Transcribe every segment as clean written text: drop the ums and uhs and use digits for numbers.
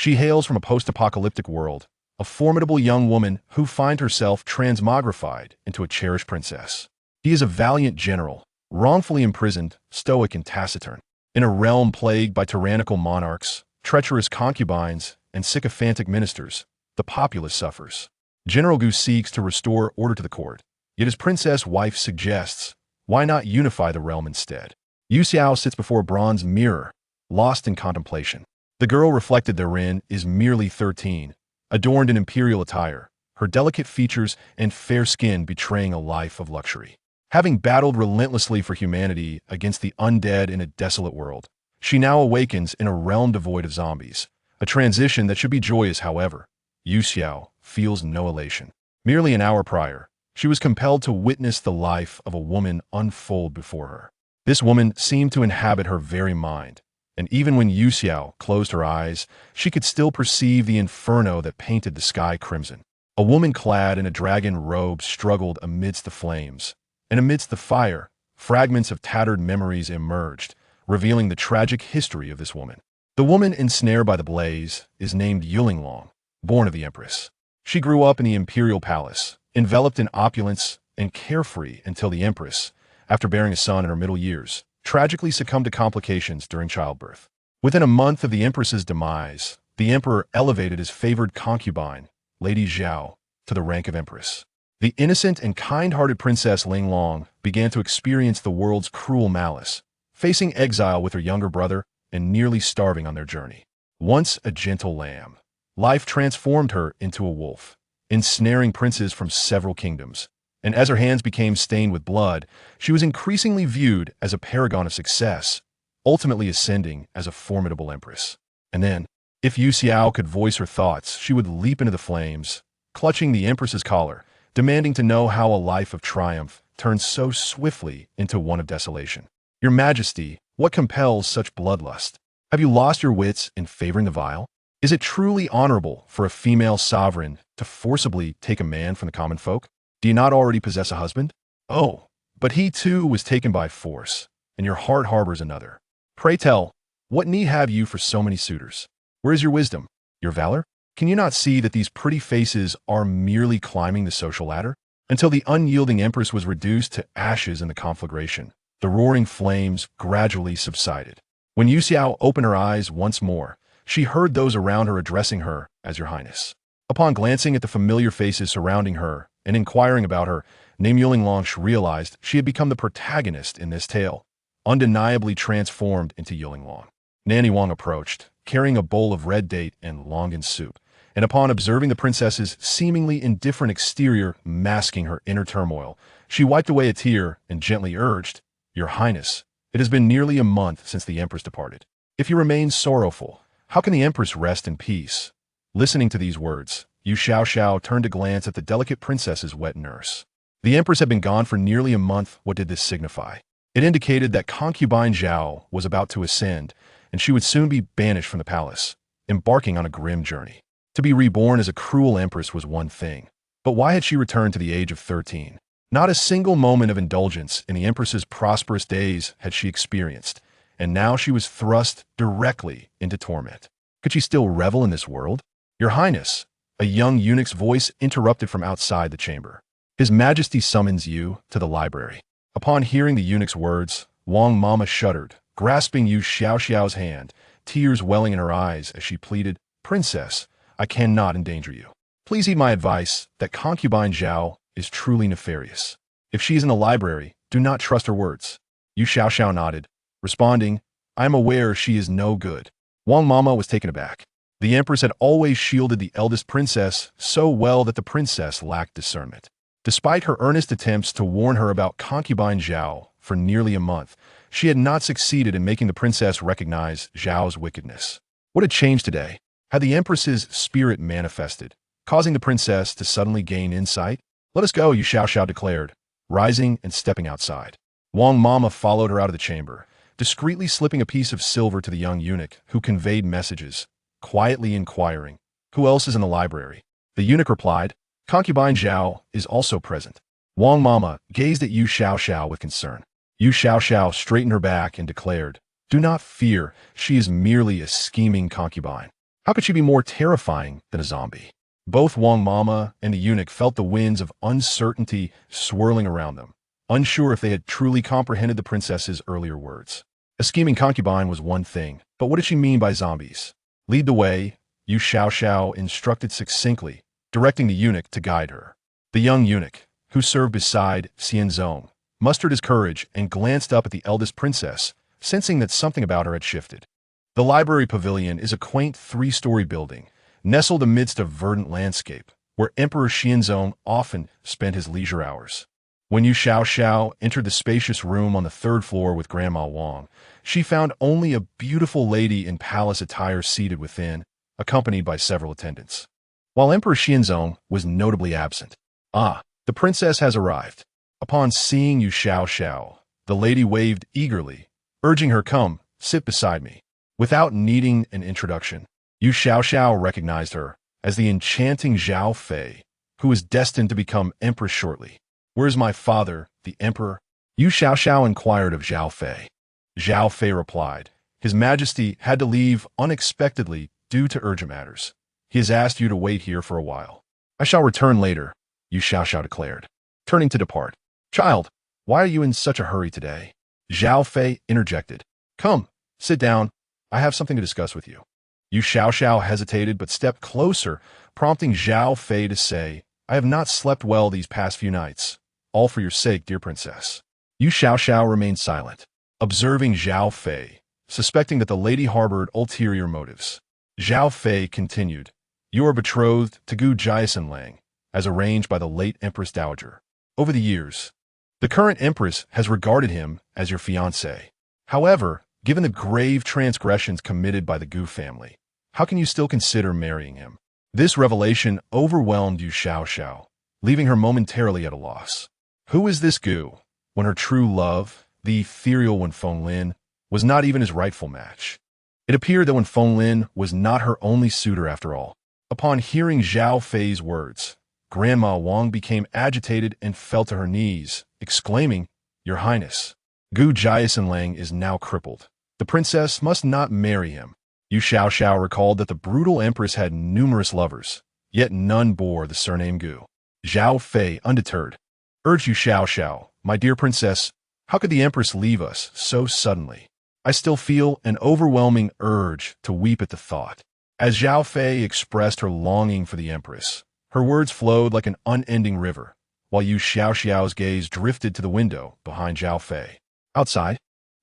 She hails from a post-apocalyptic world, a formidable young woman who finds herself transmogrified into a cherished princess. He is a valiant general, wrongfully imprisoned, stoic and taciturn. In a realm plagued by tyrannical monarchs, treacherous concubines, and sycophantic ministers, the populace suffers. General Gu seeks to restore order to the court, yet his princess wife suggests, why not unify the realm instead? Yu Xiao sits before a bronze mirror, lost in contemplation. The girl reflected therein is merely 13, adorned in imperial attire, her delicate features and fair skin betraying a life of luxury. Having battled relentlessly for humanity against the undead in a desolate world, she now awakens in a realm devoid of zombies, a transition that should be joyous. However, Yu Xiao feels no elation. Merely an hour prior, she was compelled to witness the life of a woman unfold before her. This woman seemed to inhabit her very mind, and even when Yu Xiao closed her eyes, she could still perceive the inferno that painted the sky crimson. A woman clad in a dragon robe struggled amidst the flames, and amidst the fire, fragments of tattered memories emerged, revealing the tragic history of this woman. The woman ensnared by the blaze is named Yu Xinglang, born of the Empress. She grew up in the imperial palace, enveloped in opulence and carefree until the Empress, after bearing a son in her middle years, tragically succumbed to complications during childbirth. Within a month of the Empress's demise, the Emperor elevated his favored concubine, Lady Zhao, to the rank of Empress. The innocent and kind-hearted Princess Linglong began to experience the world's cruel malice, facing exile with her younger brother and nearly starving on their journey. Once a gentle lamb, life transformed her into a wolf, ensnaring princes from several kingdoms. And as her hands became stained with blood, she was increasingly viewed as a paragon of success, ultimately ascending as a formidable empress. And then, if Yu Xiao could voice her thoughts, she would leap into the flames, clutching the empress's collar, demanding to know how a life of triumph turned so swiftly into one of desolation. Your Majesty, what compels such bloodlust? Have you lost your wits in favoring the vile? Is it truly honorable for a female sovereign to forcibly take a man from the common folk? Do you not already possess a husband? Oh, but he too was taken by force, and your heart harbors another. Pray tell, what need have you for so many suitors? Where is your wisdom, your valor? Can you not see that these pretty faces are merely climbing the social ladder? Until the unyielding empress was reduced to ashes in the conflagration, the roaring flames gradually subsided. When Yu Xiao opened her eyes once more, she heard those around her addressing her as Your Highness. Upon glancing at the familiar faces surrounding her and inquiring about her, Yu Xinglang realized she had become the protagonist in this tale, undeniably transformed into Yu Xinglang. Nanny Wang approached, carrying a bowl of red date and longan soup, and upon observing the princess's seemingly indifferent exterior masking her inner turmoil, she wiped away a tear and gently urged, Your Highness, it has been nearly a month since the Empress departed. If you remain sorrowful, how can the Empress rest in peace? Listening to these words, Yu Xiao turned to glance at the delicate princess's wet nurse. The Empress had been gone for nearly a month. What did this signify? It indicated that concubine Zhao was about to ascend, and she would soon be banished from the palace, embarking on a grim journey. To be reborn as a cruel empress was one thing, but why had she returned to the age of 13? Not a single moment of indulgence in the empress's prosperous days had she experienced, and now she was thrust directly into torment. Could she still revel in this world? Your Highness, a young eunuch's voice interrupted from outside the chamber. His Majesty summons you to the library. Upon hearing the eunuch's words, Wang Mama shuddered, grasping Yu Xiao's hand, tears welling in her eyes as she pleaded, Princess, I cannot endanger you. Please heed my advice that concubine Zhao is truly nefarious. If she is in the library, do not trust her words. Yu Xiao nodded, responding, I am aware she is no good. Wang Mama was taken aback. The Empress had always shielded the eldest princess so well that the princess lacked discernment. Despite her earnest attempts to warn her about concubine Zhao for nearly a month, she had not succeeded in making the princess recognize Zhao's wickedness. What had changed today? Had the Empress's spirit manifested, causing the princess to suddenly gain insight? Let us go, Yu Xiao declared, rising and stepping outside. Wang Mama followed her out of the chamber, discreetly slipping a piece of silver to the young eunuch who conveyed messages, quietly inquiring, Who else is in the library? The eunuch replied, Concubine Zhao is also present. Wang Mama gazed at Yu Xiao with concern. Yu Xiao straightened her back and declared, Do not fear, she is merely a scheming concubine. How could she be more terrifying than a zombie? Both Wang Mama and the eunuch felt the winds of uncertainty swirling around them, unsure if they had truly comprehended the princess's earlier words. A scheming concubine was one thing, but what did she mean by zombies? Lead the way, Yu Xiao instructed succinctly, directing the eunuch to guide her. The young eunuch, who served beside Xianzong, mustered his courage and glanced up at the eldest princess, sensing that something about her had shifted. The library pavilion is a quaint three-story building, nestled amidst a verdant landscape, where Emperor Xianzong often spent his leisure hours. When Yu Xiao entered the spacious room on the third floor with Grandma Wang, she found only a beautiful lady in palace attire seated within, accompanied by several attendants. While Emperor Xianzong was notably absent. Ah, the princess has arrived. Upon seeing Yu Xiao, the lady waved eagerly, urging her come, sit beside me. Without needing an introduction, Yu Xiao recognized her as the enchanting Zhao Fei, who is destined to become empress shortly. Where is my father, the emperor? Yu Xiao inquired of Zhao Fei. Zhao Fei replied, His Majesty had to leave unexpectedly due to urgent matters. He has asked you to wait here for a while. I shall return later, Yu Xiao declared, turning to depart. Child, why are you in such a hurry today? Zhao Fei interjected. Come, sit down. I have something to discuss with you. Yu Xiao hesitated but stepped closer, prompting Zhao Fei to say, I have not slept well these past few nights. All for your sake, dear princess. Yu Xiao remained silent, observing Zhao Fei, suspecting that the lady harbored ulterior motives. Zhao Fei continued, You are betrothed to Gu Xinglang, as arranged by the late Empress Dowager. Over the years, the current empress has regarded him as your fiancé. However, given the grave transgressions committed by the Gu family, how can you still consider marrying him? This revelation overwhelmed Yu Xiao, leaving her momentarily at a loss. Who is this Gu, when her true love, the ethereal Wen Fenglin, was not even his rightful match? It appeared that Wen Fenglin was not her only suitor after all. Upon hearing Zhao Fei's words, Grandma Wang became agitated and fell to her knees, exclaiming, Your Highness, Gu Xinglang is now crippled. The princess must not marry him. Yu Xiao recalled that the brutal empress had numerous lovers, yet none bore the surname Gu. Zhao Fei, undeterred, urged Yu Xiao, My dear princess, how could the empress leave us so suddenly? I still feel an overwhelming urge to weep at the thought. As Zhao Fei expressed her longing for the empress, her words flowed like an unending river, while Yu Xiao's gaze drifted to the window behind Zhao Fei. Outside,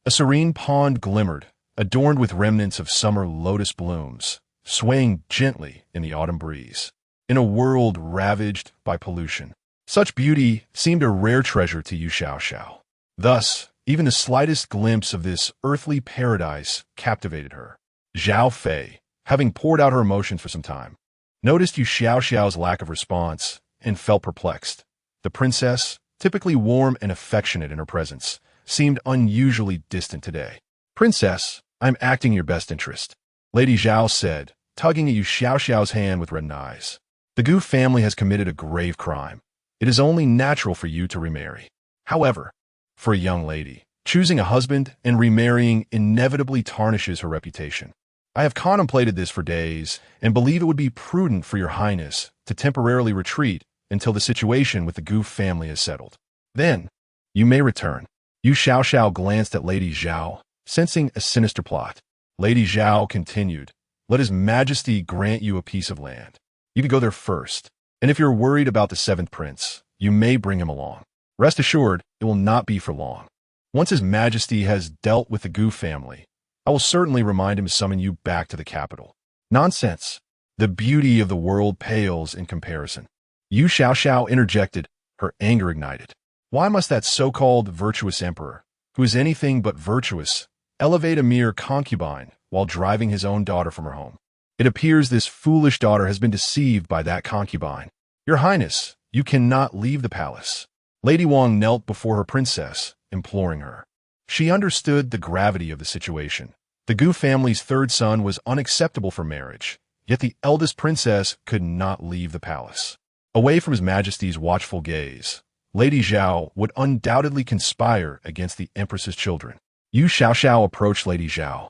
a serene pond glimmered, adorned with remnants of summer lotus blooms, swaying gently in the autumn breeze. In a world ravaged by pollution, such beauty seemed a rare treasure to Yu Xiao. Thus, even the slightest glimpse of this earthly paradise captivated her. Zhao Fei, having poured out her emotions for some time, noticed Yu Xiao's lack of response and felt perplexed. The princess, typically warm and affectionate in her presence, seemed unusually distant today. Princess, I'm acting in your best interest, Lady Zhao said, tugging at Yu Xiao's hand with reddened eyes. The Gu family has committed a grave crime. It is only natural for you to remarry. However, for a young lady, choosing a husband and remarrying inevitably tarnishes her reputation. I have contemplated this for days and believe it would be prudent for your highness to temporarily retreat until the situation with the Gu family is settled. Then, you may return. Yu Xiao glanced at Lady Zhao, sensing a sinister plot. Lady Zhao continued, Let His Majesty grant you a piece of land. You can go there first, and if you're worried about the seventh prince, you may bring him along. Rest assured, it will not be for long. Once His Majesty has dealt with the Gu family, I will certainly remind him to summon you back to the capital. Nonsense. The beauty of the world pales in comparison. Yu Xiao interjected, her anger ignited. Why must that so-called virtuous emperor, who is anything but virtuous, elevate a mere concubine while driving his own daughter from her home? It appears this foolish daughter has been deceived by that concubine. Your Highness, you cannot leave the palace. Lady Wang knelt before her princess, imploring her. She understood the gravity of the situation. The Gu family's third son was unacceptable for marriage, yet the eldest princess could not leave the palace. Away from His Majesty's watchful gaze, Lady Zhao would undoubtedly conspire against the empress's children. Yu Xiao approached Lady Zhao,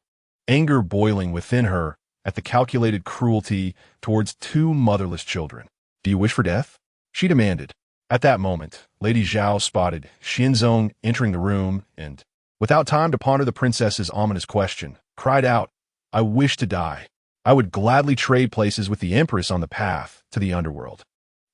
anger boiling within her at the calculated cruelty towards two motherless children. "Do you wish for death?" she demanded. At that moment, Lady Xiao spotted Xianzong entering the room and, without time to ponder the princess's ominous question, cried out, "I wish to die. I would gladly trade places with the Empress on the path to the underworld."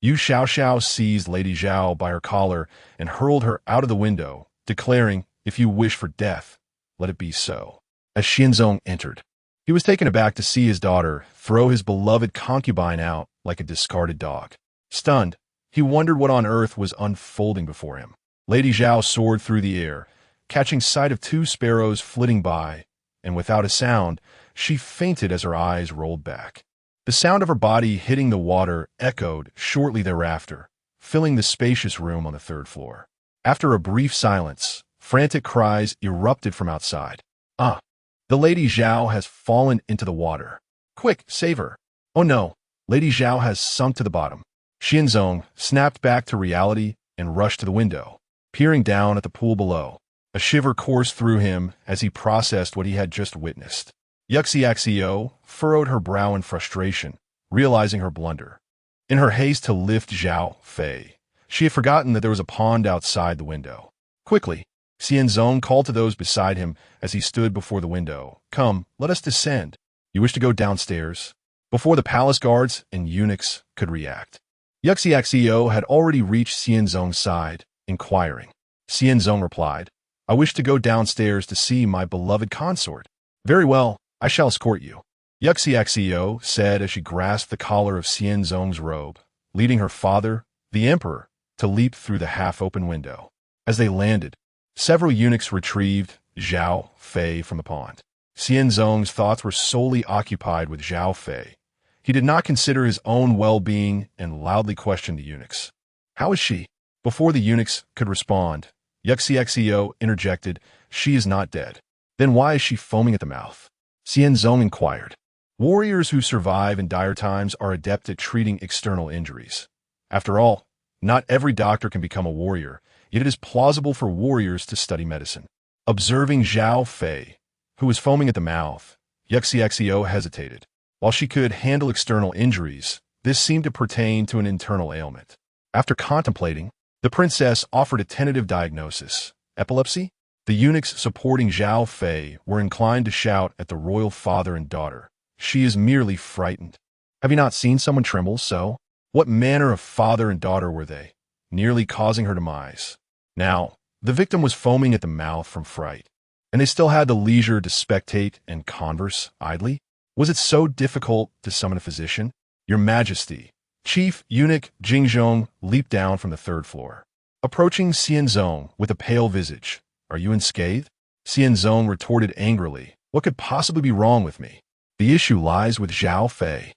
Yu Xiao seized Lady Xiao by her collar and hurled her out of the window, declaring, "If you wish for death, let it be so." As Xianzong entered, he was taken aback to see his daughter throw his beloved concubine out like a discarded dog. Stunned, he wondered what on earth was unfolding before him. Lady Xiao soared through the air, catching sight of two sparrows flitting by, and without a sound, she fainted as her eyes rolled back. The sound of her body hitting the water echoed shortly thereafter, filling the spacious room on the third floor. After a brief silence, frantic cries erupted from outside. "Ah! The Lady Xiao has fallen into the water. Quick, save her. Oh no, Lady Xiao has sunk to the bottom." Xianzong snapped back to reality and rushed to the window, peering down at the pool below. A shiver coursed through him as he processed what he had just witnessed. Yu Xiao furrowed her brow in frustration, realizing her blunder. In her haste to lift Zhao Fei, she had forgotten that there was a pond outside the window. Quickly, Xianzong called to those beside him as he stood before the window. "Come, let us descend. You wish to go downstairs?" Before the palace guards and eunuchs could react, Yu Xiao had already reached Xianzong's side, inquiring. Xianzong replied, "I wish to go downstairs to see my beloved consort." "Very well, I shall escort you," Yu Xiao said as she grasped the collar of Xianzong's robe, leading her father, the emperor, to leap through the half-open window. As they landed, several eunuchs retrieved Zhao Fei from the pond. Xianzong's thoughts were solely occupied with Zhao Fei. He did not consider his own well-being and loudly questioned the eunuchs. "How is she?" Before the eunuchs could respond, Yu Xiao interjected, "She is not dead." "Then why is she foaming at the mouth?" Xianzong inquired. Warriors who survive in dire times are adept at treating external injuries. After all, not every doctor can become a warrior, yet it is plausible for warriors to study medicine. Observing Zhao Fei, who was foaming at the mouth, Yu Xiao hesitated. While she could handle external injuries, this seemed to pertain to an internal ailment. After contemplating, the princess offered a tentative diagnosis. Epilepsy? The eunuchs supporting Zhao Fei were inclined to shout at the royal father and daughter. "She is merely frightened. Have you not seen someone tremble so? What manner of father and daughter were they, nearly causing her demise?" Now, the victim was foaming at the mouth from fright, and they still had the leisure to spectate and converse idly. Was it so difficult to summon a physician? "Your Majesty," Chief Eunuch Jingzhong leaped down from the third floor. Approaching Xianzong with a pale visage, "Are you unscathed?" Xianzong retorted angrily, "What could possibly be wrong with me? The issue lies with Zhao Fei."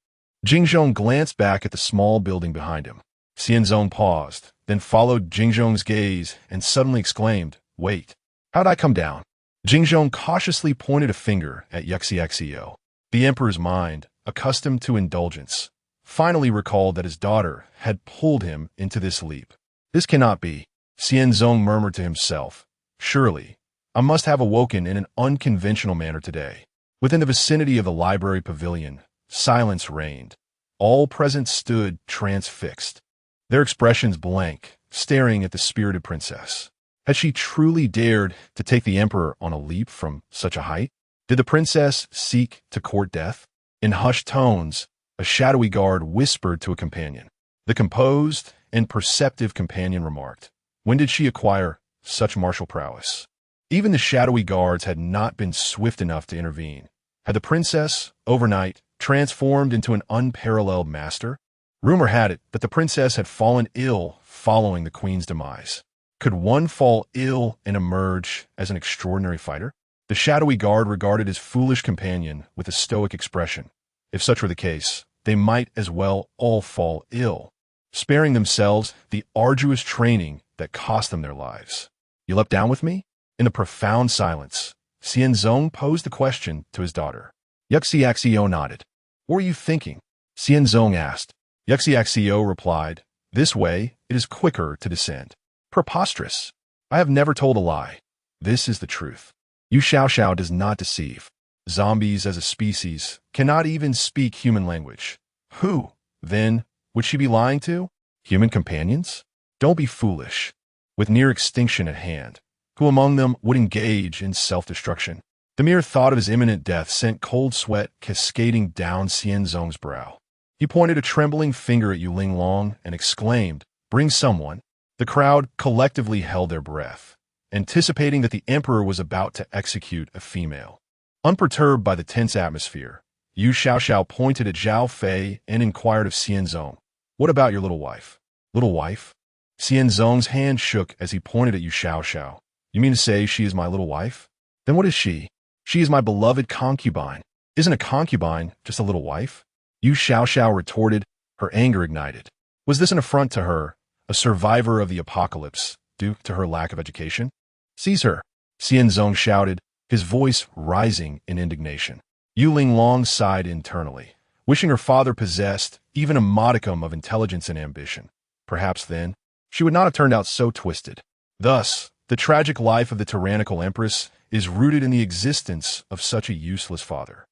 Jingzhong glanced back at the small building behind him. Xianzong paused, then followed Jingzhong's gaze and suddenly exclaimed, "Wait, how'd I come down?" Jingzhong cautiously pointed a finger at Yu Xiao. The emperor's mind, accustomed to indulgence, finally recalled that his daughter had pulled him into this leap. "This cannot be," Xianzong murmured to himself. "Surely, I must have awoken in an unconventional manner today." Within the vicinity of the library pavilion, silence reigned. All present stood transfixed, their expressions blank, staring at the spirited princess. Had she truly dared to take the emperor on a leap from such a height? Did the princess seek to court death? In hushed tones, a shadowy guard whispered to a companion. The composed and perceptive companion remarked, "When did she acquire such martial prowess?" Even the shadowy guards had not been swift enough to intervene. Had the princess, overnight, transformed into an unparalleled master? Rumor had it that the princess had fallen ill following the queen's demise. Could one fall ill and emerge as an extraordinary fighter? The shadowy guard regarded his foolish companion with a stoic expression. If such were the case, they might as well all fall ill, sparing themselves the arduous training that cost them their lives. "You leapt down with me?" In the profound silence, Xianzong posed the question to his daughter. Yu Xiao nodded. "What were you thinking?" Xianzong asked. Yu Xiao replied, "This way, it is quicker to descend." "Preposterous. I have never told a lie. This is the truth. Yu Xiao does not deceive." Zombies as a species cannot even speak human language. Who, then, would she be lying to? Human companions? Don't be foolish. With near extinction at hand, who among them would engage in self-destruction? The mere thought of his imminent death sent cold sweat cascading down Xianzong's brow. He pointed a trembling finger at Yu Xinglang and exclaimed, "Bring someone." The crowd collectively held their breath, anticipating that the emperor was about to execute a female. Unperturbed by the tense atmosphere, Yu Xiao pointed at Zhao Fei and inquired of Xianzong, "What about your little wife?" "Little wife?" Xianzong's hand shook as he pointed at Yu Xiao. "You mean to say she is my little wife? Then what is she?" "She is my beloved concubine." "Isn't a concubine just a little wife?" Yu Xiao retorted, her anger ignited. Was this an affront to her, a survivor of the apocalypse, due to her lack of education? "Seize her!" Xianzong shouted, his voice rising in indignation. Yu Xinglang sighed internally, wishing her father possessed even a modicum of intelligence and ambition. Perhaps then, she would not have turned out so twisted. Thus, the tragic life of the tyrannical empress is rooted in the existence of such a useless father.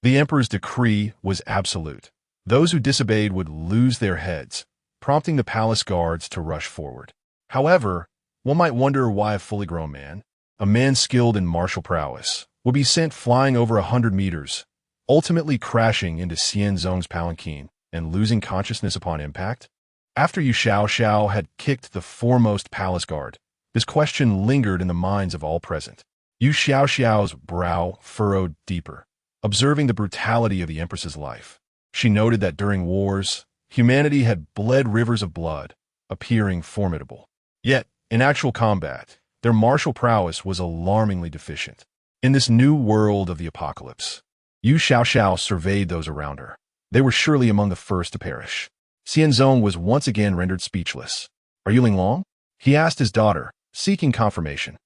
The emperor's decree was absolute. Those who disobeyed would lose their heads, prompting the palace guards to rush forward. However, one might wonder why a fully grown man, a man skilled in martial prowess, would be sent flying over 100 meters, ultimately crashing into Xianzong's palanquin and losing consciousness upon impact. After Yu Xiao had kicked the foremost palace guard, this question lingered in the minds of all present. Yu Xiao's brow furrowed deeper, observing the brutality of the empress's life. She noted that during wars, humanity had bled rivers of blood, appearing formidable. Yet, in actual combat, their martial prowess was alarmingly deficient. In this new world of the apocalypse, Yu Xiao surveyed those around her. They were surely among the first to perish. Xianzong was once again rendered speechless. "Are you Xinglang?" he asked his daughter, seeking confirmation.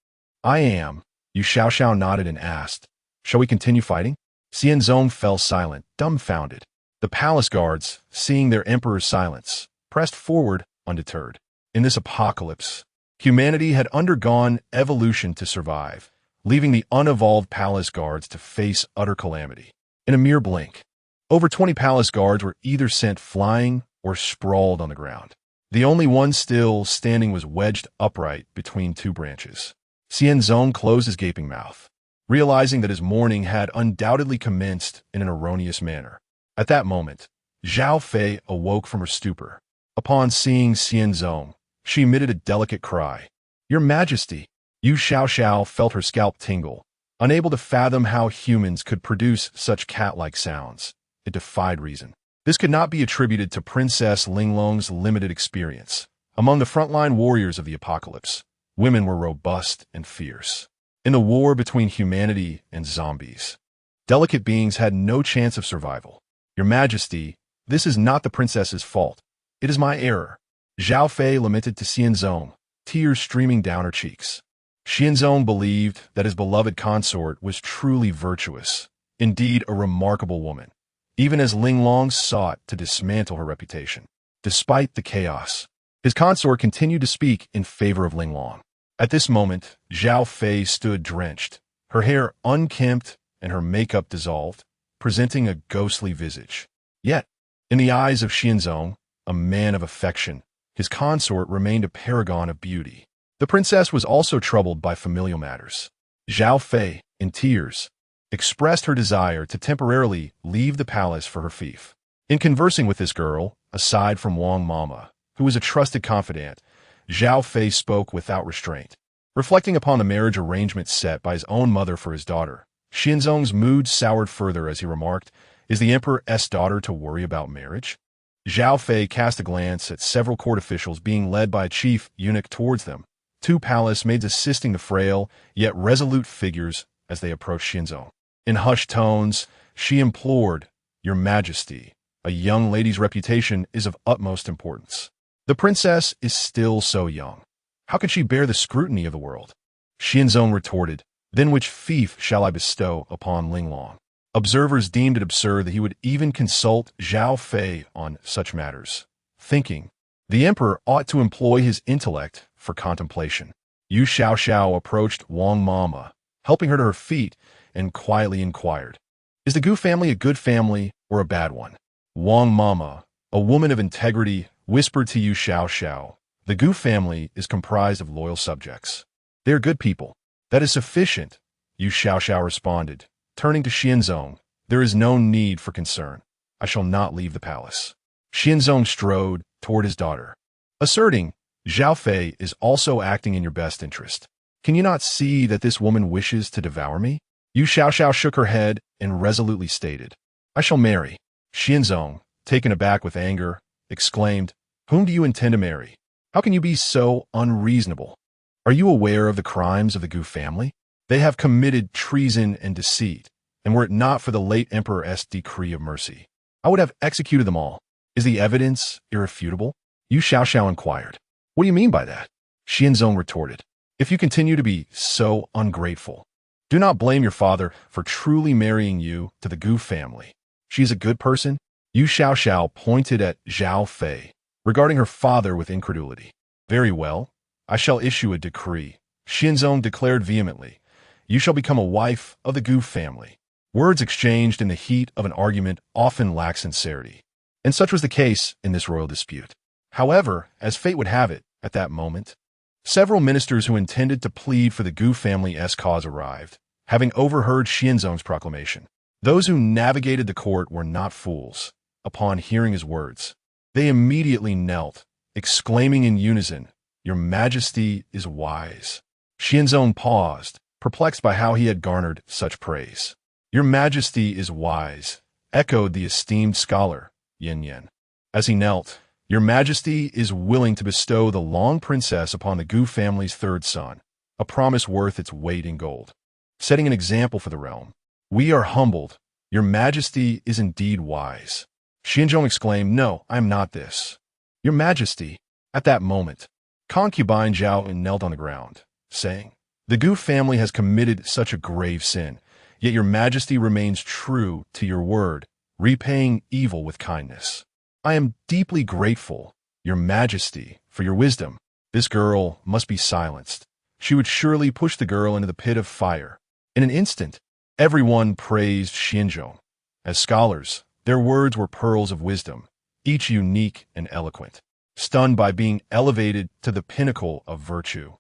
"I am," Yu Xiao nodded and asked, "Shall we continue fighting?" Xianzong fell silent, dumbfounded. The palace guards, seeing their emperor's silence, pressed forward undeterred. In this apocalypse, humanity had undergone evolution to survive, leaving the unevolved palace guards to face utter calamity. In a mere blink, over 20 palace guards were either sent flying or sprawled on the ground. The only one still standing was wedged upright between two branches. Xianzong closed his gaping mouth, realizing that his mourning had undoubtedly commenced in an erroneous manner. At that moment, Zhao Fei awoke from her stupor. Upon seeing Xianzong, she emitted a delicate cry. "Your Majesty!" Yu Xiao felt her scalp tingle, unable to fathom how humans could produce such cat-like sounds. It defied reason. This could not be attributed to Princess Linglong's limited experience. Among the frontline warriors of the apocalypse, women were robust and fierce. In the war between humanity and zombies, delicate beings had no chance of survival. "Your Majesty, this is not the princess's fault. It is my error," Zhao Fei lamented to Xianzong, tears streaming down her cheeks. Xianzong believed that his beloved consort was truly virtuous, indeed a remarkable woman, even as Linglong sought to dismantle her reputation. Despite the chaos, his consort continued to speak in favor of Linglong. At this moment, Zhao Fei stood drenched, her hair unkempt and her makeup dissolved, presenting a ghostly visage. Yet, in the eyes of Xianzong, a man of affection, his consort remained a paragon of beauty. The princess was also troubled by familial matters. Zhao Fei, in tears, expressed her desire to temporarily leave the palace for her fief. In conversing with this girl, aside from Wang Mama, who was a trusted confidant, Zhao Fei spoke without restraint. Reflecting upon the marriage arrangement set by his own mother for his daughter, Xianzong's mood soured further as he remarked, "Is the emperor's daughter to worry about marriage?" Zhao Fei cast a glance at several court officials being led by a chief eunuch towards them, two palace maids assisting the frail, yet resolute figures as they approached Xianzong. In hushed tones, she implored, "Your Majesty, a young lady's reputation is of utmost importance. The princess is still so young. How can she bear the scrutiny of the world?" Xianzong retorted, "Then which fief shall I bestow upon Linglong?" Observers deemed it absurd that he would even consult Zhao Fei on such matters, thinking, the emperor ought to employ his intellect for contemplation. Yu Xiao approached Wang Mama, helping her to her feet, and quietly inquired, "Is the Gu family a good family or a bad one?" Wang Mama, a woman of integrity, whispered to Yu Xiao, "The Gu family is comprised of loyal subjects. They are good people." "That is sufficient," Yu Xiao responded. Turning to Xianzong, "There is no need for concern. I shall not leave the palace." Xianzong strode toward his daughter, asserting, "Zhao Fei is also acting in your best interest. Can you not see that this woman wishes to devour me?" Yu Xiao shook her head and resolutely stated, "I shall marry." Xianzong, taken aback with anger, exclaimed, "Whom do you intend to marry? How can you be so unreasonable? Are you aware of the crimes of the Gu family? They have committed treason and deceit, and were it not for the late emperor's decree of mercy, I would have executed them all. Is the evidence irrefutable?" Yu Xiao inquired. "What do you mean by that?" Xianzong retorted, "If you continue to be so ungrateful, do not blame your father for truly marrying you to the Gu family. She is a good person." Yu Xiao pointed at Zhao Fei, regarding her father with incredulity. "Very well, I shall issue a decree," Xianzong declared vehemently. "You shall become a wife of the Gu family." Words exchanged in the heat of an argument often lack sincerity, and such was the case in this royal dispute. However, as fate would have it, at that moment, several ministers who intended to plead for the Gu family's cause arrived, having overheard Xianzong's proclamation. Those who navigated the court were not fools. Upon hearing his words, they immediately knelt, exclaiming in unison, "Your Majesty is wise." Xianzong paused, perplexed by how he had garnered such praise. "Your Majesty is wise," echoed the esteemed scholar, Yin. As he knelt, "Your Majesty is willing to bestow the Long Princess upon the Gu family's third son, a promise worth its weight in gold, setting an example for the realm. We are humbled. Your Majesty is indeed wise." Xianzong exclaimed, "No, I am not this. Your Majesty." At that moment, concubine Zhao knelt on the ground, saying, "The Gu family has committed such a grave sin, yet your Majesty remains true to your word, repaying evil with kindness. I am deeply grateful, your Majesty, for your wisdom." This girl must be silenced. She would surely push the girl into the pit of fire. In an instant, everyone praised Xianzong. As scholars, their words were pearls of wisdom, each unique and eloquent. Stunned by being elevated to the pinnacle of virtue,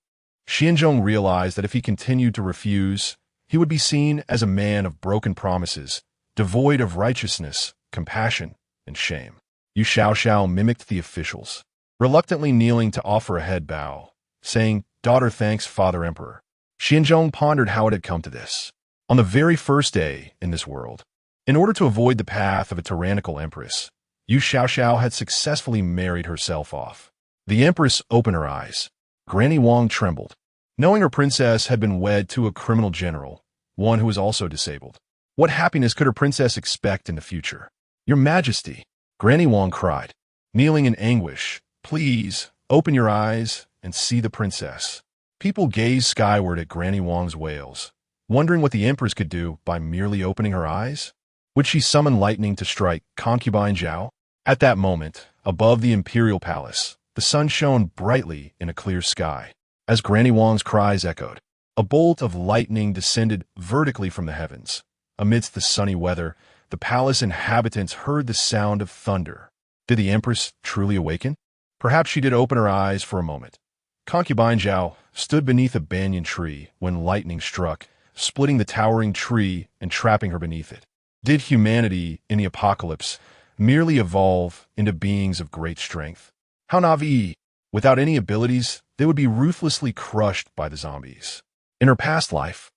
Xianzong realized that if he continued to refuse, he would be seen as a man of broken promises, devoid of righteousness, compassion, and shame. Yu Xiao mimicked the officials, reluctantly kneeling to offer a head bow, saying, "Daughter thanks Father Emperor." Xianzong pondered how it had come to this. On the very first day in this world, in order to avoid the path of a tyrannical empress, Yu Xiao had successfully married herself off. The empress opened her eyes. Granny Wang trembled, knowing her princess had been wed to a criminal general, one who was also disabled. What happiness could her princess expect in the future? "Your Majesty," Granny Wang cried, kneeling in anguish, "please open your eyes and see the princess." People gazed skyward at Granny Wang's wails, wondering what the empress could do by merely opening her eyes. Would she summon lightning to strike concubine Zhao? At that moment, above the imperial palace, the sun shone brightly in a clear sky. As Granny Wang's cries echoed, a bolt of lightning descended vertically from the heavens. Amidst the sunny weather, the palace inhabitants heard the sound of thunder. Did the empress truly awaken? Perhaps she did open her eyes for a moment. Concubine Zhao stood beneath a banyan tree when lightning struck, splitting the towering tree and trapping her beneath it. Did humanity, in the apocalypse, merely evolve into beings of great strength? How naive! Without any abilities, they would be ruthlessly crushed by the zombies. In her past life,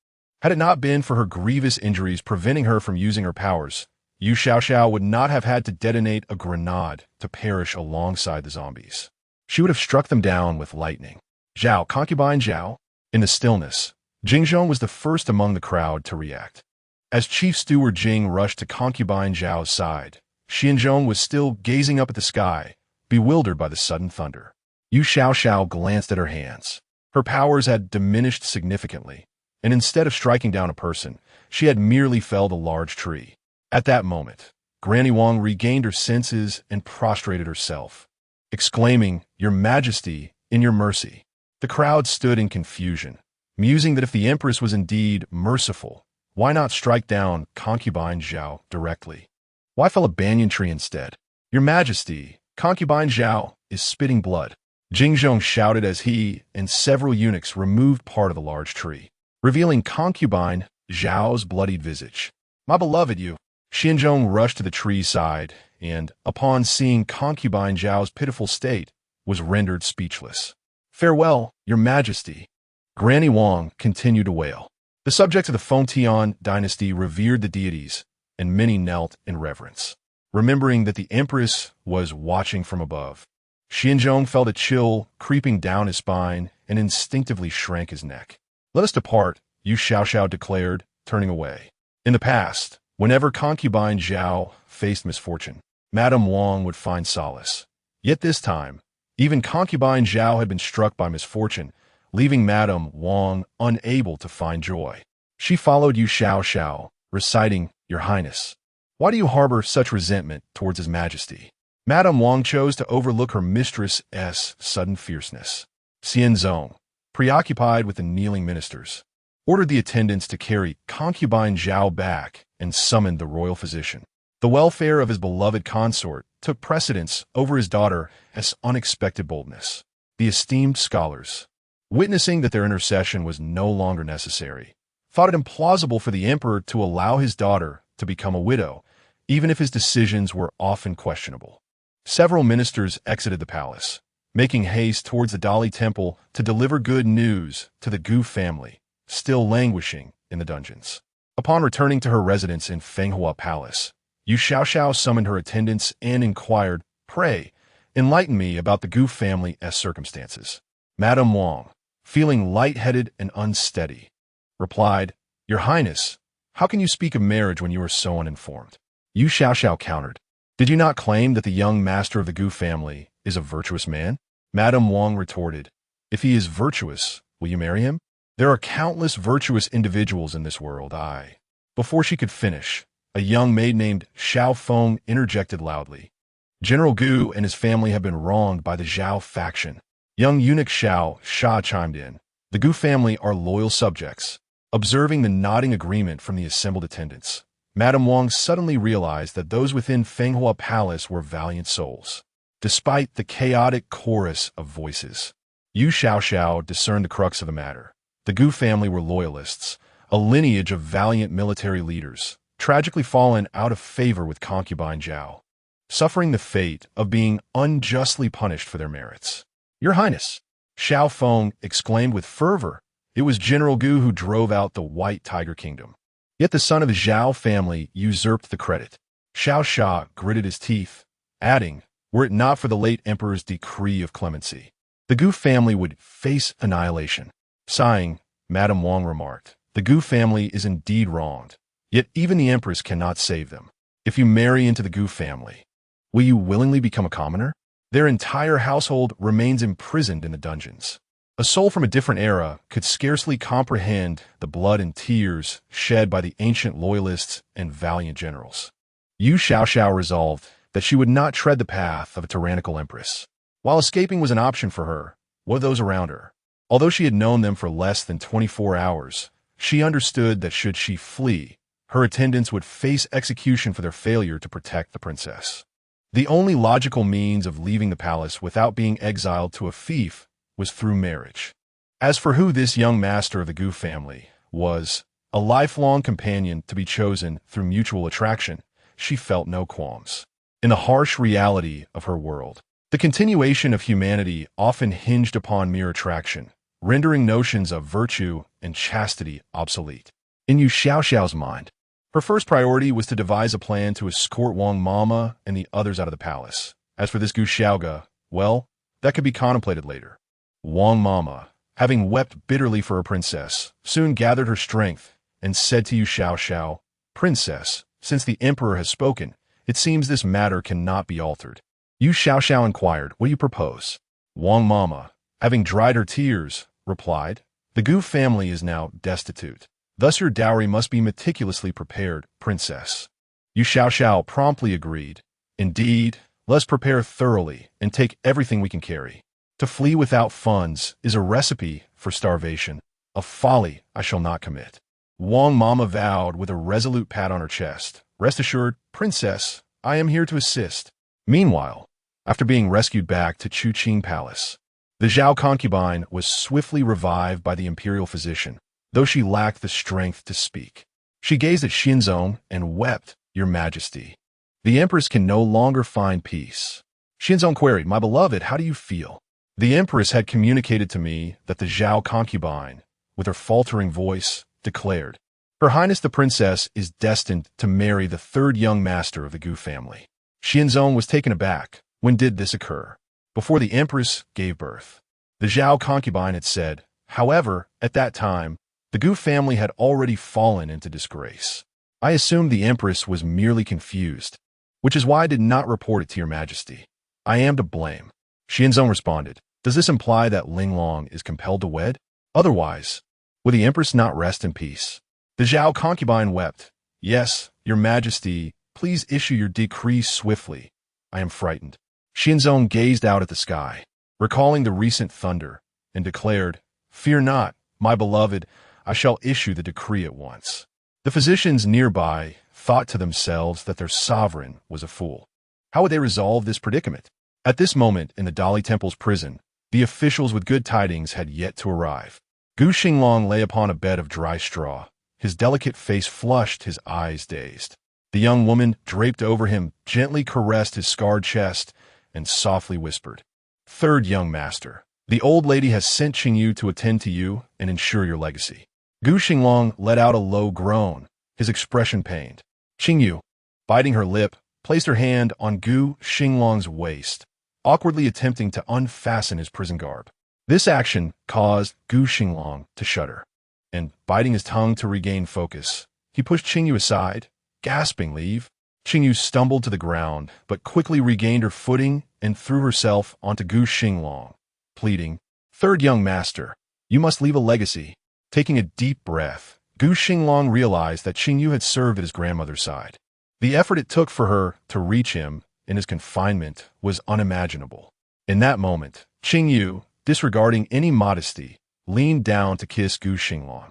had it not been for her grievous injuries preventing her from using her powers, Yu Xiao would not have had to detonate a grenade to perish alongside the zombies. She would have struck them down with lightning. "Zhao, concubine Zhao." In the stillness, Jingzhong was the first among the crowd to react. As Chief Steward Jing rushed to concubine Zhao's side, Xianzong was still gazing up at the sky, bewildered by the sudden thunder. Yu Xiao glanced at her hands. Her powers had diminished significantly, and instead of striking down a person, she had merely felled a large tree. At that moment, Granny Wang regained her senses and prostrated herself, exclaiming, "Your Majesty, in your mercy." The crowd stood in confusion, musing that if the empress was indeed merciful, Why not strike down concubine Zhao directly? Why fell a banyan tree instead? Your Majesty, concubine Zhao is spitting blood. Xinglang shouted as he and several eunuchs removed part of the large tree, revealing concubine Zhao's bloodied visage. My beloved Yu Xinglang rushed to the tree's side and, upon seeing concubine Zhao's pitiful state, was rendered speechless. Farewell, Your Majesty. Granny Wang continued to wail. The subjects of the Fengtian dynasty revered the deities, and many knelt in reverence, remembering that the empress was watching from above. Xinglang felt a chill creeping down his spine and instinctively shrank his neck. Let us depart, Yu Xiao declared, turning away. In the past, whenever concubine Zhao faced misfortune, Madame Wang would find solace. Yet this time, even concubine Zhao had been struck by misfortune, leaving Madame Wang unable to find joy. She followed Yu Xiao, reciting, Your Highness, why do you harbor such resentment towards His Majesty? Madame Wang chose to overlook her mistress's sudden fierceness. Xianzong, preoccupied with the kneeling ministers, ordered the attendants to carry concubine Zhao back and summoned the royal physician. The welfare of his beloved consort took precedence over his daughter's unexpected boldness. The esteemed scholars, witnessing that their intercession was no longer necessary, thought it implausible for the emperor to allow his daughter to become a widow, even if his decisions were often questionable. Several ministers exited the palace, making haste towards the Dali temple to deliver good news to the Gu family, still languishing in the dungeons. Upon returning to her residence in Fenghua Palace, Yu Xiao summoned her attendants and inquired, Pray, enlighten me about the Gu family's circumstances. Madame Wang, feeling lightheaded and unsteady, replied, Your Highness, how can you speak of marriage when you are so uninformed? Yu Xiao countered, Did you not claim that the young master of the Gu family is a virtuous man? Madame Wang retorted, If he is virtuous, will you marry him? There are countless virtuous individuals in this world. Before she could finish, a young maid named Xiao Feng interjected loudly. General Gu and his family have been wronged by the Zhao faction. Young eunuch Xiao Sha chimed in. The Gu family are loyal subjects. Observing the nodding agreement from the assembled attendants, Madame Wang suddenly realized that those within Fenghua Palace were valiant souls. Despite the chaotic chorus of voices, Yu Xiao discerned the crux of the matter. The Gu family were loyalists, a lineage of valiant military leaders, tragically fallen out of favor with concubine Zhao, suffering the fate of being unjustly punished for their merits. Your Highness, Xiao Feng exclaimed with fervor, it was General Gu who drove out the White Tiger Kingdom. Yet the son of the Zhao family usurped the credit. Xiao Sha gritted his teeth, adding, Were it not for the late emperor's decree of clemency, the Gu family would face annihilation. Sighing, Madame Wang remarked, The Gu family is indeed wronged, yet even the empress cannot save them. If you marry into the Gu family, will you willingly become a commoner? Their entire household remains imprisoned in the dungeons. A soul from a different era could scarcely comprehend the blood and tears shed by the ancient loyalists and valiant generals. Yu Xiao resolved that she would not tread the path of a tyrannical empress. While escaping was an option for her, what of those around her? Although she had known them for less than 24 hours, she understood that should she flee, her attendants would face execution for their failure to protect the princess. The only logical means of leaving the palace without being exiled to a fief was through marriage. As for who this young master of the Gu family was, a lifelong companion to be chosen through mutual attraction, she felt no qualms. In the harsh reality of her world, the continuation of humanity often hinged upon mere attraction, rendering notions of virtue and chastity obsolete. In Yu Xiao's mind, her first priority was to devise a plan to escort Wang Mama and the others out of the palace. As for this Gu Xiaoga, well, that could be contemplated later. Wang Mama, having wept bitterly for her princess, soon gathered her strength and said to Yu Xiao, Princess, since the emperor has spoken, it seems this matter cannot be altered. Yu Xiao inquired, What do you propose? Wang Mama, having dried her tears, replied, The Gu family is now destitute. Thus your dowry must be meticulously prepared, princess. Yu Xiao promptly agreed. Indeed, let's prepare thoroughly and take everything we can carry. To flee without funds is a recipe for starvation, a folly I shall not commit. Wang Mama vowed with a resolute pat on her chest. Rest assured, Princess, I am here to assist. Meanwhile, after being rescued back to Chuqing Palace, the Zhao concubine was swiftly revived by the imperial physician, though she lacked the strength to speak. She gazed at Xinzong and wept, Your Majesty. The Empress can no longer find peace. Xinzong queried, My beloved, how do you feel? The Empress had communicated to me that the Zhao concubine, with her faltering voice, declared, Her Highness the Princess is destined to marry the third young master of the Gu family. Xinzong was taken aback. When did this occur? Before the Empress gave birth. The Zhao concubine had said, however, at that time, the Gu family had already fallen into disgrace. I assumed the Empress was merely confused, which is why I did not report it to Your Majesty. I am to blame. Xinzong responded, Does this imply that Linglong is compelled to wed? Otherwise, will the Empress not rest in peace? The Zhao concubine wept. Yes, Your Majesty, please issue your decree swiftly. I am frightened. Xinzong gazed out at the sky, recalling the recent thunder, and declared, Fear not, my beloved, I shall issue the decree at once. The physicians nearby thought to themselves that their sovereign was a fool. How would they resolve this predicament? At this moment in the Dali Temple's prison, the officials with good tidings had yet to arrive. Gu Xinglang lay upon a bed of dry straw, his delicate face flushed, his eyes dazed. The young woman, draped over him, gently caressed his scarred chest and softly whispered, Third young master, the old lady has sent Qingyu to attend to you and ensure your legacy. Gu Xinglang let out a low groan, his expression pained. Qingyu, biting her lip, placed her hand on Gu Xinglang's waist, awkwardly attempting to unfasten his prison garb. This action caused Gu Xinglang to shudder, and, biting his tongue to regain focus, he pushed Qingyu aside, gasping, Leave. Qingyu stumbled to the ground, but quickly regained her footing and threw herself onto Gu Xinglang, pleading, Third young master, you must leave a legacy. Taking a deep breath, Gu Xinglang realized that Qingyu had served at his grandmother's side. The effort it took for her to reach him in his confinement was unimaginable. In that moment, Qingyu, disregarding any modesty, leaned down to kiss Gu Xinglang.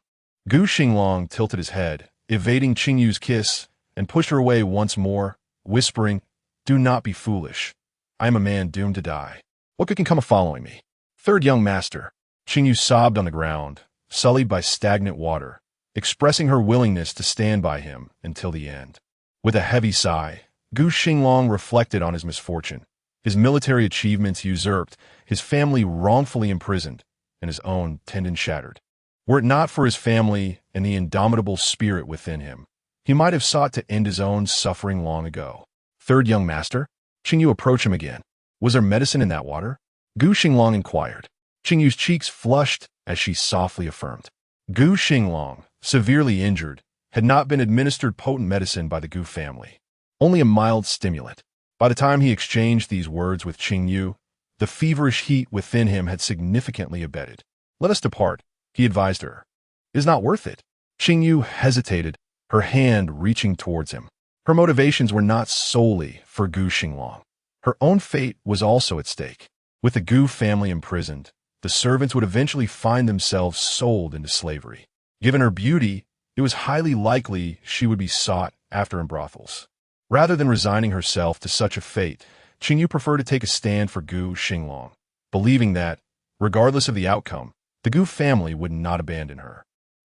Gu Xinglang tilted his head, evading Qingyu's kiss, and pushed her away once more, whispering, Do not be foolish. I am a man doomed to die. What good can come of following me? Third young master. Qingyu sobbed on the ground, sullied by stagnant water, expressing her willingness to stand by him until the end. With a heavy sigh, Gu Xinglang reflected on his misfortune, his military achievements usurped, his family wrongfully imprisoned, and his own tendon shattered. Were it not for his family and the indomitable spirit within him, he might have sought to end his own suffering long ago. Third young master? Qingyu approached him again. Was there medicine in that water? Gu Xinglang inquired. Qingyu's cheeks flushed as she softly affirmed. Gu Xinglang, severely injured, had not been administered potent medicine by the Gu family, only a mild stimulant. By the time he exchanged these words with Qingyu, the feverish heat within him had significantly abated. Let us depart, he advised her. It is not worth it. Qingyu hesitated, her hand reaching towards him. Her motivations were not solely for Gu Xinglang. Her own fate was also at stake. With the Gu family imprisoned, the servants would eventually find themselves sold into slavery. Given her beauty, it was highly likely she would be sought after in brothels. Rather than resigning herself to such a fate, Qingyu preferred to take a stand for Gu Xinglang, believing that, regardless of the outcome, the Gu family would not abandon her.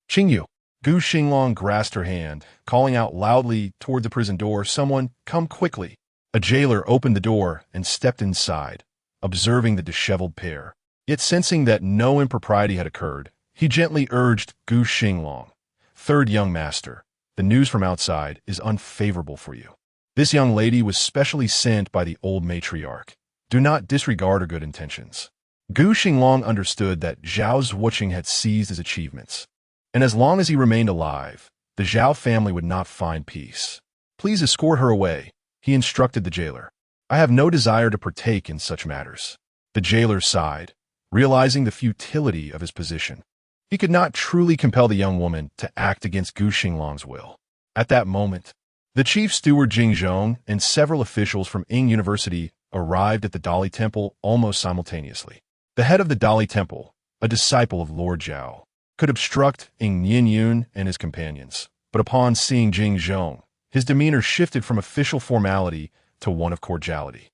Qingyu. Gu Xinglang grasped her hand, calling out loudly toward the prison door, Someone, come quickly. A jailer opened the door and stepped inside, observing the disheveled pair. Yet sensing that no impropriety had occurred, he gently urged Gu Xinglang, Third young master, the news from outside is unfavorable for you. This young lady was specially sent by the old matriarch. Do not disregard her good intentions. Gu Xinglang understood that Zhao Zhuoqing had seized his achievements, and as long as he remained alive, the Zhao family would not find peace. Please escort her away, he instructed the jailer. I have no desire to partake in such matters. The jailer sighed, realizing the futility of his position. He could not truly compel the young woman to act against Gu Xinglang's will. At that moment, the chief steward Jing Zhong and several officials from Ing University arrived at the Dali Temple almost simultaneously. The head of the Dali Temple, a disciple of Lord Zhao, could obstruct Yun and his companions. But upon seeing Jing Zhong, his demeanor shifted from official formality to one of cordiality.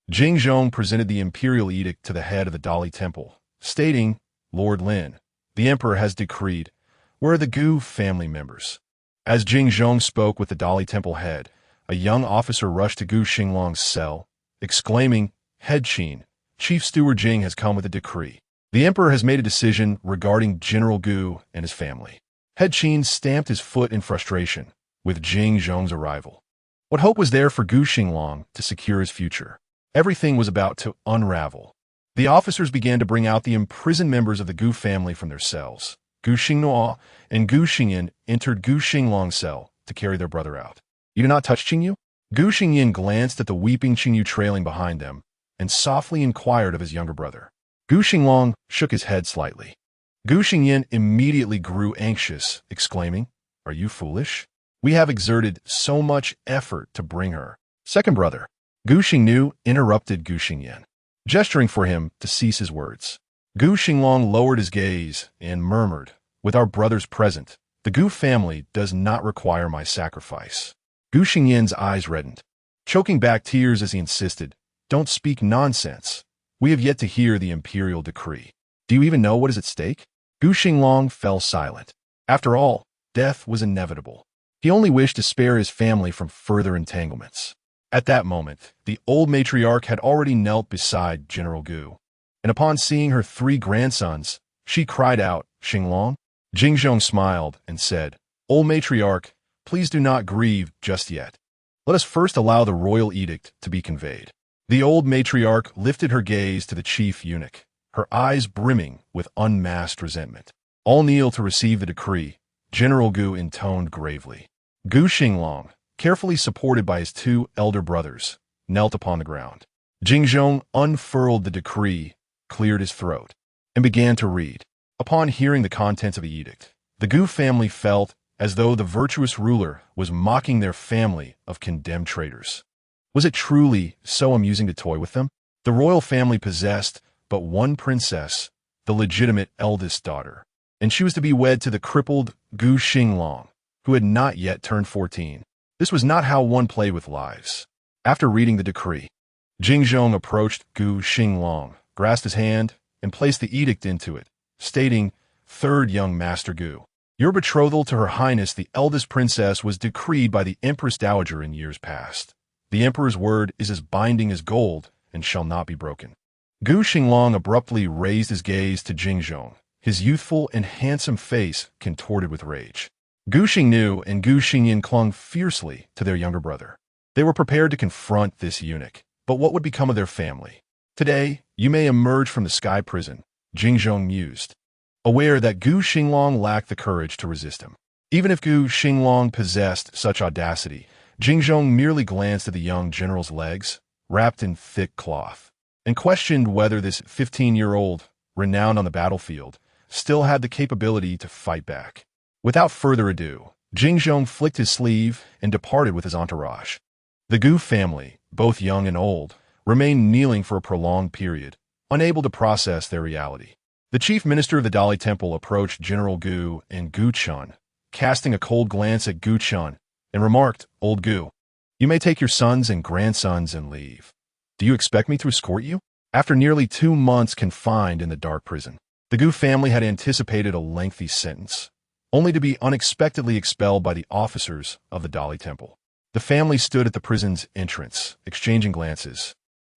Jing Zhong presented the imperial edict to the head of the Dali Temple, stating, "Lord Lin, the emperor has decreed, where are the Gu family members?" As Jing Zhong spoke with the Dali Temple head, a young officer rushed to Gu Xinglang's cell, exclaiming, "Head Qin, Chief Steward Jing has come with a decree. The emperor has made a decision regarding General Gu and his family." Head Qin stamped his foot in frustration with Jing Zhong's arrival. What hope was there for Gu Xinglang to secure his future? Everything was about to unravel. The officers began to bring out the imprisoned members of the Gu family from their cells. Gu Xingnuo and Gu Xingyin entered Gu Xinglang's cell to carry their brother out. "You do not touch Qingyu?" Gu Xingyin glanced at the weeping Qingyu trailing behind them and softly inquired of his younger brother. Gu Xinglang shook his head slightly. Gu Xingyin immediately grew anxious, exclaiming, "Are you foolish? We have exerted so much effort to bring her." "Second brother." Gu Xingnu interrupted Gu Xingyin, gesturing for him to cease his words. Gu Xinglang lowered his gaze and murmured, "With our brothers present, the Gu family does not require my sacrifice." Gu Xingyin's eyes reddened, choking back tears as he insisted, "Don't speak nonsense. We have yet to hear the imperial decree. Do you even know what is at stake?" Gu Xinglang fell silent. After all, death was inevitable. He only wished to spare his family from further entanglements. At that moment, the old matriarch had already knelt beside General Gu, and upon seeing her 3 grandsons, she cried out, "Xinglang?" Jing Zhong smiled and said, "Old matriarch, please do not grieve just yet. Let us first allow the royal edict to be conveyed." The old matriarch lifted her gaze to the chief eunuch, her eyes brimming with unmasked resentment. "All kneel to receive the decree," General Gu intoned gravely. Gu Xinglang, carefully supported by his 2 elder brothers, knelt upon the ground. Jing Zhong unfurled the decree, cleared his throat, and began to read. Upon hearing the contents of the edict, the Gu family felt as though the virtuous ruler was mocking their family of condemned traitors. Was it truly so amusing to toy with them? The royal family possessed but one princess, the legitimate eldest daughter, and she was to be wed to the crippled Gu Xinglang, who had not yet turned 14. This was not how one played with lives. After reading the decree, Jing Zhong approached Gu Xinglang, grasped his hand, and placed the edict into it, stating, "Third young Master Gu, your betrothal to Her Highness the eldest princess was decreed by the Empress Dowager in years past. The Emperor's word is as binding as gold and shall not be broken." Gu Xinglang abruptly raised his gaze to Jing Zhong, his youthful and handsome face contorted with rage. Gu Xingnu and Gu Xingyin clung fiercely to their younger brother. They were prepared to confront this eunuch, but what would become of their family? "Today, you may emerge from the sky prison," Jing Zhong mused, aware that Gu Xinglang lacked the courage to resist him. Even if Gu Xinglang possessed such audacity, Jing Zhong merely glanced at the young general's legs, wrapped in thick cloth, and questioned whether this 15-year-old, renowned on the battlefield, still had the capability to fight back. Without further ado, Jing Zhong flicked his sleeve and departed with his entourage. The Gu family, both young and old, remained kneeling for a prolonged period, unable to process their reality. The chief minister of the Dali Temple approached General Gu and Gu Chun, casting a cold glance at Gu Chun, and remarked, "Old Gu, you may take your sons and grandsons and leave. Do you expect me to escort you?" After nearly 2 months confined in the dark prison, the Gu family had anticipated a lengthy sentence, only to be unexpectedly expelled by the officers of the Dali Temple. The family stood at the prison's entrance, exchanging glances,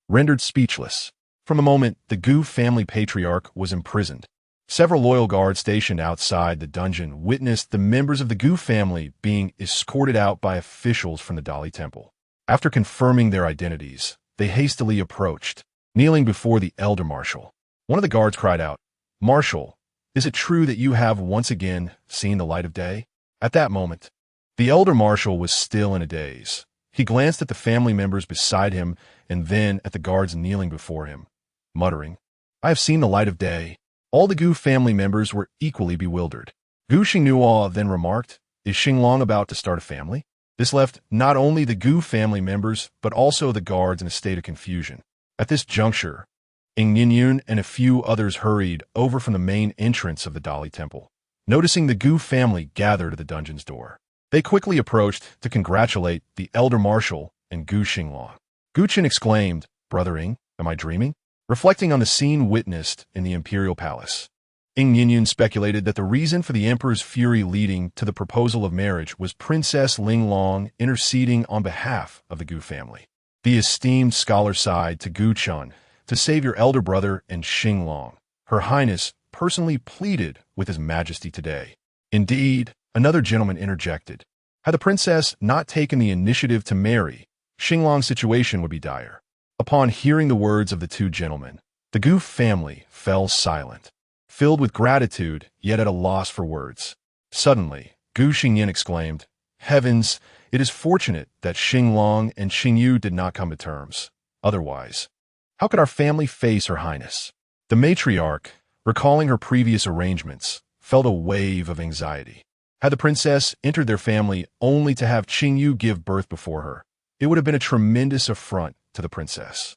rendered speechless. From the moment the Gu family patriarch was imprisoned, several loyal guards stationed outside the dungeon witnessed the members of the Gu family being escorted out by officials from the Dali Temple. After confirming their identities, they hastily approached, kneeling before the elder marshal. One of the guards cried out, "Marshal, is it true that you have once again seen the light of day?" At that moment, the elder marshal was still in a daze. He glanced at the family members beside him and then at the guards kneeling before him, muttering, "I have seen the light of day." All the Gu family members were equally bewildered. Gu Xingnuo then remarked, "Is Xinglang about to start a family?" This left not only the Gu family members, but also the guards in a state of confusion. At this juncture, Yun and a few others hurried over from the main entrance of the Dali Temple. noticing the Gu family gathered at the dungeon's door. They quickly approached to congratulate the elder marshal and Gu Xinglang. Gu Qin exclaimed, "Brother-ing, am I dreaming?" reflecting on the scene witnessed in the imperial palace. Ing Yinyun speculated that the reason for the emperor's fury leading to the proposal of marriage was Princess Linglong interceding on behalf of the Gu family. The esteemed scholar sighed to Gu Chun, "To save your elder brother and Xinglong. Her Highness personally pleaded with His Majesty today." Indeed, another gentleman interjected. Had the princess not taken the initiative to marry, Xinglong's situation would be dire. Upon hearing the words of the two gentlemen, the Gu family fell silent, filled with gratitude, yet at a loss for words. Suddenly, Gu Xingyan exclaimed, "Heavens, it is fortunate that Xinglong and Xingyu did not come to terms. Otherwise, how could our family face Her Highness?" The matriarch, recalling her previous arrangements, felt a wave of anxiety. Had the princess entered their family only to have Xingyu give birth before her, it would have been a tremendous affront to the princess.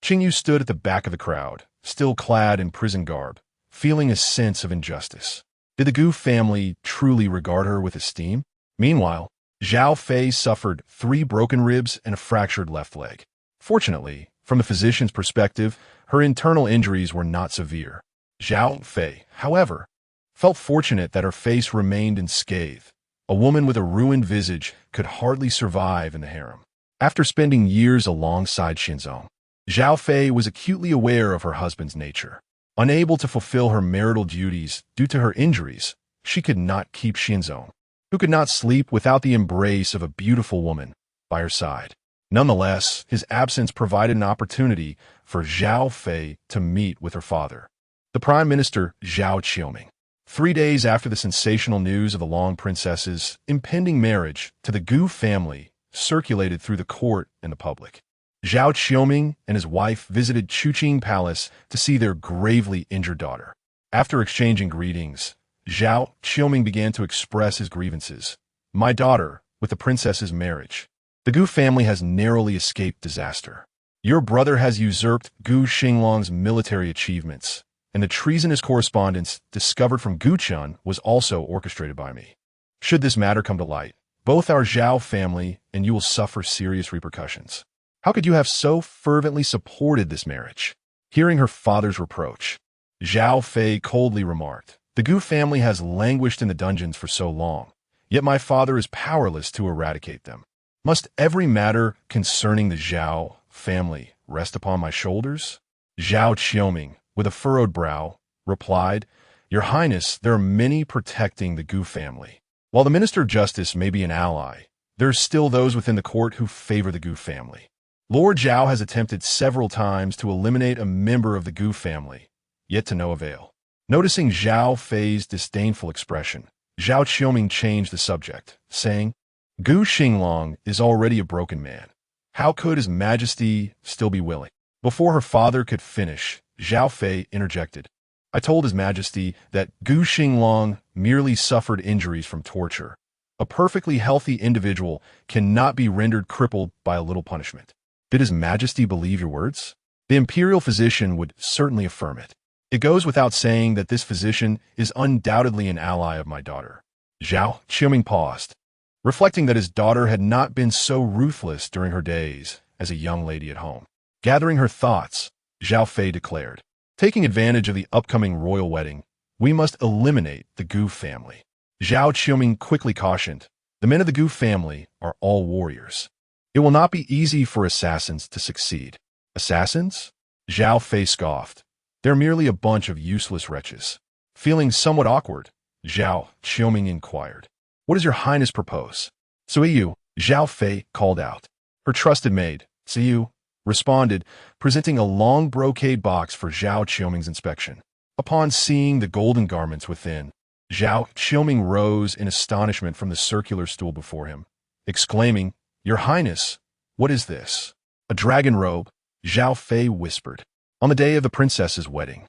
Xingyu stood at the back of the crowd, still clad in prison garb, feeling a sense of injustice. Did the Gu family truly regard her with esteem? Meanwhile, Zhao Fei suffered 3 broken ribs and a fractured left leg. Fortunately, from the physician's perspective, her internal injuries were not severe. Zhao Fei, however, felt fortunate that her face remained unscathed. A woman with a ruined visage could hardly survive in the harem. After spending years alongside Xinzong, Zhao Fei was acutely aware of her husband's nature. Unable to fulfill her marital duties due to her injuries, she could not keep Xinzong, who could not sleep without the embrace of a beautiful woman, by her side. Nonetheless, his absence provided an opportunity for Zhao Fei to meet with her father, the Prime Minister Zhao Qiuming. 3 days after the sensational news of the Long Princess's impending marriage to the Gu family circulated through the court and the public, Zhao Qiuming and his wife visited Chuqing Palace to see their gravely injured daughter. After exchanging greetings, Zhao Qiuming began to express his grievances. "My daughter, with the princess's marriage, the Gu family has narrowly escaped disaster. Your brother has usurped Gu Xinglang's military achievements, and the treasonous correspondence discovered from Gu Chun was also orchestrated by me. Should this matter come to light, both our Zhao family and you will suffer serious repercussions. How could you have so fervently supported this marriage?" Hearing her father's reproach, Zhao Fei coldly remarked, "The Gu family has languished in the dungeons for so long, yet my father is powerless to eradicate them. Must every matter concerning the Zhao family rest upon my shoulders?" Zhao Qiuming, with a furrowed brow, replied, "Your Highness, there are many protecting the Gu family. While the Minister of Justice may be an ally, there are still those within the court who favor the Gu family. Lord Zhao has attempted several times to eliminate a member of the Gu family, yet to no avail." Noticing Zhao Fei's disdainful expression, Zhao Qiuming changed the subject, saying, "Gu Xinglang is already a broken man. How could His Majesty still be willing?" Before her father could finish, Zhao Fei interjected, "I told His Majesty that Gu Xinglang merely suffered injuries from torture. A perfectly healthy individual cannot be rendered crippled by a little punishment." Did His Majesty believe your words? The imperial physician would certainly affirm it. It goes without saying that this physician is undoubtedly an ally of my daughter. Zhao Qiuming paused, reflecting that his daughter had not been so ruthless during her days as a young lady at home. Gathering her thoughts, Zhao Fei declared, "Taking advantage of the upcoming royal wedding, we must eliminate the Gu family." Zhao Qiuming quickly cautioned, "The men of the Gu family are all warriors. It will not be easy for assassins to succeed." "Assassins?" Zhao Fei scoffed. "They're merely a bunch of useless wretches." Feeling somewhat awkward, Zhao Qiuming inquired, "What does your Highness propose?" "Suiyu," Zhao Fei called out. Her trusted maid, Suiyu, responded, presenting a long brocade box for Zhao Qiuming's inspection. Upon seeing the golden garments within, Zhao Qiuming rose in astonishment from the circular stool before him, exclaiming, "Your Highness, what is this?" "A dragon robe," Zhao Fei whispered, "on the day of the princess's wedding.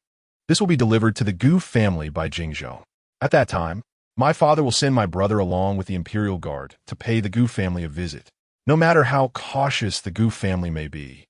This will be delivered to the Gu family by Jingzhou. At that time, my father will send my brother along with the imperial guard to pay the Gu family a visit. No matter how cautious the Gu family may be,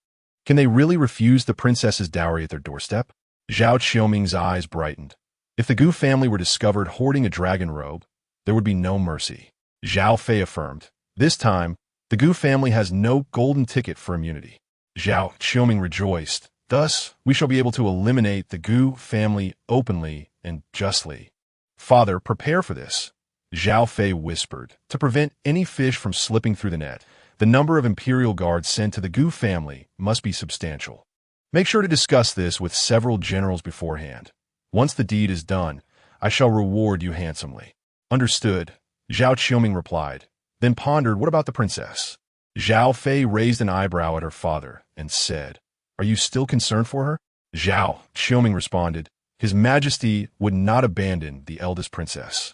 can they really refuse the princess's dowry at their doorstep?" Zhao Qiuming's eyes brightened. If the Gu family were discovered hoarding a dragon robe, there would be no mercy. Zhao Fei affirmed. This time, the Gu family has no golden ticket for immunity. Zhao Qiuming rejoiced. Thus, we shall be able to eliminate the Gu family openly and justly. Father, prepare for this. Zhao Fei whispered. To prevent any fish from slipping through the net, the number of imperial guards sent to the Gu family must be substantial. Make sure to discuss this with several generals beforehand. Once the deed is done, I shall reward you handsomely. Understood, Zhao Qiuming replied, then pondered, what about the princess? Zhao Fei raised an eyebrow at her father and said, are you still concerned for her? Zhao Qiuming responded, His Majesty would not abandon the eldest princess.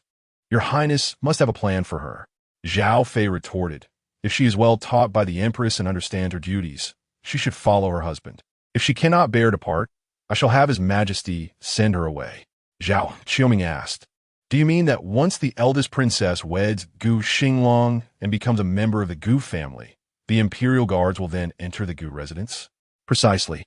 Your Highness must have a plan for her. Zhao Fei retorted, if she is well taught by the Empress and understands her duties, she should follow her husband. If she cannot bear to part, I shall have His Majesty send her away. Zhao Qiuming asked, do you mean that once the eldest princess weds Gu Xinglang and becomes a member of the Gu family, the imperial guards will then enter the Gu residence? Precisely.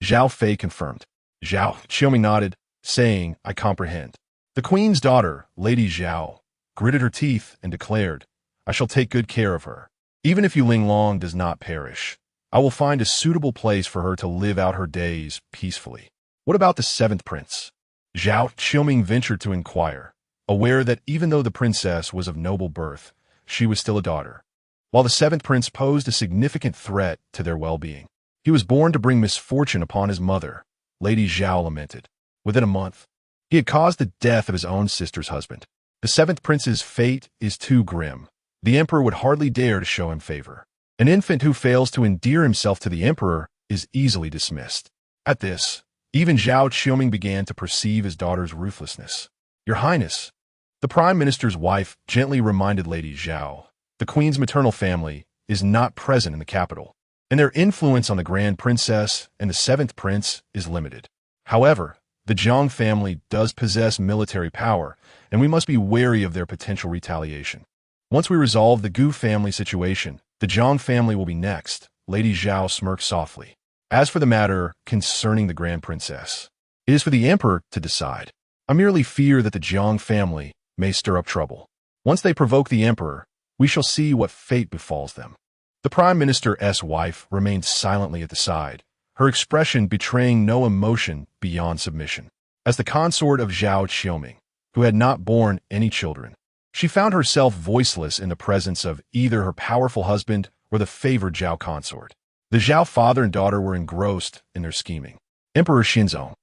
Zhao Fei confirmed. Zhao Qiuming nodded, saying, I comprehend. The queen's daughter, Lady Zhao, gritted her teeth and declared, I shall take good care of her. Even if Yu Linglong does not perish, I will find a suitable place for her to live out her days peacefully. What about the seventh prince? Zhao Qiuming ventured to inquire, aware that even though the princess was of noble birth, she was still a daughter, while the seventh prince posed a significant threat to their well-being. He was born to bring misfortune upon his mother, Lady Zhao lamented. Within a month, he had caused the death of his own sister's husband. The seventh prince's fate is too grim. The emperor would hardly dare to show him favor. An infant who fails to endear himself to the emperor is easily dismissed. At this, even Zhao Qiuming began to perceive his daughter's ruthlessness. Your Highness, the Prime Minister's wife gently reminded Lady Zhao, the Queen's maternal family is not present in the capital, and their influence on the Grand Princess and the seventh prince is limited. However, the Zhang family does possess military power, and we must be wary of their potential retaliation. Once we resolve the Gu family situation, the Zhang family will be next. Lady Zhao smirked softly. As for the matter concerning the Grand Princess, it is for the Emperor to decide. I merely fear that the Zhang family may stir up trouble. Once they provoke the Emperor, we shall see what fate befalls them. The Prime Minister's wife remained silently at the side, her expression betraying no emotion beyond submission. As the consort of Zhao Qiuming, who had not borne any children, she found herself voiceless in the presence of either her powerful husband or the favored Zhao consort. The Zhao father and daughter were engrossed in their scheming. Emperor Xinzong,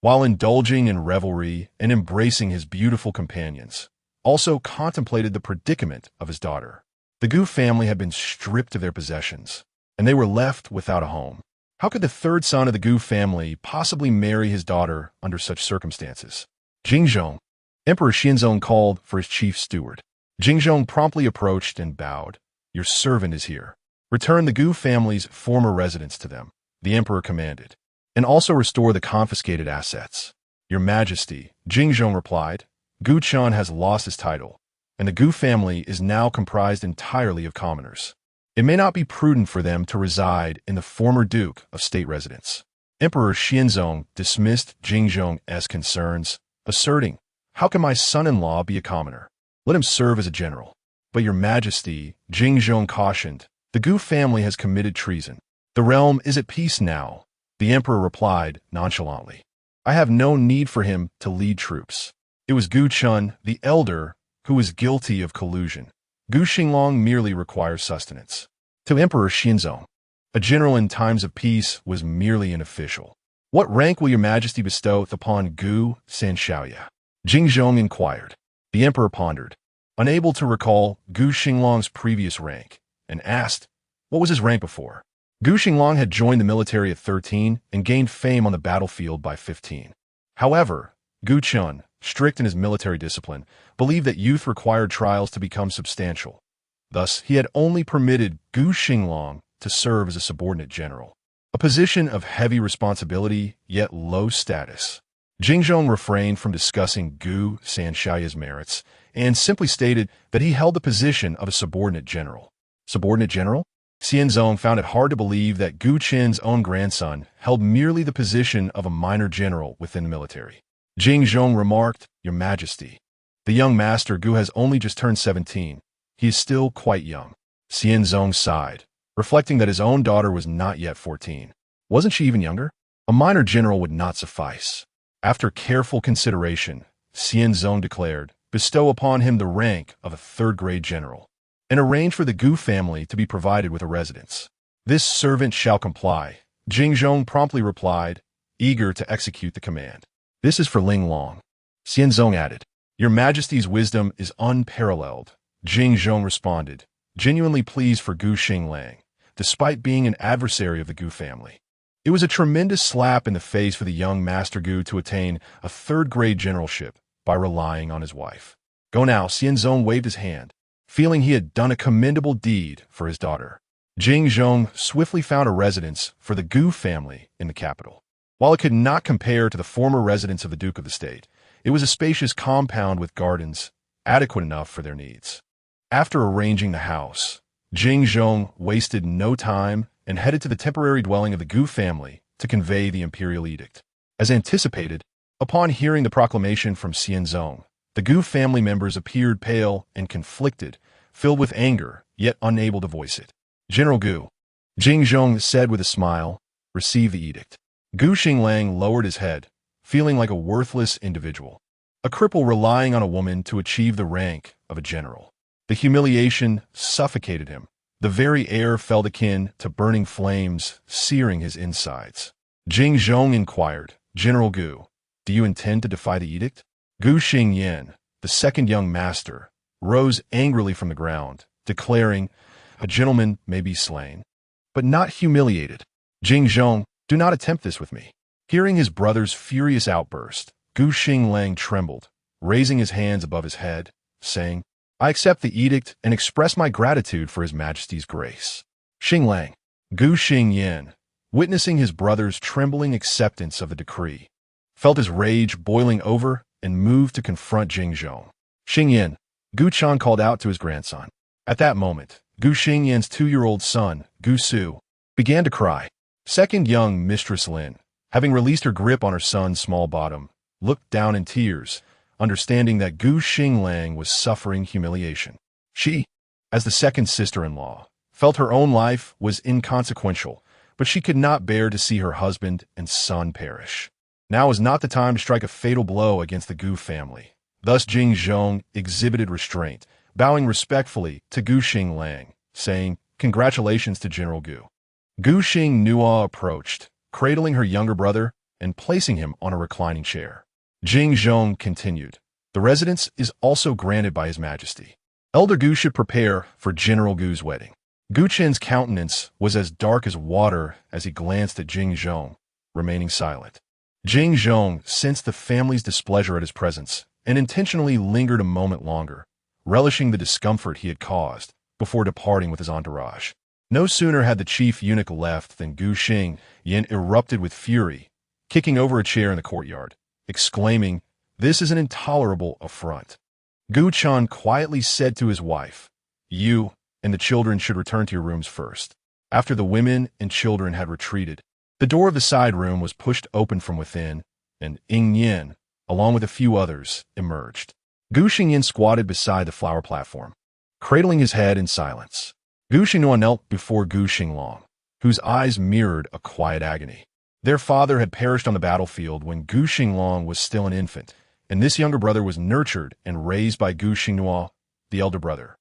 while indulging in revelry and embracing his beautiful companions, also contemplated the predicament of his daughter. The Gu family had been stripped of their possessions, and they were left without a home. How could the third son of the Gu family possibly marry his daughter under such circumstances? Jingzhong. Emperor Xinzong called for his chief steward. Jingzhong promptly approached and bowed. Your servant is here. Return the Gu family's former residence to them, the emperor commanded, and also restore the confiscated assets. Your Majesty, Jingzhong replied, Gu Chan has lost his title, and the Gu family is now comprised entirely of commoners. It may not be prudent for them to reside in the former Duke of State residence. Emperor Xinzong dismissed Jingzhong's concerns, asserting, how can my son-in-law be a commoner? Let him serve as a general. But your Majesty, Jingzhong cautioned, the Gu family has committed treason. The realm is at peace now, the emperor replied nonchalantly. I have no need for him to lead troops. It was Gu Chun, the elder, who was guilty of collusion. Gu Xinglang merely requires sustenance. To Emperor Xinzong, a general in times of peace was merely an official. What rank will your Majesty bestow upon Gu Sanxiaoya? Jingzhong inquired. The emperor pondered, unable to recall Gu Xinglang's previous rank, and asked, what was his rank before? Gu Xinglang had joined the military at 13 and gained fame on the battlefield by 15. However, Gu Chun, strict in his military discipline, believed that youth required trials to become substantial. Thus, he had only permitted Gu Xinglang to serve as a subordinate general, a position of heavy responsibility yet low status. Jingzhong refrained from discussing Gu Sanxiaoya's merits and simply stated that he held the position of a subordinate general. Subordinate general? Xianzong found it hard to believe that Gu Qin's own grandson held merely the position of a minor general within the military. Xingzong remarked, "Your Majesty. The young master Gu has only just turned 17. He is still quite young." Xianzong sighed, reflecting that his own daughter was not yet 14. Wasn't she even younger? A minor general would not suffice. After careful consideration, Xianzong declared, "Bestow upon him the rank of a third-grade general, and arrange for the Gu family to be provided with a residence." "This servant shall comply," Xingzong promptly replied, eager to execute the command. "This is for Ling Long," Xianzong added. "Your Majesty's wisdom is unparalleled," Xingzong responded, genuinely pleased for Gu Xinglang, despite being an adversary of the Gu family. It was a tremendous slap in the face for the young Master Gu to attain a third-grade generalship by relying on his wife. "Go now," Xianzong waved his hand, feeling he had done a commendable deed for his daughter. Xingzong swiftly found a residence for the Gu family in the capital. While it could not compare to the former residence of the Duke of the State, it was a spacious compound with gardens, adequate enough for their needs. After arranging the house, Xingzong wasted no time and headed to the temporary dwelling of the Gu family to convey the imperial edict. As anticipated, upon hearing the proclamation from Xianzong, the Gu family members appeared pale and conflicted, filled with anger, yet unable to voice it. "General Gu," Xingzong said with a smile, "receive the edict." Gu Xinglang lowered his head, feeling like a worthless individual, a cripple relying on a woman to achieve the rank of a general. The humiliation suffocated him. The very air felt akin to burning flames, searing his insides. Xingzong inquired, "General Gu, do you intend to defy the edict?" Gu Xingyan, the second young master, rose angrily from the ground, declaring, "A gentleman may be slain, but not humiliated. Xingzong, do not attempt this with me." Hearing his brother's furious outburst, Gu Xinglang trembled, raising his hands above his head, saying, "I accept the edict and express my gratitude for His Majesty's grace." Xinglang, Gu Xingyan, witnessing his brother's trembling acceptance of the decree, felt his rage boiling over and moved to confront Xingzong. "Xingyan," Gu Chan called out to his grandson. At that moment, Gu Xingyan's 2-year-old son, Gu Su, began to cry. Second young Mistress Lin, having released her grip on her son's small bottom, looked down in tears, understanding that Gu Xinglang was suffering humiliation. She, as the second sister-in-law, felt her own life was inconsequential, but she could not bear to see her husband and son perish. Now was not the time to strike a fatal blow against the Gu family. Thus Xingzong exhibited restraint, bowing respectfully to Gu Xinglang, saying, "Congratulations to General Gu." Gu Xingnua approached, cradling her younger brother and placing him on a reclining chair. Xingzong continued, "The residence is also granted by His Majesty. Elder Gu should prepare for General Gu's wedding." Gu Chen's countenance was as dark as water as he glanced at Xingzong, remaining silent. Xingzong sensed the family's displeasure at his presence and intentionally lingered a moment longer, relishing the discomfort he had caused, before departing with his entourage. No sooner had the chief eunuch left than Gu Xingyan erupted with fury, kicking over a chair in the courtyard, exclaiming, "This is an intolerable affront." Gu Chan quietly said to his wife, "You and the children should return to your rooms first." After the women and children had retreated, the door of the side room was pushed open from within, and Ing Yin, along with a few others, emerged. Gu Xingyan squatted beside the flower platform, cradling his head in silence. Gu Xingnua knelt before Gu Xinglang, whose eyes mirrored a quiet agony. Their father had perished on the battlefield when Gu Xinglang was still an infant, and this younger brother was nurtured and raised by Gu Xingnua, the elder brother.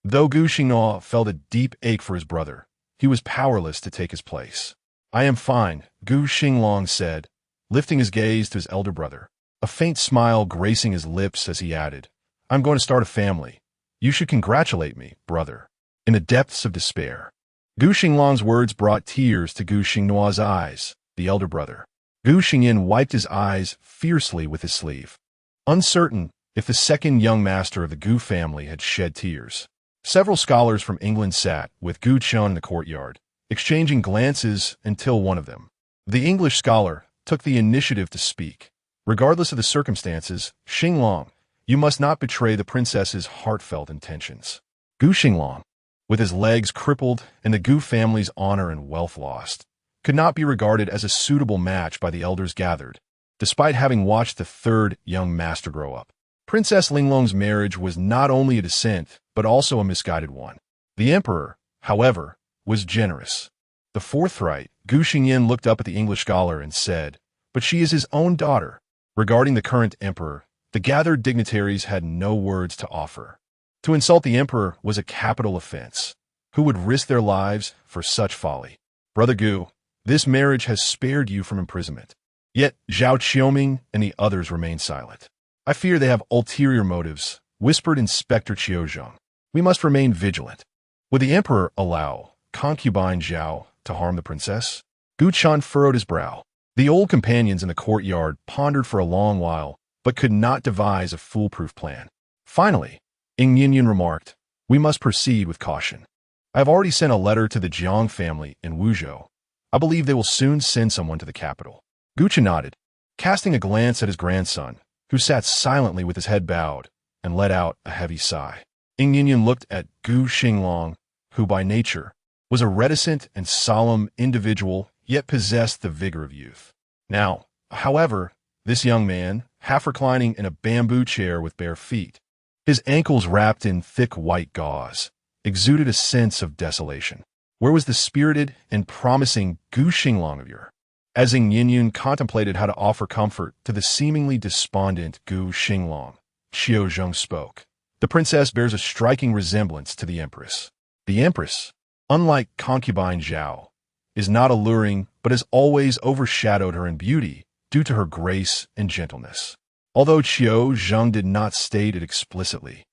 Though Gu Xingnua felt a deep ache for his brother, he was powerless to take his place. "I am fine," Gu Xinglang said, lifting his gaze to his elder brother, a faint smile gracing his lips as he added, "I'm going to start a family. You should congratulate me, brother." In the depths of despair, Gu Xinglang's words brought tears to Gu Xingnua's eyes, the elder brother. Gu Xingyan wiped his eyes fiercely with his sleeve, uncertain if the second young master of the Gu family had shed tears. Several scholars from England sat with Gu Chun in the courtyard, exchanging glances until one of them, the English scholar, took the initiative to speak. "Regardless of the circumstances, Xinglang, you must not betray the princess's heartfelt intentions." Gu Xinglang, with his legs crippled and the Gu family's honor and wealth lost, could not be regarded as a suitable match by the elders gathered, despite having watched the third young master grow up. Princess Linglong's marriage was not only a descent, but also a misguided one. The emperor, however, was generous. The forthright Gu Xinglang looked up at the English scholar and said, "But she is his own daughter." Regarding the current emperor, the gathered dignitaries had no words to offer. To insult the emperor was a capital offense. Who would risk their lives for such folly? Brother Gu, this marriage has spared you from imprisonment. Yet Zhao Qiuming and the others remain silent. I fear they have ulterior motives, whispered Inspector Qiuzheng. We must remain vigilant. Would the emperor allow concubine Zhao to harm the princess? Gu Chan furrowed his brow. The old companions in the courtyard pondered for a long while, but could not devise a foolproof plan. Finally, Ing Yinyan remarked, "We must proceed with caution. I have already sent a letter to the Jiang family in Wuzhou. I believe they will soon send someone to the capital." Gu Chen nodded, casting a glance at his grandson, who sat silently with his head bowed, and let out a heavy sigh. Ing Yinyan looked at Gu Xinglang, who by nature was a reticent and solemn individual, yet possessed the vigor of youth. Now, however, this young man, half reclining in a bamboo chair with bare feet, his ankles wrapped in thick white gauze, exuded a sense of desolation. Where was the spirited and promising Gu Xinglang of yore? As Ing Yinyan contemplated how to offer comfort to the seemingly despondent Gu Xinglang, Qiuzheng spoke. The princess bears a striking resemblance to the empress. The empress, unlike concubine Zhao, is not alluring but has always overshadowed her in beauty due to her grace and gentleness. Although Qiuzheng did not state it explicitly,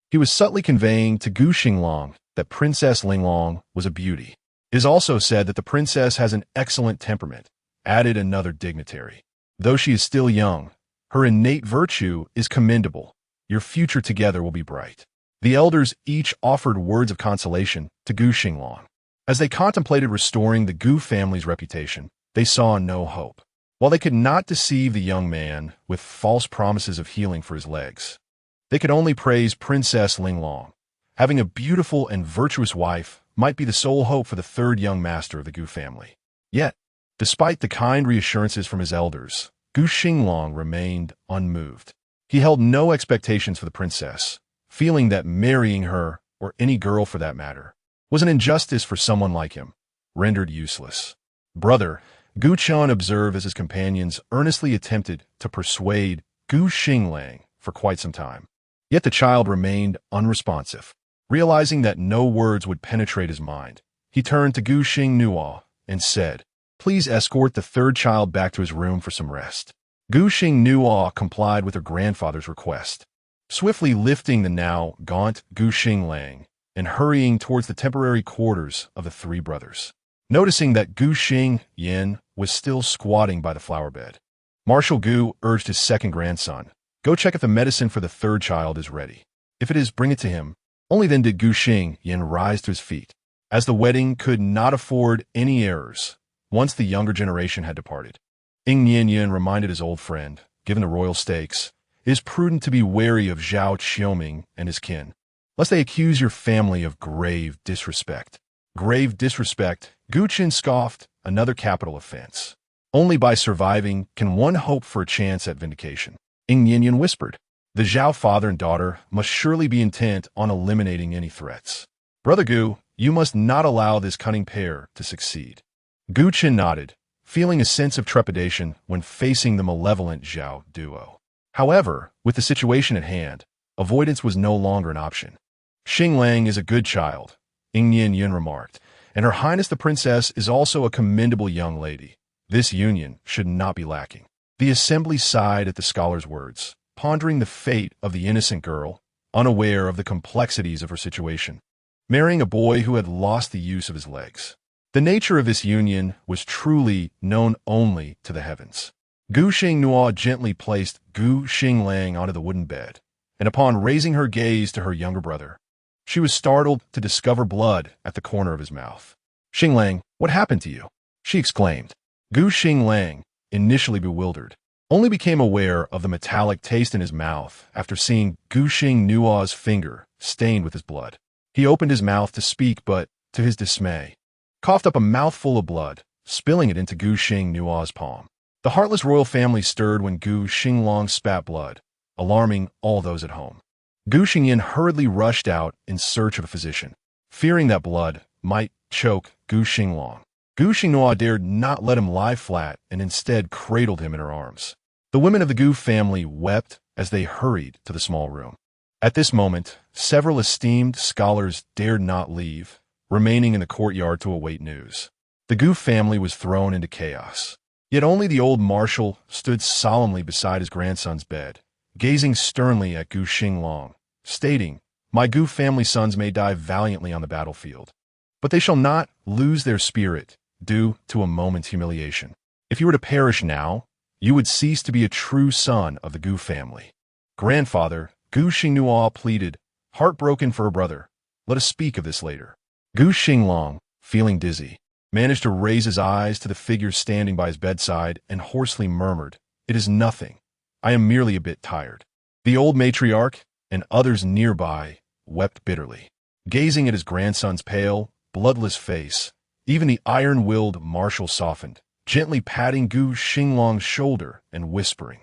he was subtly conveying to Gu Xinglang that Princess Linglong was a beauty. It is also said that the princess has an excellent temperament, added another dignitary. Though she is still young, her innate virtue is commendable. Your future together will be bright. The elders each offered words of consolation to Gu Xinglang. As they contemplated restoring the Gu family's reputation, they saw no hope. While they could not deceive the young man with false promises of healing for his legs, they could only praise Princess Linglong. Having a beautiful and virtuous wife might be the sole hope for the third young master of the Gu family. Yet, despite the kind reassurances from his elders, Gu Xinglang remained unmoved. He held no expectations for the princess, feeling that marrying her, or any girl for that matter, was an injustice for someone like him, rendered useless. Brother, Gu Chan observed as his companions earnestly attempted to persuade Gu Xinglang for quite some time. Yet the child remained unresponsive. Realizing that no words would penetrate his mind, he turned to Gu Xingnuo and said, "Please escort the third child back to his room for some rest." Gu Xingnuo complied with her grandfather's request, swiftly lifting the now gaunt Gu Xinglang and hurrying towards the temporary quarters of the three brothers. Noticing that Gu Xingyan was still squatting by the flower bed, Marshal Gu urged his second grandson, "Go check if the medicine for the third child is ready. If it is, bring it to him." Only then did Gu Xingyan rise to his feet, as the wedding could not afford any errors once the younger generation had departed. Ing Yinyan reminded his old friend, given the royal stakes, it is prudent to be wary of Zhao Qiuming and his kin, lest they accuse your family of grave disrespect. Grave disrespect, Gu Chen scoffed, another capital offense. Only by surviving can one hope for a chance at vindication. Ing Yinyan whispered, the Zhao father and daughter must surely be intent on eliminating any threats. Brother Gu, you must not allow this cunning pair to succeed. Gu Chen nodded, feeling a sense of trepidation when facing the malevolent Zhao duo. However, with the situation at hand, avoidance was no longer an option. Xinglang is a good child, Ing Yinyan remarked, and Her Highness the Princess is also a commendable young lady. This union should not be lacking. The assembly sighed at the scholar's words, pondering the fate of the innocent girl, unaware of the complexities of her situation, marrying a boy who had lost the use of his legs. The nature of this union was truly known only to the heavens. Gu Xingnuo gently placed Gu Xinglang onto the wooden bed, and upon raising her gaze to her younger brother, she was startled to discover blood at the corner of his mouth. "Xinglang, what happened to you?" she exclaimed. Gu Xinglang, initially bewildered, only became aware of the metallic taste in his mouth after seeing Gu Xingnuo's finger stained with his blood. He opened his mouth to speak, but, to his dismay, coughed up a mouthful of blood, spilling it into Gu Xingnuo's palm. The heartless royal family stirred when Gu Xinglang spat blood, alarming all those at home. Gu Xingyan hurriedly rushed out in search of a physician, fearing that blood might choke Gu Xinglang. Gu Xingnuo dared not let him lie flat and instead cradled him in her arms. The women of the Gu family wept as they hurried to the small room. At this moment, several esteemed scholars dared not leave, remaining in the courtyard to await news. The Gu family was thrown into chaos. Yet only the old marshal stood solemnly beside his grandson's bed, gazing sternly at Gu Xinglang, stating, "My Gu family sons may die valiantly on the battlefield, but they shall not lose their spirit due to a moment's humiliation. If you were to perish now, you would cease to be a true son of the Gu family." "Grandfather," Gu Xingnuo pleaded, heartbroken for her brother, "let us speak of this later." Gu Xinglang, feeling dizzy, managed to raise his eyes to the figure standing by his bedside and hoarsely murmured, "It is nothing. I am merely a bit tired." The old matriarch and others nearby wept bitterly, gazing at his grandson's pale, bloodless face. Even the iron-willed marshal softened, gently patting Gu Xinglang's shoulder and whispering,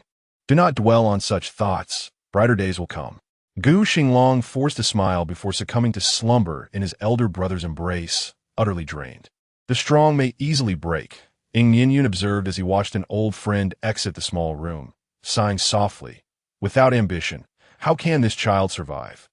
"Do not dwell on such thoughts. Brighter days will come." Gu Xinglang forced a smile before succumbing to slumber in his elder brother's embrace, utterly drained. "The strong may easily break," Ing Yinyun observed as he watched an old friend exit the small room, sighing softly. "Without ambition, how can this child survive?"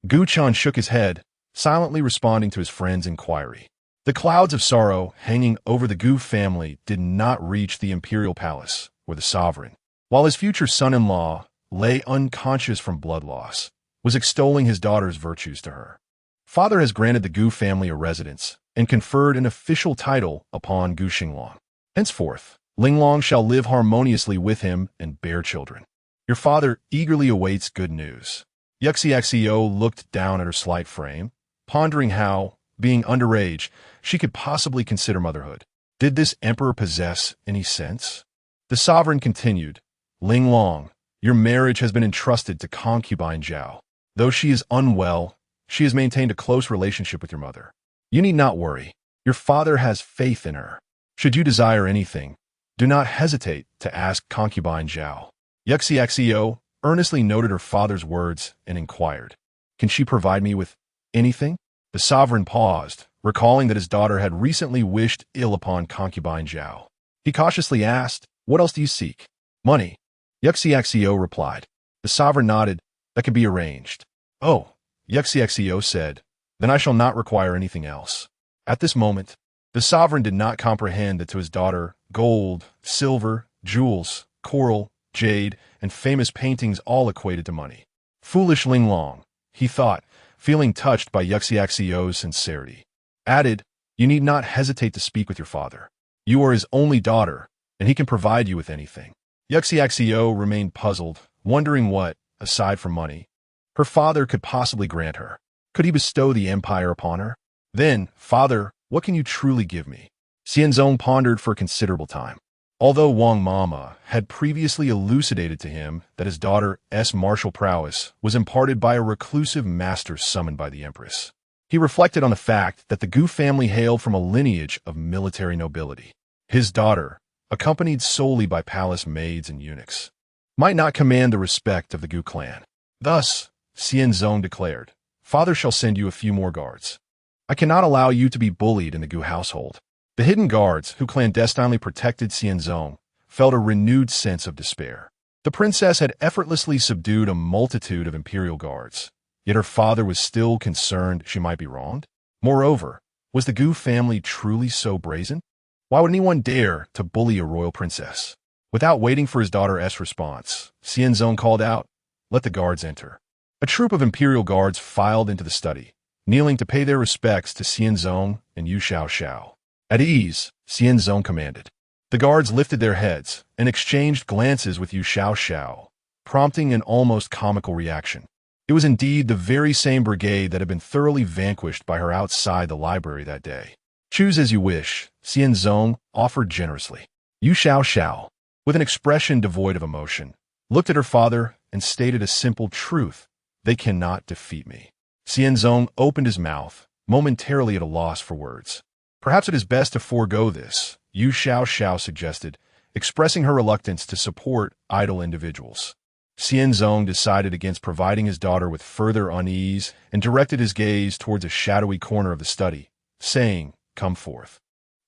Gu Chan shook his head, silently responding to his friend's inquiry. The clouds of sorrow hanging over the Gu family did not reach the imperial palace, where the sovereign, while his future son-in-law lay unconscious from blood loss, was extolling his daughter's virtues to her. "Father has granted the Gu family a residence and conferred an official title upon Gu Xinglang. Henceforth, Linglong shall live harmoniously with him and bear children. Your father eagerly awaits good news." Yu Xiao looked down at her slight frame, pondering how, being underage, she could possibly consider motherhood. Did this emperor possess any sense? The sovereign continued, "Linglong, your marriage has been entrusted to concubine Zhao. Though she is unwell, she has maintained a close relationship with your mother. You need not worry. Your father has faith in her. Should you desire anything, do not hesitate to ask concubine Zhao." Yu Xiao earnestly noted her father's words and inquired, "Can she provide me with anything?" The sovereign paused, recalling that his daughter had recently wished ill upon concubine Zhao. He cautiously asked, "What else do you seek?" "Money," Yu Xiao replied. The sovereign nodded, "That can be arranged." "Oh," Yu Xiao said, "then I shall not require anything else." At this moment, the sovereign did not comprehend that to his daughter, gold, silver, jewels, coral, jade, and famous paintings all equated to money. Foolish Linglong, he thought, feeling touched by Yu Xiao's sincerity. Added, "You need not hesitate to speak with your father. You are his only daughter, and he can provide you with anything." Yu Xiao remained puzzled, wondering what, aside from money, her father could possibly grant her. Could he bestow the empire upon her? Then, "Father, what can you truly give me?" Xianzong pondered for a considerable time. Although Wang Mama had previously elucidated to him that his daughter's martial prowess was imparted by a reclusive master summoned by the Empress, he reflected on the fact that the Gu family hailed from a lineage of military nobility. His daughter, accompanied solely by palace maids and eunuchs, might not command the respect of the Gu clan. Thus, Xianzong declared, "Father shall send you a few more guards. I cannot allow you to be bullied in the Gu household." The hidden guards, who clandestinely protected Xianzong, felt a renewed sense of despair. The princess had effortlessly subdued a multitude of imperial guards, yet her father was still concerned she might be wronged. Moreover, was the Gu family truly so brazen? Why would anyone dare to bully a royal princess? Without waiting for his daughter's response, Xianzong called out, "Let the guards enter." A troop of imperial guards filed into the study, kneeling to pay their respects to Xianzong and Yu Xiao. "At ease," Xianzong commanded. The guards lifted their heads and exchanged glances with Yu Xiao, prompting an almost comical reaction. It was indeed the very same brigade that had been thoroughly vanquished by her outside the library that day. "Choose as you wish," Xianzong offered generously. Yu Xiao, with an expression devoid of emotion, looked at her father and stated a simple truth: "They cannot defeat me." Xianzong opened his mouth, momentarily at a loss for words. "Perhaps it is best to forego this," Yu Xiao suggested, expressing her reluctance to support idle individuals. Xianzong decided against providing his daughter with further unease and directed his gaze towards a shadowy corner of the study, saying, "Come forth."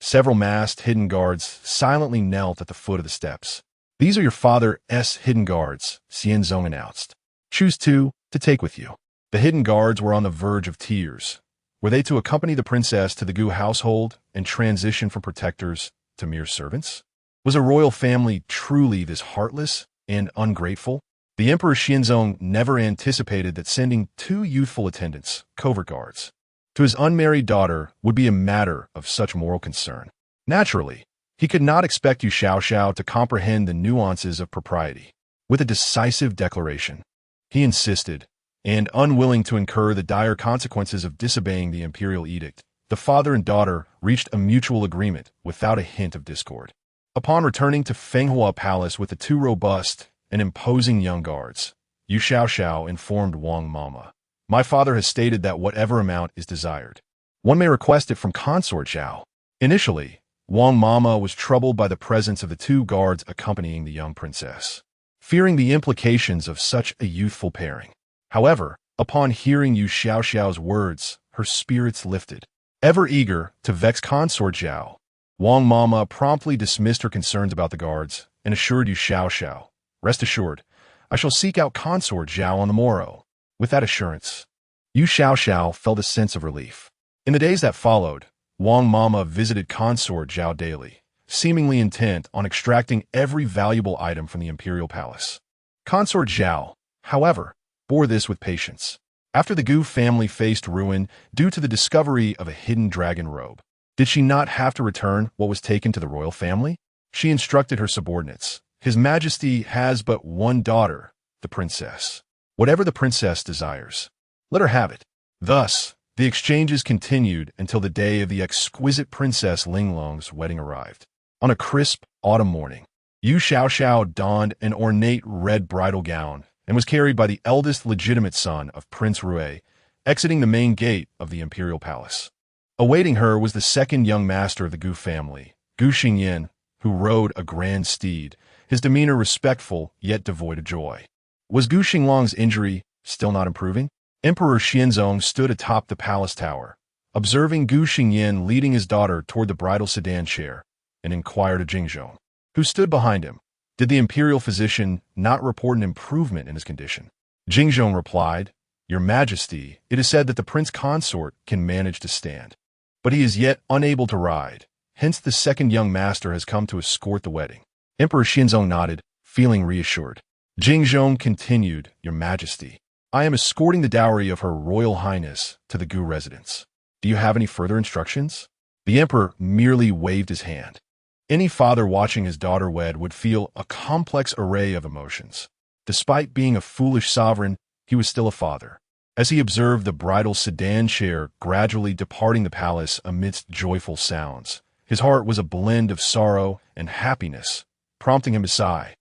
Several masked hidden guards silently knelt at the foot of the steps. "These are your father's hidden guards," Xianzong announced. "Choose two to take with you." The hidden guards were on the verge of tears. Were they to accompany the princess to the Gu household and transition from protectors to mere servants? Was a royal family truly this heartless and ungrateful? The Emperor Xianzong never anticipated that sending two youthful attendants, covert guards, to his unmarried daughter would be a matter of such moral concern. Naturally, he could not expect Yu Xiao to comprehend the nuances of propriety. With a decisive declaration, he insisted, and unwilling to incur the dire consequences of disobeying the imperial edict, the father and daughter reached a mutual agreement without a hint of discord. Upon returning to Fenghua Palace with the two robust and imposing young guards, Yu Xiao informed Wang Mama, "My father has stated that whatever amount is desired, one may request it from Consort Zhao." Initially, Wang Mama was troubled by the presence of the two guards accompanying the young princess, fearing the implications of such a youthful pairing. However, upon hearing Yu Xiao's words, her spirits lifted. Ever eager to vex Consort Zhao, Wang Mama promptly dismissed her concerns about the guards and assured Yu Xiao, "Rest assured, I shall seek out Consort Zhao on the morrow." With that assurance, Yu Xiao felt a sense of relief. In the days that followed, Wang Mama visited Consort Zhao daily, seemingly intent on extracting every valuable item from the imperial palace. Consort Zhao, however, bore this with patience. After the Gu family faced ruin due to the discovery of a hidden dragon robe, did she not have to return what was taken to the royal family? She instructed her subordinates, "His Majesty has but one daughter, the princess. Whatever the princess desires, let her have it." Thus, the exchanges continued until the day of the exquisite Princess Linglong's wedding arrived. On a crisp autumn morning, Yu Xiao donned an ornate red bridal gown and was carried by the eldest legitimate son of Prince Rui, exiting the main gate of the imperial palace. Awaiting her was the second young master of the Gu family, Gu Xinglang, who rode a grand steed, his demeanor respectful yet devoid of joy. Was Gu Xinglang's injury still not improving? Emperor Xianzong stood atop the palace tower, observing Gu Xinglang leading his daughter toward the bridal sedan chair, and inquired of Jingzhong, who stood behind him, did the imperial physician not report an improvement in his condition? Jingzhong replied, "Your Majesty, it is said that the prince consort can manage to stand, but he is yet unable to ride. Hence the second young master has come to escort the wedding." Emperor Xianzong nodded, feeling reassured. Jingzhong continued, "Your Majesty, I am escorting the dowry of Her Royal Highness to the Gu residence. Do you have any further instructions?" The emperor merely waved his hand. Any father watching his daughter wed would feel a complex array of emotions. Despite being a foolish sovereign, he was still a father. As he observed the bridal sedan chair gradually departing the palace amidst joyful sounds, his heart was a blend of sorrow and happiness, prompting him to sigh.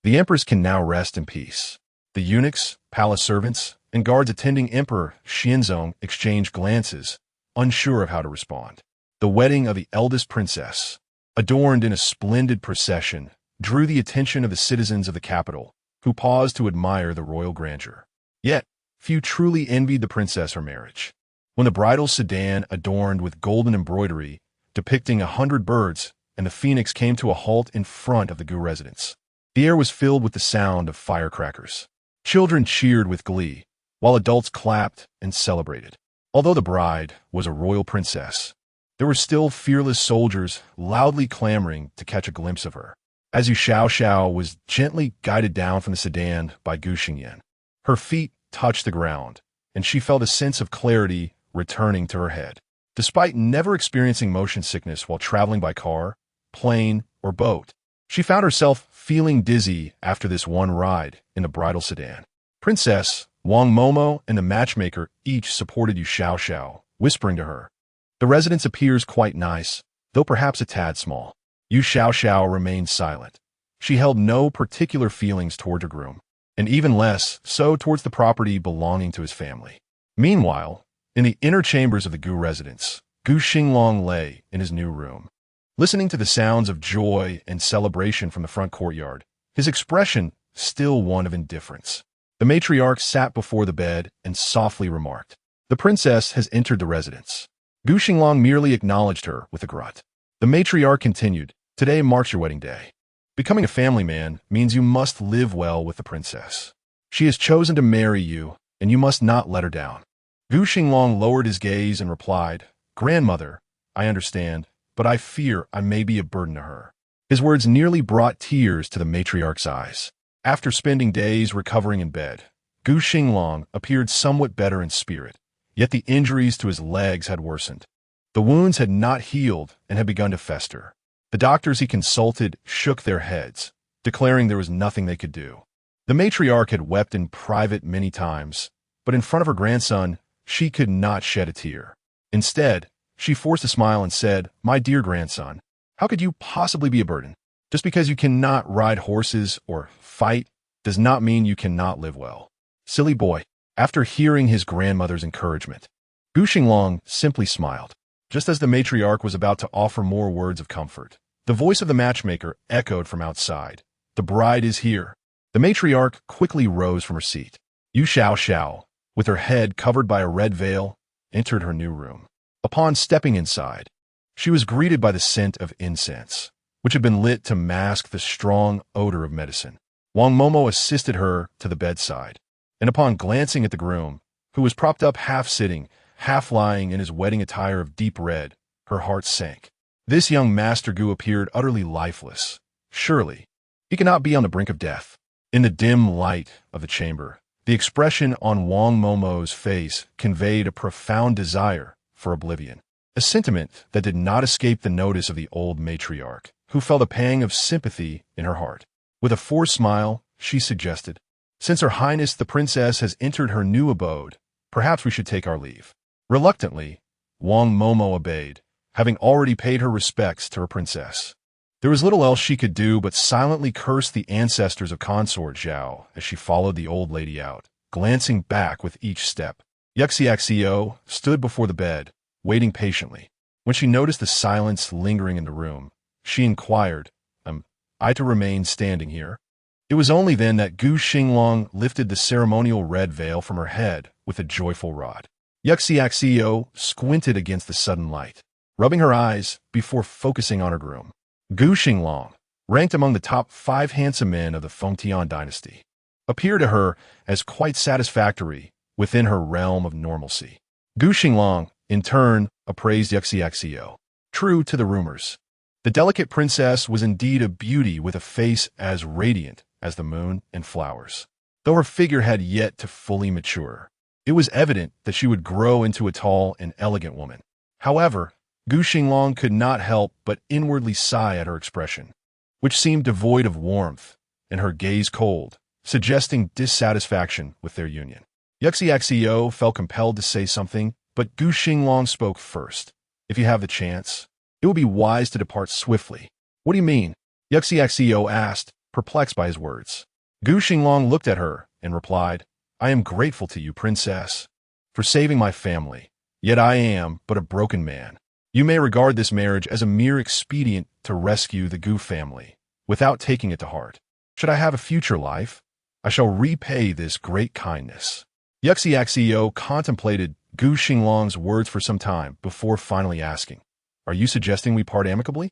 The empress can now rest in peace. The eunuchs, palace servants, and guards attending Emperor Xianzong exchanged glances, unsure of how to respond. The wedding of the eldest princess, adorned in a splendid procession, drew the attention of the citizens of the capital, who paused to admire the royal grandeur. Yet, few truly envied the princess her marriage. When the bridal sedan adorned with golden embroidery, depicting 100 birds, and the phoenix came to a halt in front of the Gu residence, the air was filled with the sound of firecrackers. Children cheered with glee, while adults clapped and celebrated. Although the bride was a royal princess, there were still fearless soldiers loudly clamoring to catch a glimpse of her. As Yu Xiao was gently guided down from the sedan by Gu Xinglang, her feet touched the ground, and she felt a sense of clarity returning to her head. Despite never experiencing motion sickness while traveling by car, plane, or boat, she found herself feeling dizzy after this one ride in the bridal sedan. Princess Wang Momo and the matchmaker each supported Yu Xiao, whispering to her, "The residence appears quite nice, though perhaps a tad small." Yu Xiao remained silent. She held no particular feelings toward her groom, and even less so towards the property belonging to his family. Meanwhile, in the inner chambers of the Gu residence, Gu Xinglang lay in his new room. listening to the sounds of joy and celebration from the front courtyard, his expression still one of indifference. The matriarch sat before the bed and softly remarked, "The princess has entered the residence." Gu Xinglang merely acknowledged her with a grunt. The matriarch continued, "Today marks your wedding day. Becoming a family man means you must live well with the princess. She has chosen to marry you, and you must not let her down." Gu Xinglang lowered his gaze and replied, "Grandmother, I understand, but I fear I may be a burden to her." His words nearly brought tears to the matriarch's eyes. After spending days recovering in bed, Gu Xinglang appeared somewhat better in spirit, yet the injuries to his legs had worsened. The wounds had not healed and had begun to fester. The doctors he consulted shook their heads, declaring there was nothing they could do. The matriarch had wept in private many times, but in front of her grandson, she could not shed a tear. Instead, she forced a smile and said, "My dear grandson, how could you possibly be a burden? Just because you cannot ride horses or fight does not mean you cannot live well." Silly boy. After hearing his grandmother's encouragement, Gu Xinglang simply smiled. Just as the matriarch was about to offer more words of comfort, the voice of the matchmaker echoed from outside. "The bride is here." The matriarch quickly rose from her seat. Yu Xiao, with her head covered by a red veil, entered her new room. Upon stepping inside, she was greeted by the scent of incense, which had been lit to mask the strong odor of medicine. Wang Momo assisted her to the bedside, and upon glancing at the groom, who was propped up half-sitting, half-lying in his wedding attire of deep red, her heart sank. This young Master Gu appeared utterly lifeless. Surely, he could not be on the brink of death. In the dim light of the chamber, the expression on Wang Momo's face conveyed a profound desire for oblivion, a sentiment that did not escape the notice of the old matriarch, who felt a pang of sympathy in her heart. With a forced smile, she suggested, "Since Her Highness the Princess has entered her new abode, perhaps we should take our leave." Reluctantly, Wang Momo obeyed, having already paid her respects to her princess. There was little else she could do but silently curse the ancestors of Consort Zhao as she followed the old lady out, glancing back with each step. Yu Xiao stood before the bed, waiting patiently. When she noticed the silence lingering in the room, she inquired, I to remain standing here?" It was only then that Gu Xinglang lifted the ceremonial red veil from her head with a joyful rod. Yu Xiao squinted against the sudden light, rubbing her eyes before focusing on her groom. Gu Xinglang, ranked among the top 5 handsome men of the Fengtian dynasty, appeared to her as quite satisfactory within her realm of normalcy. Gu Xinglang, in turn, appraised Yu Xiao. True to the rumors, the delicate princess was indeed a beauty with a face as radiant as the moon and flowers. Though her figure had yet to fully mature, it was evident that she would grow into a tall and elegant woman. However, Gu Xinglang could not help but inwardly sigh at her expression, which seemed devoid of warmth, and her gaze cold, suggesting dissatisfaction with their union. Yu Xiao felt compelled to say something, but Gu Xinglang spoke first. "If you have the chance, it would be wise to depart swiftly." "What do you mean?" Yu Xiao asked, perplexed by his words. Gu Xinglang looked at her and replied, "I am grateful to you, princess, for saving my family, yet I am but a broken man. You may regard this marriage as a mere expedient to rescue the Gu family, without taking it to heart. Should I have a future life, I shall repay this great kindness." Yu Xiao contemplated Gu Xinglang's words for some time before finally asking, "Are you suggesting we part amicably?"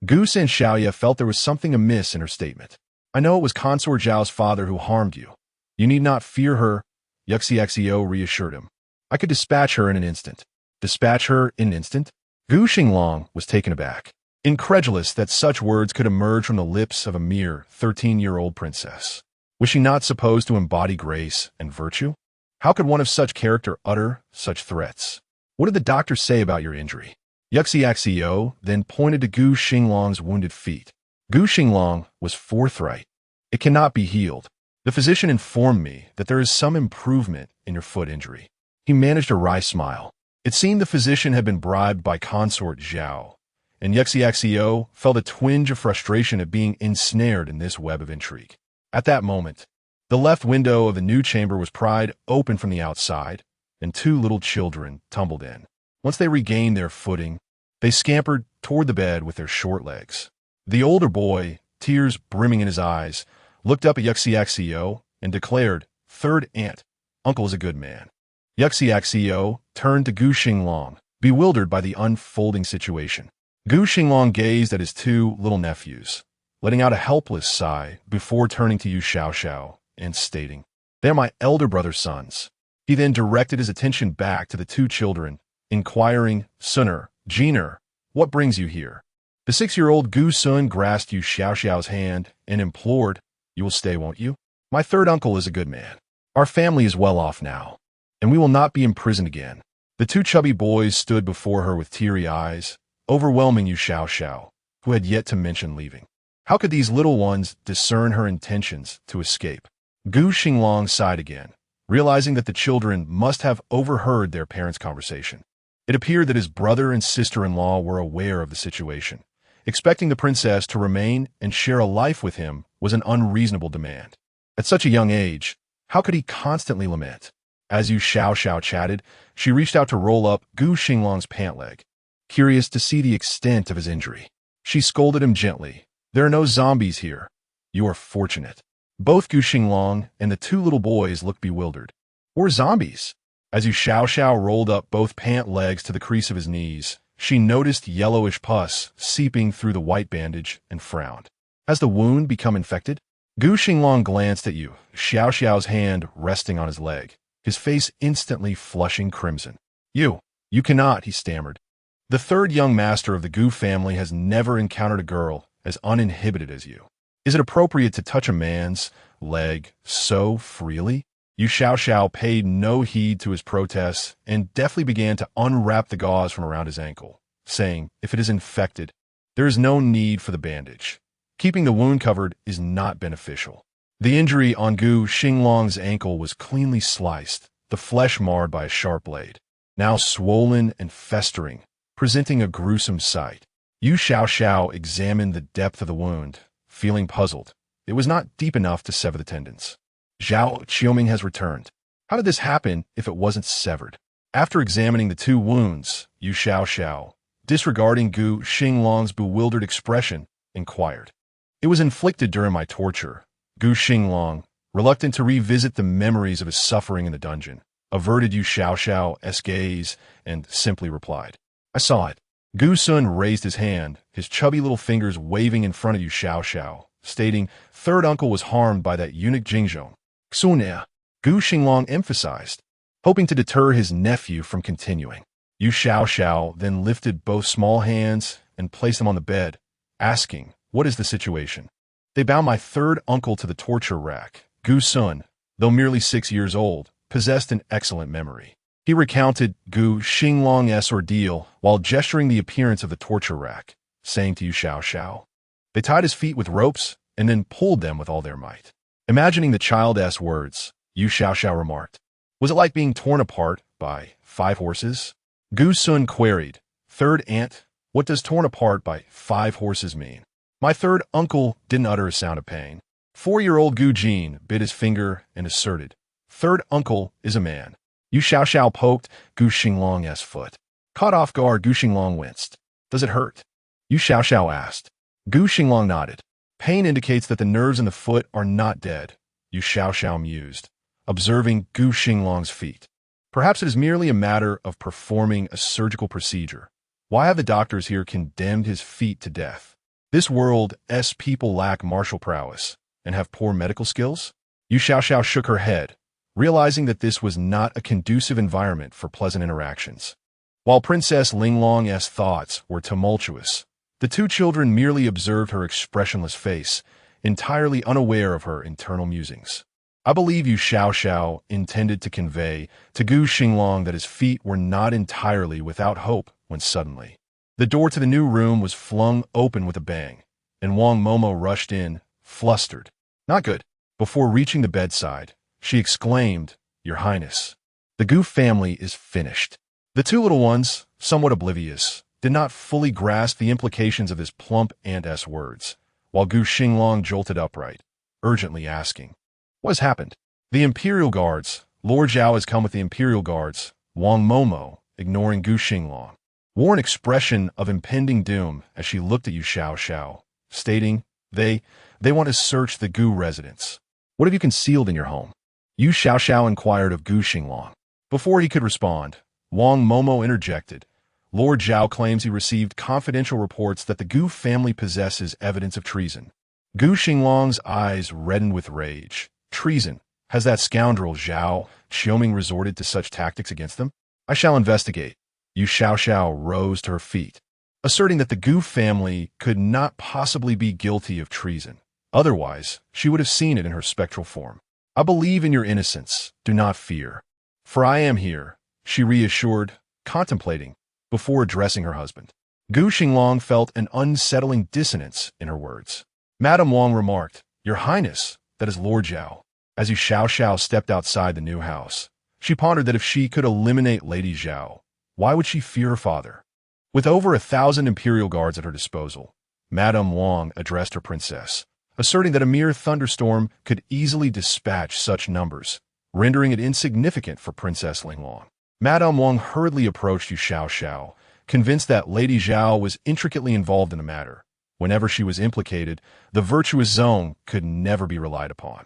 Gu Xinglang felt there was something amiss in her statement. "I know it was Consort Zhao's father who harmed you. You need not fear her," Yu Xiao reassured him. "I could dispatch her in an instant." "Dispatch her in an instant?" Gu Xinglang was taken aback, incredulous that such words could emerge from the lips of a mere 13-year-old princess. Was she not supposed to embody grace and virtue? How could one of such character utter such threats? "What did the doctor say about your injury?" Yu Xiao then pointed to Gu Xinglang's wounded feet. Gu Xinglang was forthright. "It cannot be healed. The physician informed me that there is some improvement in your foot injury." He managed a wry smile. It seemed the physician had been bribed by Consort Zhao, and Yu Xiao felt a twinge of frustration at being ensnared in this web of intrigue. At that moment, the left window of the new chamber was pried open from the outside, and 2 little children tumbled in. Once they regained their footing, They scampered toward the bed with their short legs. The older boy, tears brimming in his eyes, looked up at Yu Xiao and declared, "Third aunt, uncle is a good man." Yu Xiao turned to Gu Xinglang, bewildered by the unfolding situation. Gu Xinglang gazed at his two little nephews, letting out a helpless sigh before turning to Yu Xiao and stating, "They are my elder brother's sons." He then directed his attention back to the two children, inquiring, "Sunner, Jeaner, what brings you here?" The 6-year-old Gu Sun grasped Yu Xiao's hand and implored, "You will stay, won't you? My third uncle is a good man. Our family is well off now, and we will not be imprisoned again." The two chubby boys stood before her with teary eyes, overwhelming Yu Xiao, who had yet to mention leaving. How could these little ones discern her intentions to escape? Gu Xinglang sighed again, realizing that the children must have overheard their parents' conversation. It appeared that his brother and sister-in-law were aware of the situation. Expecting the princess to remain and share a life with him was an unreasonable demand. At such a young age, how could he constantly lament? As Yu Xiao chatted, she reached out to roll up Gu Xinglang's pant leg, curious to see the extent of his injury. She scolded him gently. "There are no zombies here. You are fortunate." Both Gu Xinglang and the two little boys looked bewildered. Or zombies? As Yu Xiao rolled up both pant legs to the crease of his knees, she noticed yellowish pus seeping through the white bandage and frowned. Has the wound become infected? Gu Xinglang glanced at Yu Xiao's hand resting on his leg, his face instantly flushing crimson. You cannot," he stammered. "The third young master of the Gu family has never encountered a girl as uninhibited as you. Is it appropriate to touch a man's leg so freely?" Yu Xiao paid no heed to his protests and deftly began to unwrap the gauze from around his ankle, saying, "If it is infected, there is no need for the bandage. Keeping the wound covered is not beneficial." The injury on Gu Xinglang's ankle was cleanly sliced, the flesh marred by a sharp blade, now swollen and festering, presenting a gruesome sight. Yu Xiao examined the depth of the wound, feeling puzzled. It was not deep enough to sever the tendons. "Zhao Qiuming has returned. How did this happen if it wasn't severed?" After examining the two wounds, Yu Xiao, disregarding Gu Xinglang's bewildered expression, inquired. "It was inflicted during my torture." Gu Xinglang, reluctant to revisit the memories of his suffering in the dungeon, averted Yu Xiao's gaze and simply replied, "I saw it." Gu Sun raised his hand, his chubby little fingers waving in front of Yu Xiao, stating, "Third uncle was harmed by that eunuch Jingzhong." "Xune," Gu Xinglang emphasized, hoping to deter his nephew from continuing. Yu Xiao then lifted both small hands and placed them on the bed, asking, "What is the situation?" "They bound my third uncle to the torture rack." Gu Sun, though merely 6 years old, possessed an excellent memory. He recounted Gu Xinglang's ordeal while gesturing the appearance of the torture rack, saying to Yu Xiao, "They tied his feet with ropes and then pulled them with all their might." Imagining the child's words, Yu Xiao remarked, "Was it like being torn apart by 5 horses?" Gu Sun queried, "Third aunt, what does torn apart by 5 horses mean?" "My third uncle didn't utter a sound of pain." 4-year-old Gu Jin bit his finger and asserted, "Third uncle is a man." Yu Xiao poked Gu Xinglang's foot. Caught off guard, Gu Xinglang winced. "Does it hurt?" Yu Xiao asked. Gu Xinglang nodded. "Pain indicates that the nerves in the foot are not dead," Yu Xiao mused, observing Gu Xinglang's feet. "Perhaps it is merely a matter of performing a surgical procedure. Why have the doctors here condemned his feet to death? This world's people lack martial prowess and have poor medical skills?" Yu Xiao shook her head, realizing that this was not a conducive environment for pleasant interactions. While Princess Linglong's thoughts were tumultuous, the two children merely observed her expressionless face, entirely unaware of her internal musings. I believe Yu Xiao intended to convey to Gu Xinglang that his feet were not entirely without hope when suddenly the door to the new room was flung open with a bang, and Wang Momo rushed in, flustered. "Not good." Before reaching the bedside, she exclaimed, "Your Highness, the Gu family is finished." The two little ones, somewhat oblivious, did not fully grasp the implications of his plump aunt's words, while Gu Xinglang jolted upright, urgently asking, "What has happened?" "The Imperial Guards. Lord Zhao has come with the Imperial Guards." Wang Momo, ignoring Gu Xinglang, wore an expression of impending doom as she looked at Yu Xiao, stating, They want to search the Gu residence. What have you concealed in your home? Yu Xiao inquired of Gu Xinglang. Before he could respond, Wang Momo interjected. Lord Zhao claims he received confidential reports that the Gu family possesses evidence of treason. Gu Xinglang's eyes reddened with rage. Treason? Has that scoundrel Zhao Qiuming resorted to such tactics against them? I shall investigate. Yu Xiao rose to her feet, asserting that the Gu family could not possibly be guilty of treason. Otherwise, she would have seen it in her spectral form. I believe in your innocence. Do not fear. For I am here, she reassured, contemplating, before addressing her husband. Gu Xinglang felt an unsettling dissonance in her words. Madame Wang remarked, Your Highness, that is Lord Zhao. As Yu Xiao stepped outside the new house, she pondered that if she could eliminate Lady Zhao, why would she fear her father? With over 1,000 imperial guards at her disposal, Madame Wang addressed her princess, asserting that a mere thunderstorm could easily dispatch such numbers, rendering it insignificant for Princess Linglong. Madame Wang hurriedly approached Yu Xiao, convinced that Lady Zhao was intricately involved in the matter. Whenever she was implicated, the virtuous zone could never be relied upon.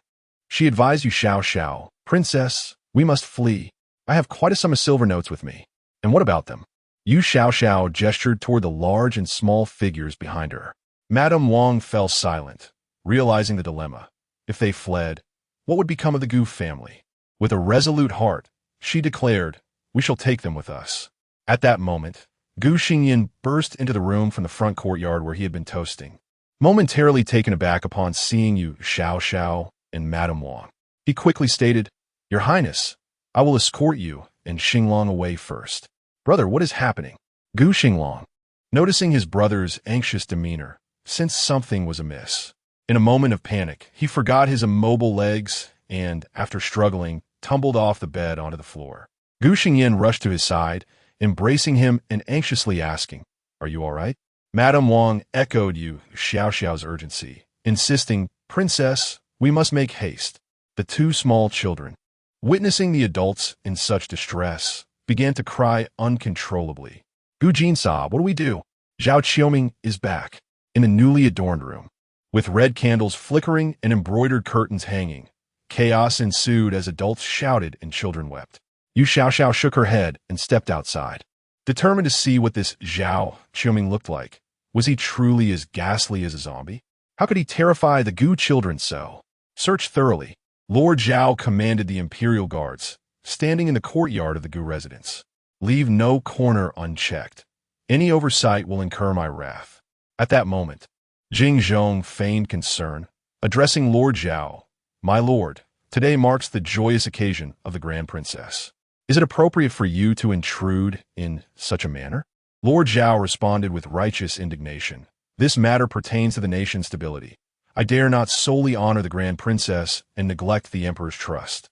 She advised Yu Xiao, Princess, we must flee. I have quite a sum of silver notes with me. And what about them? Yu Xiao gestured toward the large and small figures behind her. Madame Wang fell silent, realizing the dilemma. If they fled, what would become of the Gu family? With a resolute heart, she declared, We shall take them with us. At that moment, Gu Xingyan burst into the room from the front courtyard where he had been toasting. Momentarily taken aback upon seeing Yu Xiao and Madame Wang, he quickly stated, Your Highness, I will escort you and Xinglang away first. Brother, what is happening? Gu Xinglang, noticing his brother's anxious demeanor, sensed something was amiss. In a moment of panic, he forgot his immobile legs and, after struggling, tumbled off the bed onto the floor. Gu Xingyan rushed to his side, embracing him and anxiously asking, Are you all right? Madame Wang echoed Yu Xiao's urgency, insisting, Princess, we must make haste. The two small children, witnessing the adults in such distress, began to cry uncontrollably. Gu Jinsa, what do we do? Zhao Qiuming is back, in the newly adorned room. With red candles flickering and embroidered curtains hanging, chaos ensued as adults shouted and children wept. Yu Xiao shook her head and stepped outside, determined to see what this Zhao Qiuming looked like. Was he truly as ghastly as a zombie? How could he terrify the Gu children so? Search thoroughly. Lord Zhao commanded the imperial guards, standing in the courtyard of the Gu residence. Leave no corner unchecked. Any oversight will incur my wrath. At that moment, Jing Zhong feigned concern, addressing Lord Zhao. My lord, today marks the joyous occasion of the Grand Princess. Is it appropriate for you to intrude in such a manner? Lord Zhao responded with righteous indignation. This matter pertains to the nation's stability. I dare not solely honor the Grand Princess and neglect the Emperor's trust.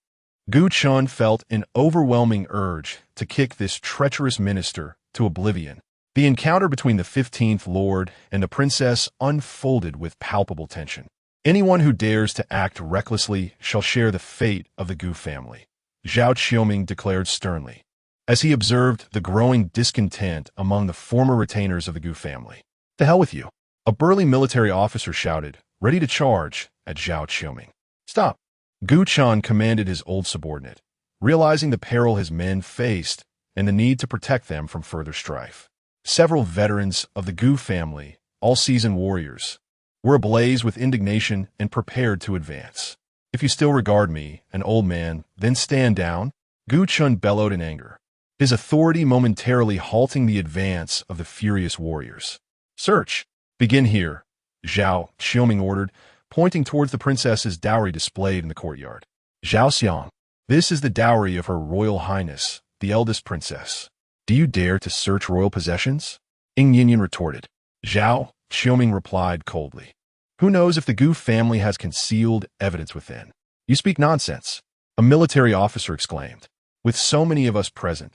Gu Chun felt an overwhelming urge to kick this treacherous minister to oblivion. The encounter between the 15th Lord and the Princess unfolded with palpable tension. Anyone who dares to act recklessly shall share the fate of the Gu family, Zhao Qiuming declared sternly, as he observed the growing discontent among the former retainers of the Gu family. To hell with you, a burly military officer shouted, ready to charge, at Zhao Qiuming. Stop! Gu Chun commanded his old subordinate, realizing the peril his men faced and the need to protect them from further strife. Several veterans of the Gu family, all seasoned warriors, were ablaze with indignation and prepared to advance. If you still regard me, an old man, then stand down, Gu Chun bellowed in anger, his authority momentarily halting the advance of the furious warriors. Search! Begin here, Zhao Qiuming ordered, pointing towards the princess's dowry displayed in the courtyard. Zhao Xiang, this is the dowry of Her Royal Highness, the eldest princess. Do you dare to search royal possessions? Ing Yinyan retorted. Zhao Qiuming replied coldly. Who knows if the Gu family has concealed evidence within? You speak nonsense, a military officer exclaimed. With so many of us present,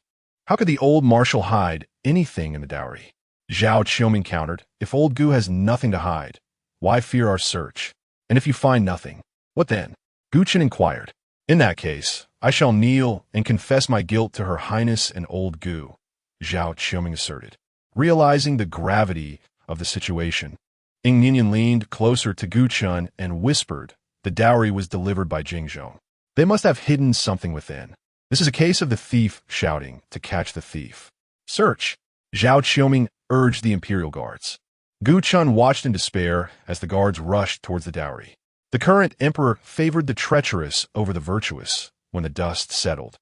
how could the old marshal hide anything in the dowry? Zhao Qiuming countered, if old Gu has nothing to hide, why fear our search? And if you find nothing, what then? Gu Chen inquired. In that case, I shall kneel and confess my guilt to Her Highness and old Gu, Zhao Qiuming asserted. realizing the gravity of the situation. Ing leaned closer to Gu Chun and whispered, "The dowry was delivered by Jingzhong. They must have hidden something within. This is a case of the thief shouting to catch the thief. Search!" Zhao Qiuming urged the imperial guards. Gu Chun watched in despair as the guards rushed towards the dowry. The current emperor favored the treacherous over the virtuous when the dust settled.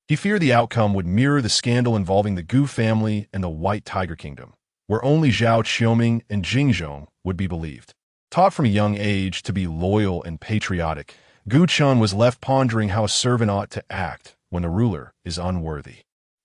He feared the outcome would mirror the scandal involving the Gu family and the White Tiger Kingdom, where only Zhao Qiuming and Jingzhong would be believed. Taught from a young age to be loyal and patriotic, Gu Chun was left pondering how a servant ought to act when the ruler is unworthy.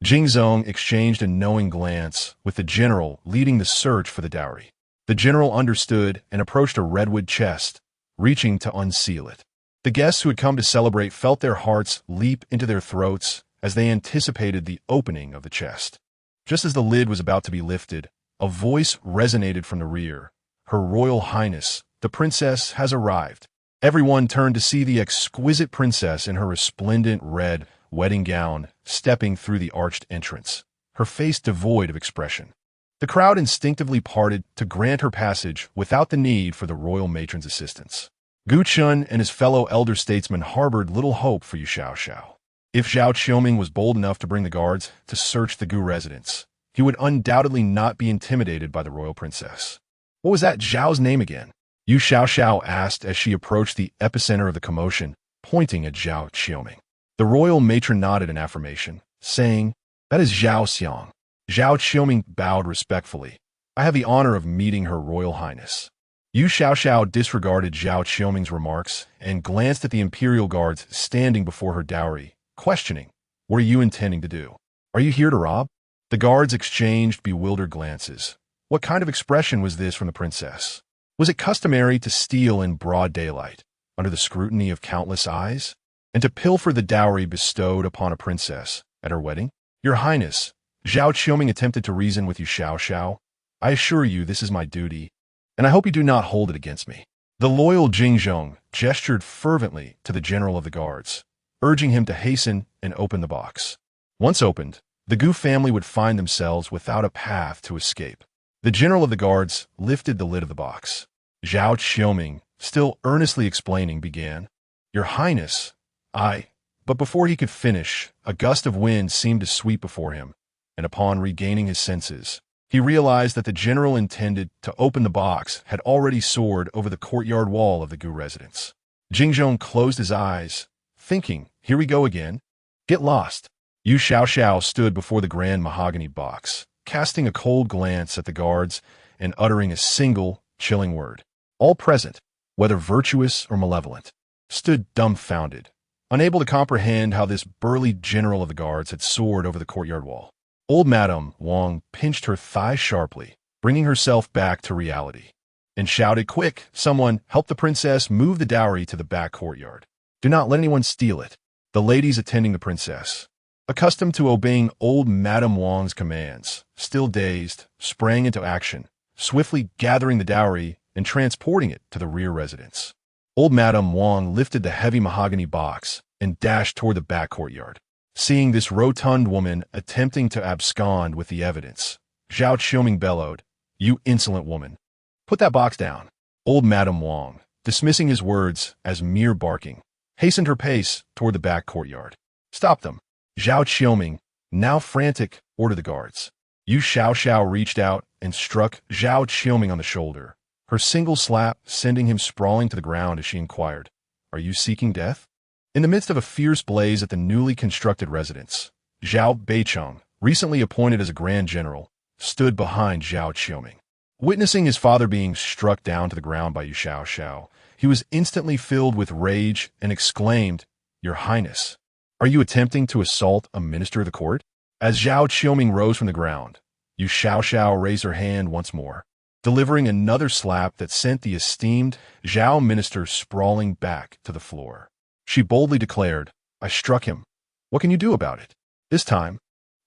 Jingzhong exchanged a knowing glance with the general leading the search for the dowry. The general understood and approached a redwood chest, reaching to unseal it. The guests who had come to celebrate felt their hearts leap into their throats as they anticipated the opening of the chest. Just as the lid was about to be lifted, a voice resonated from the rear. "Her Royal Highness, the princess has arrived." Everyone turned to see the exquisite princess in her resplendent red wedding gown stepping through the arched entrance, her face devoid of expression. The crowd instinctively parted to grant her passage without the need for the royal matron's assistance. Gu Chun and his fellow elder statesmen harbored little hope for Yu Xiao. If Zhao Qiuming was bold enough to bring the guards to search the Gu residence, he would undoubtedly not be intimidated by the royal princess. What was that Zhao's name again? Yu Xiao asked as she approached the epicenter of the commotion, pointing at Zhao Qiuming. The royal matron nodded in affirmation, saying, "That is Zhao Xiang." Zhao Qiuming bowed respectfully. "I have the honor of meeting Her Royal Highness." Yu Xiao disregarded Zhao Qiuming's remarks and glanced at the imperial guards standing before her dowry, questioning, "What are you intending to do? Are you here to rob?" The guards exchanged bewildered glances. What kind of expression was this from the princess? Was it customary to steal in broad daylight, under the scrutiny of countless eyes, and to pilfer the dowry bestowed upon a princess at her wedding? "Your Highness," Zhao Qiuming attempted to reason with Yu Xiao, "I assure you this is my duty, and I hope you do not hold it against me." The loyal Jingzhong gestured fervently to the general of the guards, urging him to hasten and open the box. Once opened, the Gu family would find themselves without a path to escape. The general of the guards lifted the lid of the box. Zhao Qiuming, still earnestly explaining, began, "Your Highness, But before he could finish, a gust of wind seemed to sweep before him, and upon regaining his senses, he realized that the general intended to open the box had already soared over the courtyard wall of the Gu residence. Jingzhong closed his eyes, thinking, "Here we go again. Get lost." Yu Xiao stood before the grand mahogany box, casting a cold glance at the guards and uttering a single, chilling word. All present, whether virtuous or malevolent, stood dumbfounded, unable to comprehend how this burly general of the guards had soared over the courtyard wall. Old Madame Wang pinched her thigh sharply, bringing herself back to reality, and shouted, "Quick, someone, help the princess move the dowry to the back courtyard. Do not let anyone steal it." The ladies attending the princess, accustomed to obeying old Madame Wang's commands, still dazed, sprang into action, swiftly gathering the dowry and transporting it to the rear residence. Old Madame Wang lifted the heavy mahogany box and dashed toward the back courtyard. Seeing this rotund woman attempting to abscond with the evidence, Zhao Qiuming bellowed, "You insolent woman! Put that box down." Old Madame Wang, dismissing his words as mere barking, hastened her pace toward the back courtyard. "Stop them!" Zhao Qiuming, now frantic, ordered the guards. Yu Xiao reached out and struck Zhao Qiuming on the shoulder, her single slap sending him sprawling to the ground as she inquired, "Are you seeking death?" In the midst of a fierce blaze at the newly constructed residence, Zhao Beicheng, recently appointed as a grand general, stood behind Zhao Qiuming. Witnessing his father being struck down to the ground by Yu Xiao, he was instantly filled with rage and exclaimed, "Your Highness, are you attempting to assault a minister of the court?" As Zhao Qiuming rose from the ground, Yu Xiao raised her hand once more, delivering another slap that sent the esteemed Zhao minister sprawling back to the floor. She boldly declared, "I struck him. What can you do about it?" This time,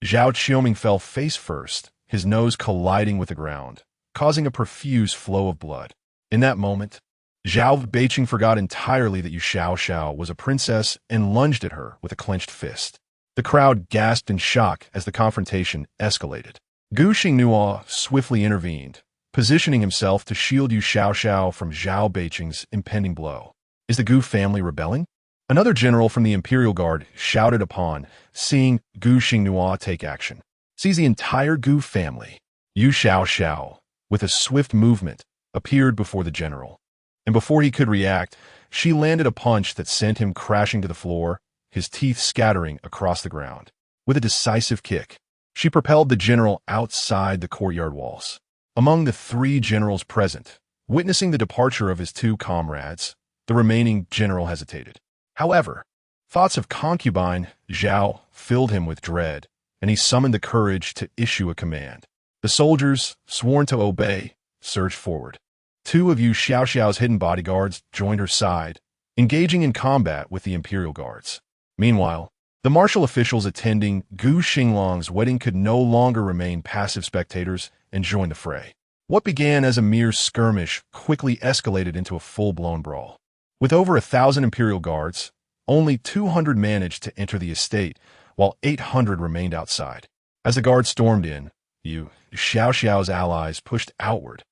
Zhao Qiuming fell face first, his nose colliding with the ground, causing a profuse flow of blood. In that moment, Zhao Beicheng forgot entirely that Yu Xiao was a princess and lunged at her with a clenched fist. The crowd gasped in shock as the confrontation escalated. Gu Xinglang swiftly intervened, positioning himself to shield Yu Xiao from Zhao Beiqing's impending blow. Is the Gu family rebelling? Another general from the Imperial Guard shouted upon seeing Gu Xinglang take action. Seize the entire Gu family. Yu Xiao, with a swift movement, appeared before the general. And before he could react, she landed a punch that sent him crashing to the floor, his teeth scattering across the ground. With a decisive kick, she propelled the general outside the courtyard walls. Among the three generals present, witnessing the departure of his two comrades, the remaining general hesitated. However, thoughts of concubine Zhao filled him with dread, and he summoned the courage to issue a command. The soldiers, sworn to obey, surged forward. Two of Yu Xiao's hidden bodyguards joined her side, engaging in combat with the Imperial Guards. Meanwhile, the martial officials attending Gu Xinglang's wedding could no longer remain passive spectators and joined the fray. What began as a mere skirmish quickly escalated into a full-blown brawl. With over 1,000 Imperial Guards, only 200 managed to enter the estate, while 800 remained outside. As the guards stormed in, Yu Xiao's allies pushed outward,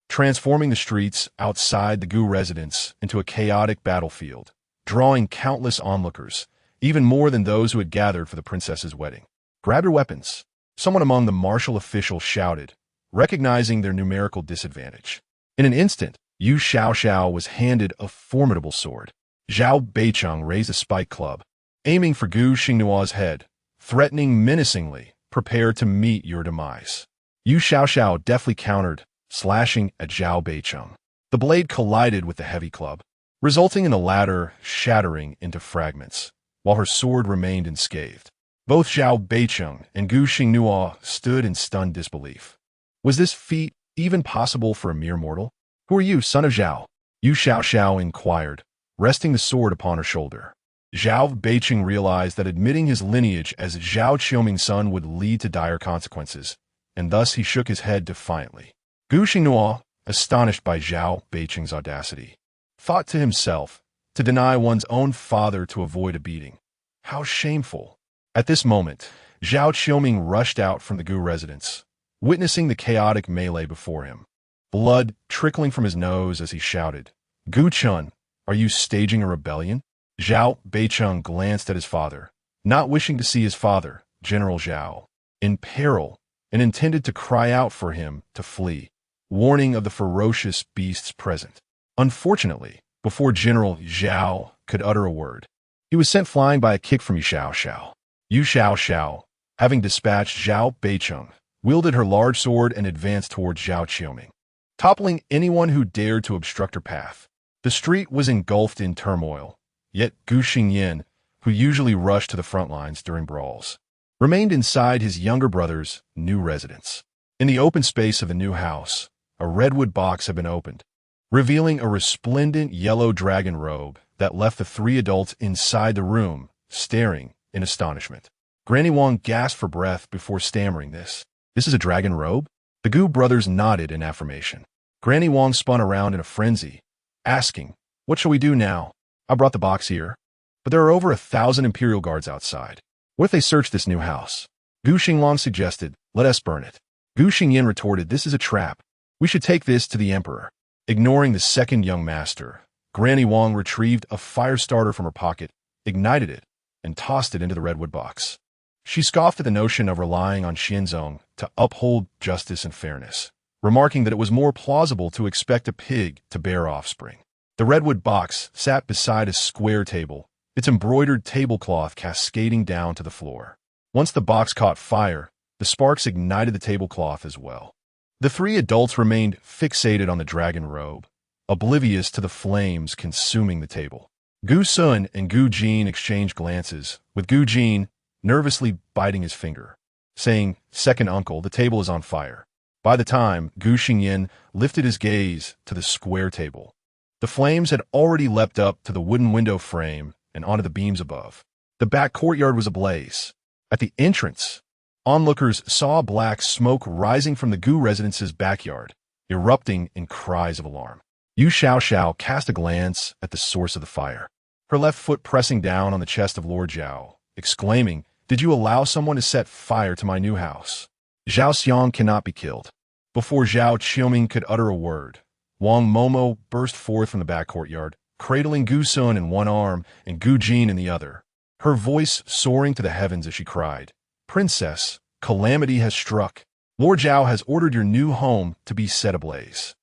transforming the streets outside the Gu residence into a chaotic battlefield, drawing countless onlookers, even more than those who had gathered for the princess's wedding. "Grab your weapons," someone among the martial officials shouted, recognizing their numerical disadvantage. In an instant, Yu Xiao was handed a formidable sword. Zhao Beiqing raised a spike club, aiming for Gu Xinglang's head, threatening menacingly, "Prepare to meet your demise." Yu Xiao deftly countered, slashing at Zhao Beiqing. The blade collided with the heavy club, resulting in the latter shattering into fragments, while her sword remained unscathed. Both Zhao Beiqing and Gu Xinglang stood in stunned disbelief. Was this feat even possible for a mere mortal? "Who are you, son of Zhao?" Yu Xiao inquired, resting the sword upon her shoulder. Zhao Beiqing realized that admitting his lineage as Zhao Qiuming's son would lead to dire consequences, and thus he shook his head defiantly. Gu Xinglang, astonished by Zhao Beiqing's audacity, thought to himself, to deny one's own father to avoid a beating. How shameful. At this moment, Zhao Qiuming rushed out from the Gu residence, witnessing the chaotic melee before him. Blood trickling from his nose as he shouted, "Gu Chun, are you staging a rebellion?" Zhao Beiqing glanced at his father, not wishing to see his father, General Zhao, in peril, and intended to cry out for him to flee, warning of the ferocious beasts present. Unfortunately, before General Zhao could utter a word, he was sent flying by a kick from Yu Xiao. Yu Xiao, having dispatched Zhao Beiqing, wielded her large sword and advanced towards Zhao Qiuming, toppling anyone who dared to obstruct her path. The street was engulfed in turmoil, yet Gu Xinglang, who usually rushed to the front lines during brawls, remained inside his younger brother's new residence. In the open space of the new house, a redwood box had been opened, revealing a resplendent yellow dragon robe that left the three adults inside the room, staring in astonishment. Granny Wang gasped for breath before stammering this. "This is a dragon robe?" The Gu brothers nodded in affirmation. Granny Wang spun around in a frenzy, asking, "What shall we do now? I brought the box here, but there are over 1,000 Imperial Guards outside. What if they search this new house?" Gu Xinglang suggested, "Let us burn it." Gu Xingyan retorted, "This is a trap. We should take this to the Emperor." Ignoring the second young master, Granny Wang retrieved a fire starter from her pocket, ignited it, and tossed it into the redwood box. She scoffed at the notion of relying on Xianzong to uphold justice and fairness, remarking that it was more plausible to expect a pig to bear offspring. The redwood box sat beside a square table, its embroidered tablecloth cascading down to the floor. Once the box caught fire, the sparks ignited the tablecloth as well. The three adults remained fixated on the dragon robe, oblivious to the flames consuming the table. Gu Sun and Gu Jin exchanged glances, with Gu Jin nervously biting his finger, saying, "Second uncle, the table is on fire." By the time Gu Xingyan lifted his gaze to the square table, the flames had already leapt up to the wooden window frame and onto the beams above. The back courtyard was ablaze. At the entrance, onlookers saw black smoke rising from the Gu residence's backyard, erupting in cries of alarm. Yu Xiao cast a glance at the source of the fire, her left foot pressing down on the chest of Lord Zhao, exclaiming, "Did you allow someone to set fire to my new house?" Zhao Xiang cannot be killed. Before Zhao Qiuming could utter a word, Wang Momo burst forth from the back courtyard, cradling Gu Sun in one arm and Gu Jin in the other, her voice soaring to the heavens as she cried, "Princess, calamity has struck. Lord Zhao has ordered your new home to be set ablaze."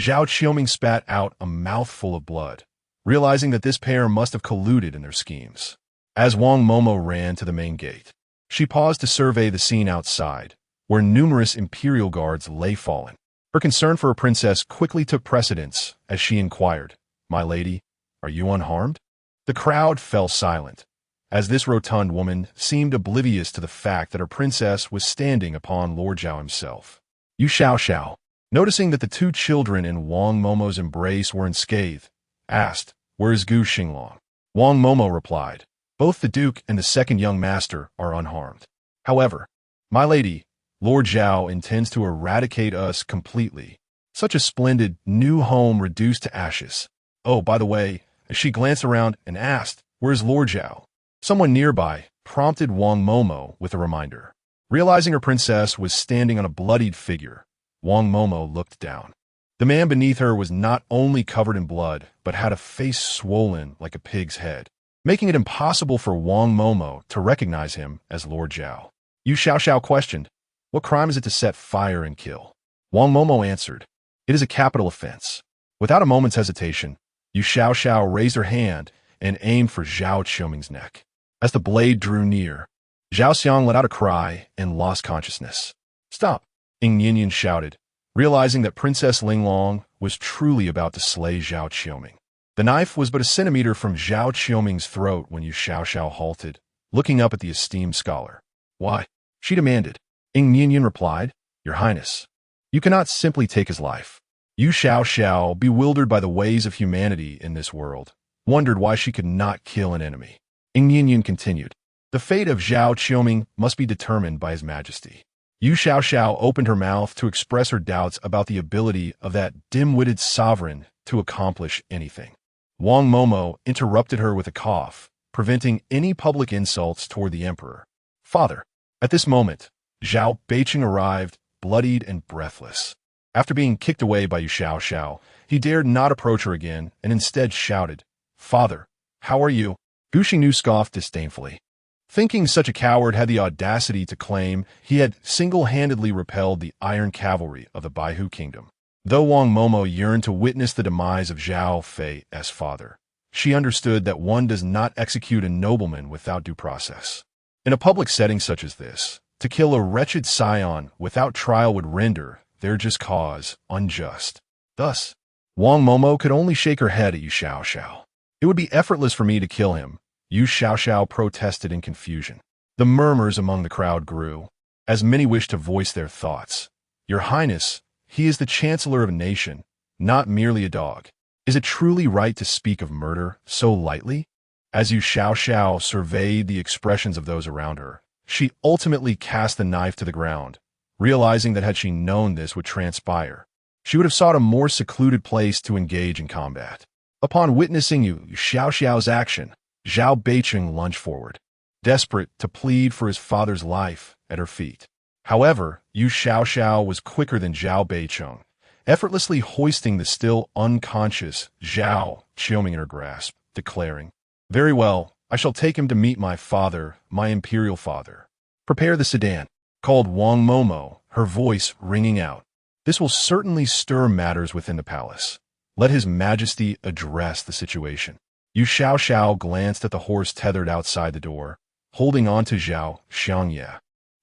Zhao Qiuming spat out a mouthful of blood, realizing that this pair must have colluded in their schemes. As Wang Momo ran to the main gate, she paused to survey the scene outside, where numerous imperial guards lay fallen. Her concern for her princess quickly took precedence as she inquired, "My lady, are you unharmed?" The crowd fell silent, as this rotund woman seemed oblivious to the fact that her princess was standing upon Lord Zhao himself. Yu Xiao, noticing that the two children in Wang Momo's embrace were unscathed, asked, "Where is Gu Xinglang?" Wang Momo replied, "Both the Duke and the second young master are unharmed. However, my lady, Lord Zhao intends to eradicate us completely. Such a splendid new home reduced to ashes. Oh, by the way," as she glanced around and asked, "Where's Lord Zhao?" Someone nearby prompted Wang Momo with a reminder. Realizing her princess was standing on a bloodied figure, Wang Momo looked down. The man beneath her was not only covered in blood, but had a face swollen like a pig's head, making it impossible for Wang Momo to recognize him as Lord Zhao. Yu Xiao questioned, "What crime is it to set fire and kill?" Wang Momo answered, "It is a capital offense." Without a moment's hesitation, Yu Xiao raised her hand and aimed for Zhao Qiuming's neck. As the blade drew near, Zhao Xiang let out a cry and lost consciousness. "Stop!" Ing Yin shouted, realizing that Princess Linglong was truly about to slay Zhao Qiuming. The knife was but a centimeter from Zhao Qiuming's throat when Yu Xiao halted, looking up at the esteemed scholar. "Why?" she demanded. Ing Yin replied, "Your Highness, you cannot simply take his life." Yu Xiao, bewildered by the ways of humanity in this world, wondered why she could not kill an enemy. Ing Yin continued, "The fate of Zhao Qiuming must be determined by His Majesty." Yu Xiao opened her mouth to express her doubts about the ability of that dim-witted sovereign to accomplish anything. Wang Momo interrupted her with a cough, preventing any public insults toward the emperor. "Father." At this moment, Zhao Beiqing arrived, bloodied and breathless. After being kicked away by Yu Xiao, he dared not approach her again and instead shouted, "Father, how are you?" Gu Xinglang scoffed disdainfully, thinking such a coward had the audacity to claim he had single-handedly repelled the iron cavalry of the Baihu kingdom. Though Wang Momo yearned to witness the demise of Zhao Fei as father, she understood that one does not execute a nobleman without due process. In a public setting such as this, to kill a wretched scion without trial would render their just cause unjust. Thus, Wang Momo could only shake her head at Yu Xiao. "It would be effortless for me to kill him," Yu Xiao protested in confusion. The murmurs among the crowd grew, as many wished to voice their thoughts. "Your Highness, he is the chancellor of a nation, not merely a dog. Is it truly right to speak of murder so lightly?" As Yu Xiao surveyed the expressions of those around her, she ultimately cast the knife to the ground, realizing that had she known this would transpire, she would have sought a more secluded place to engage in combat. Upon witnessing Yu Xiao's action, Zhao Beiqing lunged forward, desperate to plead for his father's life at her feet. However, Yu Xiao was quicker than Zhao Beiqing, effortlessly hoisting the still unconscious Zhao Qiuming in her grasp, declaring, "Very well, I shall take him to meet my father, my imperial father." "Prepare the sedan," called Wang Momo, her voice ringing out. "This will certainly stir matters within the palace. Let His Majesty address the situation." Yu Xiao glanced at the horse tethered outside the door, holding on to Zhao Xiangye,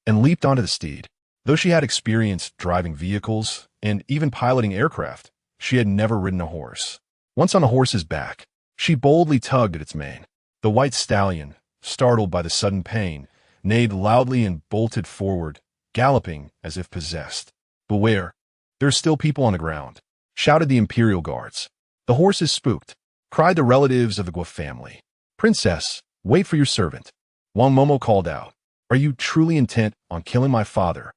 and leaped onto the steed. Though she had experience driving vehicles and even piloting aircraft, she had never ridden a horse. Once on the horse's back, she boldly tugged at its mane. The white stallion, startled by the sudden pain, neighed loudly and bolted forward, galloping as if possessed. "Beware! There are still people on the ground," shouted the imperial guards. "The horse is spooked," cried the relatives of the Gu family. "Princess, wait for your servant," Wang Momo called out. "Are you truly intent on killing my father?"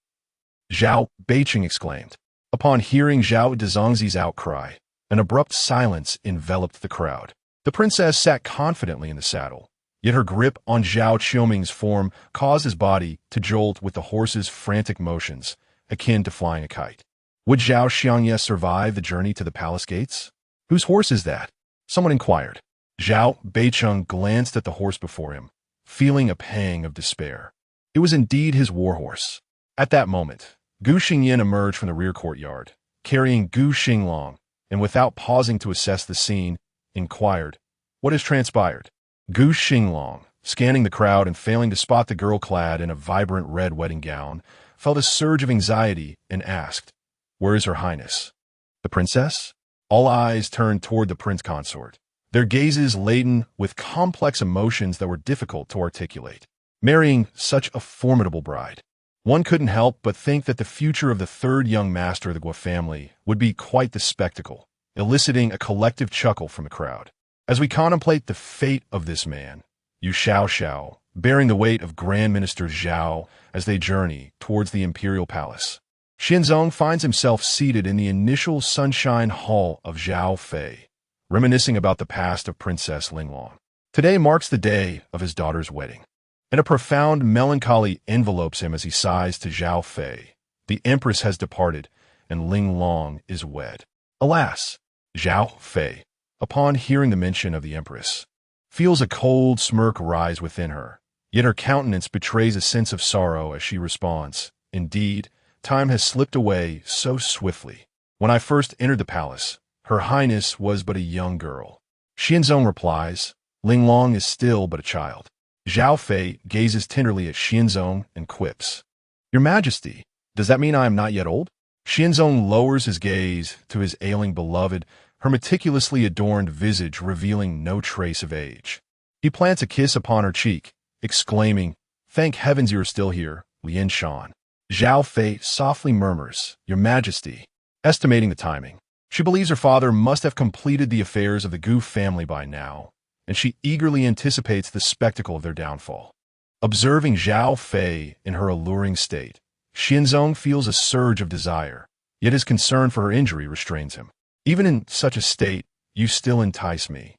Zhao Beiqing exclaimed. Upon hearing Zhao Dezongzi's outcry, an abrupt silence enveloped the crowd. The princess sat confidently in the saddle, Yet her grip on Zhao Qiuming's form caused his body to jolt with the horse's frantic motions, akin to flying a kite. Would Zhao Xiangye survive the journey to the palace gates? Whose horse is that? Someone inquired. Zhao Beicheng glanced at the horse before him, feeling a pang of despair. It was indeed his warhorse. At that moment, Gu Xinglang emerged from the rear courtyard, carrying Gu Xinglang, and without pausing to assess the scene, inquired, "What has transpired?" Gu Xinglang, scanning the crowd and failing to spot the girl clad in a vibrant red wedding gown, felt a surge of anxiety and asked, "Where is Her Highness?" "The princess?" All eyes turned toward the prince consort, their gazes laden with complex emotions that were difficult to articulate. Marrying such a formidable bride, one couldn't help but think that the future of the third young master of the Gu family would be quite the spectacle, eliciting a collective chuckle from the crowd. As we contemplate the fate of this man, Yu Xiao, bearing the weight of Grand Minister Zhao as they journey towards the imperial palace, Xianzong finds himself seated in the initial sunshine hall of Zhao Fei, reminiscing about the past of Princess Linglong. Today marks the day of his daughter's wedding, and a profound melancholy envelopes him as he sighs to Zhao Fei. The empress has departed, and Linglong is wed. Alas, Zhao Fei, upon hearing the mention of the empress, feels a cold smirk rise within her, yet her countenance betrays a sense of sorrow as she responds, "Indeed, time has slipped away so swiftly. When I first entered the palace, Her Highness was but a young girl." Xianzong replies, "Linglong is still but a child." Zhao Fei gazes tenderly at Xianzong and quips, "Your Majesty, does that mean I am not yet old?" Xianzong lowers his gaze to his ailing beloved, her meticulously adorned visage revealing no trace of age. He plants a kiss upon her cheek, exclaiming, "Thank heavens you are still here, Lian Shan." Zhao Fei softly murmurs, "Your Majesty," estimating the timing. She believes her father must have completed the affairs of the Gu family by now, and she eagerly anticipates the spectacle of their downfall. Observing Zhao Fei in her alluring state, Xianzong feels a surge of desire, yet his concern for her injury restrains him. "Even in such a state, you still entice me."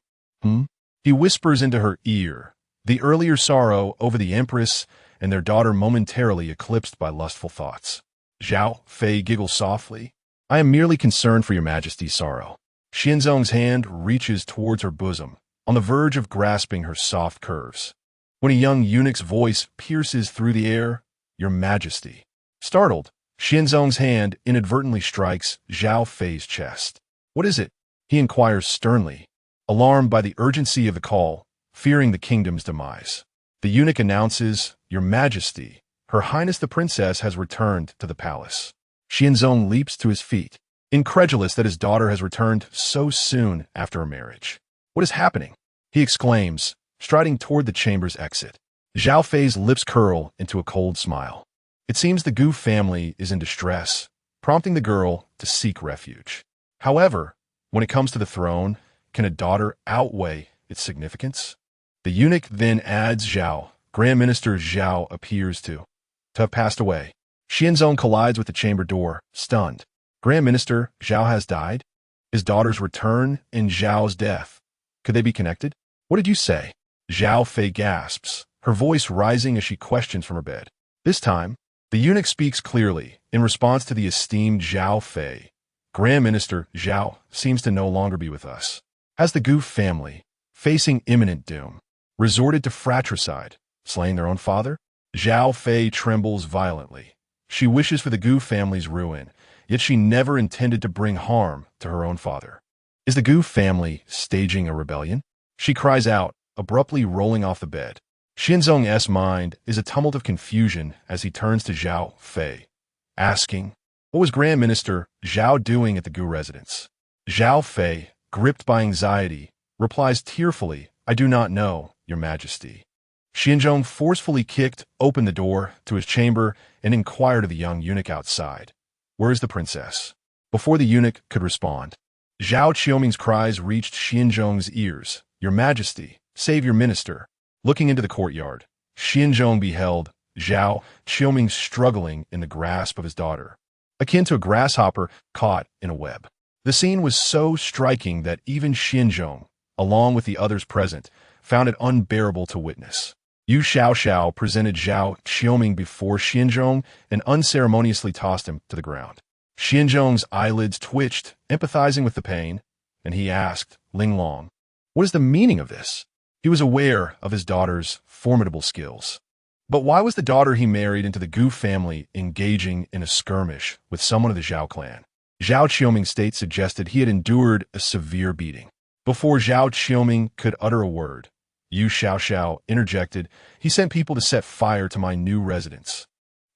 He whispers into her ear, the earlier sorrow over the empress and their daughter momentarily eclipsed by lustful thoughts. Zhao Fei giggles softly, "I am merely concerned for your Majesty's sorrow." Xianzong's hand reaches towards her bosom, on the verge of grasping her soft curves, when a young eunuch's voice pierces through the air, "Your Majesty." Startled, Xianzong's hand inadvertently strikes Zhao Fei's chest. "What is it?" he inquires sternly, alarmed by the urgency of the call, fearing the kingdom's demise. The eunuch announces, "Your Majesty, Her Highness the Princess has returned to the palace." Xianzong leaps to his feet, incredulous that his daughter has returned so soon after her marriage. "What is happening?" he exclaims, striding toward the chamber's exit. Zhao Fei's lips curl into a cold smile. It seems the Gu family is in distress, prompting the girl to seek refuge. However, when it comes to the throne, can a daughter outweigh its significance? The eunuch then adds Zhao. Grand Minister Zhao appears to have passed away. Xianzong collides with the chamber door, stunned. Grand Minister Zhao has died? His daughter's return and Zhao's death. Could they be connected? "What did you say?" Zhao Fei gasps, her voice rising as she questions from her bed. This time, the eunuch speaks clearly, in response to the esteemed Zhao Fei. "Grand Minister Zhao seems to no longer be with us. Has the Gu family, facing imminent doom, resorted to fratricide, slaying their own father?" Zhao Fei trembles violently. She wishes for the Gu family's ruin, yet she never intended to bring harm to her own father. Is the Gu family staging a rebellion? She cries out, abruptly rolling off the bed. Xianzong's mind is a tumult of confusion as he turns to Zhao Fei, asking, "What was Grand Minister Zhao doing at the Gu residence?" Zhao Fei, gripped by anxiety, replies tearfully, "I do not know, Your Majesty." Xianzong forcefully kicked open the door to his chamber and inquired of the young eunuch outside, "Where is the princess?" Before the eunuch could respond, Zhao Qiuming's cries reached Xianzong's ears, "Your Majesty, save your minister." Looking into the courtyard, Xianzong beheld Zhao Qiuming struggling in the grasp of his daughter, akin to a grasshopper caught in a web. The scene was so striking that even Xianzong, along with the others present, found it unbearable to witness. Yu Xiao presented Gu Xinglang before Xinzong and unceremoniously tossed him to the ground. Xinzong's eyelids twitched, empathizing with the pain, and he asked Linglong, "What is the meaning of this?" He was aware of his daughter's formidable skills. But why was the daughter he married into the Gu family engaging in a skirmish with someone of the Zhao clan? Zhao Qiuming's state suggested he had endured a severe beating. Before Zhao Qiuming could utter a word, Yu Xiao interjected, "He sent people to set fire to my new residence."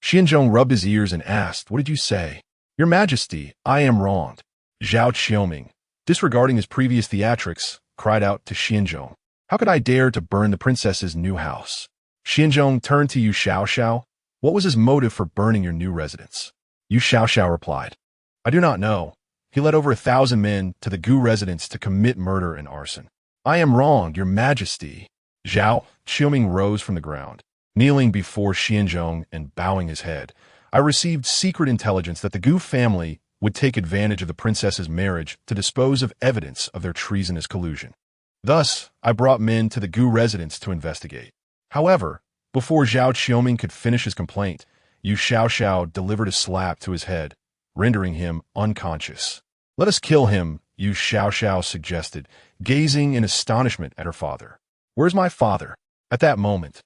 Xinzong rubbed his ears and asked, "What did you say?" "Your Majesty, I am wronged." Zhao Qiuming, disregarding his previous theatrics, cried out to Xinzong, "How could I dare to burn the princess's new house?" Xinzong turned to Yu Xiao. "What was his motive for burning your new residence?" Yu Xiao replied, "I do not know. He led over 1,000 men to the Gu residence to commit murder and arson." "I am wronged, Your Majesty." Zhao Qiuming rose from the ground, kneeling before Xinzong and bowing his head. "I received secret intelligence that the Gu family would take advantage of the princess's marriage to dispose of evidence of their treasonous collusion. Thus, I brought men to the Gu residence to investigate." However, before Zhao Qiuming could finish his complaint, Yu Xiao delivered a slap to his head, rendering him unconscious. "Let us kill him," Yu Xiao suggested, gazing in astonishment at her father. "Where's my father?" At that moment,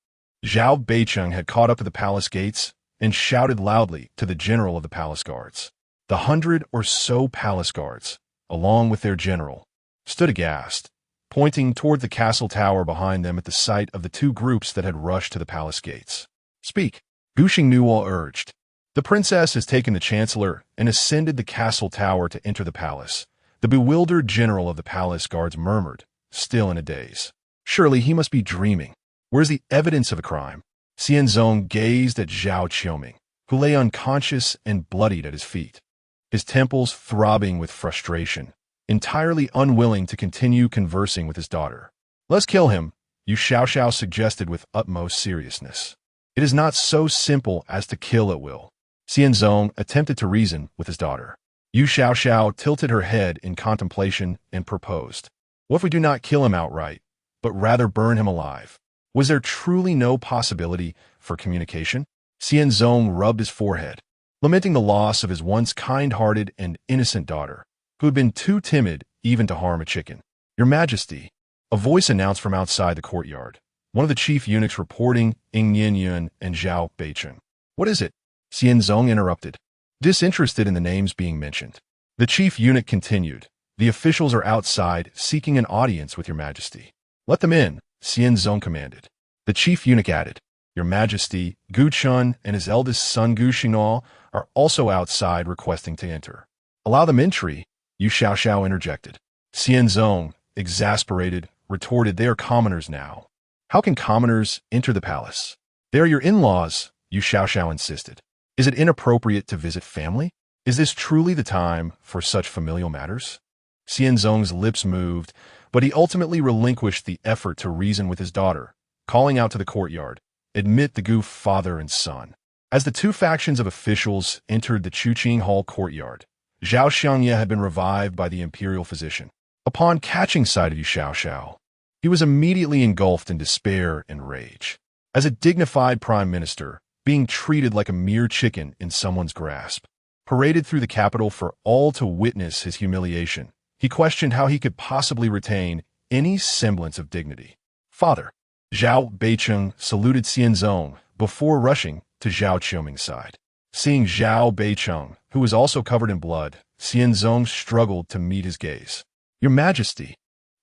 Zhao Beicheng had caught up to the palace gates and shouted loudly to the general of the palace guards. The 100 or so palace guards, along with their general, stood aghast, pointing toward the castle tower behind them at the sight of the two groups that had rushed to the palace gates. "Speak," Gu Xinglang urged. "The princess has taken the chancellor and ascended the castle tower to enter the palace." The bewildered general of the palace guards murmured, still in a daze. "Surely he must be dreaming. Where's the evidence of a crime?" Xianzong gazed at Zhao Qiuming, who lay unconscious and bloodied at his feet, his temples throbbing with frustration, entirely unwilling to continue conversing with his daughter. "Let's kill him," Yu Xiao suggested with utmost seriousness. "It is not so simple as to kill at will." Xianzong attempted to reason with his daughter. Yu Xiao tilted her head in contemplation and proposed, "What if we do not kill him outright, but rather burn him alive?" Was there truly no possibility for communication? Xianzong rubbed his forehead, lamenting the loss of his once kind-hearted and innocent daughter, who had been too timid even to harm a chicken. "Your Majesty," a voice announced from outside the courtyard, one of the chief eunuchs reporting Ing Yin and Zhao Beicheng. "What is it?" Xianzong interrupted, disinterested in the names being mentioned. The chief eunuch continued, "The officials are outside seeking an audience with Your Majesty." "Let them in," Xianzong commanded. The chief eunuch added, "Your Majesty, Gu Chun and his eldest son Gu Xinglang are also outside requesting to enter." "Allow them entry," Yu Xiao interjected. Xianzong, exasperated, retorted, "They are commoners now. How can commoners enter the palace?" "They are your in-laws," Yu Xiao insisted. "Is it inappropriate to visit family? Is this truly the time for such familial matters?" Xianzong's lips moved, but he ultimately relinquished the effort to reason with his daughter, calling out to the courtyard, "Admit the Gu father and son." As the two factions of officials entered the Chuqing Hall courtyard, Zhao Xiangye had been revived by the imperial physician. Upon catching sight of Yu Xiao, he was immediately engulfed in despair and rage. As a dignified prime minister, being treated like a mere chicken in someone's grasp, paraded through the capital for all to witness his humiliation, he questioned how he could possibly retain any semblance of dignity. "Father," Zhao Beicheng saluted Xianzong before rushing to Zhao Qiuming's side. Seeing Zhao Beicheng, who was also covered in blood, Xianzong struggled to meet his gaze. "Your Majesty,"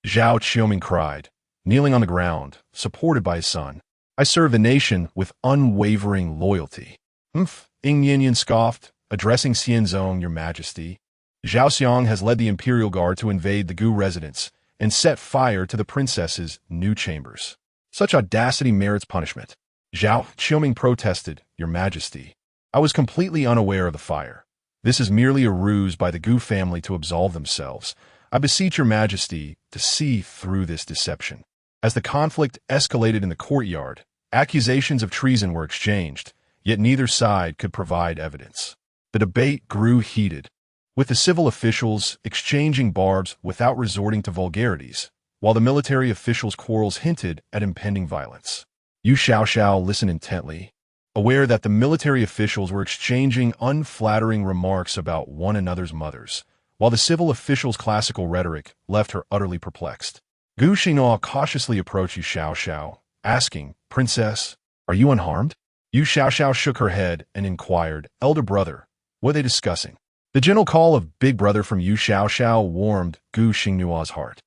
Zhao Qiuming cried, kneeling on the ground, supported by his son, "I serve the nation with unwavering loyalty." "Humph," Ing Yin scoffed, addressing Xianzong, "Your Majesty, Zhao Xiang has led the Imperial Guard to invade the Gu residence and set fire to the princess's new chambers. Such audacity merits punishment." Zhao Qiuming protested, "Your Majesty, I was completely unaware of the fire. This is merely a ruse by the Gu family to absolve themselves. I beseech Your Majesty to see through this deception." As the conflict escalated in the courtyard, accusations of treason were exchanged, yet neither side could provide evidence. The debate grew heated, with the civil officials exchanging barbs without resorting to vulgarities, while the military officials' quarrels hinted at impending violence. Yu Xiao listened intently, aware that the military officials were exchanging unflattering remarks about one another's mothers, while the civil officials' classical rhetoric left her utterly perplexed. Gu Xinglang cautiously approached Yu Xiao, asking, "Princess, are you unharmed?" Yu Xiao shook her head and inquired, "Elder brother, what are they discussing?" The gentle call of big brother from Yu Xiao warmed Gu Xinglang's heart.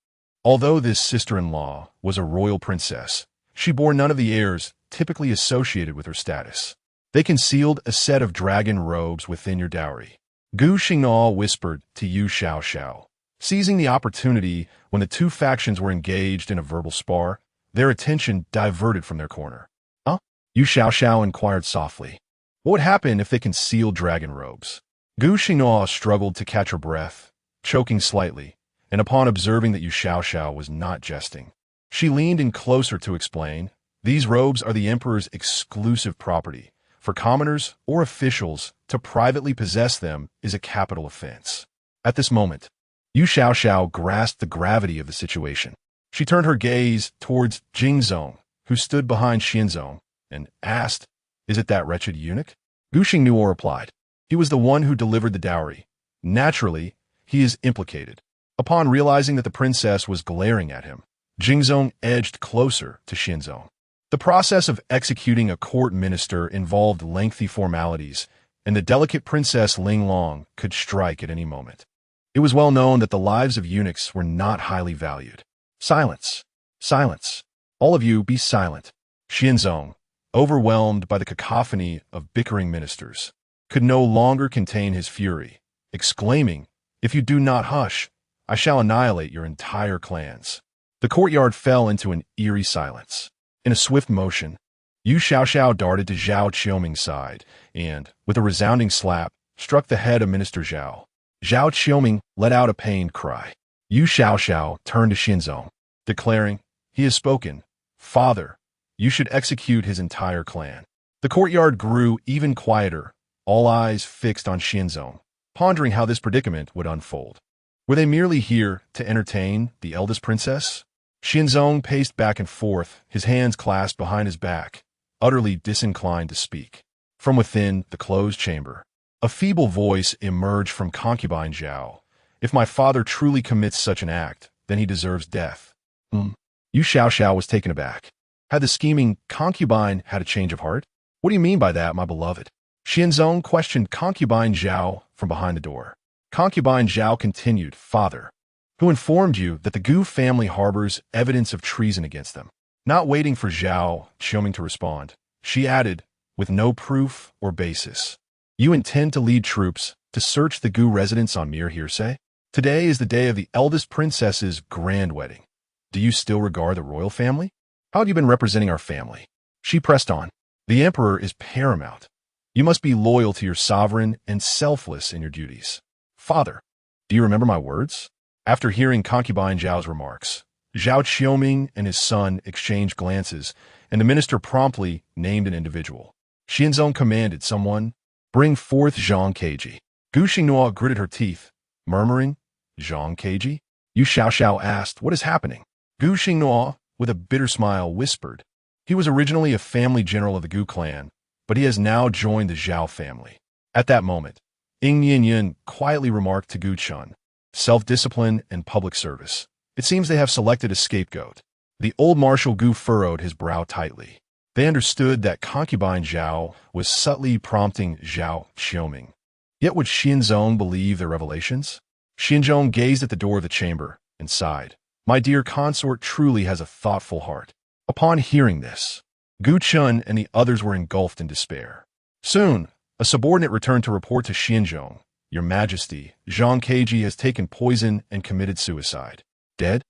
Although this sister-in-law was a royal princess, she bore none of the airs typically associated with her status. They concealed a set of dragon robes within your dowry. Gu Xinglang whispered to Yu Xiao. Seizing the opportunity when the two factions were engaged in a verbal spar, their attention diverted from their corner. "Huh?" Yu Xiao inquired softly. "What would happen if they concealed dragon robes?" Gu Xinglang struggled to catch her breath, choking slightly, and upon observing that Yu Xiao was not jesting, she leaned in closer to explain, "These robes are the emperor's exclusive property. For commoners or officials to privately possess them is a capital offense." At this moment, Yu Xiao grasped the gravity of the situation. She turned her gaze towards Jingzong, who stood behind Xianzong, and asked, "Is it that wretched eunuch?" Gu Xinglang replied, "He was the one who delivered the dowry. Naturally, he is implicated." Upon realizing that the princess was glaring at him, Jingzong edged closer to Xianzong. The process of executing a court minister involved lengthy formalities, and the delicate Princess Linglong could strike at any moment. It was well known that the lives of eunuchs were not highly valued. "Silence! Silence! All of you be silent!" Xianzong, overwhelmed by the cacophony of bickering ministers, could no longer contain his fury, exclaiming, "If you do not hush, I shall annihilate your entire clans." The courtyard fell into an eerie silence. In a swift motion, Yu Xiao darted to Zhao Qiuming's side and, with a resounding slap, struck the head of Minister Zhao. Zhao Qiuming let out a pained cry. Yu Xiao turned to Xianzong, declaring, "He has spoken. Father, you should execute his entire clan." The courtyard grew even quieter, all eyes fixed on Xianzong, pondering how this predicament would unfold. Were they merely here to entertain the eldest princess? Xianzong paced back and forth, his hands clasped behind his back, utterly disinclined to speak. From within the closed chamber, a feeble voice emerged from concubine Zhao. "If my father truly commits such an act, then he deserves death." Yu Xiao was taken aback. Had the scheming concubine had a change of heart? "What do you mean by that, my beloved?" Xianzong questioned concubine Zhao from behind the door. Concubine Zhao continued, "Father, who informed you that the Gu family harbors evidence of treason against them?" Not waiting for Zhao Qiuming to respond, she added, "With no proof or basis, you intend to lead troops to search the Gu residence on mere hearsay? Today is the day of the eldest princess's grand wedding. Do you still regard the royal family? How have you been representing our family?" She pressed on, "The emperor is paramount. You must be loyal to your sovereign and selfless in your duties." "Father, do you remember my words?" After hearing concubine Zhao's remarks, Zhao Qiuming and his son exchanged glances, and the minister promptly named an individual. Xianzong commanded someone, "Bring forth Zhang Keiji." Gu Xinglang gritted her teeth, murmuring, "Zhang Keiji?" Yu Xiao asked, "What is happening?" Gu Xinglang, with a bitter smile, whispered, "He was originally a family general of the Gu clan, but he has now joined the Zhao family." At that moment, Ying Yin quietly remarked to Gu Chun, "Self-discipline and public service. It seems they have selected a scapegoat." The old marshal Gu furrowed his brow tightly. They understood that concubine Zhao was subtly prompting Zhao Qiuming. Yet would Xianzong believe their revelations? Xianzong gazed at the door of the chamber and sighed. "My dear consort truly has a thoughtful heart." Upon hearing this, Gu Chun and the others were engulfed in despair. Soon, a subordinate returned to report to Xianzong, "Your Majesty, Zhang Keiji has taken poison and committed suicide." "Dead?"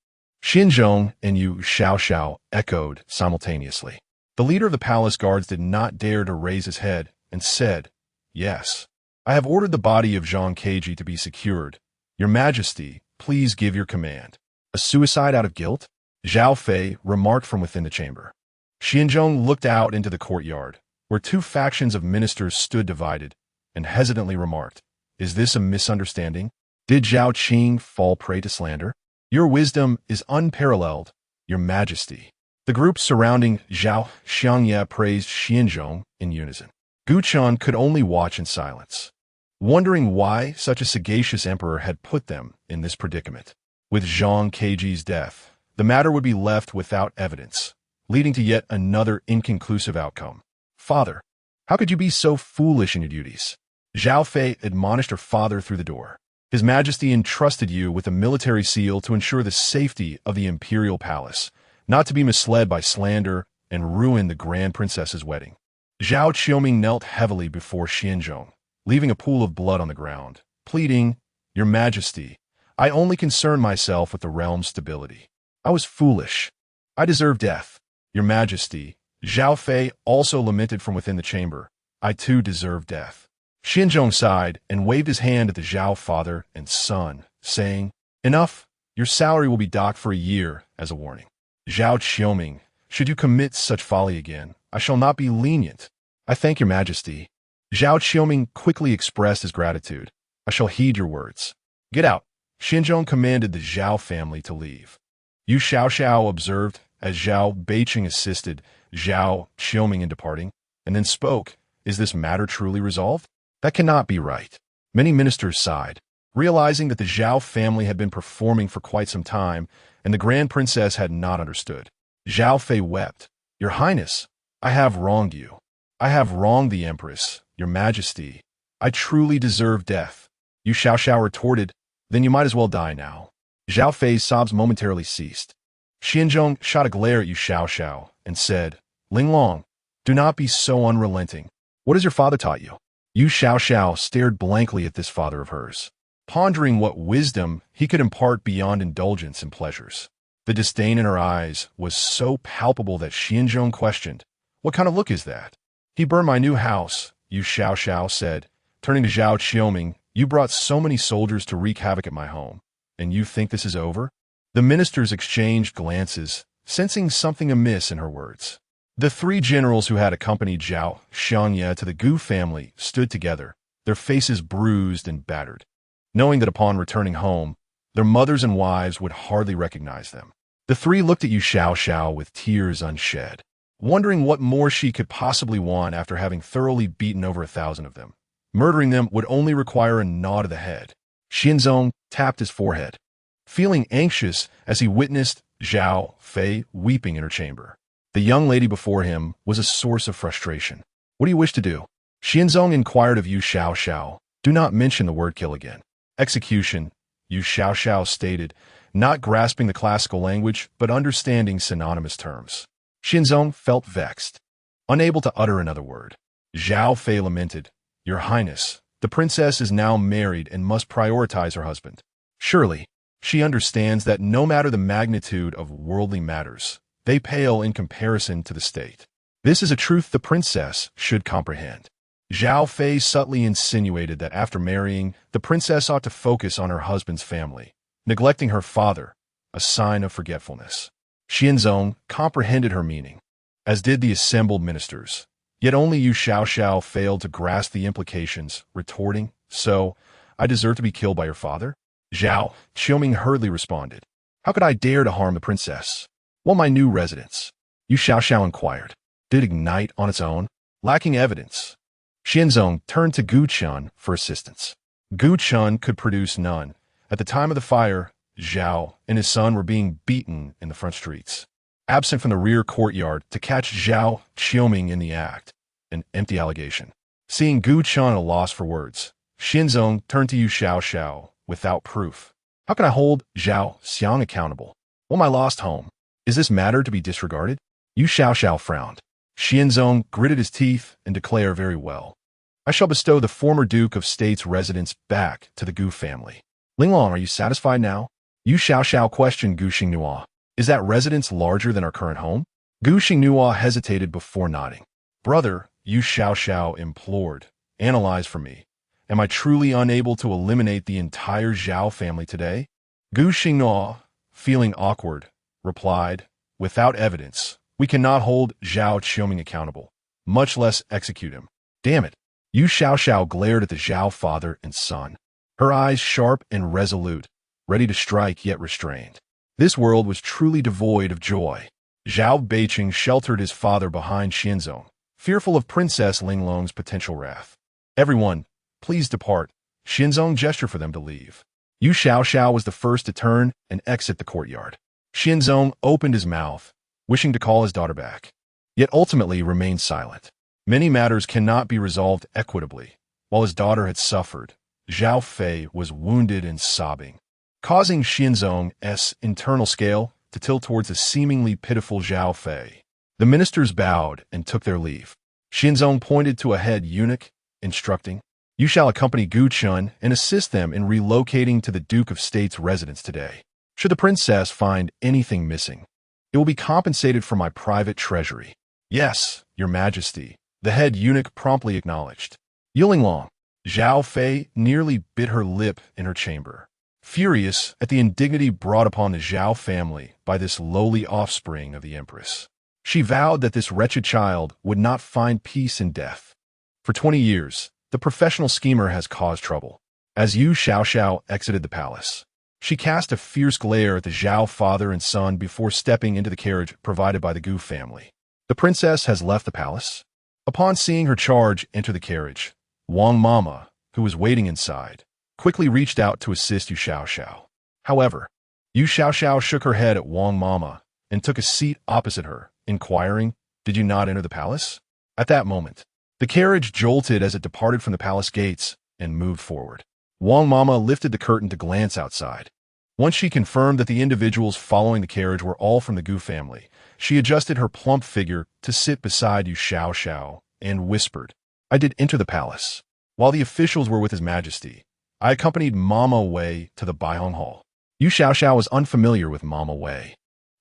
Xianzong and Yu Xiao echoed simultaneously. The leader of the palace guards did not dare to raise his head and said, "Yes, I have ordered the body of Zhang Keiji to be secured. Your Majesty, please give your command." "A suicide out of guilt?" Zhao Fei remarked from within the chamber. Xianzong looked out into the courtyard, where two factions of ministers stood divided, and hesitantly remarked, "Is this a misunderstanding? Did Zhao Qing fall prey to slander?" Your wisdom is unparalleled, Your Majesty. The group surrounding Gu Xinglang praised Xinzong in unison. Gu Qian could only watch in silence, wondering why such a sagacious emperor had put them in this predicament. With Zhang Keiji's death, the matter would be left without evidence, leading to yet another inconclusive outcome. Father, how could you be so foolish in your duties? Zhao Fei admonished her father through the door. His Majesty entrusted you with a military seal to ensure the safety of the imperial palace, not to be misled by slander and ruin the Grand Princess's wedding. Zhao Qiuming knelt heavily before Xinzong, leaving a pool of blood on the ground, pleading, Your Majesty, I only concern myself with the realm's stability. I was foolish. I deserve death. Your Majesty, Zhao Fei also lamented from within the chamber. I too deserve death. Xinzong sighed and waved his hand at the Zhao father and son, saying, Enough, your salary will be docked for a year as a warning. Zhao Qiuming, should you commit such folly again, I shall not be lenient. I thank your Majesty. Zhao Qiuming quickly expressed his gratitude. I shall heed your words. Get out. Xinzong commanded the Zhao family to leave. Yu Xiao observed as Zhao Beiqing assisted Zhao Qiuming in departing, and then spoke, Is this matter truly resolved? That cannot be right. Many ministers sighed, realizing that the Zhao family had been performing for quite some time, and the Grand Princess had not understood. Zhao Fei wept. Your Highness, I have wronged you. I have wronged the Empress, Your Majesty. I truly deserve death. Yu Xiao retorted, Then you might as well die now. Zhao Fei's sobs momentarily ceased. Xinzong shot a glare at Yu Xiao and said, Linglong, do not be so unrelenting. What has your father taught you? Yu Xiao stared blankly at this father of hers, pondering what wisdom he could impart beyond indulgence and pleasures. The disdain in her eyes was so palpable that Xinzong questioned, What kind of look is that? He burned my new house, Yu Xiao said. Turning to Zhao Qiuming, You brought so many soldiers to wreak havoc at my home, and you think this is over? The ministers exchanged glances, sensing something amiss in her words. The three generals who had accompanied Zhao Xinglang to the Gu family stood together, their faces bruised and battered, knowing that upon returning home, their mothers and wives would hardly recognize them. The three looked at Yu Xiao with tears unshed, wondering what more she could possibly want after having thoroughly beaten over 1,000 of them. Murdering them would only require a nod of the head. Xinzong tapped his forehead, feeling anxious as he witnessed Zhao Fei weeping in her chamber. The young lady before him was a source of frustration. What do you wish to do? Xinzong inquired of Yu Xiao. Do not mention the word kill again. Execution, Yu Xiao stated, not grasping the classical language, but understanding synonymous terms. Xinzong felt vexed, unable to utter another word. Zhao Fei lamented, Your Highness, the princess is now married and must prioritize her husband. Surely, she understands that no matter the magnitude of worldly matters, they pale in comparison to the state. This is a truth the princess should comprehend. Zhao Fei subtly insinuated that after marrying, the princess ought to focus on her husband's family, neglecting her father, a sign of forgetfulness. Xinzong comprehended her meaning, as did the assembled ministers. Yet only Yu Xiao failed to grasp the implications, retorting, So, I deserve to be killed by your father? Zhao Qiuming hurriedly responded, How could I dare to harm the princess? Well, my new residence, Yu Xiao inquired, did ignite on its own, lacking evidence. Xinzong turned to Gu Qian for assistance. Gu Qian could produce none. At the time of the fire, Zhao and his son were being beaten in the front streets, absent from the rear courtyard to catch Zhao Qiuming in the act, an empty allegation. Seeing Gu Qian at a loss for words, Xinzong turned to Yu Xiao without proof. How can I hold Zhao Xiang accountable? Well, my lost home. Is this matter to be disregarded? Yu Xiao frowned. Xinzong gritted his teeth and declared, Very well. I shall bestow the former Duke of State's residence back to the Gu family. Linglong, are you satisfied now? Yu Xiao questioned Gu Xinglang. Is that residence larger than our current home? Gu Xinglang hesitated before nodding. Brother, Yu Xiao implored, analyze for me. Am I truly unable to eliminate the entire Zhao family today? Gu Xinglang, feeling awkward, replied, Without evidence, we cannot hold Zhao Qiuming accountable, much less execute him. Damn it. Yu Xiao glared at the Zhao father and son, her eyes sharp and resolute. ready to strike yet restrained. This world was truly devoid of joy. Zhao Beiqing sheltered his father behind Xinzong, fearful of Princess Linglong's potential wrath. "Everyone, please depart." Xinzong gestured for them to leave. Yu Xiao was the first to turn and exit the courtyard. Xinzong opened his mouth, wishing to call his daughter back, yet ultimately remained silent. Many matters cannot be resolved equitably. While his daughter had suffered, Zhao Fei was wounded and sobbing, causing Xinzong's internal scale to tilt towards the seemingly pitiful Zhao Fei. The ministers bowed and took their leave. Xinzong pointed to a head eunuch, instructing, "You shall accompany Gu Chun and assist them in relocating to the Duke of State's residence today. Should the princess find anything missing, it will be compensated from my private treasury." "Yes, Your Majesty," the head eunuch promptly acknowledged. Yulinglang, Zhao Fei nearly bit her lip in her chamber, furious at the indignity brought upon the Zhao family by this lowly offspring of the empress. She vowed that this wretched child would not find peace in death. For 20 years, the professional schemer has caused trouble. As Yu Xiao exited the palace, she cast a fierce glare at the Zhao father and son before stepping into the carriage provided by the Gu family. The princess has left the palace. Upon seeing her charge enter the carriage, Wang Mama, who was waiting inside, quickly reached out to assist Yu Xiao. However, Yu Xiao shook her head at Wang Mama and took a seat opposite her, inquiring, "Did you not enter the palace?" At that moment, the carriage jolted as it departed from the palace gates and moved forward. Wang Mama lifted the curtain to glance outside. Once she confirmed that the individuals following the carriage were all from the Gu family, she adjusted her plump figure to sit beside Yu Xiao and whispered, "I did enter the palace. While the officials were with His Majesty, I accompanied Mama Wei to the Baihong Hall." Yu Xiao was unfamiliar with Mama Wei,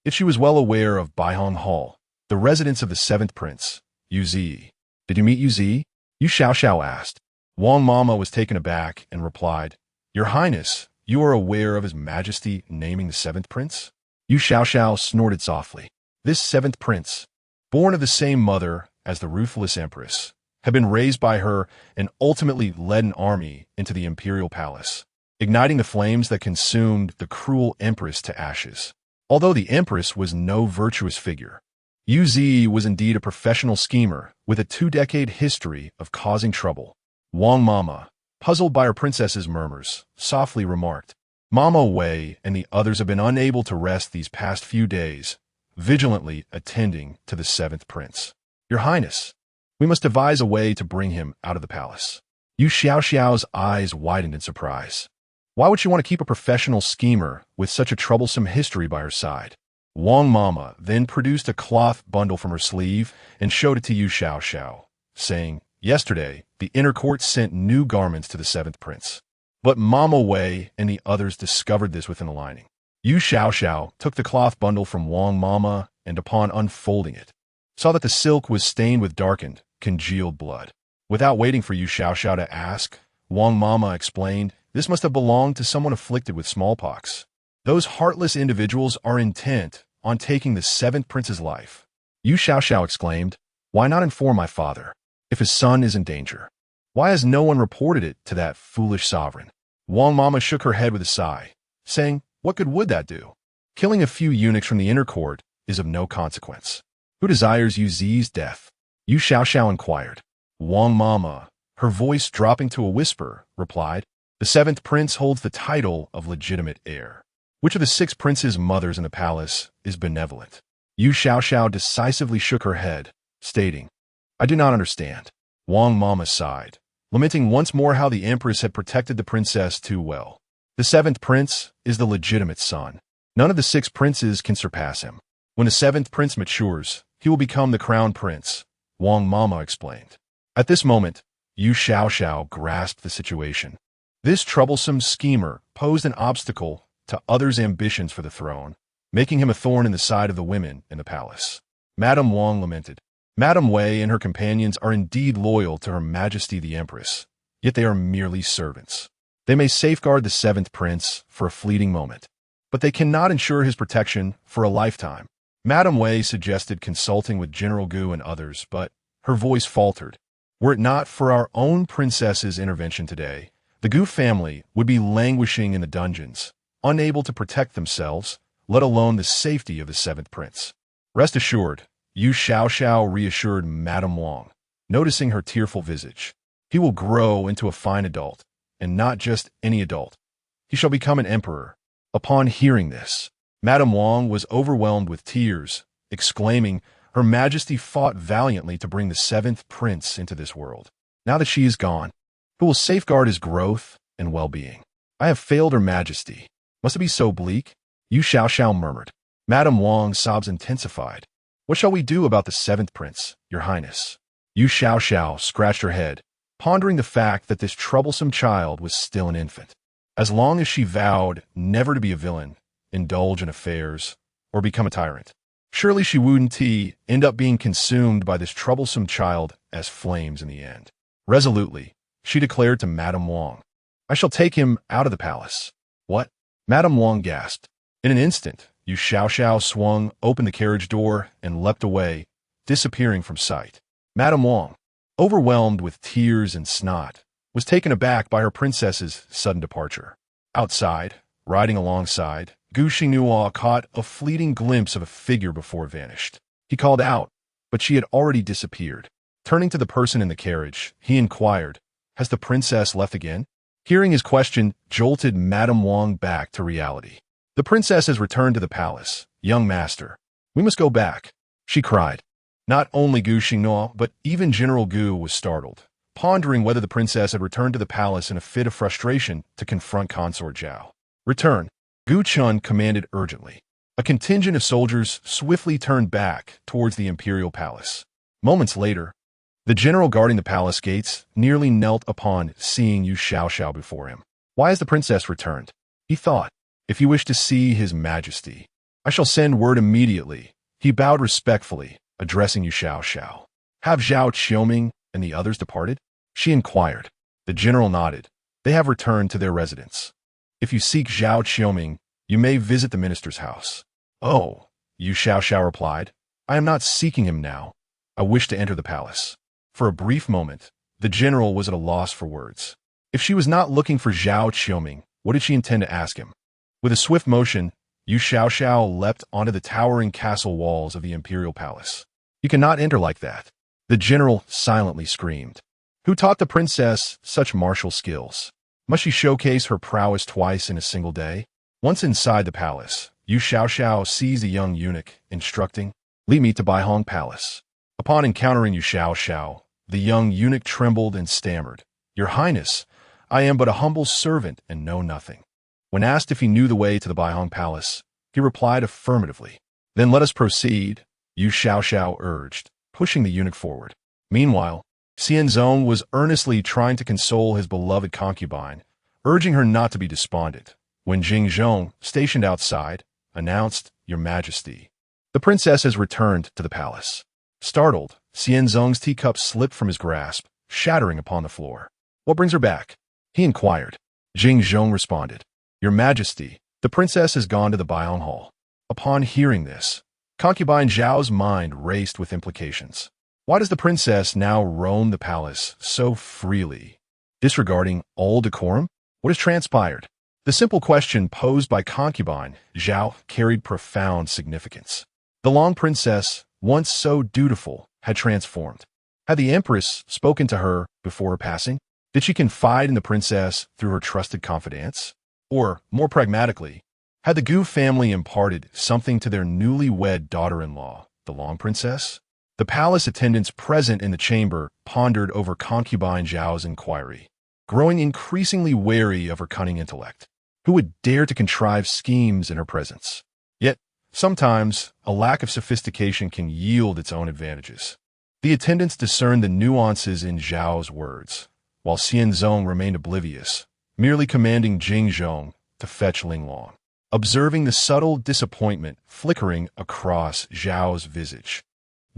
yet she was well aware of Baihong Hall, the residence of the seventh prince, Yu Zi. "Did you meet Yu Zi?" Yu Xiao asked. Wang Mama was taken aback and replied, "Your Highness, you are aware of His Majesty naming the seventh prince?" Yu Xiao snorted softly. This seventh prince, born of the same mother as the ruthless empress, had been raised by her and ultimately led an army into the imperial palace, igniting the flames that consumed the cruel empress to ashes. Although the empress was no virtuous figure, Yu Zi was indeed a professional schemer with a 2-decade history of causing trouble. Wang Mama, puzzled by her princess's murmurs, softly remarked, "Mama Wei and the others have been unable to rest these past few days, vigilantly attending to the seventh prince. Your Highness, we must devise a way to bring him out of the palace." Yu Xiao's eyes widened in surprise. Why would she want to keep a professional schemer with such a troublesome history by her side? Wang Mama then produced a cloth bundle from her sleeve and showed it to Yu Xiao, saying, "Yesterday, the inner court sent new garments to the seventh prince. But Mama Wei and the others discovered this within the lining." Yu Xiao took the cloth bundle from Wang Mama and upon unfolding it, saw that the silk was stained with darkened, congealed blood. Without waiting for Yu Xiao to ask, Wang Mama explained, "This must have belonged to someone afflicted with smallpox. Those heartless individuals are intent on taking the seventh prince's life." Yu Xiao exclaimed, "Why not inform my father? If his son is in danger, why has no one reported it to that foolish sovereign?" Wang Mama shook her head with a sigh, saying, "What good would that do? Killing a few eunuchs from the inner court is of no consequence. Who desires Yu Zi's death?" Yu Xiao inquired. Wang Mama, her voice dropping to a whisper, replied, "The seventh prince holds the title of legitimate heir. Which of the 6 princes' mothers in the palace is benevolent?" Yu Xiao decisively shook her head, stating, "I do not understand." Wang Mama sighed, lamenting once more how the empress had protected the princess too well. "The seventh prince is the legitimate son. None of the 6 princes can surpass him. When the seventh prince matures, he will become the crown prince," Wang Mama explained. At this moment, Yu Xiao grasped the situation. This troublesome schemer posed an obstacle to others' ambitions for the throne, making him a thorn in the side of the women in the palace. Madame Wang lamented, "Madame Wei and her companions are indeed loyal to Her Majesty the Empress, yet they are merely servants. They may safeguard the seventh prince for a fleeting moment, but they cannot ensure his protection for a lifetime." Madame Wei suggested consulting with General Gu and others, but her voice faltered. Were it not for our own princess's intervention today, the Gu family would be languishing in the dungeons, unable to protect themselves, let alone the safety of the seventh prince. Rest assured, Yu Xiao reassured Madame Wang, noticing her tearful visage. He will grow into a fine adult, and not just any adult. He shall become an emperor. Upon hearing this, Madame Wang was overwhelmed with tears, exclaiming, Her Majesty fought valiantly to bring the seventh prince into this world. Now that she is gone, who will safeguard his growth and well-being? I have failed Her Majesty. Must it be so bleak? Yu Xiao murmured. Madame Wang's sobs intensified. What shall we do about the seventh prince, Your Highness? Yu Xiao scratched her head, pondering the fact that this troublesome child was still an infant. As long as she vowed never to be a villain, indulge in affairs, or become a tyrant, surely she wouldn't end up being consumed by this troublesome child as flames in the end. Resolutely, she declared to Madame Wang, I shall take him out of the palace. What? Madame Wang gasped. In an instant, Yu Xiao swung open the carriage door and leapt away, disappearing from sight. Madame Wang, overwhelmed with tears and snot, was taken aback by her princess's sudden departure. Outside, riding alongside, Gu Xinglang caught a fleeting glimpse of a figure before it vanished. He called out, but she had already disappeared. Turning to the person in the carriage, he inquired, Has the princess left again? Hearing his question jolted Madame Wang back to reality. The princess has returned to the palace. Young master, we must go back, she cried. Not only Gu Xinglang, but even General Gu was startled, pondering whether the princess had returned to the palace in a fit of frustration to confront Consort Zhao. Return, Gu Chun commanded urgently. A contingent of soldiers swiftly turned back towards the imperial palace. Moments later, the general guarding the palace gates nearly knelt upon seeing Yu Xiao before him. Why has the princess returned? He thought. If you wish to see His Majesty, I shall send word immediately. He bowed respectfully, addressing Yu Xiao. Have Zhao Qiuming and the others departed? She inquired. The general nodded. They have returned to their residence. If you seek Zhao Qiuming, you may visit the minister's house. Oh, Yu Xiao replied. I am not seeking him now. I wish to enter the palace. For a brief moment, the general was at a loss for words. If she was not looking for Zhao Qiuming, what did she intend to ask him? With a swift motion, Yu Xiao leapt onto the towering castle walls of the imperial palace. You cannot enter like that. The general silently screamed. Who taught the princess such martial skills? Must she showcase her prowess twice in a single day? Once inside the palace, Yu Xiao seized a young eunuch, instructing, Lead me to Baihong Palace. Upon encountering Yu Xiao, the young eunuch trembled and stammered, Your Highness, I am but a humble servant and know nothing. When asked if he knew the way to the Baihong Palace, he replied affirmatively. Then let us proceed, Yu Xiao urged, pushing the eunuch forward. Meanwhile, Xianzong was earnestly trying to console his beloved concubine, urging her not to be despondent, when Jingzhong, stationed outside, announced, Your Majesty. The princess has returned to the palace. Startled, Xianzong's teacup slipped from his grasp, shattering upon the floor. What brings her back? He inquired. Jingzhong responded. Your Majesty, the princess has gone to the Baihong Hall. Upon hearing this, concubine Zhao's mind raced with implications. Why does the princess now roam the palace so freely, disregarding all decorum? What has transpired? The simple question posed by concubine Zhao carried profound significance. The long princess, once so dutiful, had transformed. Had the empress spoken to her before her passing? Did she confide in the princess through her trusted confidants? Or, more pragmatically, had the Gu family imparted something to their newly-wed daughter-in-law, the Long Princess? The palace attendants present in the chamber pondered over concubine Zhao's inquiry, growing increasingly wary of her cunning intellect. Who would dare to contrive schemes in her presence? Yet, sometimes, a lack of sophistication can yield its own advantages. The attendants discerned the nuances in Zhao's words, while Xianzong remained oblivious, merely commanding Jingzhong to fetch Linglong, observing the subtle disappointment flickering across Zhao's visage.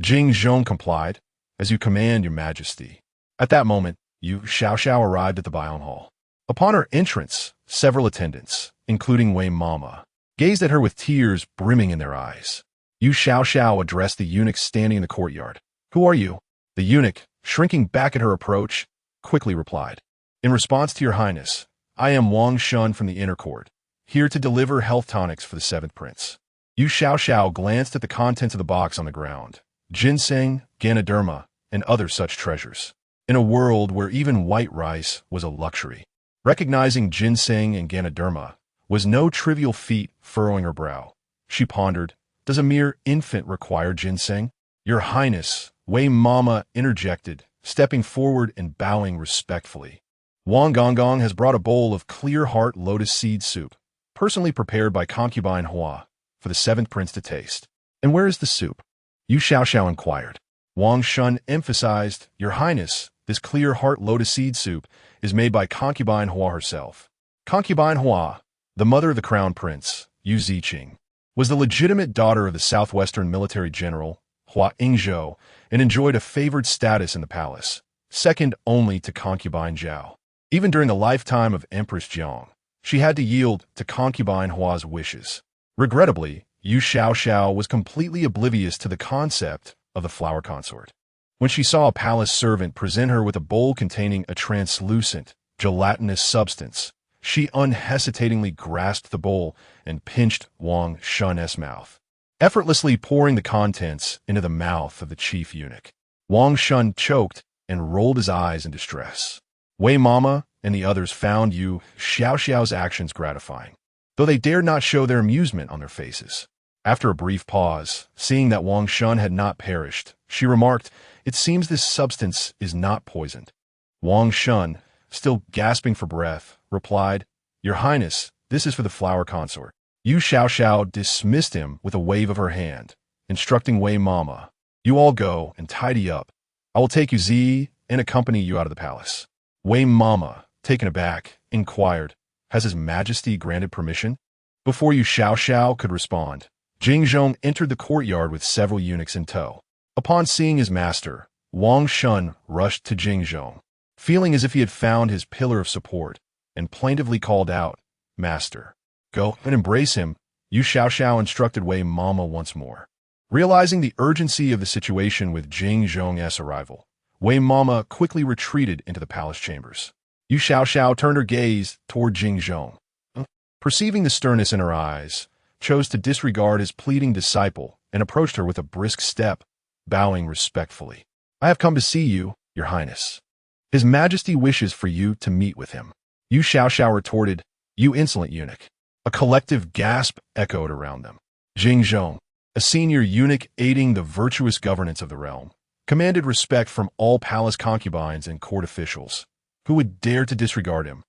Jingzhong complied, As you command, Your Majesty. At that moment, Yu Xiao arrived at the Baihong Hall. Upon her entrance, several attendants, including Wei Mama, gazed at her with tears brimming in their eyes. Yu Xiao addressed the eunuch standing in the courtyard. Who are you? The eunuch, shrinking back at her approach, quickly replied. In response to Your Highness, I am Wang Shun from the inner court. here to deliver health tonics for the seventh prince. Yu Xiao glanced at the contents of the box on the ground. Ginseng, Ganoderma, and other such treasures. In a world where even white rice was a luxury. Recognizing ginseng and Ganoderma was no trivial feat. Furrowing her brow, she pondered, does a mere infant require ginseng? Your Highness, Wei Mama interjected, stepping forward and bowing respectfully. Wang Gonggong has brought a bowl of clear heart lotus seed soup, personally prepared by concubine Hua, for the seventh prince to taste. And where is the soup? Yu Xiao inquired. Wang Shun emphasized, Your Highness, this clear heart lotus seed soup is made by concubine Hua herself. Concubine Hua, the mother of the crown prince, Yu Ziqing, was the legitimate daughter of the southwestern military general, Hua Ingzhou, and enjoyed a favored status in the palace, second only to concubine Zhao. Even during the lifetime of Empress Jiang, she had to yield to concubine Hua's wishes. Regrettably, Yu Xiao was completely oblivious to the concept of the flower consort. When she saw a palace servant present her with a bowl containing a translucent, gelatinous substance, she unhesitatingly grasped the bowl and pinched Wang Shun's mouth, effortlessly pouring the contents into the mouth of the chief eunuch. Wang Shun choked and rolled his eyes in distress. Wei Mama and the others found Yu Xiao's actions gratifying, though they dared not show their amusement on their faces. After a brief pause, seeing that Wang Shun had not perished, she remarked, It seems this substance is not poisoned. Wang Shun, still gasping for breath, replied, Your Highness, this is for the flower consort. Yu Xiao dismissed him with a wave of her hand, instructing Wei Mama, You all go and tidy up. I will take you Zi and accompany you out of the palace. Wei Mama, taken aback, inquired, Has His Majesty granted permission? Before Yu Xiao could respond, Jingzhong entered the courtyard with several eunuchs in tow. Upon seeing his master, Wang Shun rushed to Jingzhong, feeling as if he had found his pillar of support, and plaintively called out, Master, go and embrace him. Yu Xiao instructed Wei Mama once more. Realizing the urgency of the situation with Jingzhong's arrival, Wei Mama quickly retreated into the palace chambers. Yu Xiao turned her gaze toward Jingzhong. Perceiving the sternness in her eyes, chose to disregard his pleading disciple and approached her with a brisk step, bowing respectfully. I have come to see you, Your Highness. His Majesty wishes for you to meet with him. Yu Xiao retorted, You insolent eunuch. A collective gasp echoed around them. Jingzhong, a senior eunuch aiding the virtuous governance of the realm, commanded respect from all palace concubines and court officials. Who would dare to disregard him?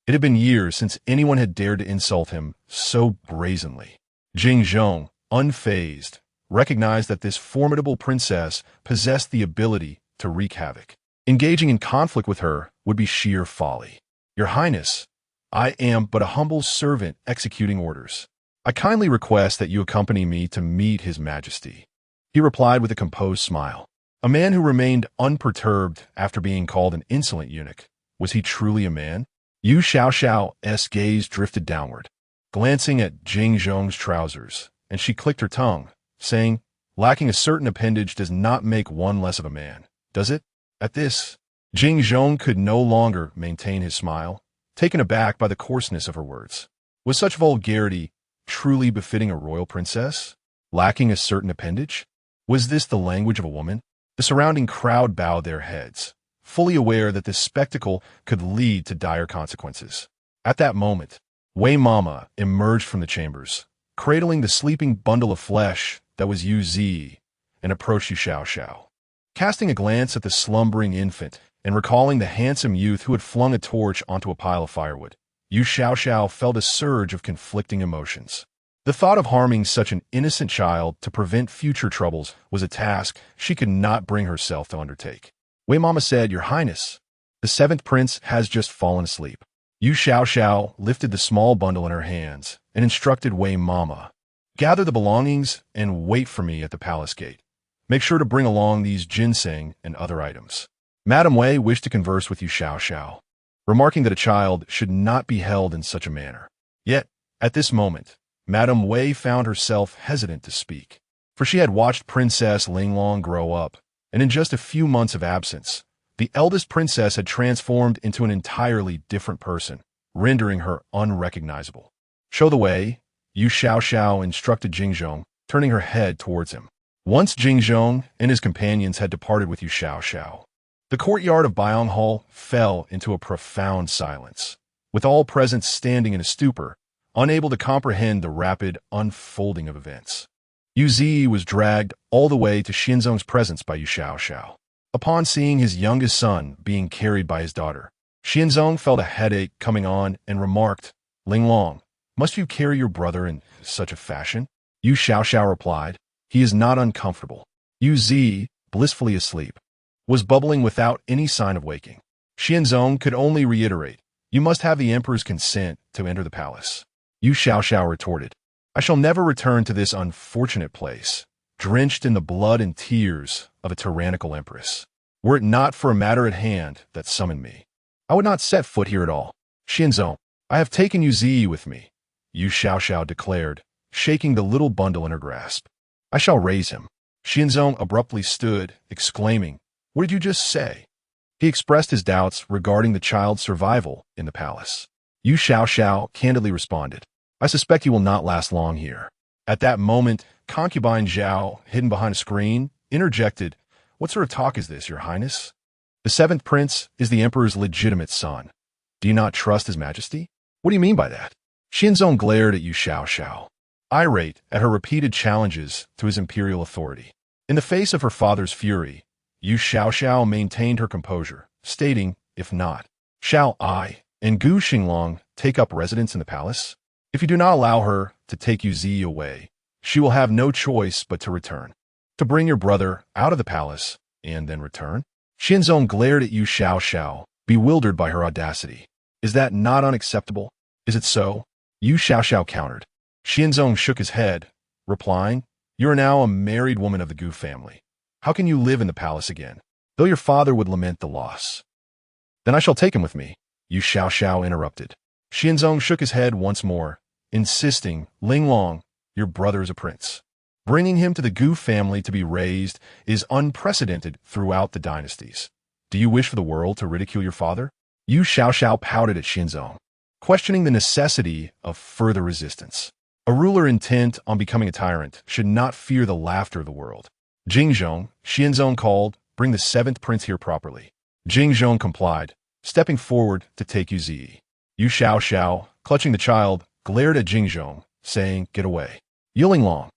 It had been years since anyone had dared to insult him so brazenly. Jingzhong, unfazed, recognized that this formidable princess possessed the ability to wreak havoc. Engaging in conflict with her would be sheer folly. Your Highness, I am but a humble servant executing orders. I kindly request that you accompany me to meet His Majesty. He replied with a composed smile. A man who remained unperturbed after being called an insolent eunuch. Was he truly a man? Yu Xiao's gaze drifted downward, glancing at Jingzhong's trousers, and she clicked her tongue, saying, Lacking a certain appendage does not make one less of a man, does it? At this, Jingzhong could no longer maintain his smile, taken aback by the coarseness of her words. Was such vulgarity truly befitting a royal princess? Lacking a certain appendage? Was this the language of a woman? The surrounding crowd bowed their heads, fully aware that this spectacle could lead to dire consequences. At that moment, Wei Mama emerged from the chambers, cradling the sleeping bundle of flesh that was Yu Zi, and approached Yu Xiao. Casting a glance at the slumbering infant and recalling the handsome youth who had flung a torch onto a pile of firewood, Yu Xiao felt a surge of conflicting emotions. The thought of harming such an innocent child to prevent future troubles was a task she could not bring herself to undertake. Wei Mama said, Your Highness, the seventh prince has just fallen asleep. Yu Xiao lifted the small bundle in her hands and instructed Wei Mama, Gather the belongings and wait for me at the palace gate. Make sure to bring along these ginseng and other items. Madame Wei wished to converse with Yu Xiao, remarking that a child should not be held in such a manner. Yet, at this moment, Madame Wei found herself hesitant to speak, for she had watched Princess Linglong grow up, and in just a few months of absence, the eldest princess had transformed into an entirely different person, rendering her unrecognizable. Show the way, Yu Xiao instructed Jingzhong, turning her head towards him. Once Jingzhong and his companions had departed with Yu Xiao, the courtyard of Baiyang Hall fell into a profound silence, with all present standing in a stupor, unable to comprehend the rapid unfolding of events. Yu Zi was dragged all the way to Xianzong's presence by Yu Xiao. Upon seeing his youngest son being carried by his daughter, Xianzong felt a headache coming on and remarked, "Linglong, must you carry your brother in such a fashion?" Yu Xiao replied, "He is not uncomfortable." Yu Zi, blissfully asleep, was bubbling without any sign of waking. Xianzong could only reiterate, "You must have the emperor's consent to enter the palace." Yu Xiao retorted, "I shall never return to this unfortunate place, drenched in the blood and tears of a tyrannical empress. Were it not for a matter at hand that summoned me, I would not set foot here at all." "Xianzong, I have taken Yu Zi with me," Yu Xiao declared, shaking the little bundle in her grasp. "I shall raise him." Xianzong abruptly stood, exclaiming, "What did you just say?" He expressed his doubts regarding the child's survival in the palace. Yu Xiao candidly responded, "I suspect he will not last long here." At that moment, concubine Zhao, hidden behind a screen, interjected, "What sort of talk is this, Your Highness? The seventh prince is the emperor's legitimate son. Do you not trust his majesty?" "What do you mean by that?" Xianzong glared at Yu Xiao, irate at her repeated challenges to his imperial authority. In the face of her father's fury, Yu Xiao maintained her composure, stating, "If not, shall I and Gu Xinglang take up residence in the palace? If you do not allow her to take Yu Zi away, she will have no choice but to return. To bring your brother out of the palace and then return?" Xianzong glared at Yu Xiao, bewildered by her audacity. "Is that not unacceptable? Is it so?" Yu Xiao countered. Xianzong shook his head, replying, "You are now a married woman of the Gu family. How can you live in the palace again, though your father would lament the loss?" "Then I shall take him with me," Yu Xiao interrupted. Xianzong shook his head once more, insisting, "Linglong, your brother is a prince. Bringing him to the Gu family to be raised is unprecedented throughout the dynasties. Do you wish for the world to ridicule your father?" Yu Xiao pouted at Xianzong, questioning the necessity of further resistance. A ruler intent on becoming a tyrant should not fear the laughter of the world. "Jingzhong," Xianzong called, "bring the seventh prince here properly." Jingzhong complied, stepping forward to take Yu Zi. Yu Xiao, clutching the child, glared at Jingzhong, saying, "Get away." "Linglong."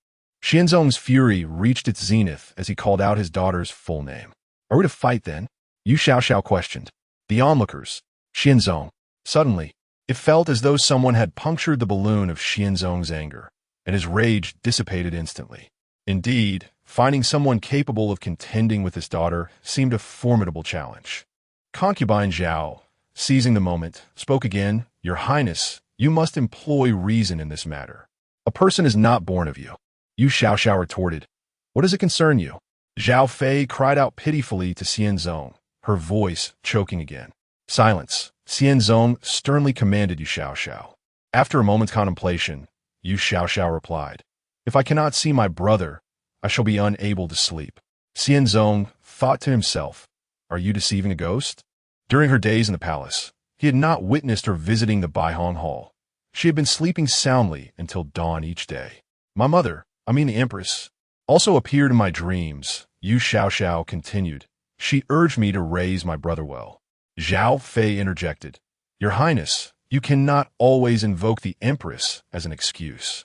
Xianzong's fury reached its zenith as he called out his daughter's full name. "Are we to fight then?" Yu Xiao questioned. The onlookers, Xianzong. Suddenly, it felt as though someone had punctured the balloon of Xianzong's anger, and his rage dissipated instantly. Indeed, finding someone capable of contending with his daughter seemed a formidable challenge. Concubine Zhao, seizing the moment, spoke again, "Your Highness, you must employ reason in this matter. A person is not born of you." Yu Xiao retorted, "What does it concern you?" Zhao Fei cried out pitifully to Xianzong, her voice choking again. "Silence," Xianzong sternly commanded Yu Xiao. After a moment's contemplation, Yu Xiao replied, "If I cannot see my brother, I shall be unable to sleep." Xianzong thought to himself, "Are you deceiving a ghost?" During her days in the palace, he had not witnessed her visiting the Baiyang Hall. She had been sleeping soundly until dawn each day. "My mother, the empress, also appeared in my dreams," Yu Xiao continued. "She urged me to raise my brother well." Zhao Fei interjected, "Your Highness, you cannot always invoke the empress as an excuse.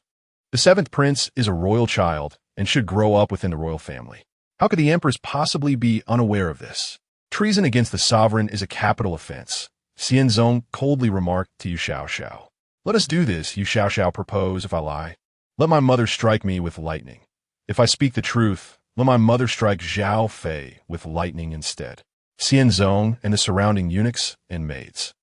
The seventh prince is a royal child and should grow up within the royal family. How could the empress possibly be unaware of this? Treason against the sovereign is a capital offense," Xianzong coldly remarked to Yu Xiao. "Let us do this," Yu Xiao proposed, "if I lie. Let my mother strike me with lightning. If I speak the truth, let my mother strike Zhao Fei with lightning instead." Xianzong and the surrounding eunuchs and maids.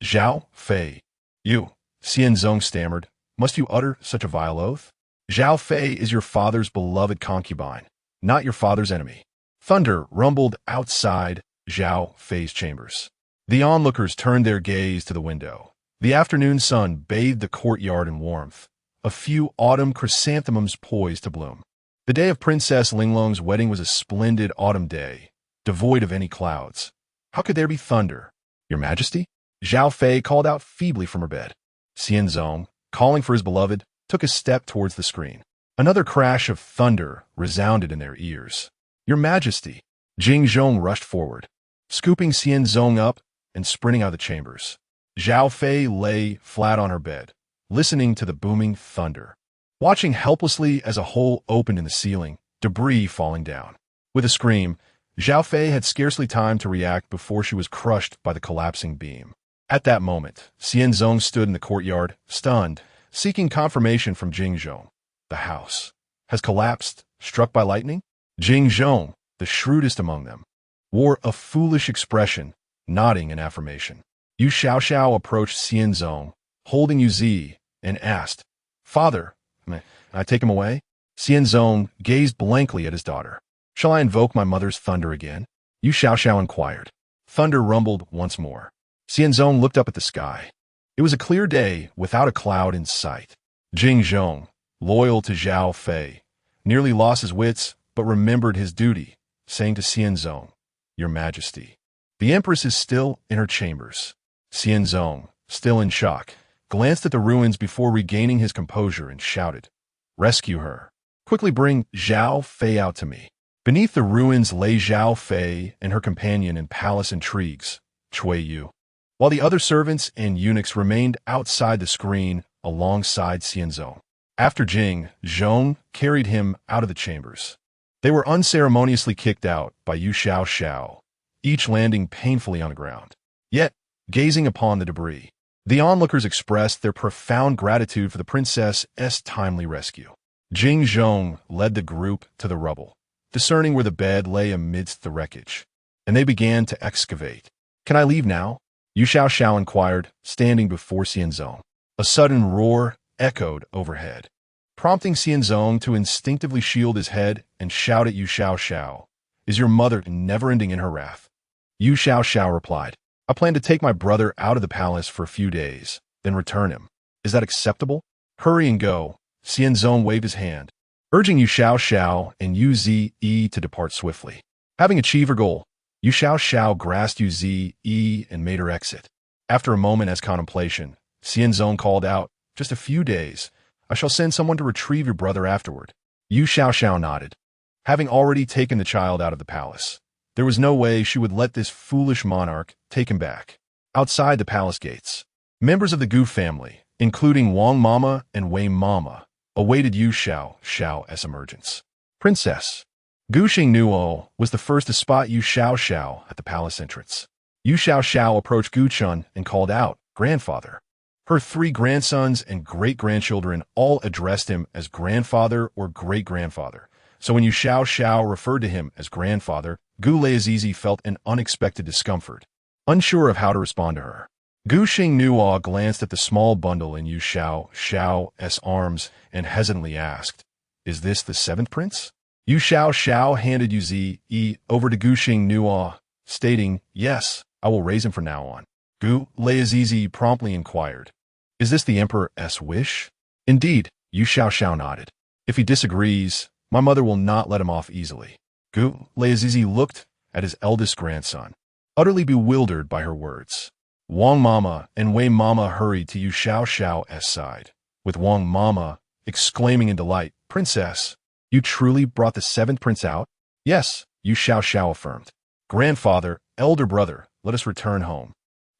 "Zhao Fei, you," Xianzong stammered, "must you utter such a vile oath? Zhao Fei is your father's beloved concubine, not your father's enemy." Thunder rumbled outside Zhao Fei's chambers. The onlookers turned their gaze to the window. The afternoon sun bathed the courtyard in warmth, a few autumn chrysanthemums poised to bloom. The day of Princess Linglong's wedding was a splendid autumn day, devoid of any clouds. How could there be thunder? "Your Majesty?" Zhao Fei called out feebly from her bed. Xianzong, calling for his beloved, took a step towards the screen. Another crash of thunder resounded in their ears. "Your Majesty!" Jing Zhong rushed forward, scooping Xianzong up and sprinting out of the chambers. Zhao Fei lay flat on her bed, listening to the booming thunder, watching helplessly as a hole opened in the ceiling, debris falling down. With a scream, Zhao Fei had scarcely time to react before she was crushed by the collapsing beam. At that moment, Xianzong stood in the courtyard, stunned, seeking confirmation from Jing Zhong. The house has collapsed, struck by lightning? Jing Zhong, the shrewdest among them, wore a foolish expression, nodding in affirmation. Yu Xiao approached Xianzong, holding Yu Zi, and asked, "Father, may I take him away?" Xianzong gazed blankly at his daughter. "Shall I invoke my mother's thunder again?" Yu Xiao inquired. Thunder rumbled once more. Xianzong looked up at the sky. It was a clear day without a cloud in sight. Jing Zhong, loyal to Zhao Fei, nearly lost his wits but remembered his duty, saying to Xianzong, "Your Majesty, the Empress is still in her chambers." Xianzong, still in shock, glanced at the ruins before regaining his composure and shouted, "Rescue her. Quickly bring Zhao Fei out to me." Beneath the ruins lay Zhao Fei and her companion in palace intrigues, Cui Yu, while the other servants and eunuchs remained outside the screen alongside Xianzong. After Jing Zhong carried him out of the chambers, they were unceremoniously kicked out by Yu Xiao, each landing painfully on the ground. Yet, gazing upon the debris, the onlookers expressed their profound gratitude for the princess's timely rescue. Jing Zhong led the group to the rubble, discerning where the bed lay amidst the wreckage, and they began to excavate. "Can I leave now?" Yu Xiao inquired, standing before Xianzong. A sudden roar echoed overhead, prompting Xianzong to instinctively shield his head and shout at Yu Xiao, "Is your mother never-ending in her wrath?" Yu Xiao replied, "I plan to take my brother out of the palace for a few days, then return him. Is that acceptable?" "Hurry and go." Xianzong waved his hand, urging Yu Xiao and Yu Zi to depart swiftly. Having achieved her goal, Yu Xiao grasped Yu Zi and made her exit. After a moment's contemplation, Xianzong called out, "Just a few days. I shall send someone to retrieve your brother afterward." Yu Xiao nodded. Having already taken the child out of the palace, there was no way she would let this foolish monarch take him back. Outside the palace gates, members of the Gu family, including Wang Mama and Wei Mama, awaited Yu Xiao's emergence. "Princess." Gu Xinglang was the first to spot Yu Xiao at the palace entrance. Yu Xiao approached Gu Chun and called out, "Grandfather." Her 3 grandsons and great-grandchildren all addressed him as grandfather or great-grandfather. So when Yu Xiao referred to him as grandfather, Gu Lazizi felt an unexpected discomfort, unsure of how to respond to her. Gu Xinglang glanced at the small bundle in Yu Xiao's arms and hesitantly asked, "Is this the 7th prince?" Yu Xiao handed Yu Zi over to Gu Xinglang, stating, "Yes, I will raise him from now on." Gu Lazizi promptly inquired, "Is this the emperor's wish?" "Indeed," Yu Xiao nodded. "If he disagrees, my mother will not let him off easily." Gu Lazizi looked at his eldest grandson, utterly bewildered by her words. Wang Mama and Wei Mama hurried to Yu Xiao's side, with Wang Mama exclaiming in delight, "Princess, you truly brought the 7th prince out?" "Yes," Yu Xiao affirmed. "Grandfather, elder brother, let us return home."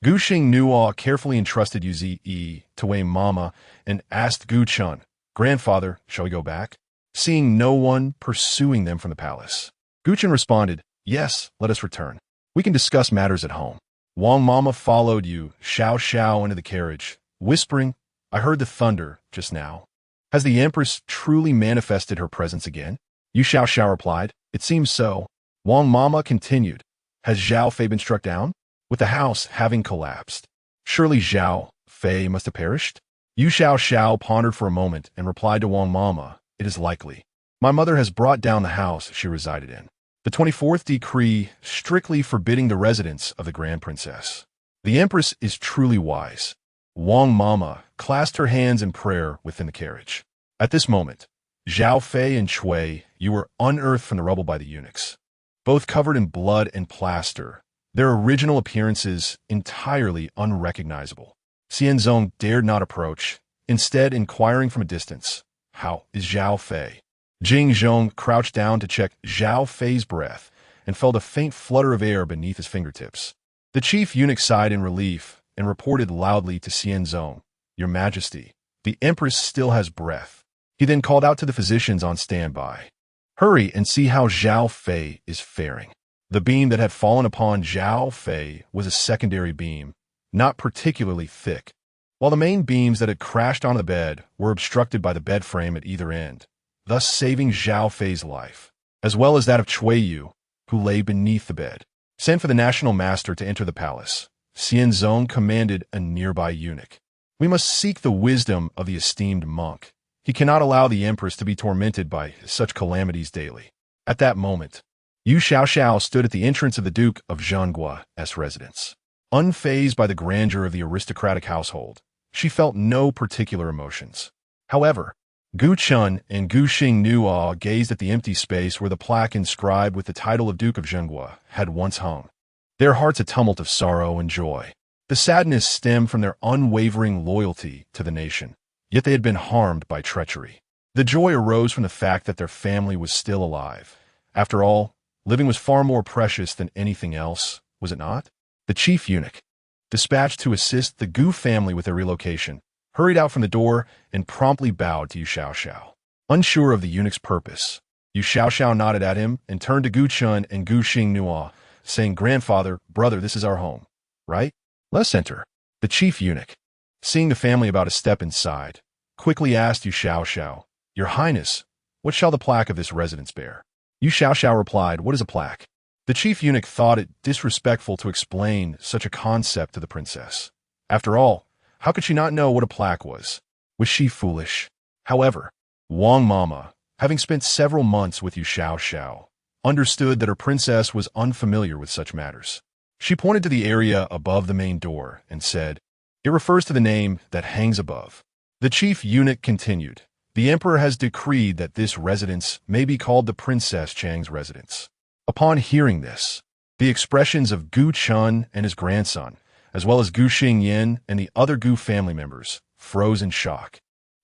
Gu Xinglang carefully entrusted Yu Zi to Wei Mama and asked Gu Chun, "Grandfather, shall we go back?" Seeing no one pursuing them from the palace, Gu Chun responded, "Yes, let us return. We can discuss matters at home." Wang Mama followed Yu Xiao into the carriage, whispering, "I heard the thunder just now. Has the Empress truly manifested her presence again?" Yu Xiao replied, "It seems so." Wang Mama continued, "Has Zhao Fei been struck down?" With the house having collapsed, surely Zhao Fei must have perished? Yu Xiao pondered for a moment and replied to Wang Mama, "It is likely. My mother has brought down the house she resided in. The 24th decree strictly forbidding the residence of the Grand Princess. The Empress is truly wise." Wang Mama clasped her hands in prayer within the carriage. At this moment, Zhao Fei and Cui Yu were unearthed from the rubble by the eunuchs, both covered in blood and plaster, their original appearances entirely unrecognizable. Xianzong dared not approach, instead inquiring from a distance, "How is Zhao Fei?" Jing Zhong crouched down to check Zhao Fei's breath and felt a faint flutter of air beneath his fingertips. The chief eunuch sighed in relief and reported loudly to Xianzong, "Your Majesty, the Empress still has breath." He then called out to the physicians on standby, "Hurry and see how Zhao Fei is faring." The beam that had fallen upon Zhao Fei was a secondary beam, not particularly thick, while the main beams that had crashed on the bed were obstructed by the bed frame at either end, thus saving Zhao Fei's life, as well as that of Cui Yu, who lay beneath the bed. "Send for the national master to enter the palace," Xianzong commanded a nearby eunuch. "We must seek the wisdom of the esteemed monk. He cannot allow the empress to be tormented by such calamities daily." At that moment, Yu Xiao stood at the entrance of the Duke of Zhenggua's residence. Unfazed by the grandeur of the aristocratic household, she felt no particular emotions. However, Gu Chun and Gu Xinglang gazed at the empty space where the plaque inscribed with the title of Duke of Zhenggua had once hung. Their hearts a tumult of sorrow and joy. The sadness stemmed from their unwavering loyalty to the nation, yet they had been harmed by treachery. The joy arose from the fact that their family was still alive. After all, living was far more precious than anything else, was it not? The chief eunuch, dispatched to assist the Gu family with their relocation, hurried out from the door and promptly bowed to Yu Xiao. Unsure of the eunuch's purpose, Yu Xiao nodded at him and turned to Gu Chun and Gu Xinglang, saying, "Grandfather, brother, this is our home, right? Let's enter." The chief eunuch, seeing the family about a step inside, quickly asked Yu Xiao, "Your Highness, what shall the plaque of this residence bear?" Yu Xiao replied, "What is a plaque?" The chief eunuch thought it disrespectful to explain such a concept to the princess. After all, how could she not know what a plaque was? Was she foolish? However, Wang Mama, having spent several months with Yu Xiao, understood that her princess was unfamiliar with such matters. She pointed to the area above the main door and said, "It refers to the name that hangs above." The chief eunuch continued, "The emperor has decreed that this residence may be called the Princess Chang's residence." Upon hearing this, the expressions of Gu Chun and his grandson, as well as Gu Xingyan and the other Gu family members, froze in shock.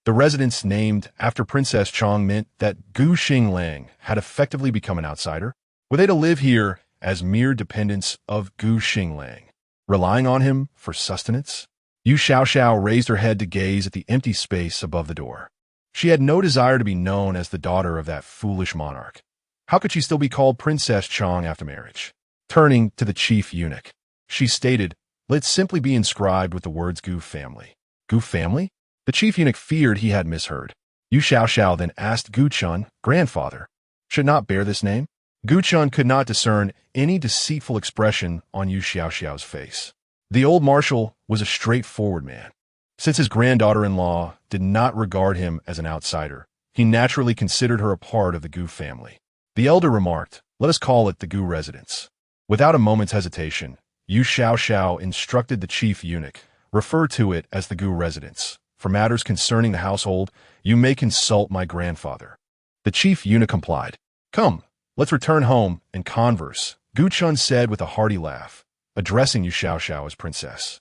The residence named after Princess Chang meant that Gu Xinglang had effectively become an outsider. Were they to live here as mere dependents of Gu Xinglang, relying on him for sustenance? Yu Xiao raised her head to gaze at the empty space above the door. She had no desire to be known as the daughter of that foolish monarch. How could she still be called Princess Chang after marriage? Turning to the chief eunuch, she stated, "Let it simply be inscribed with the words Gu family." Gu family? The chief eunuch feared he had misheard. Yu Xiao then asked Gu Chun, "Grandfather, should not bear this name?" Gu Chun could not discern any deceitful expression on Yu Xiao's face. The old marshal was a straightforward man. Since his granddaughter-in-law did not regard him as an outsider, he naturally considered her a part of the Gu family. The elder remarked, "Let us call it the Gu residence." Without a moment's hesitation, Yu Xiao instructed the chief eunuch, "Refer to it as the Gu residence. For matters concerning the household, you may consult my grandfather." The chief eunuch complied. "Come, let's return home and converse," Gu Chun said with a hearty laugh, addressing Yu Xiao as princess.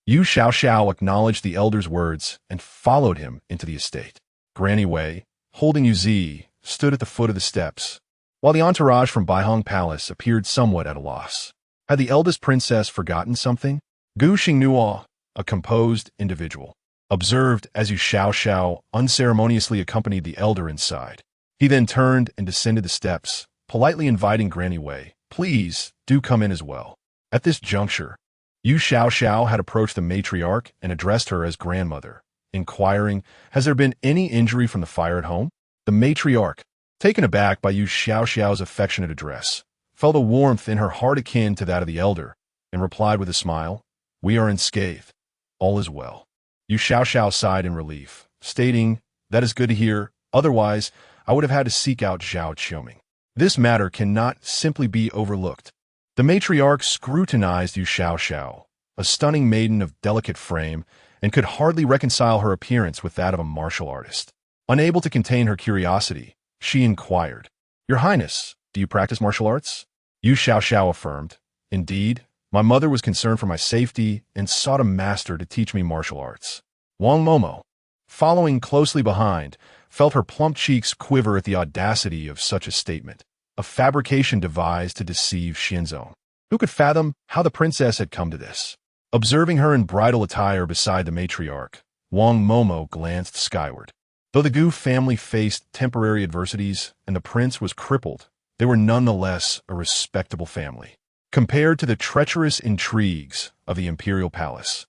Yu Xiao acknowledged the elder's words and followed him into the estate. Granny Wei, holding Yu Zi, stood at the foot of the steps, while the entourage from Baihong Palace appeared somewhat at a loss. Had the eldest princess forgotten something? Gu Xinglang, a composed individual, observed as Yu Xiao unceremoniously accompanied the elder inside. He then turned and descended the steps, politely inviting Granny Wei, "Please, do come in as well." At this juncture, Yu Xiao had approached the matriarch and addressed her as grandmother, inquiring, "Has there been any injury from the fire at home?" The matriarch, taken aback by Yu Xiao's affectionate address, felt a warmth in her heart akin to that of the elder, and replied with a smile, "We are unscathed. All is well." Yu Xiao sighed in relief, stating, "That is good to hear. Otherwise, I would have had to seek out Zhao Qiuming. This matter cannot simply be overlooked." The matriarch scrutinized Yu Xiao, a stunning maiden of delicate frame, and could hardly reconcile her appearance with that of a martial artist. Unable to contain her curiosity, she inquired, "Your Highness, do you practice martial arts?" Yu Xiao affirmed, "Indeed, my mother was concerned for my safety and sought a master to teach me martial arts." Wang Momo, following closely behind, felt her plump cheeks quiver at the audacity of such a statement, a fabrication devised to deceive Xianzong. Who could fathom how the princess had come to this? Observing her in bridal attire beside the matriarch, Wang Momo glanced skyward. Though the Gu family faced temporary adversities and the prince was crippled, they were nonetheless a respectable family, compared to the treacherous intrigues of the imperial palace.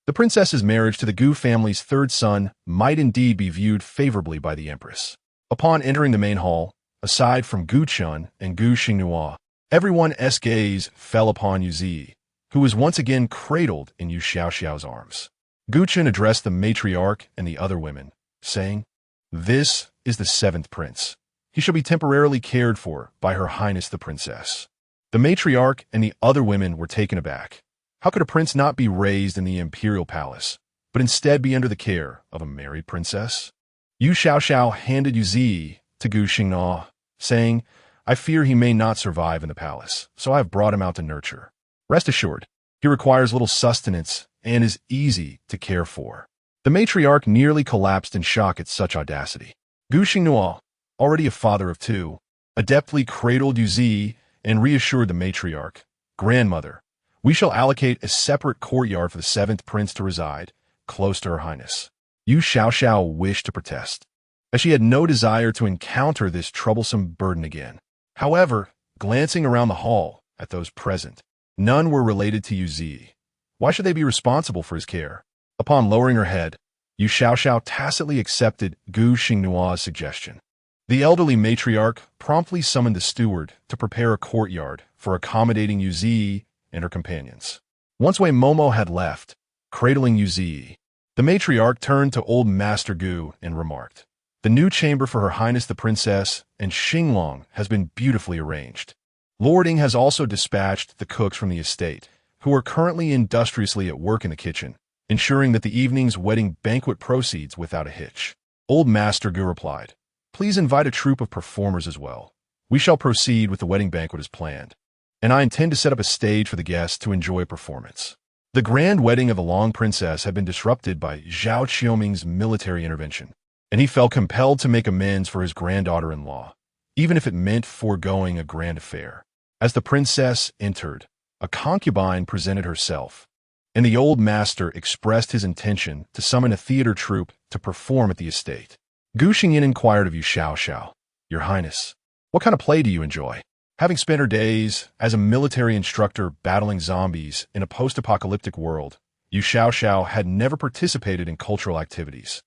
The princess's marriage to the Gu family's third son might indeed be viewed favorably by the empress. Upon entering the main hall, aside from Gu Chun and Gu Xinglang, everyone's gaze fell upon Yu Zi, who was once again cradled in Yu Xiao's arms. Gu Chun addressed the matriarch and the other women, saying, "This is the seventh prince. He shall be temporarily cared for by Her Highness the Princess." The matriarch and the other women were taken aback. How could a prince not be raised in the imperial palace, but instead be under the care of a married princess? Yu Xiao handed Yu Zi to Gu Xinglang, saying, "I fear he may not survive in the palace, so I have brought him out to nurture. Rest assured, he requires little sustenance and is easy to care for." The matriarch nearly collapsed in shock at such audacity. Gu Xinglang, already a father of two, adeptly cradled Yu Zi and reassured the matriarch, "Grandmother, we shall allocate a separate courtyard for the seventh prince to reside, close to Her Highness." Yu Xiao wished to protest, as she had no desire to encounter this troublesome burden again. However, glancing around the hall at those present, none were related to Yu Zi. Why should they be responsible for his care? Upon lowering her head, Yu Xiao tacitly accepted Gu Xinglang's suggestion. The elderly matriarch promptly summoned the steward to prepare a courtyard for accommodating Yu Zi and her companions. Once Wei Momo had left, cradling Yu Zi, the matriarch turned to old Master Gu and remarked, "The new chamber for Her Highness the Princess and Xinglang has been beautifully arranged. Lord Ying has also dispatched the cooks from the estate, who are currently industriously at work in the kitchen, ensuring that the evening's wedding banquet proceeds without a hitch." Old Master Gu replied, "Please invite a troupe of performers as well. We shall proceed with the wedding banquet as planned, and I intend to set up a stage for the guests to enjoy a performance." The grand wedding of the Long Princess had been disrupted by Zhao Qiuming's military intervention, and he felt compelled to make amends for his granddaughter-in-law, even if it meant foregoing a grand affair. As the princess entered, a concubine presented herself, and the old master expressed his intention to summon a theater troupe to perform at the estate. Gu Xingyan inquired of Yu Xiao, "Your Highness, what kind of play do you enjoy?" Having spent her days as a military instructor battling zombies in a post-apocalyptic world, Yu Xiao had never participated in cultural activities,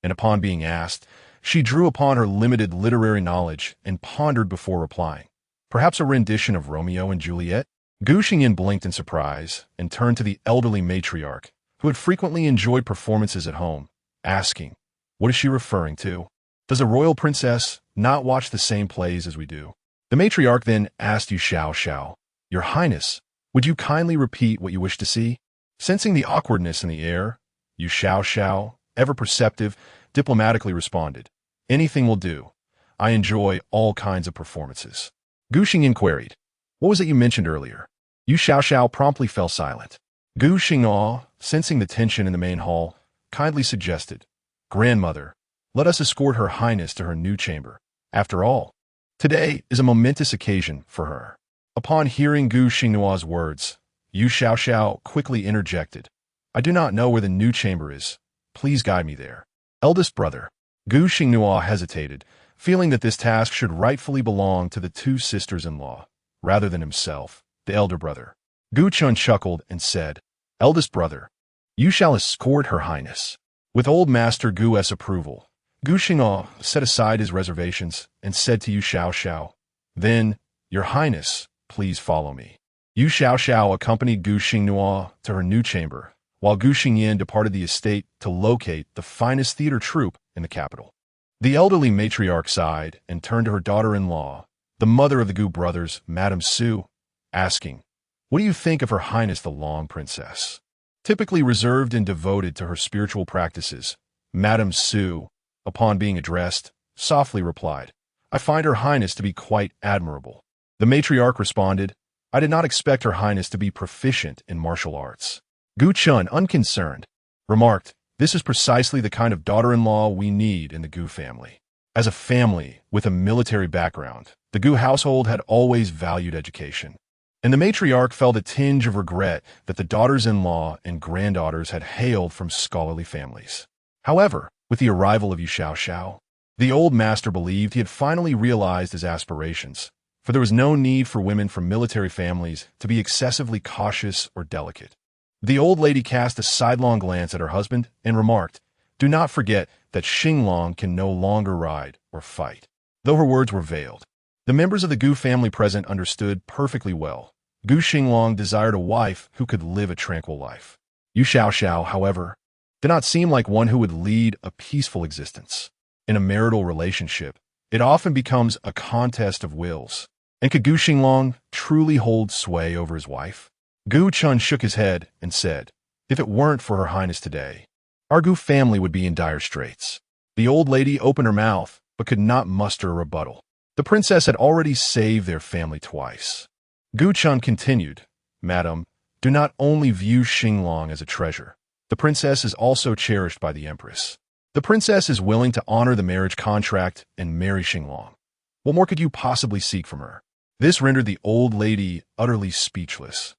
and upon being asked, she drew upon her limited literary knowledge and pondered before replying. "Perhaps a rendition of Romeo and Juliet?" Gu Xingyan blinked in surprise and turned to the elderly matriarch, who had frequently enjoyed performances at home, asking, "What is she referring to? Does a royal princess not watch the same plays as we do?" The matriarch then asked Yu Xiao, "Your Highness, would you kindly repeat what you wish to see?" Sensing the awkwardness in the air, Yu Xiao, ever perceptive, diplomatically responded, "Anything will do. I enjoy all kinds of performances." Gu Xingyan queried, "What was it you mentioned earlier?" Yu Xiao promptly fell silent. Gu Xinglang, sensing the tension in the main hall, kindly suggested, "Grandmother, let us escort Her Highness to her new chamber. After all, today is a momentous occasion for her." Upon hearing Gu Xinglang's words, Yu Xiao quickly interjected, "I do not know where the new chamber is. Please guide me there." Eldest brother. Gu Xinglang hesitated, feeling that this task should rightfully belong to the two sisters-in-law, rather than himself, the elder brother. Gu Chun chuckled and said, "Eldest brother, you shall escort Her Highness." With old Master Gu's approval, Gu Xinglang set aside his reservations and said to Yu Xiao, "Then, Your Highness, please follow me." Yu Xiao accompanied Gu Xinglang to her new chamber, while Gu Xingyan departed the estate to locate the finest theater troupe in the capital. The elderly matriarch sighed and turned to her daughter-in-law, the mother of the Gu brothers, Madame Su, asking, "What do you think of Her Highness the Long Princess?" Typically reserved and devoted to her spiritual practices, Madame Su, upon being addressed, softly replied, "I find Her Highness to be quite admirable." The matriarch responded, "I did not expect Her Highness to be proficient in martial arts." Gu Chun, unconcerned, remarked, This is precisely the kind of daughter-in-law we need in the Gu family. As a family with a military background, the Gu household had always valued education. And the matriarch felt a tinge of regret that the daughters-in-law and granddaughters had hailed from scholarly families. However, with the arrival of Yu Xiao, the old master believed he had finally realized his aspirations, for there was no need for women from military families to be excessively cautious or delicate. The old lady cast a sidelong glance at her husband and remarked, "Do not forget that Xinglang can no longer ride or fight." Though her words were veiled, the members of the Gu family present understood perfectly well. Gu Xinglang desired a wife who could live a tranquil life. Yu Xiao, however, did not seem like one who would lead a peaceful existence. In a marital relationship, it often becomes a contest of wills. And could Gu Xinglang truly hold sway over his wife? Gu Chun shook his head and said, "If it weren't for Her Highness today, our Gu family would be in dire straits." The old lady opened her mouth, but could not muster a rebuttal. The princess had already saved their family twice. Gu Chun continued, "Madam, do not only view Xinglang as a treasure. The princess is also cherished by the empress. The princess is willing to honor the marriage contract and marry Xinglang. What more could you possibly seek from her?" This rendered the old lady utterly speechless.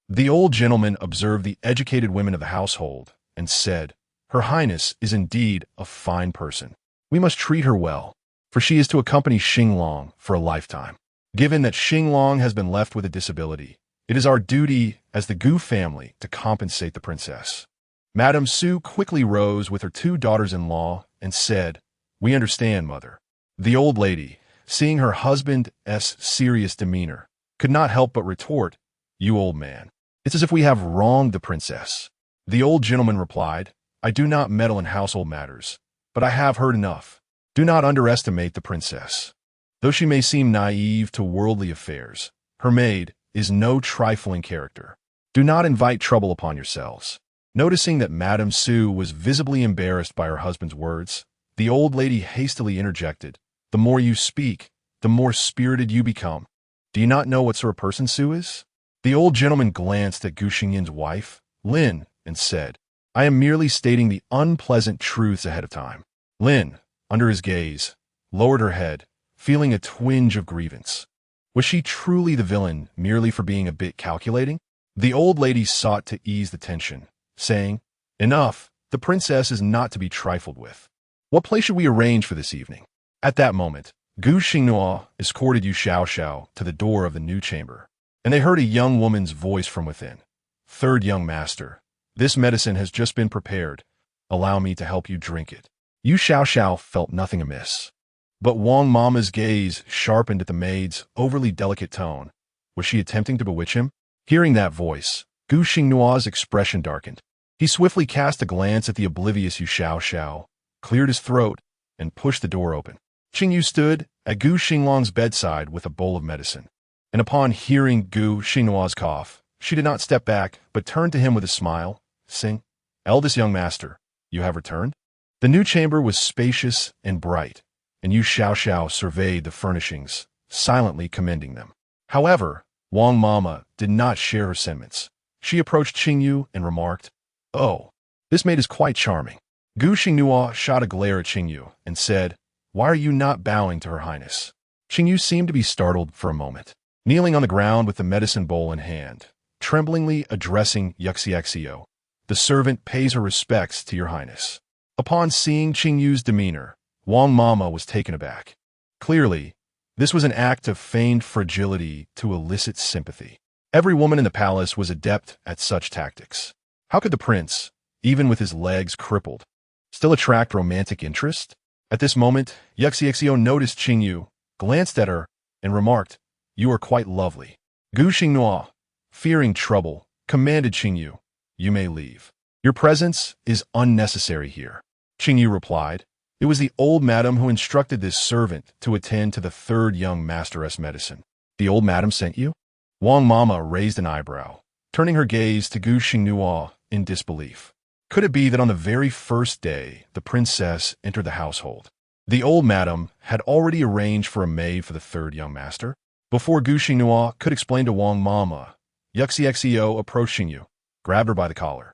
The old gentleman observed the educated women of the household and said, "Her Highness is indeed a fine person. We must treat her well, for she is to accompany Xinglang for a lifetime. Given that Xinglang has been left with a disability, it is our duty as the Gu family to compensate the princess." Madame Su quickly rose with her two daughters-in-law and said, "We understand, mother." The old lady, seeing her husband's serious demeanor, could not help but retort, "You old man, it's as if we have wronged the princess." The old gentleman replied, "I do not meddle in household matters, but I have heard enough. Do not underestimate the princess. Though she may seem naive to worldly affairs, her maid is no trifling character. Do not invite trouble upon yourselves." Noticing that Madame Su was visibly embarrassed by her husband's words, the old lady hastily interjected, "The more you speak, the more spirited you become. Do you not know what sort of person Su is?" The old gentleman glanced at Gu Xingyin's wife, Lin, and said, "I am merely stating the unpleasant truths ahead of time." Lin, under his gaze, lowered her head, feeling a twinge of grievance. Was she truly the villain merely for being a bit calculating? The old lady sought to ease the tension, saying, "Enough, the princess is not to be trifled with. What play should we arrange for this evening?" At that moment, Gu Xinglang escorted Yu Xiao to the door of the new chamber, and they heard a young woman's voice from within. "Third young master, this medicine has just been prepared. Allow me to help you drink it." Yu Xiao felt nothing amiss, but Wang Mama's gaze sharpened at the maid's overly delicate tone. Was she attempting to bewitch him? Hearing that voice, Gu Xinglang's expression darkened. He swiftly cast a glance at the oblivious Yu Xiao, cleared his throat, and pushed the door open. Qingyu stood at Gu Xinglang's bedside with a bowl of medicine, and upon hearing Gu Xinglang's cough, she did not step back, but turned to him with a smile, saying, "Eldest young master, you have returned?" The new chamber was spacious and bright, and Yu Xiao surveyed the furnishings, silently commending them. However, Wang Mama did not share her sentiments. She approached Qingyu and remarked, "Oh, this maid is quite charming." Gu Xinglang shot a glare at Qingyu and said, "Why are you not bowing to Her Highness?" Qingyu seemed to be startled for a moment. Kneeling on the ground with the medicine bowl in hand, tremblingly addressing Yu Xiao, "The servant pays her respects to Your Highness." Upon seeing Qingyu's demeanor, Wang Mama was taken aback. Clearly, this was an act of feigned fragility to elicit sympathy. Every woman in the palace was adept at such tactics. How could the prince, even with his legs crippled, still attract romantic interest? At this moment, Yu Xiao noticed Qingyu, glanced at her, and remarked, "You are quite lovely." Gu Xinglang, fearing trouble, commanded Qingyu, "You may leave. Your presence is unnecessary here." Qingyu replied, "It was the old madam who instructed this servant to attend to the third young masteress medicine." "The old madam sent you?" Wang Mama raised an eyebrow, turning her gaze to Gu Xinglang in disbelief. Could it be that on the very first day the princess entered the household, the old madam had already arranged for a maid for the third young master? Before Gu Xinglang could explain to Wang Mama, Yu Xiao approached Qingyu, grabbed her by the collar.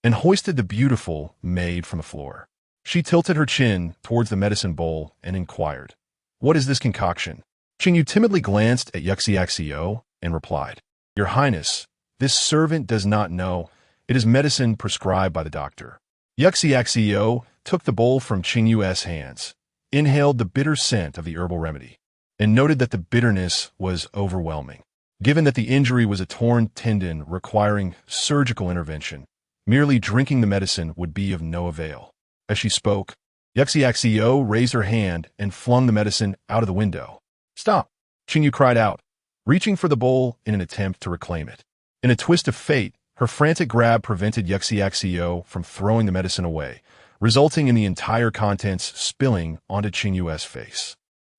and hoisted the beautiful maid from the floor. She tilted her chin towards the medicine bowl and inquired, "What is this concoction?" Qingyu timidly glanced at Yu Xiao and replied, "Your Highness, this servant does not know. It is medicine prescribed by the doctor." Yu Xiao took the bowl from Qingyu's hands, inhaled the bitter scent of the herbal remedy, and noted that the bitterness was overwhelming. Given that the injury was a torn tendon requiring surgical intervention, merely drinking the medicine would be of no avail. As she spoke, Yu Xiao raised her hand and flung the medicine out of the window. "Stop!" Qingyu cried out, reaching for the bowl in an attempt to reclaim it. In a twist of fate, her frantic grab prevented Yu Xiao from throwing the medicine away, resulting in the entire contents spilling onto Qingyu's face.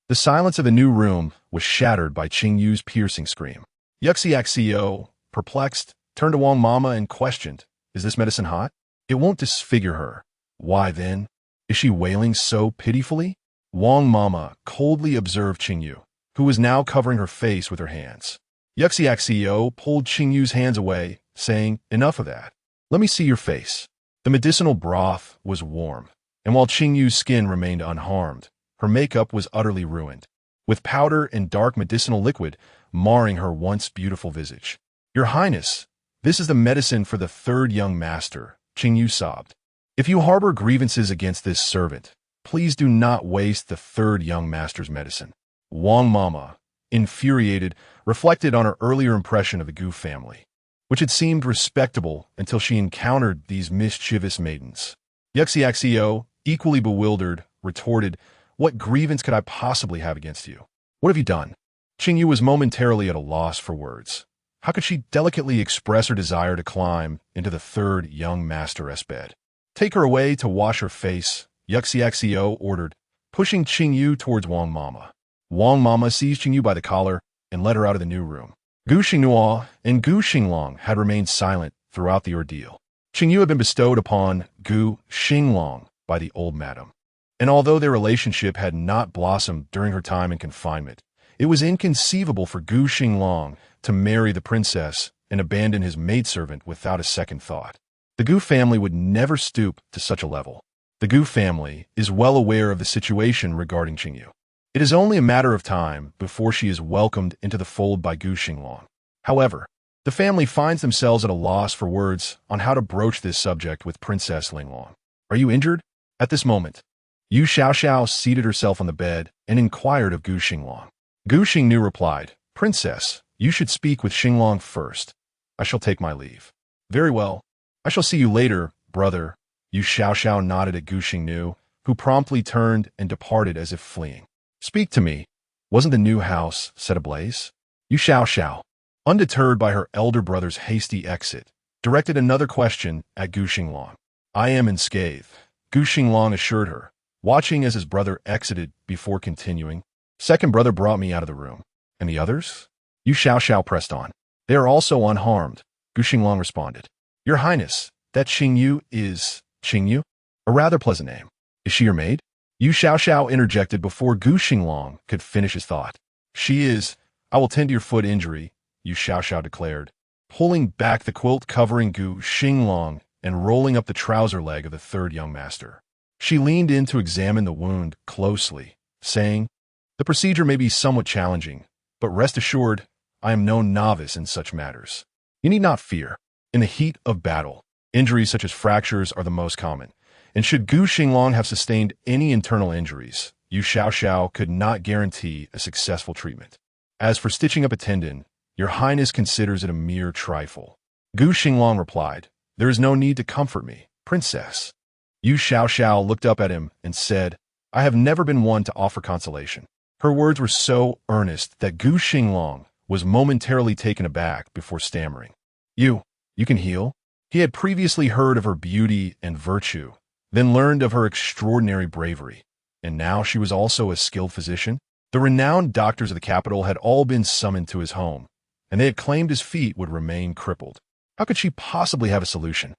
The silence of the new room was shattered by Qingyu's piercing scream. Yu Xiao, perplexed, turned to Wang Mama and questioned, "Is this medicine hot? It won't disfigure her. Why then? Is she wailing so pitifully?" Wang Mama coldly observed Qingyu, who was now covering her face with her hands. Yu Xiao pulled Qingyu's hands away, saying, "Enough of that. Let me see your face." The medicinal broth was warm, and while Qingyu's skin remained unharmed, her makeup was utterly ruined, with powder and dark medicinal liquid marring her once beautiful visage. "Your Highness, this is the medicine for the third young master," Qingyu sobbed. "If you harbor grievances against this servant, please do not waste the third young master's medicine." Wang Mama, infuriated, reflected on her earlier impression of the Gu family, which had seemed respectable until she encountered these mischievous maidens. Yu Xiao, equally bewildered, retorted, "What grievance could I possibly have against you? What have you done?" Qingyu was momentarily at a loss for words. How could she delicately express her desire to climb into the third young master's bed? "Take her away to wash her face," Yu Xiao ordered, pushing Qingyu towards Wang Mama. Wang Mama seized Qingyu by the collar and led her out of the new room. Gu Xinglang and Gu Xinglang had remained silent throughout the ordeal. Qingyu had been bestowed upon Gu Xinglang by the old madam, and although their relationship had not blossomed during her time in confinement, it was inconceivable for Gu Xinglang to marry the princess and abandon his maidservant without a second thought. The Gu family would never stoop to such a level. The Gu family is well aware of the situation regarding Qingyu. It is only a matter of time before she is welcomed into the fold by Gu Xinglang. However, the family finds themselves at a loss for words on how to broach this subject with Princess Linglong. "Are you injured?" At this moment, Yu Xiao seated herself on the bed and inquired of Gu Xinglang. Gu Xingnu replied, "Princess, you should speak with Xinglang first. I shall take my leave." "Very well. I shall see you later, brother." Yu Xiao nodded at Gu Xingnu, who promptly turned and departed as if fleeing. "Speak to me. Wasn't the new house set ablaze?" Yu Xiao, undeterred by her elder brother's hasty exit, directed another question at Gu Xinglang. "I am unscathed," Gu Xinglang assured her, watching as his brother exited before continuing. "Second brother brought me out of the room. And the others?" Yu Xiao pressed on. "They are also unharmed," Gu Xinglang responded. "Your Highness, that Qingyu is Qingyu? A rather pleasant name. Is she your maid?" Yu Xiao interjected before Gu Xinglang could finish his thought. "She is. I will tend to your foot injury," Yu Xiao declared, pulling back the quilt covering Gu Xinglang and rolling up the trouser leg of the third young master. She leaned in to examine the wound closely, saying, "The procedure may be somewhat challenging, but rest assured, I am no novice in such matters. You need not fear. In the heat of battle, injuries such as fractures are the most common, and should Gu Xinglang have sustained any internal injuries, Yu Xiao could not guarantee a successful treatment. As for stitching up a tendon, your Highness considers it a mere trifle." Gu Xinglang replied, "There is no need to comfort me, Princess." Yu Xiao looked up at him and said, "I have never been one to offer consolation." Her words were so earnest that Gu Xinglang was momentarily taken aback before stammering, You can heal?" He had previously heard of her beauty and virtue, then learned of her extraordinary bravery, and now she was also a skilled physician. The renowned doctors of the capital had all been summoned to his home, and they had claimed his feet would remain crippled. How could she possibly have a solution?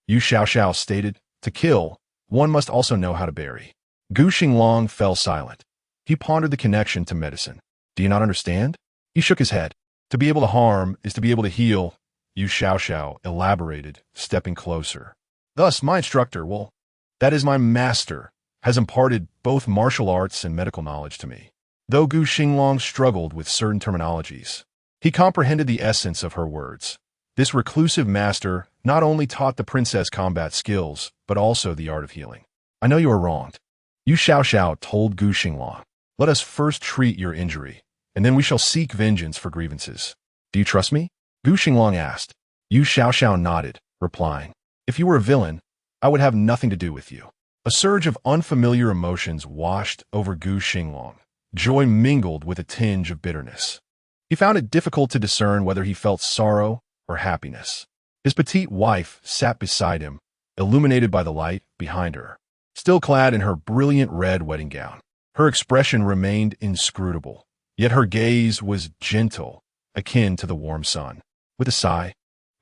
Yu Xiao stated, "To kill, one must also know how to bury." Gu Xinglang fell silent. He pondered the connection to medicine. "Do you not understand?" He shook his head. "To be able to harm is to be able to heal," Yu Xiao elaborated, stepping closer. Thus, my instructor, well, that is my master, has imparted both martial arts and medical knowledge to me. Though Gu Xinglang struggled with certain terminologies, he comprehended the essence of her words. This reclusive master not only taught the princess combat skills, but also the art of healing. I know you are wronged. Yu Xiao told Gu Xinglang. Let us first treat your injury, and then we shall seek vengeance for grievances. Do you trust me? Gu Xinglang asked. Yu Xiao nodded, replying, If you were a villain, I would have nothing to do with you. A surge of unfamiliar emotions washed over Gu Xinglang. Joy mingled with a tinge of bitterness. He found it difficult to discern whether he felt sorrow or happiness. His petite wife sat beside him, illuminated by the light behind her, still clad in her brilliant red wedding gown. Her expression remained inscrutable, yet her gaze was gentle, akin to the warm sun. With a sigh,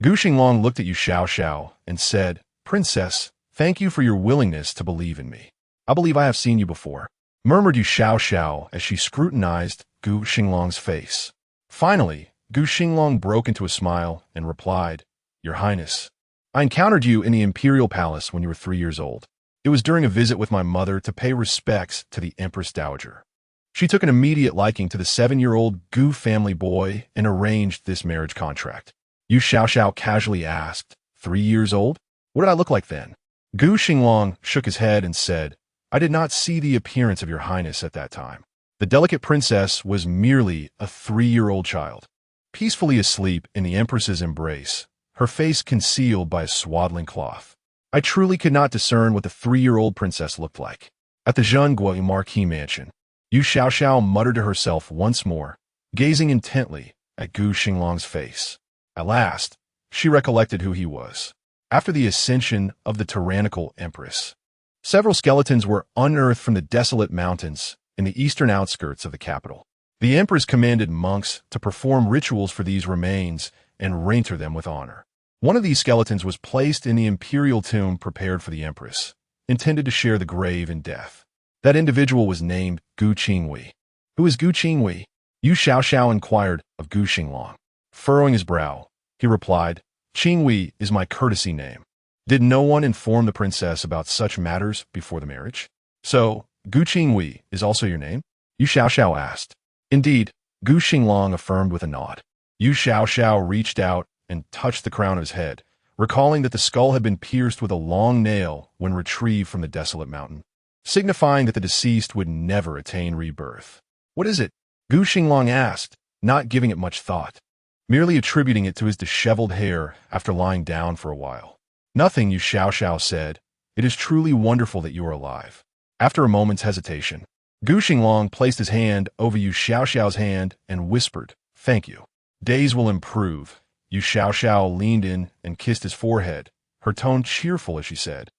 Gu Xinglang looked at Yu Xiao and said, Princess, thank you for your willingness to believe in me. I believe I have seen you before, murmured Yu Xiao as she scrutinized Gu Xinglang's face. Finally, Gu Xinglang broke into a smile and replied, Your Highness, I encountered you in the imperial palace when you were 3 years old. It was during a visit with my mother to pay respects to the Empress Dowager. She took an immediate liking to the 7-year-old Gu family boy and arranged this marriage contract. Yu Xiao casually asked, 3 years old? What did I look like then? Gu Xinglang shook his head and said, I did not see the appearance of your highness at that time. The delicate princess was merely a 3-year-old child, peacefully asleep in the empress's embrace, her face concealed by a swaddling cloth. I truly could not discern what the 3-year-old princess looked like. At the Zhengguo Marquis mansion, Yu Xiao muttered to herself once more, gazing intently at Gu Xinglang's face. At last, she recollected who he was. After the ascension of the tyrannical empress, several skeletons were unearthed from the desolate mountains in the eastern outskirts of the capital. The empress commanded monks to perform rituals for these remains and reinter them with honor. One of these skeletons was placed in the imperial tomb prepared for the empress, intended to share the grave in death. That individual was named Gu Qingwei. Who is Gu Qingwei? Yu Xiao inquired of Gu Xinglang. Furrowing his brow, he replied, Qingwei is my courtesy name. Did no one inform the princess about such matters before the marriage? So, Gu Qingwei is also your name? Yu Xiao asked. Indeed, Gu Xinglang affirmed with a nod. Yu Xiao reached out and touched the crown of his head, recalling that the skull had been pierced with a long nail when retrieved from the desolate mountain, signifying that the deceased would never attain rebirth. What is it? Gu Xinglang asked, not giving it much thought, merely attributing it to his disheveled hair after lying down for a while. Nothing, Yu Xiao said. It is truly wonderful that you are alive. After a moment's hesitation, Gu Xinglang placed his hand over Yu Xiao's hand and whispered, Thank you. Days will improve. Yu Xiao leaned in and kissed his forehead, her tone cheerful as she said,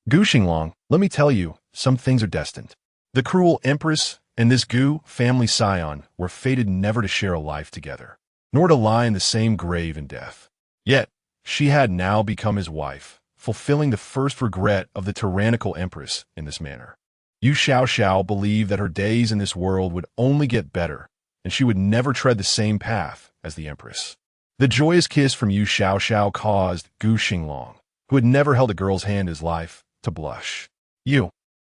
Gu Xinglang, let me tell you, some things are destined. The cruel empress and this Gu family scion were fated never to share a life together, nor to lie in the same grave in death. Yet, she had now become his wife, fulfilling the first regret of the tyrannical empress in this manner. Yu Xiao believed that her days in this world would only get better, and she would never tread the same path as the empress. The joyous kiss from Yu Xiao caused Gu Xinglang, who had never held a girl's hand in his life, to blush.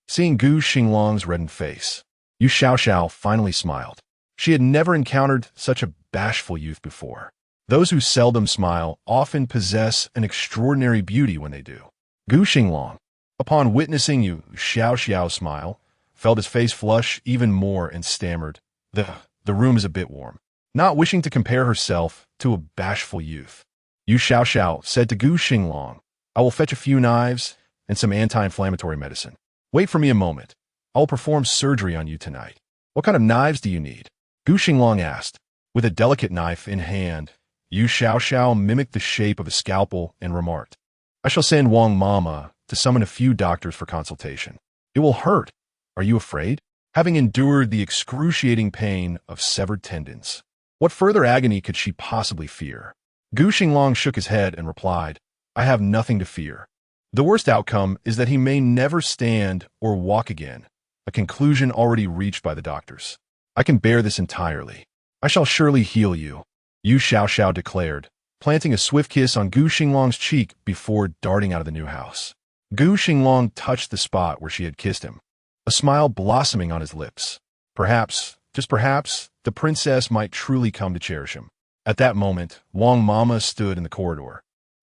Seeing Gu Xinglang's reddened face, Yu Xiao finally smiled. She had never encountered such a bashful youth before. Those who seldom smile often possess an extraordinary beauty when they do. Gu Xinglang, upon witnessing Yu Xiao's smile, felt his face flush even more and stammered, The room is a bit warm. Not wishing to compare herself to a bashful youth, Yu Xiao said to Gu Xinglang, I will fetch a few knives and some anti-inflammatory medicine. Wait for me a moment. I will perform surgery on you tonight. What kind of knives do you need? Gu Xinglang asked. With a delicate knife in hand, Yu Xiao mimicked the shape of a scalpel and remarked, I shall send Wang Mama to summon a few doctors for consultation. It will hurt. Are you afraid? Having endured the excruciating pain of severed tendons, what further agony could she possibly fear? Gu Xinglang shook his head and replied, I have nothing to fear. The worst outcome is that he may never stand or walk again, a conclusion already reached by the doctors. I can bear this entirely. I shall surely heal you, Yu Xiao declared, planting a swift kiss on Gu Xinglang's cheek before darting out of the new house. Gu Xinglang touched the spot where she had kissed him, a smile blossoming on his lips. Perhaps, just perhaps, the princess might truly come to cherish him. At that moment, Wang Mama stood in the corridor,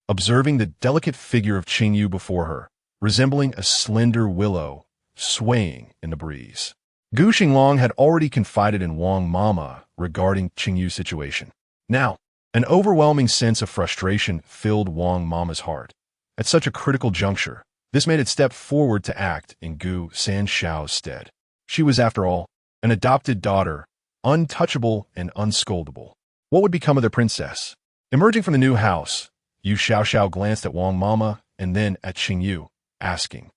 observing the delicate figure of Qingyu before her, resembling a slender willow swaying in the breeze. Gu Xinglang had already confided in Wang Mama regarding Qingyu's situation. Now, an overwhelming sense of frustration filled Wang Mama's heart. At such a critical juncture, this made it step forward to act in Gu Xiao's stead. She was, after all, an adopted daughter, untouchable and unscoldable. What would become of their princess? Emerging from the new house, Yu Xiao glanced at Wang Mama and then at Qingyu, asking,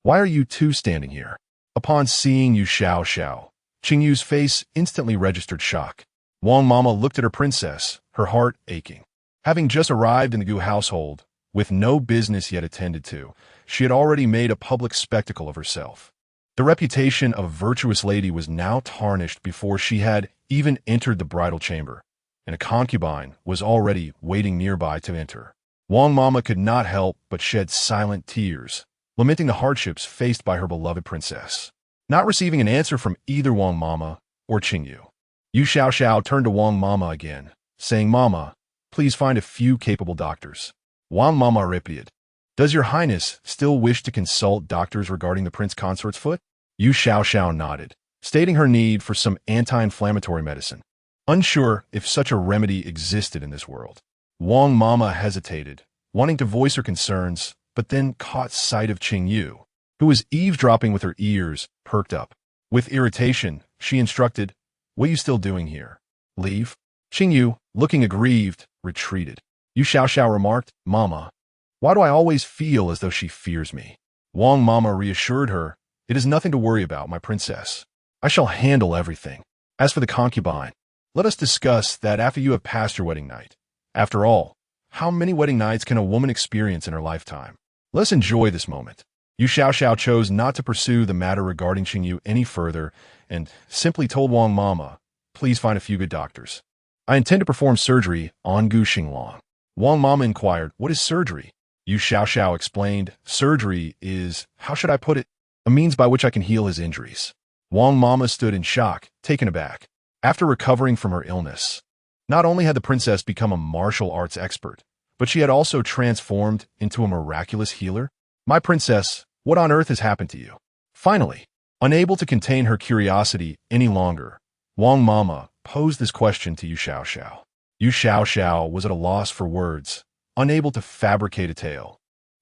"Why are you two standing here?" Upon seeing Yu Xiao, Qingyu's face instantly registered shock. Wang Mama looked at her princess, her heart aching. Having just arrived in the Gu household, with no business yet attended to, she had already made a public spectacle of herself. The reputation of a virtuous lady was now tarnished before she had even entered the bridal chamber, and a concubine was already waiting nearby to enter. Wang Mama could not help but shed silent tears, lamenting the hardships faced by her beloved princess. Not receiving an answer from either Wang Mama or Qingyu, Yu Xiao turned to Wang Mama again, saying, "Mama, please find a few capable doctors." Wang Mama repeated, "Does your highness still wish to consult doctors regarding the prince consort's foot?" Yu Xiao nodded, stating her need for some anti-inflammatory medicine, unsure if such a remedy existed in this world. Wang Mama hesitated, wanting to voice her concerns, but then caught sight of Qingyu, who was eavesdropping with her ears perked up. With irritation, she instructed, "What are you still doing here? Leave." Qingyu, looking aggrieved, retreated. Yu Xiao remarked, "Mama, why do I always feel as though she fears me?" Wang Mama reassured her, "It is nothing to worry about, my princess. I shall handle everything. As for the concubine, let us discuss that after you have passed your wedding night. After all, how many wedding nights can a woman experience in her lifetime? Let's enjoy this moment." Yu Xiao chose not to pursue the matter regarding Qingyu any further and simply told Wang Mama, "Please find a few good doctors. I intend to perform surgery on Gu Xinglang." Wang Mama inquired, "What is surgery?" Yu Xiao explained, "Surgery is, how should I put it, a means by which I can heal his injuries." Wang Mama stood in shock, taken aback. After recovering from her illness, not only had the princess become a martial arts expert, but she had also transformed into a miraculous healer. "My princess, what on earth has happened to you?" Finally, unable to contain her curiosity any longer, Wang Mama posed this question to Yu Xiao. Yu Xiao was at a loss for words, unable to fabricate a tale,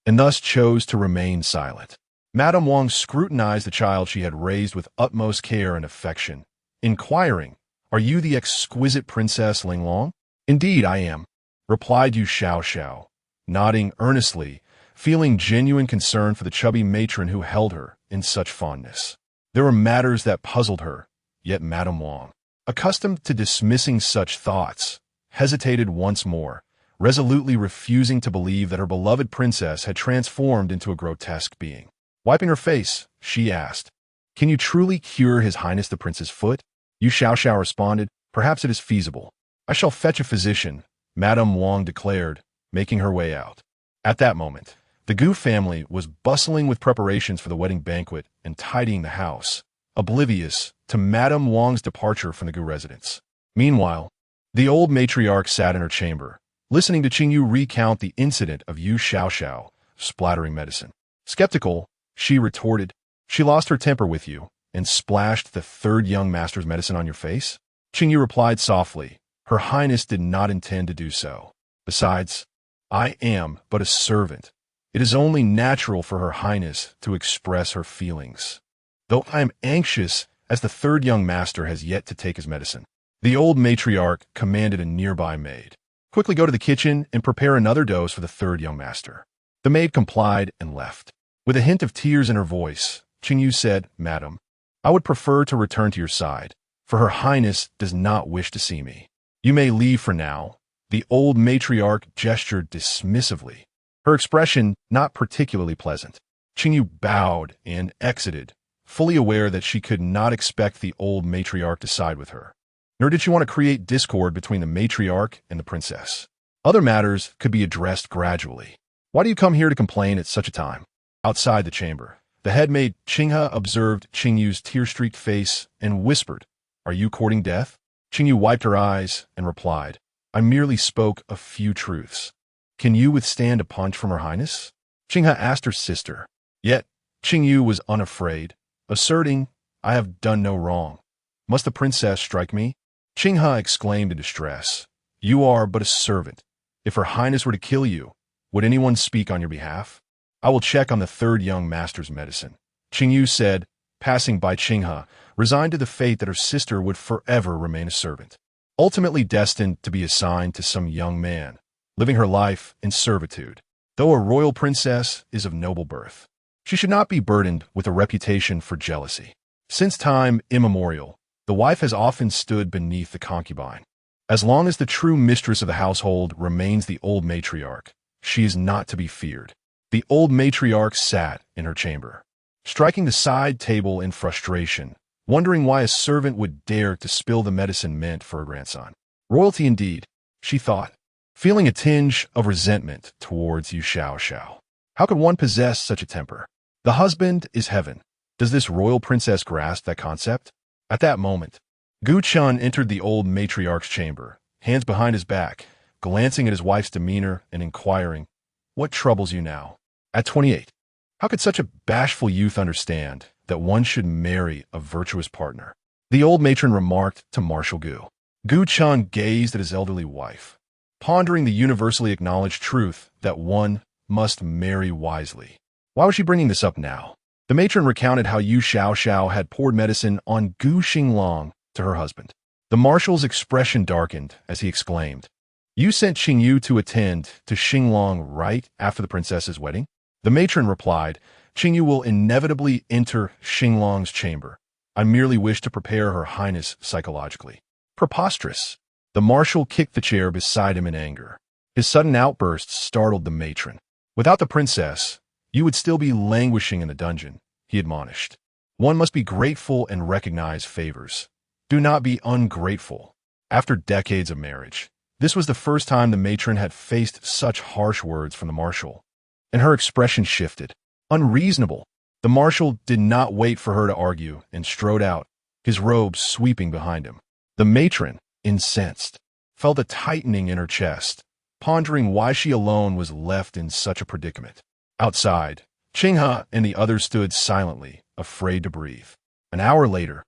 and thus chose to remain silent. Madame Wang scrutinized the child she had raised with utmost care and affection, inquiring, "Are you the exquisite Princess Linglong?" "Indeed I am," replied Yu Xiao, nodding earnestly, feeling genuine concern for the chubby matron who held her in such fondness. There were matters that puzzled her, yet Madame Wang, accustomed to dismissing such thoughts, hesitated once more, resolutely refusing to believe that her beloved princess had transformed into a grotesque being. Wiping her face, she asked, "Can you truly cure His Highness the Prince's foot?" Yu Xiao responded, "Perhaps it is feasible. I shall fetch a physician," Madame Wang declared, making her way out. At that moment, the Gu family was bustling with preparations for the wedding banquet and tidying the house, oblivious to Madame Wang's departure from the Gu residence. Meanwhile, the old matriarch sat in her chamber, listening to Qingyu recount the incident of Yu Xiao splattering medicine. Skeptical, she retorted, "She lost her temper with you and splashed the third young master's medicine on your face?" Qingyu replied softly, "Her Highness did not intend to do so. Besides, I am but a servant. It is only natural for Her Highness to express her feelings. Though I am anxious as the third young master has yet to take his medicine." The old matriarch commanded a nearby maid, "Quickly go to the kitchen and prepare another dose for the third young master." The maid complied and left. With a hint of tears in her voice, Qingyu said, "Madam, I would prefer to return to your side, for Her Highness does not wish to see me. You may leave for now." The old matriarch gestured dismissively, her expression not particularly pleasant. Qingyu bowed and exited, fully aware that she could not expect the old matriarch to side with her. Nor did she want to create discord between the matriarch and the princess. Other matters could be addressed gradually. "Why do you come here to complain at such a time?" Outside the chamber, the head maid Qinghe observed Qingyu's tear-streaked face and whispered, "Are you courting death?" Qingyu wiped her eyes and replied, "I merely spoke a few truths." "Can you withstand a punch from Her Highness?" Qinghe asked her sister. Yet Qingyu was unafraid, asserting, "I have done no wrong. Must the princess strike me?" Qinghe exclaimed in distress, "You are but a servant. If Her Highness were to kill you, would anyone speak on your behalf?" "I will check on the third young master's medicine," Qingyu said, passing by Qinghe, resigned to the fate that her sister would forever remain a servant, ultimately destined to be assigned to some young man, living her life in servitude. Though a royal princess is of noble birth, she should not be burdened with a reputation for jealousy. Since time immemorial, the wife has often stood beneath the concubine. As long as the true mistress of the household remains the old matriarch, she is not to be feared. The old matriarch sat in her chamber, striking the side table in frustration, wondering why a servant would dare to spill the medicine meant for her grandson. Royalty indeed, she thought, feeling a tinge of resentment towards Yu Xiao. How could one possess such a temper? The husband is heaven. Does this royal princess grasp that concept? At that moment, Gu Chun entered the old matriarch's chamber, hands behind his back, glancing at his wife's demeanor and inquiring, "What troubles you now?" At 28, how could such a bashful youth understand that one should marry a virtuous partner? The old matron remarked to Marshal Gu. Gu Chun gazed at his elderly wife, pondering the universally acknowledged truth that one must marry wisely. Why was she bringing this up now? The matron recounted how Yu Xiao had poured medicine on Gu Xinglang to her husband. The marshal's expression darkened as he exclaimed, "You sent Qingyu to attend to Xinglang right after the princess's wedding?" The matron replied, "Qingyu will inevitably enter Xinglang's chamber. I merely wish to prepare Her Highness psychologically." Preposterous. The marshal kicked the chair beside him in anger. His sudden outburst startled the matron. "Without the princess, you would still be languishing in the dungeon," he admonished. "One must be grateful and recognize favors. Do not be ungrateful." After decades of marriage, this was the first time the matron had faced such harsh words from the marshal, and her expression shifted. Unreasonable. The marshal did not wait for her to argue and strode out, his robes sweeping behind him. The matron, incensed, felt a tightening in her chest, pondering why she alone was left in such a predicament. Outside, Qinghe and the others stood silently, afraid to breathe. An hour later,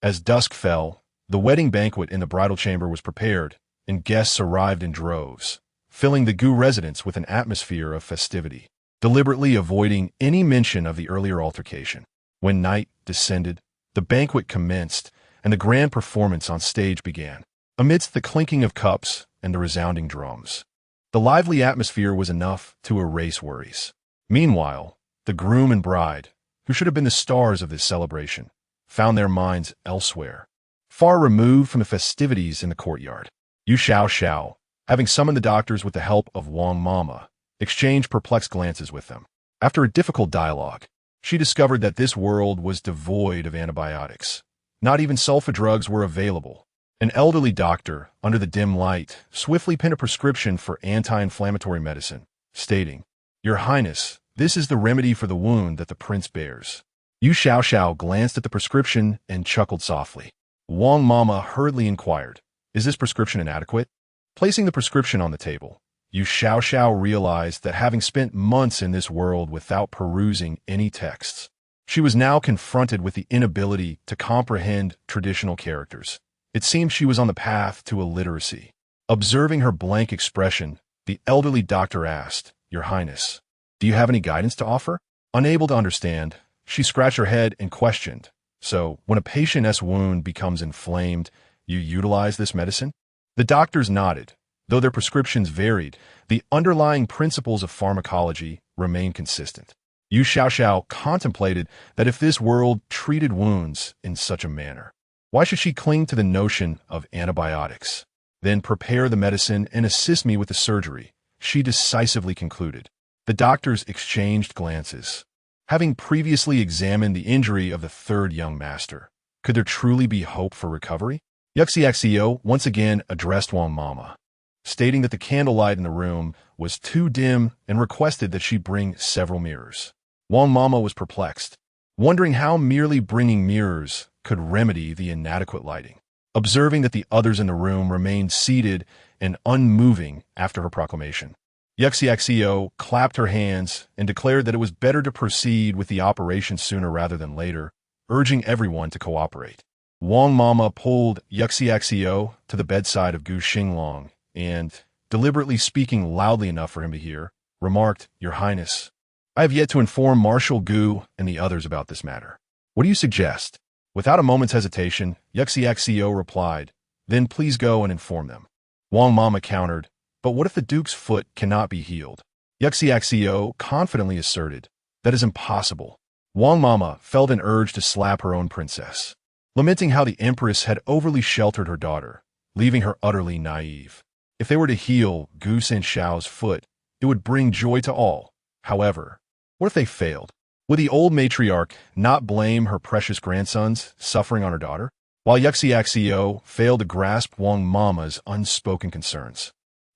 as dusk fell, the wedding banquet in the bridal chamber was prepared, and guests arrived in droves, filling the Gu residence with an atmosphere of festivity, deliberately avoiding any mention of the earlier altercation. When night descended, the banquet commenced, and the grand performance on stage began. Amidst the clinking of cups and the resounding drums, the lively atmosphere was enough to erase worries. Meanwhile, the groom and bride, who should have been the stars of this celebration, found their minds elsewhere, far removed from the festivities in the courtyard. Yu Xiao, having summoned the doctors with the help of Wang Mama, exchanged perplexed glances with them. After a difficult dialogue, she discovered that this world was devoid of antibiotics. Not even sulfa drugs were available. An elderly doctor, under the dim light, swiftly penned a prescription for anti-inflammatory medicine, stating, "Your Highness, this is the remedy for the wound that the prince bears." Yu Xiao glanced at the prescription and chuckled softly. Wang Mama hurriedly inquired, "Is this prescription inadequate?" Placing the prescription on the table, Yu Xiao realized that having spent months in this world without perusing any texts, she was now confronted with the inability to comprehend traditional characters. It seemed she was on the path to illiteracy. Observing her blank expression, the elderly doctor asked, "Your Highness, do you have any guidance to offer?" Unable to understand, she scratched her head and questioned, "So, when a patient's wound becomes inflamed, you utilize this medicine?" The doctors nodded. Though their prescriptions varied, the underlying principles of pharmacology remained consistent. Yu Xiao contemplated that if this world treated wounds in such a manner, why should she cling to the notion of antibiotics? "Then prepare the medicine and assist me with the surgery," she decisively concluded. The doctors exchanged glances. Having previously examined the injury of the third young master, could there truly be hope for recovery? Yu Xiao once again addressed Wang Mama, stating that the candlelight in the room was too dim and requested that she bring several mirrors. Wang Mama was perplexed, wondering how merely bringing mirrors could remedy the inadequate lighting. Observing that the others in the room remained seated and unmoving after her proclamation, Yu Xiao clapped her hands and declared that it was better to proceed with the operation sooner rather than later, urging everyone to cooperate. Wang Mama pulled Yu Xiao to the bedside of Gu Xinglang and, deliberately speaking loudly enough for him to hear, remarked, "Your Highness, I have yet to inform Marshal Gu and the others about this matter. What do you suggest?" Without a moment's hesitation, Yu Xiao replied, "Then please go and inform them." Wang Mama countered, "But what if the Duke's foot cannot be healed?" Yu Xiao confidently asserted, "That is impossible." Wang Mama felt an urge to slap her own princess, lamenting how the Empress had overly sheltered her daughter, leaving her utterly naive. If they were to heal Gu Xingshao's foot, it would bring joy to all. However, what if they failed? Would the old matriarch not blame her precious grandson's suffering on her daughter? While Yu Xiao failed to grasp Wang Mama's unspoken concerns,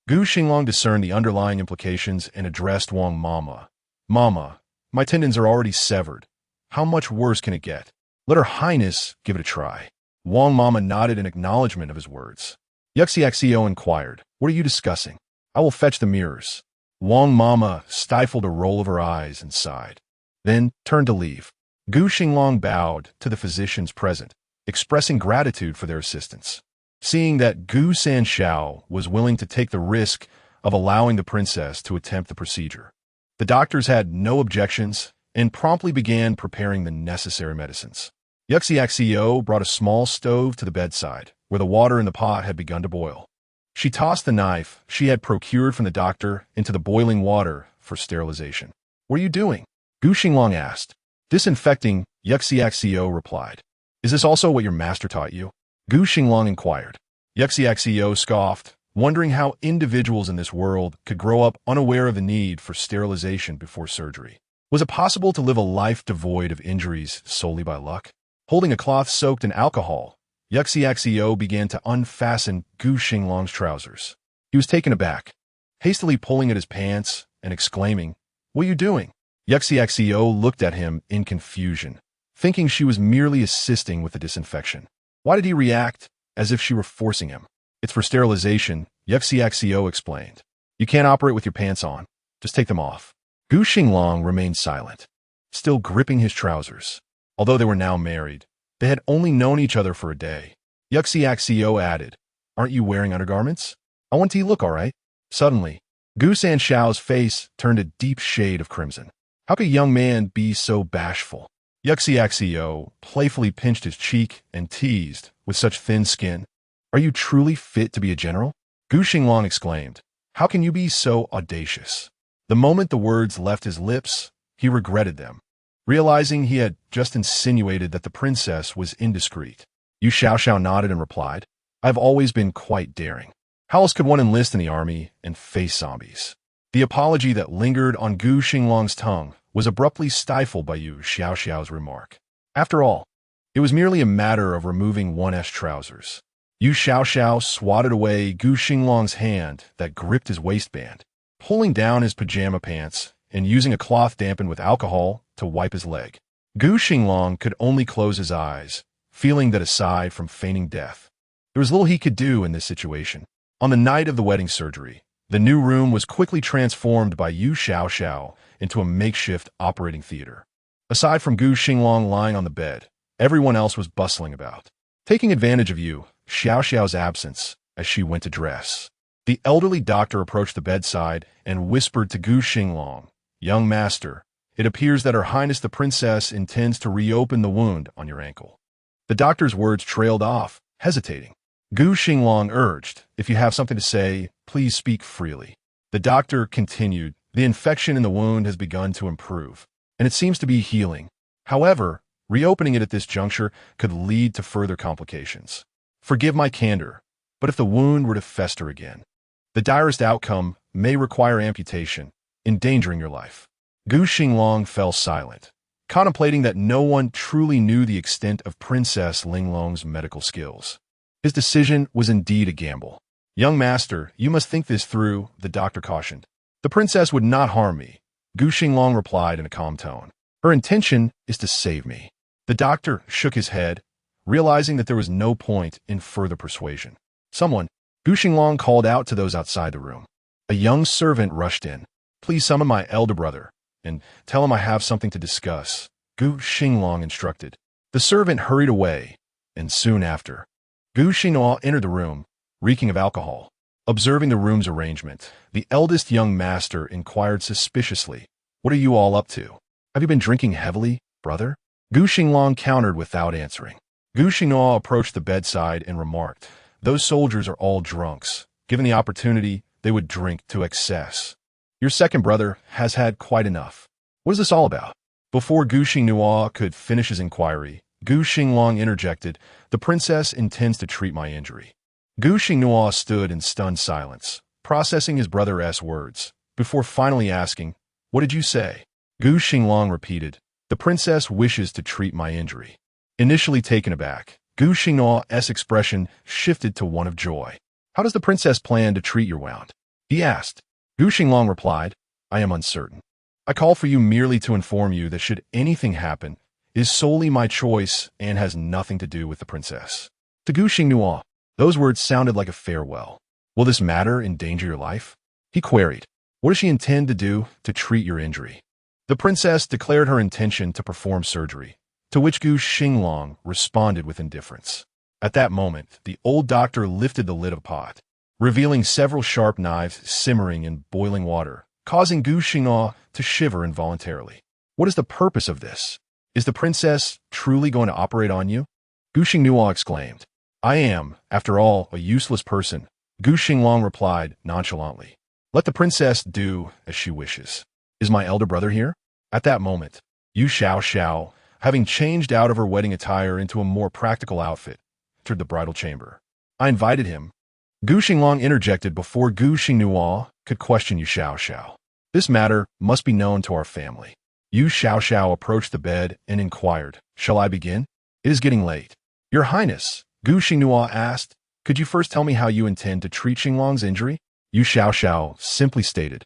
Gu Xinglang discerned the underlying implications and addressed Wang Mama. "Mama, my tendons are already severed. How much worse can it get? Let Her Highness give it a try." Wang Mama nodded in acknowledgement of his words. Yu Xiao inquired, "What are you discussing?" "I will fetch the mirrors." Wang Mama stifled a roll of her eyes and sighed, then turned to leave. Gu Xinglang bowed to the physicians present, expressing gratitude for their assistance. Seeing that Gu Xingshan was willing to take the risk of allowing the princess to attempt the procedure, the doctors had no objections and promptly began preparing the necessary medicines. Yu Xiao brought a small stove to the bedside, where the water in the pot had begun to boil. She tossed the knife she had procured from the doctor into the boiling water for sterilization. "What are you doing?" Gu Xinglang asked. "Disinfecting," Yu Xiao replied. "Is this also what your master taught you?" Gu Xinglang inquired. Yu Xiao scoffed, wondering how individuals in this world could grow up unaware of the need for sterilization before surgery. Was it possible to live a life devoid of injuries solely by luck? Holding a cloth soaked in alcohol, Yu Xiao began to unfasten Gu Xinglang's trousers. He was taken aback, hastily pulling at his pants and exclaiming, "What are you doing?" Yu Xiao looked at him in confusion, thinking she was merely assisting with the disinfection. Why did he react as if she were forcing him? "It's for sterilization," Yu Xiao explained. "You can't operate with your pants on. Just take them off." Gu Xinglang remained silent, still gripping his trousers. Although they were now married, they had only known each other for a day. Yu Xiao added, "Aren't you wearing undergarments? I want to look all right." Suddenly, Gu Xingshao's face turned a deep shade of crimson. How could a young man be so bashful? Yu Xiao playfully pinched his cheek and teased, "With such thin skin, are you truly fit to be a general?" Gu Xinglang exclaimed, "How can you be so audacious?" The moment the words left his lips, he regretted them, realizing he had just insinuated that the princess was indiscreet. Yu Xiao nodded and replied, "I've always been quite daring. How else could one enlist in the army and face zombies?" The apology that lingered on Gu Xinglang's tongue was abruptly stifled by Yu Xiao's remark. After all, it was merely a matter of removing one's trousers. Yu Xiao swatted away Gu Xinglang's hand that gripped his waistband, pulling down his pajama pants and using a cloth dampened with alcohol to wipe his leg. Gu Xinglang could only close his eyes, feeling that aside from feigning death, there was little he could do in this situation. On the night of the wedding surgery, the new room was quickly transformed by Yu Xiao into a makeshift operating theater. Aside from Gu Xinglang lying on the bed, everyone else was bustling about, taking advantage of Yu Xiao's absence as she went to dress. The elderly doctor approached the bedside and whispered to Gu Xinglang, "Young master, it appears that Her Highness the Princess intends to reopen the wound on your ankle." The doctor's words trailed off, hesitating. Gu Xinglang urged, "If you have something to say, please speak freely." The doctor continued, "The infection in the wound has begun to improve, and it seems to be healing. However, reopening it at this juncture could lead to further complications. Forgive my candor, but if the wound were to fester again, the direst outcome may require amputation, endangering your life." Gu Xinglang fell silent, contemplating that no one truly knew the extent of Princess Linglong's medical skills. His decision was indeed a gamble. "Young master, you must think this through," the doctor cautioned. "The princess would not harm me," Gu Xinglang replied in a calm tone. Her intention is to save me. The doctor shook his head, realizing that there was no point in further persuasion. Someone, Gu Xinglang called out to those outside the room. A young servant rushed in. Please summon my elder brother, and tell him I have something to discuss, Gu Xinglang instructed. The servant hurried away, and soon after, Gu Xinglang entered the room, reeking of alcohol. Observing the room's arrangement, the eldest young master inquired suspiciously, "What are you all up to? Have you been drinking heavily, brother?" Gu Xinglang countered without answering. Gu Xinglang approached the bedside and remarked, "Those soldiers are all drunks. Given the opportunity, they would drink to excess. Your second brother has had quite enough. What is this all about?" Before Gu Xinglang could finish his inquiry, Gu Xinglang interjected, "The princess intends to treat my injury." Gu Xinglang stood in stunned silence, processing his brother's words, before finally asking, "What did you say?" Gu Xinglang repeated, "The princess wishes to treat my injury." Initially taken aback, Gu Xinglang's expression shifted to one of joy. "How does the princess plan to treat your wound?" he asked. Gu Xinglang replied, "I am uncertain. I call for you merely to inform you that should anything happen, it is solely my choice and has nothing to do with the princess." To Gu Xinglang, those words sounded like a farewell. "Will this matter endanger your life?" he queried. "What does she intend to do to treat your injury?" The princess declared her intention to perform surgery, to which Gu Xinglang responded with indifference. At that moment, the old doctor lifted the lid of a pot, revealing several sharp knives simmering in boiling water, causing Gu Xinglang to shiver involuntarily. "What is the purpose of this? Is the princess truly going to operate on you?" Gu Xinglang exclaimed. "I am, after all, a useless person," Gu Xinglang replied nonchalantly. "Let the princess do as she wishes. Is my elder brother here?" At that moment, Yu Xiao, having changed out of her wedding attire into a more practical outfit, entered the bridal chamber. "I invited him." Gu Xinglang interjected before Gu Xinglang could question Yu Xiao. "This matter must be known to our family." Yu Xiao approached the bed and inquired, "Shall I begin?" "It is getting late." "Your Highness," Gu Xinglang asked, "could you first tell me how you intend to treat Xinglang's injury?" Yu Xiao simply stated,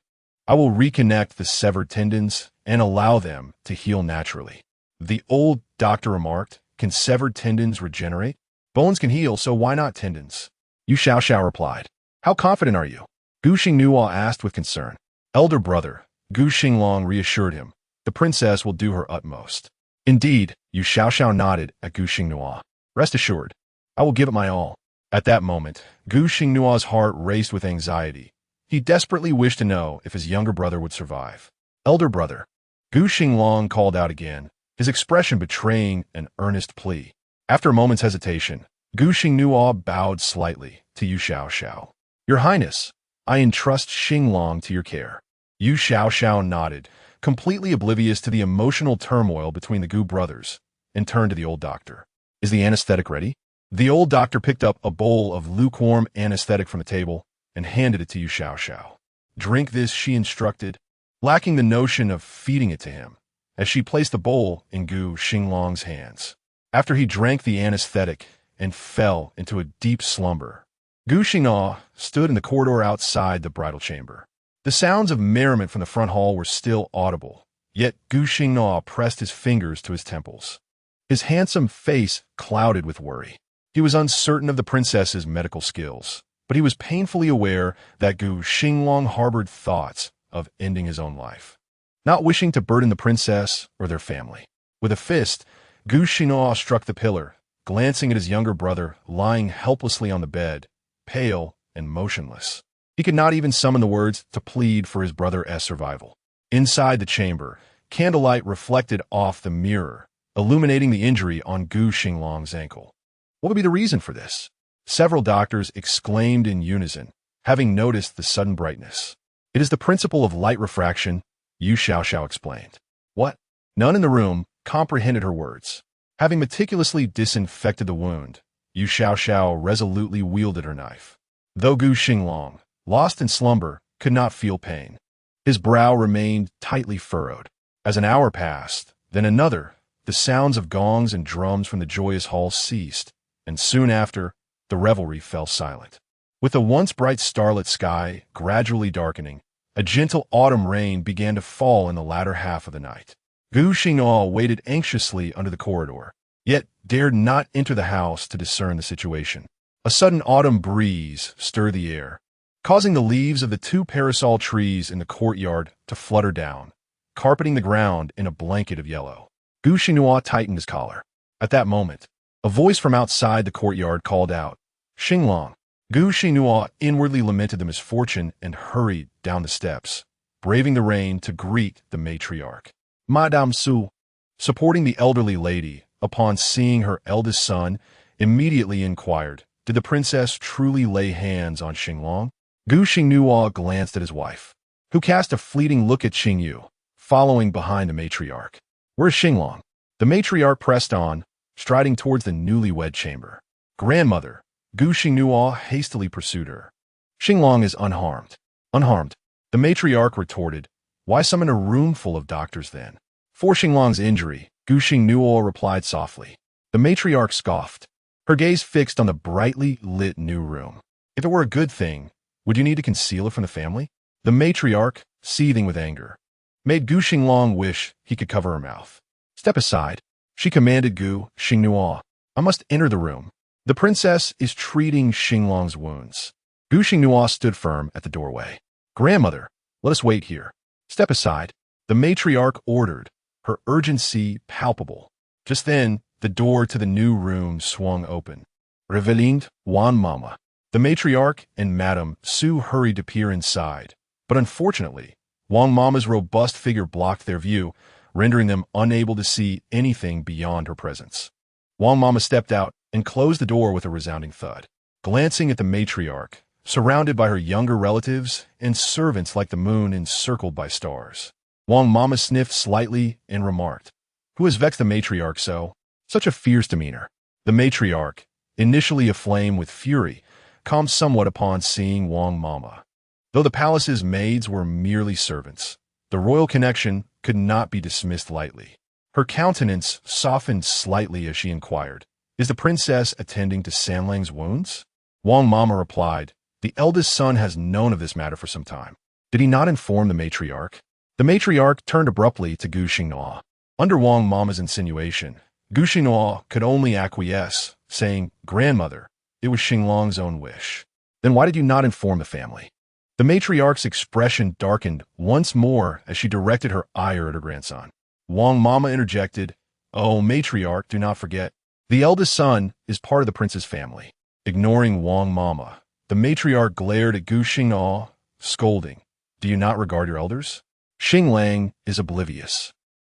"I will reconnect the severed tendons and allow them to heal naturally." The old doctor remarked, "Can severed tendons regenerate?" "Bones can heal, so why not tendons?" Yu Xiao replied. "How confident are you?" Gu Xinglang asked with concern. "Elder brother," Gu Xinglang reassured him, "the princess will do her utmost." "Indeed," Yu Xiao nodded at Gu Xinglang. "Rest assured, I will give it my all." At that moment, Gu Xinglang's heart raced with anxiety. He desperately wished to know if his younger brother would survive. "Elder brother," Gu Xinglang called out again, his expression betraying an earnest plea. After a moment's hesitation, Gu Xinglang bowed slightly to Yu Xiao. "Your Highness, I entrust Xinglang to your care." Yu Xiao nodded, completely oblivious to the emotional turmoil between the Gu brothers, and turned to the old doctor. "Is the anesthetic ready?" The old doctor picked up a bowl of lukewarm anesthetic from the table and handed it to Yu Xiao. "Drink this," she instructed, lacking the notion of feeding it to him, as she placed the bowl in Gu Xinglang's hands. After he drank the anesthetic and fell into a deep slumber, Gu Xinglang stood in the corridor outside the bridal chamber. The sounds of merriment from the front hall were still audible, yet Gu Xinglang pressed his fingers to his temples. His handsome face clouded with worry. He was uncertain of the princess's medical skills, but he was painfully aware that Gu Xinglang harbored thoughts of ending his own life, not wishing to burden the princess or their family. With a fist, Gu Xinglang struck the pillar, glancing at his younger brother lying helplessly on the bed, pale and motionless. He could not even summon the words to plead for his brother's survival. Inside the chamber, candlelight reflected off the mirror, illuminating the injury on Gu Xinglang's ankle. What would be the reason for this? Several doctors exclaimed in unison, having noticed the sudden brightness. "It is the principle of light refraction," Yu Xiao explained. "What?" None in the room comprehended her words. Having meticulously disinfected the wound, Yu Xiao resolutely wielded her knife. Though Gu Xinglang, lost in slumber, could not feel pain, his brow remained tightly furrowed. As an hour passed, then another, the sounds of gongs and drums from the joyous hall ceased, and soon after, the revelry fell silent. With the once bright starlit sky gradually darkening, a gentle autumn rain began to fall in the latter half of the night. Gu Xinglang waited anxiously under the corridor, yet dared not enter the house to discern the situation. A sudden autumn breeze stirred the air, causing the leaves of the two parasol trees in the courtyard to flutter down, carpeting the ground in a blanket of yellow. Gu Xinglang tightened his collar. At that moment, a voice from outside the courtyard called out, "Xinglang." Gu Xinglang inwardly lamented the misfortune and hurried down the steps, braving the rain to greet the matriarch. Madame Su, supporting the elderly lady, upon seeing her eldest son, immediately inquired, "Did the princess truly lay hands on Xinglang?" Gu Xinglang glanced at his wife, who cast a fleeting look at Xingyu, following behind the matriarch. "Where's Xinglang?" The matriarch pressed on, striding towards the newlywed chamber. "Grandmother," Gu Xinglang hastily pursued her. "Xinglang is unharmed." "Unharmed?" The matriarch retorted. "Why summon a room full of doctors then?" "For Xinglang's injury," Gu Xinglang replied softly. The matriarch scoffed, her gaze fixed on the brightly lit new room. "If it were a good thing, would you need to conceal it from the family?" The matriarch, seething with anger, made Gu Xinglang wish he could cover her mouth. "Step aside," she commanded Gu Xinglang. "I must enter the room. The princess is treating Xinglang's wounds." Gu Xinglang stood firm at the doorway. "Grandmother, let us wait here." "Step aside," the matriarch ordered, her urgency palpable. Just then, the door to the new room swung open. Reveiled Wan Mama. The matriarch and Madame Su hurried to peer inside, but unfortunately, Wang Mama's robust figure blocked their view, rendering them unable to see anything beyond her presence. Wang Mama stepped out and closed the door with a resounding thud. Glancing at the matriarch, surrounded by her younger relatives and servants like the moon encircled by stars, Wang Mama sniffed slightly and remarked, "Who has vexed the matriarch so? Such a fierce demeanor." The matriarch, initially aflame with fury, calmed somewhat upon seeing Wang Mama. Though the palace's maids were merely servants, the royal connection could not be dismissed lightly. Her countenance softened slightly as she inquired, "Is the princess attending to Sanlang's wounds?" Wang Mama replied, "The eldest son has known of this matter for some time. Did he not inform the matriarch?" The matriarch turned abruptly to Gu Xinglang. Under Wang Mama's insinuation, Gu Xinglang could only acquiesce, saying, "Grandmother, it was Xinglang's own wish." "Then why did you not inform the family?" The matriarch's expression darkened once more as she directed her ire at her grandson. Wang Mama interjected, "Oh, matriarch, do not forget, the eldest son is part of the prince's family." Ignoring Wang Mama, the matriarch glared at Gu Xinglang, scolding, "Do you not regard your elders? Xinglang is oblivious.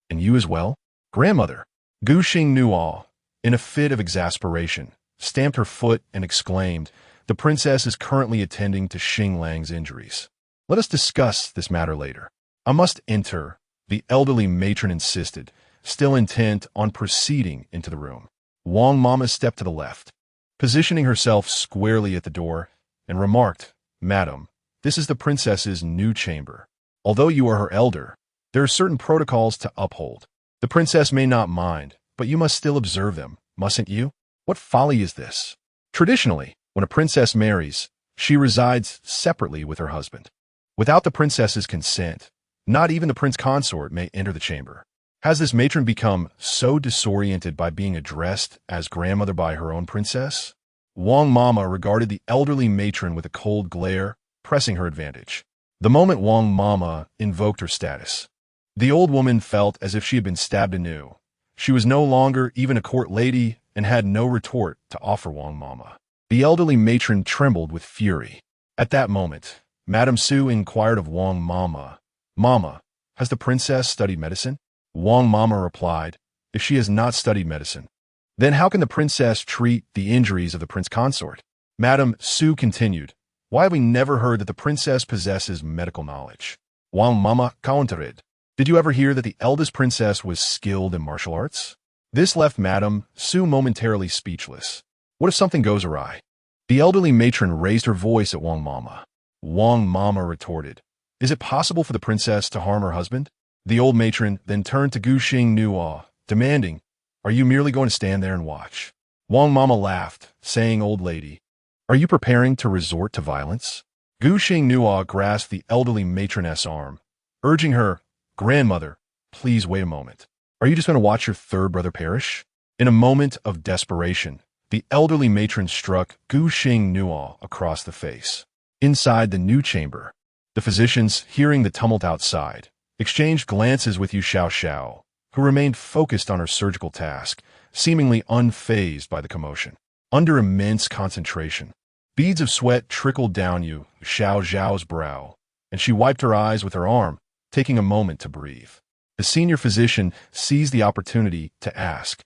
And you as well?" "Grandmother." Gu Xinglang, in a fit of exasperation, stamped her foot and exclaimed, "The princess is currently attending to Xinglang's injuries. Let us discuss this matter later. I must enter," the elderly matron insisted, still intent on proceeding into the room. Wang Mama stepped to the left, positioning herself squarely at the door, and remarked, "Madam, this is the princess's new chamber. Although you are her elder, there are certain protocols to uphold. The princess may not mind, but you must still observe them, mustn't you? What folly is this? Traditionally, when a princess marries, she resides separately with her husband. Without the princess's consent, not even the prince consort may enter the chamber. Has this matron become so disoriented by being addressed as grandmother by her own princess?" Wang Mama regarded the elderly matron with a cold glare, pressing her advantage. The moment Wang Mama invoked her status, the old woman felt as if she had been stabbed anew. She was no longer even a court lady and had no retort to offer Wang Mama. The elderly matron trembled with fury. At that moment, Madame Su inquired of Wang Mama, "Mama, has the princess studied medicine?" Wang Mama replied, "If she has not studied medicine, then how can the princess treat the injuries of the prince consort?" Madame Su continued, "Why have we never heard that the princess possesses medical knowledge?" Wang Mama countered, "Did you ever hear that the eldest princess was skilled in martial arts?" This left Madame Su momentarily speechless. What if something goes awry? The elderly matron raised her voice at Wang Mama. Wang Mama retorted, "Is it possible for the princess to harm her husband?" The old matron then turned to Gu Xinglang, demanding, "Are you merely going to stand there and watch?" Wang Mama laughed, saying, "Old lady, are you preparing to resort to violence?" Gu Xinglang grasped the elderly matroness arm, urging her, "Grandmother, please wait a moment. Are you just going to watch your third brother perish? In a moment of desperation, the elderly matron struck Gu Xinglang across the face. Inside the new chamber, the physicians, hearing the tumult outside, exchanged glances with Yu Xiao, who remained focused on her surgical task, seemingly unfazed by the commotion. Under immense concentration, beads of sweat trickled down Yu Xiao's brow, and she wiped her eyes with her arm, taking a moment to breathe. The senior physician seized the opportunity to ask,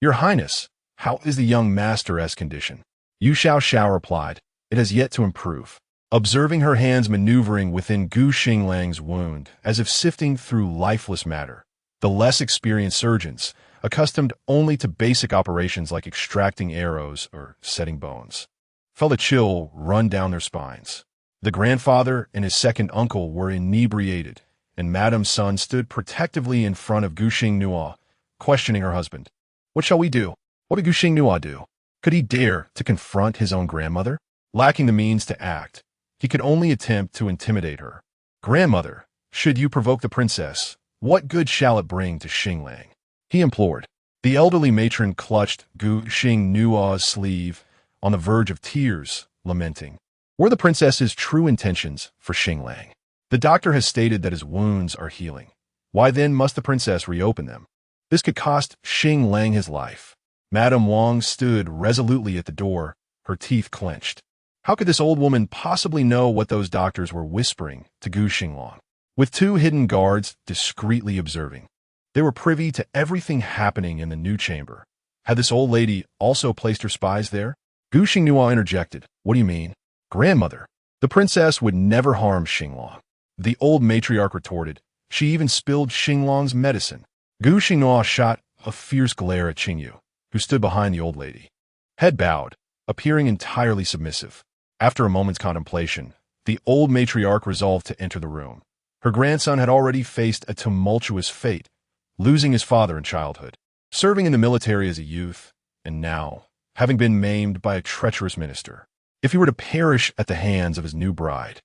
"Your Highness, how is the young master's condition?" Yu Xiao replied, "It has yet to improve." Observing her hands maneuvering within Gu Xinglang's wound, as if sifting through lifeless matter, the less experienced surgeons, accustomed only to basic operations like extracting arrows or setting bones, felt a chill run down their spines. The grandfather and his second uncle were inebriated, and Madame's son stood protectively in front of Gu Xinglang, questioning her husband. "What shall we do? What did Gu Xinglang do? Could he dare to confront his own grandmother?" Lacking the means to act, he could only attempt to intimidate her. "Grandmother, should you provoke the princess, what good shall it bring to Xinglang?" he implored. The elderly matron clutched Gu Xinglang's sleeve, on the verge of tears, lamenting. Were the princess's true intentions for Xinglang? The doctor has stated that his wounds are healing. Why then must the princess reopen them? This could cost Xinglang his life. Madame Wang stood resolutely at the door, her teeth clenched. How could this old woman possibly know what those doctors were whispering to Gu Xinglang? With two hidden guards discreetly observing, they were privy to everything happening in the new chamber. Had this old lady also placed her spies there? Gu Xinglang interjected, "What do you mean?" "Grandmother, the princess would never harm Xinglang." The old matriarch retorted. She even spilled Xinglang's medicine. Gu Xinglang shot a fierce glare at Qingyu, who stood behind the old lady. Head bowed, appearing entirely submissive. After a moment's contemplation, the old matriarch resolved to enter the room. Her grandson had already faced a tumultuous fate, losing his father in childhood, serving in the military as a youth, and now, having been maimed by a treacherous minister. If he were to perish at the hands of his new bride,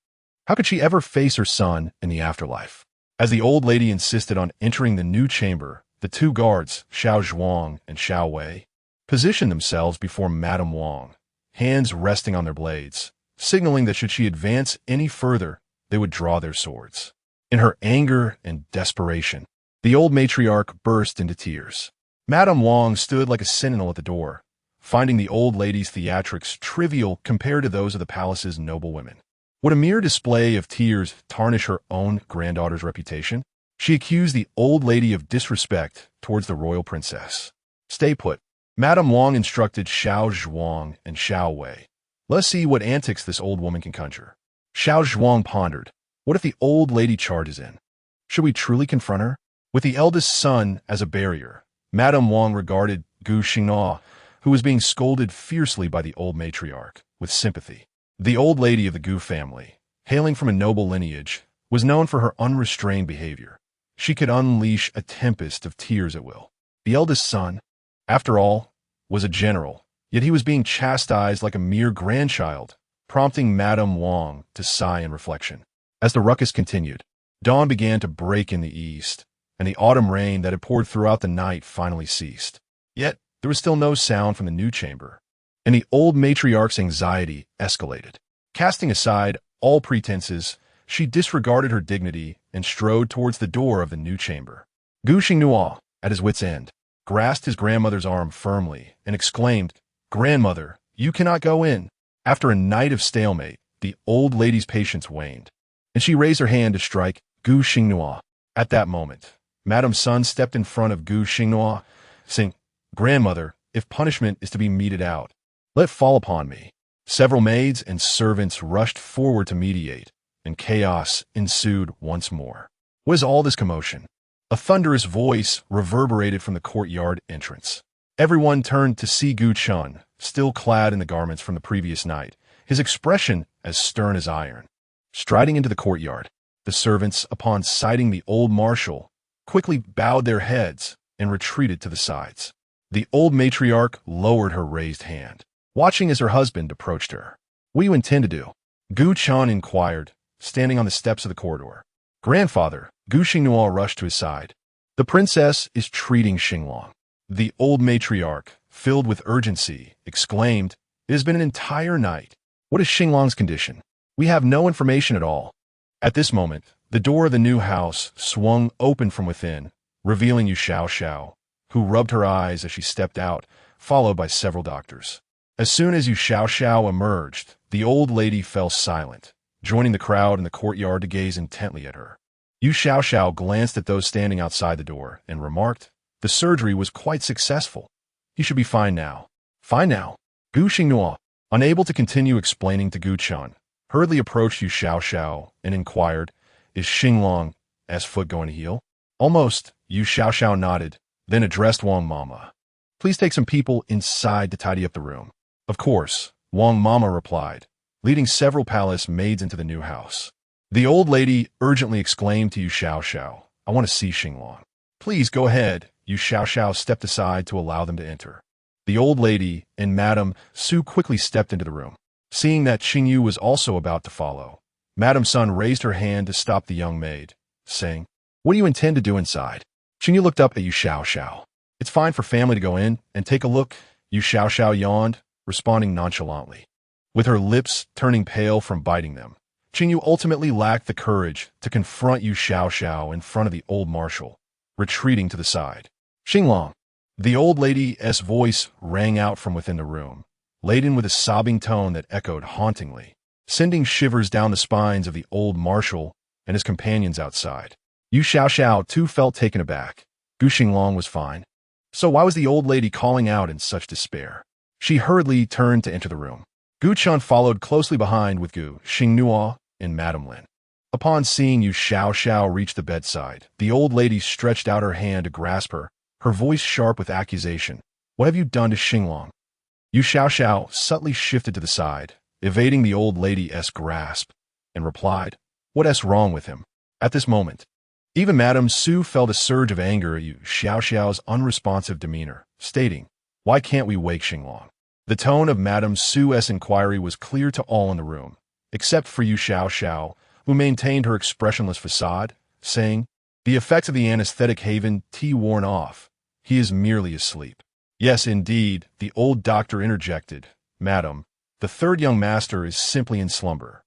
how could she ever face her son in the afterlife? As the old lady insisted on entering the new chamber, the two guards, Xiao Zhuang and Xiao Wei, positioned themselves before Madame Wang, hands resting on their blades, signaling that should she advance any further, they would draw their swords. In her anger and desperation, the old matriarch burst into tears. Madame Wang stood like a sentinel at the door, finding the old lady's theatrics trivial compared to those of the palace's noble women. Would a mere display of tears tarnish her own granddaughter's reputation? She accused the old lady of disrespect towards the royal princess. "Stay put." Madame Wang instructed Xiao Zhuang and Xiao Wei. "Let's see what antics this old woman can conjure." Xiao Zhuang pondered. What if the old lady charges in? Should we truly confront her? With the eldest son as a barrier, Madame Wang regarded Gu Xinglang, who was being scolded fiercely by the old matriarch, with sympathy. The old lady of the Gu family, hailing from a noble lineage, was known for her unrestrained behavior. She could unleash a tempest of tears at will. The eldest son, after all, was a general, yet he was being chastised like a mere grandchild, prompting Madame Wang to sigh in reflection. As the ruckus continued, dawn began to break in the east, and the autumn rain that had poured throughout the night finally ceased. Yet there was still no sound from the new chamber, and the old matriarch's anxiety escalated. Casting aside all pretenses, she disregarded her dignity and strode towards the door of the new chamber. Gu Xinglang, at his wit's end, grasped his grandmother's arm firmly and exclaimed, "Grandmother, you cannot go in." After a night of stalemate, the old lady's patience waned, and she raised her hand to strike Gu Xinglang. At that moment, Madame's son stepped in front of Gu Xinglang, saying, "Grandmother, if punishment is to be meted out, let it fall upon me." Several maids and servants rushed forward to mediate, and chaos ensued once more. What is all this commotion? A thunderous voice reverberated from the courtyard entrance. Everyone turned to see Gu Chun, still clad in the garments from the previous night, his expression as stern as iron. Striding into the courtyard, the servants, upon sighting the old marshal, quickly bowed their heads and retreated to the sides. The old matriarch lowered her raised hand, watching as her husband approached her. "What do you intend to do?" Gu Chun inquired, standing on the steps of the corridor. "Grandfather," Gu Xinglang rushed to his side. The princess is treating Xinglang. The old matriarch, filled with urgency, exclaimed, "It has been an entire night. What is Xinglang's condition? We have no information at all." At this moment, the door of the new house swung open from within, revealing Yu Xiao, who rubbed her eyes as she stepped out, followed by several doctors. As soon as Yu Xiao emerged, the old lady fell silent, joining the crowd in the courtyard to gaze intently at her. Yu Xiao glanced at those standing outside the door and remarked, "The surgery was quite successful. He should be fine now." "Fine now?" Gu Xinglang, unable to continue explaining to Gu Chun, hurriedly approached Yu Xiao and inquired, "Is Xinglang's foot going to heal?" "Almost," Yu Xiao nodded, then addressed Wang Mama. "Please take some people inside to tidy up the room." "Of course," Wang Mama replied, leading several palace maids into the new house. The old lady urgently exclaimed to Yu Xiao, "I want to see Xinglang." "Please go ahead." Yu Xiao stepped aside to allow them to enter. The old lady and Madame Su quickly stepped into the room. Seeing that Xingyu was also about to follow, Madame Sun raised her hand to stop the young maid, saying, "What do you intend to do inside?" Xingyu looked up at Yu Xiao. "It's fine for family to go in and take a look." Yu Xiao yawned, responding nonchalantly. With her lips turning pale from biting them, Xingyu ultimately lacked the courage to confront Yu Xiao in front of the old marshal, retreating to the side. "Xinglang!" The old lady's voice rang out from within the room, laden with a sobbing tone that echoed hauntingly, sending shivers down the spines of the old marshal and his companions outside. Yu Xiao too felt taken aback. Gu Xinglang was fine. So why was the old lady calling out in such despair? She hurriedly turned to enter the room. Gu Chun followed closely behind with Gu Xinglang and Madame Lin. Upon seeing Yu Xiao reach the bedside, the old lady stretched out her hand to grasp her, her voice sharp with accusation. "What have you done to Xinglang?" Yu Xiao subtly shifted to the side, evading the old lady's grasp, and replied, "What's wrong with him?" At this moment, even Madame Su felt a surge of anger at Yu Xiao's unresponsive demeanor, stating, "Why can't we wake Xinglang?" The tone of Madame Su's inquiry was clear to all in the room, except for Yu Xiao, who maintained her expressionless facade, saying, "The effects of the anesthetic haven't worn off. He is merely asleep." "Yes, indeed," the old doctor interjected. "Madam, the third young master is simply in slumber."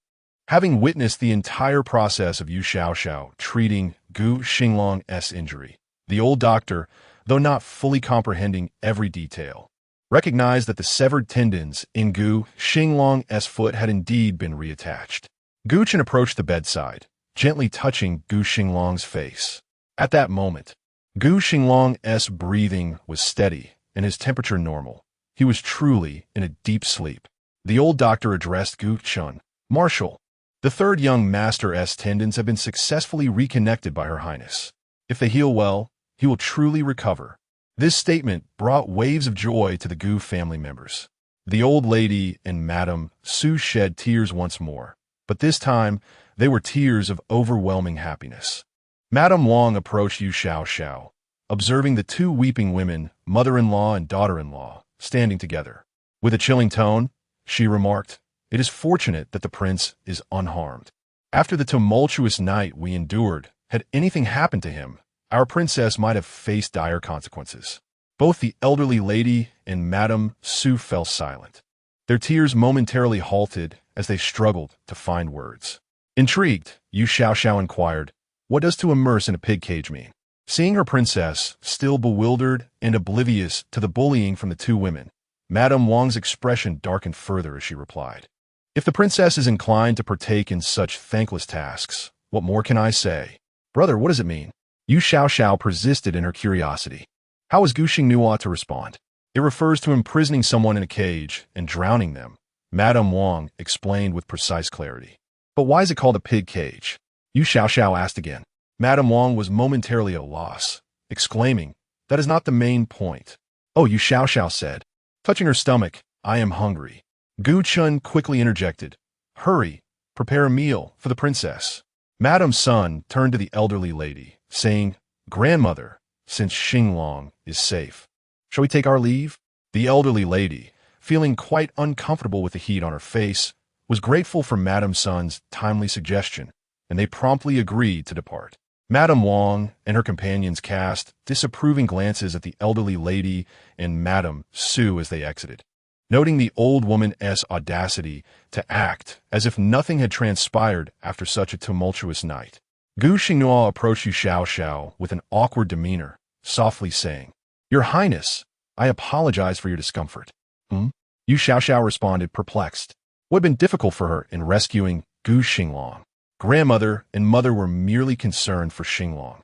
Having witnessed the entire process of Yu Xiao treating Gu Xinglang's injury, the old doctor, though not fully comprehending every detail, recognized that the severed tendons in Gu Xinglang's foot had indeed been reattached. Gu Chen approached the bedside, gently touching Gu Xinglang's face. At that moment, Gu Xinglang's breathing was steady and his temperature normal. He was truly in a deep sleep. The old doctor addressed Gu Chun. "Marshal, the third young master's tendons have been successfully reconnected by Her Highness. If they heal well, he will truly recover." This statement brought waves of joy to the Gu family members. The old lady and Madame Su shed tears once more, but this time they were tears of overwhelming happiness. Madame Wang approached Yu Xiao, observing the two weeping women, mother-in-law and daughter-in-law, standing together. With a chilling tone, she remarked, "It is fortunate that the prince is unharmed. After the tumultuous night we endured, had anything happened to him, our princess might have faced dire consequences." Both the elderly lady and Madame Su fell silent. Their tears momentarily halted as they struggled to find words. Intrigued, Yu Xiao inquired, "What does to immerse in a pig cage mean?" Seeing her princess, still bewildered and oblivious to the bullying from the two women, Madame Wang's expression darkened further as she replied, "If the princess is inclined to partake in such thankless tasks, what more can I say?" "Brother, what does it mean?" Yu Xiao persisted in her curiosity. How was Gu Xinglang to respond? "It refers to imprisoning someone in a cage and drowning them," Madame Wang explained with precise clarity. "But why is it called a pig cage?" Yu Xiao asked again. Madame Wang was momentarily at a loss, exclaiming, "That is not the main point." "Oh," Yu Xiao said, touching her stomach, "I am hungry." Gu Chun quickly interjected, "Hurry, prepare a meal for the princess." Madame Sun turned to the elderly lady, saying, "Grandmother, since Xinglang is safe, shall we take our leave?" The elderly lady, feeling quite uncomfortable with the heat on her face, was grateful for Madame Sun's timely suggestion, and they promptly agreed to depart. Madame Wang and her companions cast disapproving glances at the elderly lady and Madame Su as they exited. Noting the old woman's audacity to act as if nothing had transpired after such a tumultuous night, Gu Xinglang approached Yu Xiao with an awkward demeanor, softly saying, "Your Highness, I apologize for your discomfort." Yu Xiao responded, perplexed. What had been difficult for her in rescuing Gu Xinglang? Grandmother and mother were merely concerned for Xinglang.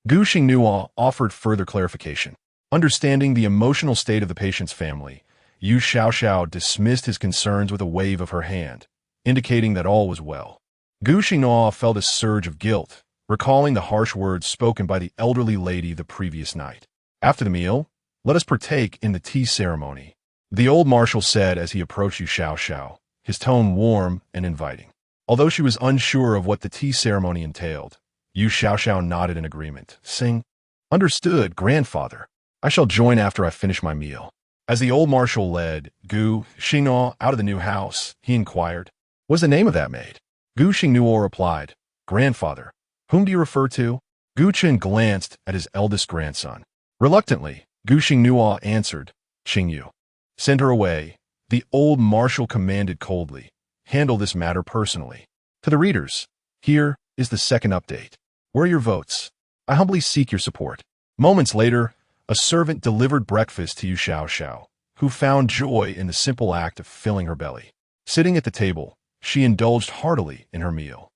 Gu Xinglang offered further clarification. Understanding the emotional state of the patient's family, Yu Xiao dismissed his concerns with a wave of her hand, indicating that all was well. Gu Xinglang felt a surge of guilt, recalling the harsh words spoken by the elderly lady the previous night. After the meal, let us partake in the tea ceremony, the old marshal said as he approached Yu Xiao, his tone warm and inviting. Although she was unsure of what the tea ceremony entailed, Yu Xiao nodded in agreement, saying, "Understood, grandfather. I shall join after I finish my meal." As the old marshal led Gu Xinglang out of the new house, he inquired, "What's the name of that maid?" Gu Xinglang replied, "Grandfather. Whom do you refer to?" Gu Chen glanced at his eldest grandson. Reluctantly, Gu Xinglang answered, "Qingyu." "Send her away," the old marshal commanded coldly. "Handle this matter personally." To the readers, here is the second update. Where are your votes? I humbly seek your support. Moments later, a servant delivered breakfast to Yu Xiao, who found joy in the simple act of filling her belly. Sitting at the table, she indulged heartily in her meal.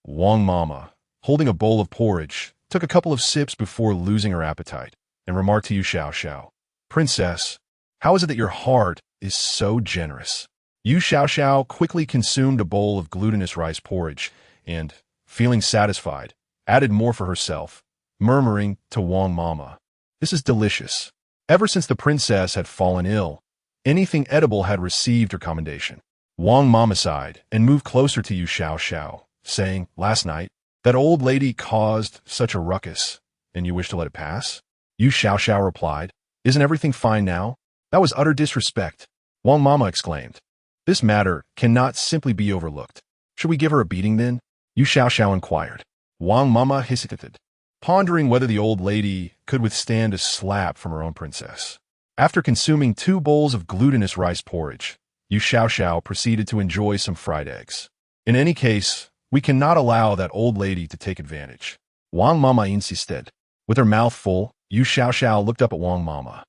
Wang Mama, holding a bowl of porridge, took a couple of sips before losing her appetite, and remarked to Yu Xiao, "Princess, how is it that your heart is so generous?" Yu Xiao quickly consumed a bowl of glutinous rice porridge and, feeling satisfied, added more for herself, murmuring to Wang Mama, "This is delicious." Ever since the princess had fallen ill, anything edible had received her commendation. Wang Mama sighed and moved closer to Yu Xiao, saying, "Last night, that old lady caused such a ruckus, and you wish to let it pass?" Yu Xiao replied, "Isn't everything fine now?" "That was utter disrespect," Wang Mama exclaimed. "This matter cannot simply be overlooked. Should we give her a beating then?" Yu Xiao inquired. Wang Mama hesitated, pondering whether the old lady could withstand a slap from her own princess. After consuming 2 bowls of glutinous rice porridge, Yu Xiao proceeded to enjoy some fried eggs. "In any case, we cannot allow that old lady to take advantage," Wang Mama insisted. With her mouth full, Yu Xiao looked up at Wang Mama.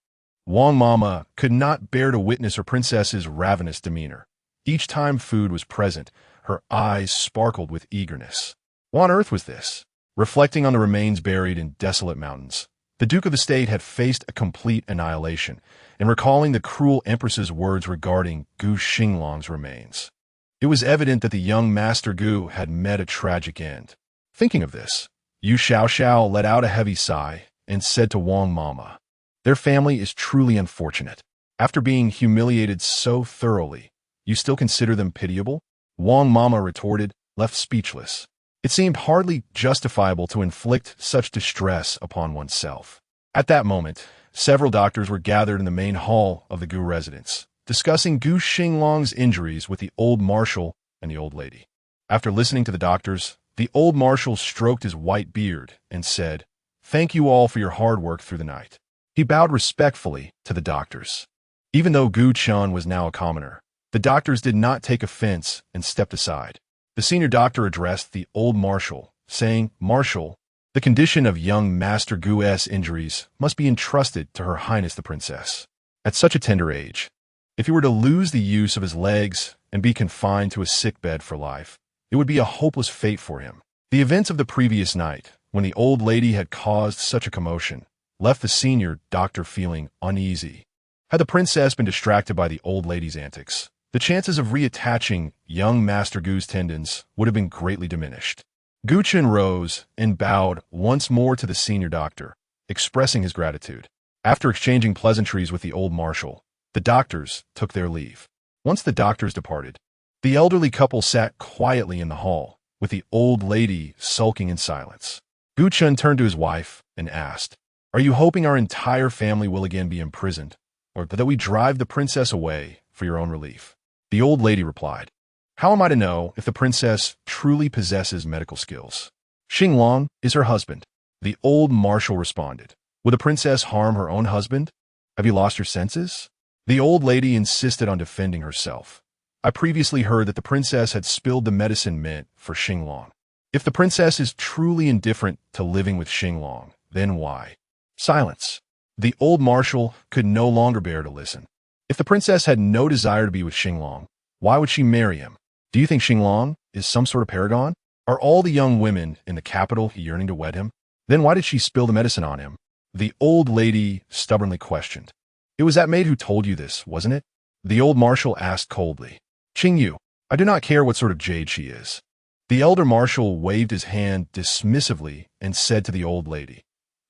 Wang Mama could not bear to witness her princess's ravenous demeanor. Each time food was present, her eyes sparkled with eagerness. What on earth was this? Reflecting on the remains buried in desolate mountains, the Duke of the State had faced a complete annihilation, and recalling the cruel empress's words regarding Gu Xinglang's remains, it was evident that the young Master Gu had met a tragic end. Thinking of this, Yu Xiao let out a heavy sigh and said to Wang Mama, "Their family is truly unfortunate. After being humiliated so thoroughly, you still consider them pitiable?" Wang Mama retorted, left speechless. It seemed hardly justifiable to inflict such distress upon oneself. At that moment, several doctors were gathered in the main hall of the Gu residence, discussing Gu Xinglang's injuries with the old marshal and the old lady. After listening to the doctors, the old marshal stroked his white beard and said, "Thank you all for your hard work through the night." He bowed respectfully to the doctors. Even though Gu Chen was now a commoner, the doctors did not take offense and stepped aside. The senior doctor addressed the old marshal, saying, "Marshal, the condition of young Master Gu's injuries must be entrusted to Her Highness the Princess. At such a tender age, if he were to lose the use of his legs and be confined to a sickbed for life, it would be a hopeless fate for him." The events of the previous night, when the old lady had caused such a commotion, left the senior doctor feeling uneasy. Had the princess been distracted by the old lady's antics, the chances of reattaching young Master Gu's tendons would have been greatly diminished. Gu Chen rose and bowed once more to the senior doctor, expressing his gratitude. After exchanging pleasantries with the old marshal, the doctors took their leave. Once the doctors departed, the elderly couple sat quietly in the hall, with the old lady sulking in silence. Gu Chen turned to his wife and asked, "Are you hoping our entire family will again be imprisoned, or that we drive the princess away for your own relief?" The old lady replied, "How am I to know if the princess truly possesses medical skills? Xinglang is her husband. The old marshal responded. Would the princess harm her own husband? Have you lost your senses? The old lady insisted on defending herself. I previously heard that the princess had spilled the medicine meant for Xinglang. If the princess is truly indifferent to living with Xinglang, then why? Silence. The old marshal could no longer bear to listen. If the princess had no desire to be with Xinglang, why would she marry him? Do you think Xinglang is some sort of paragon? Are all the young women in the capital yearning to wed him? Then why did she spill the medicine on him? The old lady stubbornly questioned. It was that maid who told you this, wasn't it? The old marshal asked coldly. Qingyu, I do not care what sort of jade she is. The elder marshal waved his hand dismissively and said to the old lady,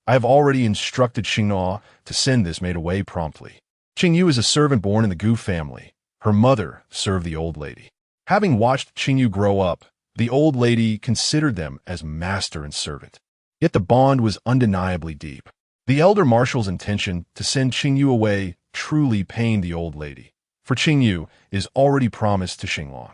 I have already instructed Xingna to send this maid away promptly. Qingyu is a servant born in the Gu family. Her mother served the old lady. Having watched Qingyu grow up, the old lady considered them as master and servant. Yet the bond was undeniably deep. The elder marshal's intention to send Qingyu away truly pained the old lady, for Qingyu is already promised to Xinglang.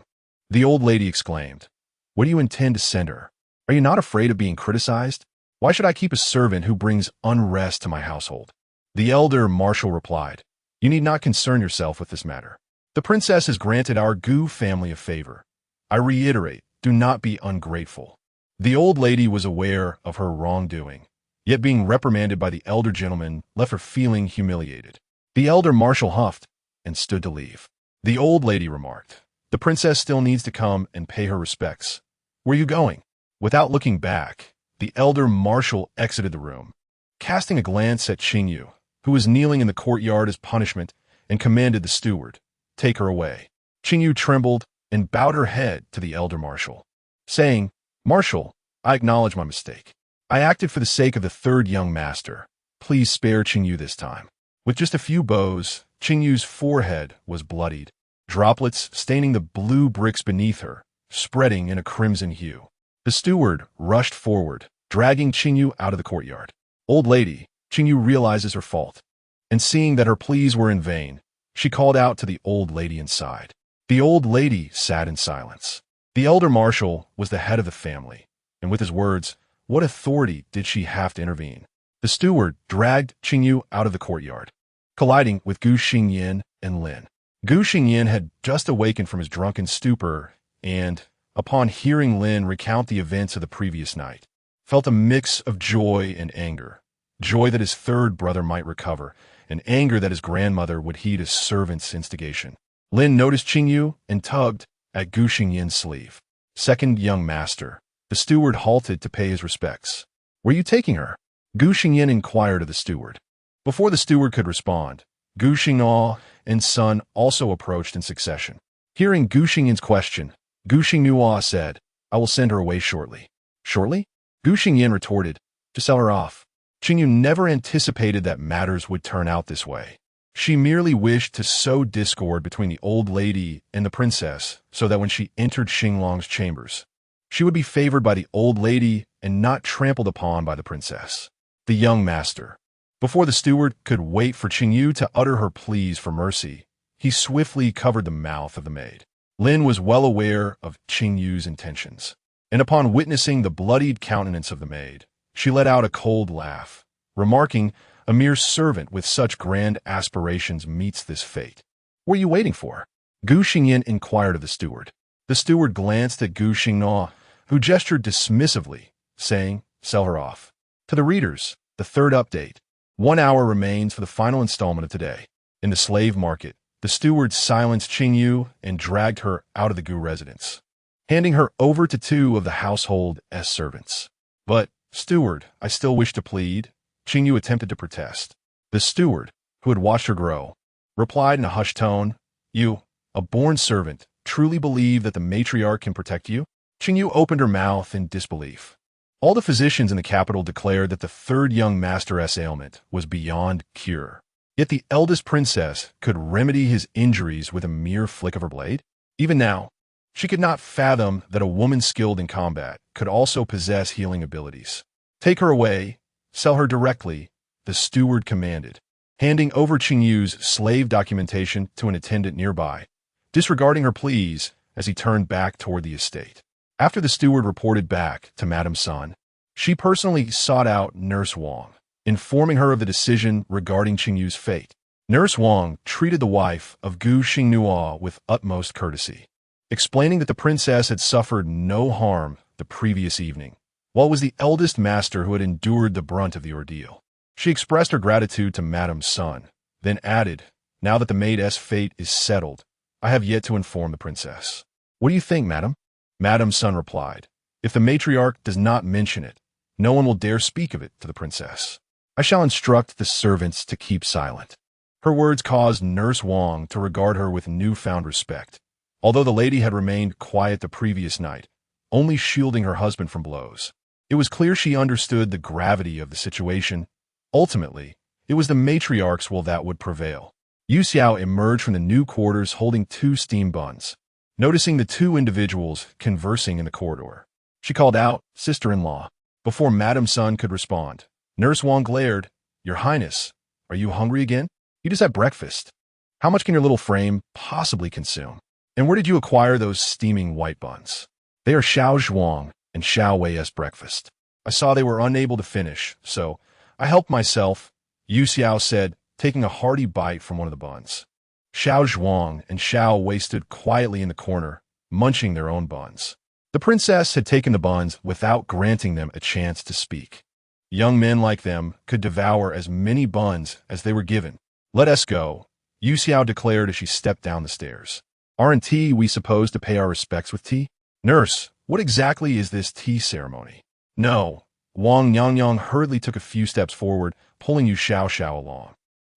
The old lady exclaimed, Where do you intend to send her? Are you not afraid of being criticized? Why should I keep a servant who brings unrest to my household? The elder marshal replied, You need not concern yourself with this matter. The princess has granted our Gu family a favor. I reiterate, do not be ungrateful. The old lady was aware of her wrongdoing, yet being reprimanded by the elder gentleman left her feeling humiliated. The elder marshal huffed and stood to leave. The old lady remarked, The princess still needs to come and pay her respects. Where are you going? Without looking back, the elder marshal exited the room, casting a glance at Qingyu, who was kneeling in the courtyard as punishment, and commanded the steward, Take her away. Qingyu trembled and bowed her head to the elder marshal, saying, Marshal, I acknowledge my mistake. I acted for the sake of the third young master. Please spare Qingyu this time. With just a few blows, Qingyu's forehead was bloodied, droplets staining the blue bricks beneath her, spreading in a crimson hue. The steward rushed forward, dragging Qingyu out of the courtyard. Old lady, Qingyu realizes her fault, and seeing that her pleas were in vain, she called out to the old lady inside. The old lady sat in silence. The elder marshal was the head of the family, and with his words, what authority did she have to intervene? The steward dragged Qingyu out of the courtyard, colliding with Gu Xinglang and Lin. Gu Xinglang had just awakened from his drunken stupor and, upon hearing Lin recount the events of the previous night, felt a mix of joy and anger. Joy that his third brother might recover, and anger that his grandmother would heed his servant's instigation. Lin noticed Qingyu and tugged at Gu Xinglang's sleeve. Second young master. The steward halted to pay his respects. Were you taking her? Gu Xinglang inquired of the steward. Before the steward could respond, Gu Xinglang and son also approached in succession. Hearing Gu Xinglang's question, Gu Xinglang said, I will send her away shortly. Shortly? Gu Xinglang retorted, To sell her off. Qingyu never anticipated that matters would turn out this way. She merely wished to sow discord between the old lady and the princess so that when she entered Xinglang's chambers, she would be favored by the old lady and not trampled upon by the princess. The young master. Before the steward could wait for Qingyu to utter her pleas for mercy, he swiftly covered the mouth of the maid. Lin was well aware of Qingyu's intentions, and upon witnessing the bloodied countenance of the maid, she let out a cold laugh, remarking, A mere servant with such grand aspirations meets this fate. What are you waiting for? Gu Xinglang inquired of the steward. The steward glanced at Gu Xinglang, who gestured dismissively, saying, Sell her off. To the readers, the third update. 1 hour remains for the final installment of today. In the slave market, the steward silenced Qingyu and dragged her out of the Gu residence, handing her over to 2 of the household's servants. But, steward, I still wish to plead. Qingyu attempted to protest. The steward, who had watched her grow, replied in a hushed tone, You, a born servant, truly believe that the matriarch can protect you? Qingyu opened her mouth in disbelief. All the physicians in the capital declared that the third young master's ailment was beyond cure. Yet the eldest princess could remedy his injuries with a mere flick of her blade? Even now, she could not fathom that a woman skilled in combat could also possess healing abilities. Take her away. Sell her directly, the steward commanded, handing over Qingyu's slave documentation to an attendant nearby, disregarding her pleas as he turned back toward the estate. After the steward reported back to Madame Sun, She personally sought out Nurse Wang, informing her of the decision regarding Qingyu's fate. Nurse Wang treated the wife of Gu Xinglang with utmost courtesy, explaining that the princess had suffered no harm the previous evening, while it was the eldest master who had endured the brunt of the ordeal. She expressed her gratitude to Madame Sun, then added, "Now that the maid's fate is settled, I have yet to inform the princess." "What do you think, madam?" Madame Sun replied, "If the matriarch does not mention it, no one will dare speak of it to the princess. I shall instruct the servants to keep silent." Her words caused Nurse Wang to regard her with newfound respect, although the lady had remained quiet the previous night, only shielding her husband from blows. It was clear she understood the gravity of the situation. Ultimately, it was the matriarch's will that would prevail. Yu Xiao emerged from the new quarters holding 2 steam buns. Noticing the 2 individuals conversing in the corridor, she called out, "Sister-in-law." Before Madame Sun could respond, Nurse Wang glared, "Your Highness, are you hungry again? You just had breakfast. How much can your little frame possibly consume? And where did you acquire those steaming white buns?" "They are Xiao Zhuang and Xiao Wei's breakfast. I saw they were unable to finish, so I helped myself," Yu Xiao said, taking a hearty bite from one of the buns. Xiao Zhuang and Xiao Wei stood quietly in the corner, munching their own buns. The princess had taken the buns without granting them a chance to speak. Young men like them could devour as many buns as they were given. "Let us go," Yu Xiao declared as she stepped down the stairs. "Aren't we supposed to pay our respects with tea?" "Nurse, what exactly is this tea ceremony?" "No." Wang Yangyang hurriedly took a few steps forward, pulling Yu Xiao along,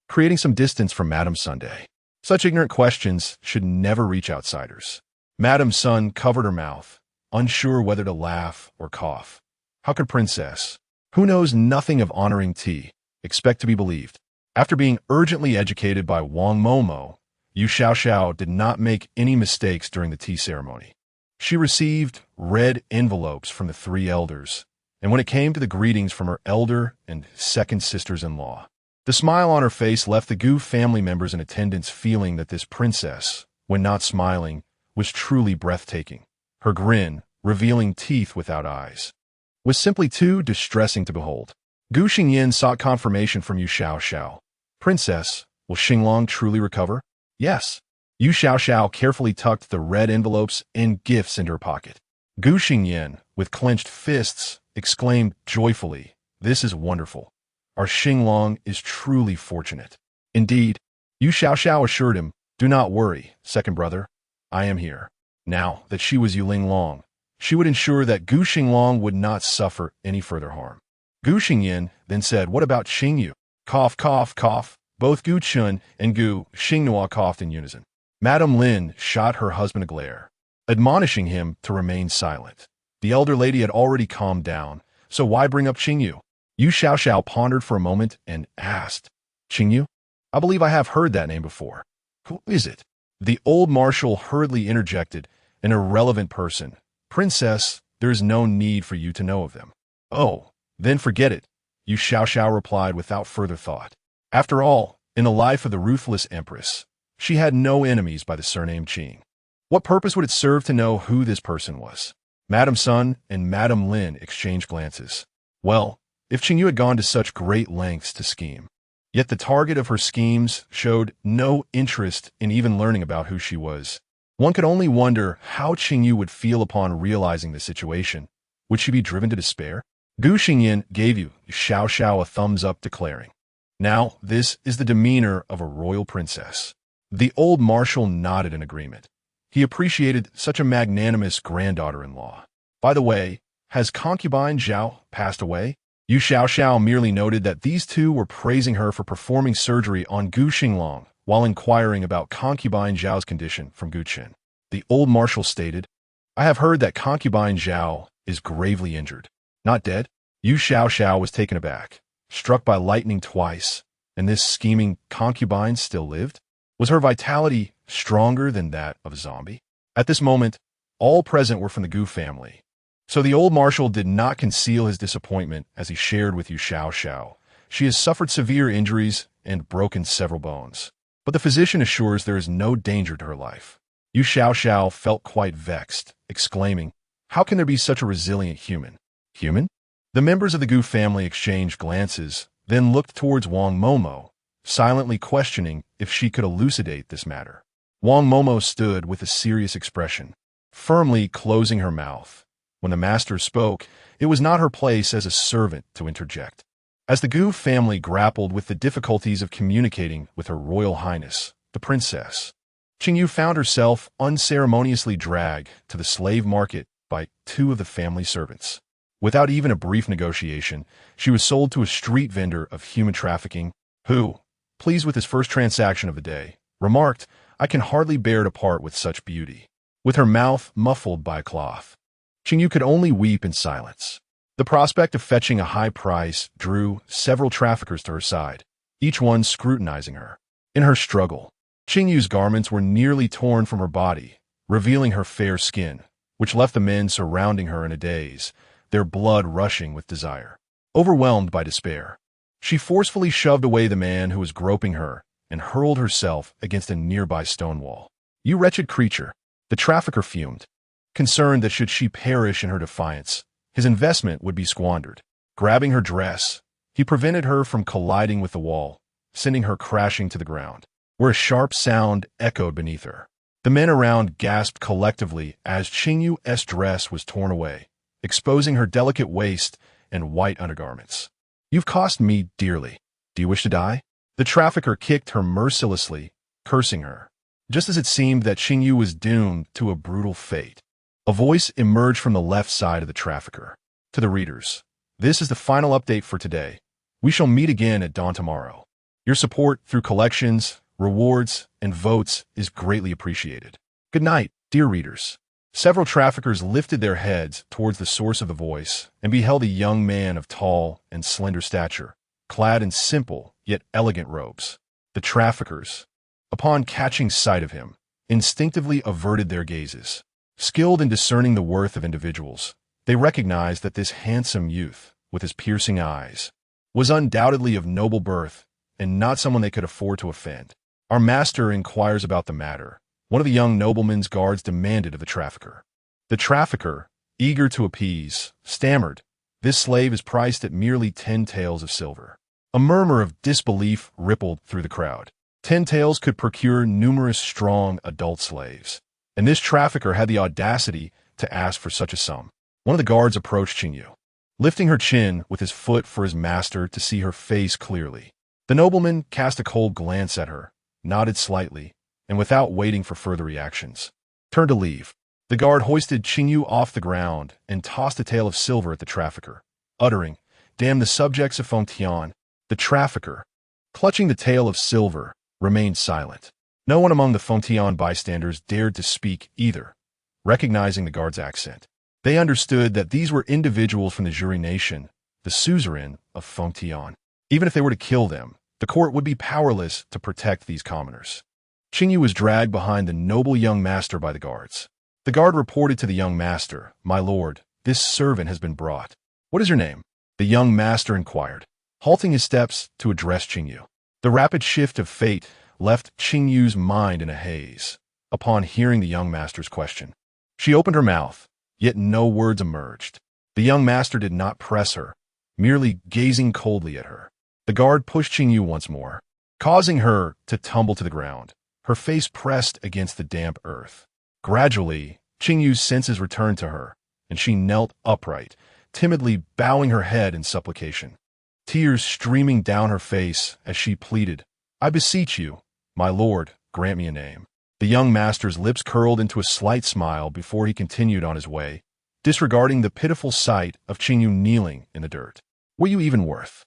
creating some distance from Madame Sunday. Such ignorant questions should never reach outsiders. Madame Sun covered her mouth, unsure whether to laugh or cough. How could princess, who knows nothing of honoring tea, expect to be believed? After being urgently educated by Wang Momo, Yu Xiao did not make any mistakes during the tea ceremony. She received red envelopes from the 3 elders, and when it came to the greetings from her elder and second sisters-in-law, the smile on her face left the Gu family members in attendance feeling that this princess, when not smiling, was truly breathtaking. Her grin, revealing teeth without eyes, was simply too distressing to behold. Gu Xinglang sought confirmation from Yu Xiao. "Princess, will Xinglang truly recover?" "Yes." Yu Xiao carefully tucked the red envelopes and gifts into her pocket. Gu Xinglang, with clenched fists, exclaimed joyfully, "This is wonderful. Our Xinglang is truly fortunate." "Indeed," Yu Xiao assured him, "Do not worry, second brother. I am here." Now that she was Yuling Long, she would ensure that Gu Xinglang would not suffer any further harm. Gu Xingyan then said, "What about Xingyu?" Cough, cough, cough. Both Gu Chun and Gu Xingnuo coughed in unison. Madame Lin shot her husband a glare, admonishing him to remain silent. The elder lady had already calmed down, so why bring up Xingyu? Yu Xiao pondered for a moment and asked, "Xingyu? I believe I have heard that name before. Who is it?" The old marshal hurriedly interjected, "An irrelevant person. Princess, there is no need for you to know of them." "Oh, then forget it," Yu Xiao replied without further thought. After all, in the life of the ruthless empress, she had no enemies by the surname Qing. What purpose would it serve to know who this person was? Madame Sun and Madame Lin exchanged glances. Well, if Qingyu had gone to such great lengths to scheme, yet the target of her schemes showed no interest in even learning about who she was, one could only wonder how Qingyu would feel upon realizing the situation. Would she be driven to despair? Gu Xingyan gave Yu Xiao a thumbs up, declaring, "Now this is the demeanor of a royal princess." The old marshal nodded in agreement. He appreciated such a magnanimous granddaughter-in-law. By the way, has concubine Zhao passed away? Yu Xiao merely noted that these two were praising her for performing surgery on Gu Xinglang while inquiring about concubine Zhao's condition from Gu Chen. The old marshal stated, "I have heard that concubine Zhao is gravely injured." "Not dead?" Yu Xiao was taken aback, struck by lightning twice, and this scheming concubine still lived? Was her vitality stronger than that of a zombie? At this moment, all present were from the Gu family, so the old marshal did not conceal his disappointment as he shared with Yu Xiao. She has suffered severe injuries and broken several bones, but the physician assures there is no danger to her life. Yu Xiao felt quite vexed, exclaiming, "How can there be such a resilient human?" "Human?" The members of the Gu family exchanged glances, then looked towards Wang Momo, silently questioning if she could elucidate this matter. Wang Momo stood with a serious expression, firmly closing her mouth. When the master spoke, it was not her place as a servant to interject. As the Gu family grappled with the difficulties of communicating with Her Royal Highness, the princess, Qingyu found herself unceremoniously dragged to the slave market by two of the family servants. Without even a brief negotiation, she was sold to a street vendor of human trafficking who, pleased with his first transaction of the day, remarked, "I can hardly bear to part with such beauty." With her mouth muffled by a cloth, Qingyu could only weep in silence. The prospect of fetching a high price drew several traffickers to her side, each one scrutinizing her. In her struggle, Qingyu's garments were nearly torn from her body, revealing her fair skin, which left the men surrounding her in a daze, their blood rushing with desire. Overwhelmed by despair, she forcefully shoved away the man who was groping her and hurled herself against a nearby stone wall. "You wretched creature!" The trafficker fumed, concerned that should she perish in her defiance, his investment would be squandered. Grabbing her dress, he prevented her from colliding with the wall, sending her crashing to the ground, where a sharp sound echoed beneath her. The men around gasped collectively as Qingyu's dress was torn away, exposing her delicate waist and white undergarments. "You've cost me dearly. Do you wish to die?" The trafficker kicked her mercilessly, cursing her, just as it seemed that Qingyu was doomed to a brutal fate. A voice emerged from the left side of the trafficker. To the readers, this is the final update for today. We shall meet again at dawn tomorrow. Your support through collections, rewards, and votes is greatly appreciated. Good night, dear readers. Several traffickers lifted their heads towards the source of the voice and beheld a young man of tall and slender stature, clad in simple yet elegant robes. The traffickers, upon catching sight of him, instinctively averted their gazes. Skilled in discerning the worth of individuals, they recognized that this handsome youth, with his piercing eyes, was undoubtedly of noble birth and not someone they could afford to offend. "Our master inquires about the matter," one of the young nobleman's guards demanded of the trafficker. The trafficker, eager to appease, stammered, "This slave is priced at merely 10 taels of silver." A murmur of disbelief rippled through the crowd. 10 taels could procure numerous strong adult slaves, and this trafficker had the audacity to ask for such a sum. One of the guards approached Qingyu, lifting her chin with his foot for his master to see her face clearly. The nobleman cast a cold glance at her, nodded slightly, and without waiting for further reactions, turned to leave. The guard hoisted Qingyu off the ground and tossed a tael of silver at the trafficker, uttering, "Damn the subjects of Fengtian." The trafficker, clutching the tael of silver, remained silent. No one among the Fengtian bystanders dared to speak either, recognizing the guard's accent. They understood that these were individuals from the Juri nation, the suzerain of Fengtian. Even if they were to kill them, the court would be powerless to protect these commoners. Qingyu was dragged behind the noble young master by the guards. The guard reported to the young master, "My lord, this servant has been brought." "What is your name?" the young master inquired, halting his steps to address Qingyu. The rapid shift of fate left Qingyu's mind in a haze upon hearing the young master's question. She opened her mouth, yet no words emerged. The young master did not press her, merely gazing coldly at her. The guard pushed Qingyu once more, causing her to tumble to the ground, her face pressed against the damp earth. Gradually, Qingyu's senses returned to her, and she knelt upright, timidly bowing her head in supplication, tears streaming down her face as she pleaded, "I beseech you, my lord, grant me a name." The young master's lips curled into a slight smile before he continued on his way, disregarding the pitiful sight of Qingyu kneeling in the dirt. "What are you even worth?"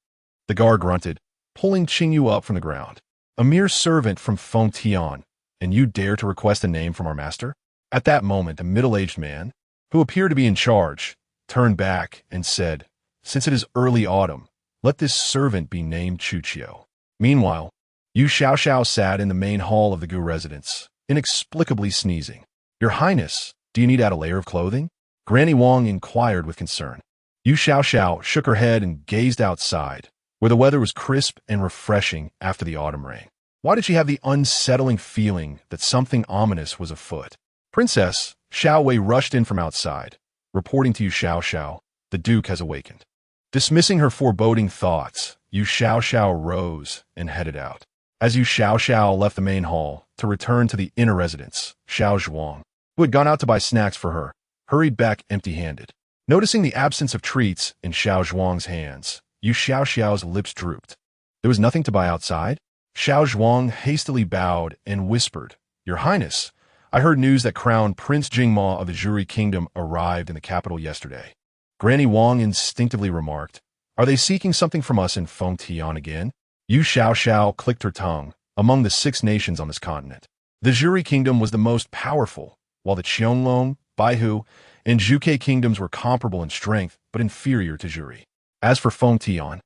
The guard grunted, pulling Qingyu up from the ground. "A mere servant from Fengtian, and you dare to request a name from our master?" At that moment, a middle-aged man, who appeared to be in charge, turned back and said, "Since it is early autumn, let this servant be named Yu Xiao." Meanwhile, Yu Xiao sat in the main hall of the Gu residence, inexplicably sneezing. "Your Highness, do you need to add a layer of clothing?" Granny Wang inquired with concern. Yu Xiao shook her head and gazed outside, where the weather was crisp and refreshing after the autumn rain. Why did she have the unsettling feeling that something ominous was afoot? "Princess," Xiao Wei rushed in from outside, reporting to Yu Xiao, "The Duke has awakened." Dismissing her foreboding thoughts, Yu Xiao rose and headed out. As Yu Xiao left the main hall to return to the inner residence, Xiao Zhuang, who had gone out to buy snacks for her, hurried back empty-handed. Noticing the absence of treats in Xiao Zhuang's hands, Yu Xiao's lips drooped. There was nothing to buy outside? Xiao Zhuang hastily bowed and whispered, "Your Highness, I heard news that Crown Prince Jingma of the Zhuri Kingdom arrived in the capital yesterday." Granny Wang instinctively remarked, "Are they seeking something from us in Fengtian again?" Yu Xiao clicked her tongue. Among the 6 nations on this continent, the Zhuri Kingdom was the most powerful, while the Qianlong, Baihu, and Zhuke kingdoms were comparable in strength but inferior to Zhuri. As for Fengtian,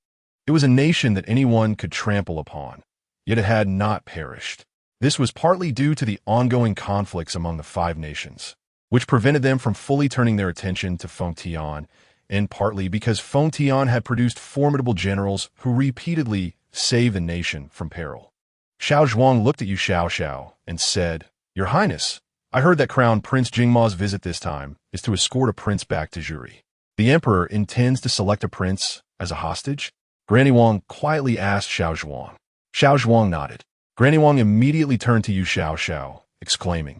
it was a nation that anyone could trample upon, yet it had not perished. This was partly due to the ongoing conflicts among the 5 nations, which prevented them from fully turning their attention to Fengtian, and partly because Fengtian had produced formidable generals who repeatedly saved the nation from peril. Xiao Zhuang looked at Yu Xiao and said, "Your Highness, I heard that Crown Prince Jingma's visit this time is to escort a prince back to Zhuri. The Emperor intends to select a prince as a hostage?" Granny Wang quietly asked Xiao Zhuang. Xiao Zhuang nodded. Granny Wang immediately turned to Yu Xiao, exclaiming,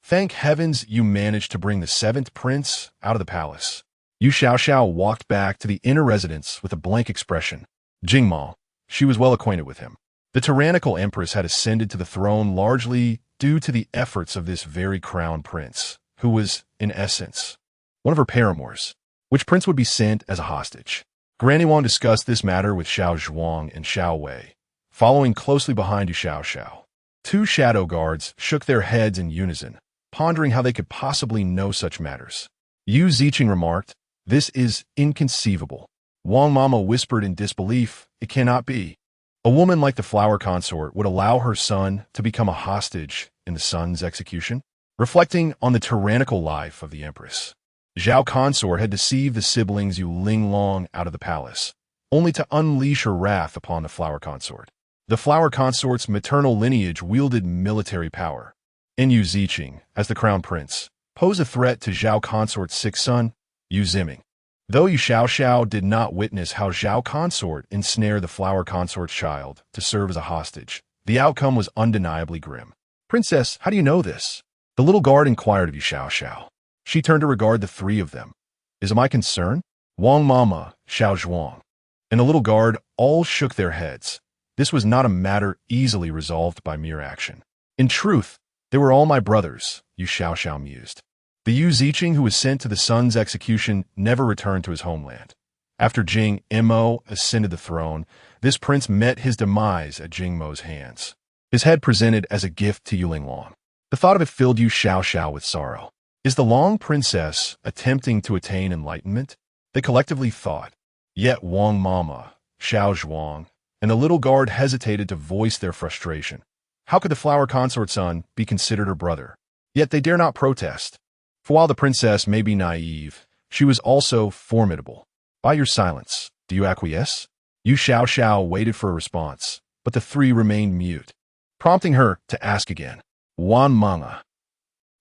"Thank heavens you managed to bring the 7th prince out of the palace." Yu Xiao walked back to the inner residence with a blank expression. Jingma, she was well acquainted with him. The tyrannical empress had ascended to the throne largely due to the efforts of this very crown prince, who was, in essence, one of her paramours. Which prince would be sent as a hostage? Granny Wang discussed this matter with Xiao Zhuang and Xiao Wei, following closely behind Yu Xiao. 2 shadow guards shook their heads in unison, pondering how they could possibly know such matters. Yu Ziqing remarked, "This is inconceivable." Wang Mama whispered in disbelief, "It cannot be. A woman like the flower consort would allow her son to become a hostage in the son's execution?" Reflecting on the tyrannical life of the empress, Zhao consort had deceived the siblings Yu Linglong out of the palace, only to unleash her wrath upon the flower consort. The flower consort's maternal lineage wielded military power, and Yu Ziqing, as the crown prince, posed a threat to Zhao consort's 6th son, Yu Ziming. Though Yu Xiao did not witness how Zhao consort ensnared the flower consort's child to serve as a hostage, the outcome was undeniably grim. "Princess, how do you know this?" The little guard inquired of Yu Xiao. She turned to regard the 3 of them. "Is it my concern?" Wang Mama, Xiao Zhuang, and the little guard all shook their heads. This was not a matter easily resolved by mere action. "In truth, they were all my brothers," Yu Xiao mused. The Yu Ziqing who was sent to the son's execution never returned to his homeland. After Jing Mo ascended the throne, this prince met his demise at Jing Mo's hands, his head presented as a gift to Yu Linglong. The thought of it filled Yu Xiao with sorrow. Is the Long princess attempting to attain enlightenment? They collectively thought. Yet Wang Mama, Xiao Zhuang, and the little guard hesitated to voice their frustration. How could the flower consort son be considered her brother? Yet they dare not protest. For while the princess may be naive, she was also formidable. By your silence, do you acquiesce? Yu Xiao waited for a response, but the 3 remained mute, prompting her to ask again. Wang Manga.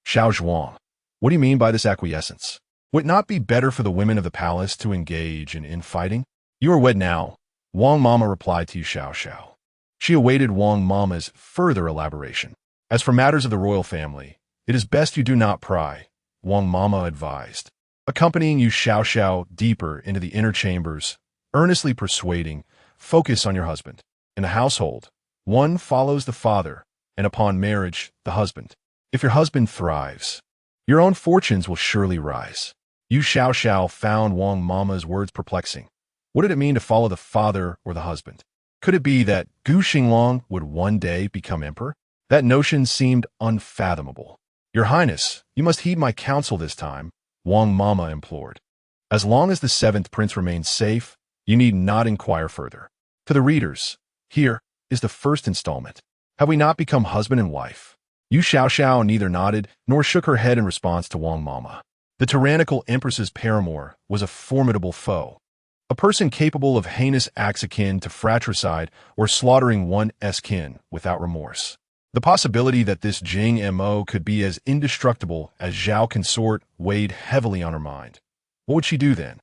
Xiao Zhuang, what do you mean by this acquiescence? Would it not be better for the women of the palace to engage in infighting? You are wed now, Wang Mama replied to Yu Xiao. She awaited Wang Mama's further elaboration. As for matters of the royal family, it is best you do not pry, Wang Mama advised, accompanying Yu Xiao deeper into the inner chambers, earnestly persuading, focus on your husband. In a household, one follows the father, and upon marriage, the husband. If your husband thrives, your own fortunes will surely rise. Yu Xiao found Wang Mama's words perplexing. What did it mean to follow the father or the husband? Could it be that Gu Xinglang would one day become emperor? That notion seemed unfathomable. Your Highness, you must heed my counsel this time, Wang Mama implored. As long as the 7th prince remains safe, you need not inquire further. To the readers, here is the first installment. Have we not become husband and wife? Yu Xiao neither nodded nor shook her head in response to Wang Mama. The tyrannical empress's paramour was a formidable foe, a person capable of heinous acts akin to fratricide or slaughtering one's kin without remorse. The possibility that this Jing Mo could be as indestructible as Zhao consort weighed heavily on her mind. What would she do then?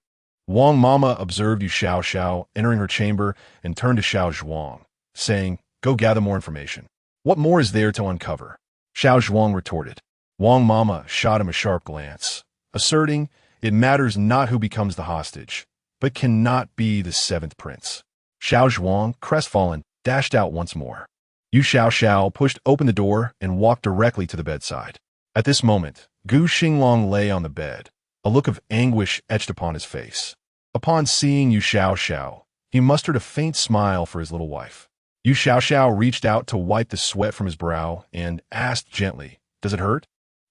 Wang Mama observed Yu Xiao entering her chamber and turned to Xiao Zhuang, saying, "Go gather more information." "What more is there to uncover?" Xiao Zhuang retorted. Wang Mama shot him a sharp glance, asserting, "It matters not who becomes the hostage, but cannot be the seventh prince." Xiao Zhuang, crestfallen, dashed out once more. Yu Xiao pushed open the door and walked directly to the bedside. At this moment, Gu Xinglang lay on the bed, a look of anguish etched upon his face. Upon seeing Yu Xiao, he mustered a faint smile for his little wife. Yu Xiao reached out to wipe the sweat from his brow and asked gently, "Does it hurt?"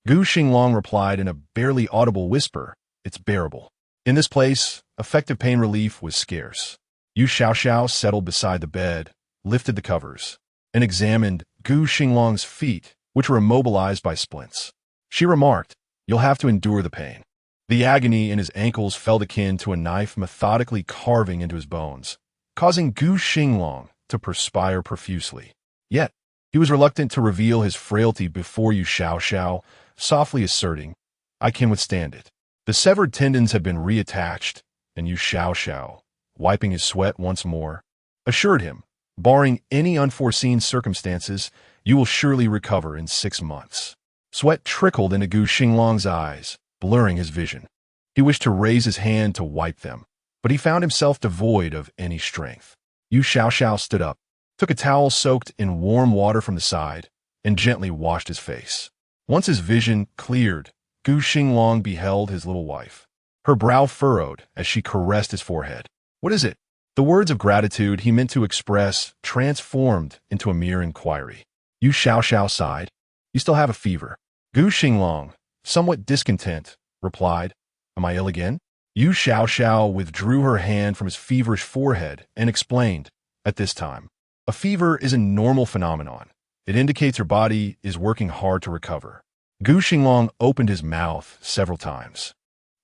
Gu Xinglang replied in a barely audible whisper, "It's bearable." In this place, effective pain relief was scarce. Yu Xiao settled beside the bed, lifted the covers, and examined Gu Xinglang's feet, which were immobilized by splints. She remarked, "You'll have to endure the pain." The agony in his ankles felt akin to a knife methodically carving into his bones, causing Gu Xinglang to perspire profusely. Yet, he was reluctant to reveal his frailty before Yu Xiao, softly asserting, "I can withstand it." The severed tendons had been reattached, and Yu Xiao, wiping his sweat once more, assured him, "Barring any unforeseen circumstances, you will surely recover in 6 months." Sweat trickled into Gu Xinglang's eyes, blurring his vision. He wished to raise his hand to wipe them, but he found himself devoid of any strength. Yu Xiao stood up, took a towel soaked in warm water from the side, and gently washed his face. Once his vision cleared, Gu Xinglang beheld his little wife. Her brow furrowed as she caressed his forehead. "What is it?" The words of gratitude he meant to express transformed into a mere inquiry. Yu Xiao sighed. "You still have a fever." Gu Xinglang, somewhat discontent, replied, "Am I ill again?" Yu Xiao withdrew her hand from his feverish forehead and explained, "At this time, a fever is a normal phenomenon. It indicates her body is working hard to recover." Gu Xinglang opened his mouth several times,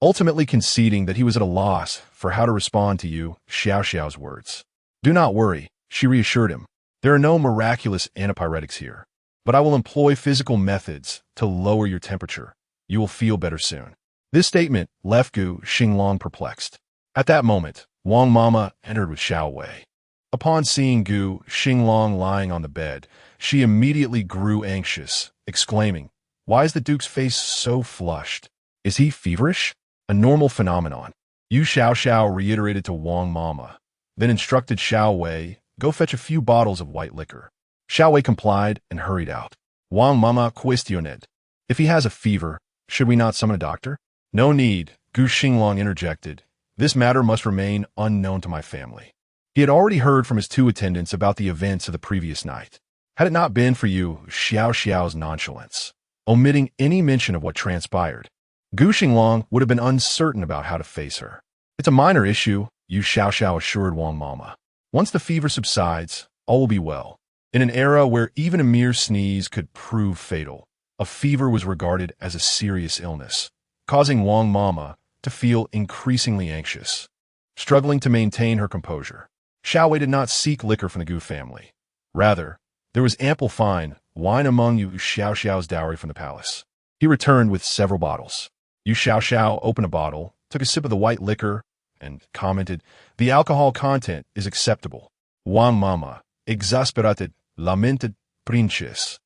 ultimately conceding that he was at a loss for how to respond to Yu Xiao's words. "Do not worry," she reassured him. "There are no miraculous antipyretics here, but I will employ physical methods to lower your temperature. You will feel better soon." This statement left Gu Xinglang perplexed. At that moment, Wang Mama entered with Xiao Wei. Upon seeing Gu Xinglang lying on the bed, she immediately grew anxious, exclaiming, "Why is the Duke's face so flushed? Is he feverish?" "A normal phenomenon," Yu Xiao reiterated to Wang Mama, then instructed Xiao Wei, "Go fetch a few bottles of white liquor." Xiao Wei complied and hurried out. Wang Mama questioned, "If he has a fever, should we not summon a doctor?" "No need," Gu Xinglang interjected. "This matter must remain unknown to my family." He had already heard from his 2 attendants about the events of the previous night. Had it not been for Yu Xiao's nonchalance, omitting any mention of what transpired, Gu Xinglang would have been uncertain about how to face her. "It's a minor issue," Yu Xiao assured Wang Mama. "Once the fever subsides, all will be well." In an era where even a mere sneeze could prove fatal, a fever was regarded as a serious illness, causing Wang Mama to feel increasingly anxious. Struggling to maintain her composure, Xiao Wei did not seek liquor from the Gu family. Rather, there was ample fine wine among Yu Xiao's dowry from the palace. He returned with several bottles. Yu Xiao opened a bottle, took a sip of the white liquor, and commented, "The alcohol content is acceptable." Wang Mama, exasperated, lamented, "Princess,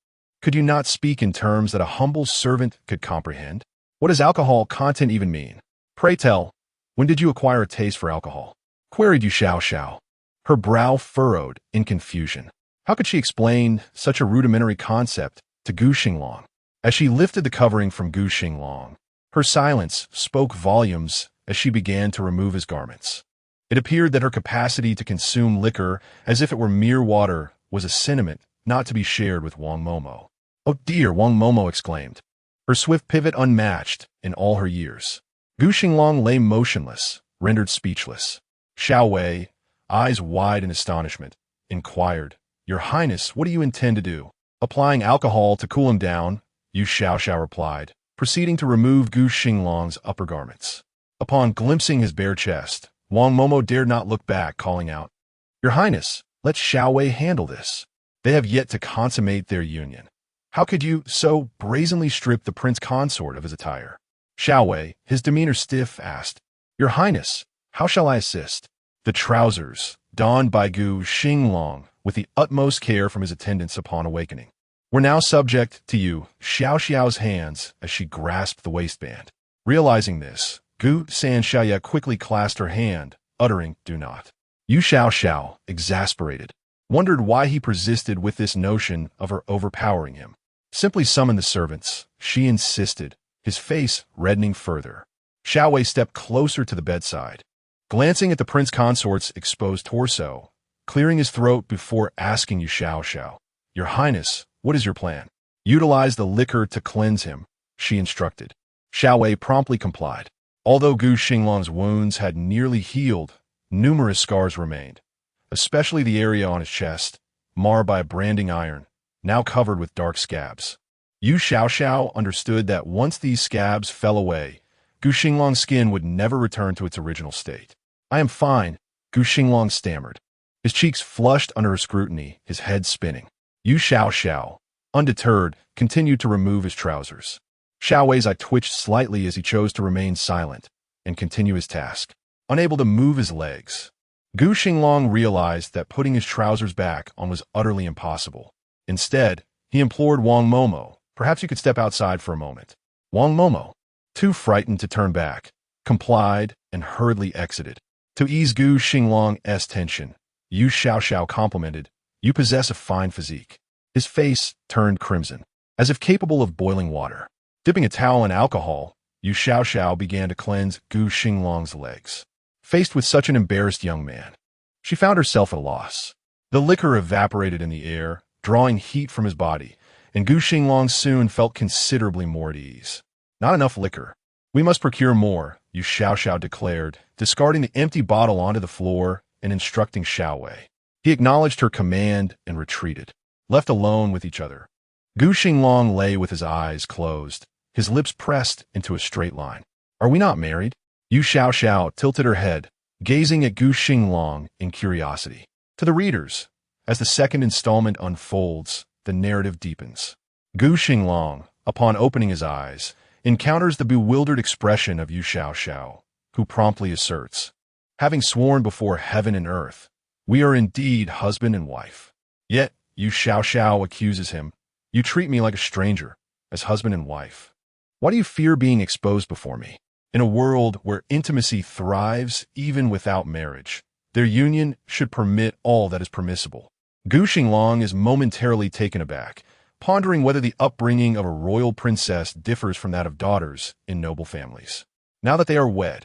could you not speak in terms that a humble servant could comprehend? What does alcohol content even mean? Pray tell, when did you acquire a taste for alcohol?" queried Yu Xiao. Her brow furrowed in confusion. How could she explain such a rudimentary concept to Gu Xinglang? As she lifted the covering from Gu Xinglang, her silence spoke volumes as she began to remove his garments. It appeared that her capacity to consume liquor as if it were mere water was a sentiment not to be shared with Wang Momo. "Oh dear," Wang Momo exclaimed, her swift pivot unmatched in all her years. Gu Xinglang lay motionless, rendered speechless. Xiao Wei, eyes wide in astonishment, inquired, "Your Highness, what do you intend to do?" "Applying alcohol to cool him down," Yu Xiao replied, proceeding to remove Gu Xinglang's upper garments. Upon glimpsing his bare chest, Wang Momo dared not look back, calling out, "Your Highness, let Xiao Wei handle this. They have yet to consummate their union. How could you so brazenly strip the prince consort of his attire?" Xiao Wei, his demeanor stiff, asked, "Your Highness, How shall I assist? The trousers, donned by Gu Xinglang with the utmost care from his attendants upon awakening, were now subject to Yu Xiao's hands as she grasped the waistband. Realizing this, Gu Xinglang quickly clasped her hand, uttering, "Do not." Yu Xiao, exasperated, wondered why he persisted with this notion of her overpowering him. "Simply summon the servants," she insisted, his face reddening further. Xiaowei stepped closer to the bedside, glancing at the prince consort's exposed torso, clearing his throat before asking Yu Xiao, "Your Highness, what is your plan?" "Utilize the liquor to cleanse him," she instructed. Xiaowei promptly complied. Although Gu Xinglang's wounds had nearly healed, numerous scars remained, especially the area on his chest, marred by a branding iron, now covered with dark scabs. Yu Xiao understood that once these scabs fell away, Gu Xinglang's skin would never return to its original state. "I am fine," Gu Xinglang stammered. His cheeks flushed under her scrutiny, his head spinning. Yu Xiao, undeterred, continued to remove his trousers. Xiaowei's eye twitched slightly as he chose to remain silent and continue his task. Unable to move his legs, Gu Xinglang realized that putting his trousers back on was utterly impossible. Instead, he implored Wang Momo, perhaps he could step outside for a moment. Wang Momo, too frightened to turn back, complied and hurriedly exited. To ease Gu Xinglang's tension, Yu Xiao complimented, "You possess a fine physique." His face turned crimson, as if capable of boiling water. Dipping a towel in alcohol, Yu Xiao began to cleanse Gu Xinglang's legs. Faced with such an embarrassed young man, she found herself at a loss. The liquor evaporated in the air, drawing heat from his body, and Gu Xinglang soon felt considerably more at ease. "Not enough liquor. We must procure more," Yu Xiao declared, discarding the empty bottle onto the floor and instructing Xiaowei. He acknowledged her command and retreated. Left alone with each other, Gu Xinglang lay with his eyes closed, his lips pressed into a straight line. "Are we not married?" Yu Xiao tilted her head, gazing at Gu Xinglang in curiosity. To the readers, as the second installment unfolds, the narrative deepens. Gu Xinglang, upon opening his eyes, encounters the bewildered expression of Yu Xiao, who promptly asserts, "Having sworn before heaven and earth, we are indeed husband and wife." Yet, Yu Xiao accuses him, "You treat me like a stranger, as husband and wife. Why do you fear being exposed before me?" In a world where intimacy thrives even without marriage, their union should permit all that is permissible. Gu Xinglang is momentarily taken aback, pondering whether the upbringing of a royal princess differs from that of daughters in noble families. Now that they are wed,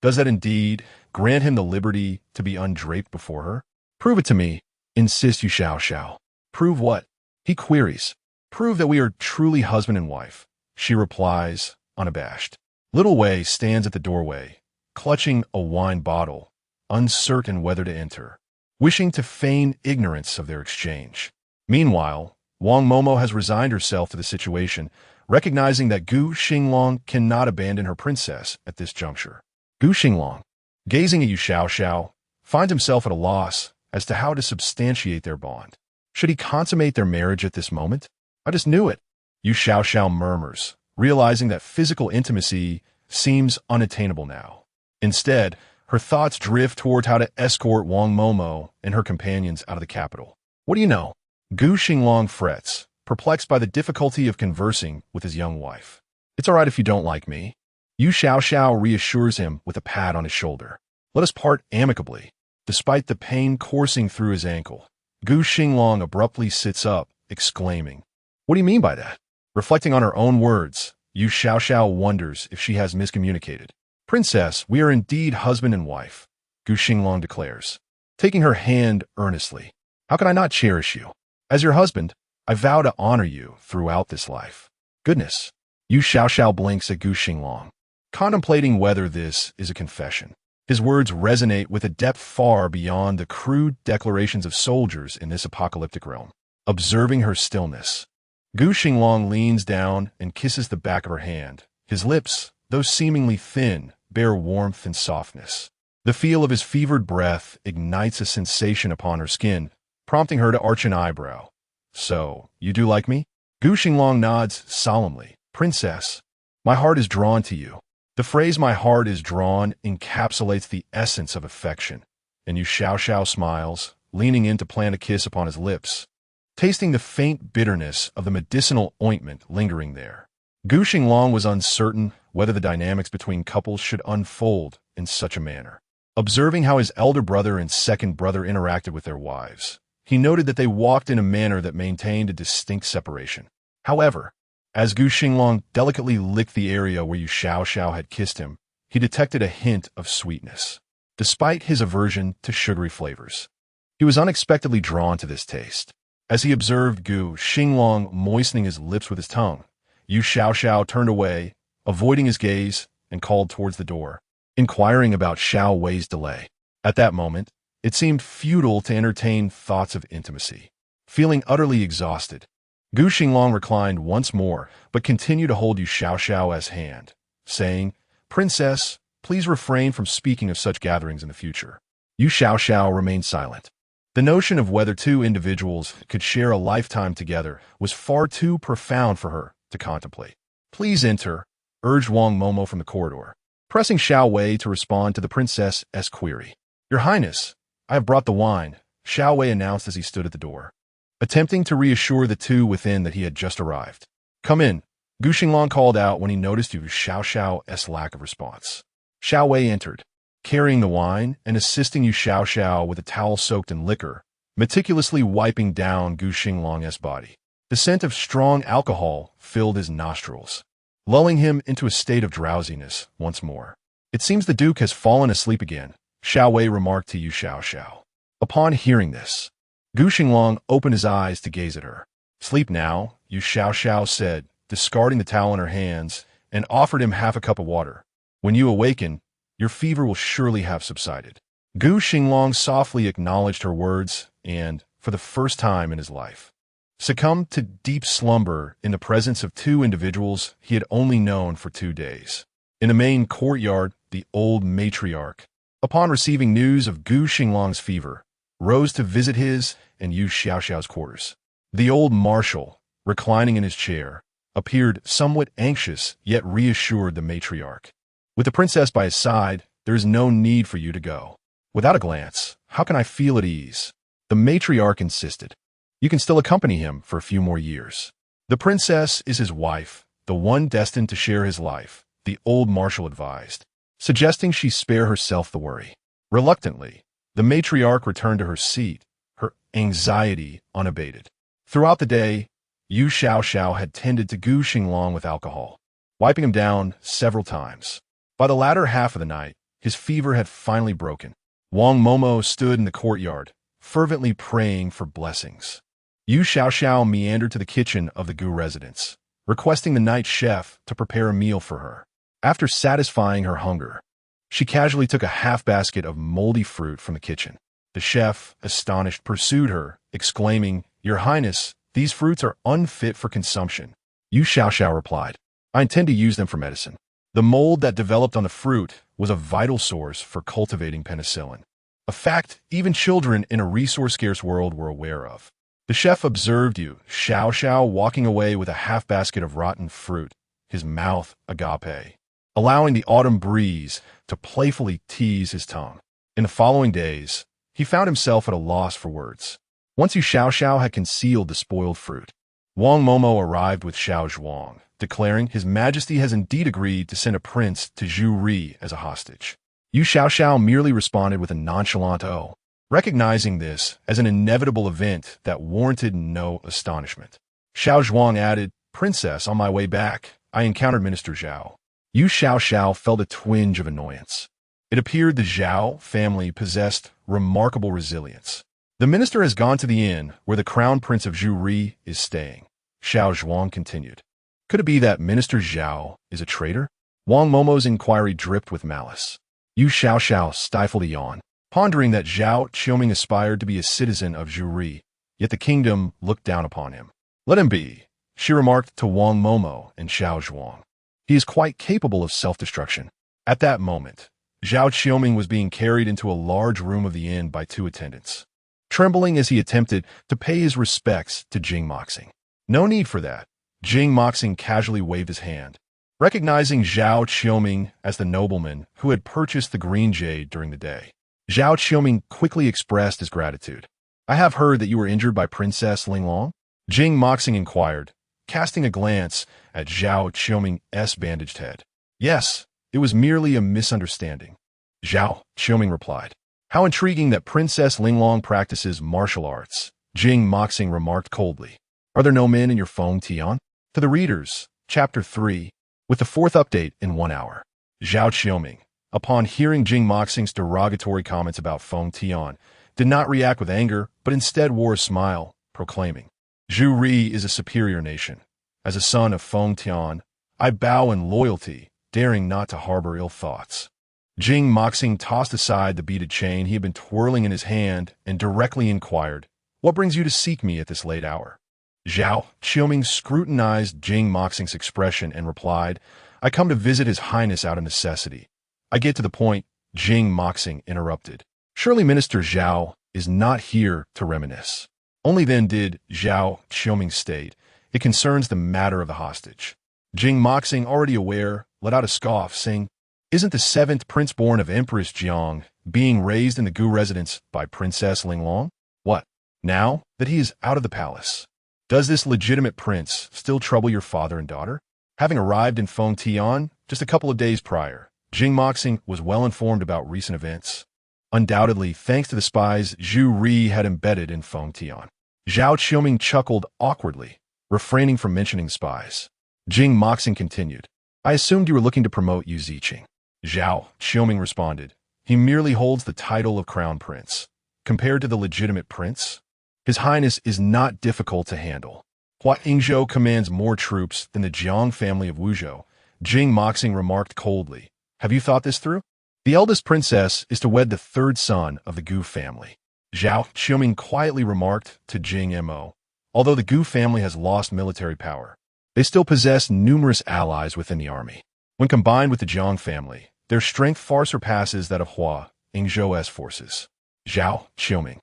does that indeed grant him the liberty to be undraped before her? "Prove it to me," insists Yu Xiao. "Prove what?" he queries. "Prove that we are truly husband and wife," she replies, unabashed. Little Wei stands at the doorway, clutching a wine bottle, uncertain whether to enter, wishing to feign ignorance of their exchange. Meanwhile, Wang Momo has resigned herself to the situation, recognizing that Gu Xinglang cannot abandon her princess at this juncture. Gu Xinglang, gazing at Yu Xiao, finds himself at a loss as to how to substantiate their bond. Should he consummate their marriage at this moment? "I just knew it," Yu Xiao murmurs, realizing that physical intimacy seems unattainable now. Instead, her thoughts drift toward how to escort Wang Momo and her companions out of the capital. "What do you know?" Gu Xinglang frets, perplexed by the difficulty of conversing with his young wife. "It's all right if you don't like me." Yu Xiao reassures him with a pat on his shoulder. "Let us part amicably." Despite the pain coursing through his ankle, Gu Xinglang abruptly sits up, exclaiming, "What do you mean by that?" Reflecting on her own words, Yu Xiao wonders if she has miscommunicated. "Princess, we are indeed husband and wife," Gu Xinglang declares, taking her hand earnestly. "How can I not cherish you? As your husband, I vow to honor you throughout this life." "Goodness." Yu Xiao blinks at Gu Xinglang, contemplating whether this is a confession. His words resonate with a depth far beyond the crude declarations of soldiers in this apocalyptic realm. Observing her stillness, Gu Xinglang leans down and kisses the back of her hand. His lips, though seemingly thin, bear warmth and softness. The feel of his fevered breath ignites a sensation upon her skin, prompting her to arch an eyebrow. "So, you do like me?" Gu Xinglang nods solemnly. "Princess, my heart is drawn to you." The phrase "my heart is drawn" encapsulates the essence of affection, and Yu Xiao smiles, leaning in to plant a kiss upon his lips, tasting the faint bitterness of the medicinal ointment lingering there. Gu Xinglang was uncertain whether the dynamics between couples should unfold in such a manner. Observing how his elder brother and second brother interacted with their wives, he noted that they walked in a manner that maintained a distinct separation. However, as Gu Xinglang delicately licked the area where Yu Xiao had kissed him, he detected a hint of sweetness. Despite his aversion to sugary flavors, he was unexpectedly drawn to this taste. As he observed Gu Xinglang moistening his lips with his tongue, Yu Xiao turned away, avoiding his gaze, and called towards the door, inquiring about Xiao Wei's delay. At that moment, it seemed futile to entertain thoughts of intimacy. Feeling utterly exhausted, Gu Xinglang reclined once more, but continued to hold Yu Xiao's hand, saying, "Princess, please refrain from speaking of such gatherings in the future." Yu Xiao remained silent. The notion of whether two individuals could share a lifetime together was far too profound for her to contemplate. "Please enter," urged Wang Momo from the corridor, pressing Xiao Wei to respond to the princess's query. "Your Highness, I have brought the wine," Xiao Wei announced as he stood at the door, attempting to reassure the two within that he had just arrived. "Come in," Gu Xinglang called out when he noticed Yu Xiao's lack of response. Xiao Wei entered, carrying the wine and assisting Yu Xiao with a towel soaked in liquor, meticulously wiping down Gu Xinglang's body. The scent of strong alcohol filled his nostrils, lulling him into a state of drowsiness once more. "It seems the Duke has fallen asleep again," Xiao Wei remarked to Yu Xiao. Upon hearing this, Gu Xinglang opened his eyes to gaze at her. "Sleep now," Yu Xiao said, discarding the towel in her hands, and offered him half a cup of water. "When you awaken, your fever will surely have subsided." Gu Xinglang softly acknowledged her words and, for the first time in his life, succumbed to deep slumber in the presence of two individuals he had only known for 2 days. In the main courtyard, the old matriarch, upon receiving news of Gu Xinglang's fever, rose to visit his and Yu Xiao's quarters. The old marshal, reclining in his chair, appeared somewhat anxious yet reassured the matriarch. "With the princess by his side, there is no need for you to go." "Without a glance, how can I feel at ease?" the matriarch insisted. "You can still accompany him for a few more years. The princess is his wife, the one destined to share his life," the old marshal advised, suggesting she spare herself the worry. Reluctantly, the matriarch returned to her seat, her anxiety unabated. Throughout the day, Yu Xiao had tended to Gu Xinglang with alcohol, wiping him down several times. By the latter half of the night, his fever had finally broken. Wang Momo stood in the courtyard, fervently praying for blessings. Yu Xiao meandered to the kitchen of the Gu residence, requesting the night chef to prepare a meal for her. After satisfying her hunger, she casually took a half-basket of moldy fruit from the kitchen. The chef, astonished, pursued her, exclaiming, "Your Highness, these fruits are unfit for consumption." Yu Xiao replied, "I intend to use them for medicine." The mold that developed on the fruit was a vital source for cultivating penicillin, a fact even children in a resource-scarce world were aware of. The chef observed Yu Xiao walking away with a half-basket of rotten fruit, his mouth agape, allowing the autumn breeze to playfully tease his tongue. In the following days, he found himself at a loss for words. Once Yu Xiao had concealed the spoiled fruit, Wang Momo arrived with Xiao Zhuang, declaring His Majesty has indeed agreed to send a prince to Zhu as a hostage. Yu Xiao merely responded with a nonchalant "oh," recognizing this as an inevitable event that warranted no astonishment. Xiao Zhuang added, "Princess, on my way back, I encountered Minister Zhao." Yu Xiao felt a twinge of annoyance. It appeared the Zhao family possessed remarkable resilience. "The minister has gone to the inn where the crown prince of Zhu is staying," Xiao Zhuang continued. "Could it be that Minister Zhao is a traitor?" Wang Momo's inquiry dripped with malice. Yu Xiao stifled a yawn, pondering that Zhao Qiuming aspired to be a citizen of Zhu, yet the kingdom looked down upon him. "Let him be," she remarked to Wang Momo and Xiao Zhuang. "He is quite capable of self-destruction." At that moment, Zhao Qiuming was being carried into a large room of the inn by 2 attendants, trembling as he attempted to pay his respects to Jing Moxing. "No need for that," Jing Moxing casually waved his hand, recognizing Zhao Qiuming as the nobleman who had purchased the green jade during the day. Zhao Qiuming quickly expressed his gratitude. "I have heard that you were injured by Princess Linglong?" Jing Moxing inquired, casting a glance at Zhao Qiuming's bandaged head. "Yes, it was merely a misunderstanding," Zhao Qiuming replied. "How intriguing that Princess Linglong practices martial arts," Jing Moxing remarked coldly. "Are there no men in your Feng Tian?" To the readers, Chapter 3, with the 4th update in 1 hour. Zhao Qiuming, upon hearing Jing Moxing's derogatory comments about Feng Tian, did not react with anger, but instead wore a smile, proclaiming, "Zhu Ri is a superior nation. As a son of Feng Tian, I bow in loyalty, daring not to harbor ill thoughts." Jing Moxing tossed aside the beaded chain he had been twirling in his hand and directly inquired, "What brings you to seek me at this late hour?" Zhao Qiuming scrutinized Jing Moxing's expression and replied, "I come to visit His Highness out of necessity." "I get to the point," Jing Moxing interrupted. "Surely Minister Zhao is not here to reminisce." Only then did Zhao Qiuming state, "It concerns the matter of the hostage." Jing Moxing, already aware, let out a scoff, saying, "Isn't the 7th prince born of Empress Jiang being raised in the Gu residence by Princess Linglong? What, now that he is out of the palace? Does this legitimate prince still trouble your father and daughter?" Having arrived in Feng Tian just a couple of days prior, Jing Moxing was well informed about recent events. Undoubtedly, thanks to the spies Zhu Ri had embedded in Feng Tian. Zhao Qiuming chuckled awkwardly, refraining from mentioning the spies. Jing Moxing continued, "I assumed you were looking to promote Yu Ziqing." Zhao Qiuming responded, "He merely holds the title of crown prince. Compared to the legitimate prince, His Highness is not difficult to handle. Hua Yingzhou commands more troops than the Jiang family of Wuzhou," Jing Moxing remarked coldly. "Have you thought this through? The eldest princess is to wed the 3rd son of the Gu family," Zhao Qiuming quietly remarked to Jing Mo. "Although the Gu family has lost military power, they still possess numerous allies within the army. When combined with the Jiang family, their strength far surpasses that of Hua Yingzhou's forces." Zhao Qiuming,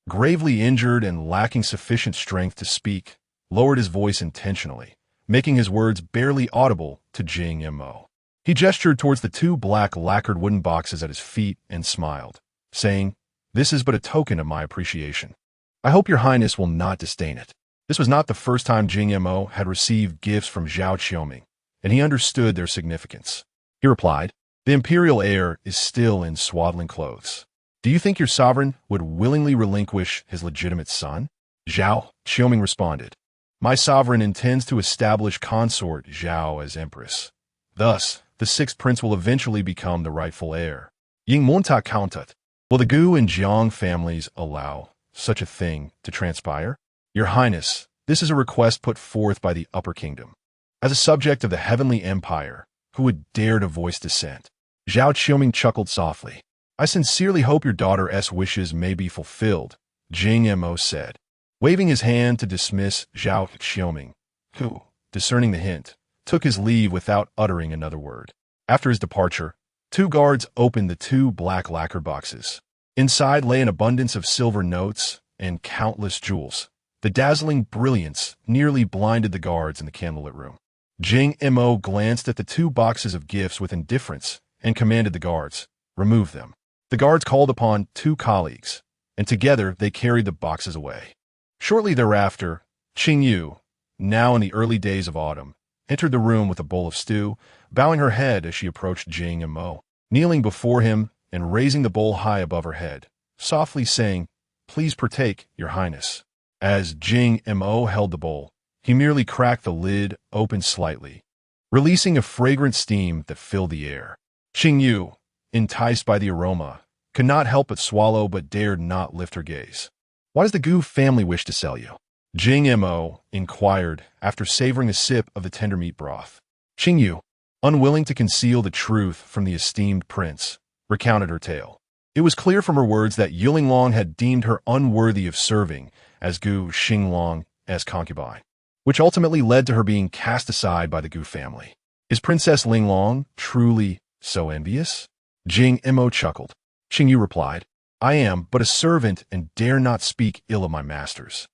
gravely injured and lacking sufficient strength to speak, lowered his voice intentionally, making his words barely audible to Jing Mo. He gestured towards the 2 black lacquered wooden boxes at his feet and smiled, saying, "This is but a token of my appreciation. I hope your Highness will not disdain it." This was not the first time Jing Mo had received gifts from Zhao Qiuming, and he understood their significance. He replied, "The imperial heir is still in swaddling clothes. Do you think your sovereign would willingly relinquish his legitimate son?" Zhao Qiuming responded, "My sovereign intends to establish consort Zhao as empress. Thus, the 6th prince will eventually become the rightful heir. Ying Monta countat. Will the Gu and Jiang families allow such a thing to transpire? Your Highness, this is a request put forth by the Upper Kingdom. As a subject of the Heavenly Empire, who would dare to voice dissent?" Zhao Qiuming chuckled softly. "I sincerely hope your daughter's wishes may be fulfilled," Jing Mo said, waving his hand to dismiss Zhao Qiuming, who, discerning the hint, took his leave without uttering another word. After his departure, 2 guards opened the 2 black lacquer boxes. Inside lay an abundance of silver notes and countless jewels. The dazzling brilliance nearly blinded the guards in the candlelit room. Jing Mo glanced at the 2 boxes of gifts with indifference and commanded the guards, "Remove them." The guards called upon 2 colleagues, and together they carried the boxes away. Shortly thereafter, Qing Yu, now in the early days of autumn, entered the room with a bowl of stew, bowing her head as she approached Jing Mo, kneeling before him and raising the bowl high above her head, softly saying, "Please partake, your Highness." As Jing Mo held the bowl, he merely cracked the lid open slightly, releasing a fragrant steam that filled the air. Qing Yu, enticed by the aroma, could not help but swallow but dared not lift her gaze. "Why does the Gu family wish to sell you?" Jing Mo inquired after savoring a sip of the tender meat broth. Qing Yu, unwilling to conceal the truth from the esteemed prince, recounted her tale. It was clear from her words that Yu Linglong had deemed her unworthy of serving as Gu Xinglang as concubine, which ultimately led to her being cast aside by the Gu family. "Is Princess Linglong truly so envious?" Jing Mo chuckled. Qing Yu replied, "I am but a servant and dare not speak ill of my masters."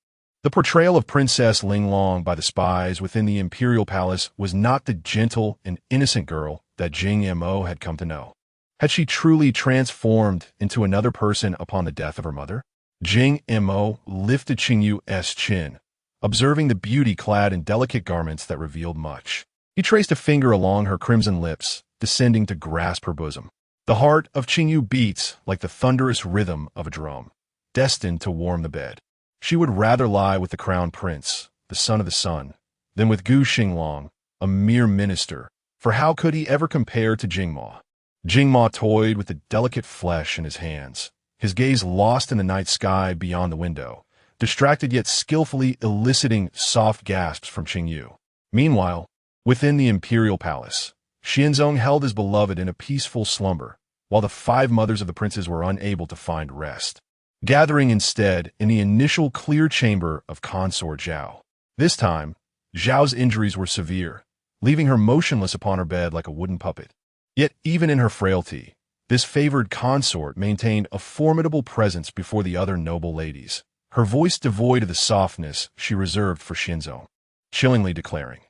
The portrayal of Princess Linglong by the spies within the imperial palace was not the gentle and innocent girl that Jing Mo had come to know. Had she truly transformed into another person upon the death of her mother? Jing Mo lifted Qingyu's chin, observing the beauty clad in delicate garments that revealed much. He traced a finger along her crimson lips, descending to grasp her bosom. The heart of Qingyu beats like the thunderous rhythm of a drum, destined to warm the bed. She would rather lie with the crown prince, the son of the sun, than with Gu Xinglang, a mere minister, for how could he ever compare to Jingma? Jingma toyed with the delicate flesh in his hands, his gaze lost in the night sky beyond the window, distracted yet skillfully eliciting soft gasps from Qingyu. Meanwhile, within the imperial palace, Xianzong held his beloved in a peaceful slumber, while the 5 mothers of the princes were unable to find rest, gathering instead in the initial clear chamber of consort Zhao. This time, Zhao's injuries were severe, leaving her motionless upon her bed like a wooden puppet. Yet even in her frailty, this favored consort maintained a formidable presence before the other noble ladies, her voice devoid of the softness she reserved for Xianzong, chillingly declaring,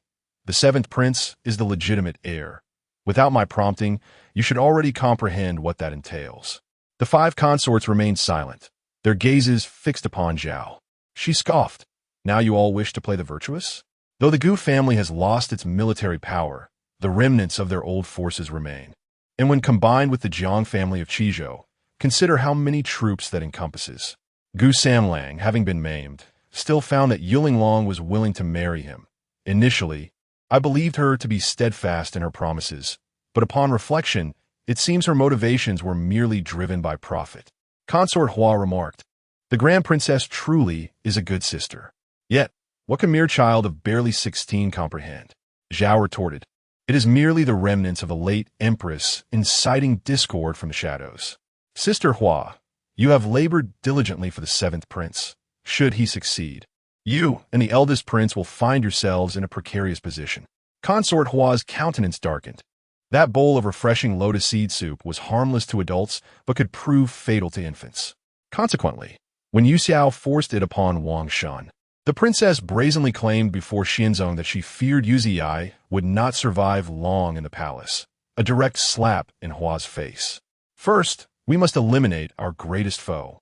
"The 7th prince is the legitimate heir. Without my prompting, you should already comprehend what that entails." The 5 consorts remained silent, their gazes fixed upon Zhao. She scoffed. "Now you all wish to play the virtuous?" Though the Gu family has lost its military power, the remnants of their old forces remain. And when combined with the Jiang family of Qizhou, consider how many troops that encompasses. Gu Xinglang, having been maimed, still found that Yu Linglong was willing to marry him. Initially, I believed her to be steadfast in her promises, but upon reflection, it seems her motivations were merely driven by profit. Consort Hua remarked, "The Grand Princess truly is a good sister. Yet, what can mere child of barely 16 comprehend?" Zhao retorted, "It is merely the remnants of a late empress inciting discord from the shadows. Sister Hua, you have labored diligently for the 7th prince. Should he succeed, you and the eldest prince will find yourselves in a precarious position." Consort Hua's countenance darkened. That bowl of refreshing lotus seed soup was harmless to adults but could prove fatal to infants. Consequently, when Yu Xiao forced it upon Wang Shan, the princess brazenly claimed before Xianzong that she feared Yu Ziyai would not survive long in the palace, a direct slap in Hua's face. "First, we must eliminate our greatest foe,"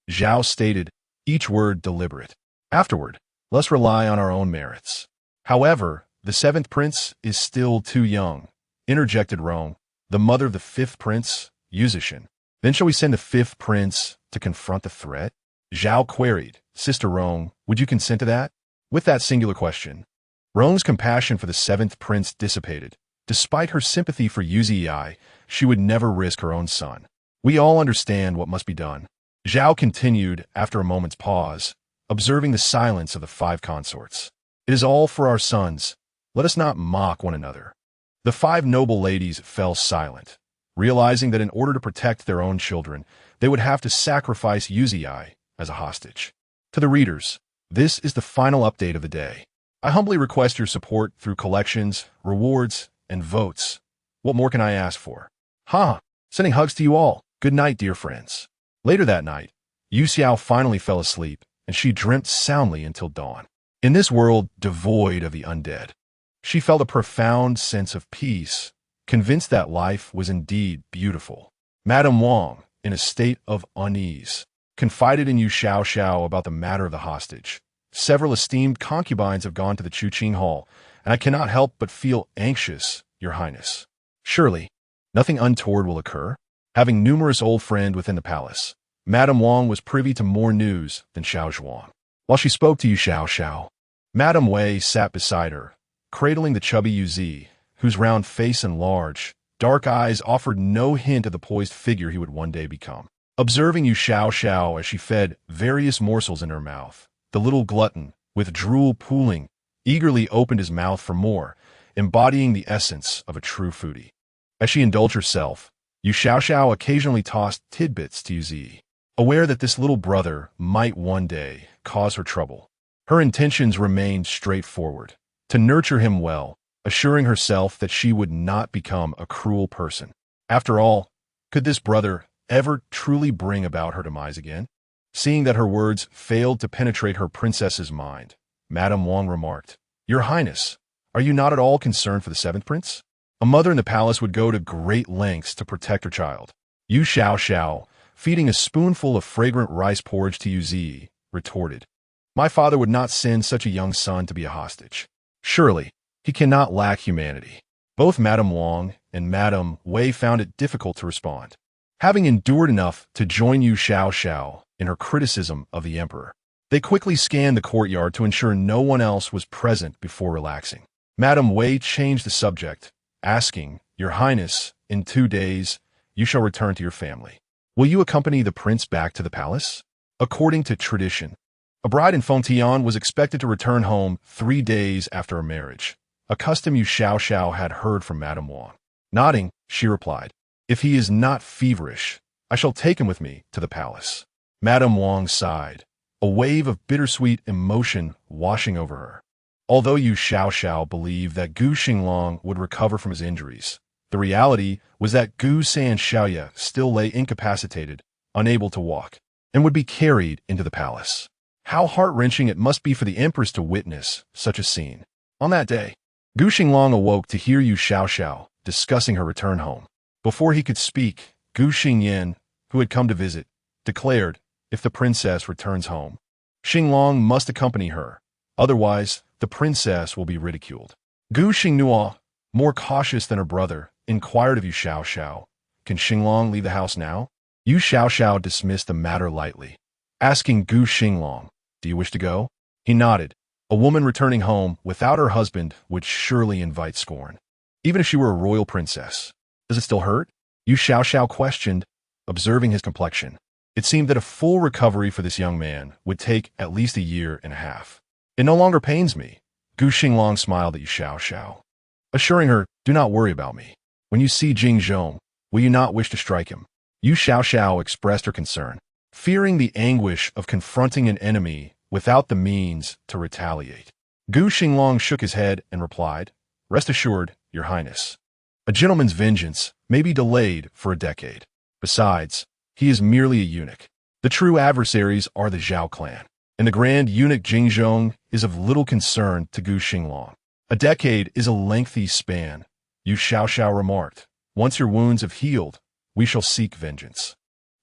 Zhao stated, each word deliberate. "Afterward, let's rely on our own merits." "However, the 7th prince is still too young," interjected Rong, the mother of the 5th prince, Yu Zishan. "Then shall we send the 5th prince to confront the threat?" Zhao queried, "Sister Rong, would you consent to that?" With that singular question, Rong's compassion for the 7th prince dissipated. Despite her sympathy for Yu Ziyai, she would never risk her own son. "We all understand what must be done," Zhao continued after a moment's pause, observing the silence of the 5 consorts. "It is all for our sons. Let us not mock one another." The 5 noble ladies fell silent, realizing that in order to protect their own children, they would have to sacrifice Yu Ziyai as a hostage. To the readers, this is the final update of the day. I humbly request your support through collections, rewards, and votes. What more can I ask for? Sending hugs to you all. Good night, dear friends. Later that night, Yu Xiao finally fell asleep, and she dreamt soundly until dawn. In this world devoid of the undead, she felt a profound sense of peace, convinced that life was indeed beautiful. Madame Wang, in a state of unease, confided in Yu Xiao about the matter of the hostage. "Several esteemed concubines have gone to the Chuqing Hall, and I cannot help but feel anxious, Your Highness. Surely, nothing untoward will occur?" Having numerous old friends within the palace, Madame Wang was privy to more news than Xiao Zhuang. While she spoke to Yu Xiao, Madame Wei sat beside her, cradling the chubby Yu Zi, whose round face and large, dark eyes offered no hint of the poised figure he would one day become. Observing Yu Xiao as she fed various morsels in her mouth, the little glutton, with drool pooling, eagerly opened his mouth for more, embodying the essence of a true foodie. As she indulged herself, Yu Xiao occasionally tossed tidbits to Yu Zi, aware that this little brother might one day cause her trouble. Her intentions remained straightforward, to nurture him well, assuring herself that she would not become a cruel person. After all, could this brother ever truly bring about her demise again? Seeing that her words failed to penetrate her princess's mind, Madame Wang remarked, "Your Highness, are you not at all concerned for the seventh prince?" A mother in the palace would go to great lengths to protect her child. Yu Xiao, feeding a spoonful of fragrant rice porridge to Yu Zi, retorted, "My father would not send such a young son to be a hostage. Surely, he cannot lack humanity." Both Madame Wang and Madame Wei found it difficult to respond, having endured enough to join Yu Xiao in her criticism of the emperor. They quickly scanned the courtyard to ensure no one else was present before relaxing. Madame Wei changed the subject, asking, "Your Highness, in 2 days, you shall return to your family. Will you accompany the prince back to the palace?" According to tradition, a bride in Fengtian was expected to return home 3 days after a marriage, a custom Yu Xiao had heard from Madame Wang. Nodding, she replied, "If he is not feverish, I shall take him with me to the palace." Madame Wang sighed, a wave of bittersweet emotion washing over her. Although Yu Xiao believed that Gu Xinglang would recover from his injuries, the reality was that Gu Xiao still lay incapacitated, unable to walk, and would be carried into the palace. How heart-wrenching it must be for the empress to witness such a scene. On that day, Gu Xinglang awoke to hear Yu Xiao discussing her return home. Before he could speak, Gu Xingyan, who had come to visit, declared, "If the princess returns home, Xinglang must accompany her. Otherwise, the princess will be ridiculed." Gu Xingnuo, more cautious than her brother, inquired of Yu Xiao, "Can Xinglang leave the house now?" Yu Xiao dismissed the matter lightly, asking Gu Xinglang, "Do you wish to go?" He nodded. A woman returning home without her husband would surely invite scorn, even if she were a royal princess. "Does it still hurt?" Yu Xiao questioned, observing his complexion. It seemed that a full recovery for this young man would take at least 1.5 years. "It no longer pains me." Gu Xinglang smiled at Yu Xiao, assuring her, "Do not worry about me. When you see Jing Zhong, will you not wish to strike him?" Yu Xiao expressed her concern, fearing the anguish of confronting an enemy without the means to retaliate. Gu Xinglang shook his head and replied, "Rest assured, Your Highness. A gentleman's vengeance may be delayed for a decade. Besides, he is merely a eunuch. The true adversaries are the Zhao clan, and the grand eunuch Jing Zhong is of little concern to Gu Xinglang. A decade is a lengthy span," Yu Xiao remarked. "Once your wounds have healed, we shall seek vengeance."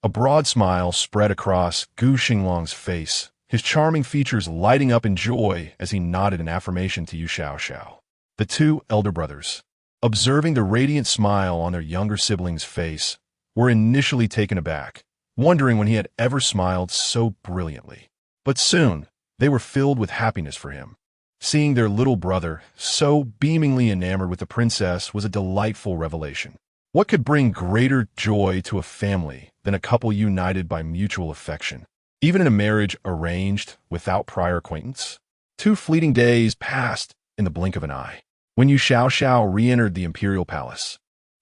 A broad smile spread across Gu Xinglang's face, his charming features lighting up in joy as he nodded in affirmation to Yu Xiao. The two elder brothers, observing the radiant smile on their younger sibling's face, were initially taken aback, wondering when he had ever smiled so brilliantly. But soon, they were filled with happiness for him. Seeing their little brother so beamingly enamored with the princess was a delightful revelation. What could bring greater joy to a family than a couple united by mutual affection, even in a marriage arranged without prior acquaintance? 2 fleeting days passed in the blink of an eye. When Yu Xiao re-entered the imperial palace,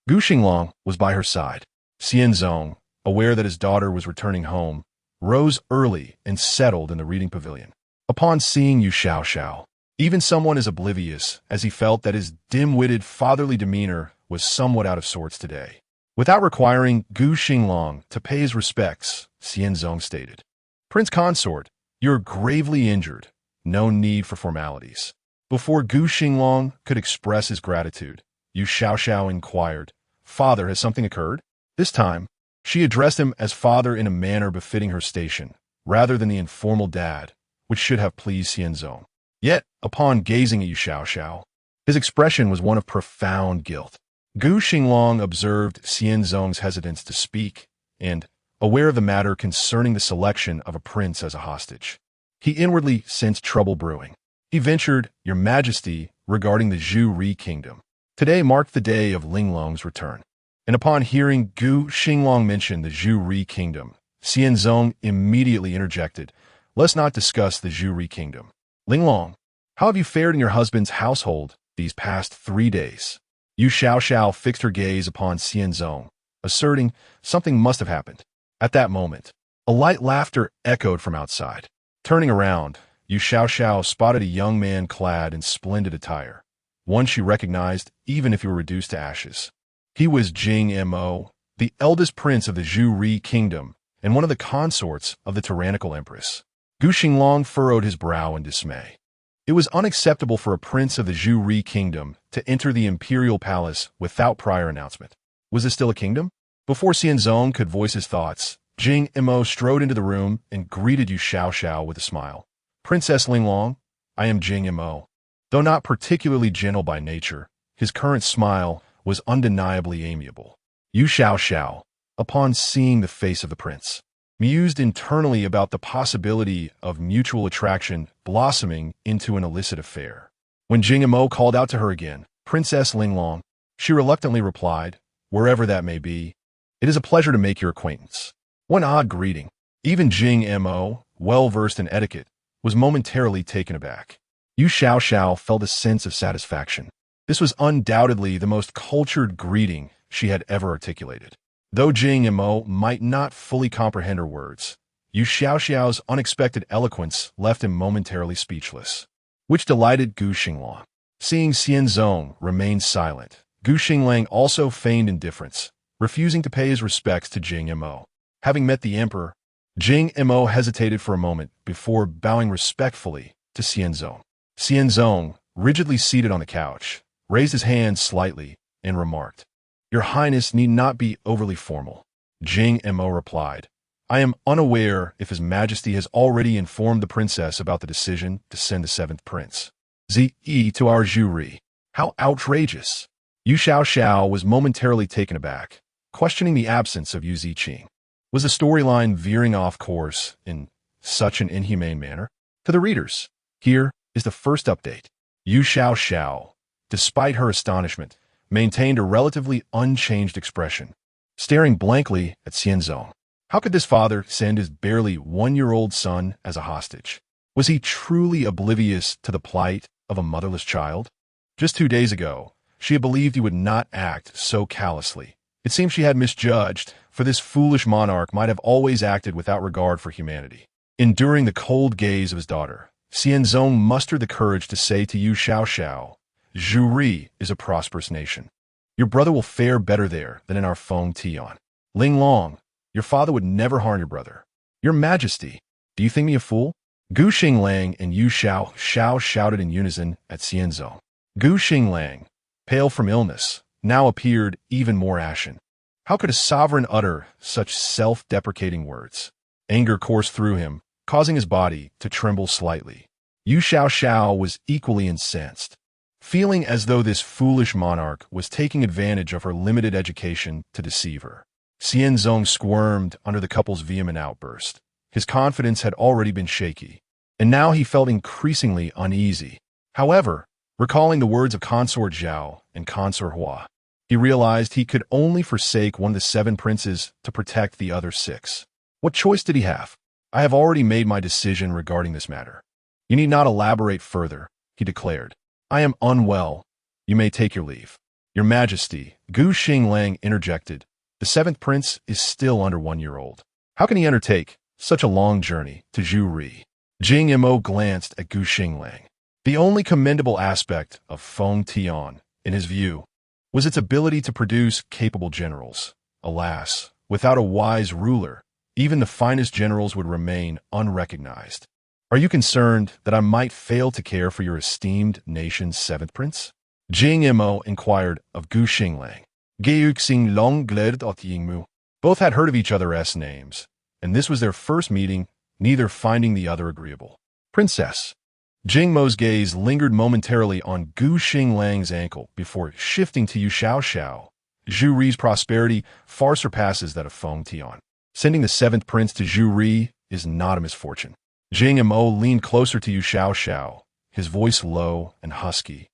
Gu Xinglang was by her side. Xianzong, aware that his daughter was returning home, rose early and settled in the reading pavilion. Upon seeing Yu Xiao, even someone as oblivious as he felt that his dim-witted fatherly demeanor was somewhat out of sorts today. Without requiring Gu Xinglang to pay his respects, Xianzong stated, "Prince Consort, you're gravely injured. No need for formalities." Before Gu Xinglang could express his gratitude, Yu Xiao inquired, "Father, has something occurred?" This time, she addressed him as father in a manner befitting her station, rather than the informal dad, which should have pleased Xianzong. Yet, upon gazing at Yu Xiao, his expression was one of profound guilt. Gu Xinglang observed Xianzong's hesitance to speak, and, aware of the matter concerning the selection of a prince as a hostage, he inwardly sensed trouble brewing. He ventured, "Your Majesty, regarding the Zhu kingdom. Today marked the day of Linglong's return." And upon hearing Gu Xinglang mention the Zhu kingdom, Xianzong immediately interjected, "Let's not discuss the Zhu kingdom. Linglong, how have you fared in your husband's household these past 3 days?" Yu Xiao fixed her gaze upon Xianzong, asserting something must have happened. At that moment, a light laughter echoed from outside. Turning around, Yu Xiao spotted a young man clad in splendid attire, one she recognized even if he were reduced to ashes. He was Jing Mo, the eldest prince of the Zhu kingdom, and one of the consorts of the tyrannical empress. Gu Xinglang furrowed his brow in dismay. It was unacceptable for a prince of the Zhu kingdom to enter the imperial palace without prior announcement. Was this still a kingdom? Before Xianzong could voice his thoughts, Jing Imo strode into the room and greeted Yu Xiao with a smile. Princess Linglong, I am Jing Imo. Though not particularly gentle by nature, his current smile was undeniably amiable. Yu Xiao, upon seeing the face of the prince, mused internally about the possibility of mutual attraction blossoming into an illicit affair. When Jing Imo called out to her again, Princess Linglong, she reluctantly replied, wherever that may be, it is a pleasure to make your acquaintance. One odd greeting. Even Jing Imo, well-versed in etiquette, was momentarily taken aback. Yu Xiao felt a sense of satisfaction. This was undoubtedly the most cultured greeting she had ever articulated. Though Jing Imo might not fully comprehend her words, Yu Xiao's unexpected eloquence left him momentarily speechless, which delighted Gu Xinglang. Seeing Xianzong remain silent, Gu Xinglang also feigned indifference, refusing to pay his respects to Jing Imo. Having met the emperor, Jing Imo hesitated for a moment before bowing respectfully to Xianzong. Xianzong, rigidly seated on the couch, raised his hand slightly and remarked, Your Highness need not be overly formal. Jing Imo replied, I am unaware if His Majesty has already informed the princess about the decision to send the seventh prince, Zi to our Zhu. How outrageous! Yu Xiao was momentarily taken aback, questioning the absence of Yu Ziqing. Was the storyline veering off course in such an inhumane manner? To the readers, here is the first update. Yu Xiao, despite her astonishment, maintained a relatively unchanged expression, staring blankly at Xianzong. How could this father send his barely one-year-old son as a hostage? Was he truly oblivious to the plight of a motherless child? Just 2 days ago, she had believed he would not act so callously. It seemed she had misjudged, for this foolish monarch might have always acted without regard for humanity. Enduring the cold gaze of his daughter, Xianzong mustered the courage to say to Yu Xiao, Zhu is a prosperous nation. Your brother will fare better there than in our Feng Tian. Linglong, your father would never harm your brother. Your Majesty, do you think me a fool? Gu Xinglang and Yu Xiao shouted in unison at Xianzong. Gu Xinglang, pale from illness, now appeared even more ashen. How could a sovereign utter such self-deprecating words? Anger coursed through him, causing his body to tremble slightly. Yu Xiao was equally incensed, feeling as though this foolish monarch was taking advantage of her limited education to deceive her. Xianzong squirmed under the couple's vehement outburst. His confidence had already been shaky, and now he felt increasingly uneasy. However, recalling the words of Consort Zhao and Consort Hua, he realized he could only forsake one of the 7 princes to protect the other 6. What choice did he have? I have already made my decision regarding this matter. You need not elaborate further, he declared. I am unwell. You may take your leave. Your Majesty, Gu Xinglang interjected. The 7th prince is still under 1 year old. How can he undertake such a long journey to Zhu? Jing Imo glanced at Gu Xinglang. The only commendable aspect of Feng Tian, in his view, was its ability to produce capable generals. Alas, without a wise ruler, even the finest generals would remain unrecognized. Are you concerned that I might fail to care for your esteemed nation's 7th prince? Jing Imo inquired of Gu Xinglang. Gu Xinglang glared at Yingmu. Both had heard of each other's names, and this was their first meeting, neither finding the other agreeable. Princess. Jing Mo's gaze lingered momentarily on Gu Xinglang's ankle before shifting to Yu Xiao. Zhu prosperity far surpasses that of Feng Tian. Sending the 7th prince to Zhu is not a misfortune. Jing Imo leaned closer to Yu Xiao, his voice low and husky,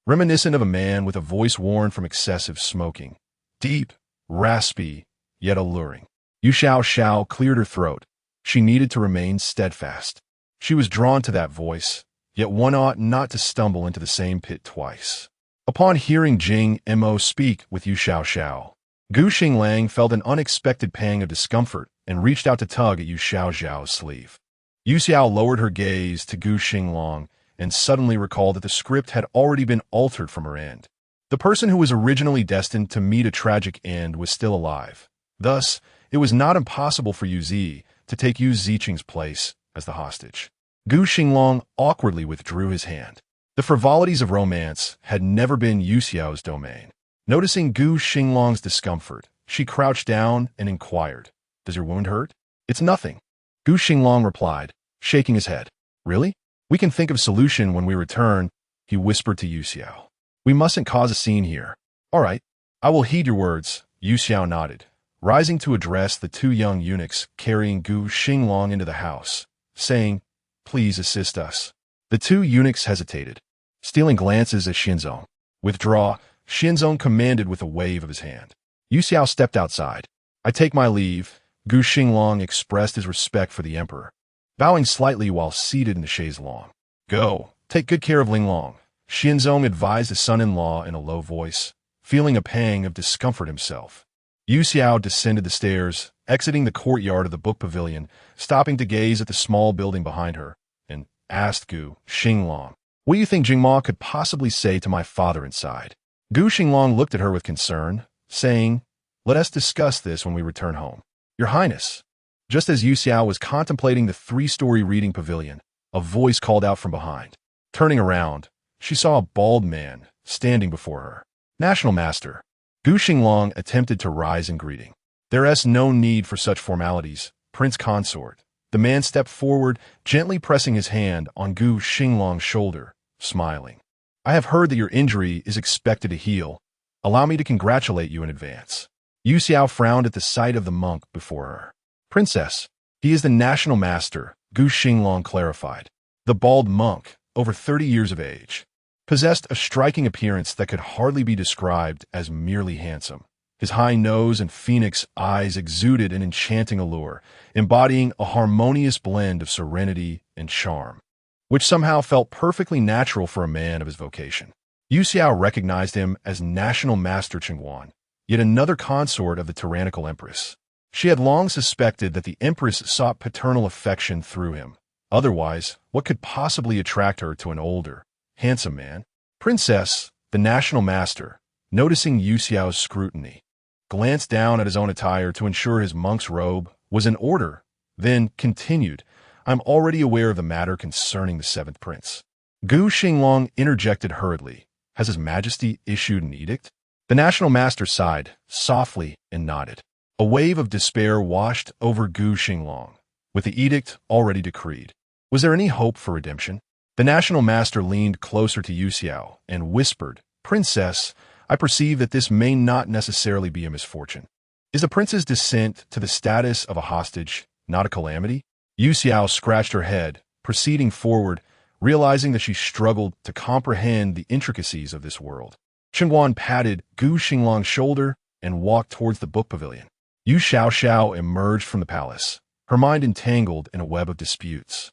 reminiscent of a man with a voice worn from excessive smoking. Deep, raspy, yet alluring. Yu Xiao cleared her throat. She needed to remain steadfast. She was drawn to that voice, yet one ought not to stumble into the same pit twice. Upon hearing Jing Imo speak with Yu Xiao, Gu Xinglang felt an unexpected pang of discomfort and reached out to tug at Yu Xiao's sleeve. Yu Xiao lowered her gaze to Gu Xinglang and suddenly recalled that the script had already been altered from her end. The person who was originally destined to meet a tragic end was still alive. Thus, it was not impossible for Yu Zi to take Yu Ziqing's place as the hostage. Gu Xinglang awkwardly withdrew his hand. The frivolities of romance had never been Yu Xiao's domain. Noticing Gu Xinglang's discomfort, she crouched down and inquired, "Does your wound hurt?" "It's nothing," Gu Xinglang replied, shaking his head. "Really? We can think of a solution when we return," he whispered to Yu Xiao. "We mustn't cause a scene here." "All right, I will heed your words," Yu Xiao nodded, rising to address the two young eunuchs carrying Gu Xinglang into the house, saying, "Please assist us." The two eunuchs hesitated, stealing glances at Xianzong. "Withdraw," Xianzong commanded with a wave of his hand. Yu Xiao stepped outside. "I take my leave," Gu Xinglang expressed his respect for the emperor, bowing slightly while seated in the chaise longue. "Go, take good care of Linglong," Xianzong advised his son-in-law in a low voice, feeling a pang of discomfort himself. Yu Xiao descended the stairs, exiting the courtyard of the book pavilion, stopping to gaze at the small building behind her, and asked Gu Xinglang, "What do you think Jingma could possibly say to my father inside?" Gu Xinglang looked at her with concern, saying, "Let us discuss this when we return home." "Your Highness." Just as Yu Xiao was contemplating the three-story reading pavilion, a voice called out from behind. Turning around, she saw a bald man standing before her. "National Master." Gu Xinglang attempted to rise in greeting. "There is no need for such formalities, Prince Consort." The man stepped forward, gently pressing his hand on Gu Xinglang's shoulder, smiling. "I have heard that your injury is expected to heal. Allow me to congratulate you in advance." Yu Xiao frowned at the sight of the monk before her. "Princess, he is the National Master," Gu Xinglang clarified. The bald monk, over 30 years of age, possessed a striking appearance that could hardly be described as merely handsome. His high nose and phoenix eyes exuded an enchanting allure, embodying a harmonious blend of serenity and charm, which somehow felt perfectly natural for a man of his vocation. Yu Xiao recognized him as National Master Chengguan, yet another consort of the tyrannical empress. She had long suspected that the empress sought paternal affection through him. Otherwise, what could possibly attract her to an older, handsome man? Princess, the National Master, noticing Yu Xiao's scrutiny, glanced down at his own attire to ensure his monk's robe was in order, then continued, "I'm already aware of the matter concerning the seventh prince." Gu Xinglang interjected hurriedly. "Has His Majesty issued an edict?" The National Master sighed, softly, and nodded. A wave of despair washed over Gu Xinglang, with the edict already decreed. Was there any hope for redemption? The National Master leaned closer to Yu Xiao and whispered, "Princess, I perceive that this may not necessarily be a misfortune. Is the prince's descent to the status of a hostage not a calamity?" Yu Xiao scratched her head, proceeding forward, realizing that she struggled to comprehend the intricacies of this world. Chengguan patted Gu Xinglang's shoulder and walked towards the book pavilion. Yu Xiao emerged from the palace, her mind entangled in a web of disputes,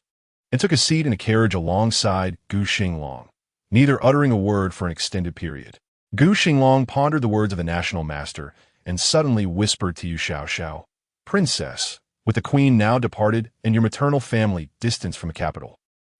and took a seat in a carriage alongside Gu Xinglang, neither uttering a word for an extended period. Gu Xinglang pondered the words of the National Master and suddenly whispered to Yu Xiao, "Princess, with the queen now departed and your maternal family distanced from the capital,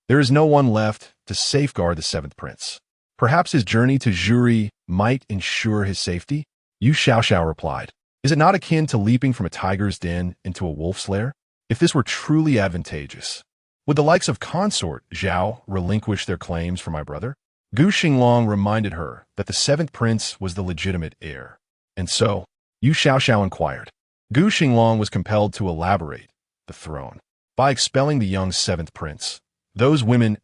there is no one left to safeguard the seventh prince. Perhaps his journey to Juri might ensure his safety?" Yu Xiao replied, "Is it not akin to leaping from a tiger's den into a wolf's lair? If this were truly advantageous, would the likes of Consort Zhao relinquish their claims for my brother?" Gu Xinglang reminded her that the seventh prince was the legitimate heir. "And so?" Yu Xiao inquired. Gu Xinglang was compelled to elaborate the throne. By expelling the young seventh prince, those women's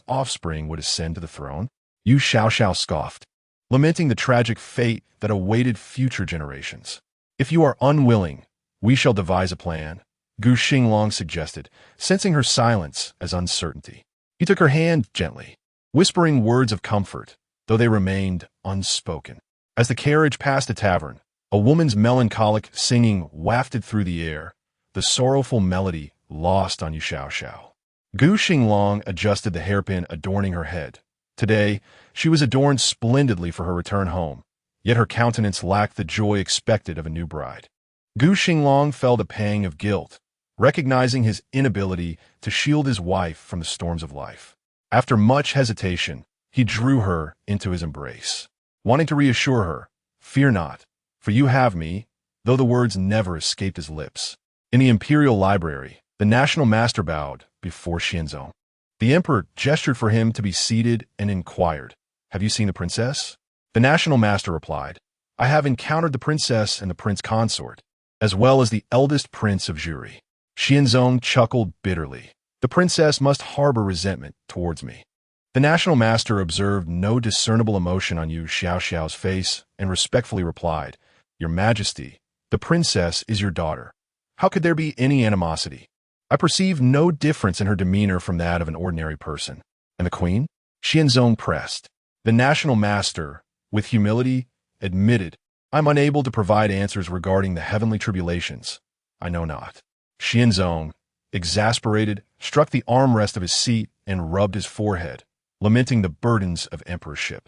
offspring would ascend to the throne. Yu Xiao scoffed, lamenting the tragic fate that awaited future generations. "If you are unwilling, we shall devise a plan," Gu Xinglang suggested, sensing her silence as uncertainty. He took her hand gently, whispering words of comfort, though they remained unspoken. As the carriage passed a tavern, a woman's melancholic singing wafted through the air, the sorrowful melody lost on Yu Xiao. Gu Xinglang adjusted the hairpin adorning her head. Today, she was adorned splendidly for her return home, yet her countenance lacked the joy expected of a new bride. Gu Xinglang felt a pang of guilt, recognizing his inability to shield his wife from the storms of life. After much hesitation, he drew her into his embrace, wanting to reassure her, "Fear not, for you have me." though the words never escaped his lips. In the imperial library, the national master bowed before Xianzong. The emperor gestured for him to be seated and inquired, "Have you seen the princess?" The national master replied, "I have encountered the princess and the prince consort, as well as the eldest prince of Juri." Xianzong chuckled bitterly. "The princess must harbor resentment towards me." The national master observed no discernible emotion on Yu Xiao's face and respectfully replied, "Your Majesty, the princess is your daughter. How could there be any animosity? I perceive no difference in her demeanor from that of an ordinary person." "And the queen?" Xianzong pressed. The national master, with humility, admitted, "I'm unable to provide answers regarding the heavenly tribulations. I know not." Xianzong, exasperated, struck the armrest of his seat and rubbed his forehead, lamenting the burdens of emperorship.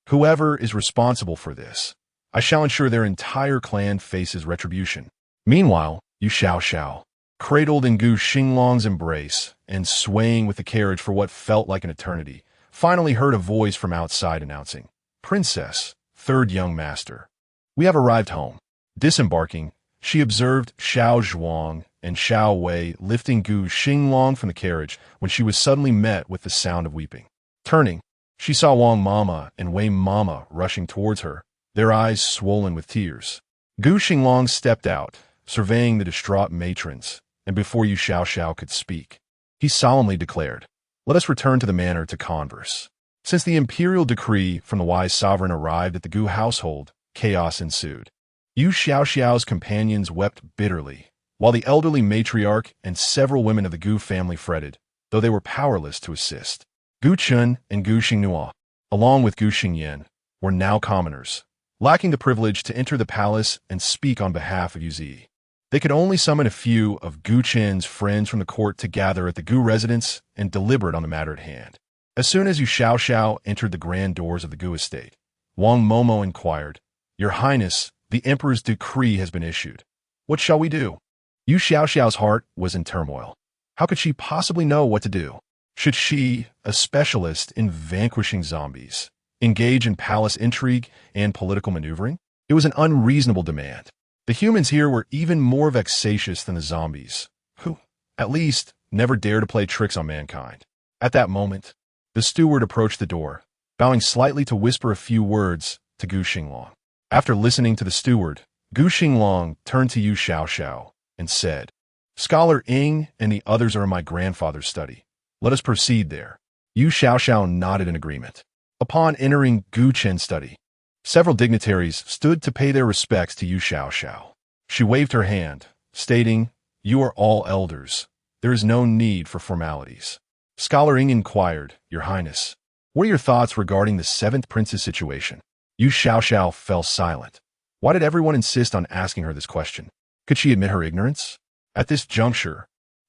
"Whoever is responsible for this, I shall ensure their entire clan faces retribution." Meanwhile, Yu Xiao, cradled in Gu Xinglang's embrace and swaying with the carriage for what felt like an eternity, finally heard a voice from outside announcing, "Princess, third young master, we have arrived home." Disembarking, she observed Xiao Zhuang and Xiao Wei lifting Gu Xinglang from the carriage when she was suddenly met with the sound of weeping. Turning, she saw Wang Mama and Wei Mama rushing towards her, their eyes swollen with tears. Gu Xinglang stepped out, surveying the distraught matrons, and before Yu Xiao could speak, he solemnly declared, "Let us return to the manor to converse." Since the imperial decree from the wise sovereign arrived at the Gu household, chaos ensued. Yu Xiao's companions wept bitterly, while the elderly matriarch and several women of the Gu family fretted, though they were powerless to assist. Gu Chun and Gu Xingnuo, along with Gu Xingyan, were now commoners, lacking the privilege to enter the palace and speak on behalf of Yu Zi. They could only summon a few of Gu Chen's friends from the court to gather at the Gu residence and deliberate on the matter at hand. As soon as Yu Xiao entered the grand doors of the Gu estate, Wang Momo inquired, "Your Highness, the Emperor's decree has been issued. What shall we do?" Yu Xiao's heart was in turmoil. How could she possibly know what to do? Should she, a specialist in vanquishing zombies, engage in palace intrigue and political maneuvering? It was an unreasonable demand. The humans here were even more vexatious than the zombies, who, at least, never dared to play tricks on mankind. At that moment, the steward approached the door, bowing slightly to whisper a few words to Gu Xinglang. After listening to the steward, Gu Xinglang turned to Yu Xiao and said, "Scholar Ying and the others are in my grandfather's study. Let us proceed there." Yu Xiao nodded in agreement. Upon entering Gu Chen's study, several dignitaries stood to pay their respects to Yu Xiao. She waved her hand, stating, "You are all elders. There is no need for formalities." Scholar Ying inquired, "Your Highness, what are your thoughts regarding the seventh prince's situation?" Yu Xiao fell silent. Why did everyone insist on asking her this question? Could she admit her ignorance? At this juncture,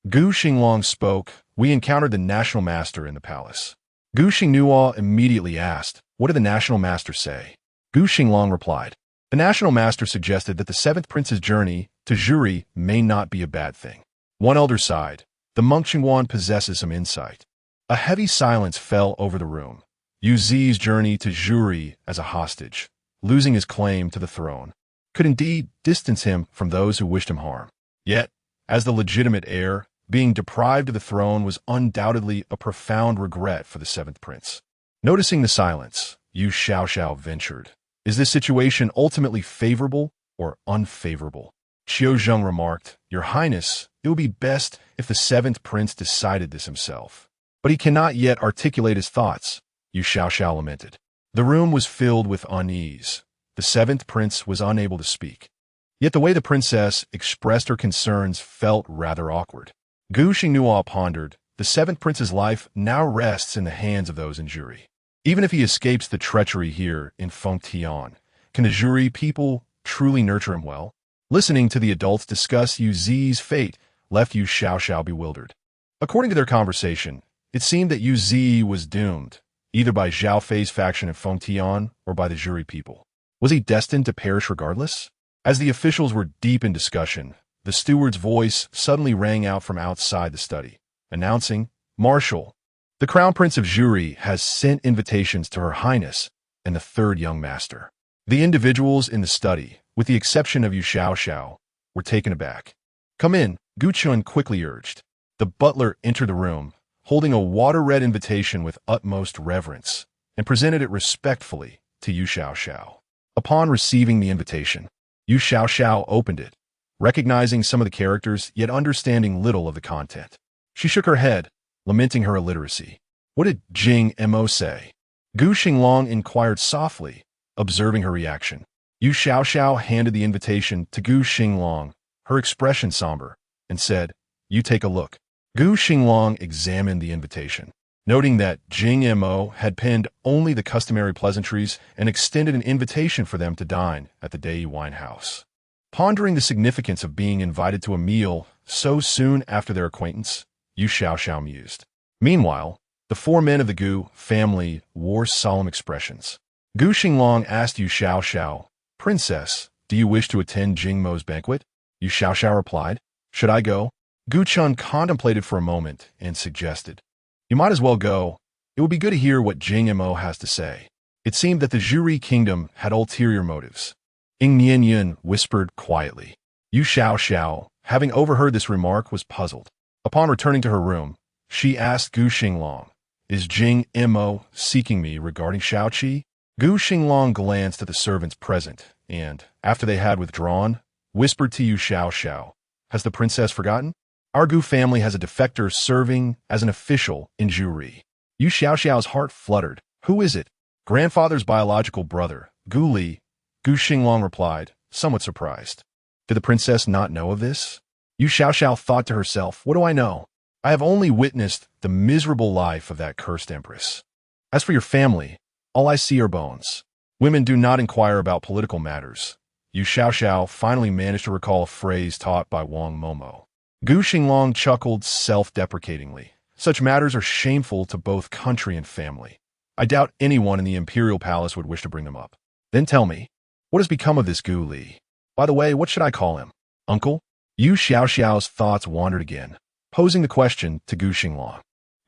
Gu Xinglang spoke. "We encountered the national master in the palace." Gu Xingnuo immediately asked, "What did the national master say?" Gu Xinglang replied, "The national master suggested that the seventh prince's journey to Juri may not be a bad thing." One elder sighed. "The monk Xingwan possesses some insight." A heavy silence fell over the room. Yu Zi's journey to Juri as a hostage, losing his claim to the throne, could indeed distance him from those who wished him harm. Yet, as the legitimate heir, being deprived of the throne was undoubtedly a profound regret for the seventh prince. Noticing the silence, Yu Xiao ventured, "Is this situation ultimately favorable or unfavorable?" Qiu Zheng remarked, "Your Highness, it would be best if the seventh prince decided this himself. But he cannot yet articulate his thoughts," Yu Xiao lamented. The room was filled with unease. The seventh prince was unable to speak. Yet the way the princess expressed her concerns felt rather awkward. Gu Xingnuo pondered, "The seventh prince's life now rests in the hands of those in Juri. Even if he escapes the treachery here in Fengtian, can the Juri people truly nurture him well?" Listening to the adults discuss Yu Zi's fate left Yu Xiao bewildered. According to their conversation, it seemed that Yu Zi was doomed, either by Zhao Fei's faction in Fengtian or by the Juri people. Was he destined to perish regardless? As the officials were deep in discussion, the steward's voice suddenly rang out from outside the study, announcing, "Marshal, the Crown Prince of Juri has sent invitations to Her Highness and the third young master." The individuals in the study, with the exception of Yu Xiao, were taken aback. "Come in," Gu Xinglang quickly urged. The butler entered the room, holding a water-red invitation with utmost reverence, and presented it respectfully to Yu Xiao. Upon receiving the invitation, Yu Xiao opened it, recognizing some of the characters yet understanding little of the content. She shook her head, lamenting her illiteracy. "What did Jing Mo say?" Gu Xinglang inquired softly, observing her reaction. Yu Xiao handed the invitation to Gu Xinglang, her expression somber, and said, "You take a look." Gu Xinglang examined the invitation, noting that Jing Mo had penned only the customary pleasantries and extended an invitation for them to dine at the Dai wine house. Pondering the significance of being invited to a meal so soon after their acquaintance, Yu Xiao mused. Meanwhile, the four men of the Gu family wore solemn expressions. Gu Xinglang asked Yu Xiao, "Princess, do you wish to attend Jing Mo's banquet?" Yu Xiao replied, "Should I go?" Gu Chun contemplated for a moment and suggested, "You might as well go. It would be good to hear what Jing Mo has to say." It seemed that the Juri kingdom had ulterior motives. Ying Nian whispered quietly. Yu Xiao, having overheard this remark, was puzzled. Upon returning to her room, she asked Gu Xinglang, "Is Jing Mo seeking me regarding Shaoqi?" Gu Xinglang glanced at the servants present and, after they had withdrawn, whispered to Yu Xiao, "Has the princess forgotten? Our Gu family has a defector serving as an official in Juri." Yu Xiao's heart fluttered. "Who is it?" "Grandfather's biological brother, Gu Li," Gu Xinglang replied, somewhat surprised. Did the princess not know of this? Yu Xiao thought to herself, "What do I know? I have only witnessed the miserable life of that cursed empress. As for your family, all I see are bones. Women do not inquire about political matters." Yu Xiao finally managed to recall a phrase taught by Wang Momo. Gu Xinglang chuckled self-deprecatingly. "Such matters are shameful to both country and family. I doubt anyone in the imperial palace would wish to bring them up. Then tell me, what has become of this Gu Li? By the way, what should I call him? Uncle?" Yu Xiao's thoughts wandered again, posing the question to Gu Xinglang.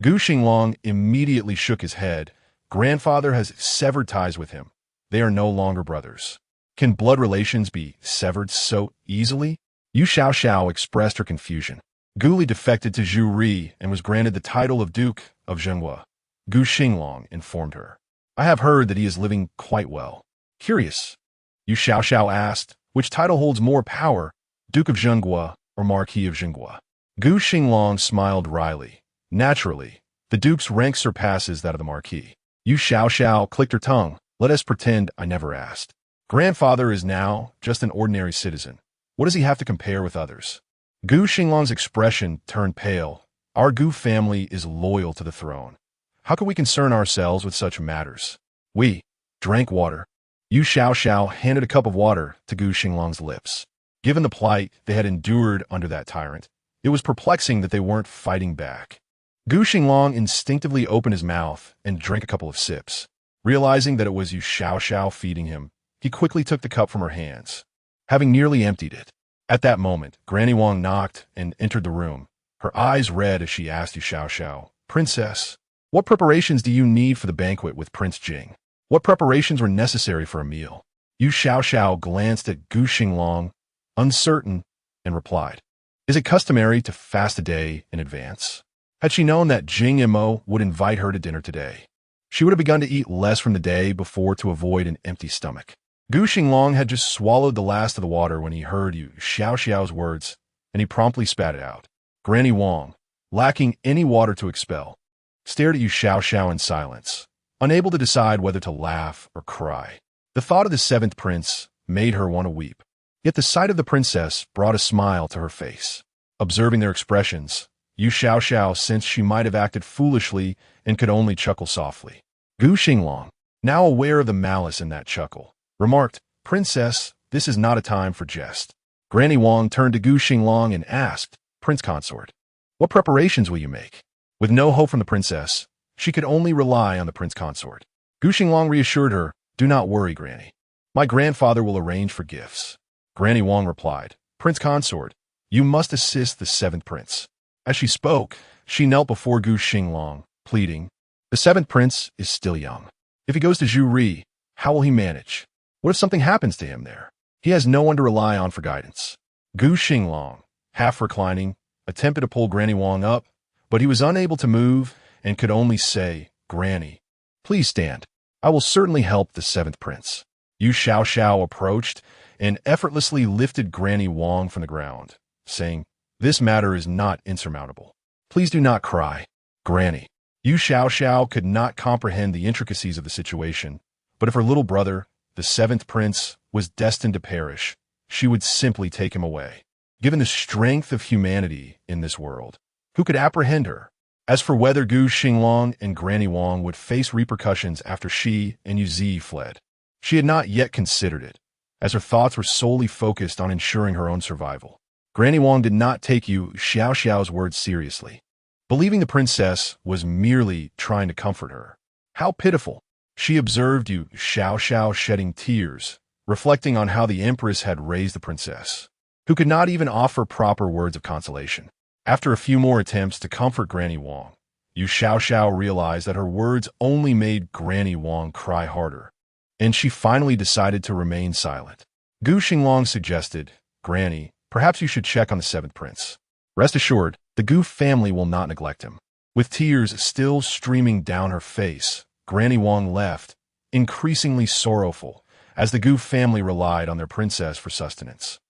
Gu Xinglang immediately shook his head. "Grandfather has severed ties with him. They are no longer brothers. Can blood relations be severed so easily?" Yu Xiao expressed her confusion. Gu Li defected to Juri and was granted the title of Duke of Zhenghua. Gu Xinglang informed her. "I have heard that he is living quite well." "Curious," Yu Xiao asked, "which title holds more power, Duke of Zhenghua or Marquis of Zhenghua?" Gu Xinglang smiled wryly. "Naturally, the Duke's rank surpasses that of the Marquis." Yu Xiao clicked her tongue. "Let us pretend I never asked. Grandfather is now just an ordinary citizen. What does he have to compare with others?" Gu Xinglang's expression turned pale. "Our Gu family is loyal to the throne. How can we concern ourselves with such matters?" We drank water. Yu Xiao handed a cup of water to Gu Xinglang's lips. Given the plight they had endured under that tyrant, it was perplexing that they weren't fighting back. Gu Xinglang instinctively opened his mouth and drank a couple of sips. Realizing that it was Yu Xiao feeding him, he quickly took the cup from her hands, having nearly emptied it. At that moment, Granny Wang knocked and entered the room, her eyes red as she asked Yu Xiao, "Princess, what preparations do you need for the banquet with Prince Jing? What preparations were necessary for a meal?" Yu Xiao glanced at Gu Xinglang, uncertain, and replied, "Is it customary to fast a day in advance?" Had she known that Jing Mo would invite her to dinner today, she would have begun to eat less from the day before to avoid an empty stomach. Gu Xinglang had just swallowed the last of the water when he heard Yu Xiao's words, and he promptly spat it out. Granny Wang, lacking any water to expel, stared at Yu Xiao in silence, unable to decide whether to laugh or cry. The thought of the seventh prince made her want to weep. Yet the sight of the princess brought a smile to her face. Observing their expressions, Yu Xiao sensed she might have acted foolishly and could only chuckle softly. Gu Xinglang, now aware of the malice in that chuckle, remarked, "Princess, this is not a time for jest." Granny Wang turned to Gu Xinglang and asked, "Prince Consort, what preparations will you make?" With no hope from the princess, she could only rely on the Prince Consort. Gu Xinglang reassured her, "Do not worry, Granny. My grandfather will arrange for gifts." Granny Wang replied, "Prince Consort, you must assist the seventh prince." As she spoke, she knelt before Gu Xinglang, pleading, "The seventh prince is still young. If he goes to Juri, how will he manage? What if something happens to him there? He has no one to rely on for guidance. Gu Xinglang, half reclining, attempted to pull Granny Wang up, but he was unable to move and could only say, "Granny, please stand. I will certainly help the seventh prince." Yu Xiao approached and effortlessly lifted Granny Wang from the ground, saying, "This matter is not insurmountable. Please do not cry, Granny." Yu Xiao could not comprehend the intricacies of the situation, but if her little brother, the seventh prince, was destined to perish, she would simply take him away. Given the strength of humanity in this world, who could apprehend her? As for whether Gu Xinglang and Granny Wang would face repercussions after she and Yu Zi fled, she had not yet considered it, as her thoughts were solely focused on ensuring her own survival. Granny Wang did not take Yu Xiao's words seriously, believing the princess was merely trying to comfort her. How pitiful! She observed Yu Xiao shedding tears, reflecting on how the empress had raised the princess, who could not even offer proper words of consolation. After a few more attempts to comfort Granny Wang, Yu Xiao realized that her words only made Granny Wang cry harder, and she finally decided to remain silent. Gu Xinglang suggested, "Granny, perhaps you should check on the seventh prince. Rest assured, the Gu family will not neglect him." With tears still streaming down her face, Granny Wang left, increasingly sorrowful, as the Gu family relied on their princess for sustenance.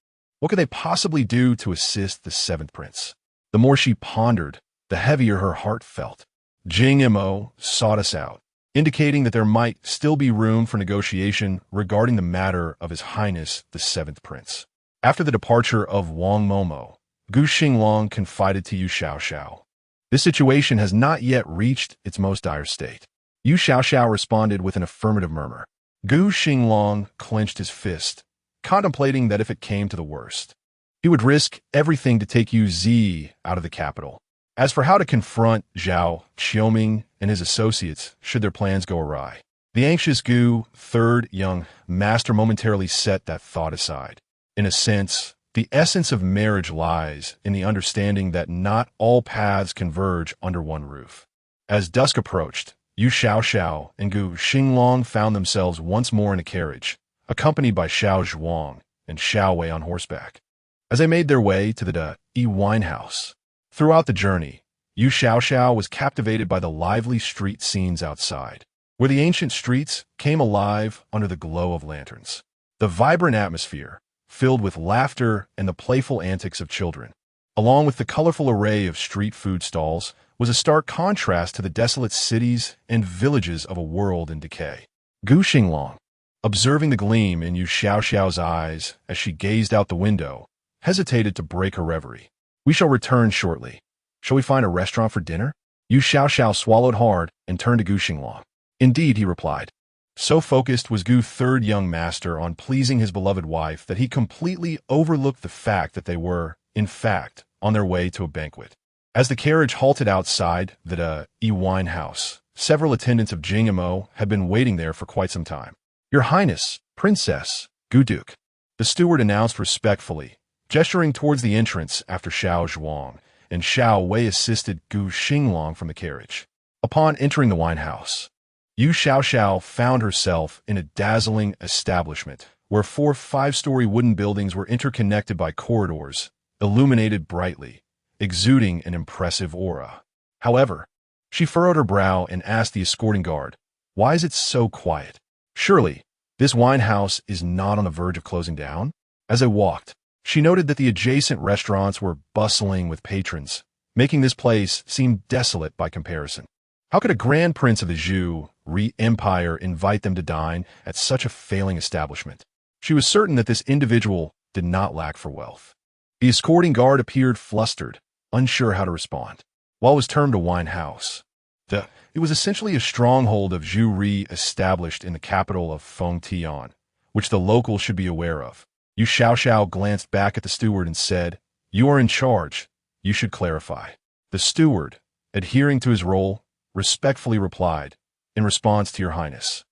What could they possibly do to assist the seventh prince? The more she pondered, the heavier her heart felt. Jing Mo sought us out, indicating that there might still be room for negotiation regarding the matter of His Highness the seventh prince. After the departure of Wang Momo, Gu Xinglang confided to Yu Xiao, "This situation has not yet reached its most dire state." Yu Xiao responded with an affirmative murmur. Gu Xinglang clenched his fist, contemplating that if it came to the worst, he would risk everything to take Yu Zi out of the capital. As for how to confront Zhao Qiuming and his associates should their plans go awry, the anxious Gu, third young master, momentarily set that thought aside. In a sense, the essence of marriage lies in the understanding that not all paths converge under one roof. As dusk approached, Yu Xiao and Gu Xinglang found themselves once more in a carriage, accompanied by Xiao Zhuang and Xiao Wei on horseback. As they made their way to the wine house, throughout the journey, Yu Xiao was captivated by the lively street scenes outside, where the ancient streets came alive under the glow of lanterns. The vibrant atmosphere, filled with laughter and the playful antics of children, along with the colorful array of street food stalls, was a stark contrast to the desolate cities and villages of a world in decay. Gu Xinglang, observing the gleam in Yu Xiao's eyes as she gazed out the window, hesitated to break her reverie. "We shall return shortly. Shall we find a restaurant for dinner?" Yu Xiao swallowed hard and turned to Gu Xinglang. "Indeed," he replied. So focused was Gu's third young master on pleasing his beloved wife that he completely overlooked the fact that they were, in fact, on their way to a banquet. As the carriage halted outside the wine house, several attendants of Jing Mo had been waiting there for quite some time. "Your Highness, Princess, Gu Duke," the steward announced respectfully, gesturing towards the entrance after Xiao Zhuang and Xiao Wei assisted Gu Xinglang from the carriage. Upon entering the wine house, Yu Xiao found herself in a dazzling establishment where 4 5-story wooden buildings were interconnected by corridors, illuminated brightly, exuding an impressive aura. However, she furrowed her brow and asked the escorting guard, "Why is it so quiet? Surely, this wine house is not on the verge of closing down?" As they walked, she noted that the adjacent restaurants were bustling with patrons, making this place seem desolate by comparison. How could a grand prince of the Zhou Empire invite them to dine at such a failing establishment? She was certain that this individual did not lack for wealth. The escorting guard appeared flustered, unsure how to respond. While it was termed a wine house, it was essentially a stronghold of Zhou established in the capital of Fengtian, which the locals should be aware of. Yu Xiao glanced back at the steward and said, "You are in charge. You should clarify." The steward, adhering to his role, respectfully replied, "In response to your highness.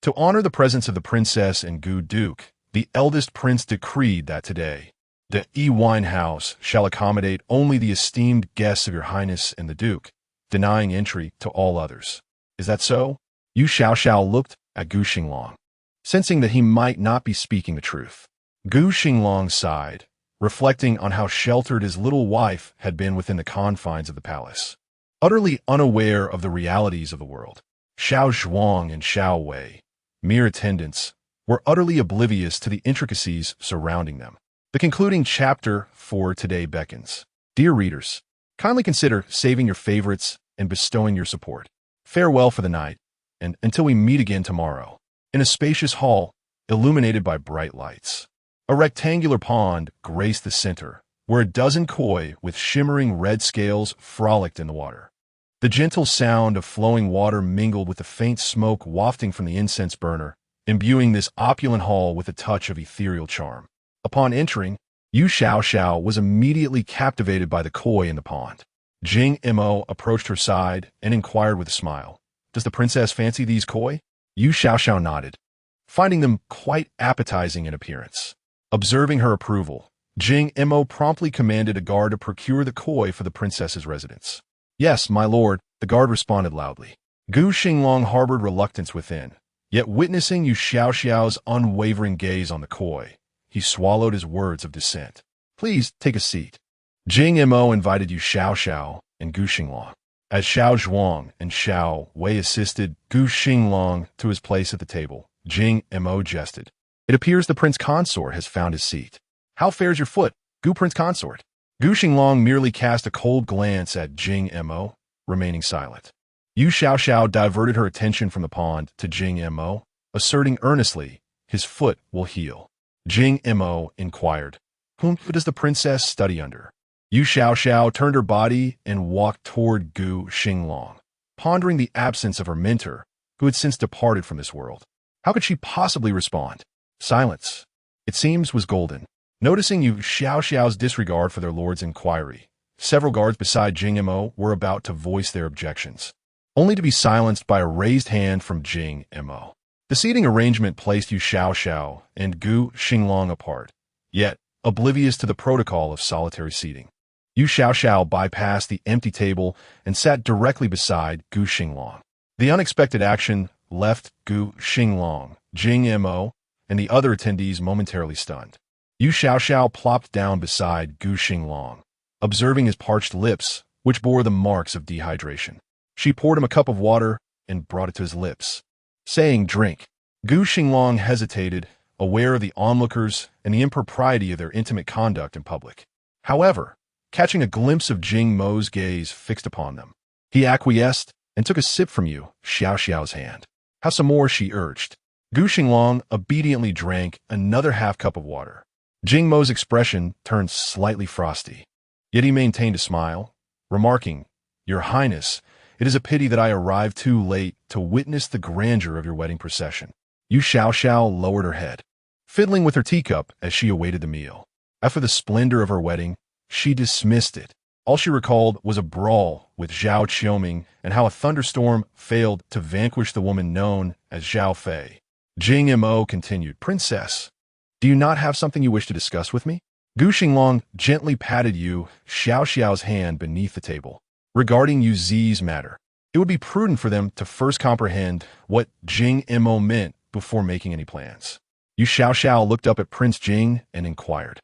To honor the presence of the princess and Gu Duke, the eldest prince decreed that today, the wine house shall accommodate only the esteemed guests of your highness and the duke, denying entry to all others. Is that so?" Yu Xiao looked at Gu Xinglang, sensing that he might not be speaking the truth. Gu Xinglang sighed, reflecting on how sheltered his little wife had been within the confines of the palace. Utterly unaware of the realities of the world, Xiao Zhuang and Xiao Wei, mere attendants, were utterly oblivious to the intricacies surrounding them. The concluding chapter for today beckons. Dear readers, kindly consider saving your favorites and bestowing your support. Farewell for the night, and until we meet again tomorrow. In a spacious hall, illuminated by bright lights, a rectangular pond graced the center, where a dozen koi with shimmering red scales frolicked in the water. The gentle sound of flowing water mingled with the faint smoke wafting from the incense burner, imbuing this opulent hall with a touch of ethereal charm. Upon entering, Yu Xiao was immediately captivated by the koi in the pond. Jing Mo approached her side and inquired with a smile, "Does the princess fancy these koi?" Yu Xiao nodded, finding them quite appetizing in appearance. Observing her approval, Jing Mo promptly commanded a guard to procure the koi for the princess's residence. "Yes, my lord," the guard responded loudly. Gu Xinglang harbored reluctance within, yet witnessing Yu Xiao's unwavering gaze on the koi, he swallowed his words of dissent. "Please take a seat." Jing Mo invited Yu Xiao and Gu Xinglang. As Xiao Zhuang and Xiao Wei assisted Gu Xinglang to his place at the table, Jing Mo jested. "It appears the prince consort has found his seat. How fares your foot, Gu prince consort?" Gu Xinglang merely cast a cold glance at Jing Mo, remaining silent. Yu Xiao diverted her attention from the pond to Jing Mo, asserting earnestly, "His foot will heal." Jing Mo inquired, "Whom does the princess study under?" Yu Xiao turned her body and walked toward Gu Xinglang, pondering the absence of her mentor, who had since departed from this world. How could she possibly respond? Silence, it seems, was golden. Noticing Yu Xiao's disregard for their lord's inquiry, several guards beside Jing Mo were about to voice their objections, only to be silenced by a raised hand from Jing Mo. The seating arrangement placed Yu Xiao and Gu Xinglang apart, yet oblivious to the protocol of solitary seating. Yu Xiao bypassed the empty table and sat directly beside Gu Xinglang. The unexpected action left Gu Xinglang, Jing Mo, and the other attendees momentarily stunned. Yu Xiao plopped down beside Gu Xinglang, observing his parched lips, which bore the marks of dehydration. She poured him a cup of water and brought it to his lips, saying, "Drink." Gu Xinglang hesitated, aware of the onlookers and the impropriety of their intimate conduct in public. However, catching a glimpse of Jing Mo's gaze fixed upon them, he acquiesced and took a sip from Yu Xiao's hand. "Have some more," she urged. Gu Xinglang obediently drank another half-cup of water. Jing Mo's expression turned slightly frosty, yet he maintained a smile, remarking, "Your Highness, it is a pity that I arrived too late to witness the grandeur of your wedding procession." Yu Xiao lowered her head, fiddling with her teacup as she awaited the meal. After the splendor of her wedding, she dismissed it. All she recalled was a brawl with Zhao Qiuming and how a thunderstorm failed to vanquish the woman known as Zhao Fei. Jing Mo continued, "Princess, do you not have something you wish to discuss with me?" Gu Xinglang gently patted Yu Xiao's hand beneath the table. Regarding Yu Zi's matter, it would be prudent for them to first comprehend what Jing Mo meant before making any plans. Yu Xiao looked up at Prince Jing and inquired,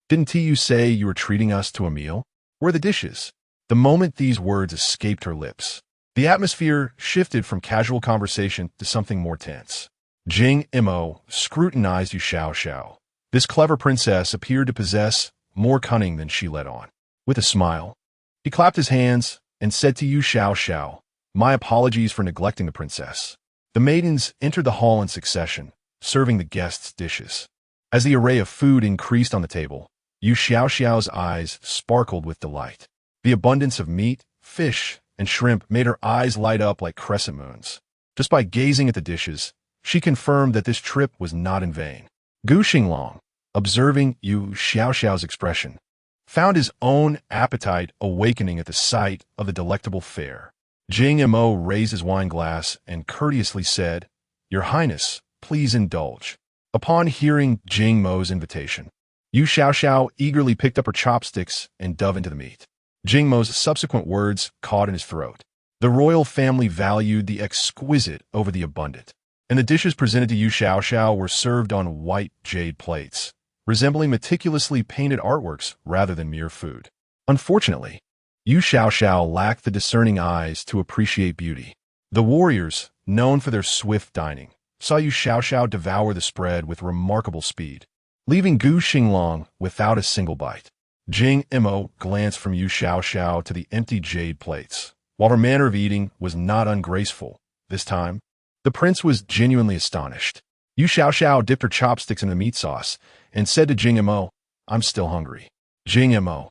"Didn't Yu say you were treating us to a meal? Where are the dishes?" The moment these words escaped her lips, the atmosphere shifted from casual conversation to something more tense. Jing Mo scrutinized Yu Xiao. This clever princess appeared to possess more cunning than she let on. With a smile, he clapped his hands and said to Yu Xiao, "My apologies for neglecting the princess." The maidens entered the hall in succession, serving the guests' dishes. As the array of food increased on the table, Yu Xiao's eyes sparkled with delight. The abundance of meat, fish, and shrimp made her eyes light up like crescent moons. Just by gazing at the dishes, she confirmed that this trip was not in vain. Gu Xinglang, observing Yu Xiao's expression, found his own appetite awakening at the sight of the delectable fare. Jing Mo raised his wine glass and courteously said, "Your Highness, please indulge." Upon hearing Jing Mo's invitation, Yu Xiao eagerly picked up her chopsticks and dove into the meat. Jing Mo's subsequent words caught in his throat. The royal family valued the exquisite over the abundant, and the dishes presented to Yu Xiao were served on white jade plates, resembling meticulously painted artworks rather than mere food. Unfortunately, Yu Xiao lacked the discerning eyes to appreciate beauty. The warriors, known for their swift dining, saw Yu Xiao devour the spread with remarkable speed, leaving Gu Xinglang without a single bite. Jing Mo glanced from Yu Xiao to the empty jade plates. While her manner of eating was not ungraceful, this time, the prince was genuinely astonished. Yu Xiao dipped her chopsticks in the meat sauce and said to Jing Mo, "I'm still hungry." Jing Mo.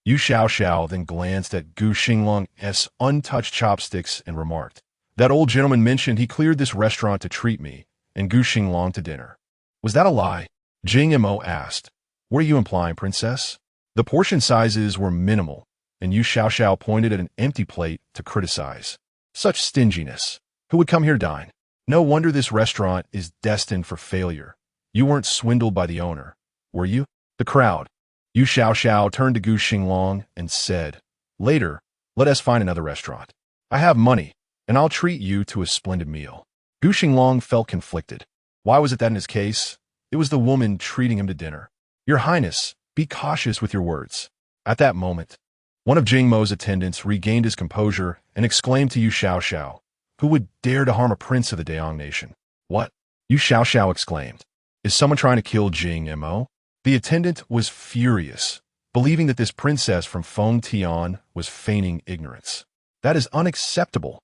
Yu Xiao then glanced at Gu Xinglang's untouched chopsticks and remarked, "That old gentleman mentioned he cleared this restaurant to treat me and Gu Xinglang to dinner. Was that a lie?" Jing Mo asked. "What are you implying, princess?" The portion sizes were minimal, and Yu Xiao pointed at an empty plate to criticize. "Such stinginess. Who would come here dine? No wonder this restaurant is destined for failure. You weren't swindled by the owner, were you?" The crowd. Yu Xiao turned to Gu Xinglang and said, "Later, let us find another restaurant. I have money, and I'll treat you to a splendid meal." Gu Xinglang felt conflicted. Why was it that in his case, it was the woman treating him to dinner? "Your Highness, be cautious with your words." At that moment, one of Jing Mo's attendants regained his composure and exclaimed to Yu Xiao, "Who would dare to harm a prince of the Daong nation?" "What?" Yu Xiao exclaimed. "Is someone trying to kill Jing Mo?" The attendant was furious, believing that this princess from Feng Tian was feigning ignorance. "That is unacceptable."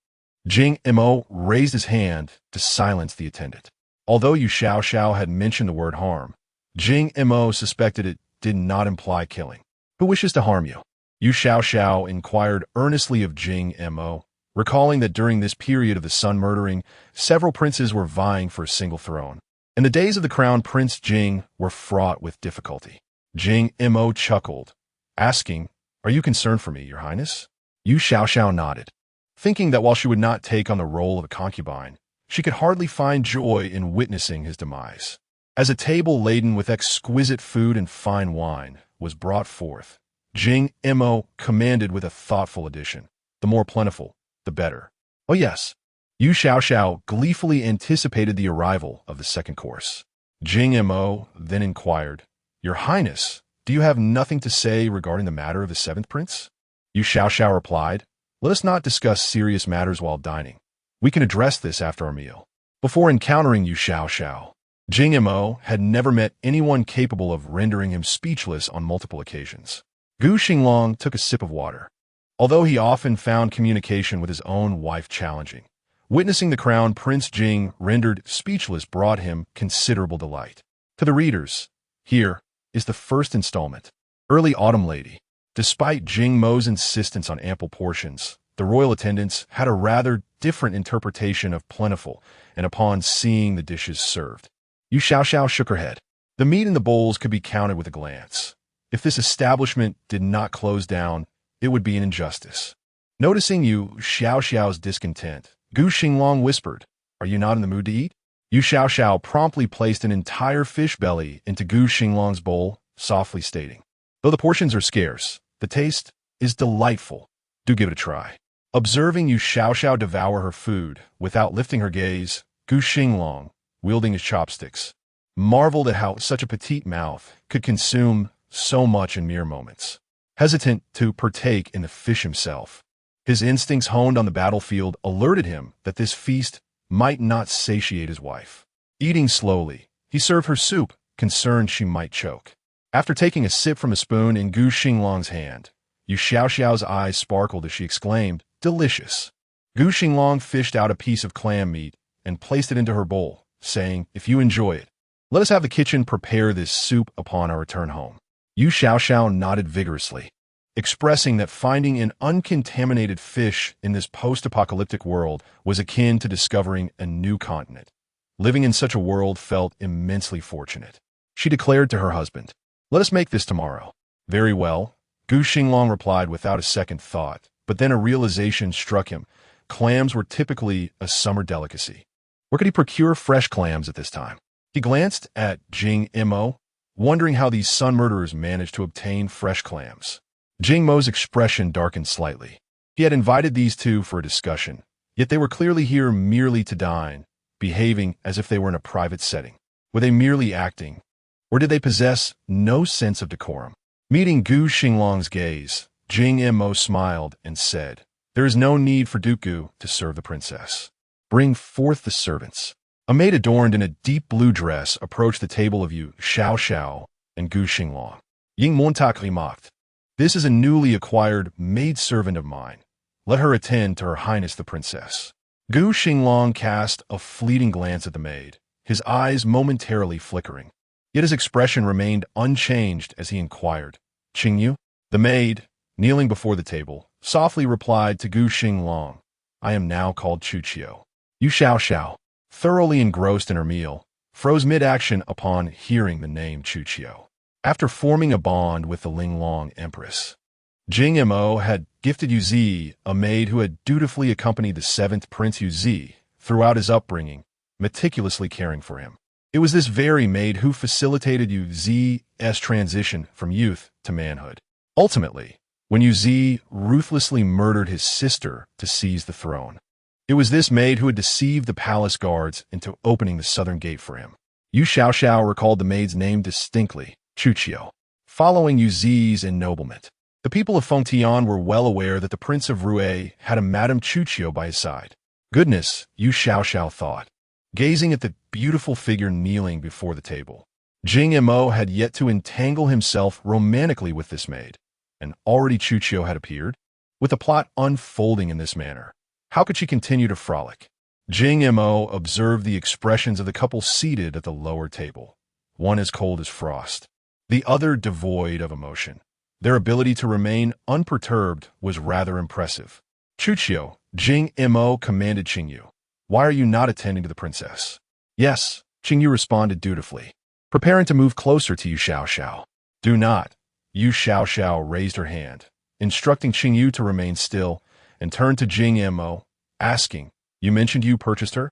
Jing Mo raised his hand to silence the attendant. Although Yu Xiao had mentioned the word harm, Jing Mo suspected it did not imply killing. "Who wishes to harm you?" Yu Xiao inquired earnestly of Jing Mo, recalling that during this period of the sun murdering, several princes were vying for a single throne. And the days of the crown Prince Jing were fraught with difficulty. Jing Mo chuckled, asking, "Are you concerned for me, Your Highness?" Yu Xiao nodded, thinking that while she would not take on the role of a concubine, she could hardly find joy in witnessing his demise. As a table laden with exquisite food and fine wine was brought forth, Jing Mo commanded with a thoughtful addition, "The more plentiful, the better." "Oh yes." Yu Xiao gleefully anticipated the arrival of the second course. Jing Mo then inquired, "Your Highness, do you have nothing to say regarding the matter of the seventh prince?" Yu Xiao replied, "Let us not discuss serious matters while dining. We can address this after our meal." Before encountering Yu Xiao, Jing Mo had never met anyone capable of rendering him speechless on multiple occasions. Gu Xinglang took a sip of water. Although he often found communication with his own wife challenging, witnessing the crown Prince Jing rendered speechless brought him considerable delight. To the readers, here is the first installment, Early Autumn Lady. Despite Jing Mo's insistence on ample portions, the royal attendants had a rather different interpretation of plentiful, and upon seeing the dishes served, Yu Xiao shook her head. The meat in the bowls could be counted with a glance. If this establishment did not close down, it would be an injustice. Noticing Yu Xiao's discontent, Gu Xinglang whispered, "Are you not in the mood to eat?" Yu Xiao promptly placed an entire fish belly into Gu Xinglang's bowl, softly stating, "Though the portions are scarce, the taste is delightful. Do give it a try." Observing Yu Xiao devour her food without lifting her gaze, Gu Xinglang, wielding his chopsticks, marveled at how such a petite mouth could consume so much in mere moments. Hesitant to partake in the fish himself, his instincts honed on the battlefield alerted him that this feast might not satiate his wife. Eating slowly, he served her soup, concerned she might choke. After taking a sip from a spoon in Gu Xinglang's hand, Yu Xiao's eyes sparkled as she exclaimed, "Delicious." Gu Xinglang fished out a piece of clam meat and placed it into her bowl, saying, "If you enjoy it, let us have the kitchen prepare this soup upon our return home." Yu Xiao nodded vigorously, expressing that finding an uncontaminated fish in this post-apocalyptic world was akin to discovering a new continent. Living in such a world felt immensely fortunate. She declared to her husband, "Let us make this tomorrow." "Very well," Gu Xinglang replied without a second thought, but then a realization struck him. Clams were typically a summer delicacy. Where could he procure fresh clams at this time? He glanced at Jing Mo, wondering how these sun murderers managed to obtain fresh clams. Jing Mo's expression darkened slightly. He had invited these two for a discussion, yet they were clearly here merely to dine, behaving as if they were in a private setting. Were they merely acting, Or did they possess no sense of decorum? Meeting Gu Xinglang's gaze, Jing Mo smiled and said, "There is no need for Duke Gu to serve the princess. Bring forth the servants." A maid adorned in a deep blue dress approached the table of Yu Xiao and Gu Xinglang. Ying Montak remarked, "This is a newly acquired maid-servant of mine. Let her attend to Her Highness the Princess." Gu Xinglang cast a fleeting glance at the maid, his eyes momentarily flickering. Yet his expression remained unchanged as he inquired, "Qingyu?" The maid, kneeling before the table, softly replied to Gu Xinglang, "I am now called Yu Xiao." Yu Xiao, thoroughly engrossed in her meal, froze mid-action upon hearing the name Yu Xiao. After forming a bond with the Linglong Empress, Jing Mo had gifted Yu Zi, a maid who had dutifully accompanied the 7th Prince Yu Zi throughout his upbringing, meticulously caring for him. It was this very maid who facilitated Yu Zi's transition from youth to manhood. Ultimately, when Yu Zi ruthlessly murdered his sister to seize the throne, it was this maid who had deceived the palace guards into opening the southern gate for him. Yu Xiao recalled the maid's name distinctly, Yu Xiao. Following Yu Zi's ennoblement, the people of Fengtian were well aware that the Prince of Rui had a Madame Yu Xiao by his side. Goodness, Yu Xiao thought, gazing at the beautiful figure kneeling before the table. Jing Mo had yet to entangle himself romantically with this maid, and already Yu Xiao had appeared. With the plot unfolding in this manner, how could she continue to frolic? Jing Mo observed the expressions of the couple seated at the lower table, one as cold as frost, the other devoid of emotion. Their ability to remain unperturbed was rather impressive. "Yu Xiao," Jing Mo commanded Qingyu, "why are you not attending to the princess?" "Yes," Qingyu responded dutifully, preparing to move closer to Yu Xiao. "Do not." Yu Xiao raised her hand, instructing Qingyu to remain still, and turned to Jing Mo, asking, "You mentioned you purchased her?"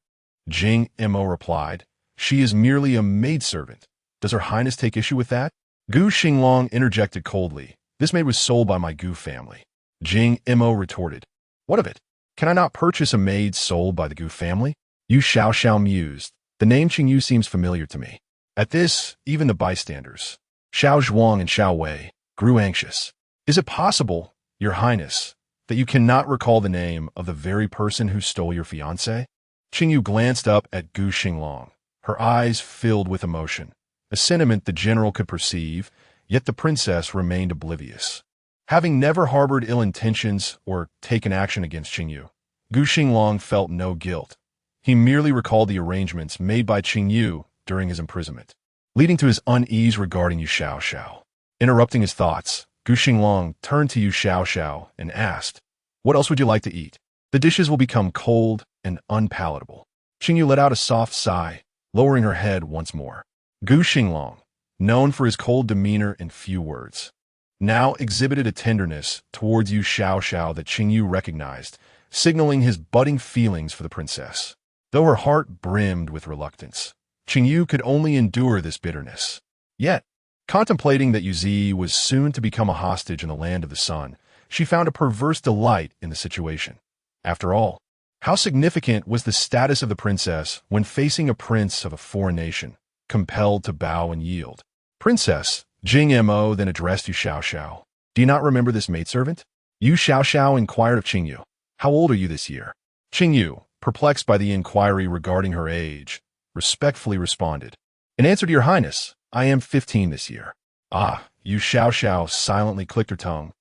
Jing Mo replied, "She is merely a maidservant. Does Her Highness take issue with that?" Gu Xinglang interjected coldly, "This maid was sold by my Gu family." Jing Mo retorted, "What of it? Can I not purchase a maid sold by the Gu family?" Yu Xiao mused, "The name Qingyu seems familiar to me." At this, even the bystanders, Xiao Zhuang and Xiao Wei, grew anxious. "Is it possible, Your Highness, that you cannot recall the name of the very person who stole your fiancé?" Qingyu glanced up at Gu Xinglang, her eyes filled with emotion, a sentiment the general could perceive, yet the princess remained oblivious. Having never harbored ill intentions or taken action against Qingyu, Gu Xinglang felt no guilt. He merely recalled the arrangements made by Qingyu during his imprisonment, leading to his unease regarding Yu Xiao. Interrupting his thoughts, Gu Xinglang turned to Yu Xiao and asked, "What else would you like to eat? The dishes will become cold and unpalatable." Qingyu let out a soft sigh, lowering her head once more. Gu Xinglang, known for his cold demeanor and few words, now exhibited a tenderness towards Yu Xiao that Qingyu recognized, signaling his budding feelings for the princess. Though her heart brimmed with reluctance, Qingyu could only endure this bitterness. Yet, contemplating that Yu Zi was soon to become a hostage in the land of the sun, she found a perverse delight in the situation. After all, how significant was the status of the princess when facing a prince of a foreign nation, compelled to bow and yield? "Princess," Jing Mo then addressed Yu Xiao, "do you not remember this maidservant?" Yu Xiao inquired of Qingyu, "How old are you this year?" Qingyu, perplexed by the inquiry regarding her age, respectfully responded, "In answer to Your Highness, I am 15 this year." "Ah," Yu Xiao silently clicked her tongue,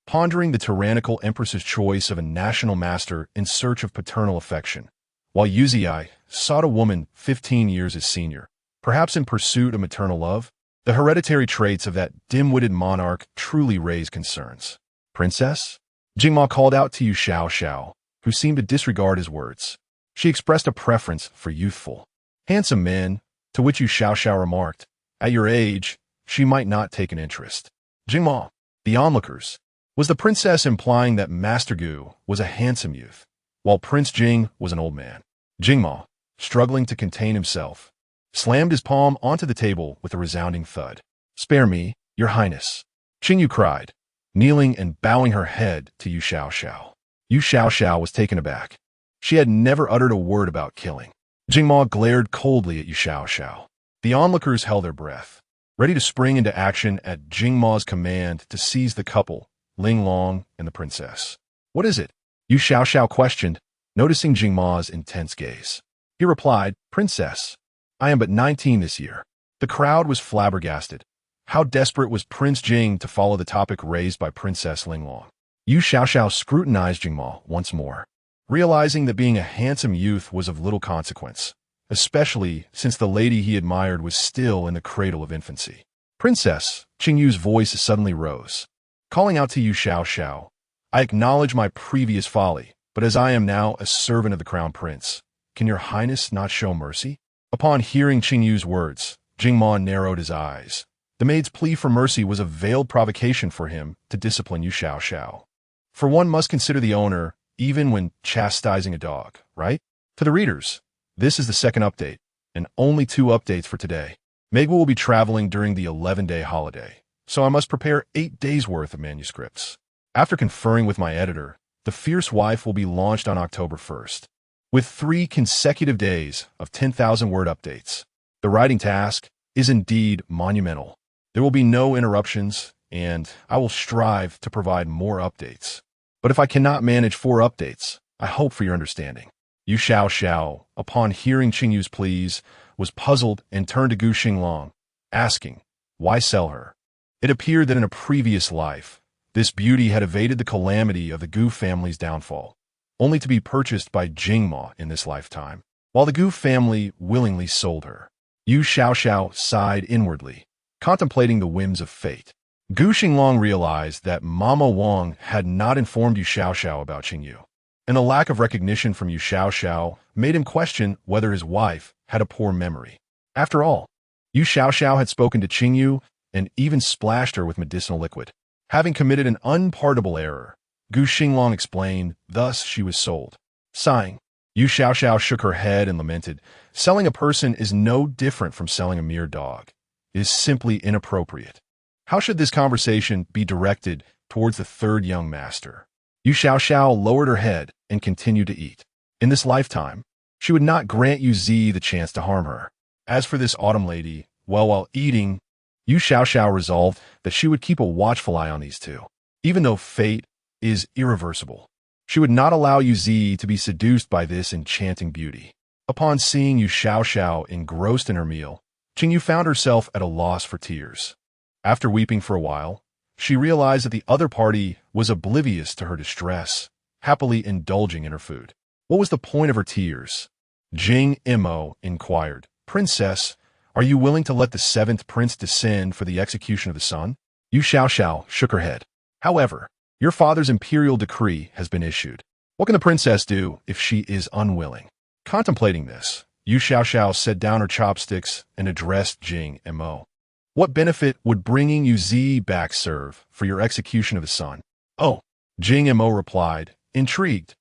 pondering the tyrannical empress's choice of a national master in search of paternal affection, while Yu Zi sought a woman 15 years his senior, perhaps in pursuit of maternal love. The hereditary traits of that dim-witted monarch truly raised concerns. "Princess?" Jingma called out to Yu Xiao, who seemed to disregard his words. She expressed a preference for youthful, handsome men, to which Yu Xiao remarked, "At your age, she might not take an interest." Jingma, the onlookers, was the princess implying that Master Gu was a handsome youth, while Prince Jing was an old man? Jingma, struggling to contain himself, slammed his palm onto the table with a resounding thud. "Spare me, Your Highness," Qingyu cried, kneeling and bowing her head to Yu Xiao. Yu Xiao was taken aback. She had never uttered a word about killing. Jingma glared coldly at Yu Xiao. The onlookers held their breath, ready to spring into action at Jingma's command to seize the couple, Ling Long and the princess. "What is it?" Yu Xiao questioned, noticing Jingma's intense gaze. He replied, "Princess, I am but 19 this year." The crowd was flabbergasted. How desperate was Prince Jing to follow the topic raised by Princess Ling Long? Yu Xiao scrutinized Jingma once more, realizing that being a handsome youth was of little consequence, especially since the lady he admired was still in the cradle of infancy. "Princess," Qingyu's voice suddenly rose, calling out to Yu Xiao, "I acknowledge my previous folly, but as I am now a servant of the crown prince, can your highness not show mercy?" Upon hearing Qingyu's words, Jingma narrowed his eyes. The maid's plea for mercy was a veiled provocation for him to discipline Yu Xiao. For one must consider the owner even when chastising a dog, right? To the readers, this is the second update, and only 2 updates for today. Megwa will be traveling during the 11-day holiday, so I must prepare 8 days' worth of manuscripts. After conferring with my editor, The Fierce Wife will be launched on October 1st, with 3 consecutive days of 10,000-word updates. The writing task is indeed monumental. There will be no interruptions, and I will strive to provide more updates. But if I cannot manage 4 updates, I hope for your understanding. Yu Xiao, upon hearing Qingyu's pleas, was puzzled and turned to Gu Xinglang, asking, "Why sell her?" It appeared that in a previous life, this beauty had evaded the calamity of the Gu family's downfall, only to be purchased by Jingma in this lifetime, while the Gu family willingly sold her. Yu Xiao sighed inwardly, contemplating the whims of fate. Gu Xinglang realized that Mama Wang had not informed Yu Xiao about Qingyu, and a lack of recognition from Yu Xiao made him question whether his wife had a poor memory. After all, Yu Xiao had spoken to Qingyu and even splashed her with medicinal liquid. Having committed an unpardonable error, Gu Xinglang explained, thus she was sold. Sighing, Yu Xiao shook her head and lamented, "Selling a person is no different from selling a mere dog. It is simply inappropriate." How should this conversation be directed towards the 3rd young master? Yu Xiao lowered her head and continued to eat. In this lifetime, she would not grant Yu Zi the chance to harm her. As for this autumn lady, while eating, Yu Xiao resolved that she would keep a watchful eye on these 2. Even though fate is irreversible, she would not allow Yu Zi to be seduced by this enchanting beauty. Upon seeing Yu Xiao engrossed in her meal, Qingyu found herself at a loss for tears. After weeping for a while, she realized that the other party was oblivious to her distress, happily indulging in her food. What was the point of her tears? Jing Mo inquired, "Princess, are you willing to let the 7th prince descend for the execution of the son?" Yu Xiao shook her head. "However, your father's imperial decree has been issued. What can the princess do if she is unwilling?" Contemplating this, Yu Xiao set down her chopsticks and addressed Jing Mo. "What benefit would bringing Yu Zi back serve for your execution of the son?" "Oh," Jing Mo replied, intrigued.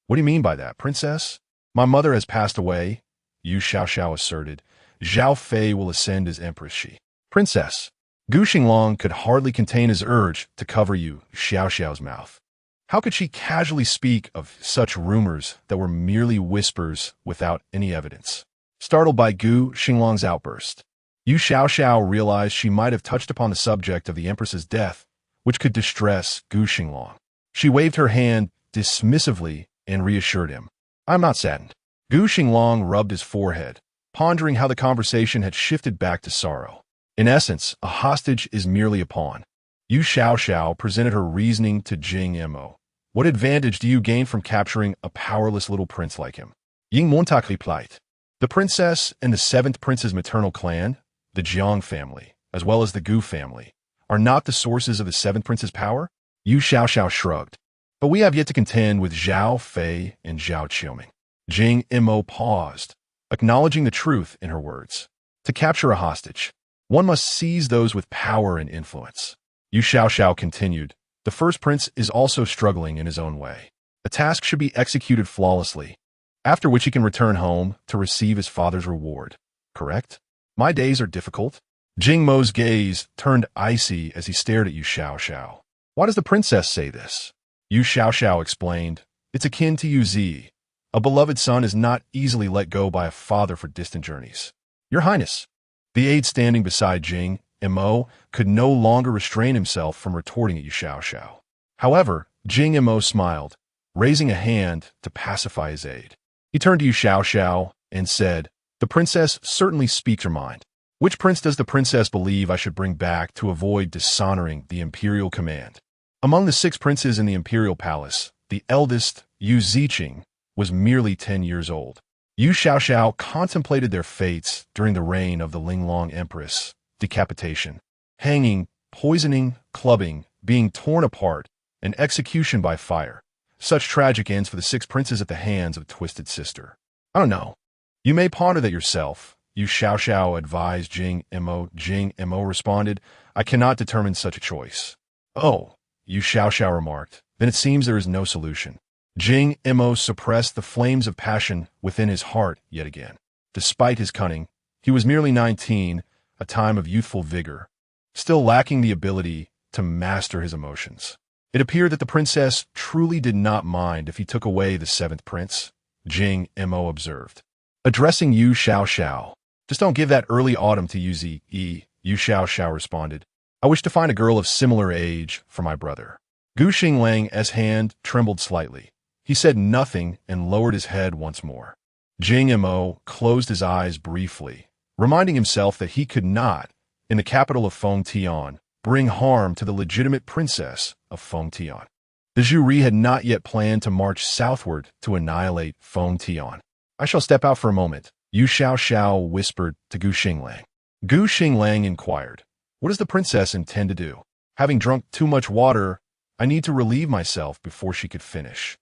"What do you mean by that, princess?" "My mother has passed away," Yu Xiao asserted. "Zhao Fei will ascend as empress she." "Princess." Gu Xinglang could hardly contain his urge to cover Yu Xiao's mouth. How could she casually speak of such rumors that were merely whispers without any evidence? Startled by Gu Xinglang's outburst, Yu Xiao realized she might have touched upon the subject of the empress's death, which could distress Gu Xinglang. She waved her hand dismissively and reassured him. "I'm not saddened." Gu Xinglang rubbed his forehead, pondering how the conversation had shifted back to sorrow. In essence, a hostage is merely a pawn. Yu Xiao presented her reasoning to Jing Mo. "What advantage do you gain from capturing a powerless little prince like him?" Ying Montauk replied, "The princess and the 7th prince's maternal clan, the Jiang family, as well as the Gu family, are not the sources of the 7th prince's power?" Yu Xiao shrugged. "But we have yet to contend with Zhao Fei and Zhao Qiuming." Jing Mo paused, acknowledging the truth in her words. To capture a hostage, one must seize those with power and influence. Yu Xiao continued, "The first prince is also struggling in his own way. The task should be executed flawlessly, after which he can return home to receive his father's reward. Correct? My days are difficult." Jing Mo's gaze turned icy as he stared at Yu Xiao. "Why does the princess say this?" Yu Xiao explained, "It's akin to Yu Zi. A beloved son is not easily let go by a father for distant journeys." "Your Highness." The aide standing beside Jing Mo could no longer restrain himself from retorting at Yu Xiao. However, Mo smiled, raising a hand to pacify his aide. He turned to Yu Xiao and said, "The princess certainly speaks her mind. Which prince does the princess believe I should bring back to avoid dishonoring the imperial command?" Among the 6 princes in the imperial palace, the eldest, Yu Xinglang, was merely 10 years old. Yu Xiao contemplated their fates during the reign of the Linglong Empress: decapitation, hanging, poisoning, clubbing, being torn apart, and execution by fire. Such tragic ends for the 6 princes at the hands of a twisted sister. "I don't know. You may ponder that yourself," Yu Xiao advised Mo. Mo responded, "I cannot determine such a choice." "Oh," Yu Xiao remarked, "then it seems there is no solution." Mo suppressed the flames of passion within his heart yet again. Despite his cunning, he was merely 19, a time of youthful vigor, still lacking the ability to master his emotions. It appeared that the princess truly did not mind if he took away the 7th prince, Mo observed. Addressing Yu Xiao, "Just don't give that early autumn to Yu Zi," Yu Xiao responded. "I wish to find a girl of similar age for my brother." Gu Xinglang's hand trembled slightly. He said nothing and lowered his head once more. Mo closed his eyes briefly, reminding himself that he could not, in the capital of Fengtian, bring harm to the legitimate princess of Fengtian. The jury had not yet planned to march southward to annihilate Fengtian. "I shall step out for a moment," Yu Xiao whispered to Gu Xinglang. Gu Xinglang inquired, "What does the princess intend to do?" "Having drunk too much water, I need to relieve myself before she could finish."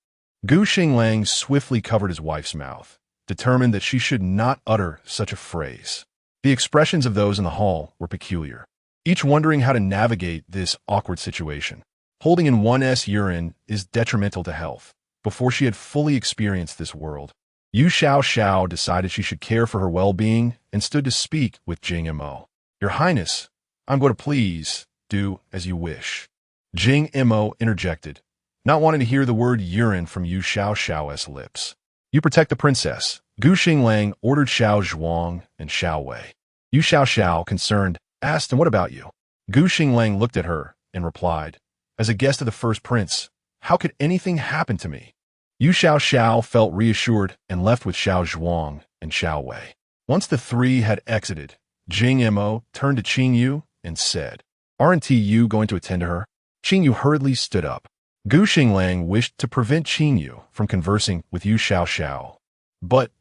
Gu Xinglang swiftly covered his wife's mouth, determined that she should not utter such a phrase. The expressions of those in the hall were peculiar, each wondering how to navigate this awkward situation. Holding in one's urine is detrimental to health. Before she had fully experienced this world, Yu Xiao decided she should care for her well-being and stood to speak with Mo. "Your Highness, I'm going to please do as you wish." Mo interjected, not wanting to hear the word urine from Yu Xiao's lips. "You protect the princess." Gu Xinglang ordered Xiao Zhuang and Xiao Wei. Yu Xiao, concerned, asked, "And what about you?" Gu Xinglang looked at her and replied, "As a guest of the first prince, how could anything happen to me?" Yu Xiao felt reassured and left with Xiao Zhuang and Xiao Wei. Once the 3 had exited, Mo turned to Qing Yu and said, "Aren't you going to attend to her?" Qing Yu hurriedly stood up. Gu Xinglang wished to prevent Qing Yu from conversing with Yu Xiao, but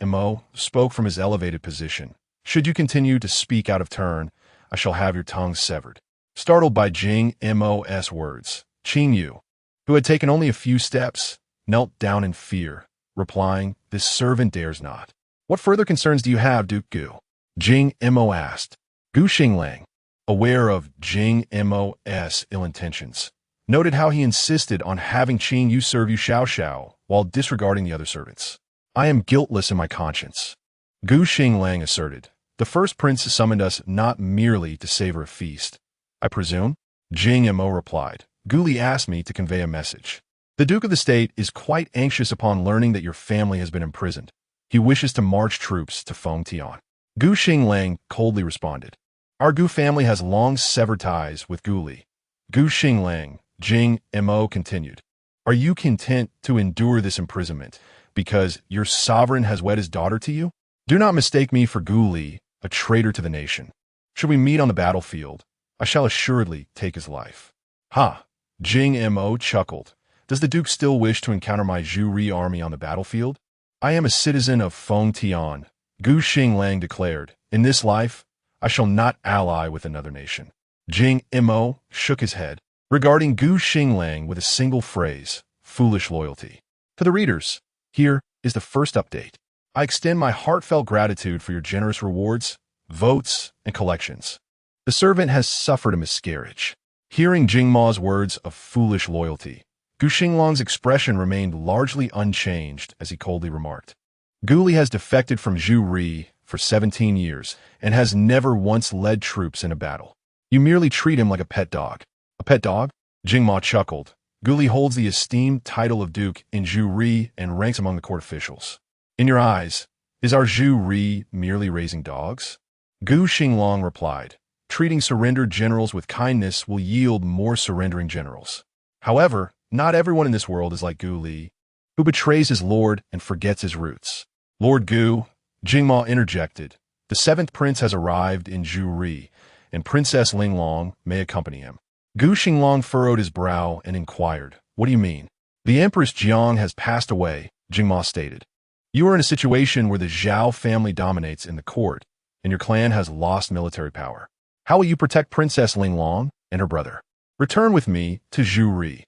Mo spoke from his elevated position. "Should you continue to speak out of turn, I shall have your tongue severed." Startled by Mo's words, Qing Yu, who had taken only a few steps, knelt down in fear, replying, "This servant dares not." "What further concerns do you have, Duke Gu?" Mo asked. Gu Xinglang, aware of Mo's ill intentions, noted how he insisted on having Qing Yu serve Yu Xiao while disregarding the other servants. "I am guiltless in my conscience," Gu Xinglang asserted. "The first prince summoned us not merely to savor a feast, I presume?" Mo replied. "Guli asked me to convey a message. The Duke of the State is quite anxious upon learning that your family has been imprisoned. He wishes to march troops to Fengtian." Gu Xinglang coldly responded, "Our Gu family has long severed ties with Guli." Gu Xinglang, Mo continued, "Are you content to endure this imprisonment because your sovereign has wed his daughter to you? Do not mistake me for Guli, a traitor to the nation. Should we meet on the battlefield, I shall assuredly take his life." "Ha!" Mo chuckled. "Does the Duke still wish to encounter my Zhuri army on the battlefield?" "I am a citizen of Fengtian," Gu Xinglang declared. "In this life, I shall not ally with another nation." Mo shook his head, regarding Gu Xinglang with a single phrase: foolish loyalty. To the readers, here is the first update. I extend my heartfelt gratitude for your generous rewards, votes, and collections. The servant has suffered a miscarriage. Hearing Jingma's words of foolish loyalty, Gu Xinglang's expression remained largely unchanged as he coldly remarked, "Guli has defected from Zhuri for 17 years and has never once led troops in a battle. You merely treat him like a pet dog." "A pet dog?" Jingma chuckled. "Guli holds the esteemed title of Duke in Zhuri and ranks among the court officials. In your eyes, is our Zhuri merely raising dogs?" Gu Xinglang replied, Treating surrendered generals with kindness will yield more surrendering generals. However, not everyone in this world is like Gu Li, who betrays his lord and forgets his roots. Lord Gu, Jingma interjected. The seventh prince has arrived in Zhuri, and Princess Linglong may accompany him. Gu Xinglang furrowed his brow and inquired, "What do you mean?" "The Empress Jiang has passed away," Jingma stated. "You are in a situation where the Zhao family dominates in the court, and your clan has lost military power. How will you protect Princess Linglong and her brother? Return with me to Zhuri.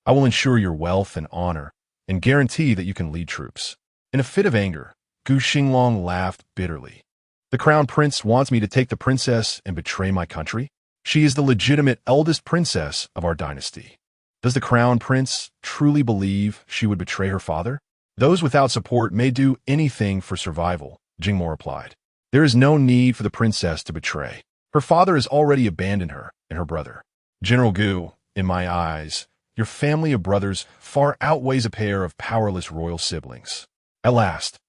I will ensure your wealth and honor, and guarantee that you can lead troops." In a fit of anger, Gu Xinglang laughed bitterly. "The crown prince wants me to take the princess and betray my country? She is the legitimate eldest princess of our dynasty. Does the crown prince truly believe she would betray her father?" "Those without support may do anything for survival," Jingmo replied. "There is no need for the princess to betray. Her father has already abandoned her and her brother. General Gu, in my eyes, your family of brothers far outweighs a pair of powerless royal siblings." At last,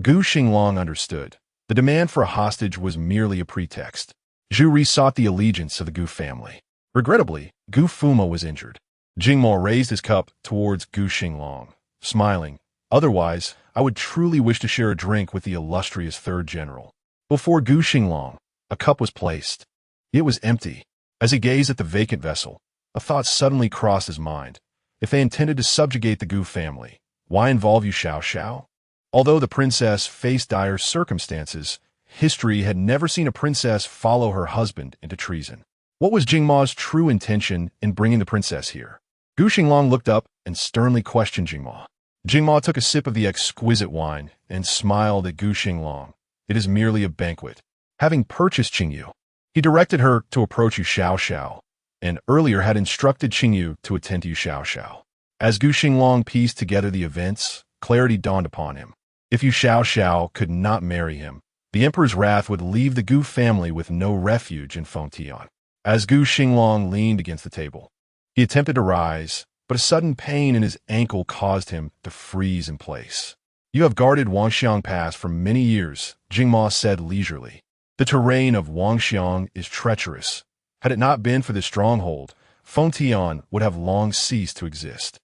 Gu Xinglang understood. The demand for a hostage was merely a pretext. Zhuri sought the allegiance of the Gu family. Regrettably, Gu Fuma was injured. Jingmo raised his cup towards Gu Xinglang, smiling. "Otherwise, I would truly wish to share a drink with the illustrious third general." Before Gu Xinglang, a cup was placed. It was empty. As he gazed at the vacant vessel, a thought suddenly crossed his mind. If they intended to subjugate the Gu family, why involve Yu Xiao? Although the princess faced dire circumstances, history had never seen a princess follow her husband into treason. What was Jingma's true intention in bringing the princess here? Gu Xinglang looked up and sternly questioned Jingma. Jingma took a sip of the exquisite wine and smiled at Gu Xinglang. "It is merely a banquet." Having purchased Qingyu, he directed her to approach Yu Xiao, and earlier had instructed Qingyu to attend to Yu Xiao. As Gu Xinglang pieced together the events, clarity dawned upon him. If Yu Xiao could not marry him, the emperor's wrath would leave the Gu family with no refuge in Fengtian. As Gu Xinglang leaned against the table, he attempted to rise, but a sudden pain in his ankle caused him to freeze in place. "You have guarded Wangxiang Pass for many years," Jingma said leisurely. "The terrain of Wangxiang is treacherous. Had it not been for this stronghold, Fengtian would have long ceased to exist."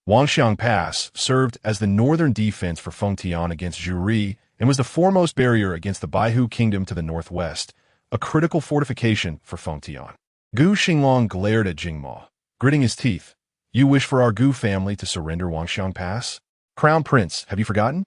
Wangxiang Pass served as the northern defense for Fengtian against Zhuri and was the foremost barrier against the Baihu kingdom to the northwest, a critical fortification for Fengtian. Gu Xinglang glared at Jingma, gritting his teeth. "You wish for our Gu family to surrender Wangxiang Pass? Crown Prince, have you forgotten?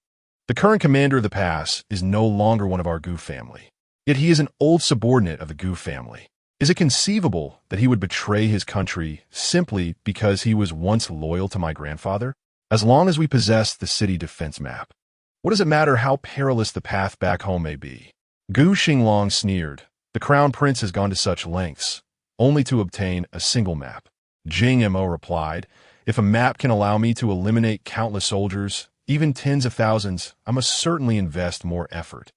The current commander of the pass is no longer one of our Gu family. Yet he is an old subordinate of the Gu family. Is it conceivable that he would betray his country simply because he was once loyal to my grandfather? As long as we possess the city defense map, what does it matter how perilous the path back home may be?" Gu Xinglang sneered. "The crown prince has gone to such lengths, only to obtain a single map." Jing-Mo replied, "If a map can allow me to eliminate countless soldiers, even tens of thousands, I must certainly invest more effort."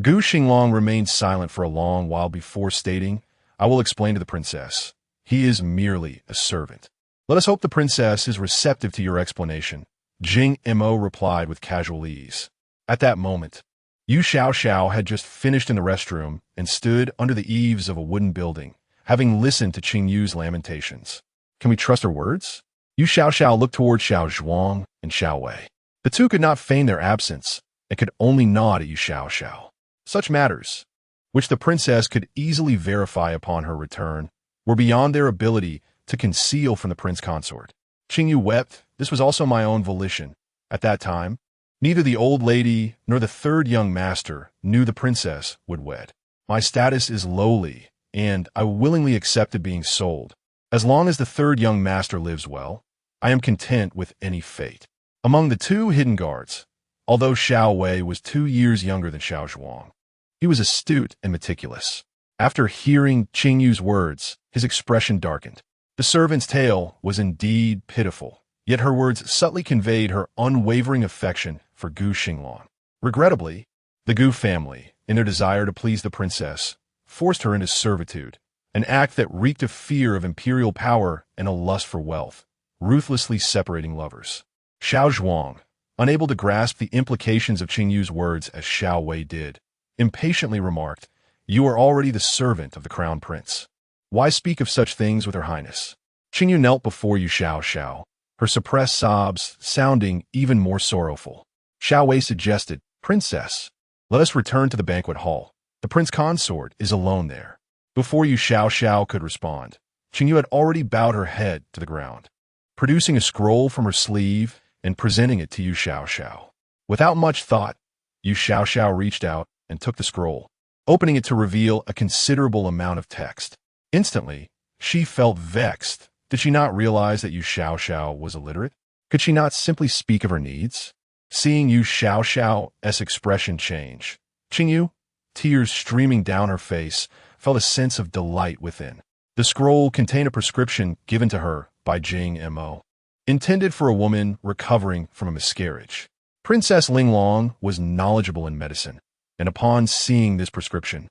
Gu Xinglang remained silent for a long while before stating, "I will explain to the princess. He is merely a servant." "Let us hope the princess is receptive to your explanation," Jing-Mo replied with casual ease. At that moment, Yu Xiao had just finished in the restroom and stood under the eaves of a wooden building, having listened to Qingyu's lamentations. Can we trust her words? Yu Xiao looked toward Xiao Zhuang and Xiao Wei. The two could not feign their absence and could only nod at Yu Xiao. Such matters, which the princess could easily verify upon her return, were beyond their ability to conceal from the prince consort. Qingyu wept. "This was also my own volition. At that time, neither the old lady nor the third young master knew the princess would wed. My status is lowly, and I willingly accepted being sold. As long as the third young master lives well, I am content with any fate." Among the two hidden guards, although Xiao Wei was 2 years younger than Xiao Zhuang, he was astute and meticulous. After hearing Qingyu's words, his expression darkened. The servant's tale was indeed pitiful, yet her words subtly conveyed her unwavering affection for Gu Xinglang. Regrettably, the Gu family, in their desire to please the princess, forced her into servitude, an act that reeked of fear of imperial power and a lust for wealth, ruthlessly separating lovers. Xiao Zhuang, unable to grasp the implications of Qingyu's words as Xiao Wei did, impatiently remarked, You are already the servant of the crown prince. Why speak of such things with her highness? Qingyu knelt before Yu Xiao, her suppressed sobs sounding even more sorrowful. Xiao Wei suggested, Princess, let us return to the banquet hall. The prince consort is alone there. Before Yu Xiao could respond, Qingyu had already bowed her head to the ground, producing a scroll from her sleeve and presenting it to Yu Xiao. Without much thought, Yu Xiao reached out and took the scroll, opening it to reveal a considerable amount of text. Instantly, she felt vexed. Did she not realize that Yu Xiao was illiterate? Could she not simply speak of her needs? Seeing Yu Xiao's expression change, Qingyu, tears streaming down her face, felt a sense of delight within. The scroll contained a prescription given to her by Jing Mo, intended for a woman recovering from a miscarriage. Princess Linglong was knowledgeable in medicine, and upon seeing this prescription,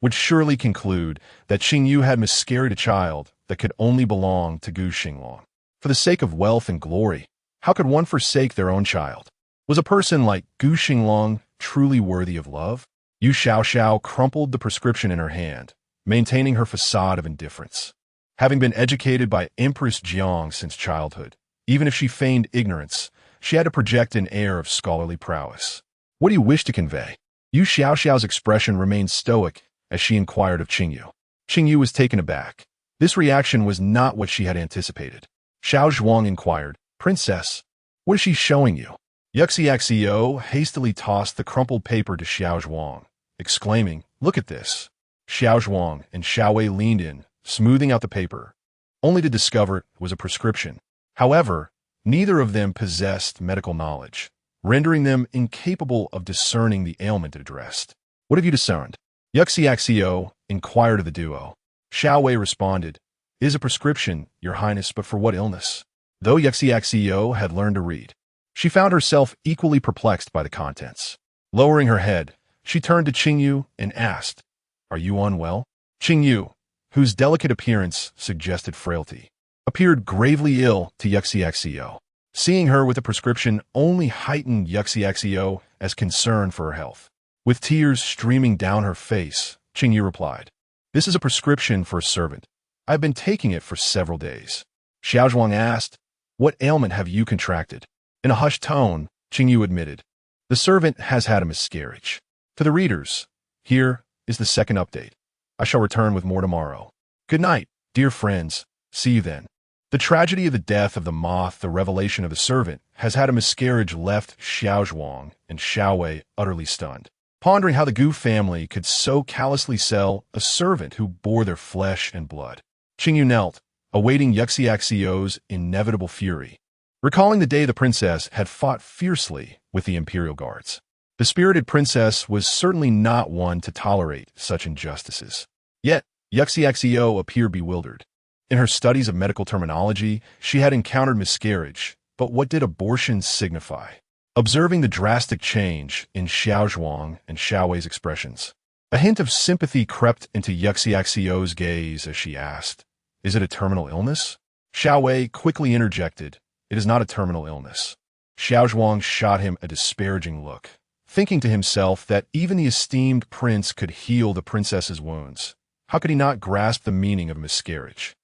would surely conclude that Qingyu had miscarried a child that could only belong to Gu Xinglang. For the sake of wealth and glory, how could one forsake their own child? Was a person like Gu Xinglang truly worthy of love? Yu Xiao crumpled the prescription in her hand, maintaining her facade of indifference. Having been educated by Empress Jiang since childhood, even if she feigned ignorance, she had to project an air of scholarly prowess. What do you wish to convey? Yu Xiao's expression remained stoic as she inquired of Qingyu. Qingyu was taken aback. This reaction was not what she had anticipated. Xiao Zhuang inquired, Princess, what is she showing you? Yu Xiao hastily tossed the crumpled paper to Xiao Zhuang, exclaiming, Look at this. Xiao Zhuang and Xiao Wei leaned in, smoothing out the paper, only to discover it was a prescription. However, neither of them possessed medical knowledge, rendering them incapable of discerning the ailment it addressed. What have you discerned? Yu Xiao inquired of the duo. Xiao Wei responded, It is a prescription, Your Highness, but for what illness? Though Yu Xiao had learned to read, she found herself equally perplexed by the contents. Lowering her head, she turned to Qingyu and asked, Are you unwell? Qingyu, whose delicate appearance suggested frailty, appeared gravely ill to Yu Xiao. Seeing her with a prescription only heightened Yu Xiao's concern for her health. With tears streaming down her face, Qingyu replied, This is a prescription for a servant. I have been taking it for several days. Xiao Zhuang asked, What ailment have you contracted? In a hushed tone, Qingyu admitted, The servant has had a miscarriage. To the readers, here is the second update. I shall return with more tomorrow. Good night, dear friends. See you then. The tragedy of the death of the moth, the revelation of the servant, has had a miscarriage left Xiao Zhuang and Xiao Wei utterly stunned, pondering how the Gu family could so callously sell a servant who bore their flesh and blood. Qingyu knelt, awaiting Yu Xiao's inevitable fury, recalling the day the princess had fought fiercely with the imperial guards. The spirited princess was certainly not one to tolerate such injustices. Yet, Yu Xiao appeared bewildered. In her studies of medical terminology, she had encountered miscarriage, but what did abortion signify? Observing the drastic change in Xiao Zhuang and Xiao Wei's expressions, a hint of sympathy crept into Yu Xiao's gaze as she asked, Is it a terminal illness? Xiao Wei quickly interjected, It is not a terminal illness. Xiao Zhuang shot him a disparaging look, thinking to himself that even the esteemed prince could heal the princess's wounds. How could he not grasp the meaning of miscarriage?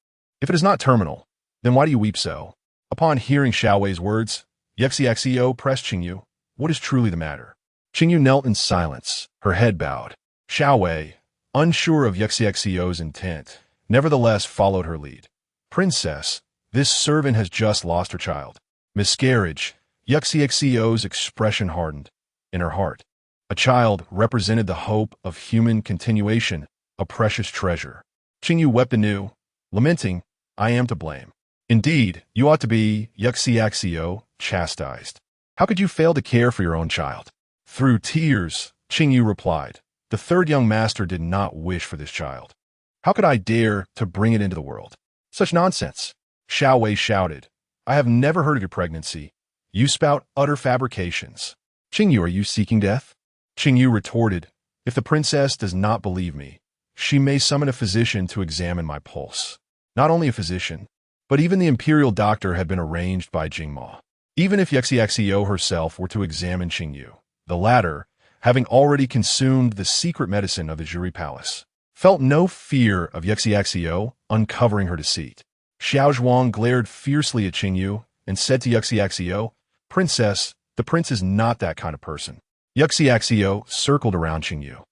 If it is not terminal, then why do you weep so? Upon hearing Xiao Wei's words, Yu Xiao pressed Qingyu, What is truly the matter? Qingyu knelt in silence, her head bowed. Xiao Wei, unsure of Yu Xiao's intent, nevertheless followed her lead. Princess, this servant has just lost her child. Miscarriage. Yu Xiao's expression hardened. In her heart, a child represented the hope of human continuation, a precious treasure. Qingyu wept anew, lamenting, I am to blame. Indeed, you ought to be, Yu Xiao, chastised. How could you fail to care for your own child? Through tears, Qingyu replied, The third young master did not wish for this child. How could I dare to bring it into the world? Such nonsense. Xiao Wei shouted, I have never heard of your pregnancy. You spout utter fabrications. Qingyu, are you seeking death? Qingyu retorted, If the princess does not believe me, she may summon a physician to examine my pulse. Not only a physician, but even the imperial doctor had been arranged by Jingma. Even if Yu Xiao herself were to examine Qingyu, the latter, having already consumed the secret medicine of the jury palace, felt no fear of Yu Xiao uncovering her deceit. Xiao Zhuang glared fiercely at Qingyu and said to Yu Xiao, "Princess, the prince is not that kind of person." Yu Xiao circled around Qingyu,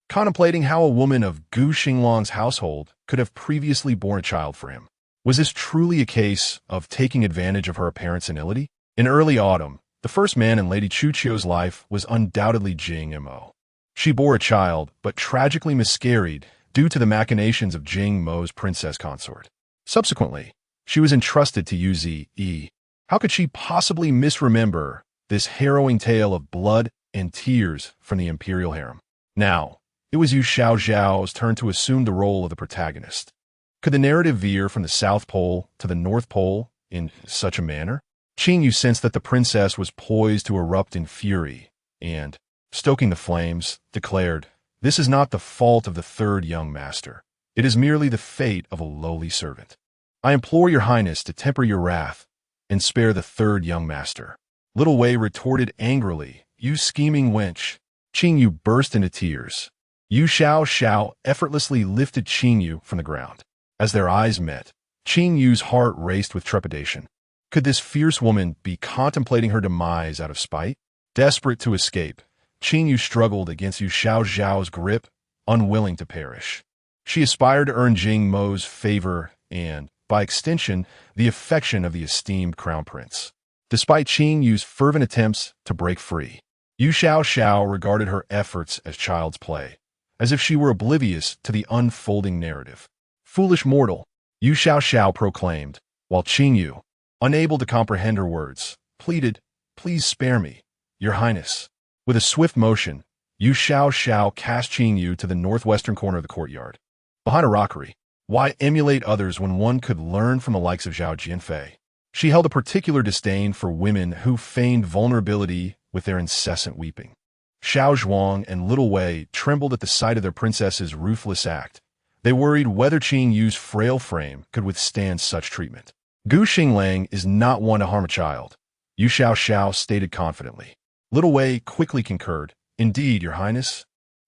contemplating how a woman of Gu Xinglang's household could have previously borne a child for him. Was this truly a case of taking advantage of her apparent senility? In early autumn, the first man in Lady Chuchio's life was undoubtedly Jing Mo. She bore a child, but tragically miscarried due to the machinations of Jing Mo's princess consort. Subsequently, she was entrusted to Yu Zi. How could she possibly misremember this harrowing tale of blood and tears from the imperial harem? Now, it was Yu Xiao's turn to assume the role of the protagonist. Could the narrative veer from the South Pole to the North Pole in such a manner? Qingyu sensed that the princess was poised to erupt in fury and, stoking the flames, declared, "This is not the fault of the third young master. It is merely the fate of a lowly servant. I implore your highness to temper your wrath and spare the third young master." Little Wei retorted angrily, "You scheming wench." Qingyu burst into tears. Yu Xiao effortlessly lifted Qingyu from the ground. As their eyes met, Qingyu's heart raced with trepidation. Could this fierce woman be contemplating her demise out of spite? Desperate to escape, Qingyu struggled against Yu Xiao's grip, unwilling to perish. She aspired to earn Jing Mo's favor and, by extension, the affection of the esteemed crown prince. Despite Qingyu's fervent attempts to break free, Yu Xiao regarded her efforts as child's play, as if she were oblivious to the unfolding narrative. "Foolish mortal," Yu Xiao proclaimed, while Qingyu, unable to comprehend her words, pleaded, "Please spare me, your highness." With a swift motion, Yu Xiao cast Qingyu to the northwestern corner of the courtyard. Behind a rockery, why emulate others when one could learn from the likes of Zhao Jianfei? She held a particular disdain for women who feigned vulnerability with their incessant weeping. Xiao Zhuang and Little Wei trembled at the sight of their princess's ruthless act. They worried whether Qingyu's frail frame could withstand such treatment. Gu Xinglang is not one to harm a child, Yu Xiao stated confidently. Little Wei quickly concurred, "Indeed, your highness.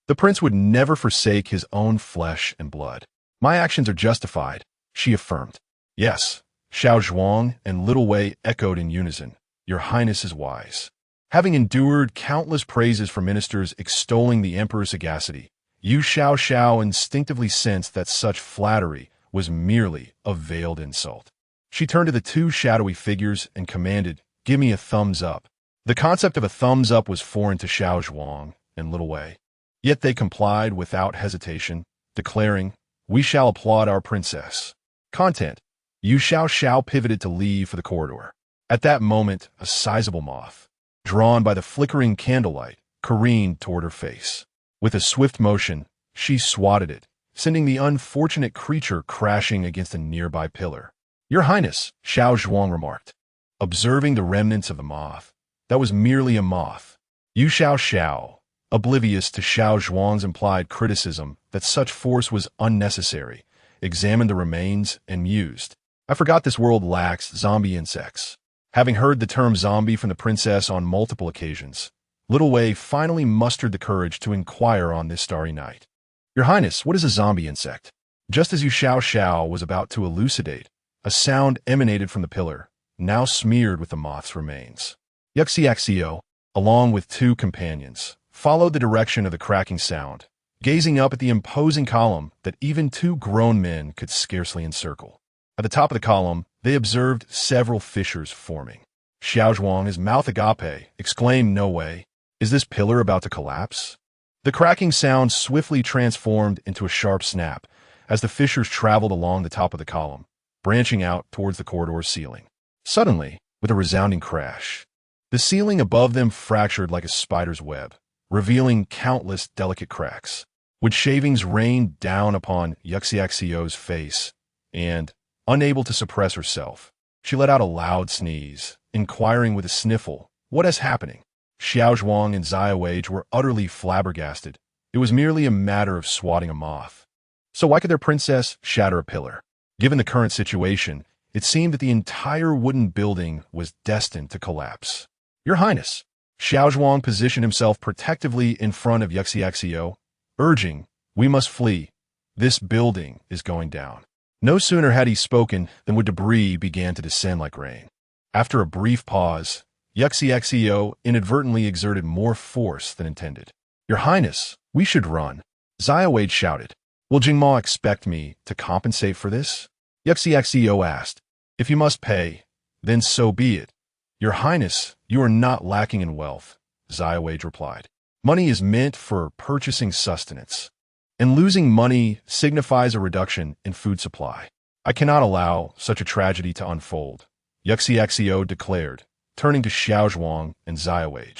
The prince would never forsake his own flesh and blood. My actions are justified," she affirmed. "Yes," Xiao Zhuang and Little Wei echoed in unison, "Your highness is wise." Having endured countless praises from ministers extolling the emperor's sagacity, Yu Xiao instinctively sensed that such flattery was merely a veiled insult. She turned to the two shadowy figures and commanded, "Give me a thumbs up." The concept of a thumbs up was foreign to Xiao Zhuang and Little Wei. Yet they complied without hesitation, declaring, "We shall applaud our princess." Content. Yu Xiao pivoted to leave for the corridor. At that moment, a sizable moth, drawn by the flickering candlelight, careened toward her face. With a swift motion, she swatted it, sending the unfortunate creature crashing against a nearby pillar. "Your Highness," Xiao Zhuang remarked, observing the remnants of the moth. That was merely a moth. Yu Xiao, oblivious to Xiao Zhuang's implied criticism that such force was unnecessary, examined the remains and mused, "I forgot this world lacks zombie insects." Having heard the term zombie from the princess on multiple occasions, Little Wei finally mustered the courage to inquire on this starry night. "Your Highness, what is a zombie insect?" Just as Yu Xiao was about to elucidate, a sound emanated from the pillar, now smeared with the moth's remains. Yu Xiao, along with two companions, followed the direction of the cracking sound, gazing up at the imposing column that even two grown men could scarcely encircle. At the top of the column, they observed several fissures forming. Xiao Zhuang, his mouth agape, exclaimed, "No way. Is this pillar about to collapse?" The cracking sound swiftly transformed into a sharp snap as the fissures traveled along the top of the column, branching out towards the corridor's ceiling. Suddenly, with a resounding crash, the ceiling above them fractured like a spider's web, revealing countless delicate cracks. Wood shavings rained down upon Yu Xiao's face, and, unable to suppress herself, she let out a loud sneeze, inquiring with a sniffle, "What is happening?" Xiao Zhuang and Zia Wei were utterly flabbergasted. It was merely a matter of swatting a moth. So why could their princess shatter a pillar? Given the current situation, it seemed that the entire wooden building was destined to collapse. "Your Highness," Xiao Zhuang positioned himself protectively in front of Yu Xiao, urging, "We must flee. This building is going down." No sooner had he spoken than would debris began to descend like rain. After a brief pause, Yu Xiao inadvertently exerted more force than intended. "Your Highness, we should run," Wade shouted. "Will Jingma expect me to compensate for this?" Yu Xiao asked. "If you must pay, then so be it. Your Highness, you are not lacking in wealth," Wade replied. "Money is meant for purchasing sustenance, and losing money signifies a reduction in food supply. I cannot allow such a tragedy to unfold," Yu Xiao declared, turning to Xiao Zhuang and Wade.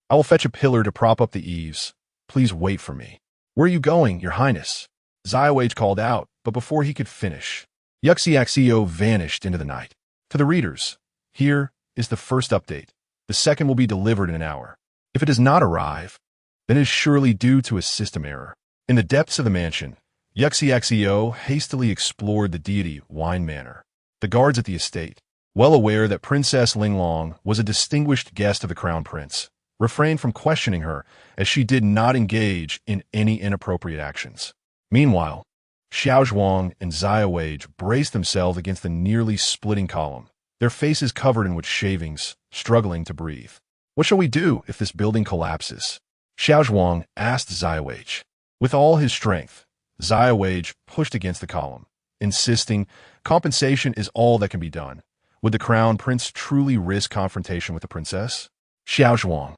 "I will fetch a pillar to prop up the eaves. Please wait for me." "Where are you going, Your Highness?" Wade called out, but before he could finish, Yu Xiao vanished into the night. To the readers, here is the first update. The second will be delivered in an hour. If it does not arrive, then it is surely due to a system error. In the depths of the mansion, Yu Xiao hastily explored the deity Wine Manor. The guards at the estate, well aware that Princess Linglong was a distinguished guest of the Crown Prince, refrained from questioning her as she did not engage in any inappropriate actions. Meanwhile, Xiao Zhuang and Wade braced themselves against the nearly splitting column, their faces covered in wood shavings, struggling to breathe. "What shall we do if this building collapses?" Xiao Zhuang asked Wade. With all his strength, Wade pushed against the column, insisting compensation is all that can be done. Would the Crown Prince truly risk confrontation with the princess? Xiao Zhuang,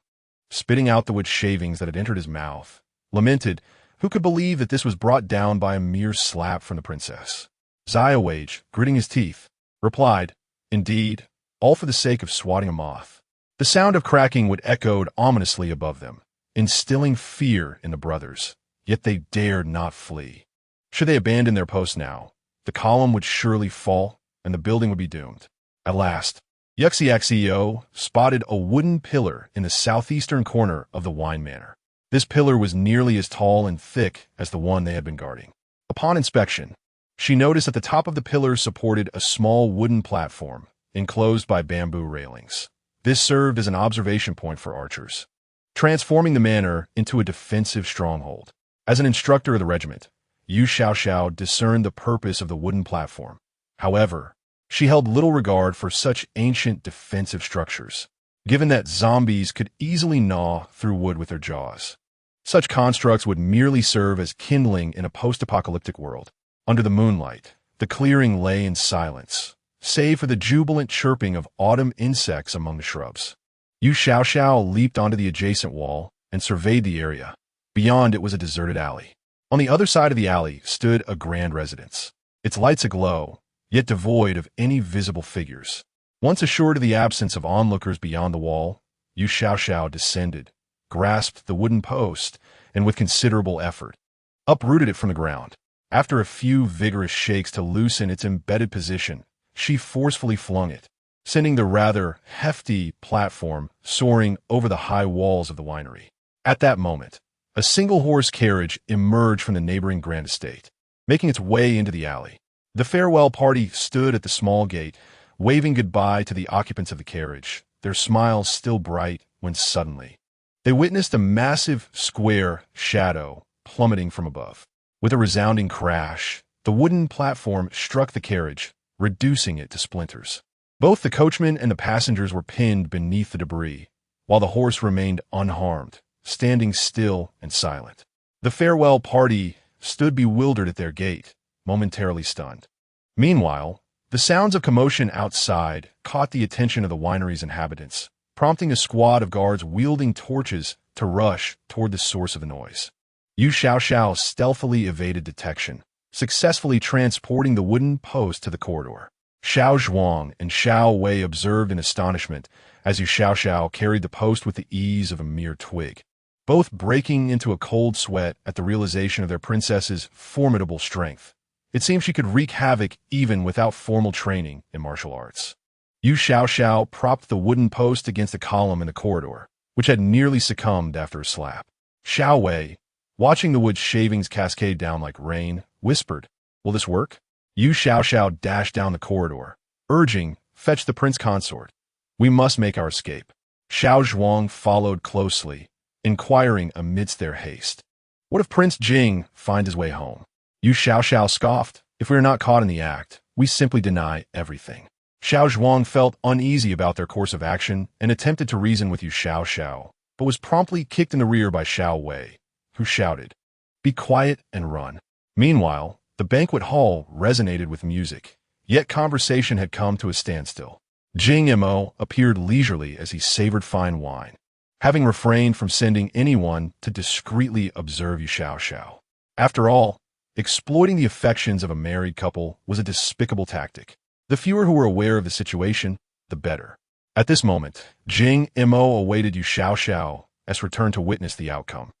spitting out the wood shavings that had entered his mouth, lamented, who could believe that this was brought down by a mere slap from the princess? Wade, gritting his teeth, replied, "Indeed, all for the sake of swatting a moth." The sound of cracking wood echoed ominously above them, instilling fear in the brothers, yet they dared not flee. Should they abandon their post now, the column would surely fall, and the building would be doomed. At last, Yu Xiao spotted a wooden pillar in the southeastern corner of the Wine Manor. This pillar was nearly as tall and thick as the one they had been guarding. Upon inspection, she noticed that the top of the pillar supported a small wooden platform, enclosed by bamboo railings. This served as an observation point for archers, transforming the manor into a defensive stronghold. As an instructor of the regiment, Yu Xiao discerned the purpose of the wooden platform. However, she held little regard for such ancient defensive structures, given that zombies could easily gnaw through wood with their jaws. Such constructs would merely serve as kindling in a post-apocalyptic world. Under the moonlight, the clearing lay in silence, save for the jubilant chirping of autumn insects among the shrubs. Yu Xiao leaped onto the adjacent wall and surveyed the area. Beyond it was a deserted alley. On the other side of the alley stood a grand residence, its lights aglow, yet devoid of any visible figures. Once assured of the absence of onlookers beyond the wall, Yu Xiao descended, grasped the wooden post, and with considerable effort, uprooted it from the ground. After a few vigorous shakes to loosen its embedded position, she forcefully flung it, sending the rather hefty platform soaring over the high walls of the winery. At that moment, a single-horse carriage emerged from the neighboring grand estate, making its way into the alley. The farewell party stood at the small gate, waving goodbye to the occupants of the carriage, their smiles still bright when suddenly they witnessed a massive square shadow plummeting from above. With a resounding crash, the wooden platform struck the carriage, reducing it to splinters. Both the coachman and the passengers were pinned beneath the debris, while the horse remained unharmed, standing still and silent. The farewell party stood bewildered at their gate, momentarily stunned. Meanwhile, the sounds of commotion outside caught the attention of the winery's inhabitants, prompting a squad of guards wielding torches to rush toward the source of the noise. Yu Xiao stealthily evaded detection, successfully transporting the wooden post to the corridor. Xiao Zhuang and Xiao Wei observed in astonishment as Yu Xiao carried the post with the ease of a mere twig, both breaking into a cold sweat at the realization of their princess's formidable strength. It seemed she could wreak havoc even without formal training in martial arts. Yu Xiao propped the wooden post against a column in the corridor, which had nearly succumbed after a slap. Xiao Wei, watching the wood shavings cascade down like rain, whispered, "Will this work?" Yu Xiao dashed down the corridor, urging, "Fetch the prince consort. We must make our escape." Xiao Zhuang followed closely, inquiring amidst their haste. What if Prince Jing finds his way home? Yu Xiao scoffed. If we are not caught in the act, we simply deny everything. Xiao Zhuang felt uneasy about their course of action and attempted to reason with Yu Xiao, but was promptly kicked in the rear by Xiao Wei, who shouted, "Be quiet and run." Meanwhile, the banquet hall resonated with music, yet conversation had come to a standstill. Jing Mo appeared leisurely as he savored fine wine, having refrained from sending anyone to discreetly observe Yu Xiao. After all, exploiting the affections of a married couple was a despicable tactic. The fewer who were aware of the situation, the better. At this moment, Jing Mo awaited Yu Xiao as returned to witness the outcome.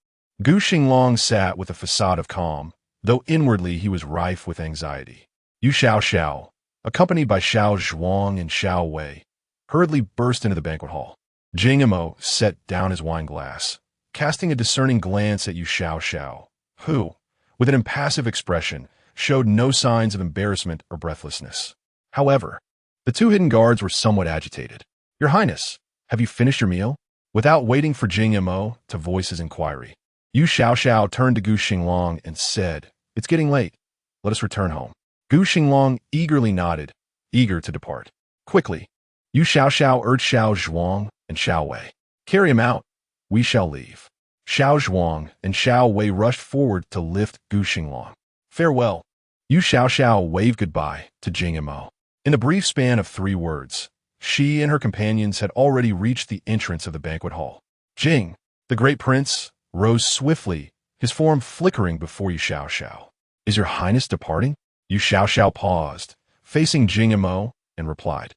Gu Xinglang sat with a facade of calm, though inwardly he was rife with anxiety. Yu Xiao, accompanied by Xiao Zhuang and Xiao Wei, hurriedly burst into the banquet hall. Jing Mo set down his wine glass, casting a discerning glance at Yu Xiao, who, with an impassive expression, showed no signs of embarrassment or breathlessness. However, the two hidden guards were somewhat agitated. "Your Highness, have you finished your meal?" Without waiting for Jing Mo to voice his inquiry, Yu Xiao turned to Gu Xinglang and said, "It's getting late. Let us return home." Gu Xinglang eagerly nodded, eager to depart. Quickly, Yu Xiao urged Xiao Zhuang and Xiao Wei. "Carry him out. We shall leave." Xiao Zhuang and Xiao Wei rushed forward to lift Gu Xinglang. "Farewell." Yu Xiao waved goodbye to Jing Mo. In the brief span of 3 words, she and her companions had already reached the entrance of the banquet hall. Jing, the great prince, rose swiftly, his form flickering before Yu Xiao. "Is your Highness departing?" Yu Xiao paused, facing Jing Mo, and replied,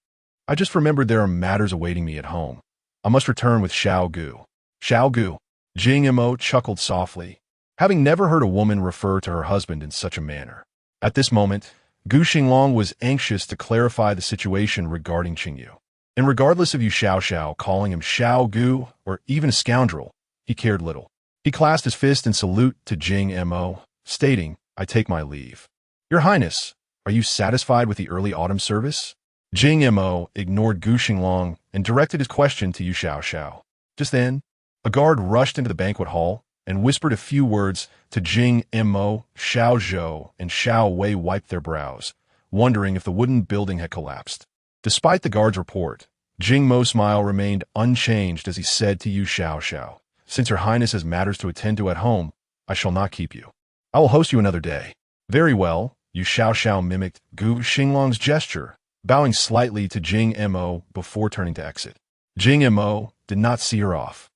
"I just remembered there are matters awaiting me at home. I must return with Xiao Gu." "Xiao Gu." Jing Mo chuckled softly, having never heard a woman refer to her husband in such a manner. At this moment, Gu Xinglang was anxious to clarify the situation regarding Qingyu. And regardless of Yu Xiao calling him Xiao Gu or even a scoundrel, he cared little. He clasped his fist in salute to Jing Mo, stating, "I take my leave." "Your Highness, are you satisfied with the early autumn service?" Jing Mo ignored Gu Xinglang and directed his question to Yu Xiao. Just then, a guard rushed into the banquet hall and whispered a few words to Jing Mo. Xiao Zhou and Xiao Wei wiped their brows, wondering if the wooden building had collapsed. Despite the guard's report, Jing Mo's smile remained unchanged as he said to Yu Xiao, "Since your Highness has matters to attend to at home, I shall not keep you. I will host you another day." "Very well," Yu Xiao mimicked Gu Xinglang's gesture, bowing slightly to Jing Mo before turning to exit. Jing Mo did not see her off.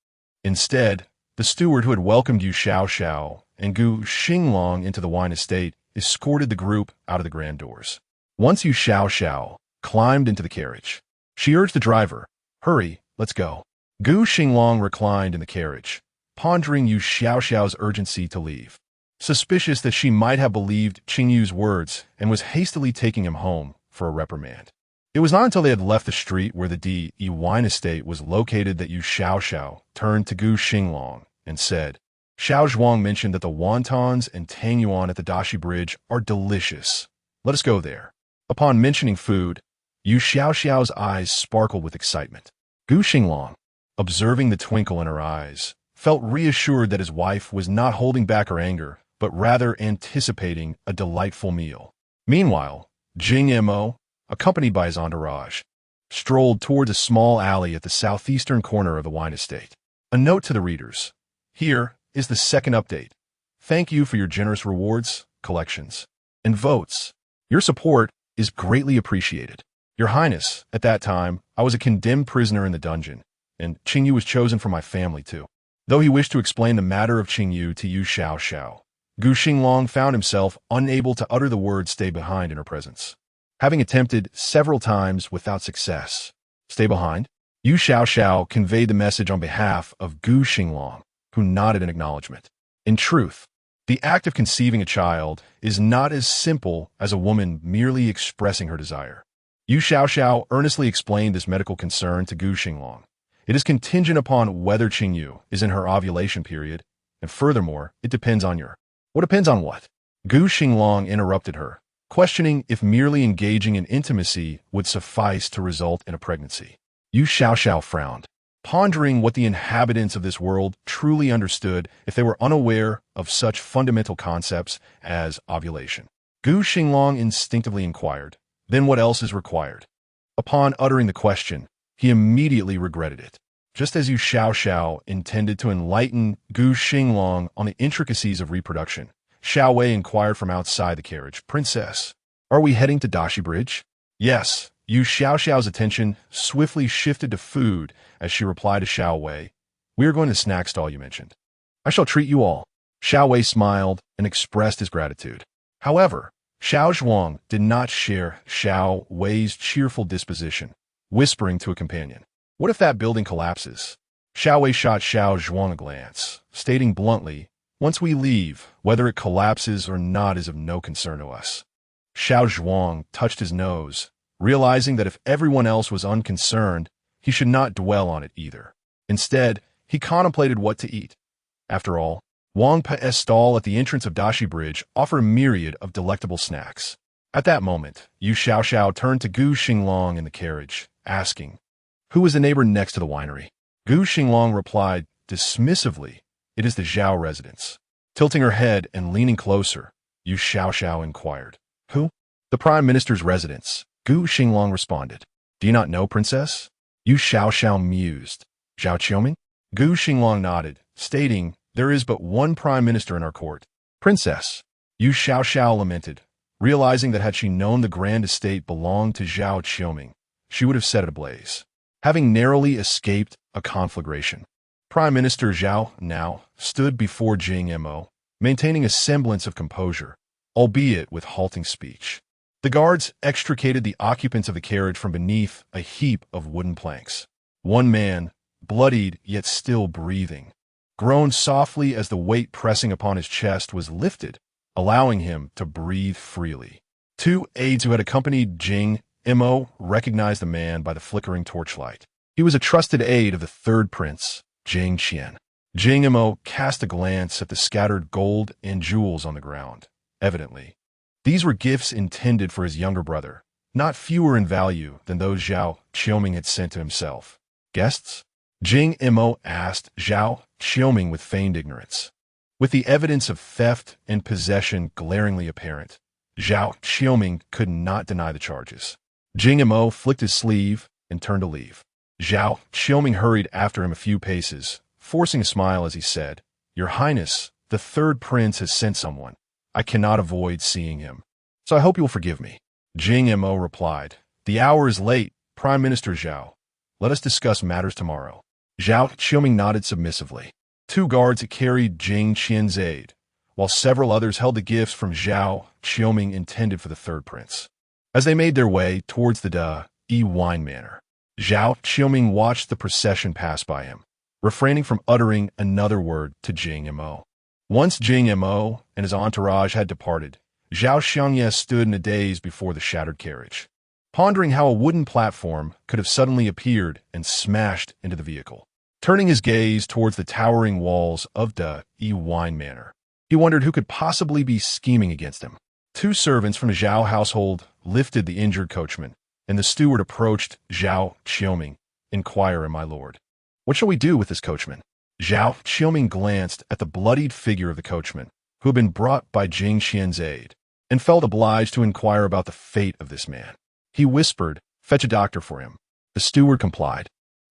Instead, the steward who had welcomed Yu Xiao and Gu Xinglang into the wine estate escorted the group out of the grand doors. Once Yu Xiao climbed into the carriage, she urged the driver, "Hurry, let's go." Gu Xinglang reclined in the carriage, pondering Yu Xiao's urgency to leave. Suspicious that she might have believed Qingyu's words and was hastily taking him home for a reprimand. It was not until they had left the street where the D.E. wine estate was located that Yu Xiao turned to Gu Xinglang and said, "Xiao Zhuang mentioned that the wontons and tang yuan at the Dashi Bridge are delicious. Let us go there." Upon mentioning food, Yu Xiao's eyes sparkled with excitement. Gu Xinglang, observing the twinkle in her eyes, felt reassured that his wife was not holding back her anger, but rather anticipating a delightful meal. Meanwhile, Jing Mo, accompanied by his entourage, strolled towards a small alley at the southeastern corner of the wine estate. A note to the readers. Here is the second update. Thank you for your generous rewards, collections, and votes. Your support is greatly appreciated. Your Highness, at that time, I was a condemned prisoner in the dungeon, and Qingyu was chosen for my family too. Though he wished to explain the matter of Qingyu to Yu Xiao, Gu Xinglang found himself unable to utter the words "stay behind" in her presence. Having attempted several times without success, "Stay behind?" Yu Xiao conveyed the message on behalf of Gu Xinglang, who nodded in acknowledgement. In truth, the act of conceiving a child is not as simple as a woman merely expressing her desire. Yu Xiao earnestly explained this medical concern to Gu Xinglang. It is contingent upon whether Qingyu is in her ovulation period, and furthermore, it depends on your... What depends on what? Gu Xinglang interrupted her, questioning if merely engaging in intimacy would suffice to result in a pregnancy. Yu Xiao frowned. pondering what the inhabitants of this world truly understood if they were unaware of such fundamental concepts as ovulation. Gu Xinglang instinctively inquired, "Then what else is required?" Upon uttering the question, he immediately regretted it. Just as Yu Xiao intended to enlighten Gu Xinglang on the intricacies of reproduction, Xiao Wei inquired from outside the carriage, "Princess, are we heading to Dashi Bridge?" "Yes." Yu Xiao's attention swiftly shifted to food as she replied to Xiao Wei, "We are going to the snack stall you mentioned. I shall treat you all." Xiao Wei smiled and expressed his gratitude. However, Xiao Zhuang did not share Xiao Wei's cheerful disposition, whispering to a companion, "What if that building collapses?" Xiao Wei shot Xiao Zhuang a glance, stating bluntly, "Once we leave, whether it collapses or not is of no concern to us." Xiao Zhuang touched his nose, realizing that if everyone else was unconcerned, he should not dwell on it either. Instead, he contemplated what to eat. After all, Wang Pe's stall at the entrance of Dashi Bridge offered a myriad of delectable snacks. At that moment, Yu Xiao turned to Gu Xinglang in the carriage, asking, "Who is the neighbor next to the winery?" Gu Xinglang replied dismissively, "It is the Zhao residence." Tilting her head and leaning closer, Yu Xiao inquired, "Who?" "The Prime Minister's residence," Gu Xinglang responded. "Do you not know, Princess?" Yu Xiao mused. "Zhao Qiuming?" Gu Xinglang nodded, stating, "There is but one Prime Minister in our court." "Princess," Yu Xiao lamented, realizing that had she known the grand estate belonged to Zhao Qiuming, she would have set it ablaze, having narrowly escaped a conflagration. Prime Minister Zhao now stood before Jing Mo, maintaining a semblance of composure, albeit with halting speech. The guards extricated the occupants of the carriage from beneath a heap of wooden planks. One man, bloodied yet still breathing, groaned softly as the weight pressing upon his chest was lifted, allowing him to breathe freely. Two aides who had accompanied Jing Mo recognized the man by the flickering torchlight. He was a trusted aide of the third prince, Jing Qian. Jing Mo cast a glance at the scattered gold and jewels on the ground. Evidently, these were gifts intended for his younger brother, not fewer in value than those Zhao Qiuming had sent to himself. "Guests?" Jing Mo asked Zhao Qiuming with feigned ignorance. With the evidence of theft and possession glaringly apparent, Zhao Qiuming could not deny the charges. Jing Mo flicked his sleeve and turned to leave. Zhao Qiuming hurried after him a few paces, forcing a smile as he said, "Your Highness, the third prince has sent someone. I cannot avoid seeing him, so I hope you will forgive me." Jing Mo replied, "The hour is late, Prime Minister Zhao. Let us discuss matters tomorrow." Zhao Qiuming nodded submissively. Two guards carried Jing Qian's aid, while several others held the gifts from Zhao Qiuming intended for the third prince. As they made their way towards the wine manor, Zhao Qiuming watched the procession pass by him, refraining from uttering another word to Jing Mo. Once Jing Mo and his entourage had departed, Zhao Xiangye stood in a daze before the shattered carriage, pondering how a wooden platform could have suddenly appeared and smashed into the vehicle. Turning his gaze towards the towering walls of the wine manor, he wondered who could possibly be scheming against him. Two servants from the Zhao household lifted the injured coachman, and the steward approached Zhao Qiuming, "Inquire, my lord. What shall we do with this coachman?" Zhao Qiuming glanced at the bloodied figure of the coachman, who had been brought by Jing Qian's aide, and felt obliged to inquire about the fate of this man. He whispered, "Fetch a doctor for him." The steward complied,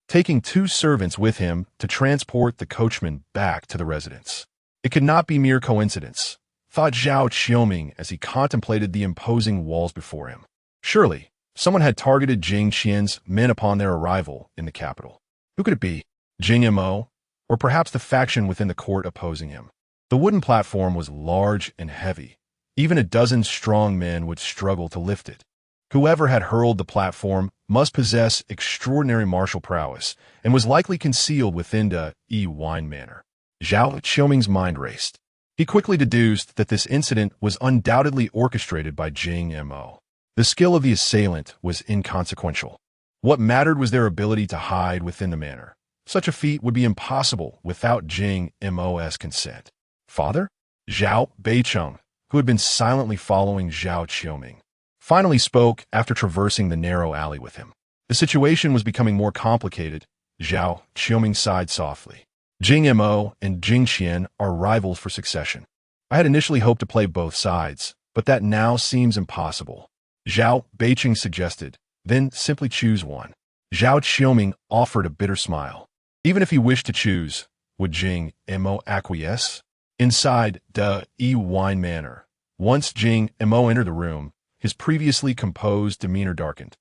taking two servants with him to transport the coachman back to the residence. It could not be mere coincidence, thought Zhao Qiuming as he contemplated the imposing walls before him. Surely, someone had targeted Jing Qian's men upon their arrival in the capital. Who could it be? Jing Mo? Or perhaps the faction within the court opposing him? The wooden platform was large and heavy. Even a dozen strong men would struggle to lift it. Whoever had hurled the platform must possess extraordinary martial prowess and was likely concealed within the wine manor. Zhao Qiuming's mind raced. He quickly deduced that this incident was undoubtedly orchestrated by Jing Mo. The skill of the assailant was inconsequential. What mattered was their ability to hide within the manor. Such a feat would be impossible without Jing Mo's consent. Father? Zhao Beicheng, who had been silently following Zhao Qiuming, finally spoke after traversing the narrow alley with him. The situation was becoming more complicated, Zhao Qiuming sighed softly. Jing Mo and Jing Qian are rivals for succession. I had initially hoped to play both sides, but that now seems impossible. Zhao Beiqing suggested, then simply choose one. Zhao Qiuming offered a bitter smile. Even if he wished to choose, would Jing Mo acquiesce? Inside the wine manor, once Jing Mo entered the room, his previously composed demeanor darkened.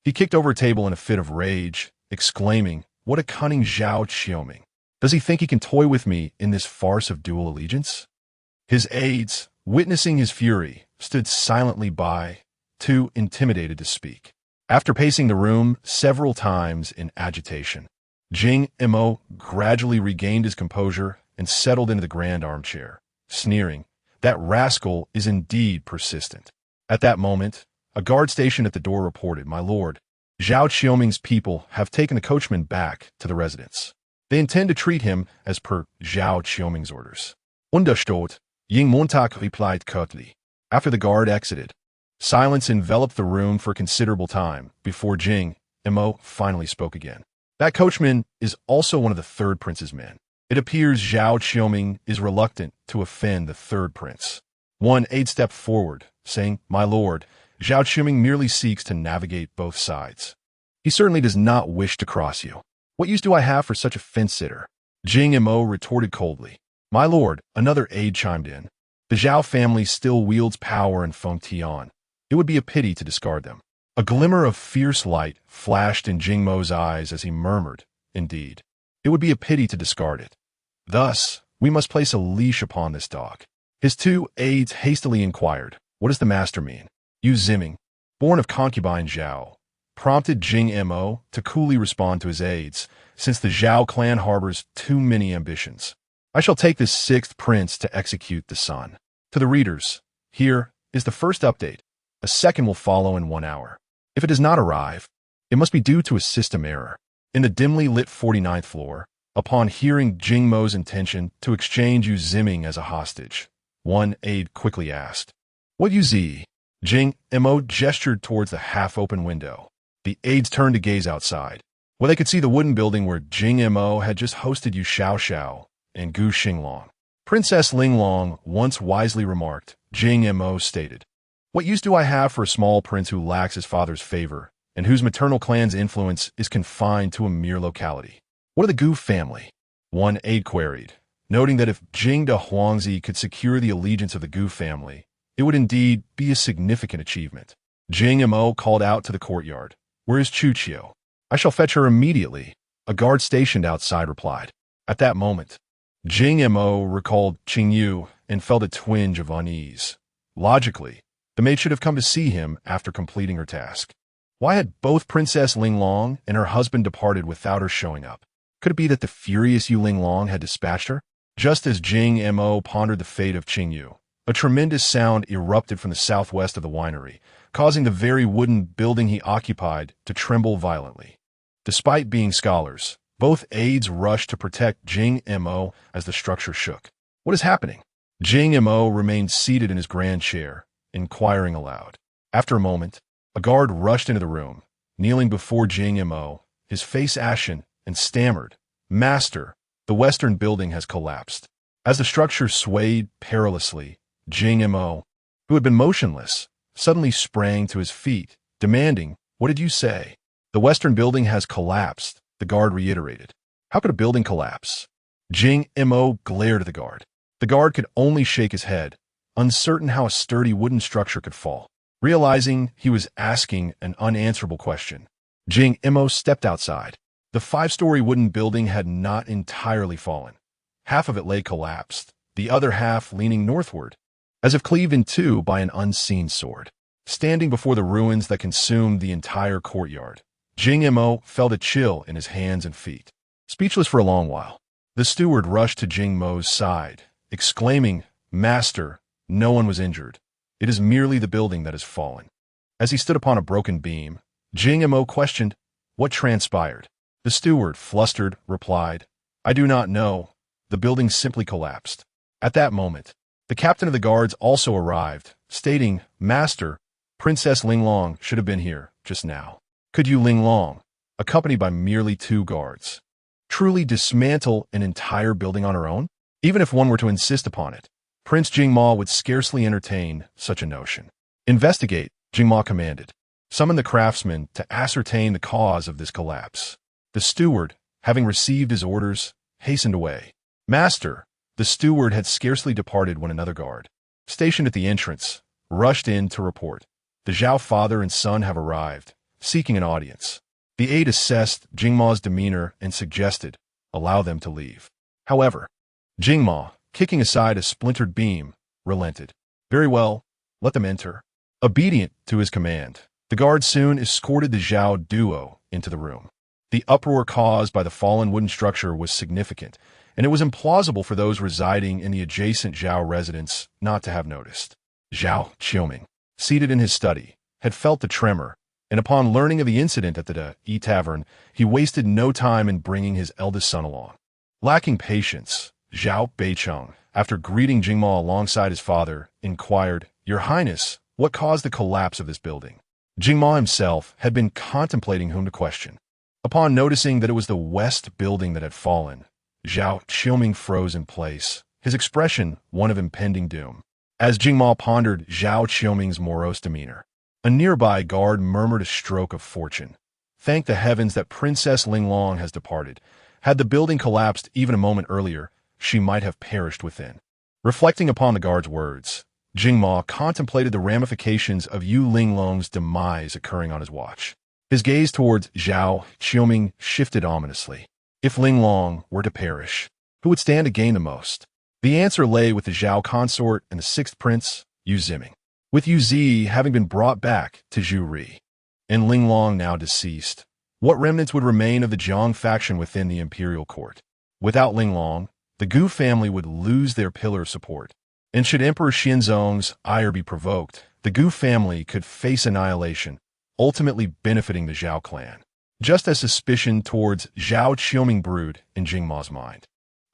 He kicked over a table in a fit of rage, exclaiming, "What a cunning Zhao Qiuming! Does he think he can toy with me in this farce of dual allegiance?" His aides, witnessing his fury, stood silently by, too intimidated to speak. After pacing the room several times in agitation, Jing Mo gradually regained his composure and settled into the grand armchair, sneering, "That rascal is indeed persistent." At that moment, a guard stationed at the door reported, "My lord, Zhao Qiuming's people have taken the coachman back to the residence. They intend to treat him as per Zhao Qiuming's orders." "Understood," Ying Montag replied curtly. After the guard exited, silence enveloped the room for a considerable time before Jing Mo finally spoke again. "That coachman is also one of the third prince's men. It appears Zhao Qiuming is reluctant to offend the third prince." One aide stepped forward, saying, "My lord, Zhao Qiuming merely seeks to navigate both sides. He certainly does not wish to cross you. What use do I have for such a fence-sitter?" Jing Mo retorted coldly. "My lord," another aide chimed in, "the Zhao family still wields power in Fengtian. It would be a pity to discard them." A glimmer of fierce light flashed in Jing Mo's eyes as he murmured, "Indeed, it would be a pity to discard it. Thus, we must place a leash upon this dog." His two aides hastily inquired, "What does the master mean?" Yu Xinglang, born of concubine Zhao, prompted Jing Mo to coolly respond to his aides, "Since the Zhao clan harbors too many ambitions, I shall take this sixth prince to execute the son." To the readers, here is the first update. A second will follow in 1 hour. If it does not arrive, it must be due to a system error. In the dimly lit 49th floor, upon hearing Jing Mo's intention to exchange Yu Xinglang as a hostage, one aide quickly asked, "What Yu Zi?" Jing Mo gestured towards the half-open window. The aides turned to gaze outside, where they could see the wooden building where Jing Mo had just hosted Yu Xiao and Gu Xinglang. Princess Linglong once wisely remarked, Jing Mo stated, "What use do I have for a small prince who lacks his father's favor and whose maternal clan's influence is confined to a mere locality? What are the Gu family?" One aide queried, noting that if Jing de Huangzi could secure the allegiance of the Gu family, it would indeed be a significant achievement. Jing Mo called out to the courtyard, "Where is Chu Qiu?" "I shall fetch her immediately," a guard stationed outside replied. At that moment, Jing Mo recalled Qing Yu and felt a twinge of unease. Logically, the maid should have come to see him after completing her task. Why had both Princess Linglong and her husband departed without her showing up? Could it be that the furious Yu Linglong had dispatched her? Just as Jing Mo pondered the fate of Qing Yu, a tremendous sound erupted from the southwest of the winery, causing the very wooden building he occupied to tremble violently. Despite being scholars, both aides rushed to protect Jing Mo as the structure shook. "What is happening?" Jing Mo remained seated in his grand chair, inquiring aloud. After a moment, a guard rushed into the room, kneeling before Jing Mo, his face ashen, and stammered, "Master, the western building has collapsed." As the structure swayed perilously, Jing Mo, who had been motionless, suddenly sprang to his feet, demanding, "What did you say?" "The western building has collapsed," the guard reiterated. "How could a building collapse?" Jing Mo glared at the guard. The guard could only shake his head, uncertain how a sturdy wooden structure could fall. Realizing he was asking an unanswerable question, Jing Mo stepped outside. The 5-story wooden building had not entirely fallen. Half of it lay collapsed, the other half leaning northward, as if cleaved in two by an unseen sword. Standing before the ruins that consumed the entire courtyard, Jing Mo felt a chill in his hands and feet. Speechless for a long while, the steward rushed to Jing Mo's side, exclaiming, "Master, no one was injured. It is merely the building that has fallen." As he stood upon a broken beam, Jing Mo questioned, "What transpired?" The steward, flustered, replied, "I do not know. The building simply collapsed." At that moment, the captain of the guards also arrived, stating, "Master, Princess Linglong should have been here just now." Could Yu Linglong, accompanied by merely 2 guards, Truly dismantle an entire building on her own? Even if one were to insist upon it, Prince Jingma would scarcely entertain such a notion. Investigate, Jingma commanded. Summon the craftsmen to ascertain the cause of this collapse. The steward, having received his orders, hastened away. Master, the steward had scarcely departed when another guard, stationed at the entrance, rushed in to report. The Zhao father and son have arrived, seeking an audience. The aide assessed Jingma's demeanor and suggested, allow them to leave. However, Jingma, kicking aside a splintered beam, relented. Very well, let them enter. Obedient to his command, the guard soon escorted the Zhao duo into the room. The uproar caused by the fallen wooden structure was significant, and it was implausible for those residing in the adjacent Zhao residence not to have noticed. Zhao Qiuming, seated in his study, had felt the tremor, and upon learning of the incident at the E Tavern, he wasted no time in bringing his eldest son along. Lacking patience, Zhao Beicheng, after greeting Jingma alongside his father, inquired, Your Highness, what caused the collapse of this building? Jingma himself had been contemplating whom to question. Upon noticing that it was the west building that had fallen, Zhao Qiuming froze in place, his expression one of impending doom. As Jingma pondered Zhao Qiuming's morose demeanor, a nearby guard murmured a stroke of fortune. Thank the heavens that Princess Linglong has departed. Had the building collapsed even a moment earlier, she might have perished within. Reflecting upon the guard's words, Jingma contemplated the ramifications of Yu Linglong's demise occurring on his watch. His gaze towards Zhao Qiuming shifted ominously. If Linglong were to perish, who would stand to gain the most? The answer lay with the Zhao consort and the sixth prince, Yu Ziming. With Yu Zi having been brought back to Zhuri, and Linglong now deceased, what remnants would remain of the Jiang faction within the imperial court? Without Linglong, the Gu family would lose their pillar of support, and should Emperor Xianzong's ire be provoked, the Gu family could face annihilation, ultimately benefiting the Zhao clan. Just as suspicion towards Zhao Qiuming brewed in Jingma's mind.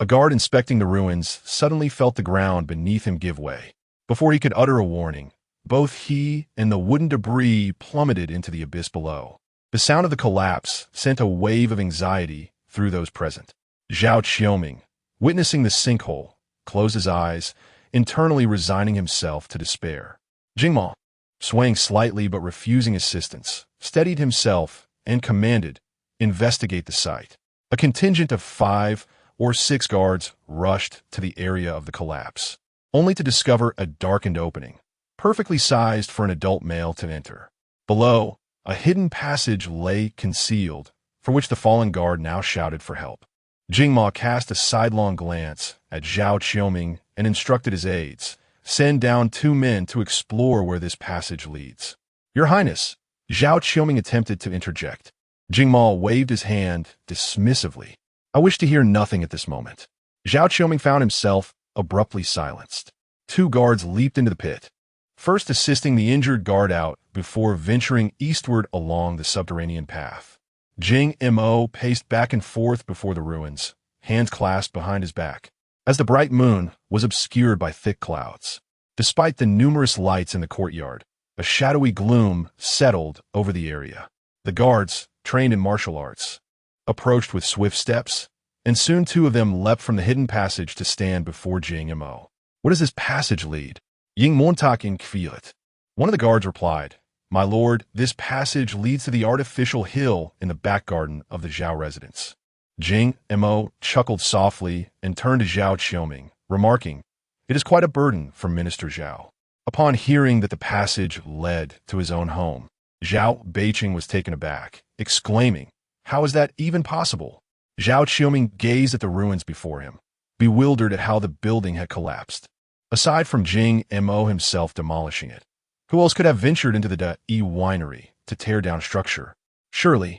A guard inspecting the ruins suddenly felt the ground beneath him give way. Before he could utter a warning, both he and the wooden debris plummeted into the abyss below. The sound of the collapse sent a wave of anxiety through those present. Zhao Qiuming, witnessing the sinkhole, closed his eyes, internally resigning himself to despair. Jingma, swaying slightly but refusing assistance, steadied himself and commanded, investigate the site. A contingent of 5 or 6 guards rushed to the area of the collapse, only to discover a darkened opening, perfectly sized for an adult male to enter. Below, a hidden passage lay concealed, for which the fallen guard now shouted for help. Jingma cast a sidelong glance at Zhao Qiuming and instructed his aides, send down 2 men to explore where this passage leads. Your Highness, Zhao Qiuming attempted to interject. Jingma waved his hand dismissively. I wish to hear nothing at this moment. Zhao Qiuming found himself abruptly silenced. 2 guards leaped into the pit, first assisting the injured guard out before venturing eastward along the subterranean path. Jing Mo paced back and forth before the ruins, hands clasped behind his back, as the bright moon was obscured by thick clouds. Despite the numerous lights in the courtyard, a shadowy gloom settled over the area. The guards, trained in martial arts, approached with swift steps, and soon 2 of them leapt from the hidden passage to stand before Jing Mo. Where does this passage lead? Ying Montak in Kvilet. One of the guards replied, My lord, this passage leads to the artificial hill in the back garden of the Zhao residence. Jing Mo chuckled softly and turned to Zhao Qiuming, remarking, It is quite a burden for Minister Zhao. Upon hearing that the passage led to his own home, Zhao Beicheng was taken aback, exclaiming, How is that even possible? Zhao Qiuming gazed at the ruins before him, bewildered at how the building had collapsed. Aside from Jing Mo himself demolishing it, who else could have ventured into the E winery to tear down structure? Surely,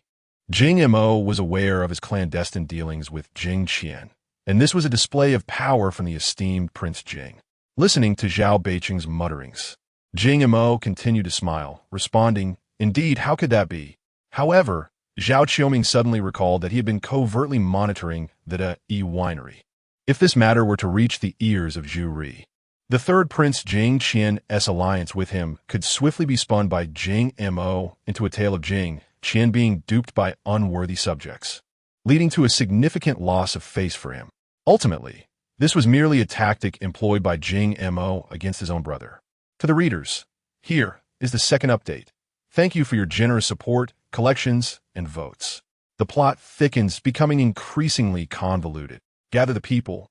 Jing Mo was aware of his clandestine dealings with Jing Qian, and this was a display of power from the esteemed Prince Jing. Listening to Zhao Beicheng's mutterings, Jing Mo continued to smile, responding, Indeed, how could that be? However, Zhao Qiuming suddenly recalled that he had been covertly monitoring the E winery. If this matter were to reach the ears of Zhuri, the third Prince Jing Qian's alliance with him could swiftly be spun by Jing Mo into a tale of Jing Qian being duped by unworthy subjects. leading to a significant loss of face for him. Ultimately, this was merely a tactic employed by Jing Mo against his own brother. To the readers, here is the second update. Thank you for your generous support, collections, and votes. The plot thickens, becoming increasingly convoluted. Gather the people,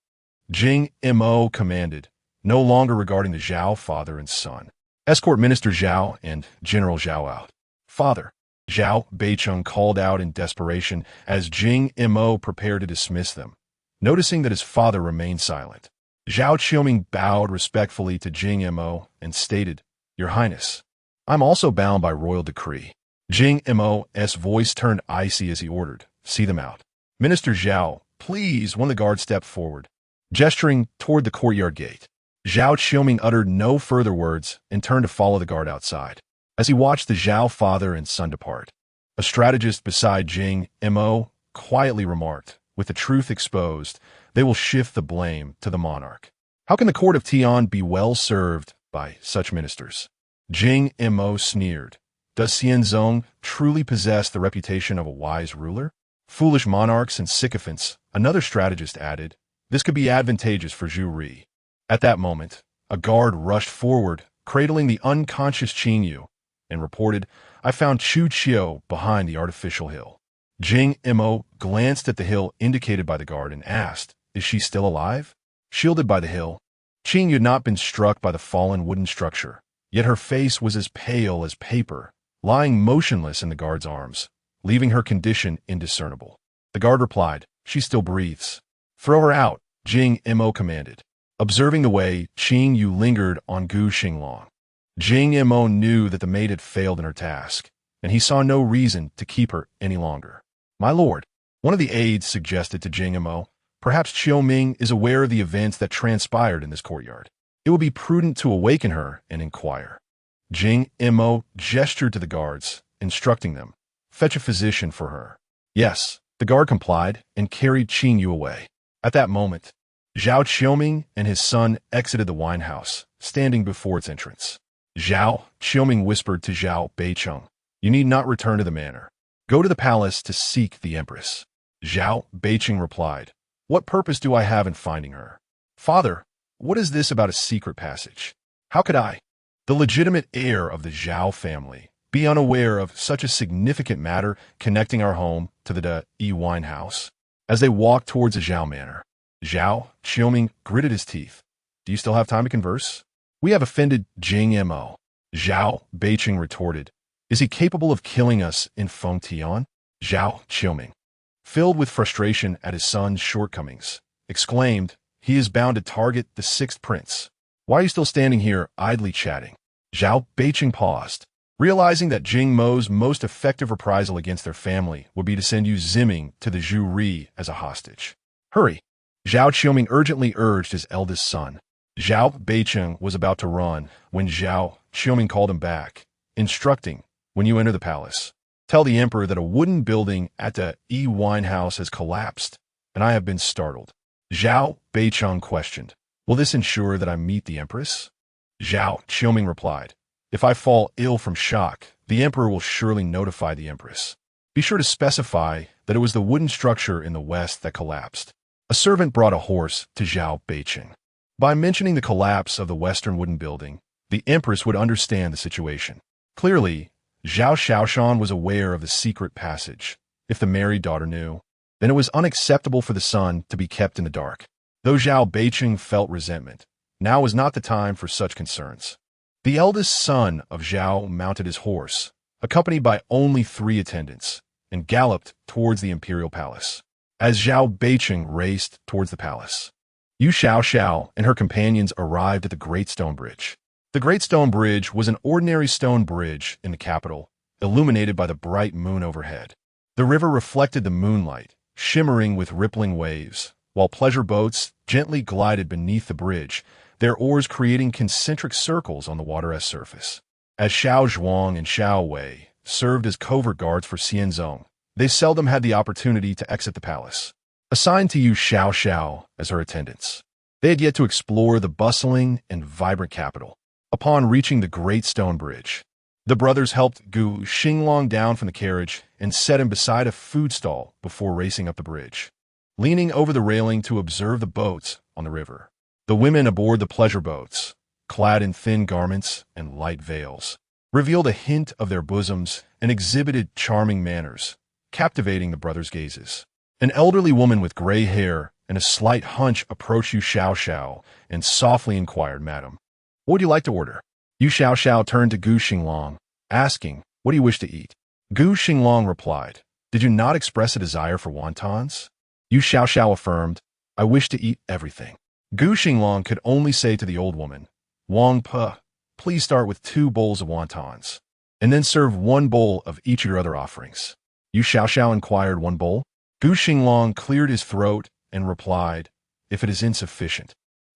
Jing Mo commanded, no longer regarding the Zhao father and son. Escort Minister Zhao and General Zhao out. Father, Zhao Beicheng called out in desperation as Jing Mo prepared to dismiss them. Noticing that his father remained silent, Zhao Qiuming bowed respectfully to Jing Mo and stated, Your Highness, I'm also bound by royal decree. Jing Mo's voice turned icy as he ordered, See them out. Minister Zhao, please, one of the guards stepped forward, gesturing toward the courtyard gate. Zhao Qiuming uttered no further words and turned to follow the guard outside. As he watched the Zhao father and son depart, a strategist beside Jing Mo quietly remarked, With the truth exposed, they will shift the blame to the monarch. How can the court of Tian be well served by such ministers? Jing Mo sneered. Does Xianzong truly possess the reputation of a wise ruler? Foolish monarchs and sycophants, another strategist added. This could be advantageous for Zhu Ri. At that moment, a guard rushed forward, cradling the unconscious Qing Yu, and reported, I found Yu Xiao behind the artificial hill. Jing Mo glanced at the hill indicated by the guard and asked, Is she still alive? Shielded by the hill, Qing Yu had not been struck by the fallen wooden structure, yet her face was as pale as paper, lying motionless in the guard's arms, leaving her condition indiscernible. The guard replied, She still breathes. Throw her out, Jing Mo commanded. Observing the way, Qing Yu lingered on Gu Xinglang. Jing Mo knew that the maid had failed in her task, and he saw no reason to keep her any longer. My lord, one of the aides suggested to Jing Mo, perhaps Qiu Ming is aware of the events that transpired in this courtyard. It would be prudent to awaken her and inquire. Jing Mo gestured to the guards, instructing them, Fetch a physician for her. Yes, the guard complied and carried Qing Yu away. At that moment, Zhao Qiuming and his son exited the wine house, standing before its entrance. Zhao Qiuming whispered to Zhao Beicheng, You need not return to the manor. Go to the palace to seek the empress. Zhao Beicheng replied, What purpose do I have in finding her? Father, what is this about a secret passage? How could I, the legitimate heir of the Zhao family, be unaware of such a significant matter connecting our home to the wine house? As they walked towards the Zhao manor, Zhao Qiuming gritted his teeth. Do you still have time to converse? We have offended Jing Mo. Zhao Beicheng retorted. Is he capable of killing us in Fengtian? Zhao Qiuming, filled with frustration at his son's shortcomings, exclaimed, He is bound to target the sixth prince. Why are you still standing here idly chatting? Zhao Beicheng paused, realizing that Jing Mo's most effective reprisal against their family would be to send Yu Ziming to the Zhu Ri as a hostage. Hurry! Zhao Qiuming urgently urged his eldest son. Zhao Beicheng was about to run when Zhao Qiuming called him back, instructing, When you enter the palace, tell the emperor that a wooden building at the wine house has collapsed, and I have been startled. Zhao Beicheng questioned, Will this ensure that I meet the empress? Zhao Qiuming replied, If I fall ill from shock, the emperor will surely notify the empress. Be sure to specify that it was the wooden structure in the west that collapsed. A servant brought a horse to Zhao Beicheng. By mentioning the collapse of the western wooden building, the empress would understand the situation. Clearly, Zhao Xiaoshan was aware of the secret passage. If the married daughter knew, then it was unacceptable for the son to be kept in the dark. Though Zhao Beicheng felt resentment, now was not the time for such concerns. The eldest son of Zhao mounted his horse, accompanied by only 3 attendants, and galloped towards the imperial palace. As Zhao Beicheng raced towards the palace, Yu Xiao and her companions arrived at the Great Stone Bridge. The Great Stone Bridge was an ordinary stone bridge in the capital, illuminated by the bright moon overhead. The river reflected the moonlight, shimmering with rippling waves, while pleasure boats gently glided beneath the bridge, their oars creating concentric circles on the water's surface. As Xiao Zhuang and Xiao Wei served as covert guards for Xianzong, they seldom had the opportunity to exit the palace. Assigned to Yu Xiao as her attendants, they had yet to explore the bustling and vibrant capital. Upon reaching the Great Stone Bridge, the brothers helped Gu Xinglang down from the carriage and set him beside a food stall before racing up the bridge, leaning over the railing to observe the boats on the river. The women aboard the pleasure boats, clad in thin garments and light veils, revealed a hint of their bosoms and exhibited charming manners, captivating the brothers' gazes. An elderly woman with gray hair and a slight hunch approached Yu Xiao and softly inquired, "Madam, what would you like to order?" Yu Xiao turned to Gu Xinglang, asking, "What do you wish to eat?" Gu Xinglang replied, "Did you not express a desire for wontons?" Yu Xiao affirmed, "I wish to eat everything." Gu Xinglang could only say to the old woman, "Wang Pe, please start with 2 bowls of wontons, and then serve 1 bowl of each of your other offerings." Yu Xiao inquired, "1 bowl?" Gu Xinglang cleared his throat and replied, "If it is insufficient,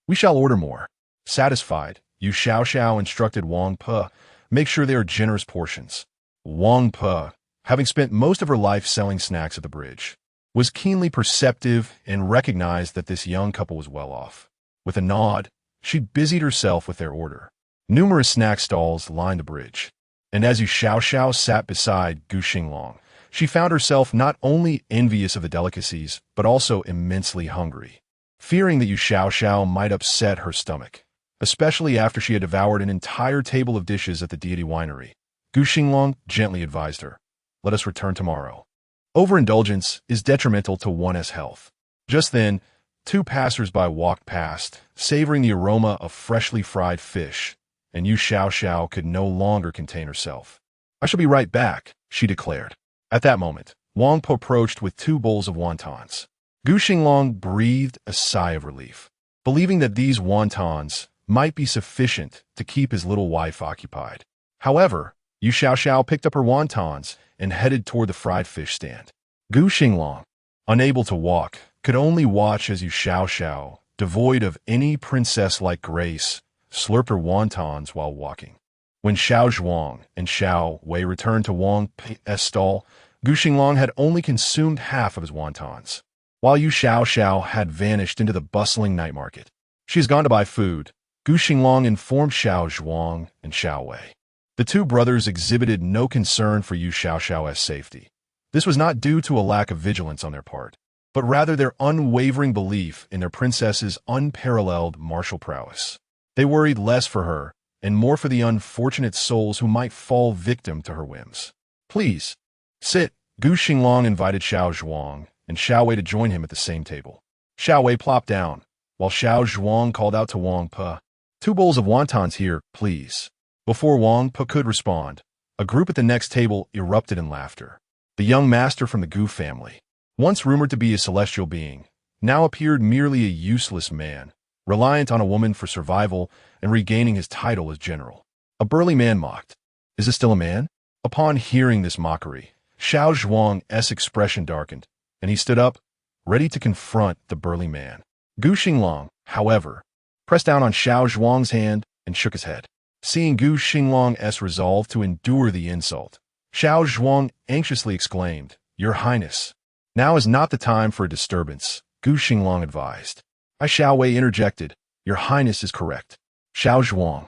we shall order more." Satisfied, Yu Xiao instructed Wang Pe, "Make sure they are generous portions." Wang Pe, having spent most of her life selling snacks at the bridge, was keenly perceptive and recognized that this young couple was well off. With a nod, she busied herself with their order. Numerous snack stalls lined the bridge, and as Yu Xiao sat beside Gu Xinglang, she found herself not only envious of the delicacies, but also immensely hungry, fearing that Yu Xiao might upset her stomach, especially after she had devoured an entire table of dishes at the deity winery. Gu Xinglang gently advised her, "Let us return tomorrow. Overindulgence is detrimental to one's health." Just then, 2 passers-by walked past, savoring the aroma of freshly fried fish, and Yu Xiao could no longer contain herself. "I shall be right back," she declared. At that moment, Wang Po approached with 2 bowls of wontons. Gu Xinglang breathed a sigh of relief, believing that these wontons might be sufficient to keep his little wife occupied. However, Yu Xiao picked up her wontons and headed toward the fried fish stand. Gu Xinglang, unable to walk, could only watch as Yu Xiao, devoid of any princess-like grace, slurped her wontons while walking. When Xiao Zhuang and Xiao Wei returned to Wang Pe's stall, Gu Xinglang had only consumed half of his wontons, while Yu Xiao had vanished into the bustling night market. "She has gone to buy food," Gu Xinglang informed Xiao Zhuang and Xiao Wei. The 2 brothers exhibited no concern for Yu Xiao's safety. This was not due to a lack of vigilance on their part, but rather their unwavering belief in their princess's unparalleled martial prowess. They worried less for her and more for the unfortunate souls who might fall victim to her whims. "Please, sit," Gu Xinglang invited Xiao Zhuang and Xiao Wei to join him at the same table. Xiao Wei plopped down, while Xiao Zhuang called out to Wang Pe, "2 bowls of wontons here, please." Before Wang Pe could respond, a group at the next table erupted in laughter. The young master from the Gu family, once rumored to be a celestial being, now appeared merely a useless man, reliant on a woman for survival and regaining his title as general. A burly man mocked, "Is this still a man?" Upon hearing this mockery, Xiao Zhuang's expression darkened, and he stood up, ready to confront the burly man. Gu Xinglang, however, pressed down on Xiao Zhuang's hand and shook his head. Seeing Gu Xinglang's resolve to endure the insult, Xiao Zhuang anxiously exclaimed, "Your Highness, now is not the time for a disturbance," Gu Xinglang advised. Xiao Wei interjected, "Your Highness is correct." Xiao Zhuang,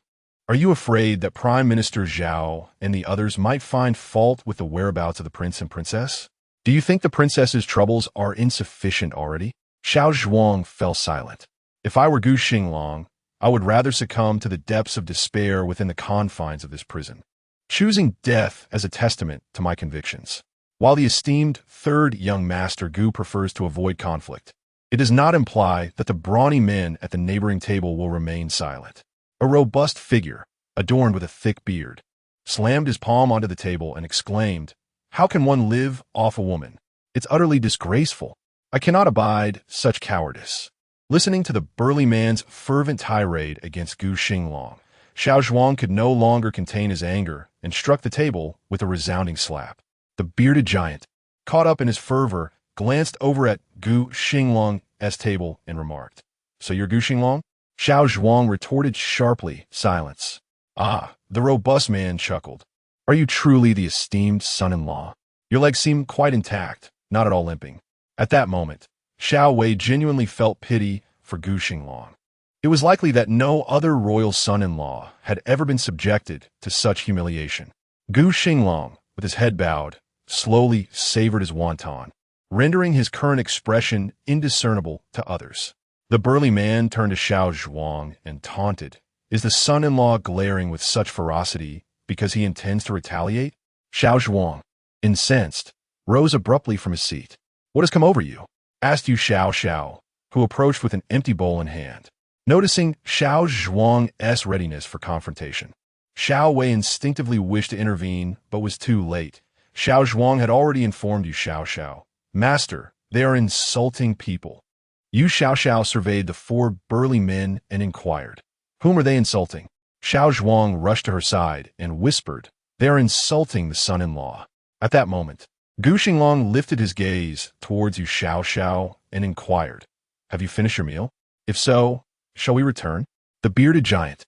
are you afraid that Prime Minister Zhao and the others might find fault with the whereabouts of the prince and princess? Do you think the princess's troubles are insufficient already? Xiao Zhuang fell silent. If I were Gu Xinglang, I would rather succumb to the depths of despair within the confines of this prison, choosing death as a testament to my convictions. While the esteemed 3rd young master Gu prefers to avoid conflict, it does not imply that the brawny men at the neighboring table will remain silent. A robust figure, adorned with a thick beard, slammed his palm onto the table and exclaimed, "How can one live off a woman? It's utterly disgraceful. I cannot abide such cowardice." Listening to the burly man's fervent tirade against Gu Xinglang, Xiao Zhuang could no longer contain his anger and struck the table with a resounding slap. The bearded giant, caught up in his fervor, glanced over at Gu Xinglang's table and remarked, "So you're Gu Xinglang?" Xiao Zhuang retorted sharply, "Silence." "Ah," the robust man chuckled. "Are you truly the esteemed son-in-law? Your legs seem quite intact, not at all limping." At that moment, Xiao Wei genuinely felt pity for Gu Xinglang. It was likely that no other royal son-in-law had ever been subjected to such humiliation. Gu Xinglang, with his head bowed, slowly savored his wonton, rendering his current expression indiscernible to others. The burly man turned to Xiao Zhuang and taunted, "Is the son-in-law glaring with such ferocity because he intends to retaliate?" Xiao Zhuang, incensed, rose abruptly from his seat. "What has come over you?" asked Yu Xiao, who approached with an empty bowl in hand. Noticing Xiao Zhuang's readiness for confrontation, Xiao Wei instinctively wished to intervene, but was too late. Xiao Zhuang had already informed Yu Xiao, "Master, they are insulting people." Yu Xiao surveyed the four burly men and inquired, "Whom are they insulting?" Xiao Zhuang rushed to her side and whispered, "They are insulting the son-in-law." At that moment, Gu Xinglang lifted his gaze towards Yu Xiao and inquired, "Have you finished your meal? If so, shall we return?" The bearded giant,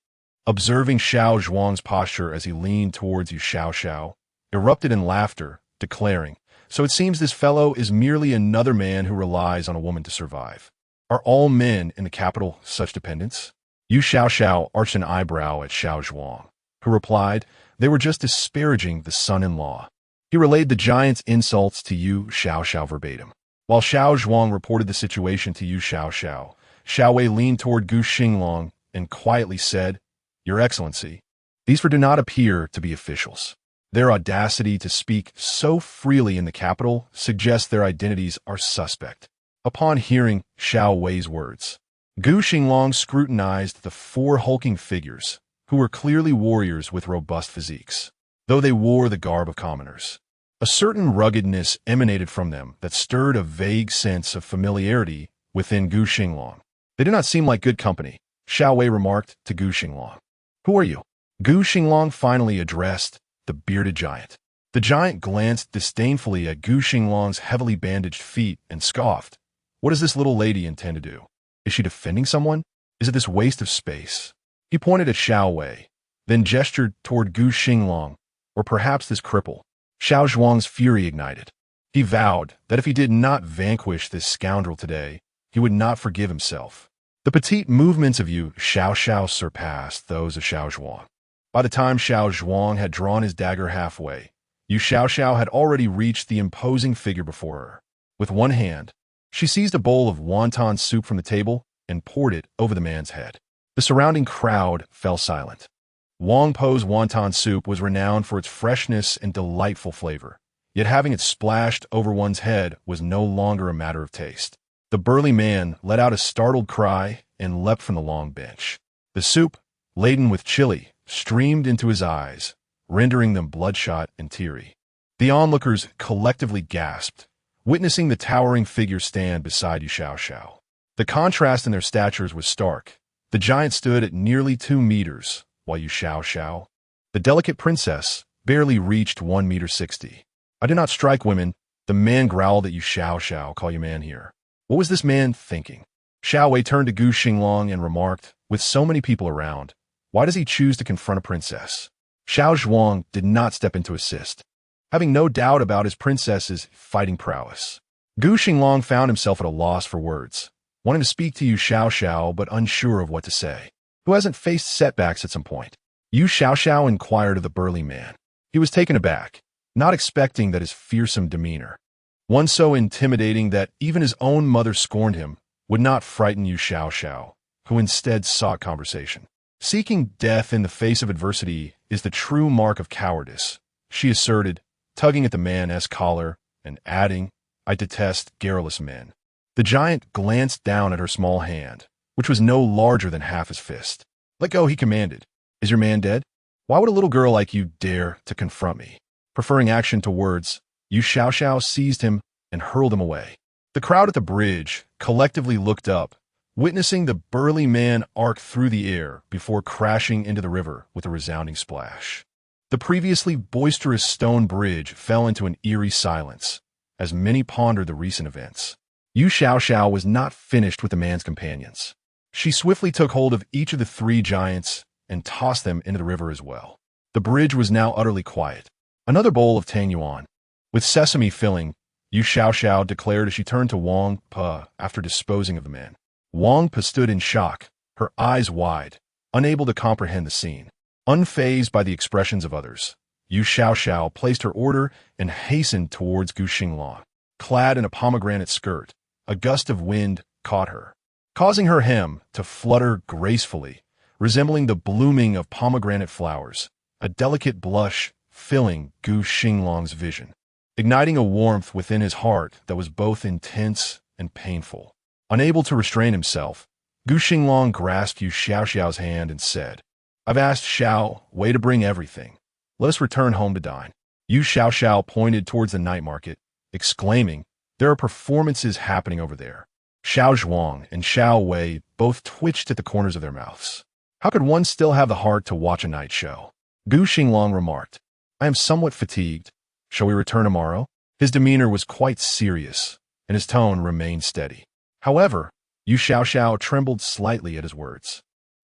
observing Xiao Zhuang's posture as he leaned towards Yu Xiao, erupted in laughter, declaring, "So it seems this fellow is merely another man who relies on a woman to survive. Are all men in the capital such dependents?" Yu Xiao arched an eyebrow at Xiao Zhuang, who replied, "They were just disparaging the son-in-law." He relayed the giant's insults to Yu Xiao verbatim. While Xiao Zhuang reported the situation to Yu Xiao, Xiao Wei leaned toward Gu Xinglang and quietly said, "Your Excellency, these four do not appear to be officials. Their audacity to speak so freely in the capital suggests their identities are suspect." Upon hearing Xiao Wei's words, Gu Xinglang scrutinized the four hulking figures, who were clearly warriors with robust physiques, though they wore the garb of commoners. A certain ruggedness emanated from them that stirred a vague sense of familiarity within Gu Xinglang. "They do not seem like good company," Xiao Wei remarked to Gu Xinglang. "Who are you?" Gu Xinglang finally addressed the bearded giant. The giant glanced disdainfully at Gu Xinglang's heavily bandaged feet and scoffed. "What does this little lady intend to do? Is she defending someone? Is it this waste of space?" He pointed at Xiao Wei, then gestured toward Gu Xinglang, or perhaps this cripple. Xiao Zhuang's fury ignited. He vowed that if he did not vanquish this scoundrel today, he would not forgive himself. The petite movements of Yu Xiao surpassed those of Xiao Zhuang. By the time Xiao Zhuang had drawn his dagger halfway, Yu Xiao had already reached the imposing figure before her. With one hand, she seized a bowl of wonton soup from the table and poured it over the man's head. The surrounding crowd fell silent. Wang Po's wonton soup was renowned for its freshness and delightful flavor, yet having it splashed over one's head was no longer a matter of taste. The burly man let out a startled cry and leapt from the long bench. The soup, laden with chili, streamed into his eyes, rendering them bloodshot and teary. The onlookers collectively gasped, witnessing the towering figure stand beside Yu Xiao. The contrast in their statures was stark. The giant stood at nearly 2 meters, while Yu Xiao, the delicate princess, barely reached 1.60 meters. "I do not strike women," the man growled at Yu Xiao, "call you man here." What was this man thinking? Xiao Wei turned to Gu Xinglang and remarked, "With so many people around, why does he choose to confront a princess?" Xiao Zhuang did not step in to assist, having no doubt about his princess's fighting prowess. Gu Xinglang found himself at a loss for words, wanting to speak to Yu Xiao but unsure of what to say. Who hasn't faced setbacks at some point? Yu Xiao inquired of the burly man. He was taken aback, not expecting that his fearsome demeanor, one so intimidating that even his own mother scorned him, would not frighten Yu Xiao, who instead sought conversation. "Seeking death in the face of adversity is the true mark of cowardice," she asserted, tugging at the man's collar and adding, "I detest garrulous men." The giant glanced down at her small hand, which was no larger than half his fist. "Let go," he commanded. "Is your man dead? Why would a little girl like you dare to confront me?" Preferring action to words, Yu Xiao seized him and hurled him away. The crowd at the bridge collectively looked up, witnessing the burly man arc through the air before crashing into the river with a resounding splash. The previously boisterous stone bridge fell into an eerie silence, as many pondered the recent events. Yu Xiao was not finished with the man's companions. She swiftly took hold of each of the 3 giants and tossed them into the river as well. The bridge was now utterly quiet. Another bowl of tang yuan, with sesame filling, Yu Xiao declared as she turned to Wang Po after disposing of the men. Wang Po stood in shock, her eyes wide, unable to comprehend the scene. Unfazed by the expressions of others, Yu Xiao placed her order and hastened towards Gu Xinglang. Clad in a pomegranate skirt, a gust of wind caught her, causing her hem to flutter gracefully, resembling the blooming of pomegranate flowers, a delicate blush filling Gu Xinglang's vision, igniting a warmth within his heart that was both intense and painful. Unable to restrain himself, Gu Xinglang grasped Yu Xiao's hand and said, "I've asked Xiao Wei to bring everything. Let us return home to dine." Yu Xiao pointed towards the night market, exclaiming, "There are performances happening over there." Xiao Zhuang and Xiao Wei both twitched at the corners of their mouths. How could one still have the heart to watch a night show? Gu Xinglang remarked, "I am somewhat fatigued. Shall we return tomorrow?" His demeanor was quite serious, and his tone remained steady. However, Yu Xiao trembled slightly at his words.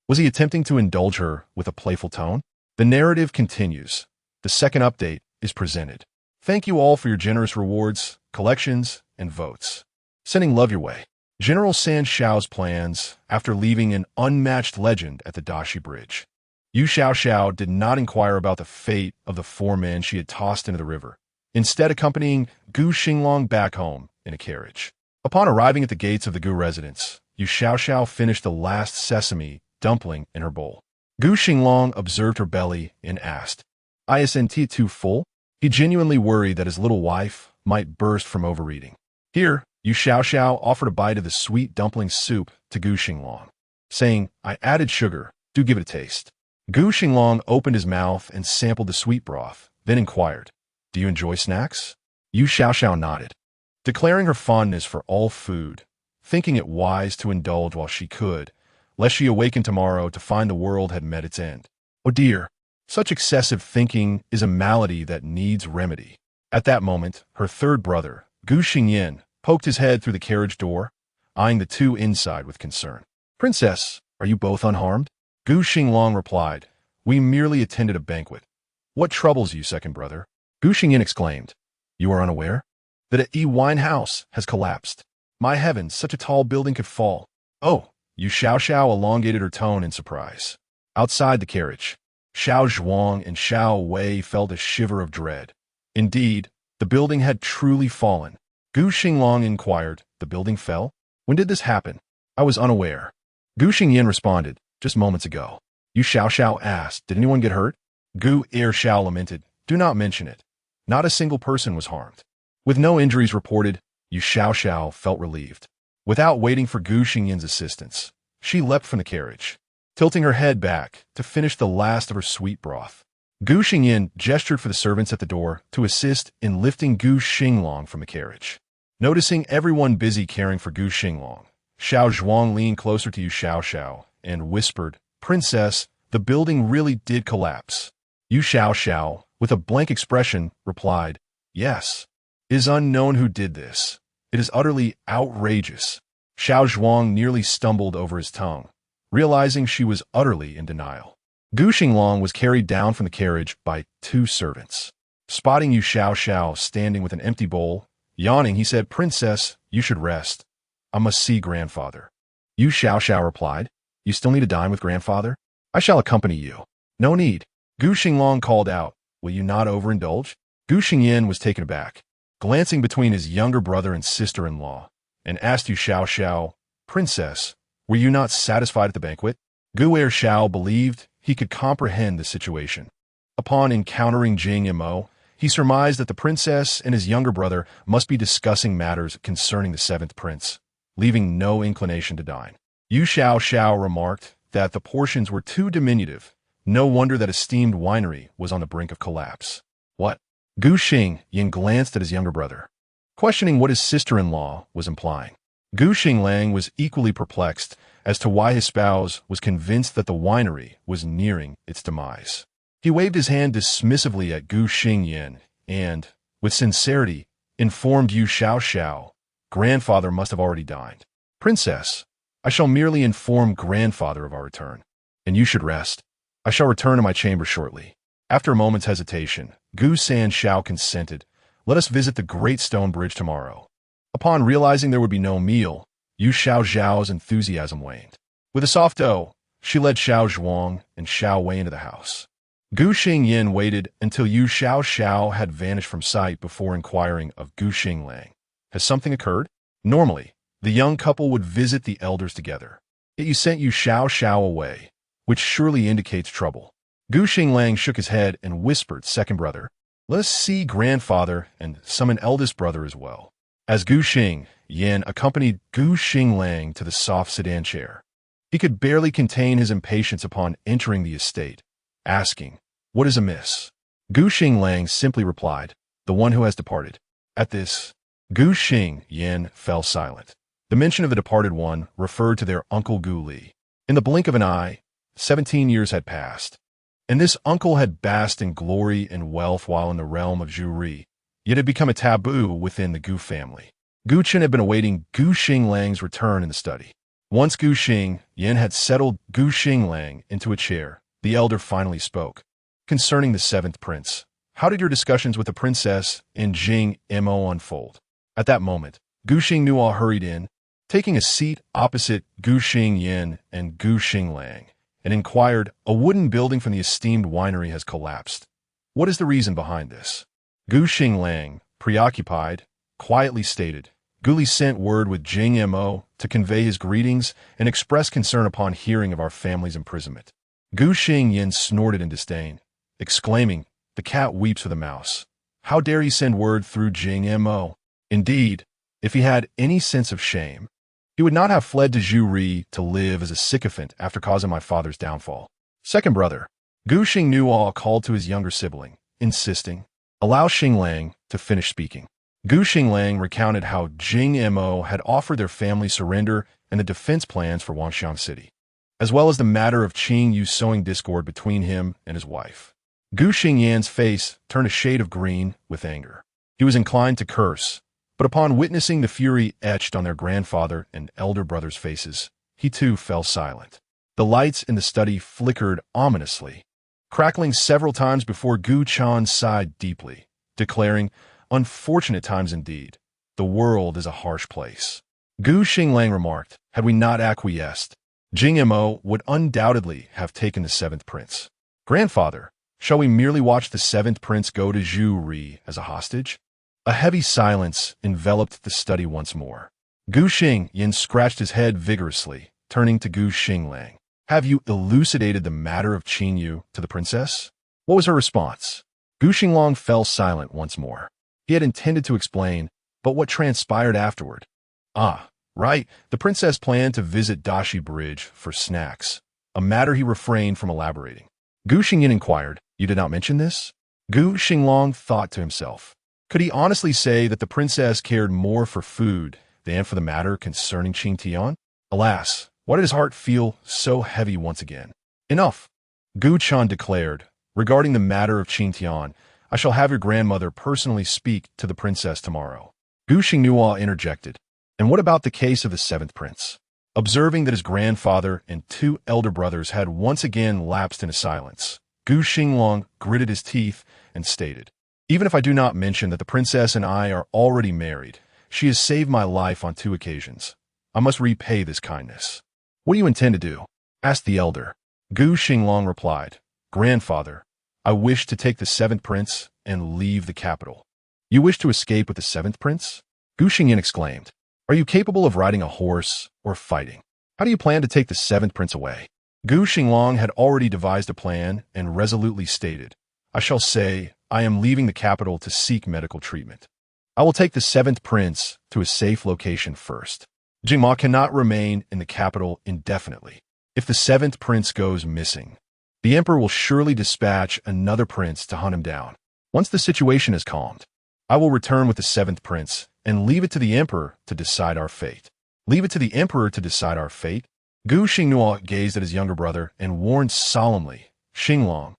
Was he attempting to indulge her with a playful tone? The narrative continues. The second update is presented. Thank you all for your generous rewards, collections, and votes. Sending love your way. General San Xiao's plans after leaving an unmatched legend at the Dashi Bridge. Yu Xiao did not inquire about the fate of the 4 men she had tossed into the river, instead accompanying Gu Xinglang back home in a carriage. Upon arriving at the gates of the Gu residence, Yu Xiao finished the last sesame dumpling in her bowl. Gu Xinglang observed her belly and asked, "Isn't too full?" He genuinely worried that his little wife might burst from overeating. Here, Yu Xiao offered a bite of the sweet dumpling soup to Gu Xinglang, saying, "I added sugar, do give it a taste." Gu Xinglang opened his mouth and sampled the sweet broth, then inquired, "Do you enjoy snacks?" Yu Xiao nodded, declaring her fondness for all food, thinking it wise to indulge while she could, lest she awaken tomorrow to find the world had met its end. Oh dear, such excessive thinking is a malady that needs remedy. At that moment, her third brother, Gu Xingyan, poked his head through the carriage door, eyeing the two inside with concern. "Princess, are you both unharmed?" Gu Xinglang replied, "We merely attended a banquet." "What troubles you, second brother?" Gu Xingyan exclaimed, "You are unaware that a wine house has collapsed. My heavens, such a tall building could fall." "Oh," Yu Xiao elongated her tone in surprise. Outside the carriage, Xiao Zhuang and Xiao Wei felt a shiver of dread. Indeed, the building had truly fallen. Gu Xinglang inquired, "The building fell? When did this happen?" "I was unaware." Gu Xingyan responded, "Just moments ago." Yu Xiao asked, "Did anyone get hurt?" Gu Xiao lamented, "Do not mention it. Not a single person was harmed." With no injuries reported, Yu Xiao felt relieved. Without waiting for Gu Xingyan's assistance, she leapt from the carriage, tilting her head back to finish the last of her sweet broth. Gu Xingyan gestured for the servants at the door to assist in lifting Gu Xinglang from the carriage. Noticing everyone busy caring for Gu Xinglang, Xiao Zhuang leaned closer to Yu Xiao and whispered, "Princess, the building really did collapse." Yu Xiao, with a blank expression, replied, "Yes. It is unknown who did this. It is utterly outrageous." Xiao Zhuang nearly stumbled over his tongue, realizing she was utterly in denial. Gu Xinglang was carried down from the carriage by 2 servants. Spotting Yu Xiao standing with an empty bowl, yawning, he said, "Princess, you should rest. I must see grandfather." Yu Xiao replied, "You still need to dine with grandfather? I shall accompany you." "No need." Gu Xinglang called out, "Will you not overindulge?" Gu Xingyan was taken aback, glancing between his younger brother and sister-in-law, and asked Yu Xiao, "Princess, were you not satisfied at the banquet?" Gu Xiao believed he could comprehend the situation. Upon encountering Jing Mo, he surmised that the princess and his younger brother must be discussing matters concerning the 7th prince, leaving no inclination to dine. Yu Xiao remarked that the portions were too diminutive. No wonder that a steamed winery was on the brink of collapse. What? Gu Xingyan glanced at his younger brother, questioning what his sister-in-law was implying. Gu Xinglang was equally perplexed as to why his spouse was convinced that the winery was nearing its demise. He waved his hand dismissively at Gu Xingyan and, with sincerity, informed Yu Xiao, "Grandfather must have already dined." "Princess, I shall merely inform grandfather of our return, and you should rest. I shall return to my chamber shortly." After a moment's hesitation, Gu Xiao consented. "Let us visit the Great Stone Bridge tomorrow." Upon realizing there would be no meal, Yu Xiao's enthusiasm waned. With a soft "oh," she led Xiao Zhuang and Xiao Wei into the house. Gu Xingyin waited until Yu Xiao had vanished from sight before inquiring of Gu Xinglang. Has something occurred? Normally, the young couple would visit the elders together. Yet you sent Yu Xiao away, which surely indicates trouble. Gu Xinglang shook his head and whispered, "Second brother, let us see grandfather and summon eldest brother as well." As Gu Xingyin accompanied Gu Xinglang to the soft sedan chair, he could barely contain his impatience upon entering the estate, asking, "What is amiss?" Gu Xinglang simply replied, "The one who has departed." At this, Gu Xingyin fell silent. The mention of the departed one referred to their uncle Gu Li. In the blink of an eye, 17 years had passed, and this uncle had basked in glory and wealth while in the realm of Zhu, yet had become a taboo within the Gu family. Gu Chen had been awaiting Gu Xinglang's return in the study. Once Gu Xingyin had settled Gu Xinglang into a chair, the elder finally spoke. "Concerning the seventh prince, how did your discussions with the princess and Jing Mo unfold?" At that moment, Gu Xingnuo hurried in, taking a seat opposite Gu Xingyin and Gu Xinglang, and inquired, "A wooden building from the esteemed winery has collapsed. What is the reason behind this?" Gu Xinglang, preoccupied, quietly stated, "Gu Li sent word with Jing Mo to convey his greetings and express concern upon hearing of our family's imprisonment." Gu Xingyin snorted in disdain, exclaiming, "The cat weeps for the mouse. How dare he send word through Jing Mo? Indeed, if he had any sense of shame, he would not have fled to Zhu to live as a sycophant after causing my father's downfall." Second brother, Gu Xingnuo called to his younger sibling, insisting, "Allow Xinglang to finish speaking." Gu Xinglang recounted how Jing Mo had offered their family surrender and the defense plans for Wangxiang City, as well as the matter of Qing Yu sowing discord between him and his wife. Gu Xingyan's face turned a shade of green with anger. He was inclined to curse, but upon witnessing the fury etched on their grandfather and elder brother's faces, he too fell silent. The lights in the study flickered ominously, crackling several times before Gu Chan sighed deeply, declaring, "Unfortunate times indeed. The world is a harsh place." Gu Xinglang remarked, "Had we not acquiesced, Jing Mo would undoubtedly have taken the seventh prince. Grandfather, shall we merely watch the seventh prince go to Zhu as a hostage?" A heavy silence enveloped the study once more. Gu Xingyin scratched his head vigorously, turning to Gu Xinglang. "Have you elucidated the matter of Qing Yu to the princess?" What was her response? Gu Xinglang fell silent once more. He had intended to explain, but what transpired afterward? Ah, right, the princess planned to visit Dashi Bridge for snacks, a matter he refrained from elaborating. Gu Xingyin inquired, "You did not mention this?" Gu Xinglang thought to himself. Could he honestly say that the princess cared more for food than for the matter concerning Qing Tian? Alas, why did his heart feel so heavy once again? "Enough," Gu Chan declared. "Regarding the matter of Qing Tian, I shall have your grandmother personally speak to the princess tomorrow." Gu Xingnuo interjected, "And what about the case of the seventh prince?" Observing that his grandfather and two elder brothers had once again lapsed into silence, Gu Xinglang gritted his teeth and stated, "Even if I do not mention that the princess and I are already married, she has saved my life on 2 occasions. I must repay this kindness." "What do you intend to do?" asked the elder. Gu Xinglang replied, "Grandfather, I wish to take the seventh prince and leave the capital." "You wish to escape with the seventh prince?" Gu Xingyin exclaimed. "Are you capable of riding a horse or fighting? How do you plan to take the seventh prince away?" Gu Xinglang had already devised a plan and resolutely stated, "I shall say, I am leaving the capital to seek medical treatment. I will take the seventh prince to a safe location first. Jingma cannot remain in the capital indefinitely. If the seventh prince goes missing, the emperor will surely dispatch another prince to hunt him down. Once the situation is calmed, I will return with the seventh prince and leave it to the emperor to decide our fate." "Leave it to the emperor to decide our fate?" Gu Xingnuo gazed at his younger brother and warned solemnly, "Xinglang,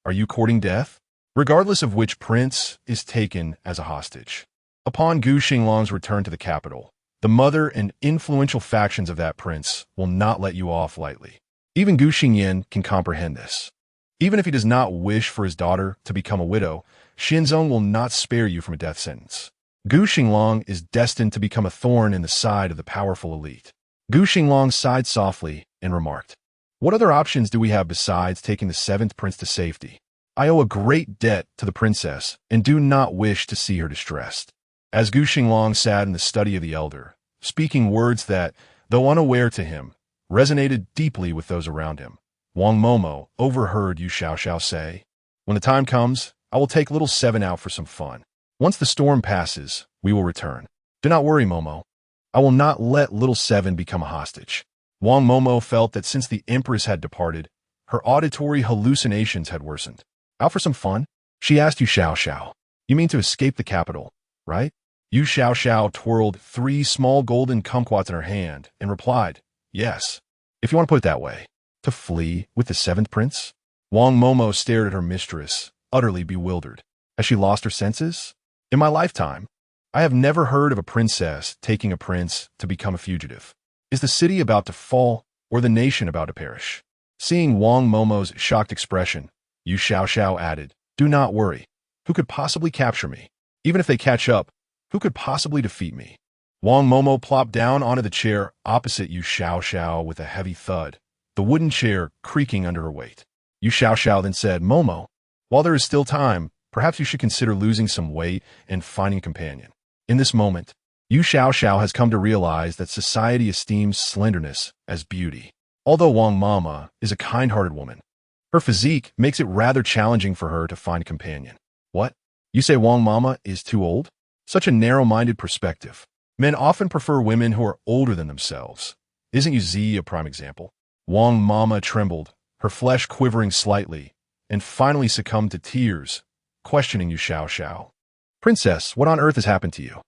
are you courting death? Regardless of which prince is taken as a hostage." Upon Gu Xinglang's return to the capital, the mother and influential factions of that prince will not let you off lightly. Even Gu Xingyin can comprehend this. Even if he does not wish for his daughter to become a widow, Xianzong will not spare you from a death sentence. Gu Xinglang is destined to become a thorn in the side of the powerful elite. Gu Xinglang sighed softly and remarked, "What other options do we have besides taking the seventh prince to safety?" I owe a great debt to the princess and do not wish to see her distressed. As Gu Xinglang sat in the study of the elder, speaking words that, though unaware to him, resonated deeply with those around him, Wang Momo overheard Yu Xiao say, "When the time comes, I will take little Seven out for some fun. Once the storm passes, we will return. Do not worry, Momo. I will not let little Seven become a hostage." Wang Momo felt that since the empress had departed, her auditory hallucinations had worsened. "Out for some fun?" she asked Yu Xiao. "You mean to escape the capital, right?" Yu Xiao twirled 3 small golden kumquats in her hand and replied, "Yes, if you want to put it that way." "To flee with the 7th prince?" Wang Momo stared at her mistress, utterly bewildered. Has she lost her senses? In my lifetime, I have never heard of a princess taking a prince to become a fugitive. Is the city about to fall or the nation about to perish? Seeing Wang Momo's shocked expression, Yu Xiao added, "Do not worry. Who could possibly capture me? Even if they catch up, who could possibly defeat me?" Wang Momo plopped down onto the chair opposite Yu Xiao with a heavy thud, the wooden chair creaking under her weight. Yu Xiao then said, "Momo, while there is still time, perhaps you should consider losing some weight and finding a companion." In this moment, Yu Xiao has come to realize that society esteems slenderness as beauty. Although Wang Mama is a kind-hearted woman, her physique makes it rather challenging for her to find a companion. What? You say Wang Mama is too old? Such a narrow-minded perspective. Men often prefer women who are older than themselves. Isn't Yu Zi a prime example? Wang Mama trembled, her flesh quivering slightly, and finally succumbed to tears, questioning Yu Xiao. "Princess, what on earth has happened to you?"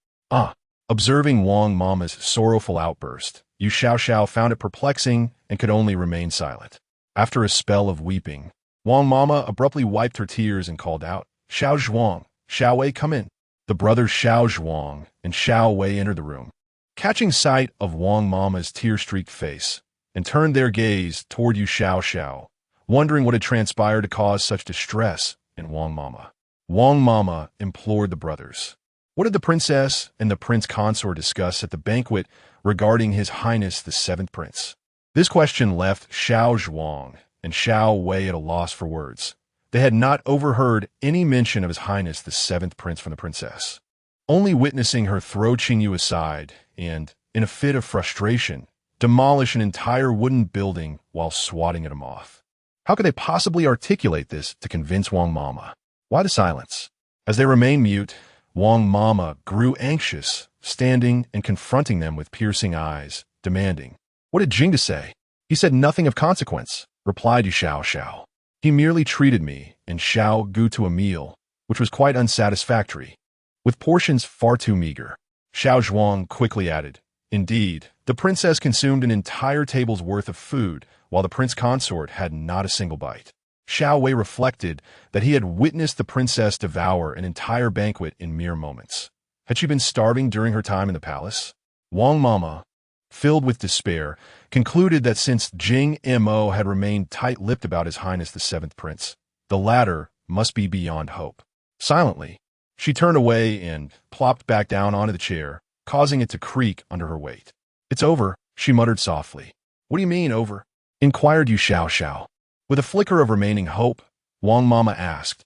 Observing Wang Mama's sorrowful outburst, Yu Xiao found it perplexing and could only remain silent. After a spell of weeping, Wang Mama abruptly wiped her tears and called out, "Xiao Zhuang, Xiao Wei, come in." The brothers Xiao Zhuang and Xiao Wei entered the room, catching sight of Wang Mama's tear-streaked face, and turned their gaze toward Yu Xiao, wondering what had transpired to cause such distress in Wang Mama. Wang Mama implored the brothers. What did the princess and the prince consort discuss at the banquet regarding His Highness the 7th Prince? This question left Xiao Zhuang and Xiao Wei at a loss for words. They had not overheard any mention of His Highness the 7th Prince from the princess. Only witnessing her throw Qingyu aside and, in a fit of frustration, demolish an entire wooden building while swatting at a moth. How could they possibly articulate this to convince Wang Mama? Why the silence? As they remained mute, Wang Mama grew anxious, standing and confronting them with piercing eyes, demanding, "What did Jing say?" "He said nothing of consequence," replied Yu Xiao. "He merely treated me and Xiao Gu to a meal, which was quite unsatisfactory, with portions far too meager." Xiao Zhuang quickly added, "Indeed, the princess consumed an entire table's worth of food, while the prince consort had not a single bite." Xiao Wei reflected that he had witnessed the princess devour an entire banquet in mere moments. Had she been starving during her time in the palace? Wang Mama, filled with despair, concluded that since Jing Mo had remained tight-lipped about His Highness the 7th Prince, the latter must be beyond hope. Silently, she turned away and plopped back down onto the chair, causing it to creak under her weight. "It's over," she muttered softly. "What do you mean, over?" inquired Yu Xiao. With a flicker of remaining hope, Wang Mama asked,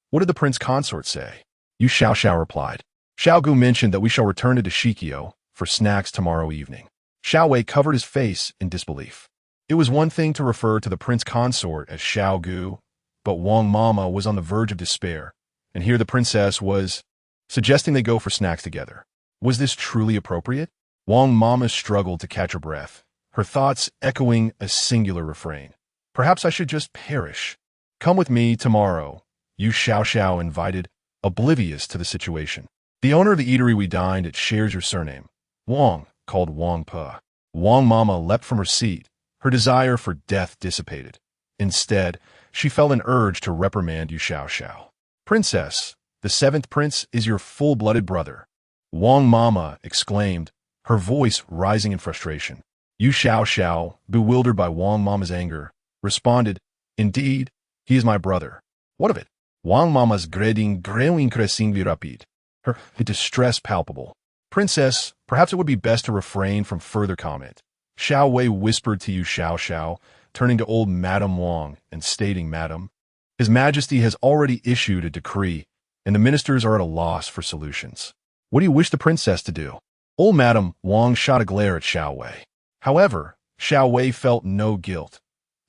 "What did the prince consort say?" Yu Xiao replied, "Xiao Gu mentioned that we shall return to Dashikyo for snacks tomorrow evening." Xiao Wei covered his face in disbelief. It was one thing to refer to the prince consort as Xiao Gu, but Wang Mama was on the verge of despair, and here the princess was suggesting they go for snacks together. Was this truly appropriate? Wang Mama struggled to catch her breath, her thoughts echoing a singular refrain. "Perhaps I should just perish. Come with me tomorrow," Yu Xiao invited, oblivious to the situation. "The owner of the eatery we dined at shares your surname." Wang called Wang Pe. Wang Mama leapt from her seat, her desire for death dissipated. Instead, she felt an urge to reprimand Yu Xiao. "Princess, the 7th Prince is your full-blooded brother," Wang Mama exclaimed, her voice rising in frustration. Yu Xiao, bewildered by Wang Mama's anger, responded, "Indeed, he is my brother." "What of it?" Wang Mama's growing increasingly rapid, her distress palpable. "Princess, perhaps it would be best to refrain from further comment," Xiao Wei whispered to Yu Xiao, turning to old Madame Wang and stating, "Madam, His Majesty has already issued a decree, and the ministers are at a loss for solutions. What do you wish the princess to do? Old Madame Wang shot a glare at Xiao Wei. However, Xiao Wei felt no guilt.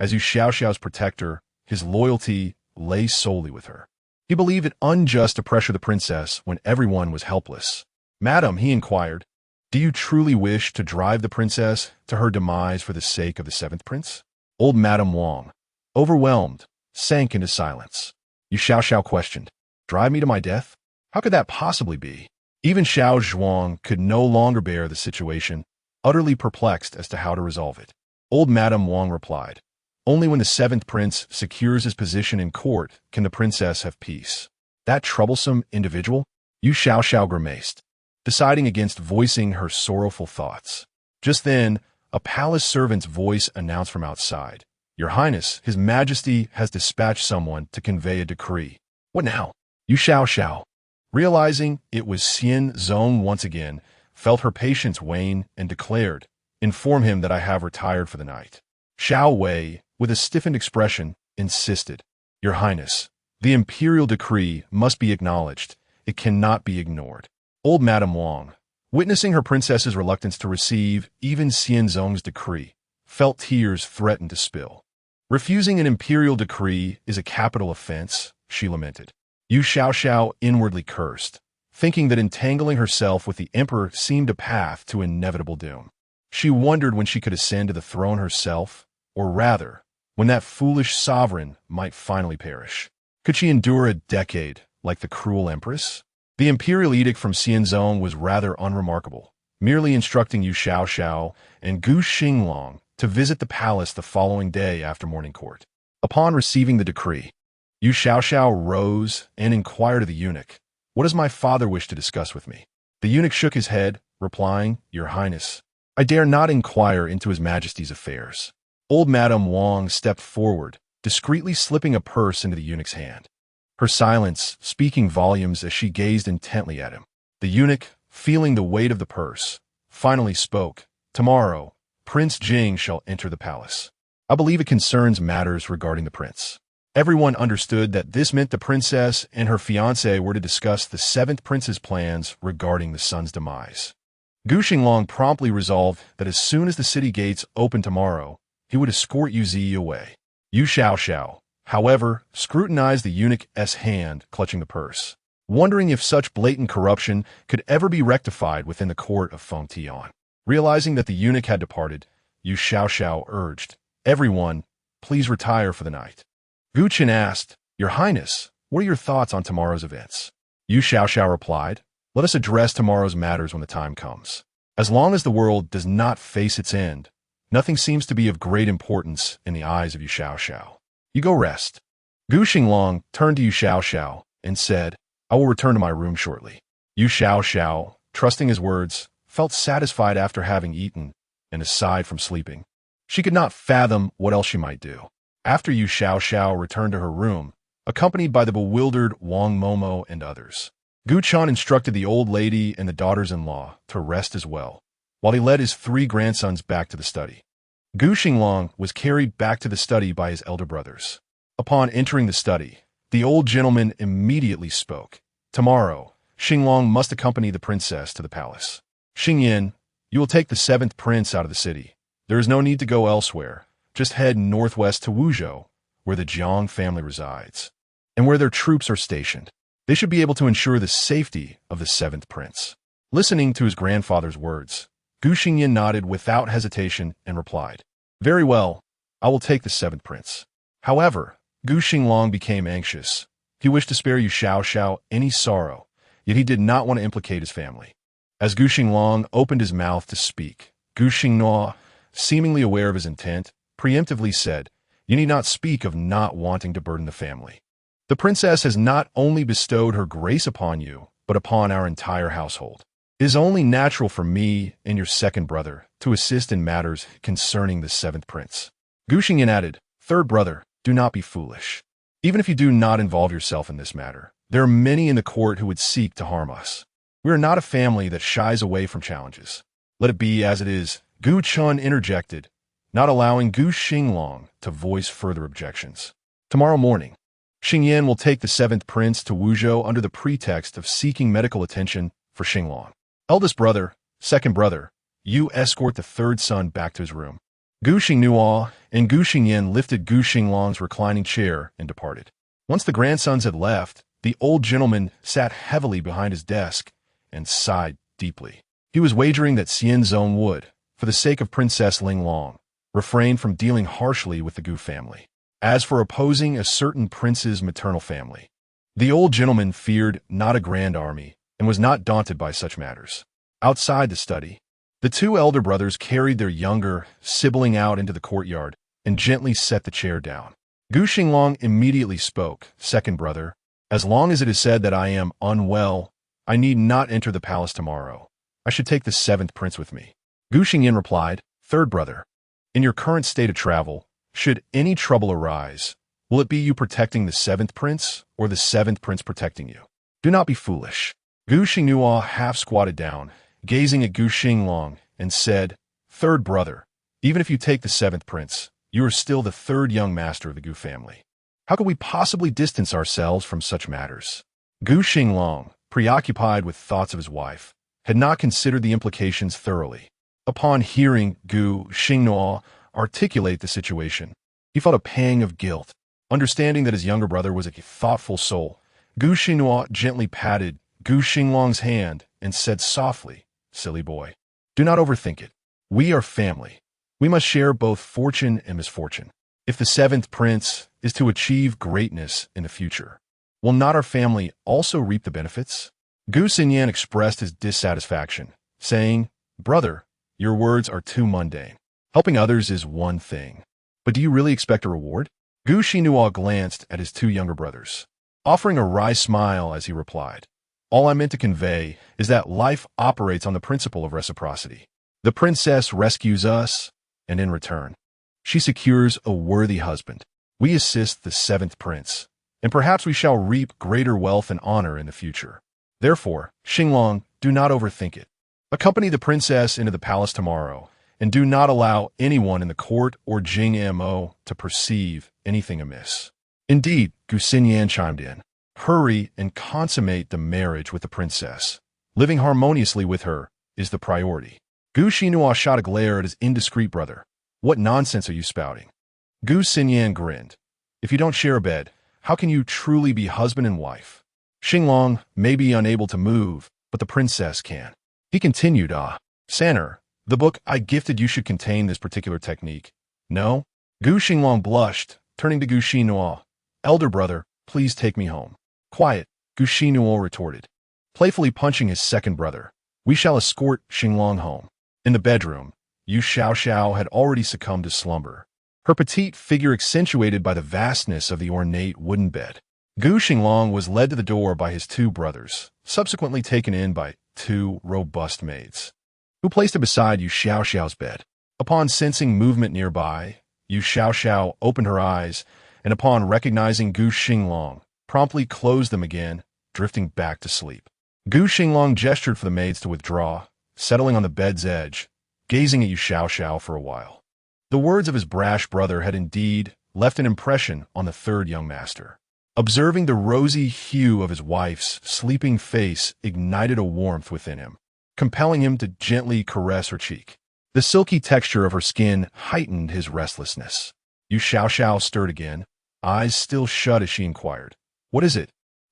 As Yu Xiao's protector, his loyalty lay solely with her. He believed it unjust to pressure the princess when everyone was helpless. Madam, he inquired, do you truly wish to drive the princess to her demise for the sake of the seventh prince? Old Madame Wang, overwhelmed, sank into silence. Yu Xiao questioned, drive me to my death? How could that possibly be? Even Xiao Zhuang could no longer bear the situation, utterly perplexed as to how to resolve it. Old Madame Wang replied, only when the seventh prince secures his position in court can the princess have peace. That troublesome individual? Yu Xiao grimaced, deciding against voicing her sorrowful thoughts. Just then, a palace servant's voice announced from outside, Your Highness, His Majesty has dispatched someone to convey a decree. What now? Yu Xiao, realizing it was Xian Zong once again, felt her patience wane and declared, inform him that I have retired for the night. Xiao Wei, with a stiffened expression, insisted, Your Highness, the imperial decree must be acknowledged. It cannot be ignored. Old Madame Wang, witnessing her princess's reluctance to receive even Xian Zong's decree, felt tears threaten to spill. Refusing an imperial decree is a capital offense, she lamented. Yu Xiao inwardly cursed, thinking that entangling herself with the emperor seemed a path to inevitable doom. She wondered when she could ascend to the throne herself, or rather, when that foolish sovereign might finally perish. Could she endure a decade like the cruel empress? The imperial edict from Xianzong was rather unremarkable, merely instructing Yu Xiao and Gu Xinglang to visit the palace the following day after morning court. Upon receiving the decree, Yu Xiao rose and inquired of the eunuch, What does my father wish to discuss with me? The eunuch shook his head, replying, Your Highness, I dare not inquire into His Majesty's affairs. Old Madame Wang stepped forward, discreetly slipping a purse into the eunuch's hand. Her silence speaking volumes as she gazed intently at him. The eunuch, feeling the weight of the purse, finally spoke, Tomorrow, Prince Jing shall enter the palace. I believe it concerns matters regarding the prince. Everyone understood that this meant the princess and her fiancé were to discuss the seventh prince's plans regarding the son's demise. Gu Xinglang promptly resolved that as soon as the city gates opened tomorrow, he would escort Yu Zi away. Yu Xiao, however, scrutinized the eunuch's hand clutching the purse, wondering if such blatant corruption could ever be rectified within the court of Feng Tian. Realizing that the eunuch had departed, Yu Xiao urged, Everyone, please retire for the night. Gu Qin asked, Your Highness, what are your thoughts on tomorrow's events? Yu Xiao replied, Let us address tomorrow's matters when the time comes. As long as the world does not face its end, nothing seems to be of great importance in the eyes of Yu Xiao. You go rest. Gu Xinglang turned to Yu Xiao and said, I will return to my room shortly. Yu Xiao, trusting his words, felt satisfied after having eaten, and aside from sleeping, she could not fathom what else she might do. After Yu Xiao returned to her room, accompanied by the bewildered Wang Momo and others, Gu Chan instructed the old lady and the daughters-in-law to rest as well, while he led his 3 grandsons back to the study. Gu Xinglang was carried back to the study by his elder brothers. Upon entering the study, the old gentleman immediately spoke. Tomorrow, Xinglang must accompany the princess to the palace. Xingyin, you will take the 7th prince out of the city. There is no need to go elsewhere. Just head northwest to Wuzhou, where the Jiang family resides, and where their troops are stationed. They should be able to ensure the safety of the 7th prince. Listening to his grandfather's words, Gu Xingyin nodded without hesitation and replied, Very well, I will take the 7th prince. However, Gu Xinglang became anxious. He wished to spare Yu Xiao any sorrow, yet he did not want to implicate his family. As Gu Xinglang opened his mouth to speak, Gu Xingnuo, seemingly aware of his intent, preemptively said, You need not speak of not wanting to burden the family. The princess has not only bestowed her grace upon you, but upon our entire household. It is only natural for me and your second brother to assist in matters concerning the 7th prince. Gu Xingyin added, Third brother, do not be foolish. Even if you do not involve yourself in this matter, there are many in the court who would seek to harm us. We are not a family that shies away from challenges. Let it be as it is, Gu Chun interjected, not allowing Gu Xinglang to voice further objections. Tomorrow morning, Xingyan will take the seventh prince to Wuzhou under the pretext of seeking medical attention for Xinglang. Eldest brother, second brother, you escort the third son back to his room. Gu Xingnuo and Gu Xingyan lifted Gu Xinglang's reclining chair and departed. Once the grandsons had left, the old gentleman sat heavily behind his desk and sighed deeply. He was wagering that Xianzong would, for the sake of Princess Linglong, refrain from dealing harshly with the Gu family. As for opposing a certain prince's maternal family, the old gentleman feared not a grand army and was not daunted by such matters. Outside the study, the two elder brothers carried their younger sibling out into the courtyard and gently set the chair down. Gu Xinglang immediately spoke. Second brother, as long as it is said that I am unwell, I need not enter the palace tomorrow. I should take the seventh prince with me. Gu Xingyan replied, Third brother, in your current state of travel, should any trouble arise, will it be you protecting the seventh prince or the seventh prince protecting you? Do not be foolish. Gu Xingnuo half squatted down, gazing at Gu Xinglang, and said, Third brother, even if you take the seventh prince, you are still the third young master of the Gu family. How could we possibly distance ourselves from such matters? Gu Xinglang, preoccupied with thoughts of his wife, had not considered the implications thoroughly. Upon hearing Gu Xingnuo articulate the situation, he felt a pang of guilt. Understanding that his younger brother was a thoughtful soul, Gu Xingnuo gently patted Gu Xinglang's hand and said softly, Silly boy, do not overthink it. We are family. We must share both fortune and misfortune. If the seventh prince is to achieve greatness in the future, will not our family also reap the benefits? Gu Xingyan expressed his dissatisfaction, saying, Brother, your words are too mundane. Helping others is one thing, but do you really expect a reward? Gu Xingnuo glanced at his two younger brothers, offering a wry smile as he replied, All I meant to convey is that life operates on the principle of reciprocity. The princess rescues us, and in return, she secures a worthy husband. We assist the seventh prince, and perhaps we shall reap greater wealth and honor in the future. Therefore, Xinglang, do not overthink it. Accompany the princess into the palace tomorrow, and do not allow anyone in the court or Jing-mo to perceive anything amiss. Indeed, Gu Xingyan chimed in, hurry and consummate the marriage with the princess. Living harmoniously with her is the priority. Gu Xingnuo shot a glare at his indiscreet brother. What nonsense are you spouting? Gu Xingyan grinned. If you don't share a bed, how can you truly be husband and wife? Xinglang may be unable to move, but the princess can. He continued, Sanner, the book I gifted you should contain this particular technique. No? Gu Xinglang blushed, turning to Gu Xingnuo. Elder brother, please take me home. Quiet, Gu Xingnuo retorted, playfully punching his second brother. We shall escort Xinglang home. In the bedroom, Yu Xiao had already succumbed to slumber, her petite figure accentuated by the vastness of the ornate wooden bed. Gu Xinglang was led to the door by his two brothers, subsequently taken in by two robust maids, who placed him beside Yu Xiao's bed. Upon sensing movement nearby, Yu Xiao opened her eyes, and upon recognizing Gu Xinglang, promptly closed them again, drifting back to sleep. Gu Xinglang gestured for the maids to withdraw, settling on the bed's edge, gazing at Yu Xiao for a while. The words of his brash brother had indeed left an impression on the third young master. Observing the rosy hue of his wife's sleeping face ignited a warmth within him, compelling him to gently caress her cheek. The silky texture of her skin heightened his restlessness. Yu Xiao stirred again, eyes still shut as she inquired, What is it?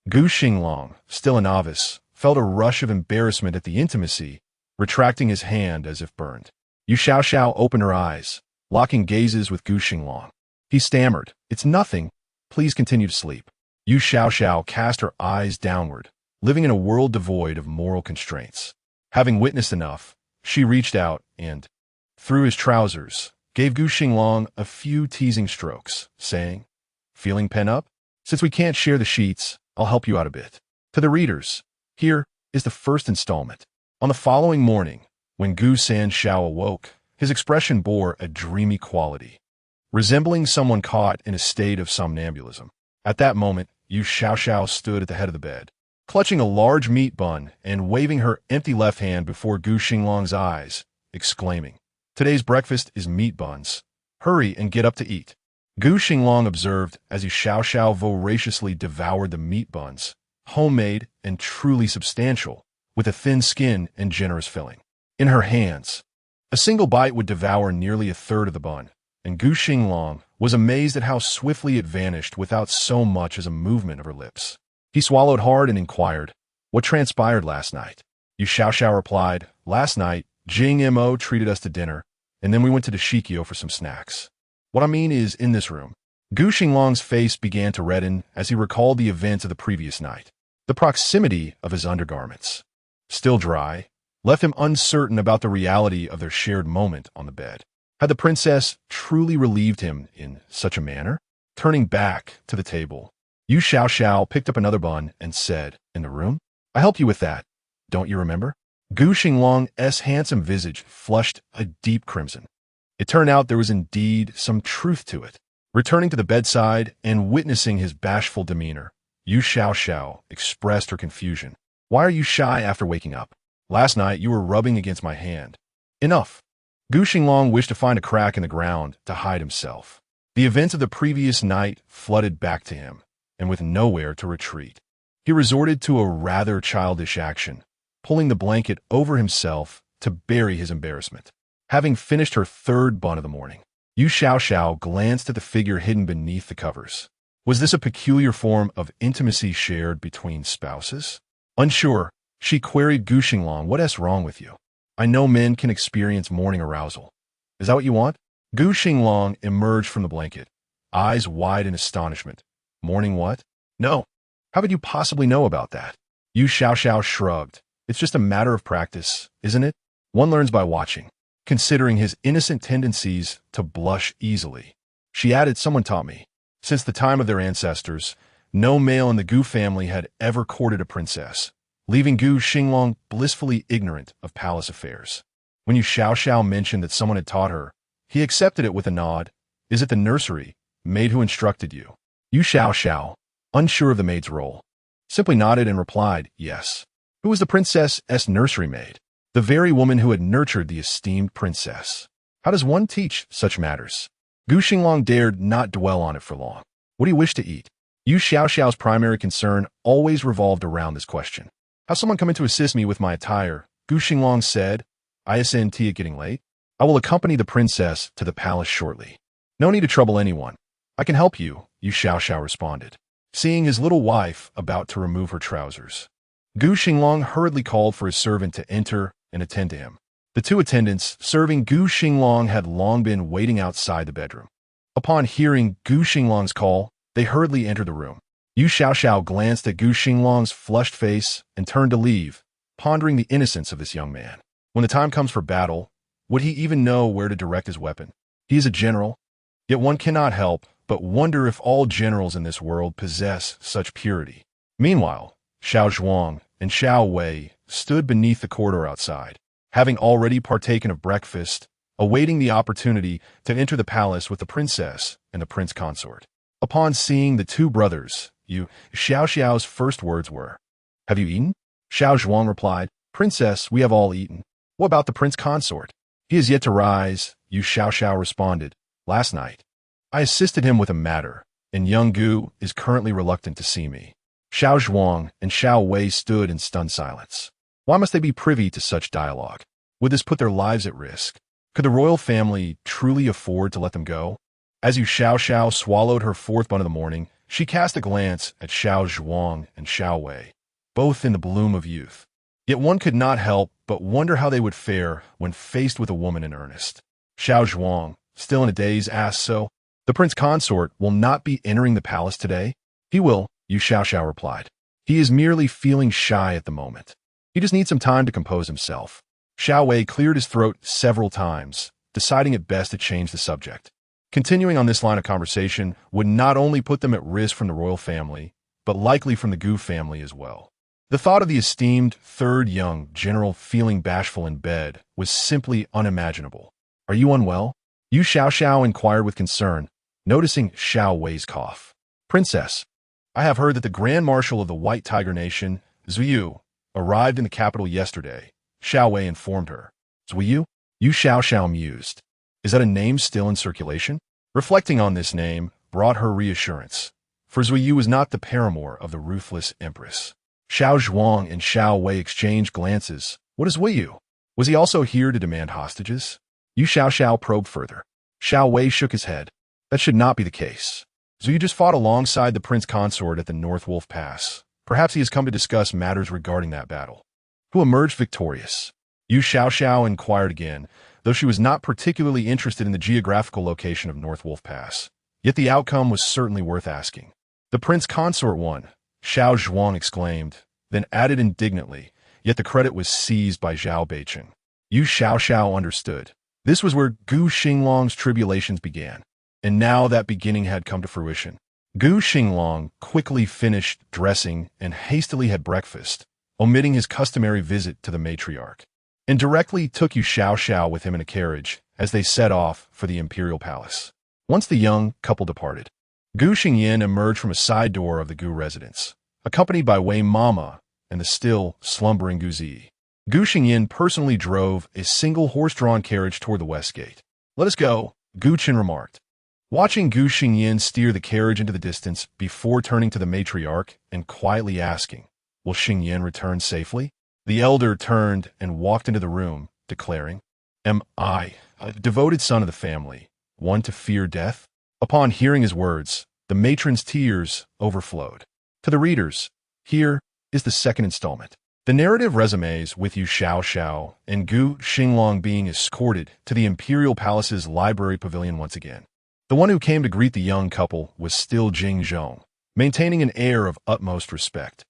Gu Xinglang, still a novice, felt a rush of embarrassment at the intimacy, retracting his hand as if burned. Yu Xiao opened her eyes, locking gazes with Gu Xinglang. He stammered, It's nothing. Please continue to sleep. Yu Xiao cast her eyes downward, living in a world devoid of moral constraints. Having witnessed enough, she reached out and, through his trousers, gave Gu Xinglang a few teasing strokes, saying, Feeling pent up? Since we can't share the sheets, I'll help you out a bit. To the readers, here is the first installment. On the following morning, when Gu Xiao awoke, his expression bore a dreamy quality, resembling someone caught in a state of somnambulism. At that moment, Yu Xiao stood at the head of the bed, clutching a large meat bun and waving her empty left hand before Gu Xinglang's eyes, exclaiming, Today's breakfast is meat buns. Hurry and get up to eat. Gu Xinglang observed as Yu Xiao voraciously devoured the meat buns, homemade and truly substantial, with a thin skin and generous filling. In her hands, a single bite would devour nearly a third of the bun, and Gu Xinglang was amazed at how swiftly it vanished without so much as a movement of her lips. He swallowed hard and inquired, "What transpired last night?" Yu Xiao replied, "Last night, Jing Mo treated us to dinner, and then we went to the Shikyo for some snacks. What I mean is, in this room." Gu Xinglang's face began to redden as he recalled the events of the previous night. The proximity of his undergarments, still dry, left him uncertain about the reality of their shared moment on the bed. Had the princess truly relieved him in such a manner? Turning back to the table, Yu Xiao picked up another bun and said, "In the room? I helped you with that. Don't you remember?" Gu Xinglang's handsome visage flushed a deep crimson. It turned out there was indeed some truth to it. Returning to the bedside and witnessing his bashful demeanor, Yu Xiao expressed her confusion. "Why are you shy after waking up? Last night you were rubbing against my hand." Enough. Gu Xinglang wished to find a crack in the ground to hide himself. The events of the previous night flooded back to him, and with nowhere to retreat, he resorted to a rather childish action, pulling the blanket over himself to bury his embarrassment. Having finished her third bun of the morning, Yu Xiao glanced at the figure hidden beneath the covers. Was this a peculiar form of intimacy shared between spouses? Unsure, she queried Gu Xinglang, "What's wrong with you? I know men can experience morning arousal. Is that what you want?" Gu Xinglang emerged from the blanket, eyes wide in astonishment. "Morning what? No. How could you possibly know about that?" Yu Xiao shrugged. "It's just a matter of practice, isn't it? One learns by watching." Considering his innocent tendencies to blush easily, she added, "Someone taught me. Since the time of their ancestors, no male in the Gu family had ever courted a princess, leaving Gu Xinglang blissfully ignorant of palace affairs. When Yu Xiao mentioned that someone had taught her, he accepted it with a nod. "Is it the nursery maid who instructed you?" Yu Xiao, unsure of the maid's role, simply nodded and replied, "Yes." "Who was the princess's nursery maid?" "The very woman who had nurtured the esteemed princess." "How does one teach such matters?" Gu Xinglang dared not dwell on it for long. "What do you wish to eat?" Yu Xiao's primary concern always revolved around this question. "Have someone come in to assist me with my attire," Gu Xinglang said. "Isn't it getting late? I will accompany the princess to the palace shortly." "No need to trouble anyone. I can help you," Yu Xiao responded, seeing his little wife about to remove her trousers. Gu Xinglang hurriedly called for his servant to enter and attend to him. The two attendants serving Gu Xinglang had long been waiting outside the bedroom. Upon hearing Gu Xinglang's call, they hurriedly entered the room. Yu Xiao glanced at Gu Xinglang's flushed face and turned to leave, pondering the innocence of this young man. When the time comes for battle, would he even know where to direct his weapon? He is a general, yet one cannot help but wonder if all generals in this world possess such purity. Meanwhile, Xiao Zhuang and Xiao Wei stood beneath the corridor outside, having already partaken of breakfast, awaiting the opportunity to enter the palace with the princess and the prince consort. Upon seeing the two brothers, Yu Xiao's first words were, "Have you eaten?" Xiao Zhuang replied, "Princess, we have all eaten." "What about the prince consort?" "He is yet to rise," Yu Xiao responded. "Last night, I assisted him with a matter, and young Gu is currently reluctant to see me." Xiao Zhuang and Xiao Wei stood in stunned silence. Why must they be privy to such dialogue? Would this put their lives at risk? Could the royal family truly afford to let them go? As Yu Xiao swallowed her fourth bun of the morning, she cast a glance at Xiao Zhuang and Xiao Wei, both in the bloom of youth. Yet one could not help but wonder how they would fare when faced with a woman in earnest. Xiao Zhuang, still in a daze, asked, "So, the prince consort will not be entering the palace today?" "He will," Yu Xiao replied. "He is merely feeling shy at the moment. He just needs some time to compose himself." Xiao Wei cleared his throat several times, deciding it best to change the subject. Continuing on this line of conversation would not only put them at risk from the royal family, but likely from the Gu family as well. The thought of the esteemed third young general feeling bashful in bed was simply unimaginable. "Are you unwell?" Yu Xiao inquired with concern, noticing Xiao Wei's cough. "Princess, I have heard that the Grand Marshal of the White Tiger Nation, Zuyu, arrived in the capital yesterday," Xiao Wei informed her. "Zuyu?" Yu Xiao mused. "Is that a name still in circulation?" Reflecting on this name brought her reassurance, for Zui Yu was not the paramour of the ruthless empress. Xiao Zhuang and Xiao Wei exchanged glances. What is Zui Yu? Was he also here to demand hostages? Yu Xiao probed further. Xiao Wei shook his head. That should not be the case. Zui Yu just fought alongside the prince consort at the North Wolf Pass. Perhaps he has come to discuss matters regarding that battle. Who emerged victorious? Yu Xiao inquired again, though she was not particularly interested in the geographical location of North Wolf Pass. Yet the outcome was certainly worth asking. The prince consort won, Xiao Zhuang exclaimed, then added indignantly, yet the credit was seized by Zhao Beicheng. Yu Xiao understood. This was where Gu Xinglang's tribulations began, and now that beginning had come to fruition. Gu Xinglang quickly finished dressing and hastily had breakfast, omitting his customary visit to the matriarch, and directly took Yu Xiao with him in a carriage as they set off for the imperial palace. Once the young couple departed, Gu Xingyan emerged from a side door of the Gu residence, accompanied by Wei Mama and the still slumbering Gu Zi. Gu Xingyan personally drove a single horse-drawn carriage toward the west gate. "Let us go," Gu Qin remarked, watching Gu Xingyan steer the carriage into the distance before turning to the matriarch and quietly asking, "Will Xingyan return safely?" The elder turned and walked into the room, declaring, "Am I, a devoted son of the family, one to fear death?" Upon hearing his words, the matron's tears overflowed. To the readers, here is the second installment. The narrative resumes with Yu Xiao and Gu Xinglang being escorted to the Imperial Palace's library pavilion once again. The one who came to greet the young couple was still Jing Zhong, maintaining an air of utmost respect,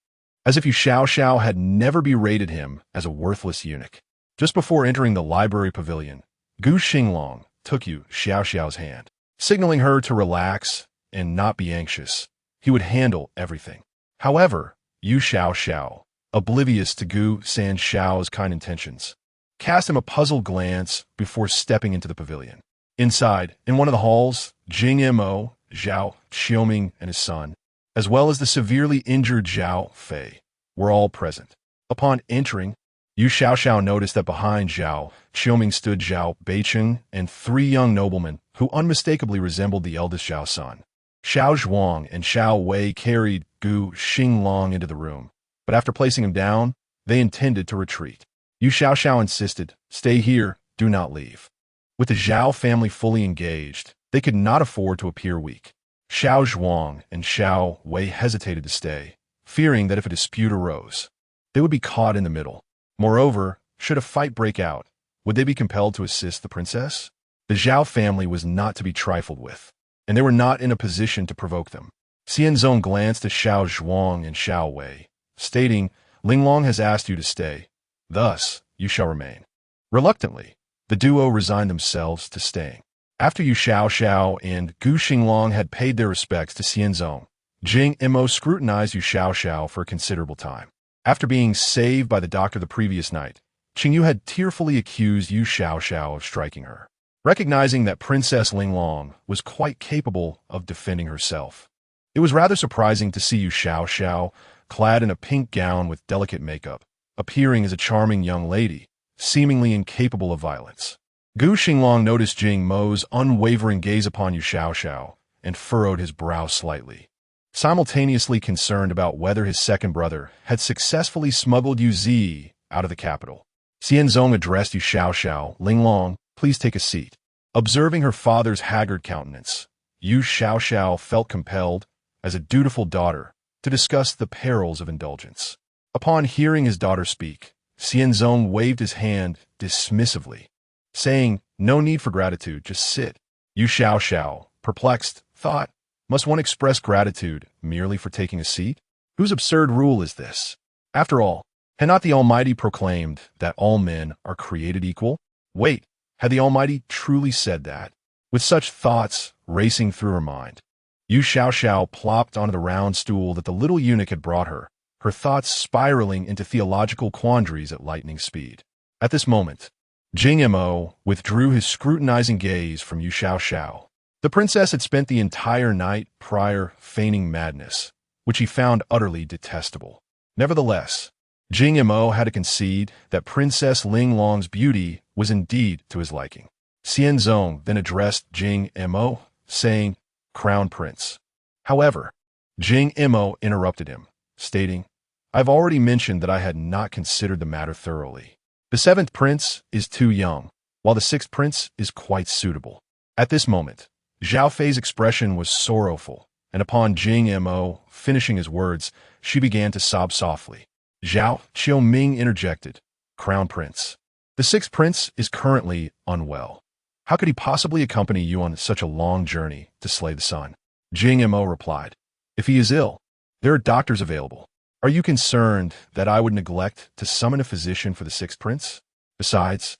as if Yu Xiao had never berated him as a worthless eunuch. Just before entering the library pavilion, Gu Xinglang took Yu Xiao's hand, signaling her to relax and not be anxious. He would handle everything. However, Yu Xiao, oblivious to Gu Xiao's kind intentions, cast him a puzzled glance before stepping into the pavilion. Inside, in one of the halls, Jing Mo, Zhao Xiaoming and his son, as well as the severely injured Zhao Fei, were all present. Upon entering, Yu Xiao noticed that behind Zhao Xiaoming stood Zhao Beicheng and three young noblemen who unmistakably resembled the eldest Zhao's son. Xiao Zhuang and Xiao Wei carried Gu Xinglang into the room, but after placing him down, they intended to retreat. Yu Xiao insisted, "Stay here, do not leave." With the Zhao family fully engaged, they could not afford to appear weak. Xiao Zhuang and Xiao Wei hesitated to stay, fearing that if a dispute arose, they would be caught in the middle. Moreover, should a fight break out, would they be compelled to assist the princess? The Zhao family was not to be trifled with, and they were not in a position to provoke them. Xianzong glanced at Xiao Zhuang and Xiao Wei, stating, "Linglong has asked you to stay. Thus, you shall remain." Reluctantly, the duo resigned themselves to staying. After Yu Xiao and Gu Xinglang had paid their respects to Xianzong, Jing Mo scrutinized Yu Xiao for a considerable time. After being saved by the doctor the previous night, Qingyu had tearfully accused Yu Xiao of striking her, recognizing that Princess Linglong was quite capable of defending herself. It was rather surprising to see Yu Xiao, clad in a pink gown with delicate makeup, appearing as a charming young lady, seemingly incapable of violence. Gu Xinglang noticed Jing Mo's unwavering gaze upon Yu Xiao and furrowed his brow slightly, simultaneously concerned about whether his second brother had successfully smuggled Yu Zi out of the capital. Xianzong addressed Yu Xiao, "Linglong, please take a seat." Observing her father's haggard countenance, Yu Xiao felt compelled, as a dutiful daughter, to discuss the perils of indulgence. Upon hearing his daughter speak, Xianzong waved his hand dismissively, saying, "No need for gratitude, just sit." Yu Xiao, perplexed, thought, "Must one express gratitude merely for taking a seat? Whose absurd rule is this? After all, had not the Almighty proclaimed that all men are created equal? Wait, had the Almighty truly said that?" With such thoughts racing through her mind, Yu Xiao plopped onto the round stool that the little eunuch had brought her, her thoughts spiraling into theological quandaries at lightning speed. At this moment, Jing Mo withdrew his scrutinizing gaze from Yu Xiao. The princess had spent the entire night prior feigning madness, which he found utterly detestable. Nevertheless, Jing Mo had to concede that Princess Linglong's beauty was indeed to his liking. Xianzong then addressed Jing Mo, saying, "Crown Prince." However, Jing Imo interrupted him, stating, "I've already mentioned that I had not considered the matter thoroughly. The seventh prince is too young, while the sixth prince is quite suitable." At this moment, Zhao Fei's expression was sorrowful, and upon Jing Mo finishing his words, she began to sob softly. Zhao Qiuming interjected, "Crown Prince, the sixth prince is currently unwell. How could he possibly accompany you on such a long journey to slay the sun?" Jing Mo replied, "If he is ill, there are doctors available. Are you concerned that I would neglect to summon a physician for the sixth prince? Besides,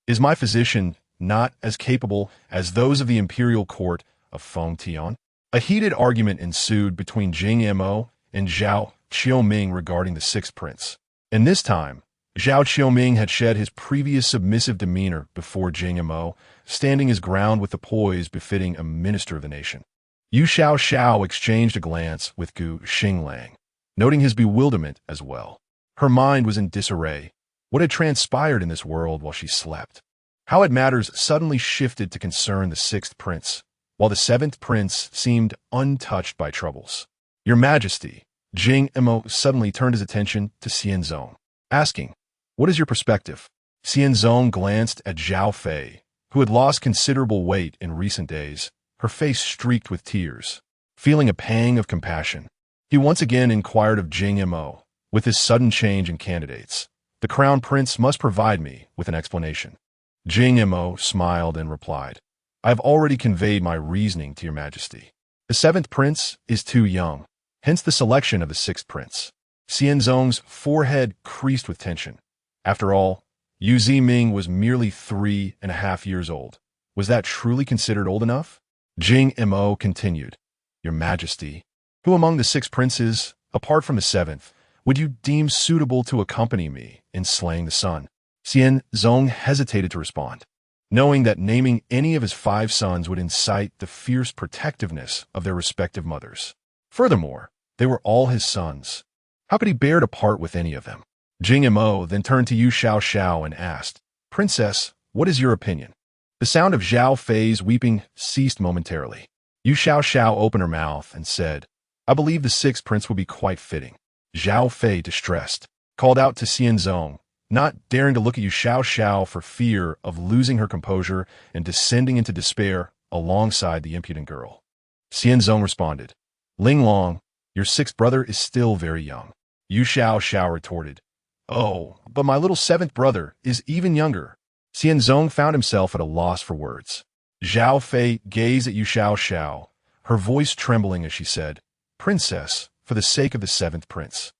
is my physician not as capable as those of the imperial court of Feng Tian?" A heated argument ensued between Jing Mo and Zhao Qiuming regarding the sixth prince. And this time, Zhao Qiuming had shed his previous submissive demeanor before Jing Mo, standing his ground with the poise befitting a minister of the nation. Yu Xiao exchanged a glance with Gu Xinglang, noting his bewilderment as well. Her mind was in disarray. What had transpired in this world while she slept? How had matters suddenly shifted to concern the sixth prince, while the seventh prince seemed untouched by troubles? "Your Majesty," Jing Mo suddenly turned his attention to Xianzong, asking, "What is your perspective?" Xianzong glanced at Zhao Fei, who had lost considerable weight in recent days, her face streaked with tears. Feeling a pang of compassion, he once again inquired of Jing Mo, "With this sudden change in candidates, the crown prince must provide me with an explanation." Jing Mo smiled and replied, "I have already conveyed my reasoning to your Majesty. The seventh prince is too young, hence the selection of the sixth prince." Xianzong's forehead creased with tension. After all, Yu Ziming was merely 3.5 years old. Was that truly considered old enough? Jing Mo continued, "Your Majesty, who among the six princes, apart from the seventh, would you deem suitable to accompany me in slaying the sun?" Xianzong hesitated to respond, knowing that naming any of his 5 sons would incite the fierce protectiveness of their respective mothers. Furthermore, they were all his sons. How could he bear to part with any of them? Jing Mo then turned to Yu Xiao and asked, "Princess, what is your opinion?" The sound of Zhao Fei's weeping ceased momentarily. Yu Xiao opened her mouth and said, "I believe the sixth prince will be quite fitting." Zhao Fei, distressed, called out to Xianzong, not daring to look at Yu Xiao for fear of losing her composure and descending into despair alongside the impudent girl. Xianzong responded, "Ling Long, your sixth brother is still very young." Yu Xiao retorted, "Oh, but my little seventh brother is even younger." Xianzong found himself at a loss for words. Zhao Fei gazed at Yu Xiao, her voice trembling as she said, "Princess, for the sake of the seventh prince,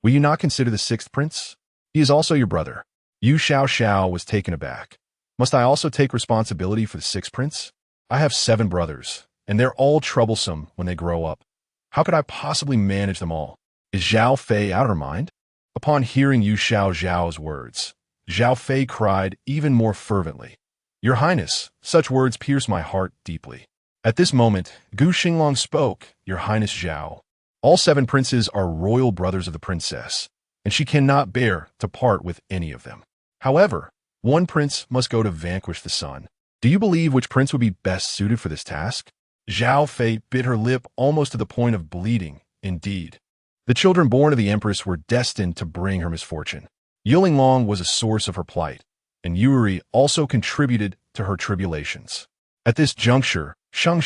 will you not consider the sixth prince? He is also your brother." Yu Xiao was taken aback. "Must I also take responsibility for the sixth prince? I have 7 brothers, and they're all troublesome when they grow up. How could I possibly manage them all?" Is Zhao Fei out of her mind? Upon hearing Yu Xiao's words, Zhao Fei cried even more fervently, "Your Highness, such words pierce my heart deeply." At this moment, Gu Xinglang spoke, "Your Highness Zhao, all 7 princes are royal brothers of the princess, and she cannot bear to part with any of them. However, one prince must go to vanquish the sun. Do you believe which prince would be best suited for this task?" Zhao Fei bit her lip almost to the point of bleeding. Indeed, the children born of the empress were destined to bring her misfortune. Yulin was a source of her plight, and Yuri also contributed to her tribulations. At this juncture, Shang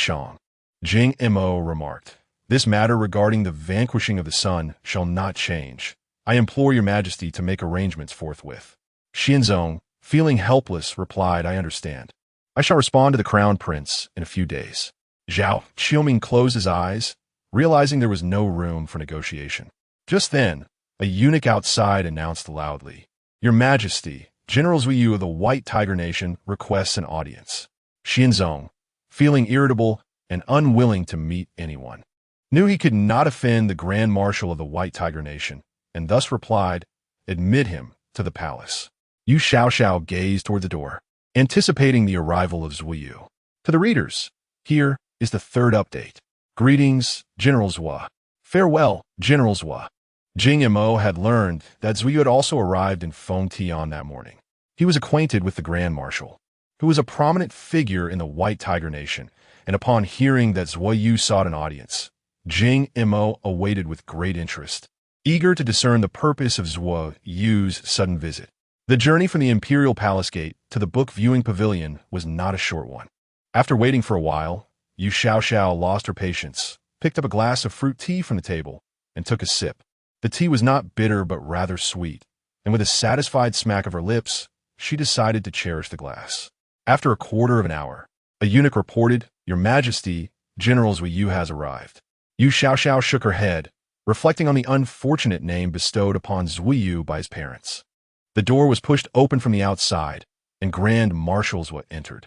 Jing Mo remarked, "This matter regarding the vanquishing of the sun shall not change. I implore your Majesty to make arrangements forthwith." Xianzong, feeling helpless, replied, "I understand. I shall respond to the crown prince in a few days." Zhao Qiuming closed his eyes, realizing there was no room for negotiation. Just then, a eunuch outside announced loudly, "Your Majesty, General Zuiyu of the White Tiger Nation requests an audience." Xianzong, feeling irritable and unwilling to meet anyone, knew he could not offend the Grand Marshal of the White Tiger Nation, and thus replied, "Admit him to the palace." Yu Xiao gazed toward the door, anticipating the arrival of Zuiyu. To the readers, here is the 3rd update. Greetings, General Zua. Farewell, General Zua. Jing Mo had learned that Zuiyu had also arrived in Feng Tian that morning. He was acquainted with the Grand Marshal, who was a prominent figure in the White Tiger Nation, and upon hearing that Zhuo Yu sought an audience, Jing Mo awaited with great interest, eager to discern the purpose of Zhuo Yu's sudden visit. The journey from the Imperial Palace Gate to the book viewing pavilion was not a short one. After waiting for a while, Yu Xiao lost her patience, picked up a glass of fruit tea from the table, and took a sip. The tea was not bitter but rather sweet, and with a satisfied smack of her lips, she decided to cherish the glass. After a quarter of an hour, a eunuch reported, "Your Majesty, General Zhuo Yu has arrived." Yu Xiao shook her head, reflecting on the unfortunate name bestowed upon Zhuo Yu by his parents. The door was pushed open from the outside, and Grand Marshal Zhuo entered.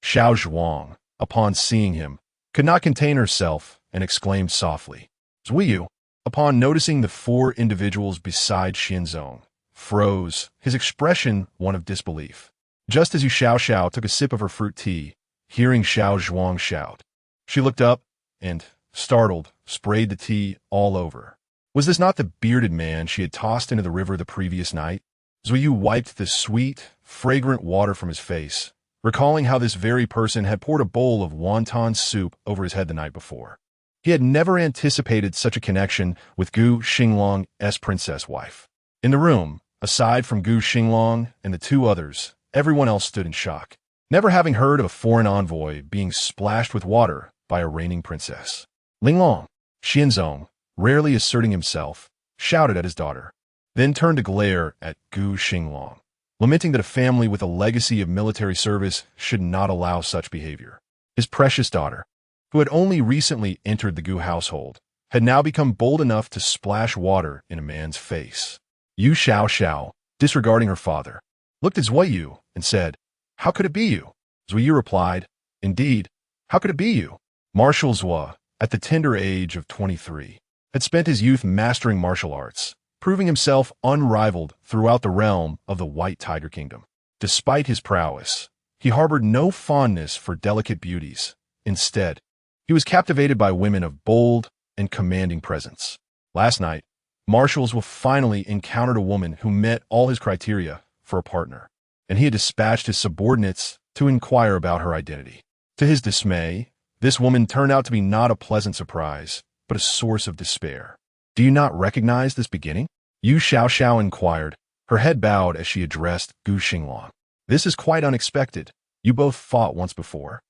Xiao Zhuang, upon seeing him, could not contain herself and exclaimed softly. Zhuo Yu, upon noticing the four individuals beside Xianzong, froze, his expression one of disbelief. Just as Yu Xiao took a sip of her fruit tea, hearing Xiao Zhuang shout, she looked up and, startled, sprayed the tea all over. Was this not the bearded man she had tossed into the river the previous night? Zhuo Yu wiped the sweet, fragrant water from his face, recalling how this very person had poured a bowl of wonton soup over his head the night before. He had never anticipated such a connection with Gu Xinglang's princess wife. In the room, aside from Gu Xinglang and the two others, everyone else stood in shock, never having heard of a foreign envoy being splashed with water by a reigning princess. Linglong, Xianzong, rarely asserting himself, shouted at his daughter, then turned to glare at Gu Xinglang, lamenting that a family with a legacy of military service should not allow such behavior. His precious daughter, who had only recently entered the Gu household, had now become bold enough to splash water in a man's face. Yu Xiao, disregarding her father, looked at Zhuo Yu and said, "How could it be you?" Zhuo Yu replied, "Indeed, how could it be you?" Marshal Zhuo, at the tender age of 23, had spent his youth mastering martial arts, proving himself unrivaled throughout the realm of the White Tiger Kingdom. Despite his prowess, he harbored no fondness for delicate beauties. Instead, he was captivated by women of bold and commanding presence. Last night, Marshal Zhuo finally encountered a woman who met all his criteria for a partner, and he had dispatched his subordinates to inquire about her identity. To his dismay, this woman turned out to be not a pleasant surprise, but a source of despair. "Do you not recognize this beginning?" Yu Xiao inquired, her head bowed as she addressed Gu Xinglang. "This is quite unexpected. You both fought once before,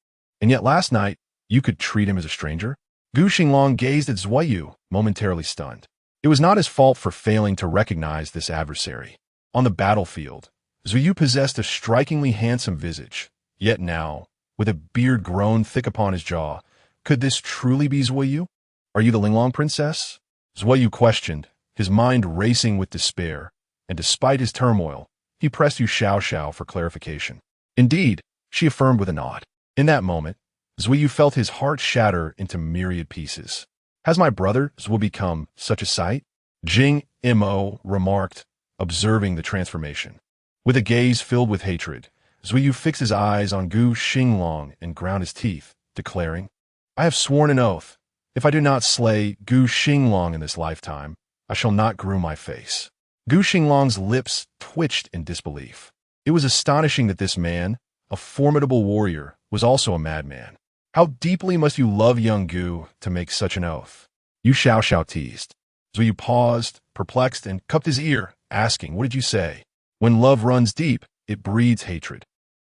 and yet last night you could treat him as a stranger?" Gu Xinglang gazed at Zhuo Yu, momentarily stunned. It was not his fault for failing to recognize this adversary. On the battlefield, Zhuo Yu possessed a strikingly handsome visage, yet now, with a beard grown thick upon his jaw, could this truly be Zhuo Yu? "Are you the Linglong princess?" Zhuo Yu questioned, his mind racing with despair, and despite his turmoil, he pressed Yu Xiao for clarification. "Indeed," she affirmed with a nod. In that moment, Zhuo Yu felt his heart shatter into myriad pieces. "Has my brother Zhuo become such a sight?" Jing Mo remarked, observing the transformation. With a gaze filled with hatred, Zhuo Yu fixed his eyes on Gu Xinglang and ground his teeth, declaring, "I have sworn an oath. If I do not slay Gu Xinglang in this lifetime, I shall not groom my face." Gu Xinglang's lips twitched in disbelief. It was astonishing that this man, a formidable warrior, was also a madman. How deeply must you love young Gu to make such an oath? Yu Xiao teased. Zhuo Yu paused, perplexed, and cupped his ear, asking, "What did you say?" "When love runs deep, it breeds hatred.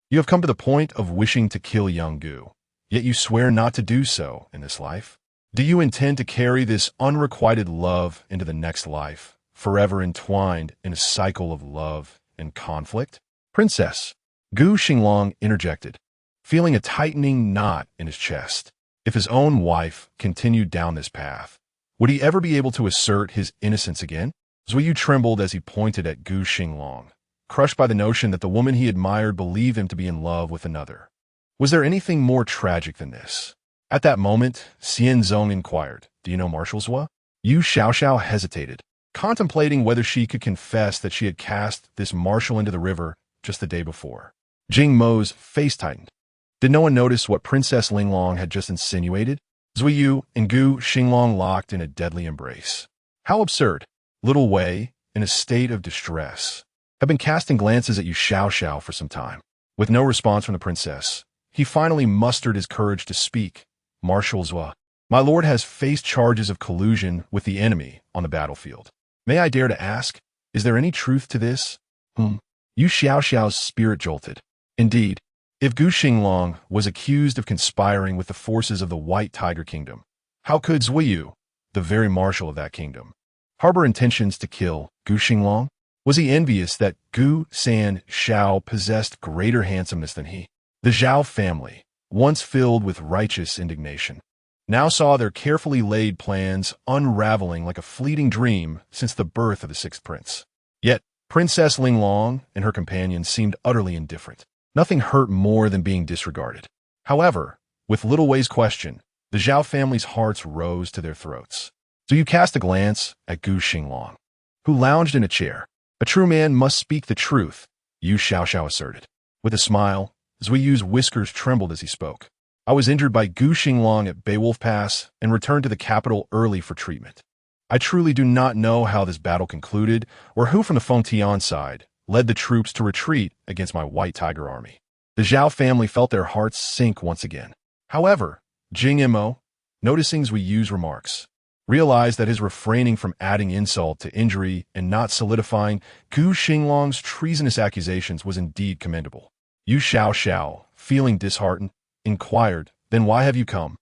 You have come to the point of wishing to kill young Gu, yet you swear not to do so in this life. Do you intend to carry this unrequited love into the next life, forever entwined in a cycle of love and conflict?" "Princess," Gu Xinglang interjected, feeling a tightening knot in his chest. If his own wife continued down this path, would he ever be able to assert his innocence again? Zhuo Yu trembled as he pointed at Gu Xinglang, crushed by the notion that the woman he admired believed him to be in love with another. Was there anything more tragic than this? At that moment, Xianzong inquired, "Do you know Marshal Zhuo?" Yu Xiao hesitated, contemplating whether she could confess that she had cast this marshal into the river just the day before. Jing Mo's face tightened. Did no one notice what Princess Linglong had just insinuated? Zhuo Yu and Gu Xinglang locked in a deadly embrace. How absurd! Little Wei, in a state of distress, had been casting glances at Yu Xiao for some time. With no response from the princess, He finally mustered his courage to speak. Marshal Zhua, my lord has faced charges of collusion with the enemy on the battlefield. May I dare to ask, is there any truth to this? Yu Xiao's spirit jolted. Indeed, if Gu Xinglang was accused of conspiring with the forces of the White Tiger Kingdom, how could Zuiyu, the very marshal of that kingdom, harbor intentions to kill Gu Xinglang? Was he envious that Gu Xiao possessed greater handsomeness than he? The Zhao family, once filled with righteous indignation, now saw their carefully laid plans unraveling like a fleeting dream since the birth of the sixth prince. Yet, Princess Linglong and her companions seemed utterly indifferent. Nothing hurt more than being disregarded. However, with Little Wei's question, the Zhao family's hearts rose to their throats. So you cast a glance at Gu Xinglang, who lounged in a chair. A true man must speak the truth, Yu Xiao asserted. With a smile, Zuiyu's whiskers trembled as he spoke. I was injured by Gu Xinglang at Beowulf Pass and returned to the capital early for treatment. I truly do not know how this battle concluded or who from the Fengtian side led the troops to retreat against my White Tiger army. The Zhao family felt their hearts sink once again. However, Jing Mo, noticing Zuiyu's remarks, realized that his refraining from adding insult to injury and not solidifying Gu Xinglang's treasonous accusations was indeed commendable. Yu Xiao, feeling disheartened, inquired, "Then why have you come?"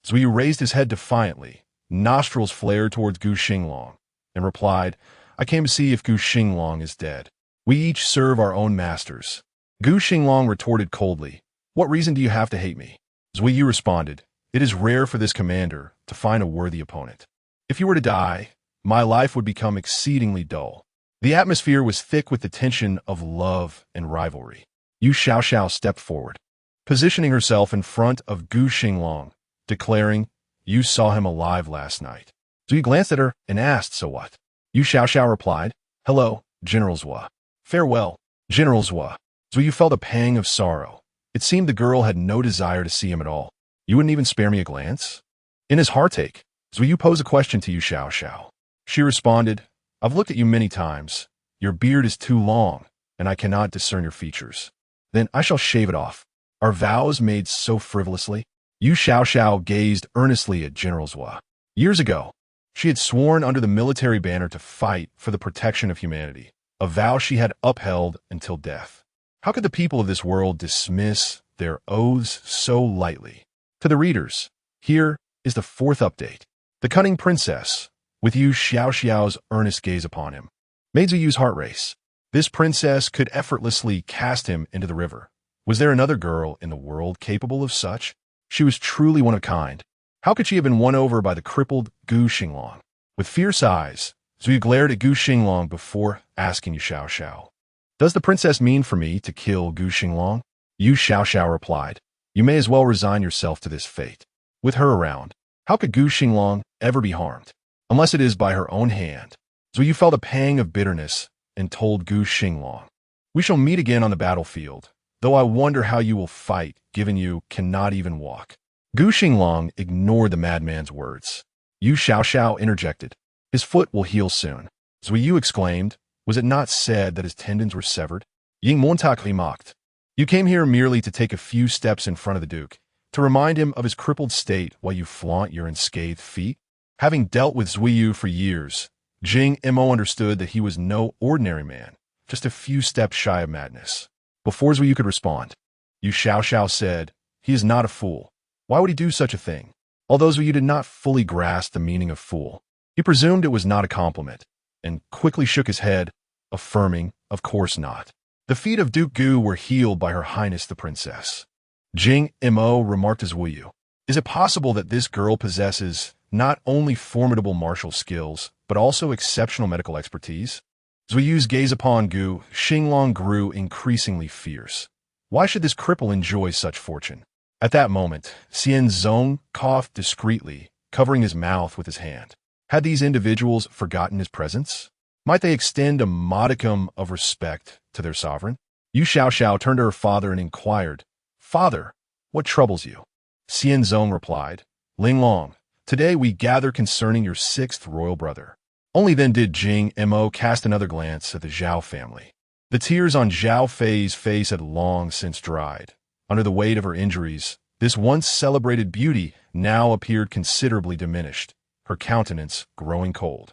Zuiyu raised his head defiantly, nostrils flared towards Gu Xinglang, and replied, "I came to see if Gu Xinglang is dead. We each serve our own masters." Gu Xinglang retorted coldly, "What reason do you have to hate me?" Zuiyu responded, "It is rare for this commander to find a worthy opponent. If you were to die, my life would become exceedingly dull." The atmosphere was thick with the tension of love and rivalry. Yu Xiao stepped forward, positioning herself in front of Gu Xinglang, declaring, "You saw him alive last night." Zuiyu glanced at her and asked, "So what?" Yu Xiao replied, "Hello, General Zhua." "Farewell, General Zhua." Zuiyu felt a pang of sorrow. It seemed the girl had no desire to see him at all. "You wouldn't even spare me a glance?" In his heartache, Zuiyu posed a question to Yu Xiao. She responded, "I've looked at you many times. Your beard is too long, and I cannot discern your features. Then I shall shave it off. Are vows made so frivolously?" Yu Xiao gazed earnestly at General Zhua. Years ago, she had sworn under the military banner to fight for the protection of humanity, a vow she had upheld until death. How could the people of this world dismiss their oaths so lightly? To the readers, here is the fourth update. The cunning princess, with Yu Xiao's earnest gaze upon him, made Zuyu's heart race. This princess could effortlessly cast him into the river. Was there another girl in the world capable of such? She was truly one of a kind. How could she have been won over by the crippled Gu Xinglang? With fierce eyes, Zuyu glared at Gu Xinglang before asking Yu Xiao, "Does the princess mean for me to kill Gu Xinglang?" Yu Xiao replied, "You may as well resign yourself to this fate. With her around, how could Gu Xinglang ever be harmed? Unless it is by her own hand." Zuyu felt a pang of bitterness and told Gu Xinglang, "We shall meet again on the battlefield, though I wonder how you will fight, given you cannot even walk." Gu Xinglang ignored the madman's words. Yu Xiao interjected, "His foot will heal soon." Zuiyu exclaimed, "Was it not said that his tendons were severed?" Ying Montak remarked, "You came here merely to take a few steps in front of the Duke, to remind him of his crippled state while you flaunt your unscathed feet?" Having dealt with Zuiyu for years, Jing Mo understood that he was no ordinary man, just a few steps shy of madness. Before Zuiyu could respond, Yu Xiao said, "He is not a fool. Why would he do such a thing?" Although Zuiyu did not fully grasp the meaning of fool, he presumed it was not a compliment, and quickly shook his head, affirming, "Of course not." The feet of Duke Gu were healed by Her Highness the Princess. Jing Mo remarked to Zuiyu, "Is it possible that this girl possesses not only formidable martial skills, but also exceptional medical expertise?" Zuiyu's gaze upon Gu Xinglang grew increasingly fierce. Why should this cripple enjoy such fortune? At that moment, Xian Zong coughed discreetly, covering his mouth with his hand. Had these individuals forgotten his presence? Might they extend a modicum of respect to their sovereign? Yu Xiao turned to her father and inquired, "Father, what troubles you?" Xian Zong replied, "Linglong, today we gather concerning your sixth royal brother." Only then did Jing Mo cast another glance at the Zhao family. The tears on Zhao Fei's face had long since dried, Under the weight of her injuries, this once celebrated beauty now appeared considerably diminished, her countenance growing cold.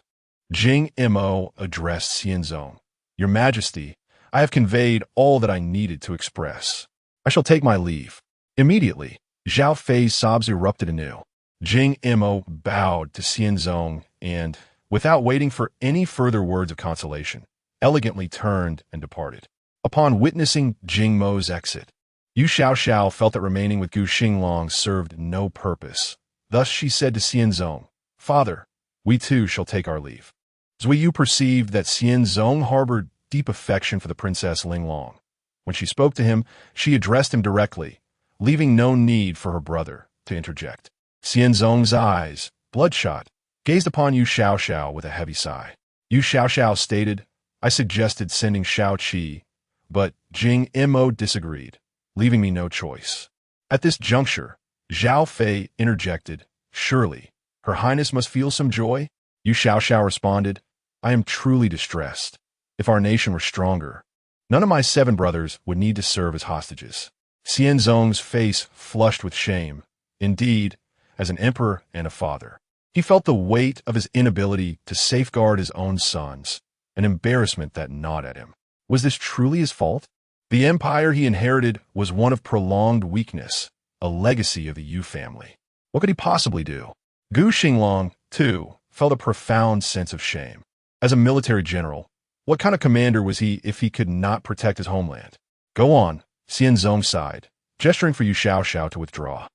Jing Mo addressed Xianzong. Your Majesty, I have conveyed all that I needed to express. I shall take my leave. Immediately, Zhao Fei's sobs erupted anew. Jing Mo bowed to Xianzong and, without waiting for any further words of consolation, elegantly turned and departed. Upon witnessing Jing Mo's exit, Yu Xiao felt that remaining with Gu Xinglang served no purpose. Thus she said to Xianzong, Father, we too shall take our leave. Zui Yu perceived that Xianzong harbored deep affection for the Princess Linglong. When she spoke to him, she addressed him directly, leaving no need for her brother to interject. Xianzong's eyes, bloodshot, gazed upon Yu Xiao with a heavy sigh. Yu Xiao stated, I suggested sending Shao Qi, but Jing Mo disagreed, leaving me no choice. At this juncture, Zhao Fei interjected, Surely, Her Highness must feel some joy? Yu Xiao responded, I am truly distressed. If our nation were stronger, none of my 7 brothers would need to serve as hostages. Xianzong's face flushed with shame. Indeed, as an emperor and a father, he felt the weight of his inability to safeguard his own sons, an embarrassment that gnawed at him. Was this truly his fault? The empire he inherited was one of prolonged weakness, a legacy of the Yu family. What could he possibly do? Gu Xinglang, too, felt a profound sense of shame. As a military general, what kind of commander was he if he could not protect his homeland? Go on, Xianzong sighed, gesturing for Yu Xiao to withdraw.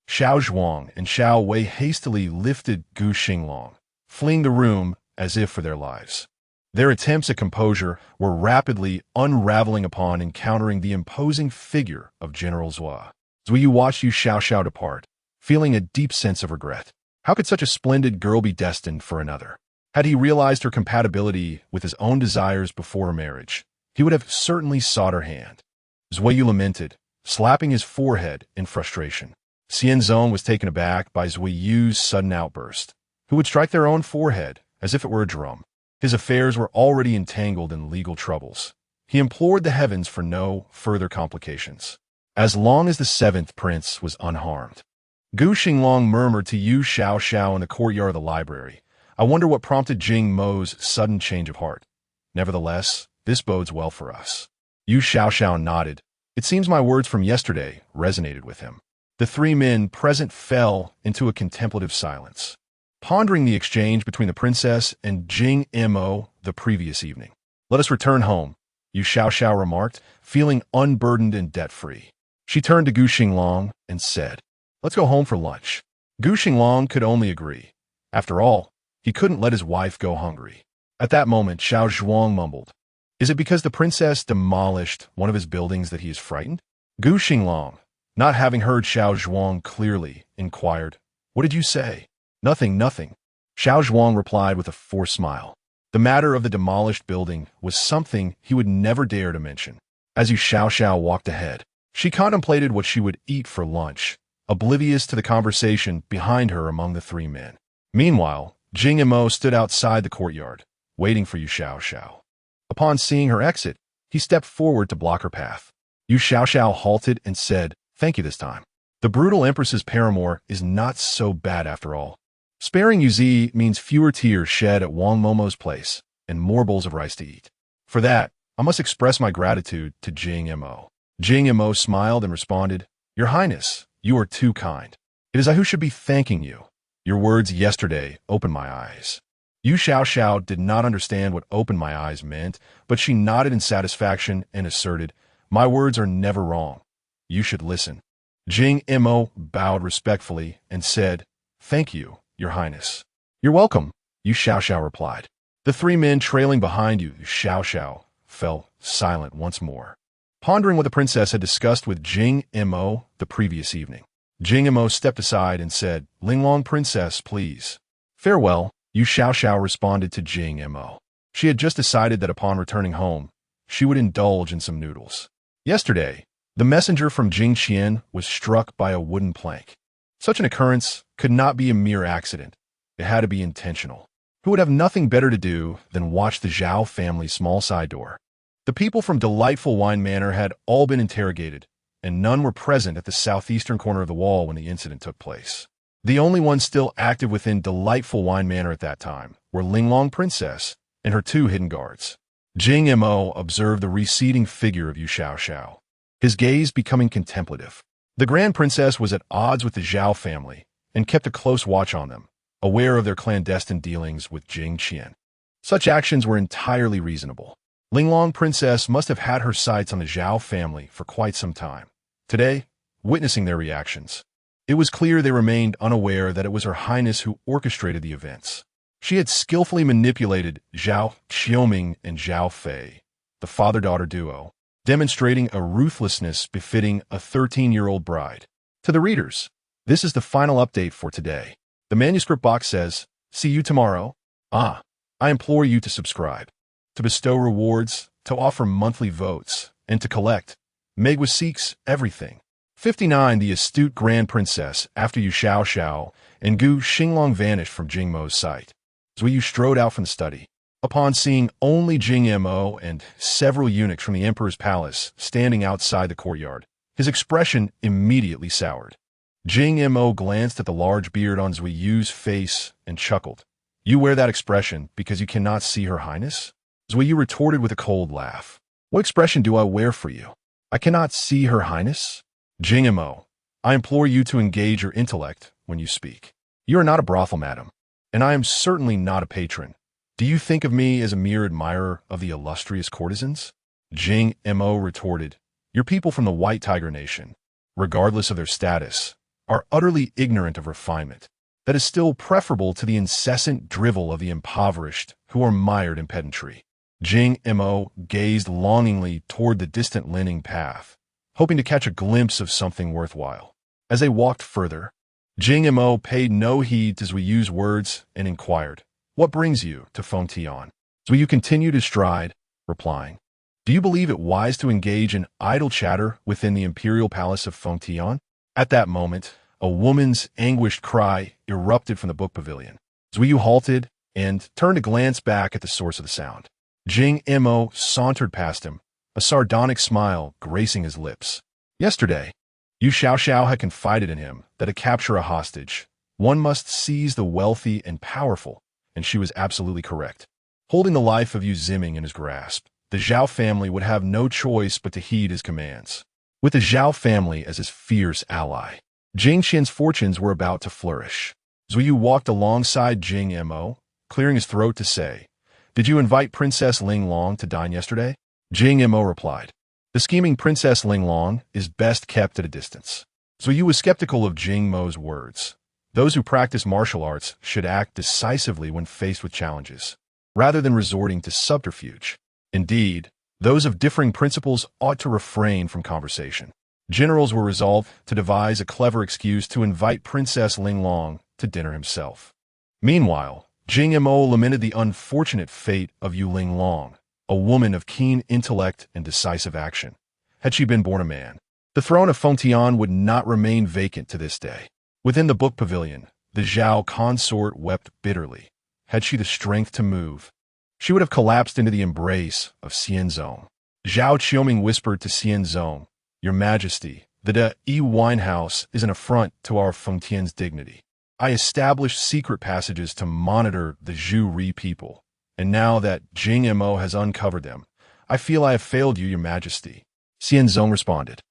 Xiao Zhuang and Xiao Wei hastily lifted Gu Xinglang, fleeing the room as if for their lives. Their attempts at composure were rapidly unraveling upon encountering the imposing figure of General Zhua. Zui Yu watched Yu Xiao depart, feeling a deep sense of regret. How could such a splendid girl be destined for another? Had he realized her compatibility with his own desires before marriage, he would have certainly sought her hand. Zui Yu lamented, slapping his forehead in frustration. Xianzong was taken aback by Zui Yu's sudden outburst, who would strike their own forehead as if it were a drum. His affairs were already entangled in legal troubles. He implored the heavens for no further complications, as long as the 7th prince was unharmed. Gu Xinglang murmured to Yu Xiao in the courtyard of the library, I wonder what prompted Jing Mo's sudden change of heart. Nevertheless, this bodes well for us. Yu Xiao nodded. It seems my words from yesterday resonated with him. The 3 men present fell into a contemplative silence, pondering the exchange between the princess and Jing Mo the previous evening. Let us return home, Yu Xiao remarked, feeling unburdened and debt-free. She turned to Gu Xinglang and said, Let's go home for lunch. Gu Xinglang could only agree. After all, he couldn't let his wife go hungry. At that moment, Xiao Zhuang mumbled, Is it because the princess demolished one of his buildings that he is frightened? Gu Xinglang, not having heard Xiao Zhuang clearly, inquired, What did you say? Nothing. Xiao Zhuang replied with a forced smile. The matter of the demolished building was something he would never dare to mention. As Yu Xiao walked ahead, she contemplated what she would eat for lunch, oblivious to the conversation behind her among the 3 men. Meanwhile, Jing Mo stood outside the courtyard, waiting for Yu Xiao. Upon seeing her exit, he stepped forward to block her path. Yu Xiao halted and said, Thank you this time. The brutal empress's paramour is not so bad after all. Sparing Yu Zi means fewer tears shed at Wang Momo's place and more bowls of rice to eat. For that, I must express my gratitude to Jing Mo. Jing Mo smiled and responded, Your Highness, you are too kind. It is I who should be thanking you. Your words yesterday opened my eyes. Yu Xiao did not understand what opened my eyes meant, but she nodded in satisfaction and asserted, My words are never wrong. You should listen. Jing Mo bowed respectfully and said, Thank you, Your Highness. You're welcome, Yu Xiao replied. The 3 men trailing behind Yu Xiao fell silent once more, pondering what the princess had discussed with Jing Mo the previous evening. Jing Mo stepped aside and said, Linglong princess, please. Farewell, Yu Xiao responded to Jing Mo. She had just decided that upon returning home, she would indulge in some noodles. Yesterday, the messenger from Jingqian was struck by a wooden plank. Such an occurrence could not be a mere accident. It had to be intentional. Who would have nothing better to do than watch the Zhao family's small side door? The people from delightful Wine Manor had all been interrogated, and none were present at the southeastern corner of the wall when the incident took place. The only ones still active within delightful wine manor at that time were Linglong Princess and her two hidden guards. Jing Mo observed the receding figure of Yu Xiao, his gaze becoming contemplative. The Grand Princess was at odds with the Zhao family and kept a close watch on them, aware of their clandestine dealings with Jing Qian. Such actions were entirely reasonable. Linglong Princess must have had her sights on the Zhao family for quite some time. Today, witnessing their reactions, it was clear they remained unaware that it was Her Highness who orchestrated the events. She had skillfully manipulated Zhao Xiaoming and Zhao Fei, the father-daughter duo, demonstrating a ruthlessness befitting a 13-year-old bride. To the readers, this is the final update for today. The manuscript box says, "See you tomorrow." I implore you to subscribe, to bestow rewards, to offer monthly votes, and to collect. Megwa seeks everything. 59. The astute Grand Princess, after Yu Xiao and Gu Xinglang vanished from Jing Mo's sight, Zui strode out from the study. Upon seeing only Jing Mo and several eunuchs from the emperor's palace standing outside the courtyard, his expression immediately soured. Jing Mo glanced at the large beard on Zui Yu's face and chuckled. "You wear that expression because you cannot see Her Highness?" Zui Yu retorted with a cold laugh. "What expression do I wear for you? I cannot see Her Highness?" Jing Mo, I implore you to engage your intellect when you speak. You are not a brothel, madam, and I am certainly not a patron. Do you think of me as a mere admirer of the illustrious courtesans? Jing Mo retorted, "Your people from the White Tiger Nation, regardless of their status, are utterly ignorant of refinement. That is still preferable to the incessant drivel of the impoverished who are mired in pedantry." Jing Mo gazed longingly toward the distant Lining path, hoping to catch a glimpse of something worthwhile. As they walked further, Jing Mo paid no heed to Zui Yu's words and inquired, "What brings you to Fengtian?" Zui Yu continued his stride, replying, "Do you believe it wise to engage in idle chatter within the imperial palace of Fengtian?" At that moment, a woman's anguished cry erupted from the book pavilion. Zui Yu halted and turned to glance back at the source of the sound. Jing Mo sauntered past him, a sardonic smile gracing his lips. Yesterday, Yu Xiao had confided in him that to capture a hostage, one must seize the wealthy and powerful, and she was absolutely correct. Holding the life of Yu Ziming in his grasp, the Zhao family would have no choice but to heed his commands. With the Zhao family as his fierce ally, Jing Qian's fortunes were about to flourish. Zui Yu walked alongside Jing Mo, clearing his throat to say, "Did you invite Princess Linglong to dine yesterday?" Jing Mo replied, "The scheming Princess Linglong is best kept at a distance." Zui Yu was skeptical of Jing Mo's words. Those who practice martial arts should act decisively when faced with challenges, rather than resorting to subterfuge. Indeed, those of differing principles ought to refrain from conversation. Generals were resolved to devise a clever excuse to invite Princess Linglong to dinner himself. Meanwhile, Jing Mo lamented the unfortunate fate of Yu Linglong, a woman of keen intellect and decisive action. Had she been born a man, the throne of Fengtian would not remain vacant to this day. Within the book pavilion, the Zhao consort wept bitterly. Had she the strength to move, she would have collapsed into the embrace of Xianzong. Zhao Qiuming whispered to Xianzong, "Your Majesty, the De wine house is an affront to our Fengtian's dignity. I established secret passages to monitor the Zhu Ri people, and now that Jing Mo has uncovered them, I feel I have failed you, Your Majesty." Xianzong responded,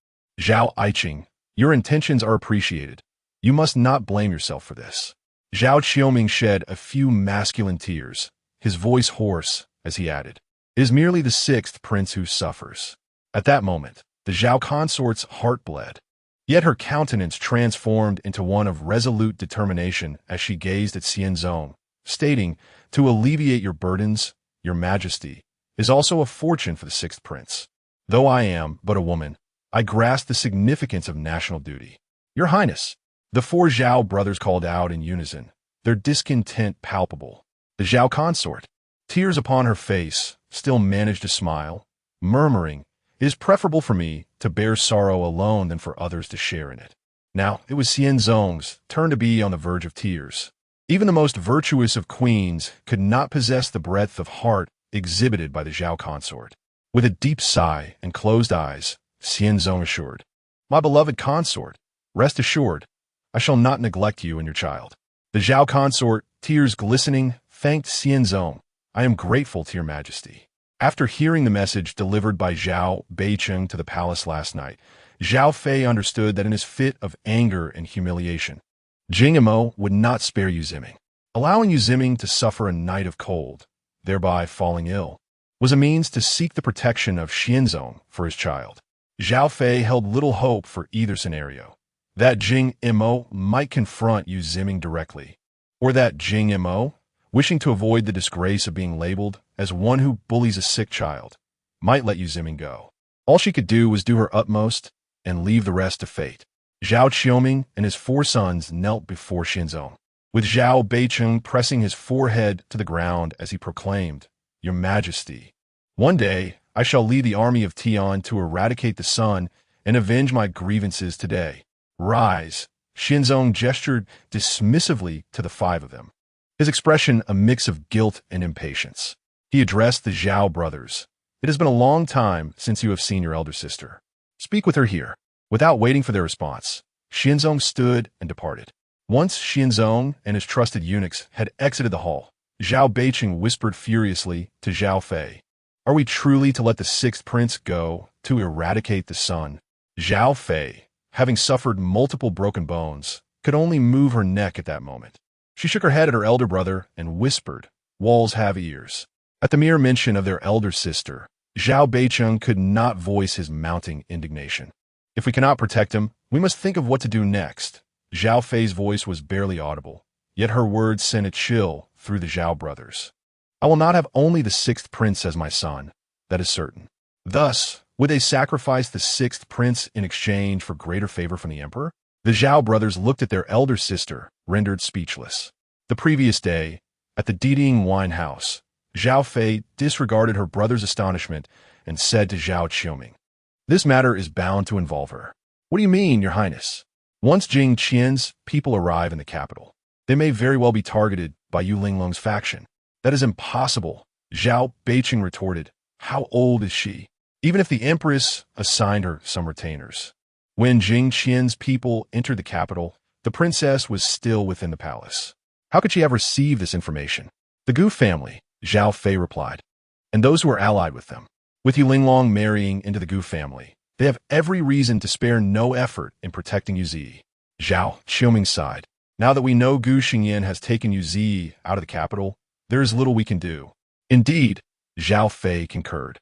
"Zhao Aiqing, your intentions are appreciated. You must not blame yourself for this." Zhao Qiuming shed a few masculine tears, his voice hoarse, as he added, "It is merely the sixth prince who suffers." At that moment, the Zhao consort's heart bled, yet her countenance transformed into one of resolute determination as she gazed at Xianzong, stating, "To alleviate your burdens, Your Majesty, is also a fortune for the sixth prince. Though I am but a woman, I grasp the significance of national duty." "Your Highness," the four Zhao brothers called out in unison, their discontent palpable. The Zhao consort, tears upon her face, still managed to smile, murmuring, "It is preferable for me to bear sorrow alone than for others to share in it." Now it was Xianzong's turn to be on the verge of tears. Even the most virtuous of queens could not possess the breadth of heart exhibited by the Zhao consort. With a deep sigh and closed eyes, Xianzong assured, My beloved consort, rest assured, I shall not neglect you and your child. The Zhao consort, tears glistening, thanked Xianzong. I am grateful to your majesty. After hearing the message delivered by Zhao Beicheng to the palace last night, Zhao Fei understood that in his fit of anger and humiliation, Jing Imo would not spare Yu Ziming. Allowing Yu Ziming to suffer a night of cold, thereby falling ill, was a means to seek the protection of Xianzong for his child. Zhao Fei held little hope for either scenario, that Jing Imo might confront Yu Ziming directly, or that Jing Imo, wishing to avoid the disgrace of being labeled as one who bullies a sick child, might let Yu Ziming go. All she could do was do her utmost and leave the rest to fate. Zhao Qiuming and his 4 sons knelt before Xianzong, with Zhao Beicheng pressing his forehead to the ground as he proclaimed, Your Majesty, one day I shall lead the army of Tian to eradicate the sun and avenge my grievances today. Rise. Xianzong gestured dismissively to the 5 of them, his expression a mix of guilt and impatience. He addressed the Zhao brothers. It has been a long time since you have seen your elder sister. Speak with her here. Without waiting for their response, Xianzong stood and departed. Once Xianzong and his trusted eunuchs had exited the hall, Zhao Beicheng whispered furiously to Zhao Fei, Are we truly to let the 6th prince go to eradicate the sun? Zhao Fei, having suffered multiple broken bones, could only move her neck at that moment. She shook her head at her elder brother and whispered, Walls have ears. At the mere mention of their elder sister, Zhao Beicheng could not voice his mounting indignation. If we cannot protect him, we must think of what to do next. Zhao Fei's voice was barely audible, yet her words sent a chill through the Zhao brothers. I will not have only the 6th prince as my son, that is certain. Thus, would they sacrifice the 6th prince in exchange for greater favor from the emperor? The Zhao brothers looked at their elder sister, rendered speechless. The previous day, at the Diding wine house, Zhao Fei disregarded her brother's astonishment and said to Zhao Qiuming, This matter is bound to involve her. What do you mean, Your Highness? Once Jing Qian's people arrive in the capital, they may very well be targeted by Yu Linglong's faction. That is impossible, Zhao Beicheng retorted. How old is she? Even if the empress assigned her some retainers. When Jing Qian's people entered the capital, the princess was still within the palace. How could she have received this information? The Gu family, Zhao Fei replied, and those who are allied with them. With Yu Linglong marrying into the Gu family, they have every reason to spare no effort in protecting Yu Zi. Zhao Qiuming sighed. Now that we know Gu Xinglang has taken Yu Zi out of the capital, there is little we can do. Indeed, Zhao Fei concurred.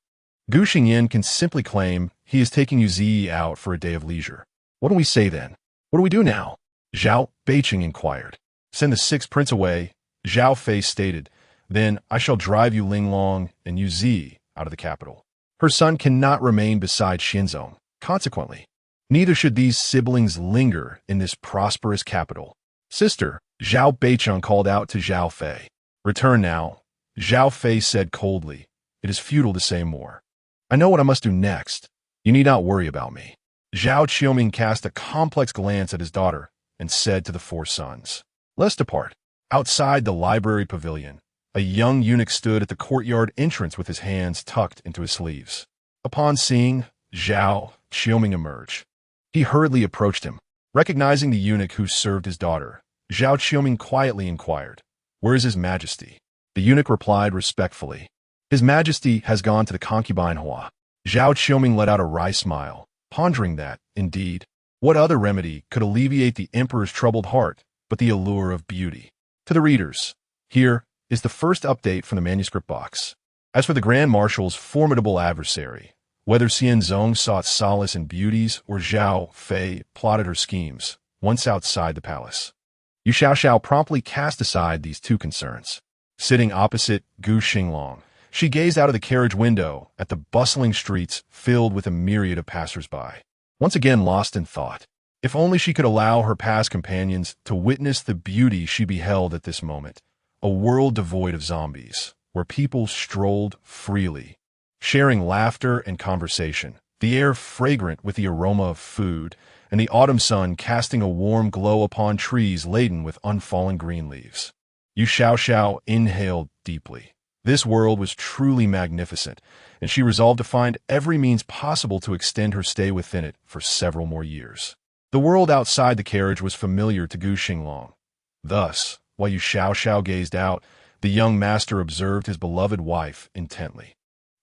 Gu Xinglang can simply claim he is taking Yu Zi out for a day of leisure. What do we say then? What do we do now? Zhao Beicheng inquired. Send the 6th prince away, Zhao Fei stated. Then I shall drive Yu Linglong and Yu Zi out of the capital. Her son cannot remain beside Xianzong. Consequently, neither should these siblings linger in this prosperous capital. Sister, Zhao Beicheng called out to Zhao Fei. Return now, Zhao Fei said coldly. It is futile to say more. I know what I must do next. You need not worry about me. Zhao Qiuming cast a complex glance at his daughter and said to the 4 sons, Let's depart. Outside the library pavilion, a young eunuch stood at the courtyard entrance with his hands tucked into his sleeves. Upon seeing Zhao Qiuming emerge, he hurriedly approached him. Recognizing the eunuch who served his daughter, Zhao Qiuming quietly inquired, Where is His Majesty? The eunuch replied respectfully, His Majesty has gone to the concubine Hua. Zhao Qiuming let out a wry smile, pondering that, indeed, what other remedy could alleviate the emperor's troubled heart but the allure of beauty? To the readers, here is the first update from the manuscript box. As for the Grand Marshal's formidable adversary, whether Xianzong sought solace in beauties or Zhao Fei plotted her schemes, once outside the palace, Yu Xiao promptly cast aside these 2 concerns. Sitting opposite Gu Xinglang, she gazed out of the carriage window at the bustling streets filled with a myriad of passers-by. Once again lost in thought, if only she could allow her past companions to witness the beauty she beheld at this moment, a world devoid of zombies, where people strolled freely, sharing laughter and conversation, the air fragrant with the aroma of food, and the autumn sun casting a warm glow upon trees laden with unfallen green leaves. Yu Xiao inhaled deeply. This world was truly magnificent, and she resolved to find every means possible to extend her stay within it for several more years. The world outside the carriage was familiar to Gu Xinglang. Thus, while Yu Xiao gazed out, the young master observed his beloved wife intently.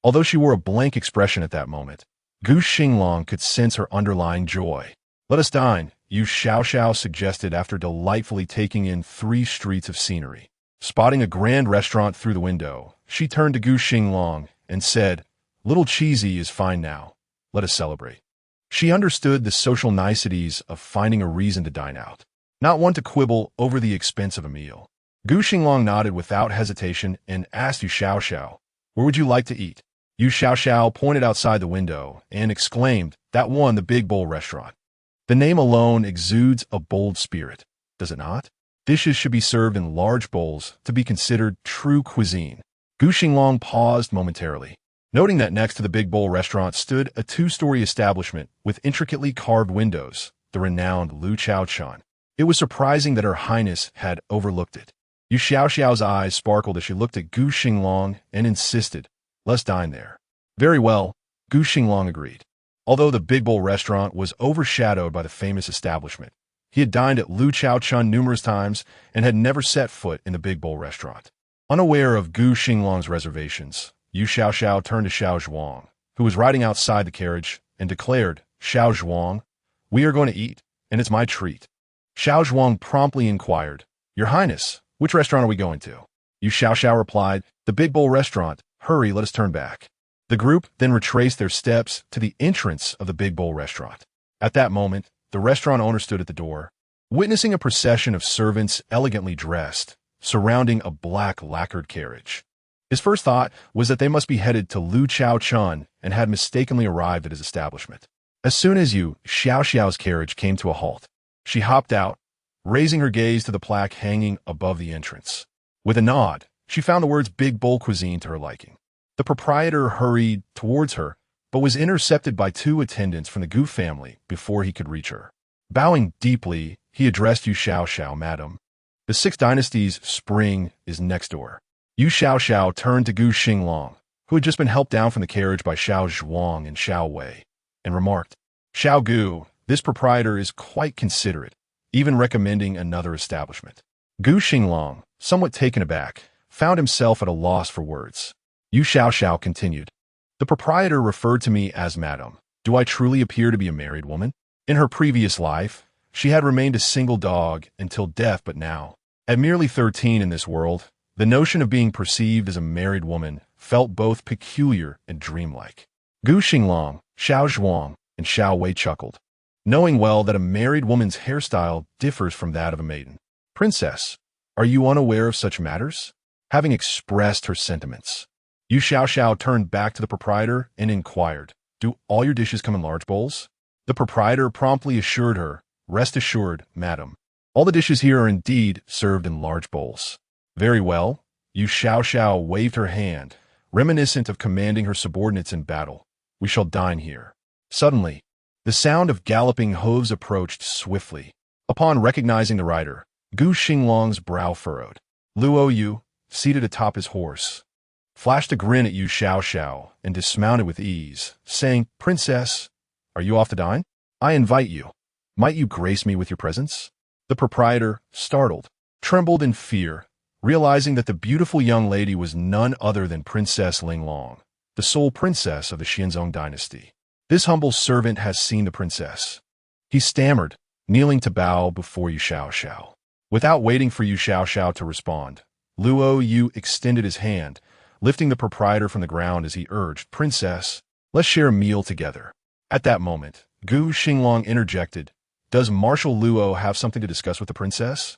Although she wore a blank expression at that moment, Gu Xinglang could sense her underlying joy. "Let us dine," Yu Xiao suggested after delightfully taking in 3 streets of scenery. Spotting a grand restaurant through the window, she turned to Gu Xinglang and said, "Little cheesy is fine now. Let us celebrate." She understood the social niceties of finding a reason to dine out, not one to quibble over the expense of a meal. Gu Xinglang nodded without hesitation and asked Yu Xiao, "Where would you like to eat?" Yu Xiao pointed outside the window and exclaimed, "That one, the Big Bowl restaurant." The name alone exudes a bold spirit, does it not? Dishes should be served in large bowls to be considered true cuisine. Gu Xinglang paused momentarily, noting that next to the Big Bowl restaurant stood a 2-story establishment with intricately carved windows, the renowned Lu Chao Chun. It was surprising that Her Highness had overlooked it. Yu Xiao's eyes sparkled as she looked at Gu Xinglang and insisted, "Let's dine there." "Very well," Gu Xinglang agreed. Although the Big Bowl restaurant was overshadowed by the famous establishment, he had dined at Lu Chao Chun numerous times and had never set foot in the Big Bowl restaurant. Unaware of Gu Xinglang's reservations, Yu Xiao turned to Xiao Zhuang, who was riding outside the carriage, and declared, "Xiao Zhuang, we are going to eat, and it's my treat." Xiao Zhuang promptly inquired, "Your Highness, which restaurant are we going to?" Yu Xiao replied, "The Big Bowl restaurant. Hurry, let us turn back." The group then retraced their steps to the entrance of the Big Bowl restaurant. At that moment, the restaurant owner stood at the door, witnessing a procession of servants elegantly dressed, surrounding a black lacquered carriage. His first thought was that they must be headed to Lu Chao Chun and had mistakenly arrived at his establishment. As soon as Yu Xiao's carriage came to a halt, she hopped out, raising her gaze to the plaque hanging above the entrance. With a nod, she found the words Big Bowl Cuisine to her liking. The proprietor hurried towards her, but was intercepted by 2 attendants from the Gu family before he could reach her. Bowing deeply, he addressed Yu Xiao, "Madam, the 6th dynasty's spring is next door." Yu Xiao turned to Gu Xinglang, who had just been helped down from the carriage by Xiao Zhuang and Xiao Wei, and remarked, "Xiao Gu, this proprietor is quite considerate, even recommending another establishment." Gu Xinglang, somewhat taken aback, found himself at a loss for words. Yu Xiao continued, "The proprietor referred to me as Madam. Do I truly appear to be a married woman? In her previous life, she had remained a single dog until death, but now, at merely 13 in this world, the notion of being perceived as a married woman felt both peculiar and dreamlike." Gu Xinglang, Xiao Zhuang, and Xiao Wei chuckled, knowing well that a married woman's hairstyle differs from that of a maiden. "Princess, are you unaware of such matters?" Having expressed her sentiments, Yu Xiao turned back to the proprietor and inquired, "Do all your dishes come in large bowls?" The proprietor promptly assured her, "Rest assured, madam. All the dishes here are indeed served in large bowls." "Very well." Yu Xiao waved her hand, reminiscent of commanding her subordinates in battle. "We shall dine here." Suddenly, the sound of galloping hooves approached swiftly. Upon recognizing the rider, Gu Xinglang's brow furrowed. Luo Yu, seated atop his horse, flashed a grin at Yu Xiao and dismounted with ease, saying, "Princess, are you off to dine? I invite you. Might you grace me with your presence?" The proprietor, startled, trembled in fear, realizing that the beautiful young lady was none other than Princess Linglong, the sole princess of the Xianzong dynasty. "This humble servant has seen the princess," he stammered, kneeling to bow before Yu Xiao. Without waiting for Yu Xiao to respond, Luo Yu extended his hand, lifting the proprietor from the ground as he urged, "Princess, let's share a meal together." At that moment, Gu Xinglang interjected, "Does Marshal Luo have something to discuss with the princess?"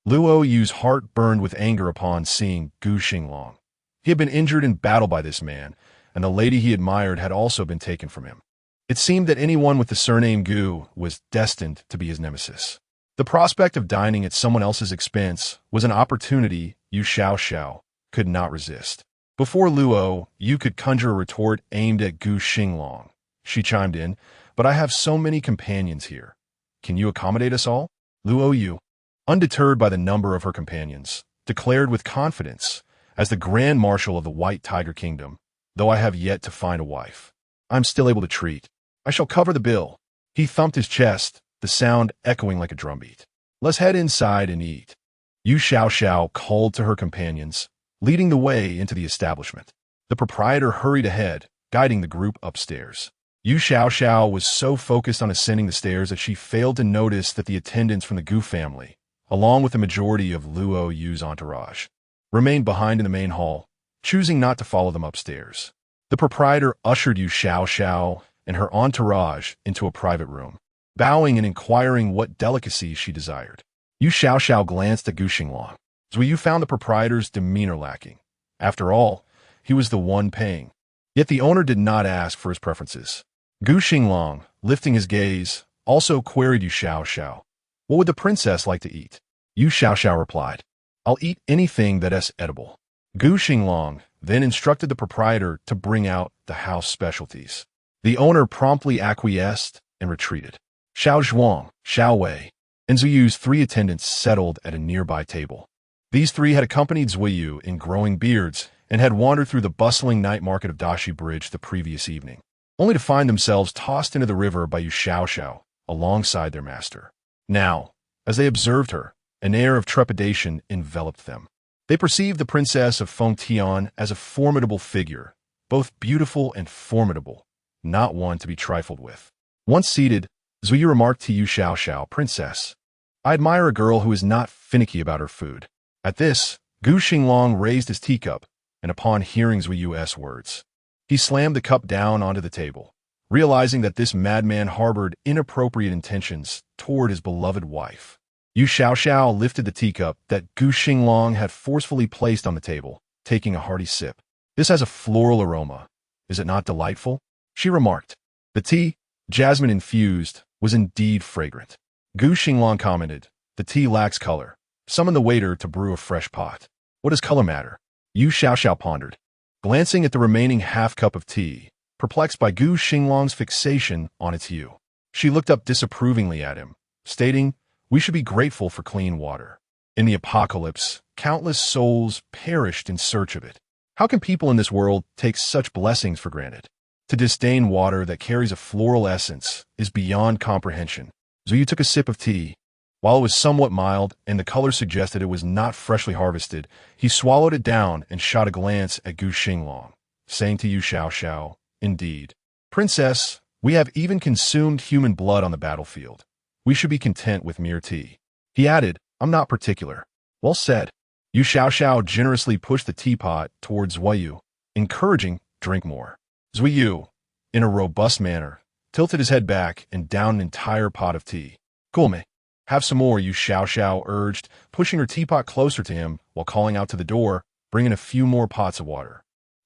Luo Yu's heart burned with anger upon seeing Gu Xinglang. He had been injured in battle by this man, and the lady he admired had also been taken from him. It seemed that anyone with the surname Gu was destined to be his nemesis. The prospect of dining at someone else's expense was an opportunity Yu Xiao could not resist. Before Luo Yu could conjure a retort aimed at Gu Xinglang, she chimed in, "But I have so many companions here. Can you accommodate us all?" Luo Yu, undeterred by the number of her companions, declared with confidence, As the Grand Marshal of the White Tiger Kingdom, though I have yet to find a wife, I'm still able to treat. I shall cover the bill. He thumped his chest, the sound echoing like a drumbeat. Let's head inside and eat. Yu Xiao called to her companions, leading the way into the establishment. The proprietor hurried ahead, guiding the group upstairs. Yu Xiao was so focused on ascending the stairs that she failed to notice that the attendants from the Gu family, along with the majority of Luo Yu's entourage, remained behind in the main hall, choosing not to follow them upstairs. The proprietor ushered Yu Xiao and her entourage into a private room, bowing and inquiring what delicacies she desired. Yu Xiao glanced at Gu Xinglang. Zui Yu found the proprietor's demeanor lacking. After all, he was the one paying. Yet the owner did not ask for his preferences. Gu Xinglang, lifting his gaze, also queried Yu Xiao, "What would the princess like to eat?" Yu Xiao replied, "I'll eat anything that is edible." Gu Xinglang then instructed the proprietor to bring out the house specialties. The owner promptly acquiesced and retreated. Xiao Zhuang, Xiao Wei, and Zuyu's 3 attendants settled at a nearby table. These 3 had accompanied Zuyu in growing beards and had wandered through the bustling night market of Dashi Bridge the previous evening, only to find themselves tossed into the river by Yu Xiao alongside their master. Now, as they observed her, an air of trepidation enveloped them. They perceived the princess of Fengtian as a formidable figure, both beautiful and formidable, not one to be trifled with. Once seated, Zuyu remarked to Yu Xiao, "Princess, I admire a girl who is not finicky about her food." At this, Gu Xinglang raised his teacup, and upon hearing Zuyu's words, he slammed the cup down onto the table, realizing that this madman harbored inappropriate intentions toward his beloved wife. Yu Xiao lifted the teacup that Gu Xinglang had forcefully placed on the table, taking a hearty sip. "This has a floral aroma. Is it not delightful?" she remarked. The tea, jasmine infused, was indeed fragrant. Gu Xinglang commented, "The tea lacks color. Summon the waiter to brew a fresh pot." "What does color matter?" Yu Xiao pondered, glancing at the remaining half-cup of tea, perplexed by Gu Xinglang's fixation on its hue. She looked up disapprovingly at him, stating, "We should be grateful for clean water. In the apocalypse, countless souls perished in search of it. How can people in this world take such blessings for granted? To disdain water that carries a floral essence is beyond comprehension." Zuyu took a sip of tea. While it was somewhat mild and the color suggested it was not freshly harvested, he swallowed it down and shot a glance at Gu Xinglang, saying to Yu Xiao, "Indeed, Princess, we have even consumed human blood on the battlefield. We should be content with mere tea." He added, "I'm not particular." "Well said." Yu Xiao generously pushed the teapot towards Zuyu, encouraging, "Drink more." Zuyu, in a robust manner, tilted his head back and downed an entire pot of tea. "Gulme, have some more," Yu Xiao urged, pushing her teapot closer to him while calling out to the door, bringing a few more pots of water.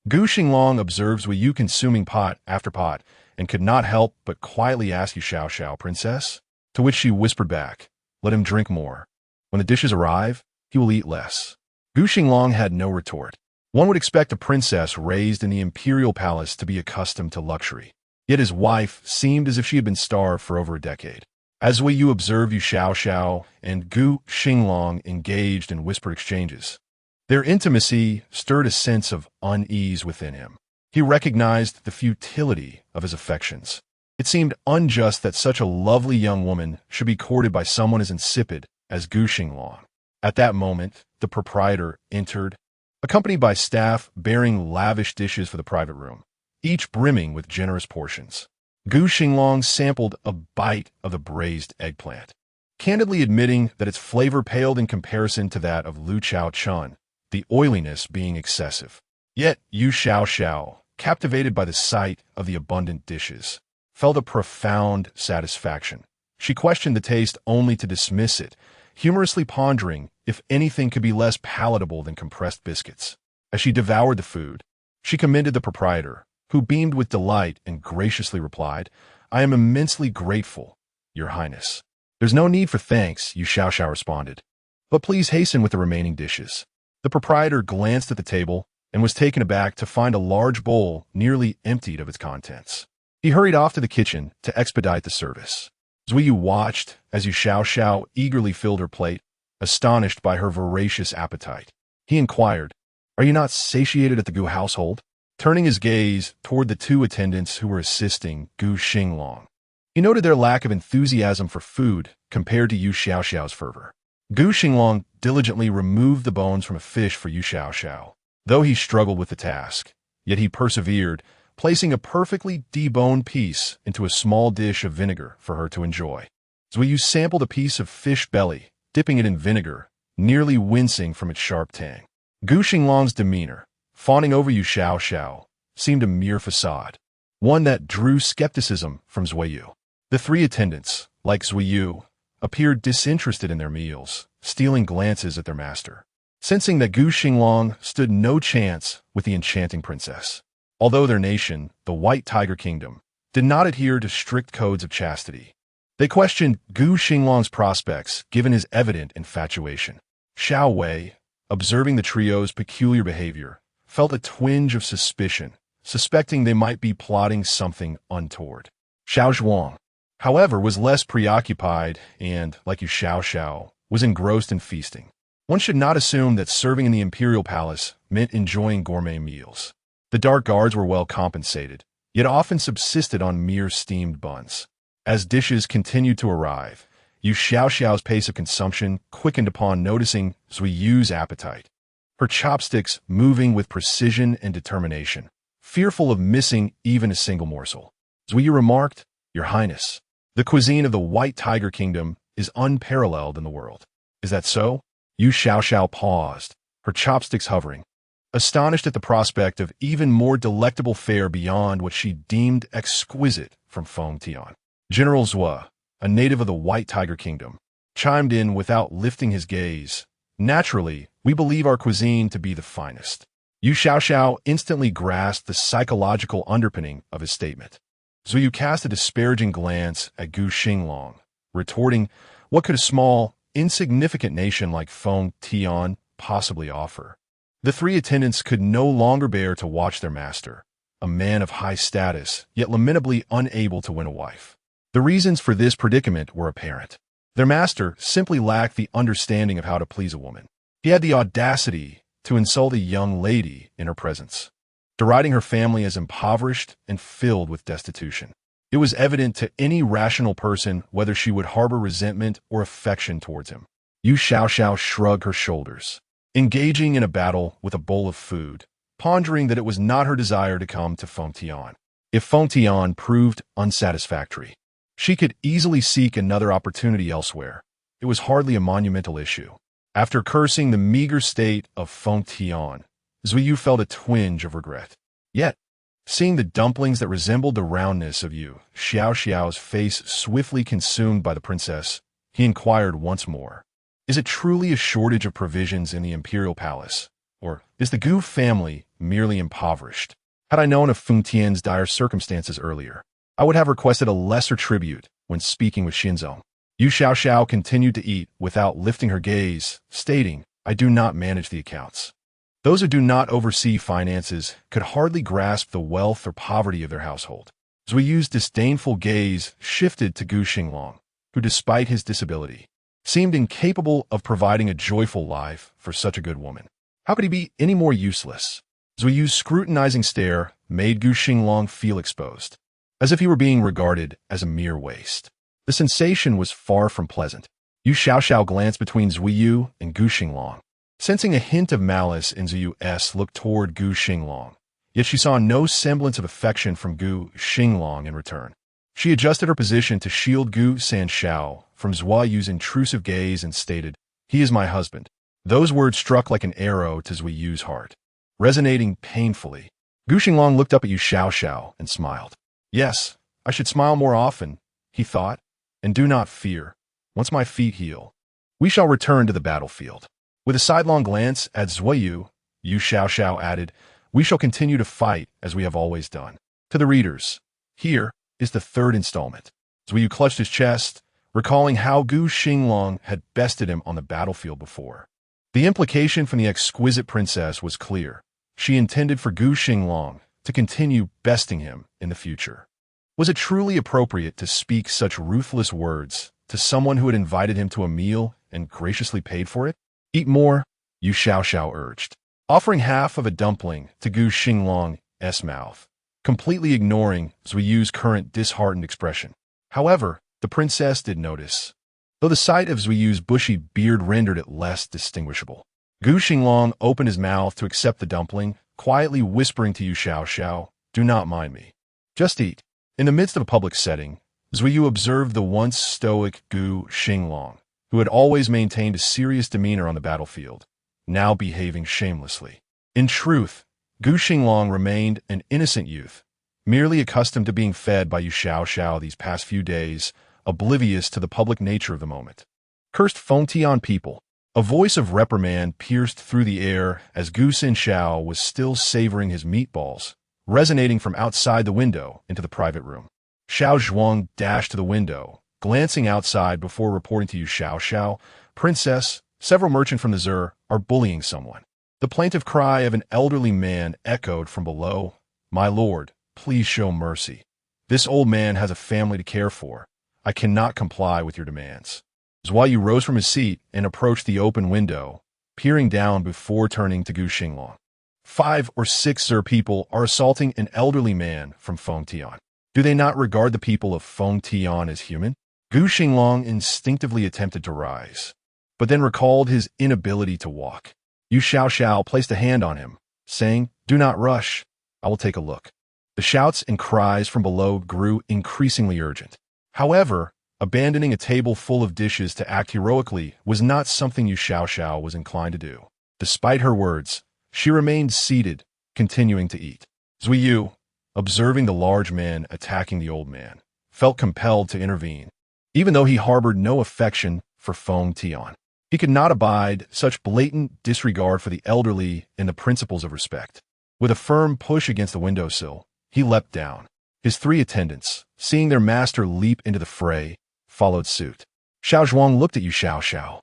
Gu Xinglang observed Zuyu consuming pot after pot and could not help but quietly ask Yu Xiao, "Princess?" To which she whispered back, "Let him drink more. When the dishes arrive, he will eat less." Gu Xinglang had no retort. One would expect a princess raised in the imperial palace to be accustomed to luxury. Yet his wife seemed as if she had been starved for over a decade. As Yu observed Yu Xiao and Gu Xinglang engaged in whispered exchanges, their intimacy stirred a sense of unease within him. He recognized the futility of his affections. It seemed unjust that such a lovely young woman should be courted by someone as insipid as Gu Xinglang. At that moment, the proprietor entered, accompanied by staff bearing lavish dishes for the private room, each brimming with generous portions. Gu Xinglang sampled a bite of the braised eggplant, candidly admitting that its flavor paled in comparison to that of Lu Chao Chun, the oiliness being excessive. Yet Yu Xiao, captivated by the sight of the abundant dishes, felt a profound satisfaction. She questioned the taste only to dismiss it, humorously pondering if anything could be less palatable than compressed biscuits. As she devoured the food, she commended the proprietor, who beamed with delight and graciously replied, "I am immensely grateful, Your Highness." "There's no need for thanks," Yu Xiao responded. "But please hasten with the remaining dishes." The proprietor glanced at the table and was taken aback to find a large bowl nearly emptied of its contents. He hurried off to the kitchen to expedite the service. Zuyu watched as Yu Xiao eagerly filled her plate, astonished by her voracious appetite. He inquired, Are you not satiated at the Gu household? Turning his gaze toward the two attendants who were assisting Gu Xinglang, he noted their lack of enthusiasm for food compared to Yu Xiao's fervor. Gu Xinglang diligently removed the bones from a fish for Yu Xiao. Though he struggled with the task, yet he persevered, placing a perfectly deboned piece into a small dish of vinegar for her to enjoy. Zhuyu sampled a piece of fish belly, dipping it in vinegar, nearly wincing from its sharp tang. Gu Xinglang's demeanor, fawning over Yu Xiao, seemed a mere facade, one that drew skepticism from Zhuyu. The three attendants, like Zhuyu, appeared disinterested in their meals, stealing glances at their master, sensing that Gu Xinglang stood no chance with the enchanting princess. Although their nation, the White Tiger Kingdom, did not adhere to strict codes of chastity, they questioned Gu Xinglang's prospects given his evident infatuation. Xiao Wei, observing the trio's peculiar behavior, felt a twinge of suspicion, suspecting they might be plotting something untoward. Xiao Zhuang, however, was less preoccupied and, like Yu Xiao, was engrossed in feasting. One should not assume that serving in the imperial palace meant enjoying gourmet meals. The dark guards were well compensated, yet often subsisted on mere steamed buns. As dishes continued to arrive, Yu Xiao's pace of consumption quickened upon noticing Zuyu's appetite, her chopsticks moving with precision and determination, fearful of missing even a single morsel. Zuyu remarked, "Your Highness, the cuisine of the White Tiger Kingdom is unparalleled in the world." "Is that so?" Yu Xiao paused, her chopsticks hovering, astonished at the prospect of even more delectable fare beyond what she deemed exquisite from Feng Tian. General Zhua, a native of the White Tiger Kingdom, chimed in without lifting his gaze. "Naturally, we believe our cuisine to be the finest." Yu Xiao instantly grasped the psychological underpinning of his statement. Zuyu cast a disparaging glance at Gu Xinglang, retorting, "What could a small, insignificant nation like Feng Tian possibly offer?" The three attendants could no longer bear to watch their master, a man of high status, yet lamentably unable to win a wife. The reasons for this predicament were apparent. Their master simply lacked the understanding of how to please a woman. He had the audacity to insult a young lady in her presence, deriding her family as impoverished and filled with destitution. It was evident to any rational person whether she would harbor resentment or affection towards him. Yu Xiao shrugged her shoulders, engaging in a battle with a bowl of food, pondering that it was not her desire to come to Feng Tian. If Feng Tian proved unsatisfactory, she could easily seek another opportunity elsewhere. It was hardly a monumental issue. After cursing the meager state of Feng Tian, Zuyu felt a twinge of regret. Yet, seeing the dumplings that resembled the roundness of Yu Xiao's face swiftly consumed by the princess, he inquired once more, "Is it truly a shortage of provisions in the imperial palace, or is the Gu family merely impoverished? Had I known of Feng Tian's dire circumstances earlier, I would have requested a lesser tribute when speaking with Xinzong." Yu Xiao continued to eat without lifting her gaze, stating, "I do not manage the accounts." Those who do not oversee finances could hardly grasp the wealth or poverty of their household. Zuyu's disdainful gaze shifted to Gu Xinglang, who, despite his disability, seemed incapable of providing a joyful life for such a good woman. How could he be any more useless? Zuyu's scrutinizing stare made Gu Xinglang feel exposed, as if he were being regarded as a mere waste. The sensation was far from pleasant. Yu Xiao glanced between Zuyu and Gu Xinglang, sensing a hint of malice in Zuyu's look toward Gu Xinglang, yet she saw no semblance of affection from Gu Xinglang in return. She adjusted her position to shield Gu Sanshao from Zuyu's intrusive gaze and stated, "He is my husband." Those words struck like an arrow to Zuyu's heart, resonating painfully. Gu Xinglang looked up at Yu Xiao and smiled. "Yes, I should smile more often," he thought, "and do not fear. Once my feet heal, we shall return to the battlefield." With a sidelong glance at Zuyu, Yu Xiao added, "We shall continue to fight as we have always done." To the readers, here is the third installment. Zuyu clutched his chest, recalling how Gu Xinglang had bested him on the battlefield before. The implication from the exquisite princess was clear. She intended for Gu Xinglang to continue besting him in the future. Was it truly appropriate to speak such ruthless words to someone who had invited him to a meal and graciously paid for it? "Eat more," Yu Xiao urged. offering half of a dumpling to Gu Xinglang's mouth, completely ignoring Zui Yu's current disheartened expression. However, the princess did notice, though the sight of Zui Yu's bushy beard rendered it less distinguishable. Gu Xinglang opened his mouth to accept the dumpling, quietly whispering to Yu Xiao, "Do not mind me. Just eat." In the midst of a public setting, Zui Yu observed the once stoic Gu Xinglang, who had always maintained a serious demeanor on the battlefield, now behaving shamelessly. In truth, Gu Xinglang remained an innocent youth, merely accustomed to being fed by Yu Xiao these past few days, oblivious to the public nature of the moment. Cursed Fengtian people. A voice of reprimand pierced through the air as Gu Xinglang was still savoring his meatballs, resonating from outside the window into the private room. Xiao Zhuang dashed to the window, glancing outside before reporting to Yu Xiao, "Princess, several merchants from the Zur are bullying someone." The plaintive cry of an elderly man echoed from below, "My lord, please show mercy. This old man has a family to care for. I cannot comply with your demands." Zui Yu rose from his seat and approached the open window, peering down before turning to Gu Xinglang. 5 or 6 Zur people are assaulting an elderly man from Fengtian. Do they not regard the people of Fengtian as human? Gu Xinglang instinctively attempted to rise, but then recalled his inability to walk. Yu Xiao placed a hand on him, saying, "Do not rush. I will take a look." The shouts and cries from below grew increasingly urgent. However, abandoning a table full of dishes to act heroically was not something Yu Xiao was inclined to do. Despite her words, she remained seated, continuing to eat. Zui Yu, observing the large man attacking the old man, felt compelled to intervene. Even though he harbored no affection for Fengtian, he could not abide such blatant disregard for the elderly and the principles of respect. With a firm push against the windowsill, he leapt down. His 3 attendants, seeing their master leap into the fray, followed suit. Xiao Zhuang looked at Yu Xiao,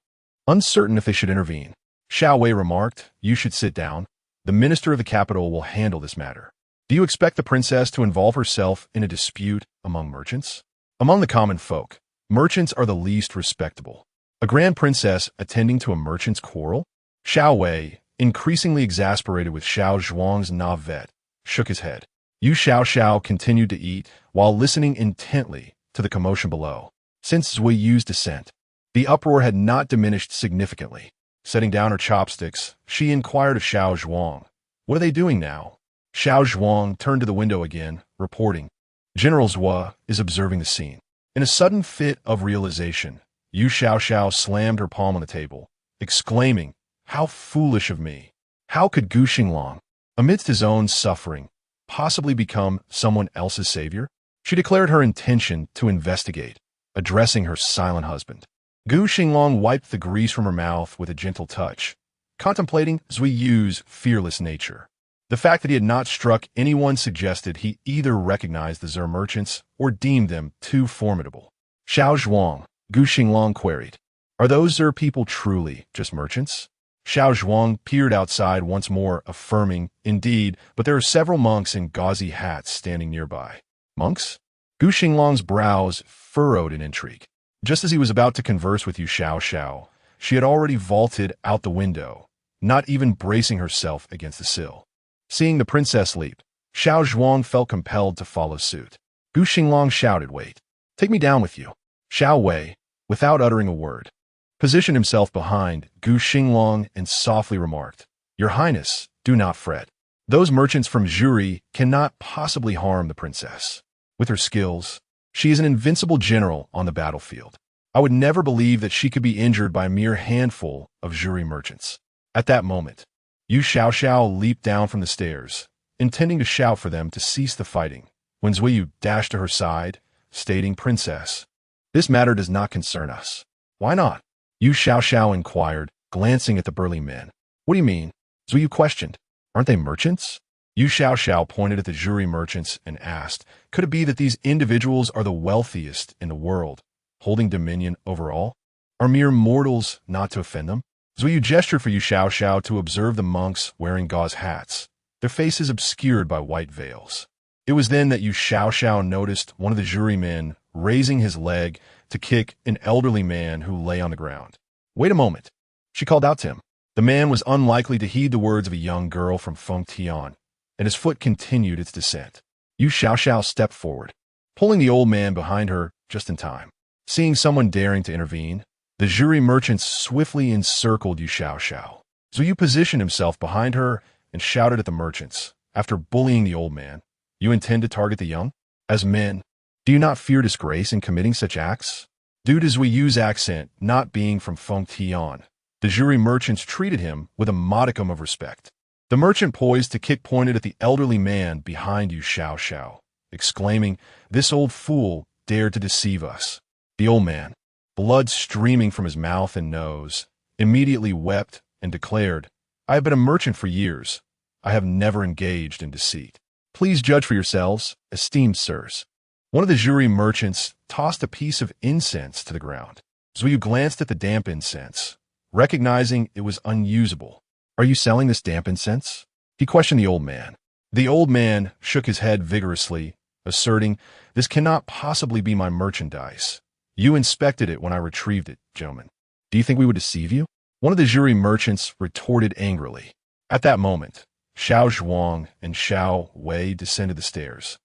uncertain if they should intervene. Xiao Wei remarked, "You should sit down. The minister of the capital will handle this matter." Do you expect the princess to involve herself in a dispute among merchants? Among the common folk, merchants are the least respectable. A grand princess attending to a merchant's quarrel? Xiao Wei, increasingly exasperated with Xiao Zhuang's navet, shook his head. Yu Xiao continued to eat while listening intently to the commotion below. Since Zui Yu's descent, the uproar had not diminished significantly. Setting down her chopsticks, she inquired of Xiao Zhuang, "What are they doing now?" Xiao Zhuang turned to the window again, reporting, "General Zui is observing the scene." In a sudden fit of realization, Yu Xiao slammed her palm on the table, exclaiming, "How foolish of me! How could Gu Xinglang, amidst his own suffering, possibly become someone else's savior?" She declared her intention to investigate, addressing her silent husband. Gu Xinglang wiped the grease from her mouth with a gentle touch, contemplating Zui Yu's fearless nature. The fact that he had not struck anyone suggested he either recognized the Zur merchants or deemed them too formidable. "Xiao Zhuang," Gu Xinglang queried, "are those Zur people truly just merchants?" Xiao Zhuang peered outside once more, affirming, "Indeed, but there are several monks in gauzy hats standing nearby." "Monks?" Gu Xinglang's brows furrowed in intrigue. Just as he was about to converse with Yu Xiao, she had already vaulted out the window, not even bracing herself against the sill. Seeing the princess leap, Xiao Zhuang felt compelled to follow suit. Gu Xinglang shouted, "Wait, take me down with you." Xiao Wei, without uttering a word, positioned himself behind Gu Xinglang and softly remarked, "Your Highness, do not fret. Those merchants from Zuri cannot possibly harm the princess. With her skills, she is an invincible general on the battlefield. I would never believe that she could be injured by a mere handful of Zuri merchants." At that moment, Yu Xiao leaped down from the stairs, intending to shout for them to cease the fighting, when Zui Yu dashed to her side, stating, "Princess, this matter does not concern us." "Why not?" Yu Xiao inquired, glancing at the burly men. "What do you mean?" Zui Yu questioned. "Aren't they merchants?" Yu Xiao pointed at the Zuri merchants and asked, "Could it be that these individuals are the wealthiest in the world, holding dominion over all? Are mere mortals not to offend them?" Zui Yu gestured for Yu Xiao to observe the monks wearing gauze hats, their faces obscured by white veils. It was then that Yu Xiao noticed one of the jurymen raising his leg to kick an elderly man who lay on the ground. "Wait a moment," she called out to him. The man was unlikely to heed the words of a young girl from Fengtian, and his foot continued its descent. Yu Xiao stepped forward, pulling the old man behind her just in time. Seeing someone daring to intervene, the jury merchants swiftly encircled Yu Xiao. Yu positioned himself behind her and shouted at the merchants. After bullying the old man, you intend to target the young? As men, do you not fear disgrace in committing such acts? Due to Zuyu's accent not being from Fengtian, the jury merchants treated him with a modicum of respect. The merchant poised to kick pointed at the elderly man behind Yu Xiao, exclaiming, "This old fool dared to deceive us." The old man, blood streaming from his mouth and nose, immediately wept and declared, "I have been a merchant for years. I have never engaged in deceit. Please judge for yourselves, esteemed sirs." One of the jury merchants tossed a piece of incense to the ground. Zuyu glanced at the damp incense, recognizing it was unusable. "Are you selling this damp incense?" he questioned the old man. The old man shook his head vigorously, asserting, "This cannot possibly be my merchandise. You inspected it when I retrieved it, gentlemen. Do you think we would deceive you?" One of the jury merchants retorted angrily. At that moment, Xiao Zhuang and Xiao Wei descended the stairs,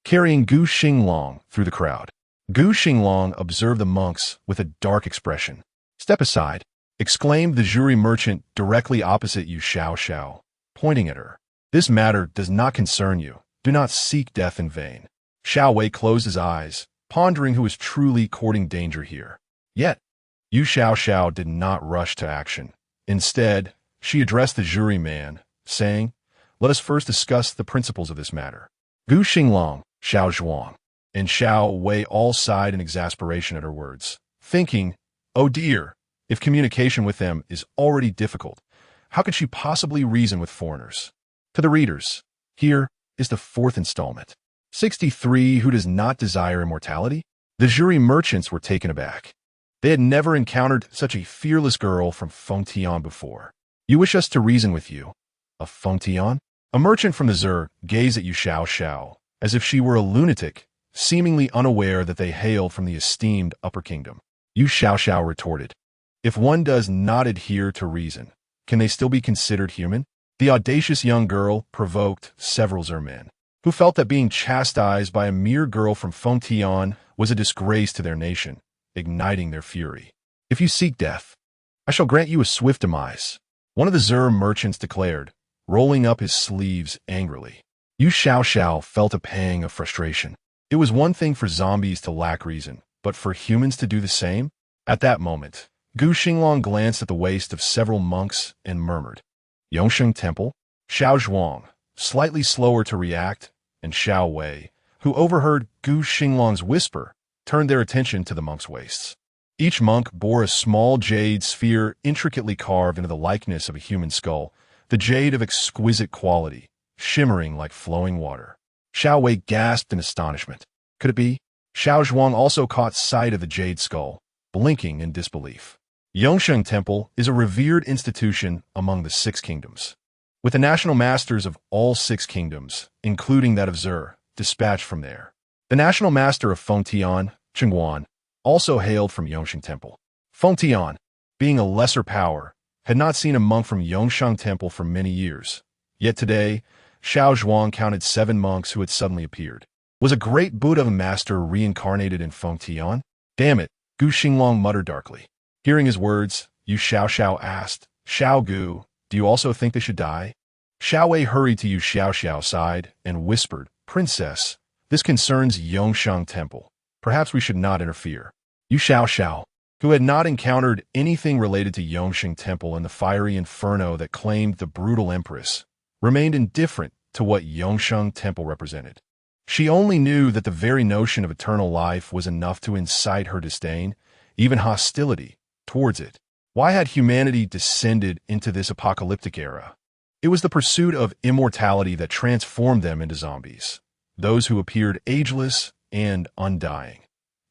carrying Gu Xinglang through the crowd. Gu Xinglang observed the monks with a dark expression. "Step aside," exclaimed the jury merchant directly opposite Yu Xiao, pointing at her. "This matter does not concern you. Do not seek death in vain." Xiao Wei closed his eyes, pondering who was truly courting danger here. Yet, Yu Xiao did not rush to action. Instead, she addressed the juryman, saying, "Let us first discuss the principles of this matter." Gu Xinglang, Xiao Zhuang, and Xiao Wei all sighed in exasperation at her words, thinking, "Oh dear, if communication with them is already difficult, how could she possibly reason with foreigners?" To the readers, here is the fourth installment. 63 Who does not desire immortality? The jury merchants were taken aback. They had never encountered such a fearless girl from Fengtian before. "You wish us to reason with you? Of Fengtian?" A merchant from the Zur gazed at Yu Xiao as if she were a lunatic, seemingly unaware that they hailed from the esteemed Upper Kingdom. Yu Xiao retorted, "If one does not adhere to reason, can they still be considered human?" The audacious young girl provoked several Zur men, who felt that being chastised by a mere girl from Fengtian was a disgrace to their nation, igniting their fury. "If you seek death, I shall grant you a swift demise," one of the Zur merchants declared, rolling up his sleeves angrily. Yu Xiao felt a pang of frustration. It was one thing for zombies to lack reason, but for humans to do the same? At that moment, Gu Xinglang glanced at the waist of several monks and murmured, "Yongsheng Temple?" Xiao Zhuang, slightly slower to react, and Xiao Wei, who overheard Gu Xinglang's whisper, turned their attention to the monks' waists. Each monk bore a small jade sphere intricately carved into the likeness of a human skull, the jade of exquisite quality, shimmering like flowing water. Xiao Wei gasped in astonishment. Could it be? Xiao Zhuang also caught sight of the jade skull, blinking in disbelief. Yongsheng Temple is a revered institution among the Six Kingdoms, with the national masters of all six kingdoms, including that of Zur, dispatched from there. The national master of Fengtian, Chengguan, also hailed from Yongsheng Temple. Fengtian, being a lesser power, had not seen a monk from Yongsheng Temple for many years. Yet today, Xiao Zhuang counted 7 monks who had suddenly appeared. Was a great Buddha master reincarnated in Fengtian? Damn it, Gu Xinglang muttered darkly. Hearing his words, Yu Xiao asked, "Xiao Gu, do you also think they should die?" Xiao Wei hurried to Yu Xiao's side and whispered, "Princess, this concerns Yongsheng Temple. Perhaps we should not interfere." Yu Xiao, who had not encountered anything related to Yongsheng Temple and the fiery inferno that claimed the brutal empress, remained indifferent to what Yongsheng Temple represented. She only knew that the very notion of eternal life was enough to incite her disdain, even hostility, towards it. Why had humanity descended into this apocalyptic era? It was the pursuit of immortality that transformed them into zombies, those who appeared ageless and undying.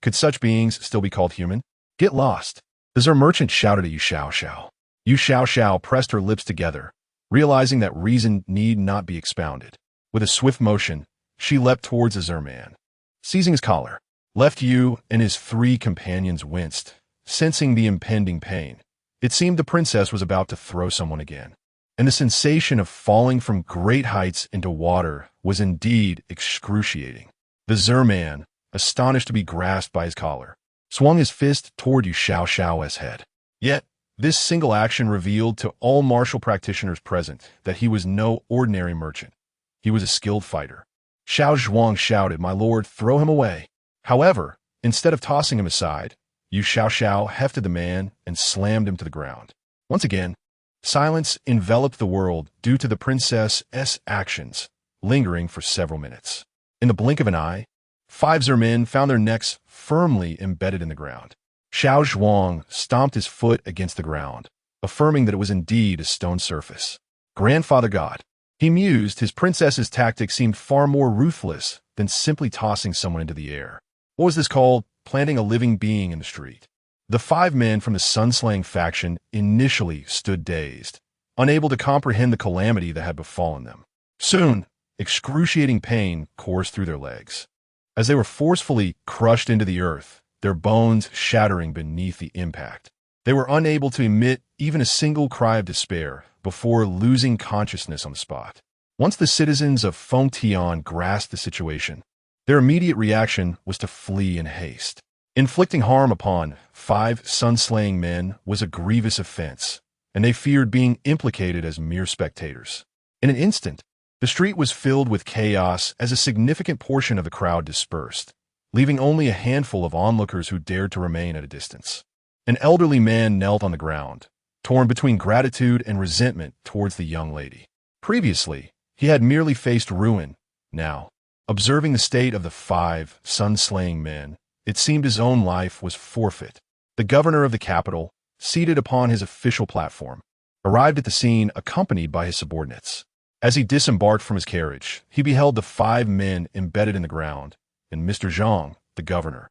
Could such beings still be called human? Get lost. The Zur merchant shouted at Yu Xiao. Yu Xiao pressed her lips together, realizing that reason need not be expounded. With a swift motion, she leapt towards the Zur man. Seizing his collar, Left Yu and his 3 companions winced, sensing the impending pain. It seemed the princess was about to throw someone again, and the sensation of falling from great heights into water was indeed excruciating. The Zerman, astonished to be grasped by his collar, swung his fist toward Yu Xiao's head. Yet, this single action revealed to all martial practitioners present that he was no ordinary merchant. He was a skilled fighter. Xiao Zhuang shouted, "My lord, throw him away." However, instead of tossing him aside, Yu Xiao hefted the man and slammed him to the ground. Once again, silence enveloped the world due to the princess's actions, lingering for several minutes. In the blink of an eye, 5 Zermen found their necks firmly embedded in the ground. Xiao Zhuang stomped his foot against the ground, affirming that it was indeed a stone surface. Grandfather God, he mused, his princess's tactics seemed far more ruthless than simply tossing someone into the air. What was this called? Planting a living being in the street. The 5 men from the Sunslaying faction initially stood dazed, unable to comprehend the calamity that had befallen them. Soon, excruciating pain coursed through their legs, as they were forcefully crushed into the earth, their bones shattering beneath the impact. They were unable to emit even a single cry of despair before losing consciousness on the spot. Once the citizens of Fengtian grasped the situation, their immediate reaction was to flee in haste. Inflicting harm upon 5 sun-slaying men was a grievous offense, and they feared being implicated as mere spectators. In an instant, the street was filled with chaos as a significant portion of the crowd dispersed, leaving only a handful of onlookers who dared to remain at a distance. An elderly man knelt on the ground, torn between gratitude and resentment towards the young lady. Previously, he had merely faced ruin. Now, observing the state of the 5 sun-slaying men, it seemed his own life was forfeit. The governor of the capital, seated upon his official platform, arrived at the scene accompanied by his subordinates. As he disembarked from his carriage, he beheld the 5 men embedded in the ground, and Mr. Zhang, the governor,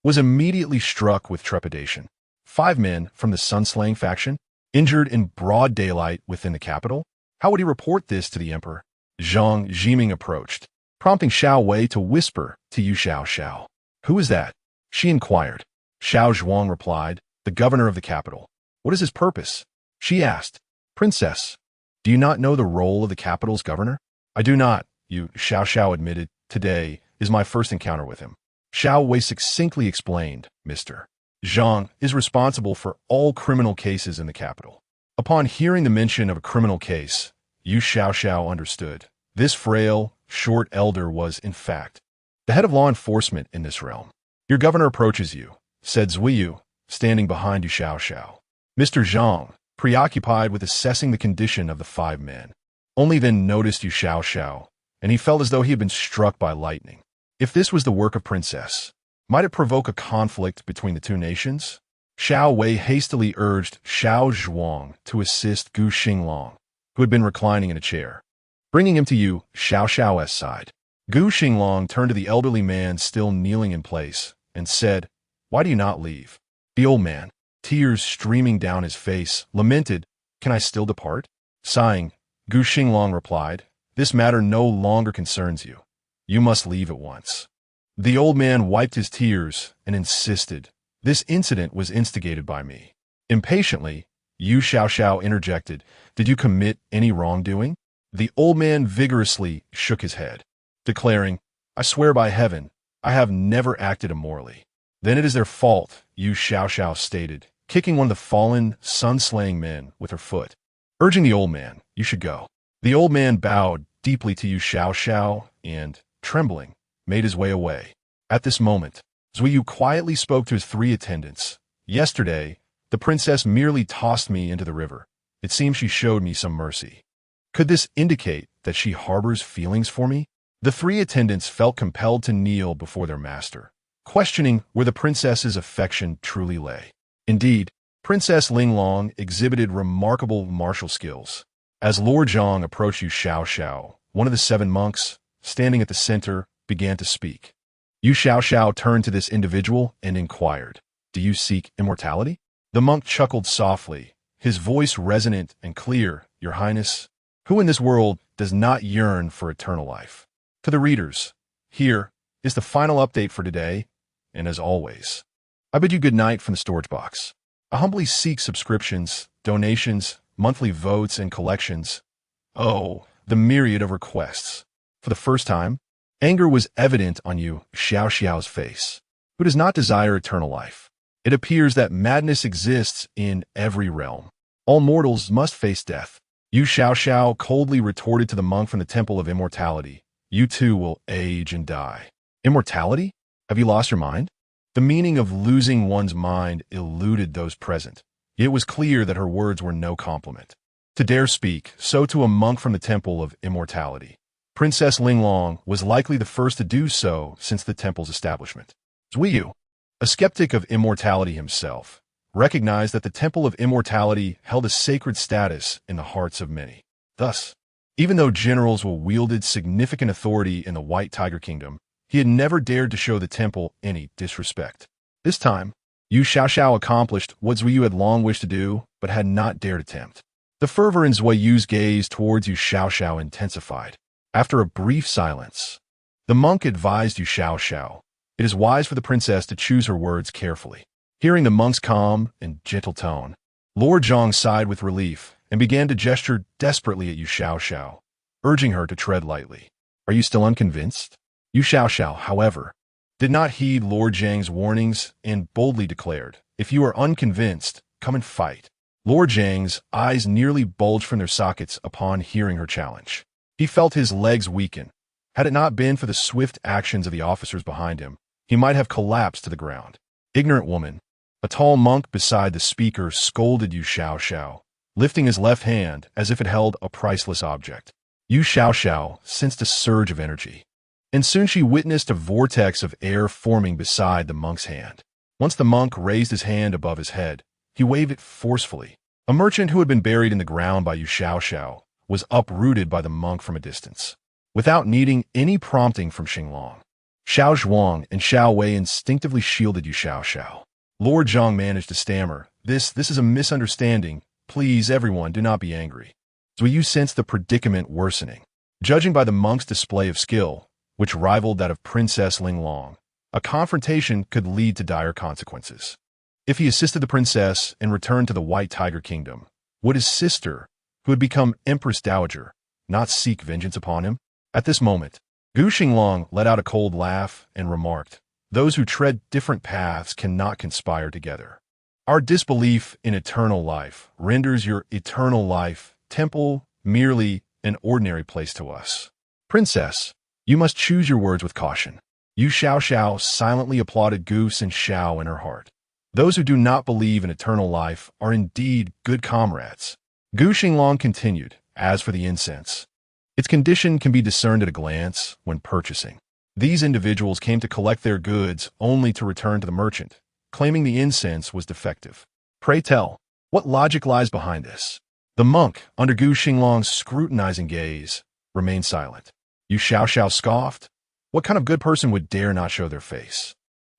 was immediately struck with trepidation. 5 men from the Sunslaying faction, injured in broad daylight within the capital? How would he report this to the emperor? Zhang Zhiming approached, prompting Xiao Wei to whisper to Yu Xiao. "Who is that?" she inquired. Xiao Zhuang replied, "The governor of the capital." "What is his purpose?" she asked. "Princess, do you not know the role of the capital's governor?" "I do not," Yu Xiao admitted. "Today is my first encounter with him." Xiao Wei succinctly explained, "Mr. Zhang is responsible for all criminal cases in the capital." Upon hearing the mention of a criminal case, Yu Xiao understood. This frail, short elder was, in fact, the head of law enforcement in this realm. "Your governor approaches you," said Zuiyu, standing behind Yu Xiao. Mr. Zhang, preoccupied with assessing the condition of the 5 men, only then noticed Yu Xiao, and he felt as though he had been struck by lightning. If this was the work of Princess, might it provoke a conflict between the 2 nations? Xiao Wei hastily urged Xiao Zhuang to assist Gu Xinglang, who had been reclining in a chair, bringing him to Yu Xiao's side. Gu Xinglang turned to the elderly man still kneeling in place and said, "Why do you not leave?" The old man, tears streaming down his face, lamented, "Can I still depart?" Sighing, Gu Xinglang replied, "This matter no longer concerns you. You must leave at once." The old man wiped his tears and insisted, "This incident was instigated by me." Impatiently, Yu Xiao interjected, "Did you commit any wrongdoing?" The old man vigorously shook his head, declaring, "I swear by heaven, I have never acted immorally." "Then it is their fault," Yu Xiao stated, kicking one of the fallen, sun-slaying men with her foot. Urging the old man, "You should go." The old man bowed deeply to Yu Xiao and, trembling, made his way away. At this moment, Zuiyu quietly spoke to his 3 attendants. "Yesterday, the princess merely tossed me into the river. It seems she showed me some mercy. Could this indicate that she harbors feelings for me?" The 3 attendants felt compelled to kneel before their master, questioning where the princess's affection truly lay. Indeed, Princess Linglong exhibited remarkable martial skills. As Lord Zhang approached Yu Xiao, one of the 7 monks, standing at the center, began to speak. Yu Xiao turned to this individual and inquired, "Do you seek immortality?" The monk chuckled softly, his voice resonant and clear. "Your Highness, who in this world does not yearn for eternal life?" To the readers, here is the final update for today, and as always, I bid you good night from the storage box. I humbly seek subscriptions, donations, monthly votes, and collections. Oh, the myriad of requests. For the first time, anger was evident on Yu Xiao's face, who does not desire eternal life. It appears that madness exists in every realm. All mortals must face death. Yu Xiao coldly retorted to the monk from the Temple of Immortality. You too will age and die. Immortality? Have you lost your mind? The meaning of losing one's mind eluded those present. It was clear that her words were no compliment. To dare speak, so to a monk from the Temple of Immortality. Princess Linglong was likely the first to do so since the temple's establishment. Zuiyu, a skeptic of immortality himself, recognized that the Temple of Immortality held a sacred status in the hearts of many. Thus, even though generals wielded significant authority in the White Tiger Kingdom, he had never dared to show the temple any disrespect. This time, Yu Xiao accomplished what Zuiyu had long wished to do, but had not dared attempt. The fervor in Zuiyu's gaze towards Yu Xiao intensified. After a brief silence, the monk advised Yu Xiao, "It is wise for the princess to choose her words carefully." Hearing the monk's calm and gentle tone, Lord Zhang sighed with relief and began to gesture desperately at Yu Xiao, urging her to tread lightly. "Are you still unconvinced?" Yu Xiao, however, did not heed Lord Zhang's warnings and boldly declared, "If you are unconvinced, come and fight." Lord Zhang's eyes nearly bulged from their sockets upon hearing her challenge. He felt his legs weaken. Had it not been for the swift actions of the officers behind him, he might have collapsed to the ground. "Ignorant woman," a tall monk beside the speaker scolded Yu Xiao, lifting his left hand as if it held a priceless object. Yu Xiao sensed a surge of energy, and soon she witnessed a vortex of air forming beside the monk's hand. Once the monk raised his hand above his head, he waved it forcefully. A merchant who had been buried in the ground by Yu Xiao was uprooted by the monk from a distance. Without needing any prompting from Xinglang, Xiao Zhuang and Xiao Wei instinctively shielded Yu Xiao. Lord Zhang managed to stammer, This is a misunderstanding. Please, everyone, do not be angry." Zuiyu sensed the predicament worsening. Judging by the monk's display of skill, which rivaled that of Princess Linglong, a confrontation could lead to dire consequences. If he assisted the princess and returned to the White Tiger Kingdom, would his sister, who had become Empress Dowager, not seek vengeance upon him? At this moment, Gu Xinglang let out a cold laugh and remarked, "Those who tread different paths cannot conspire together. Our disbelief in eternal life renders your eternal life temple merely an ordinary place to us. Princess, you must choose your words with caution." Yu Xiao silently applauded Gu Xinglang in her heart. Those who do not believe in eternal life are indeed good comrades. Gu Xinglang continued, "As for the incense, its condition can be discerned at a glance when purchasing. These individuals came to collect their goods only to return to the merchant, claiming the incense was defective. Pray tell, what logic lies behind this?" The monk, under Gu Xinglang's scrutinizing gaze, remained silent. Yu Xiao scoffed. What kind of good person would dare not show their face?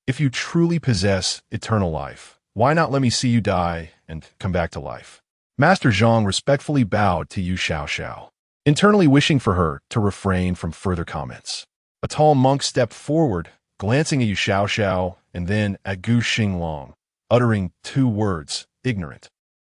"If you truly possess eternal life, why not let me see you die and come back to life?" Master Zhang respectfully bowed to Yu Xiao, internally wishing for her to refrain from further comments. A tall monk stepped forward, glancing at Yu Xiao and then at Gu Xinglang, uttering two words, "ignorant."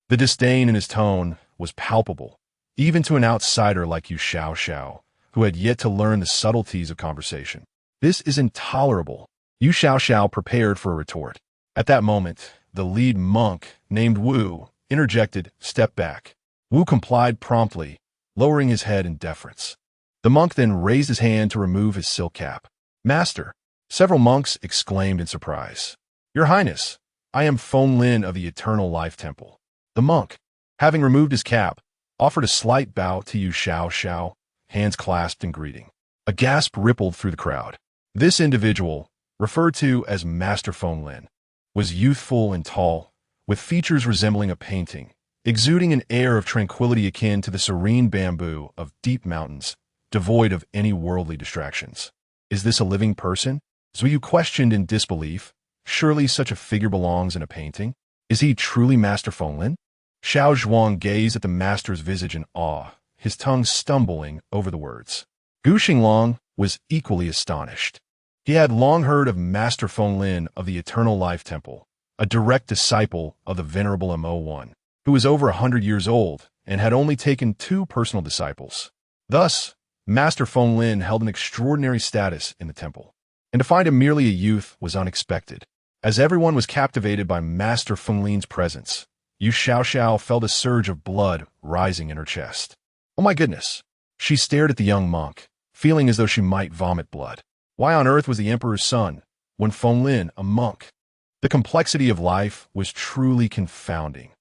The disdain in his tone was palpable, even to an outsider like Yu Xiao, who had yet to learn the subtleties of conversation. "This is intolerable." Yu Xiao prepared for a retort. At that moment, the lead monk, named Wu, interjected, "Step back." Wu complied promptly, lowering his head in deference. The monk then raised his hand to remove his silk cap. "Master," several monks exclaimed in surprise. "Your Highness, I am Feng Lin of the Eternal Life Temple." The monk, having removed his cap, offered a slight bow to Yu Xiao, hands clasped in greeting. A gasp rippled through the crowd. This individual, referred to as Master Feng Lin, was youthful and tall, with features resembling a painting, exuding an air of tranquility akin to the serene bamboo of deep mountains, devoid of any worldly distractions. "Is this a living person?" Zuiyu questioned in disbelief. Surely such a figure belongs in a painting? Is he truly Master Feng Lin? Xiao Zhuang gazed at the master's visage in awe, his tongue stumbling over the words. Gu Xinglang was equally astonished. He had long heard of Master Feng Lin of the Eternal Life Temple, a direct disciple of the venerable Mo1, who was over 100 years old and had only taken 2 personal disciples. Thus, Master Fenglin held an extraordinary status in the temple, and to find him merely a youth was unexpected. As everyone was captivated by Master Fenglin's presence, Yu Xiao felt a surge of blood rising in her chest. Oh my goodness! She stared at the young monk, feeling as though she might vomit blood. Why on earth was the emperor's son, when Fenglin, a monk? The complexity of life was truly confounding.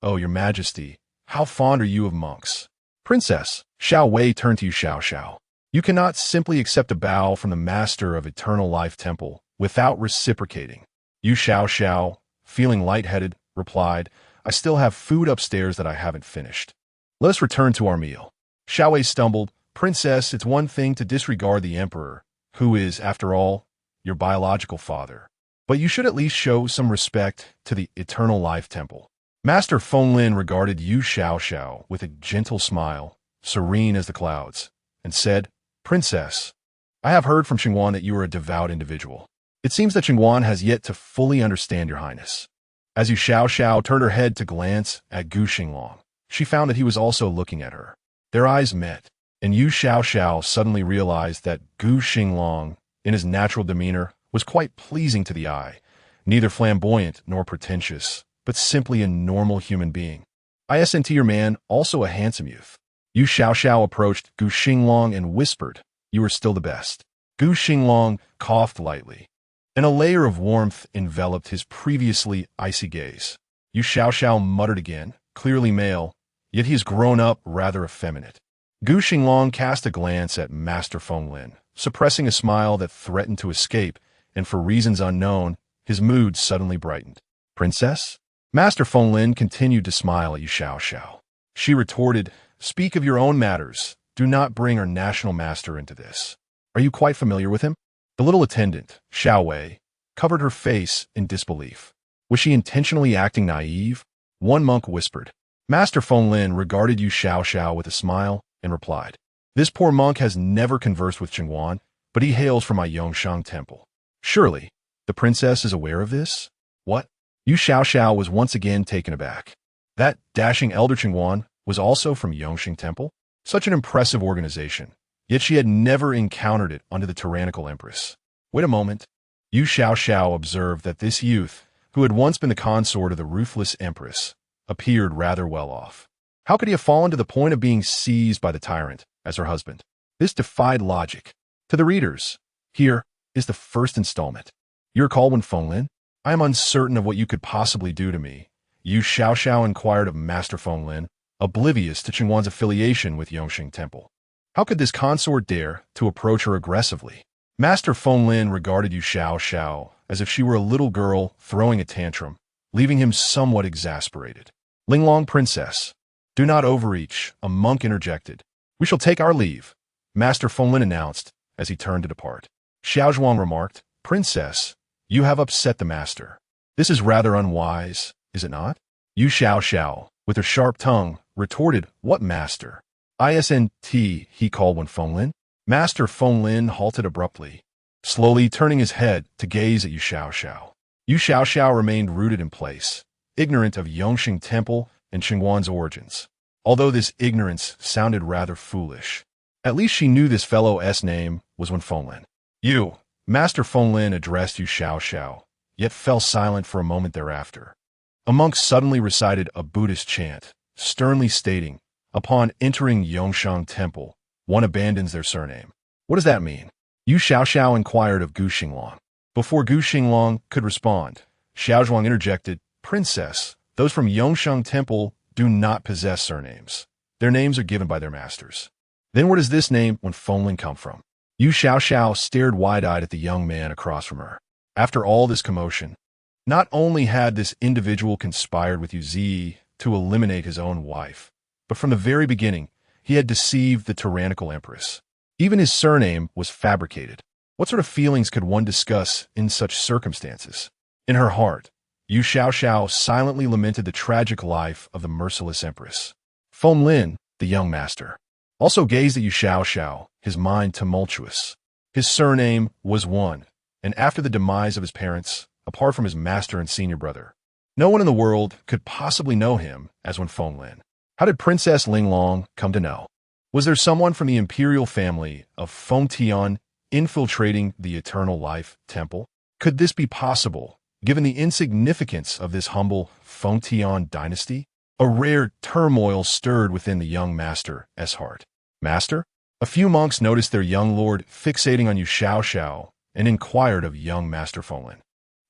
Oh, your majesty, how fond are you of monks? Princess, Xiao Wei turned to Yu Xiao. You cannot simply accept a bow from the master of Eternal Life Temple without reciprocating. Yu Xiao, feeling lightheaded, replied, I still have food upstairs that I haven't finished. Let us return to our meal. Xiao Wei stumbled, Princess, it's one thing to disregard the emperor, who is, after all, your biological father. But you should at least show some respect to the Eternal Life Temple. Master Fenglin regarded Yu Xiao with a gentle smile, serene as the clouds, and said, Princess, I have heard from Xingwan that you are a devout individual. It seems that Xingwan has yet to fully understand your highness. As Yu Xiao turned her head to glance at Gu Xinglang, she found that he was also looking at her. Their eyes met, and Yu Xiao suddenly realized that Gu Xinglang, in his natural demeanor, was quite pleasing to the eye, neither flamboyant nor pretentious, but simply a normal human being. Isn't your man also a handsome youth? Yu Xiao approached Gu Xinglang and whispered, You are still the best. Gu Xinglang coughed lightly, and a layer of warmth enveloped his previously icy gaze. Yu Xiao muttered again, clearly male, yet he has grown up rather effeminate. Gu Xinglang cast a glance at Master Fenglin, suppressing a smile that threatened to escape, and for reasons unknown, his mood suddenly brightened. Princess? Master Fenglin continued to smile at Yu Xiao. She retorted, Speak of your own matters. Do not bring our national master into this. Are you quite familiar with him? The little attendant, Xiao Wei, covered her face in disbelief. Was she intentionally acting naive? One monk whispered. Master Fenglin regarded Yu Xiao with a smile and replied, This poor monk has never conversed with Xingwan, but he hails from my Yongshang temple. Surely, the princess is aware of this? What? Yu Xiao was once again taken aback. That dashing elder Xingwan was also from Yongshang temple? Such an impressive organization, yet she had never encountered it under the tyrannical empress. Wait a moment. Yu Xiao observed that this youth, who had once been the consort of the ruthless empress, appeared rather well off. How could he have fallen to the point of being seized by the tyrant as her husband? This defied logic. To the readers, here is the first installment. You recall when Fenglin? I am uncertain of what you could possibly do to me. Yu Xiao inquired of Master Fenglin, oblivious to Xingwan's affiliation with Yongshang Temple. How could this consort dare to approach her aggressively? Master Fenglin regarded Yu Xiao as if she were a little girl throwing a tantrum, leaving him somewhat exasperated. Linglong Princess, do not overreach, a monk interjected. We shall take our leave, Master Fenglin announced as he turned to depart. Xiaozhuang remarked, Princess, you have upset the master. This is rather unwise, is it not? Yu Xiao, with her sharp tongue, retorted, What master? Isn't he called when Fenglin? Master Fenglin halted abruptly, slowly turning his head to gaze at Yu Xiao. Yu Xiao remained rooted in place, ignorant of Yongshang Temple and Xingwan's origins. Although this ignorance sounded rather foolish, at least she knew this fellow's name was when Fenglin. You, Master Fenglin addressed Yu Xiao, yet fell silent for a moment thereafter. A monk suddenly recited a Buddhist chant, sternly stating, Upon entering Yongshang Temple, one abandons their surname. What does that mean? Yu Xiao inquired of Gu Xinglang. Before Gu Xinglang could respond, Xiaozhuang interjected, Princess, those from Yongshang Temple do not possess surnames. Their names are given by their masters. Then where does this name when Fenglin come from? Yu Xiao stared wide-eyed at the young man across from her. After all this commotion, not only had this individual conspired with Yu Zi to eliminate his own wife, but from the very beginning, he had deceived the tyrannical empress. Even his surname was fabricated. What sort of feelings could one discuss in such circumstances? In her heart, Yu Xiao silently lamented the tragic life of the merciless empress. Fenglin, the young master, also gazed at Yu Xiao, his mind tumultuous. His surname was one, and after the demise of his parents, apart from his master and senior brother. No one in the world could possibly know him as Wen Fenglin. How did Princess Linglong come to know? Was there someone from the imperial family of Fengtian infiltrating the Eternal Life Temple? Could this be possible, given the insignificance of this humble Fengtian dynasty? A rare turmoil stirred within the young master's heart. Master? A few monks noticed their young lord fixating on Yu Xiao and inquired of young Master Fenglin.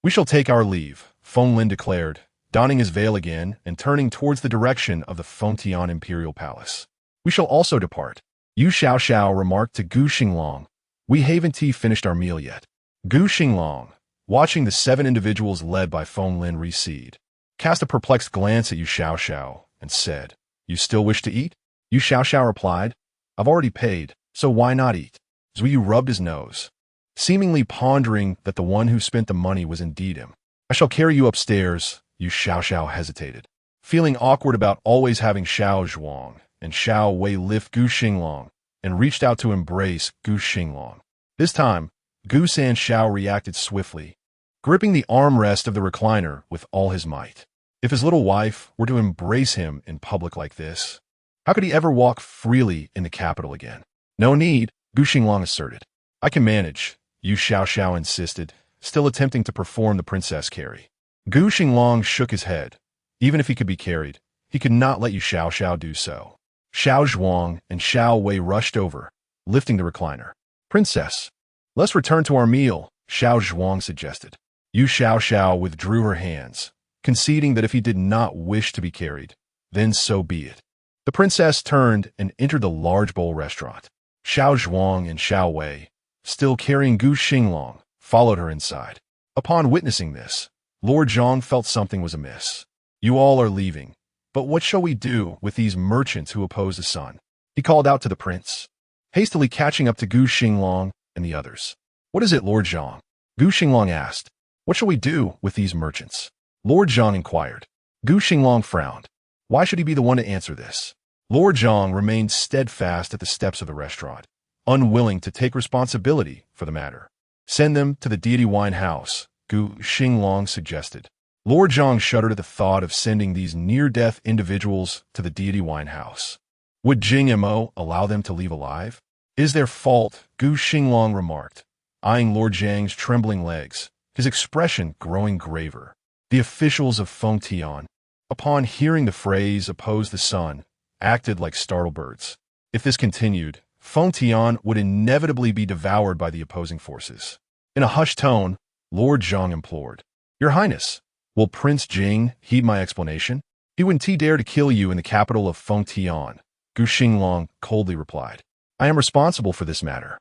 "We shall take our leave," Fenglin declared, donning his veil again and turning towards the direction of the Fengtian imperial palace. "We shall also depart." Yu Xiao remarked to Gu Xinglang. "We haven't finished our meal yet." Gu Xinglang, watching the 7 individuals led by Fenglin recede, cast a perplexed glance at Yu Xiao and said, "You still wish to eat?" Yu Xiao replied, "I've already paid, so why not eat?" Zhuyu rubbed his nose, seemingly pondering that the one who spent the money was indeed him. "I shall carry you upstairs." Yu Xiao hesitated, feeling awkward about always having Xiao Zhuang and Xiao Wei lift Gu Xinglang, and reached out to embrace Gu Xinglang. This time, Gu Xiao reacted swiftly, gripping the armrest of the recliner with all his might. If his little wife were to embrace him in public like this, how could he ever walk freely in the capital again? "No need," Gu Xinglang asserted. "I can manage," Yu Xiao insisted, still attempting to perform the princess carry. Gu Xinglang shook his head. Even if he could be carried, he could not let Yu Xiao do so. Xiao Zhuang and Xiao Wei rushed over, lifting the recliner. "Princess, let's return to our meal," Xiao Zhuang suggested. Yu Xiao withdrew her hands, conceding that if he did not wish to be carried, then so be it. The princess turned and entered the large bowl restaurant. Xiao Zhuang and Xiao Wei, still carrying Gu Xinglang, followed her inside. Upon witnessing this, Lord Zhang felt something was amiss. "You all are leaving, but what shall we do with these merchants who oppose the sun?" he called out to the prince, hastily catching up to Gu Xinglang and the others. "What is it, Lord Zhang?" Gu Xinglang asked. "What shall we do with these merchants?" Lord Zhang inquired. Gu Xinglang frowned. Why should he be the one to answer this? Lord Zhang remained steadfast at the steps of the restaurant, unwilling to take responsibility for the matter. "Send them to the deity wine house," Gu Xinglang suggested. Lord Zhang shuddered at the thought of sending these near-death individuals to the deity wine house. Would Jing Mo allow them to leave alive? "It is their fault," Gu Xinglang remarked, eyeing Lord Zhang's trembling legs, his expression growing graver. The officials of Fengtian, upon hearing the phrase "oppose the sun," acted like startled birds. If this continued, Fengtian would inevitably be devoured by the opposing forces. In a hushed tone, Lord Zhang implored, "Your Highness, will Prince Jing heed my explanation? He wouldn't dare to kill you in the capital of Fengtian," Gu Xinglang coldly replied. "I am responsible for this matter.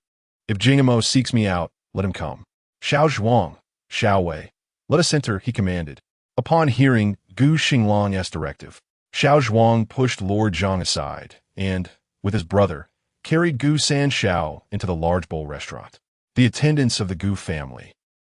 If Jingamo seeks me out, let him come." "Xiao Zhuang, Xiao Wei, let us enter," he commanded. Upon hearing Gu Xinglang's directive, Xiao Zhuang pushed Lord Zhang aside and, with his brother, carried Gu Xiao into the large bowl restaurant. The attendants of the Gu family,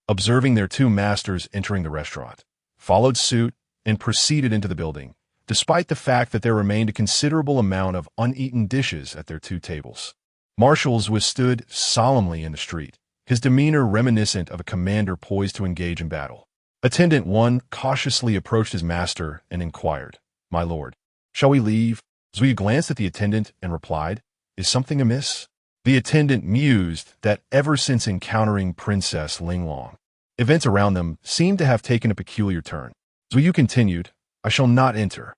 observing their 2 masters entering the restaurant, followed suit and proceeded into the building, despite the fact that there remained a considerable amount of uneaten dishes at their 2 tables. Marshals withstood solemnly in the street, his demeanor reminiscent of a commander poised to engage in battle. Attendant 1 cautiously approached his master and inquired, "My lord, shall we leave?" Zhuyu glanced at the attendant and replied, "Is something amiss?" The attendant mused that ever since encountering Princess Linglong, events around them seemed to have taken a peculiar turn. Zhuyu continued, "I shall not enter.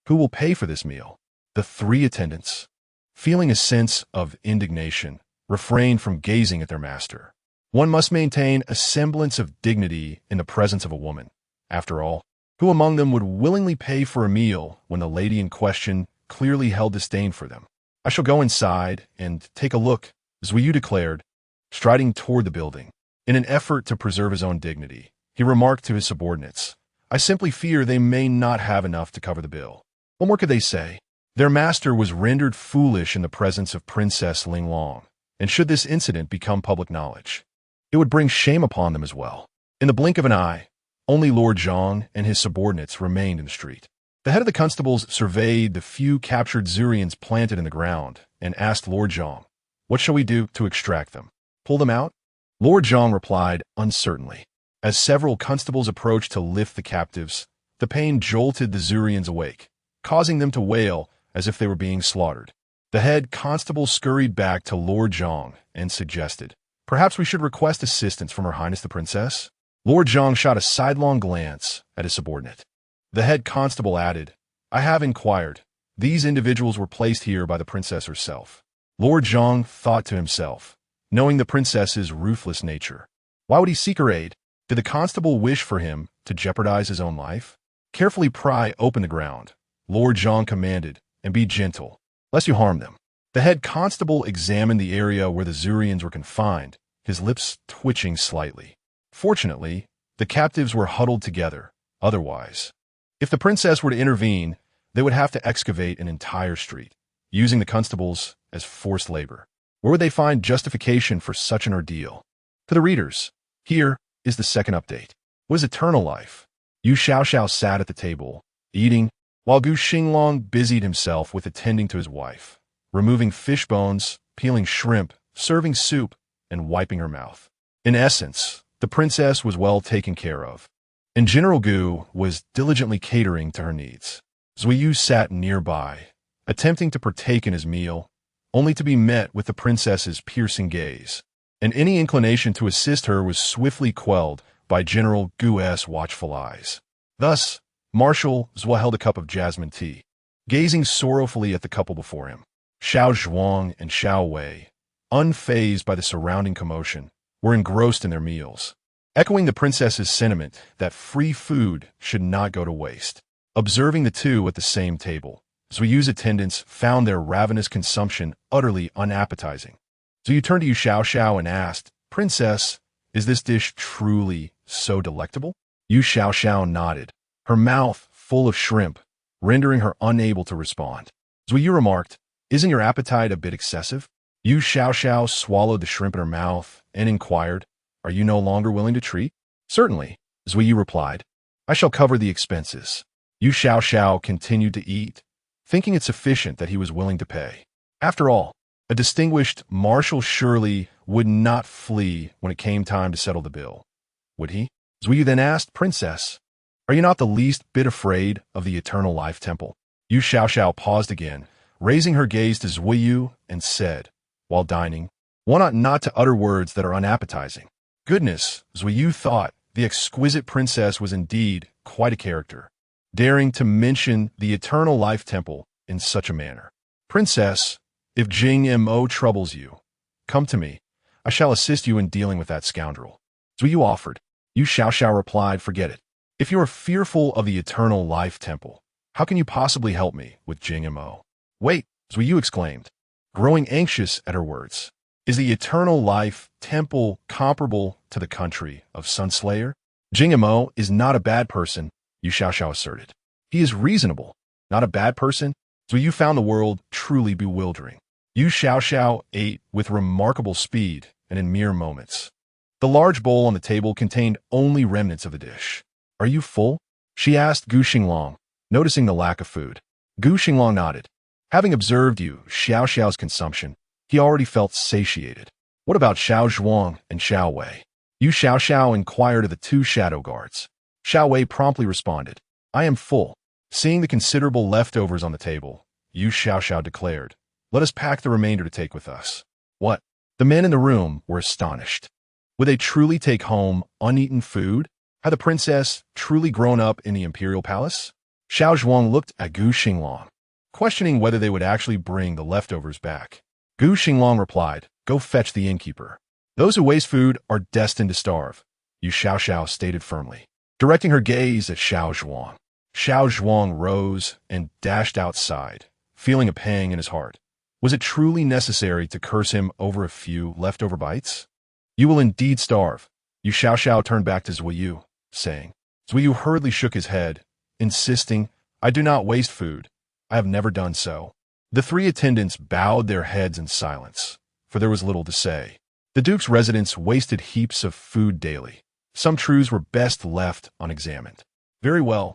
Who will pay for this meal?" The 3 attendants, feeling a sense of indignation, refrained from gazing at their master. One must maintain a semblance of dignity in the presence of a woman. After all, who among them would willingly pay for a meal when the lady in question clearly held disdain for them? "I shall go inside and take a look," Zhuyu declared, striding toward the building. In an effort to preserve his own dignity, he remarked to his subordinates, "I simply fear they may not have enough to cover the bill." What more could they say? Their master was rendered foolish in the presence of Princess Linglong, and should this incident become public knowledge, it would bring shame upon them as well. In the blink of an eye, only Lord Zhang and his subordinates remained in the street. The head of the constables surveyed the few captured Zurians planted in the ground and asked Lord Zhang, "What shall we do to extract them? Pull them out?" Lord Zhang replied uncertainly, As several constables approached to lift the captives, the pain jolted the Zurians awake, causing them to wail as if they were being slaughtered. The head constable scurried back to Lord Zhang and suggested, "Perhaps we should request assistance from Her Highness the Princess?" Lord Zhang shot a sidelong glance at his subordinate. The head constable added, "I have inquired. These individuals were placed here by the princess herself." Lord Zhang thought to himself, knowing the princess's ruthless nature. Why would he seek her aid? Did the constable wish for him to jeopardize his own life? "Carefully pry open the ground," Lord Zhang commanded, "and be gentle, lest you harm them." The head constable examined the area where the Zurians were confined, his lips twitching slightly. Fortunately, the captives were huddled together. Otherwise, if the princess were to intervene, they would have to excavate an entire street, using the constables as forced labor. Where would they find justification for such an ordeal? To the readers, here is the second update. What is eternal life? Yu Xiao sat at the table, eating, while Gu Xinglang busied himself with attending to his wife, removing fish bones, peeling shrimp, serving soup, and wiping her mouth. In essence, the princess was well taken care of, and General Gu was diligently catering to her needs. Zuiyu sat nearby, attempting to partake in his meal, only to be met with the princess's piercing gaze, and any inclination to assist her was swiftly quelled by General Gu's watchful eyes. Thus, Marshal Zhua held a cup of jasmine tea, gazing sorrowfully at the couple before him. Xiao Zhuang and Xiao Wei, unfazed by the surrounding commotion, were engrossed in their meals, echoing the princess's sentiment that free food should not go to waste. Observing the two at the same table, Zuiyu's attendants found their ravenous consumption utterly unappetizing. Zuiyu turned to Yu Xiao and asked, "Princess, is this dish truly so delectable?" Yu Xiao nodded, her mouth full of shrimp, rendering her unable to respond. Zuiyu remarked, "Isn't your appetite a bit excessive?" Yu Xiao swallowed the shrimp in her mouth and inquired, "Are you no longer willing to treat?" "Certainly," Zuiyu replied. "I shall cover the expenses." Yu Xiao continued to eat, thinking it sufficient that he was willing to pay. After all, a distinguished marshal surely would not flee when it came time to settle the bill, would he? Zuiyu then asked, "Princess, are you not the least bit afraid of the eternal life temple?" Yu Xiao paused again, raising her gaze to Zuiyu and said, while dining, "One ought not to utter words that are unappetizing." Goodness, Zuiyu thought, the exquisite princess was indeed quite a character, daring to mention the eternal life temple in such a manner. "Princess, if Jing Mo troubles you, come to me. I shall assist you in dealing with that scoundrel." Zuiyu offered. Yu Xiao replied, "Forget it. If you are fearful of the eternal life temple, how can you possibly help me with Jing Mo?" "Wait," Zuiyu exclaimed, growing anxious at her words. "Is the eternal life temple comparable to the country of Sunslayer?" "Jing Mo is not a bad person," Yu Xiao asserted. "He is reasonable, not a bad person." Zuiyu found the world truly bewildering. Yu Xiao ate with remarkable speed and in mere moments. The large bowl on the table contained only remnants of the dish. "Are you full?" she asked Gu Xinglang, noticing the lack of food. Gu Xinglang nodded. Having observed Yu Xiao's consumption, he already felt satiated. "What about Xiao Zhuang and Xiao Wei?" Yu Xiao inquired of the two shadow guards. Xiao Wei promptly responded, "I am full." Seeing the considerable leftovers on the table, Yu Xiao declared, "Let us pack the remainder to take with us." "What?" The men in the room were astonished. Would they truly take home uneaten food? Had the princess truly grown up in the imperial palace? Xiao Zhuang looked at Gu Xinglang, questioning whether they would actually bring the leftovers back. Gu Xinglang replied, "Go fetch the innkeeper. Those who waste food are destined to starve," Yu Xiao stated firmly, directing her gaze at Xiao Zhuang. Xiao Zhuang rose and dashed outside, feeling a pang in his heart. Was it truly necessary to curse him over a few leftover bites? "You will indeed starve." Yu Xiao turned back to Zuiyu, saying. Zuiyu hurriedly shook his head, insisting, "I do not waste food. I have never done so." The three attendants bowed their heads in silence, for there was little to say. The Duke's residents wasted heaps of food daily. Some truths were best left unexamined. "Very well."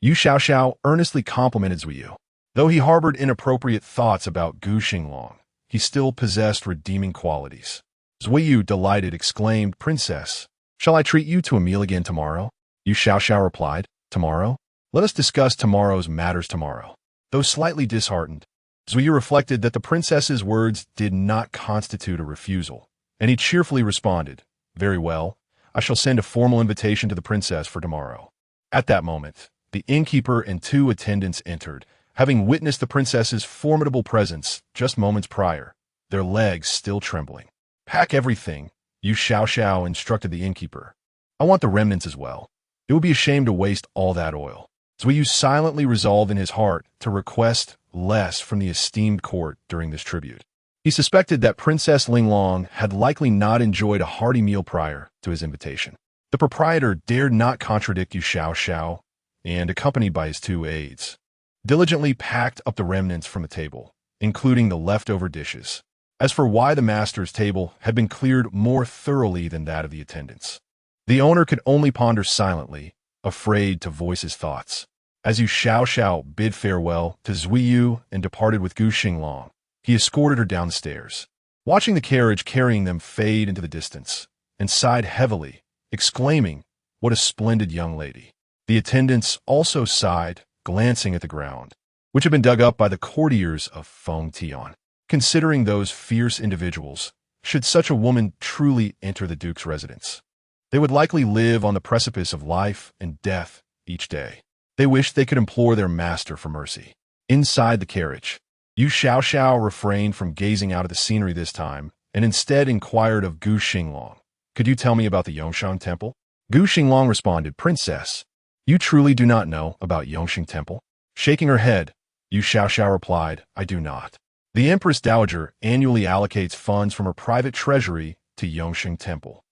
Yu Xiao earnestly complimented Zuiyu. Though he harbored inappropriate thoughts about Gu Xinglang, he still possessed redeeming qualities. Zuiyu, delighted, exclaimed, "Princess, Shall I treat you to a meal again tomorrow? Yu Xiao replied, Tomorrow? Let us discuss tomorrow's matters tomorrow. Though slightly disheartened, Zui reflected that the princess's words did not constitute a refusal, and he cheerfully responded, Very well, I shall send a formal invitation to the princess for tomorrow. At that moment, the innkeeper and 2 attendants entered, having witnessed the princess's formidable presence just moments prior, their legs still trembling. Pack everything, Yu Xiao instructed the innkeeper. I want the remnants as well. It would be a shame to waste all that oil. Zui silently resolved in his heart to request less from the esteemed court during this tribute. He suspected that Princess Linglong had likely not enjoyed a hearty meal prior to his invitation. The proprietor dared not contradict Yu Xiao, and, accompanied by his 2 aides, diligently packed up the remnants from the table, including the leftover dishes. As for why the master's table had been cleared more thoroughly than that of the attendants, the owner could only ponder silently, afraid to voice his thoughts. As Yu Xiao bid farewell to Zui and departed with Gu Xinglang, he escorted her down the stairs, watching the carriage carrying them fade into the distance, and sighed heavily, exclaiming, What a splendid young lady. The attendants also sighed, glancing at the ground, which had been dug up by the courtiers of Feng Tian. Considering those fierce individuals, should such a woman truly enter the duke's residence, they would likely live on the precipice of life and death each day. They wished they could implore their master for mercy. Inside the carriage, Yu Xiao refrained from gazing out at the scenery this time, and instead inquired of Gu Xinglang, Could you tell me about the Yongsheng Temple? Gu Xinglang responded, Princess, you truly do not know about Yongsheng Temple? Shaking her head, Yu Xiao replied, I do not. The Empress Dowager annually allocates funds from her private treasury to Yongsheng Temple,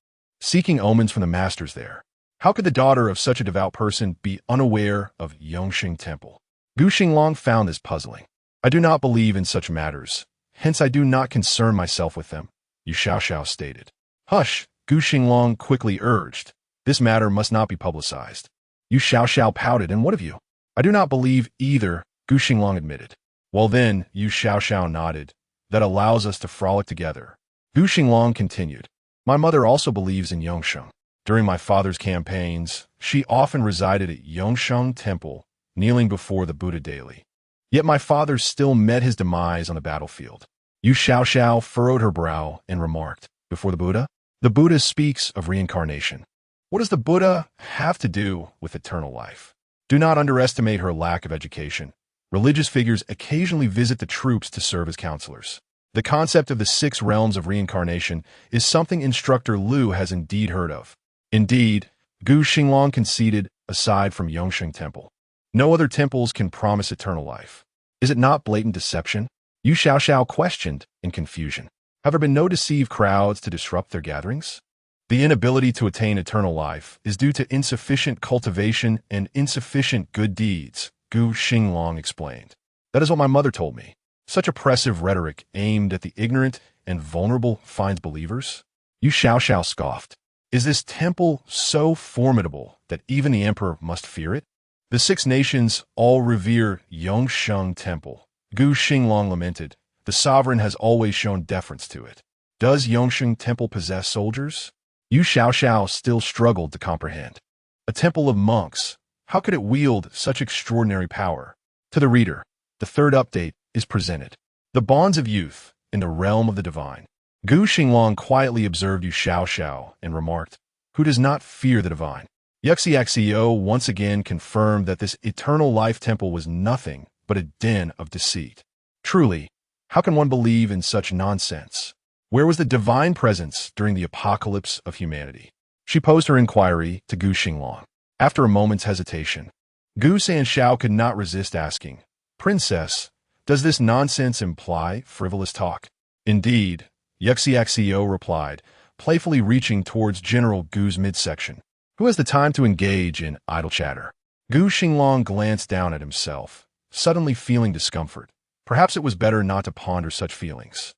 seeking omens from the masters there. How could the daughter of such a devout person be unaware of Yongsheng Temple? Gu Xinglang found this puzzling. I do not believe in such matters, hence I do not concern myself with them, Yu Xiao stated. Hush, Gu Xinglang quickly urged. This matter must not be publicized. Yu Xiao pouted, and what of you? I do not believe either, Gu Xinglang admitted. Well then, Yu Xiao nodded. That allows us to frolic together. Gu Xinglang continued. My mother also believes in Yongsheng. During my father's campaigns, she often resided at Yongsheng Temple, kneeling before the Buddha daily. Yet my father still met his demise on the battlefield. Yu Xiao furrowed her brow and remarked, Before the Buddha? The Buddha speaks of reincarnation. What does the Buddha have to do with eternal life? Do not underestimate her lack of education. Religious figures occasionally visit the troops to serve as counselors. The concept of the 6 realms of reincarnation is something Instructor Liu has indeed heard of. Indeed, Gu Xinglang conceded, aside from Yongsheng Temple, no other temples can promise eternal life. Is it not blatant deception? Yu Xiao questioned in confusion. Have there been no deceived crowds to disrupt their gatherings? The inability to attain eternal life is due to insufficient cultivation and insufficient good deeds, Gu Xinglang explained. That is what my mother told me. Such oppressive rhetoric aimed at the ignorant and vulnerable finds believers? Yu Xiao scoffed. Is this temple so formidable that even the emperor must fear it? The 6 nations all revere Yongsheng Temple. Gu Xinglang lamented. The sovereign has always shown deference to it. Does Yongsheng Temple possess soldiers? Yu Xiao still struggled to comprehend. A temple of monks, how could it wield such extraordinary power? To the reader, the 3rd update is presented. The bonds of youth in the realm of the divine. Gu Xinglang quietly observed Yu Xiao and remarked, Who does not fear the divine? Yu Xiao once again confirmed that this eternal life temple was nothing but a den of deceit. Truly, how can one believe in such nonsense? Where was the divine presence during the apocalypse of humanity? She posed her inquiry to Gu Xinglang. After a moment's hesitation, Gu Xiao could not resist asking, Princess, does this nonsense imply frivolous talk? Indeed, Yu Xiao replied, playfully reaching towards General Gu's midsection. Who has the time to engage in idle chatter? Gu Xinglang glanced down at himself, suddenly feeling discomfort. Perhaps it was better not to ponder such feelings.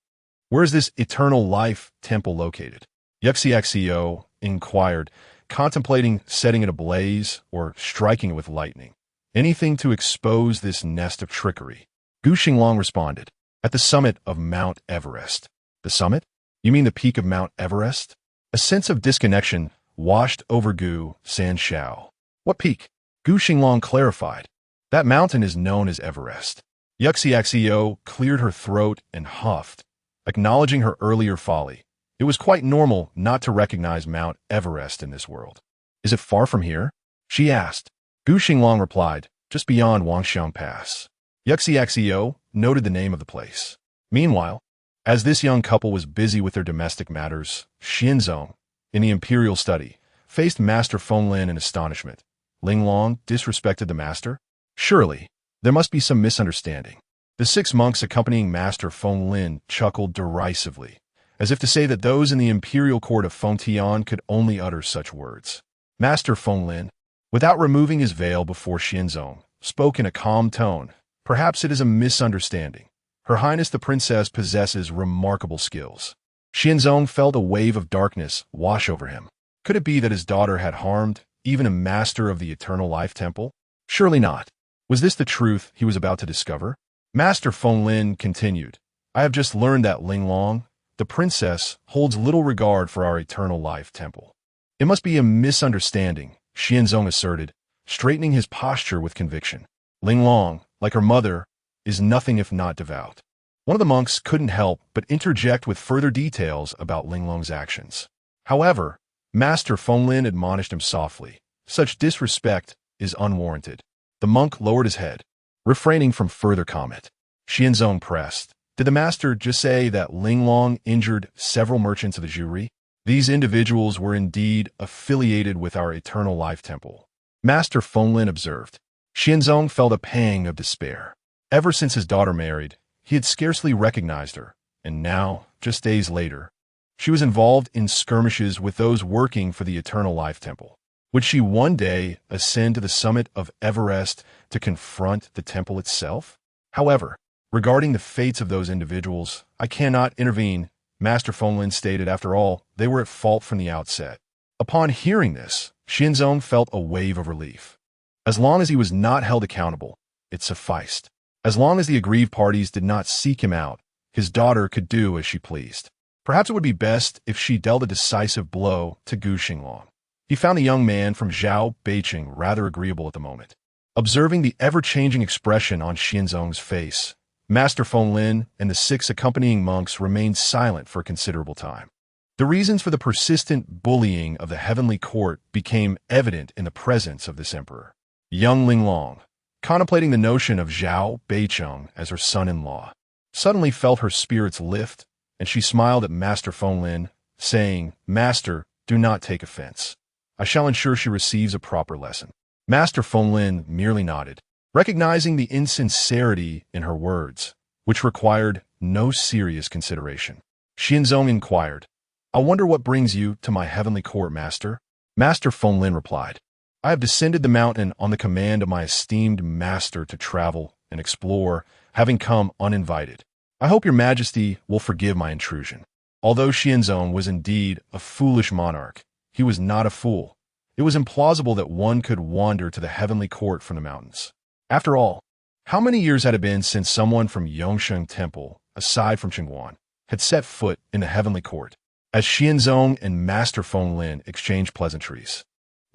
Where is this eternal life temple located? Yu Xiao inquired, contemplating setting it ablaze or striking it with lightning. Anything to expose this nest of trickery. Gu Xinglang responded, At the summit of Mount Everest. The summit? You mean the peak of Mount Everest? A sense of disconnection washed over Gu Xinglang. What peak? Gu Xinglang clarified. That mountain is known as Everest. Yu Xiao cleared her throat and huffed, acknowledging her earlier folly. It was quite normal not to recognize Mount Everest in this world. Is it far from here? She asked. Gu Xinglang replied, just beyond Wangxiang Pass. Yu Xiao noted the name of the place. Meanwhile, as this young couple was busy with their domestic matters, Xianzong, in the imperial study, faced Master Fenglin in astonishment. Linglong disrespected the master? Surely, there must be some misunderstanding. The 6 monks accompanying Master Fenglin chuckled derisively, as if to say that those in the imperial court of Fengtian could only utter such words. Master Fenglin, without removing his veil before Xianzong, spoke in a calm tone. Perhaps it is a misunderstanding. Her Highness the Princess possesses remarkable skills. Xianzong felt a wave of darkness wash over him. Could it be that his daughter had harmed even a master of the Eternal Life Temple? Surely not. Was this the truth he was about to discover? Master Fenglin continued, I have just learned that Linglong, the princess, holds little regard for our Eternal Life Temple. It must be a misunderstanding, Xianzong asserted, straightening his posture with conviction. Linglong, like her mother, is nothing if not devout. One of the monks couldn't help but interject with further details about Linglong's actions. However, Master Fenglin admonished him softly. Such disrespect is unwarranted. The monk lowered his head, refraining from further comment. Xianzong pressed. Did the master just say that Linglong injured several merchants of the jury? These individuals were indeed affiliated with our Eternal Life Temple. Master Fenglin observed. Xianzong felt a pang of despair. Ever since his daughter married, he had scarcely recognized her, and now, just days later, she was involved in skirmishes with those working for the Eternal Life Temple. Would she one day ascend to the summit of Everest to confront the temple itself? However, regarding the fates of those individuals, I cannot intervene, Master Fenglin stated. After all, they were at fault from the outset. Upon hearing this, Xianzong felt a wave of relief. As long as he was not held accountable, it sufficed. As long as the aggrieved parties did not seek him out, his daughter could do as she pleased. Perhaps it would be best if she dealt a decisive blow to Gu Xinglang. He found the young man from Zhao Beiqing rather agreeable at the moment. Observing the ever-changing expression on Xianzong's face, Master Fenglin and the 6 accompanying monks remained silent for a considerable time. The reasons for the persistent bullying of the heavenly court became evident in the presence of this emperor. Young Linglong, contemplating the notion of Zhao Beiqing as her son-in-law, suddenly felt her spirits lift, and she smiled at Master Fenglin, saying, Master, do not take offense. I shall ensure she receives a proper lesson. Master Fenglin merely nodded, recognizing the insincerity in her words, which required no serious consideration. Xianzong inquired, I wonder what brings you to my heavenly court, Master? Master Fenglin replied, I have descended the mountain on the command of my esteemed master to travel and explore, having come uninvited. I hope your majesty will forgive my intrusion. Although Xianzong was indeed a foolish monarch, he was not a fool. It was implausible that one could wander to the heavenly court from the mountains. After all, how many years had it been since someone from Yongsheng Temple, aside from Chengguan, had set foot in the heavenly court? As Xianzong and Master Fenglin exchanged pleasantries,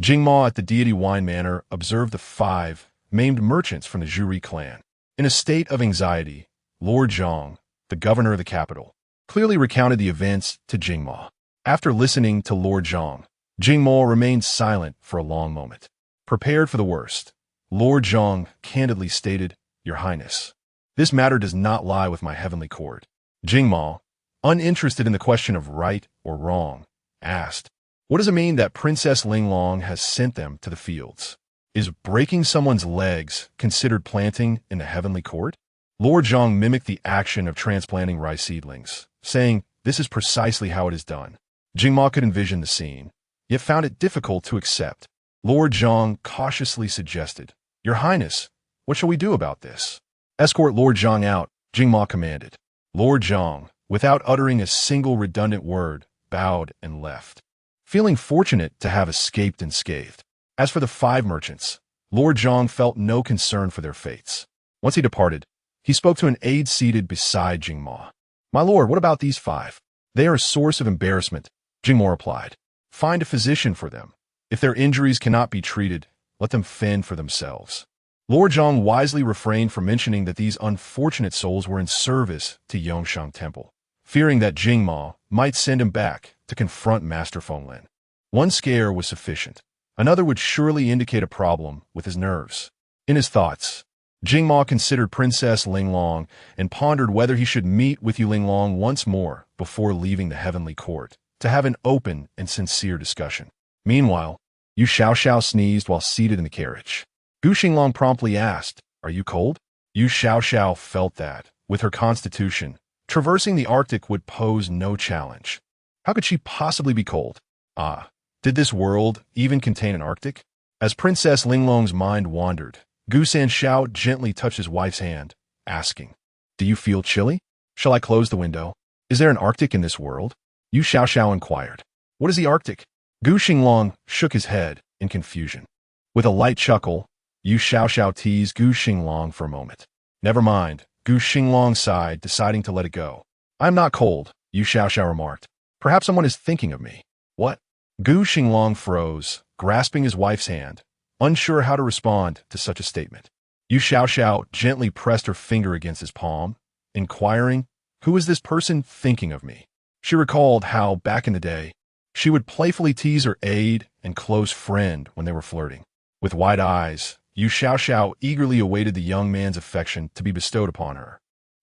Jingma at the Deity Wine Manor observed the 5 maimed merchants from the Zhuri clan. In a state of anxiety, Lord Zhang, the governor of the capital, clearly recounted the events to Jingma. After listening to Lord Zhang, Jingma remained silent for a long moment. Prepared for the worst, Lord Zhang candidly stated, Your Highness, this matter does not lie with my heavenly court. Jingma, uninterested in the question of right or wrong, asked, What does it mean that Princess Linglong has sent them to the fields? Is breaking someone's legs considered planting in the heavenly court? Lord Zhang mimicked the action of transplanting rice seedlings, saying, This is precisely how it is done. Jingma could envision the scene, yet found it difficult to accept. Lord Zhang cautiously suggested, Your Highness, what shall we do about this? Escort Lord Zhang out, Jingma commanded. Lord Zhang, without uttering a single redundant word, bowed and left, feeling fortunate to have escaped unscathed. As for the 5 merchants, Lord Zhang felt no concern for their fates. Once he departed, he spoke to an aide seated beside Jingma. My lord, what about these 5? They are a source of embarrassment, Jingma replied. Find a physician for them. If their injuries cannot be treated, let them fend for themselves. Lord Zhang wisely refrained from mentioning that these unfortunate souls were in service to Yongshang Temple, fearing that Jingma might send him back to confront Master Fenglin. One scare was sufficient. Another would surely indicate a problem with his nerves. In his thoughts, Jingma considered Princess Linglong and pondered whether he should meet with Yu Linglong once more before leaving the heavenly court to have an open and sincere discussion. Meanwhile, Yu Xiao sneezed while seated in the carriage. Gu Xinglang promptly asked, "Are you cold?" Yu Xiao felt that, with her constitution, traversing the Arctic would pose no challenge. How could she possibly be cold? Did this world even contain an Arctic? As Princess Linglong's mind wandered, Gu Xiao gently touched his wife's hand, asking, "Do you feel chilly? Shall I close the window? Is there an Arctic in this world?" Yu Xiao inquired. "What is the Arctic?" Gu Xinglang shook his head in confusion. With a light chuckle, Yu Xiao teased Gu Xinglang for a moment. "Never mind," Gu Xinglang sighed, deciding to let it go. "I'm not cold," Yu Xiao remarked. "Perhaps someone is thinking of me." "What?" Gu Xinglang froze, grasping his wife's hand, unsure how to respond to such a statement. Yu Xiao gently pressed her finger against his palm, inquiring, "Who is this person thinking of me?" She recalled how, back in the day, she would playfully tease her aide and close friend when they were flirting. With wide eyes, Yu Xiao eagerly awaited the young man's affection to be bestowed upon her.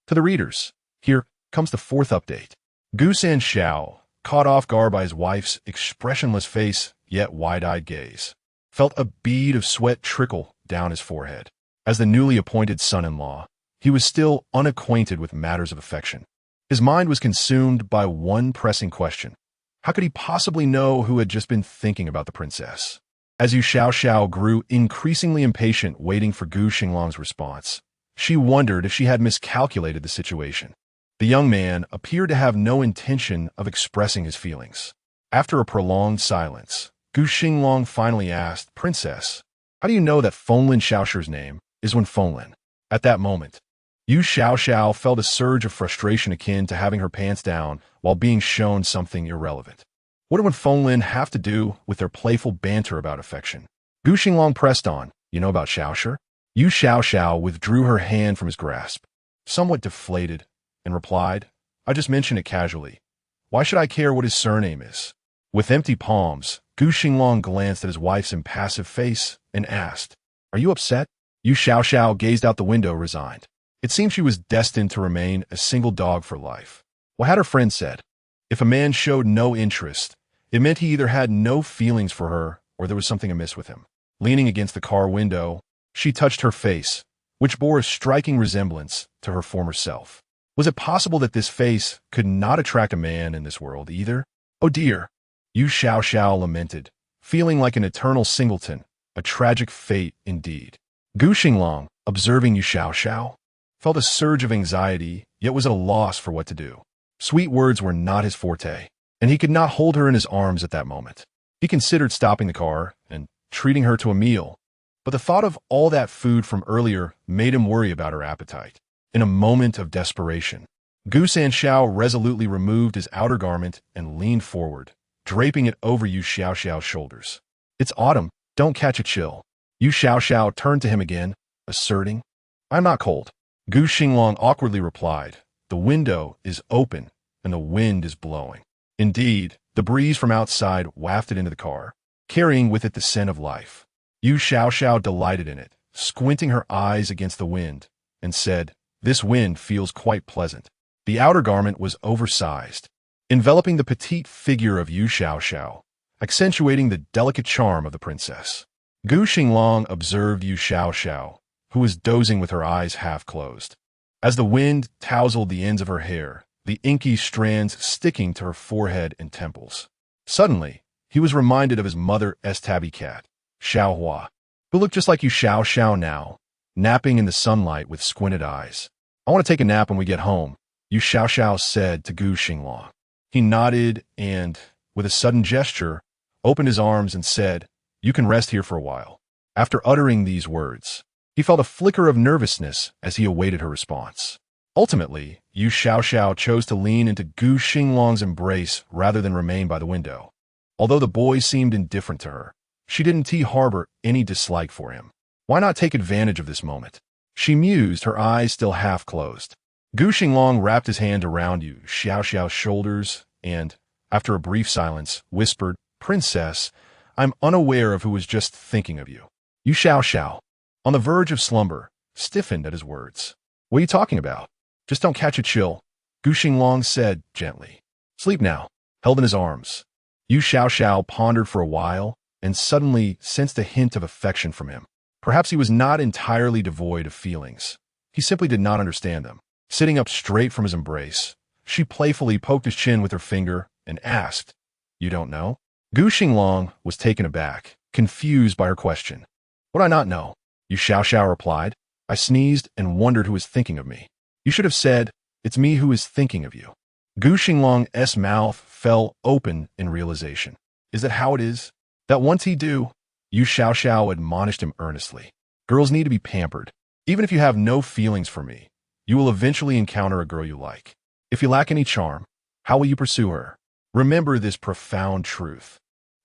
To the readers, here comes the fourth update. Gu Xiao, caught off guard by his wife's expressionless face yet wide-eyed gaze, felt a bead of sweat trickle down his forehead. As the newly appointed son-in-law, he was still unacquainted with matters of affection. His mind was consumed by one pressing question. How could he possibly know who had just been thinking about the princess? As Yu Xiao grew increasingly impatient waiting for Gu Xinglang's response, she wondered if she had miscalculated the situation. The young man appeared to have no intention of expressing his feelings. After a prolonged silence, Gu Xinglang finally asked, "Princess, how do you know that Fenglin Xiaoshi's name is Wen Fenglin?" At that moment, Yu Xiao felt a surge of frustration akin to having her pants down while being shown something irrelevant. What did Wen Fenglin have to do with their playful banter about affection? Gu Xinglang pressed on, "You know about Xiaoshi?" Yu Xiao withdrew her hand from his grasp, somewhat deflated, and replied, "I just mentioned it casually. Why should I care what his surname is?" With empty palms, Gu Xinglang glanced at his wife's impassive face and asked, "Are you upset?" Yu Xiao gazed out the window, resigned. It seemed she was destined to remain a single dog for life. What had her friend said? If a man showed no interest, it meant he either had no feelings for her or there was something amiss with him. Leaning against the car window, she touched her face, which bore a striking resemblance to her former self. Was it possible that this face could not attract a man in this world either? "Oh dear," Yu Xiao lamented, feeling like an eternal singleton, a tragic fate indeed. Gu Xinglang, observing Yu Xiao, felt a surge of anxiety, yet was at a loss for what to do. Sweet words were not his forte, and he could not hold her in his arms at that moment. He considered stopping the car and treating her to a meal, but the thought of all that food from earlier made him worry about her appetite. In a moment of desperation, Gu Xiao resolutely removed his outer garment and leaned forward, draping it over Yu Xiao's shoulders. "It's autumn, don't catch a chill." Yu Xiao turned to him again, asserting, "I'm not cold." Gu Xinglang awkwardly replied, "The window is open and the wind is blowing." Indeed, the breeze from outside wafted into the car, carrying with it the scent of life. Yu Xiao delighted in it, squinting her eyes against the wind, and said, "This wind feels quite pleasant." The outer garment was oversized, enveloping the petite figure of Yu Xiao, accentuating the delicate charm of the princess. Gu Xinglang observed Yu Xiao, who was dozing with her eyes half closed. As the wind tousled the ends of her hair, the inky strands sticking to her forehead and temples. Suddenly, he was reminded of his mother's tabby cat, Xiaohua, who looked just like Yu Xiao now, napping in the sunlight with squinted eyes. "I want to take a nap when we get home," Yu Xiao said to Gu Xinglang. He nodded and, with a sudden gesture, opened his arms and said, "You can rest here for a while." After uttering these words, he felt a flicker of nervousness as he awaited her response. Ultimately, Yu Xiao chose to lean into Gu Xinglang's embrace rather than remain by the window. Although the boy seemed indifferent to her, she didn't harbor any dislike for him. Why not take advantage of this moment? She mused, her eyes still half closed. Gu Xinglang wrapped his hand around Yu Xiao's shoulders and, after a brief silence, whispered, "Princess, I'm unaware of who was just thinking of you." Yu Xiao, on the verge of slumber, stiffened at his words. "What are you talking about? Just don't catch a chill," Gu Xinglang said gently. "Sleep now," held in his arms. Yu Xiao pondered for a while and suddenly sensed a hint of affection from him. Perhaps he was not entirely devoid of feelings. He simply did not understand them. Sitting up straight from his embrace, she playfully poked his chin with her finger and asked, "You don't know?" Gu Xinglang was taken aback, confused by her question. "What do I not know?" Yu Xiao replied. "I sneezed and wondered who was thinking of me." "You should have said, 'It's me who is thinking of you.'" Gu Xinglang's mouth fell open in realization. "Is that how it is? That once he do?" Yu Xiao admonished him earnestly. "Girls need to be pampered. Even if you have no feelings for me, you will eventually encounter a girl you like. If you lack any charm, how will you pursue her? Remember this profound truth."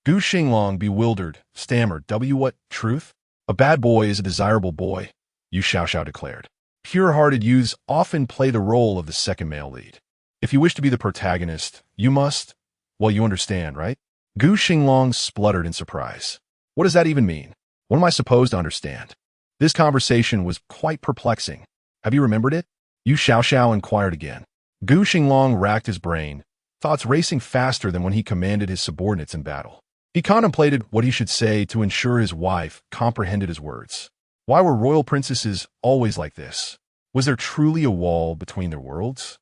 Gu Xinglang, bewildered, stammered, "What truth?" "A bad boy is a desirable boy," Yu Xiao declared. "Pure-hearted youths often play the role of the second male lead. If you wish to be the protagonist, you must, well, you understand, right?" Gu Xinglang spluttered in surprise. "What does that even mean? What am I supposed to understand?" This conversation was quite perplexing. "Have you remembered it?" Yu Xiao inquired again. Gu Xinglang racked his brain, thoughts racing faster than when he commanded his subordinates in battle. He contemplated what he should say to ensure his wife comprehended his words. Why were royal princesses always like this? Was there truly a wall between their worlds?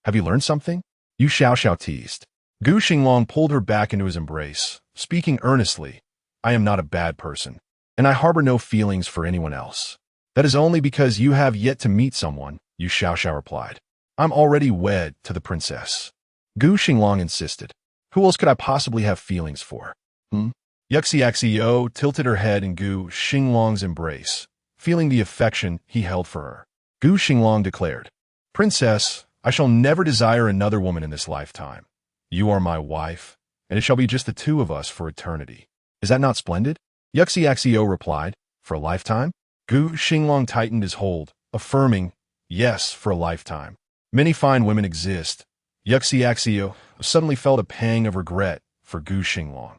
"Have you learned something?" Yu Xiao teased. Gu Xinglang pulled her back into his embrace, speaking earnestly. "I am not a bad person, and I harbor no feelings for anyone else." "That is only because you have yet to meet someone," Yu Xiao replied. "I'm already wed to the princess." Gu Xinglang insisted. "Who else could I possibly have feelings for?" Yu Xiao tilted her head in Gu Xinglang's embrace, feeling the affection he held for her. Gu Xinglang declared, "Princess, I shall never desire another woman in this lifetime. You are my wife, and it shall be just the two of us for eternity. Is that not splendid?" Yu Xiao replied, "For a lifetime?" Gu Xinglang tightened his hold, affirming, "Yes, for a lifetime. Many fine women exist." Yu Xiao suddenly felt a pang of regret for Gu Xinglang,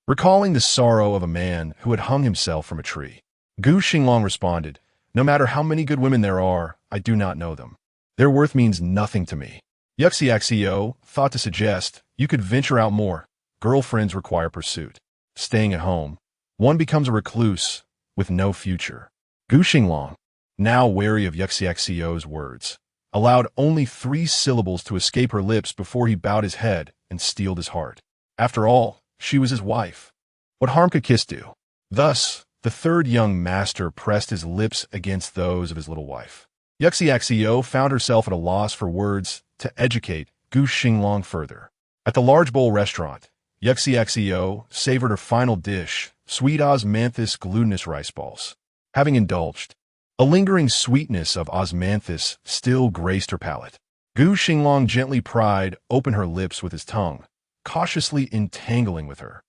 recalling the sorrow of a man who had hung himself from a tree. Gu Xinglang responded, "No matter how many good women there are, I do not know them. Their worth means nothing to me." Yu Xiao thought to suggest, "You could venture out more. Girlfriends require pursuit. Staying at home, one becomes a recluse with no future." Gu Xinglang, now wary of Yu Xiao's words, allowed only 3 syllables to escape her lips before he bowed his head and steeled his heart. After all, she was his wife. What harm could kiss do? Thus, the third young master pressed his lips against those of his little wife. Yu Xiao found herself at a loss for words to educate Gu Xinglang further. At the large bowl restaurant, Yu Xiao savored her final dish, sweet osmanthus glutinous rice balls. Having indulged, a lingering sweetness of osmanthus still graced her palate. Gu Xinglang gently pried open her lips with his tongue, cautiously entangling with her.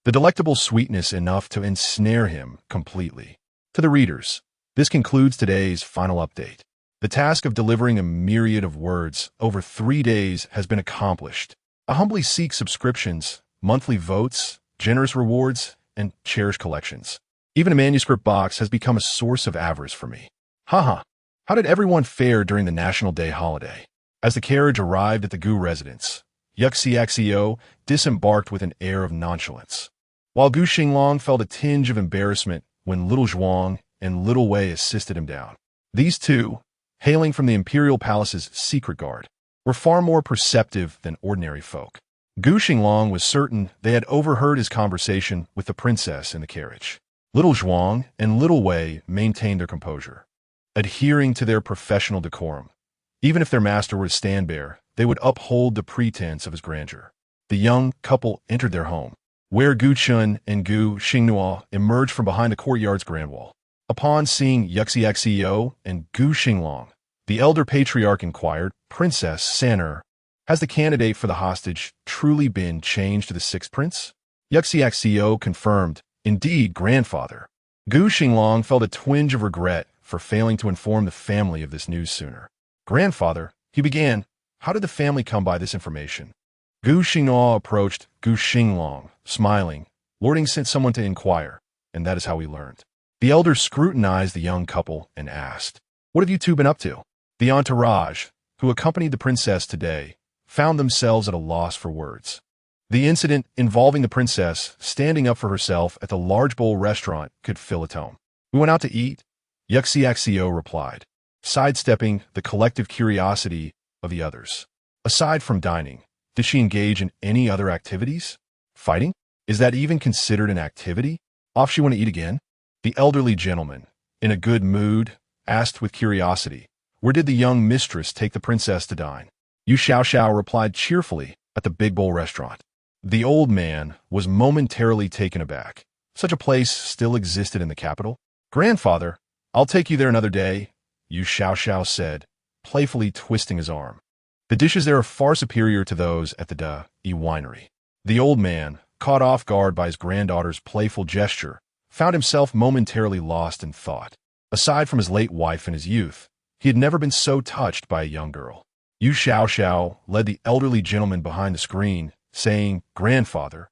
The delectable sweetness enough to ensnare him completely. To the readers, this concludes today's final update. The task of delivering a myriad of words over 3 days has been accomplished. I humbly seek subscriptions, monthly votes, generous rewards, and cherished collections. Even a manuscript box has become a source of avarice for me. Haha. How did everyone fare during the National Day holiday? As the carriage arrived at the Gu residence, Yu Xiao disembarked with an air of nonchalance, while Gu Xinglang felt a tinge of embarrassment when Little Zhuang and Little Wei assisted him down. These two, hailing from the imperial palace's secret guard, were far more perceptive than ordinary folk. Gu Xinglang was certain they had overheard his conversation with the princess in the carriage. Little Zhuang and Little Wei maintained their composure, adhering to their professional decorum. Even if their master were to stand bare, they would uphold the pretense of his grandeur. The young couple entered their home, where Gu Chun and Gu Xingnuo emerged from behind the courtyard's grand wall. Upon seeing Yu Xiao and Gu Xinglang, the elder patriarch inquired, "Princess San'er, has the candidate for the hostage truly been changed to the 6th prince?" Yu Xiao confirmed, "Indeed, grandfather." Gu Xinglang felt a twinge of regret for failing to inform the family of this news sooner. "Grandfather," he began, "how did the family come by this information?" Gu Xinglang approached Gu Xinglang, smiling. "Lording sent someone to inquire, and that is how we learned." The elder scrutinized the young couple and asked, "What have you two been up to?" The entourage, who accompanied the princess today, found themselves at a loss for words. The incident involving the princess standing up for herself at the large bowl restaurant could fill a tome. "We went out to eat," Yu Xiao replied, sidestepping the collective curiosity of the others. "Aside from dining, did she engage in any other activities? Fighting? Is that even considered an activity? Off she want to eat again?" The elderly gentleman, in a good mood, asked with curiosity, "Where did the young mistress take the princess to dine?" Yu Xiao replied cheerfully, "At the Big Bowl restaurant." The old man was momentarily taken aback. Such a place still existed in the capital? "Grandfather, I'll take you there another day," Yu Xiao said, playfully twisting his arm. "The dishes there are far superior to those at the winery." The old man, caught off guard by his granddaughter's playful gesture, found himself momentarily lost in thought. Aside from his late wife and his youth, he had never been so touched by a young girl. Yu Xiao led the elderly gentleman behind the screen, saying, "Grandfather,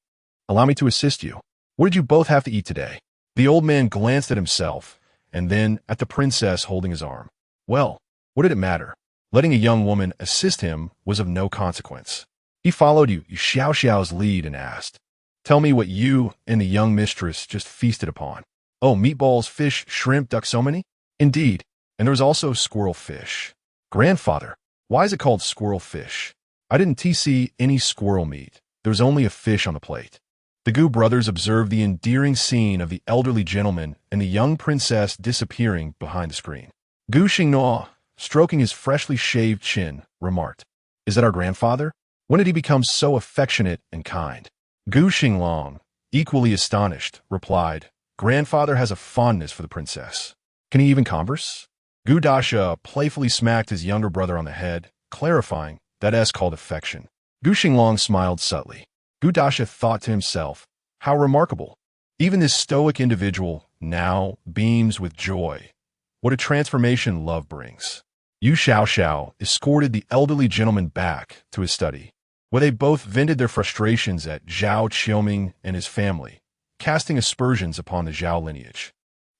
allow me to assist you. What did you both have to eat today?" The old man glanced at himself, and then at the princess holding his arm. Well, what did it matter? Letting a young woman assist him was of no consequence. He followed Yu Xiao's lead and asked, "Tell me what you and the young mistress just feasted upon." "Oh, meatballs, fish, shrimp, duck, so many?" "Indeed, and there was also squirrel fish." "Grandfather, why is it called squirrel fish?" "I didn't see any squirrel meat. There was only a fish on the plate." The Gu brothers observed the endearing scene of the elderly gentleman and the young princess disappearing behind the screen. Gu Xinglang, stroking his freshly shaved chin, remarked, "Is that our grandfather? When did he become so affectionate and kind?" Gu Xinglang, equally astonished, replied, "Grandfather has a fondness for the princess." "Can he even converse?" Gu Dasha playfully smacked his younger brother on the head, clarifying, "That is called affection." Gu Xinglang smiled subtly. Gu Dasha thought to himself, "How remarkable. Even this stoic individual now beams with joy. What a transformation love brings." Yu Xiao escorted the elderly gentleman back to his study, where they both vented their frustrations at Zhao Qiuming and his family, casting aspersions upon the Zhao lineage.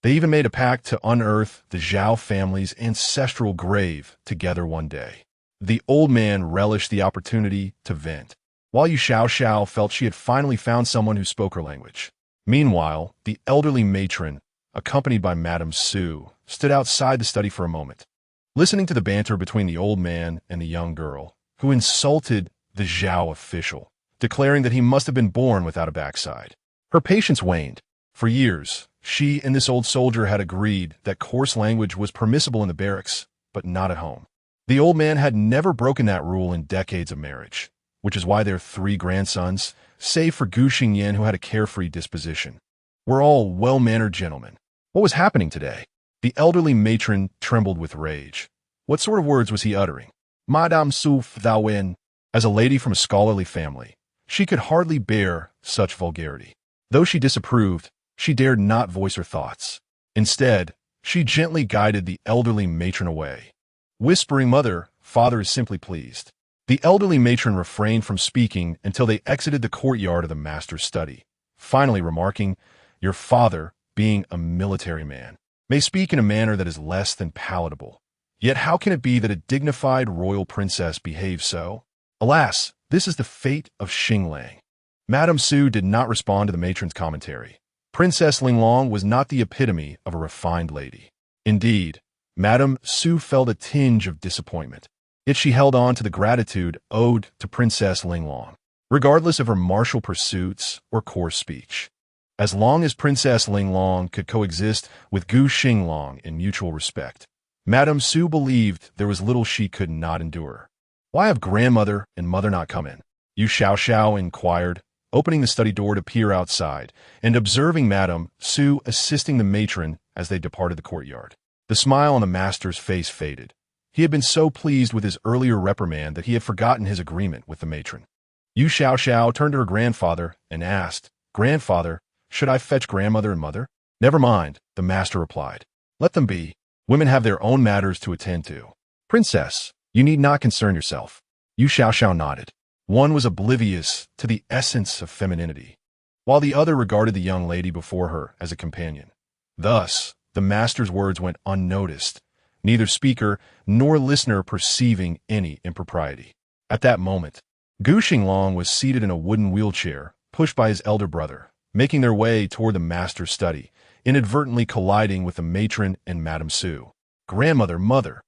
They even made a pact to unearth the Zhao family's ancestral grave together one day. The old man relished the opportunity to vent, while Yu Xiao felt she had finally found someone who spoke her language. Meanwhile, the elderly matron, accompanied by Madame Su, stood outside the study for a moment, listening to the banter between the old man and the young girl, who insulted the Zhao official, declaring that he must have been born without a backside. Her patience waned. For years, she and this old soldier had agreed that coarse language was permissible in the barracks, but not at home. The old man had never broken that rule in decades of marriage, which is why their 3 grandsons, save for Gu Xingyan who had a carefree disposition, were all well-mannered gentlemen. What was happening today? The elderly matron trembled with rage. What sort of words was he uttering? "Madame Su thou in." As a lady from a scholarly family, she could hardly bear such vulgarity. Though she disapproved, she dared not voice her thoughts. Instead, she gently guided the elderly matron away, whispering, "Mother, father is simply pleased." The elderly matron refrained from speaking until they exited the courtyard of the master's study, finally remarking, "Your father, being a military man, may speak in a manner that is less than palatable. Yet how can it be that a dignified royal princess behaves so? Alas, this is the fate of Xinglang." Madame Su did not respond to the matron's commentary. Princess Linglong was not the epitome of a refined lady. Indeed, Madame Su felt a tinge of disappointment. Yet she held on to the gratitude owed to Princess Linglong, regardless of her martial pursuits or coarse speech. As long as Princess Linglong could coexist with Gu Xinglang in mutual respect, Madame Su believed there was little she could not endure. "Why have grandmother and mother not come in?" Yu Xiao inquired, opening the study door to peer outside and observing Madame Su assisting the matron as they departed the courtyard. The smile on the master's face faded. He had been so pleased with his earlier reprimand that he had forgotten his agreement with the matron. Yu Xiao turned to her grandfather and asked, "Grandfather, should I fetch grandmother and mother?" "Never mind," the master replied. "Let them be. Women have their own matters to attend to. Princess, you need not concern yourself." Yu Xiao nodded. One was oblivious to the essence of femininity, while the other regarded the young lady before her as a companion. Thus, the master's words went unnoticed, neither speaker nor listener perceiving any impropriety. At that moment, Gu Xinglang was seated in a wooden wheelchair, pushed by his elder brother, making their way toward the master's study, inadvertently colliding with the matron and Madame Su. "Grandmother, mother."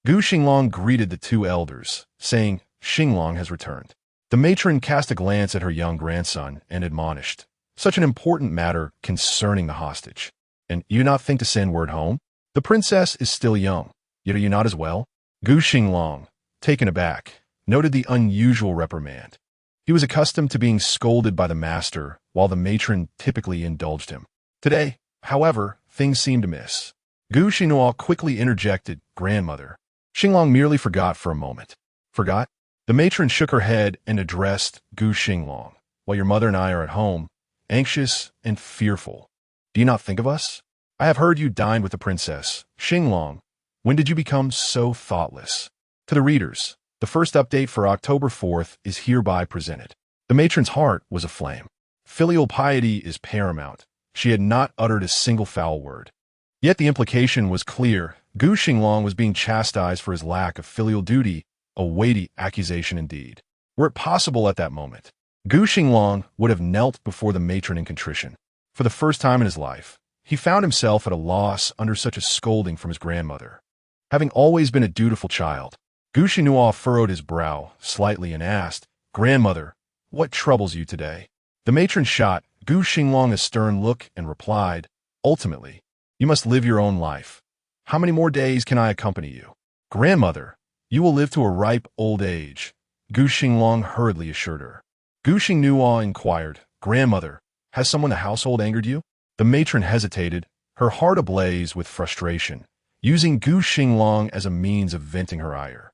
Gu Xinglang greeted the two elders, saying, "Xinglang has returned." The matron cast a glance at her young grandson and admonished, "Such an important matter concerning the hostage. And you not think to send word home? The princess is still young, yet are you not as well?" Gu Xinglang, taken aback, noted the unusual reprimand. He was accustomed to being scolded by the master, while the matron typically indulged him. Today, however, things seemed amiss. Gu Xinglang quickly interjected, "Grandmother." Xinglang merely forgot for a moment. "Forgot?" The matron shook her head and addressed Gu Xinglang. "While your mother and I are at home, anxious and fearful. Do you not think of us? I have heard you dined with the princess. Xinglang, when did you become so thoughtless?" To the readers, the first update for October 4th is hereby presented. The matron's heart was aflame. Filial piety is paramount. She had not uttered a single foul word. Yet the implication was clear. Gu Xinglang was being chastised for his lack of filial duty, a weighty accusation indeed. Were it possible at that moment, Gu Xinglang would have knelt before the matron in contrition. For the first time in his life, he found himself at a loss under such a scolding from his grandmother. Having always been a dutiful child, Gu Xinglang furrowed his brow slightly and asked, "Grandmother, what troubles you today?" The matron shot Gu Xinglang a stern look and replied, "Ultimately, you must live your own life. How many more days can I accompany you?" "Grandmother, you will live to a ripe old age," Gu Xinglang hurriedly assured her. Gu Xinglang inquired, "Grandmother, has someone in the household angered you?" The matron hesitated, her heart ablaze with frustration, using Gu Xinglang as a means of venting her ire.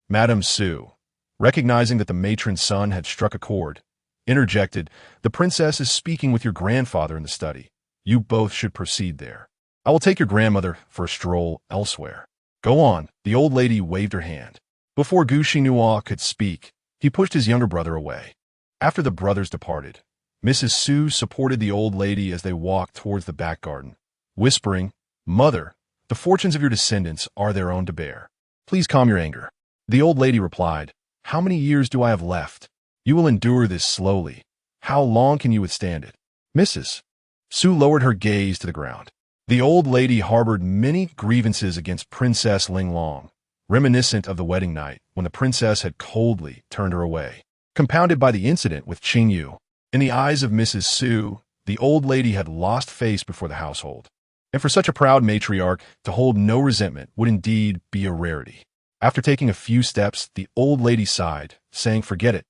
Madame Su, recognizing that the matron's son had struck a chord, interjected, "The princess is speaking with your grandfather in the study. You both should proceed there. I will take your grandmother for a stroll elsewhere." "Go on," the old lady waved her hand. Before Gu Xinglang could speak, he pushed his younger brother away. After the brothers departed, Mrs. Su supported the old lady as they walked towards the back garden, whispering, "Mother, the fortunes of your descendants are their own to bear. Please calm your anger." The old lady replied, "How many years do I have left? You will endure this slowly. How long can you withstand it?" Mrs. Su lowered her gaze to the ground. The old lady harbored many grievances against Princess Linglong, reminiscent of the wedding night when the princess had coldly turned her away, compounded by the incident with Qing Yu. In the eyes of Mrs. Su, the old lady had lost face before the household, and for such a proud matriarch to hold no resentment would indeed be a rarity. After taking a few steps, the old lady sighed, saying, "Forget it.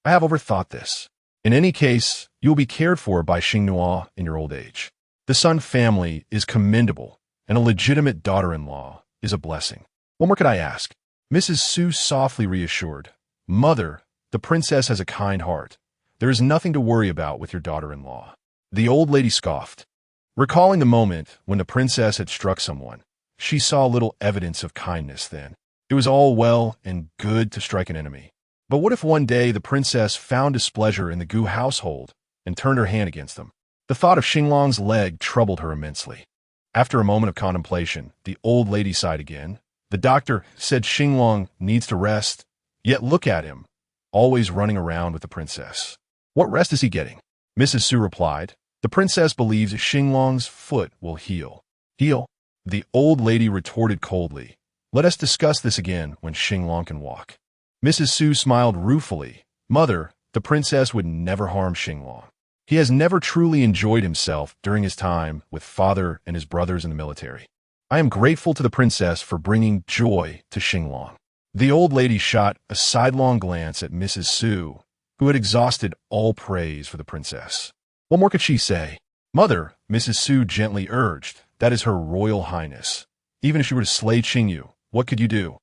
I have overthought this. In any case, you will be cared for by Xingnuo in your old age. The Sun family is commendable, and a legitimate daughter-in-law is a blessing. What more could I ask?" Mrs. Su softly reassured, "Mother, the princess has a kind heart. There is nothing to worry about with your daughter-in-law." The old lady scoffed. Recalling the moment when the princess had struck someone, she saw little evidence of kindness then. It was all well and good to strike an enemy. But what if one day the princess found displeasure in the Gu household and turned her hand against them? The thought of Xinglang's leg troubled her immensely. After a moment of contemplation, the old lady sighed again. "The doctor said Xinglang needs to rest, yet look at him, always running around with the princess. What rest is he getting?" Mrs. Su replied, "The princess believes Xinglang's foot will heal." "Heal?" The old lady retorted coldly. "Let us discuss this again when Xinglang can walk." Mrs. Su smiled ruefully. "Mother, the princess would never harm Xinglang. He has never truly enjoyed himself during his time with father and his brothers in the military. I am grateful to the princess for bringing joy to Xinglang." The old lady shot a sidelong glance at Mrs. Su, who had exhausted all praise for the princess. What more could she say? "Mother," Mrs. Su gently urged, "that is her royal highness. Even if she were to slay Qingyu, what could you do?"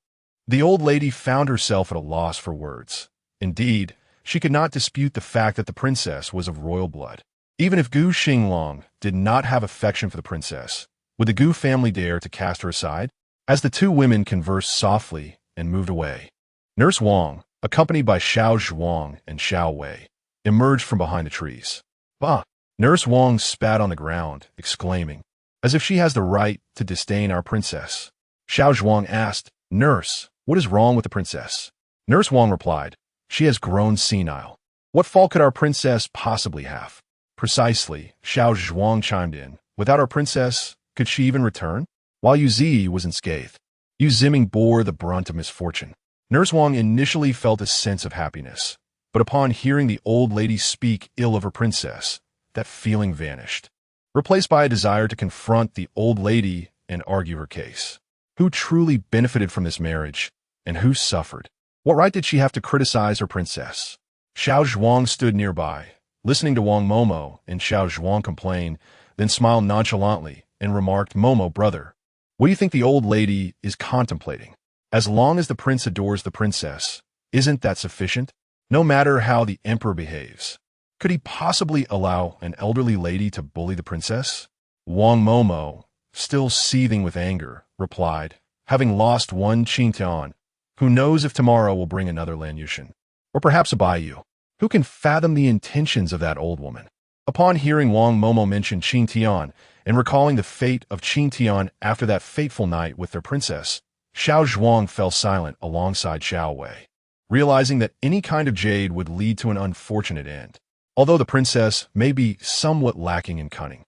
The old lady found herself at a loss for words. Indeed, she could not dispute the fact that the princess was of royal blood. Even if Gu Xinglang did not have affection for the princess, would the Gu family dare to cast her aside? As the two women conversed softly and moved away, Nurse Wang, accompanied by Xiao Zhuang and Xiao Wei, emerged from behind the trees. Bah! Nurse Wang spat on the ground, exclaiming, "As if she has the right to disdain our princess." Xiao Zhuang asked, "Nurse, what is wrong with the princess?" Nurse Wang replied, "She has grown senile. What fault could our princess possibly have?" Precisely, Xiao Zhuang chimed in. "Without our princess, could she even return?" While Yu Zi was unscathed, Yu Ziming bore the brunt of misfortune. Nurse Wang initially felt a sense of happiness, but upon hearing the old lady speak ill of her princess, that feeling vanished, replaced by a desire to confront the old lady and argue her case. Who truly benefited from this marriage, and who suffered? What right did she have to criticize her princess? Xiao Zhuang stood nearby, listening to Wang Momo and Xiao Zhuang complain, then smiled nonchalantly and remarked, "Momo, brother, what do you think the old lady is contemplating? As long as the prince adores the princess, isn't that sufficient? No matter how the emperor behaves, could he possibly allow an elderly lady to bully the princess?" Wang Momo, still seething with anger, replied, "Having lost one Qingtian, who knows if tomorrow will bring another Lan Yushan? Or perhaps a Baiyu? Who can fathom the intentions of that old woman?" Upon hearing Wang Momo mention Qingtian and recalling the fate of Qingtian after that fateful night with their princess, Xiao Zhuang fell silent alongside Xiao Wei, realizing that any kind of jade would lead to an unfortunate end. Although the princess may be somewhat lacking in cunning,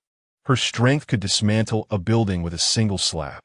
her strength could dismantle a building with a single slap.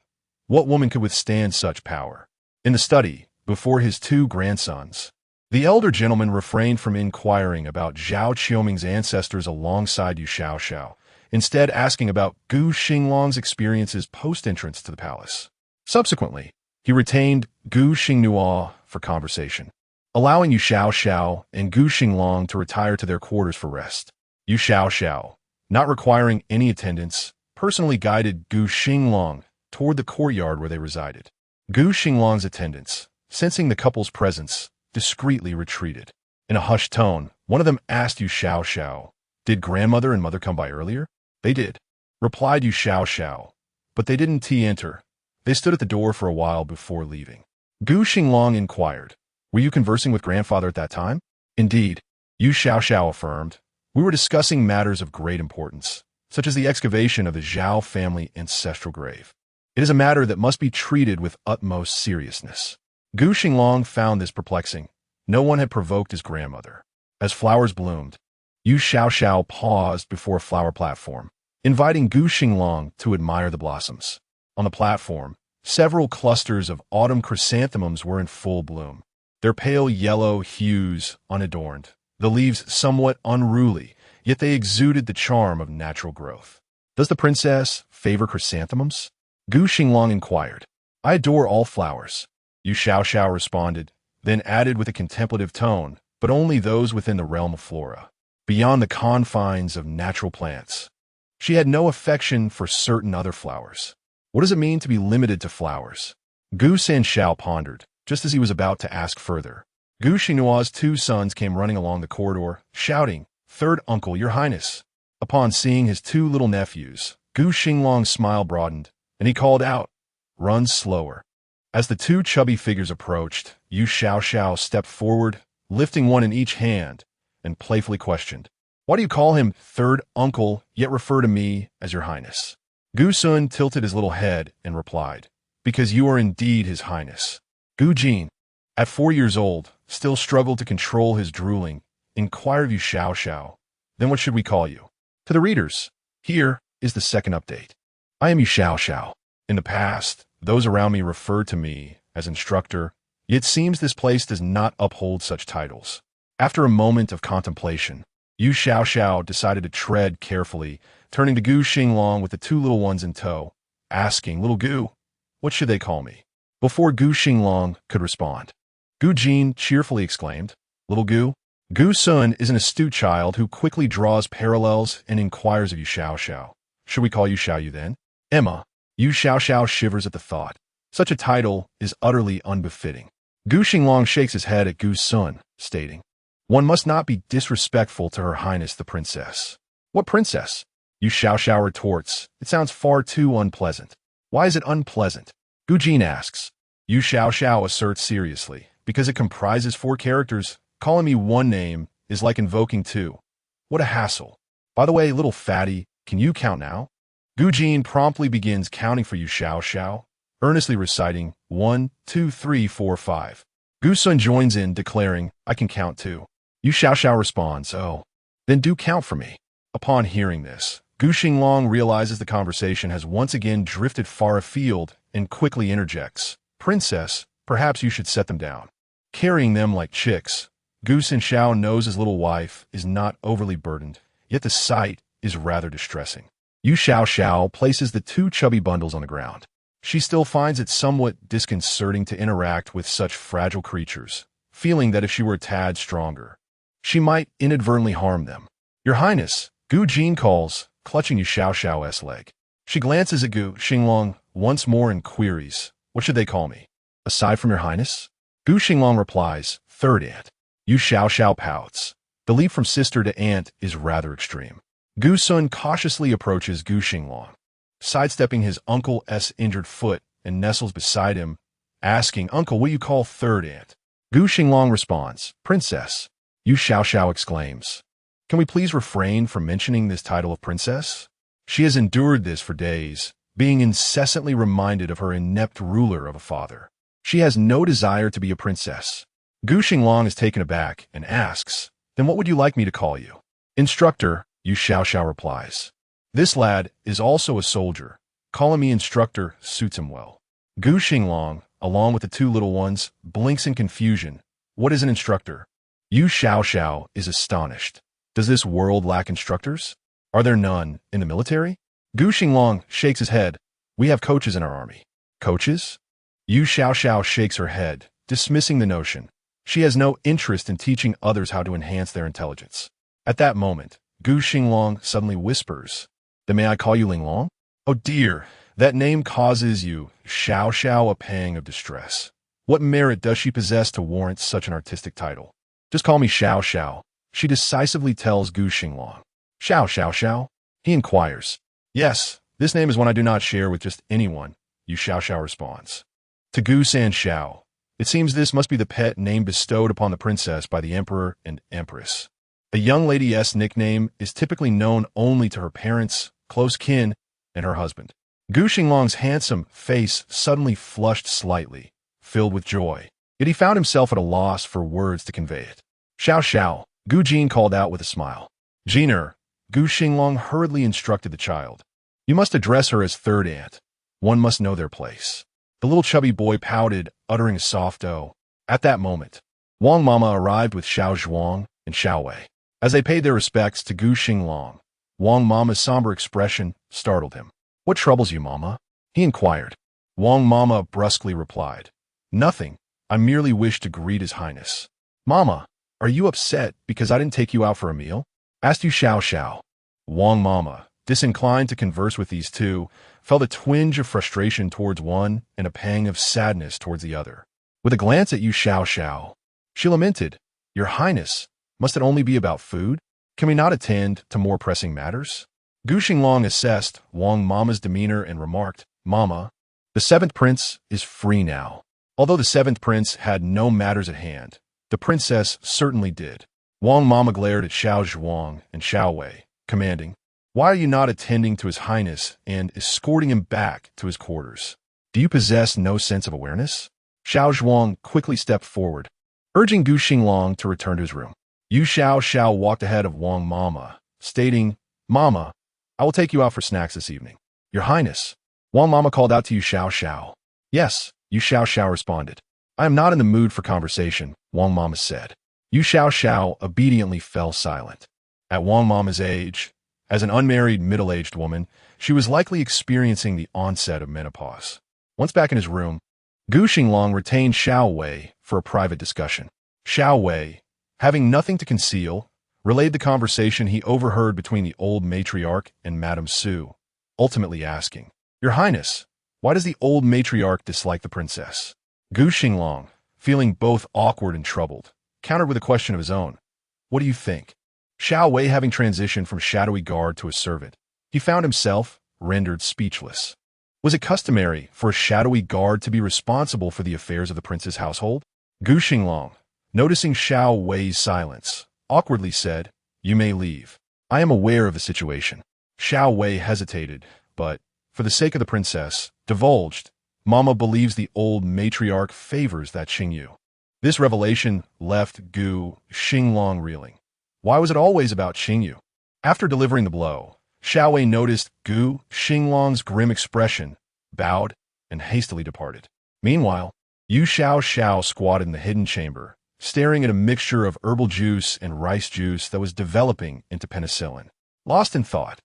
What woman could withstand such power? In the study, before his two grandsons, the elder gentleman refrained from inquiring about Zhao Qiuming's ancestors alongside Yu Xiao, instead asking about Gu Xinglang's experiences post-entrance to the palace. Subsequently, he retained Gu Xingnuo for conversation, allowing Yu Xiao and Gu Xinglang to retire to their quarters for rest. Yu Xiao, not requiring any attendance, personally guided Gu Xinglang toward the courtyard where they resided. Gu Xinglang's attendants, sensing the couple's presence, discreetly retreated. In a hushed tone, one of them asked Yu Xiao, "Did grandmother and mother come by earlier?" "They did," replied Yu Xiao, "but they didn't enter. They stood at the door for a while before leaving." Gu Xinglang inquired, "Were you conversing with grandfather at that time?" "Indeed," Yu Xiao affirmed. "We were discussing matters of great importance, such as the excavation of the Zhao family ancestral grave. It is a matter that must be treated with utmost seriousness." Gu Xinglang found this perplexing. No one had provoked his grandmother. As flowers bloomed, Yu Xiao paused before a flower platform, inviting Gu Xinglang to admire the blossoms. On the platform, several clusters of autumn chrysanthemums were in full bloom, their pale yellow hues unadorned, the leaves somewhat unruly, yet they exuded the charm of natural growth. "Does the princess favor chrysanthemums?" Gu Xinglang inquired. "I adore all flowers," Yu Xiao responded, then added with a contemplative tone, "but only those within the realm of flora, beyond the confines of natural plants." She had no affection for certain other flowers. What does it mean to be limited to flowers? Gu Sanshao pondered, just as he was about to ask further. Gu Xingnuo's two sons came running along the corridor, shouting, "Third uncle, your highness." Upon seeing his two little nephews, Gu Xinglang's smile broadened, and he called out, "Run slower." As the two chubby figures approached, Yu Xiao stepped forward, lifting one in each hand, and playfully questioned, "Why do you call him third uncle, yet refer to me as your highness?" Gu Sun tilted his little head and replied, "Because you are indeed his highness." Gu Jin, at 4 years old, still struggled to control his drooling, inquired of Yu Xiao, "Then what should we call you?" To the readers, here is the second update. I am Yu Xiao. In the past, those around me referred to me as instructor, yet it seems this place does not uphold such titles. After a moment of contemplation, Yu Xiao decided to tread carefully, turning to Gu Xinglang with the two little ones in tow, asking, "Little Gu, what should they call me?" Before Gu Xinglang could respond, Gu Jin cheerfully exclaimed, "Little Gu?" Gu Sun is an astute child who quickly draws parallels and inquires of Yu Xiao. "Should we call you Xiaoyu then?" Emma. Yu Xiao shivers at the thought. Such a title is utterly unbefitting. Gu Xinglang shakes his head at Gu Sun, stating, "One must not be disrespectful to Her Highness the Princess." What princess? Yu Xiao retorts. It sounds far too unpleasant. Why is it unpleasant? Gu Jin asks. Yu Xiao asserts seriously. Because it comprises 4 characters, calling me one name is like invoking 2. What a hassle. By the way, little fatty, can you count now? Gu Jin promptly begins counting for Yu Xiao, earnestly reciting 1, 2, 3, 4, 5. Gu Sun joins in, declaring, I can count too. Yu Xiao responds, oh, then do count for me. Upon hearing this, Gu Xinglang realizes the conversation has once again drifted far afield and quickly interjects, Princess, perhaps you should set them down. Carrying them like chicks, Gu Xinglang knows his little wife is not overly burdened, yet the sight is rather distressing. Yu Xiao places the 2 chubby bundles on the ground. She still finds it somewhat disconcerting to interact with such fragile creatures, feeling that if she were a tad stronger, she might inadvertently harm them. Your Highness, Gu Jin calls, clutching Yu Xiao's leg. She glances at Gu Xinglang once more and queries, what should they call me? Aside from Your Highness? Gu Xinglang replies, third aunt. Yu Xiao pouts. The leap from sister to aunt is rather extreme. Gu Sun cautiously approaches Gu Xinglang, sidestepping his uncle's injured foot and nestles beside him, asking, Uncle, what do you call third aunt? Gu Xinglang responds, Princess. Yu Xiao exclaims, Can we please refrain from mentioning this title of princess? She has endured this for days, being incessantly reminded of her inept ruler of a father. She has no desire to be a princess. Gu Xinglang is taken aback and asks, Then what would you like me to call you? Instructor, Yu Xiao replies. This lad is also a soldier. Calling me instructor suits him well. Gu Xinglang, along with the 2 little ones, blinks in confusion. What is an instructor? Yu Xiao is astonished. Does this world lack instructors? Are there none in the military? Gu Xinglang shakes his head. We have coaches in our army. Coaches? Yu Xiao shakes her head, dismissing the notion. She has no interest in teaching others how to enhance their intelligence. At that moment, Gu Xinglang suddenly whispers, Then may I call you Linglong? Oh dear, that name causes Yu Xiao a pang of distress. What merit does she possess to warrant such an artistic title? Just call me Xiao, she decisively tells Gu Xinglang. Xiao? He inquires. Yes, this name is one I do not share with just anyone, Yu Xiao responds. To Gu San Xiao, it seems this must be the pet name bestowed upon the princess by the emperor and empress. A young lady's nickname is typically known only to her parents, close kin, and her husband. Gu Xinglang's handsome face suddenly flushed slightly, filled with joy, yet he found himself at a loss for words to convey it. Xiao, Gu Jin called out with a smile. Jiner, Gu Xinglang hurriedly instructed the child. You must address her as third aunt. One must know their place. The little chubby boy pouted, uttering a soft "oh." At that moment, Wang Mama arrived with Xiao Zhuang and Xiao Wei. As they paid their respects to Gu Xinglang, Wang Mama's somber expression startled him. What troubles you, Mama? He inquired. Wang Mama brusquely replied. Nothing. I merely wish to greet His Highness. Mama, are you upset because I didn't take you out for a meal? Asked Yu Xiao. Wang Mama, disinclined to converse with these 2, felt a twinge of frustration towards one and a pang of sadness towards the other. With a glance at Yu Xiao, she lamented, Your Highness, must it only be about food? Can we not attend to more pressing matters? Gu Xinglang assessed Wang Mama's demeanor and remarked, Mama, the 7th prince is free now. Although the 7th prince had no matters at hand, the princess certainly did. Wang Mama glared at Xiao Zhuang and Xiao Wei, commanding, Why are you not attending to His Highness and escorting him back to his quarters? Do you possess no sense of awareness? Xiao Zhuang quickly stepped forward, urging Gu Xinglang to return to his room. Yu Xiao walked ahead of Wang Mama, stating, Mama, I will take you out for snacks this evening. Your Highness. Wang Mama called out to Yu Xiao. Yes, Yu Xiao responded. I am not in the mood for conversation, Wang Mama said. Yu Xiao obediently fell silent. At Wang Mama's age, as an unmarried middle-aged woman, she was likely experiencing the onset of menopause. Once back in his room, Gu Xinglang retained Xiao Wei for a private discussion. Xiao Wei, having nothing to conceal, relayed the conversation he overheard between the old matriarch and Madame Su, ultimately asking, Your Highness, why does the old matriarch dislike the princess? Gu Xinglang, feeling both awkward and troubled, countered with a question of his own. What do you think? Xiao Wei having transitioned from shadowy guard to a servant, he found himself rendered speechless. Was it customary for a shadowy guard to be responsible for the affairs of the prince's household? Gu Xinglang, noticing Xiao Wei's silence, awkwardly said, "You may leave. I am aware of the situation." Xiao Wei hesitated, but, for the sake of the princess, divulged, "Mama believes the old matriarch favors that Xingyu." This revelation left Gu Xinglang reeling. Why was it always about Xingyu? After delivering the blow, Xiao Wei noticed Gu Xinglang's grim expression, bowed, and hastily departed. Meanwhile, Yu Xiao squatted in the hidden chamber, staring at a mixture of herbal juice and rice juice that was developing into penicillin. Lost in thought,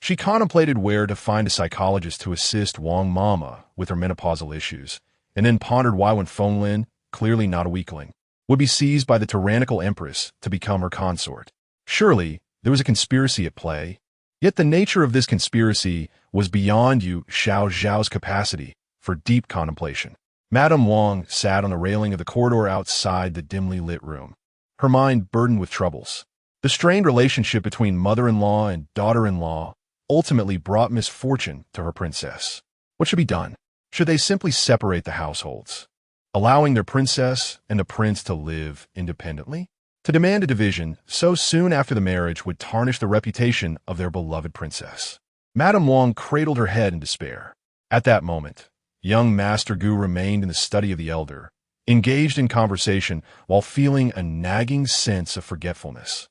she contemplated where to find a psychologist to assist Wang Mama with her menopausal issues, and then pondered why when Fenglin, clearly not a weakling, would be seized by the tyrannical empress to become her consort. Surely, there was a conspiracy at play. Yet the nature of this conspiracy was beyond Yu Xiao's capacity for deep contemplation. Madame Wang sat on the railing of the corridor outside the dimly lit room, her mind burdened with troubles. The strained relationship between mother-in-law and daughter-in-law ultimately brought misfortune to her princess. What should be done? Should they simply separate the households, allowing their princess and the prince to live independently? To demand a division so soon after the marriage would tarnish the reputation of their beloved princess. Madame Wang cradled her head in despair. At that moment, young Master Gu remained in the study of the elder, engaged in conversation while feeling a nagging sense of forgetfulness,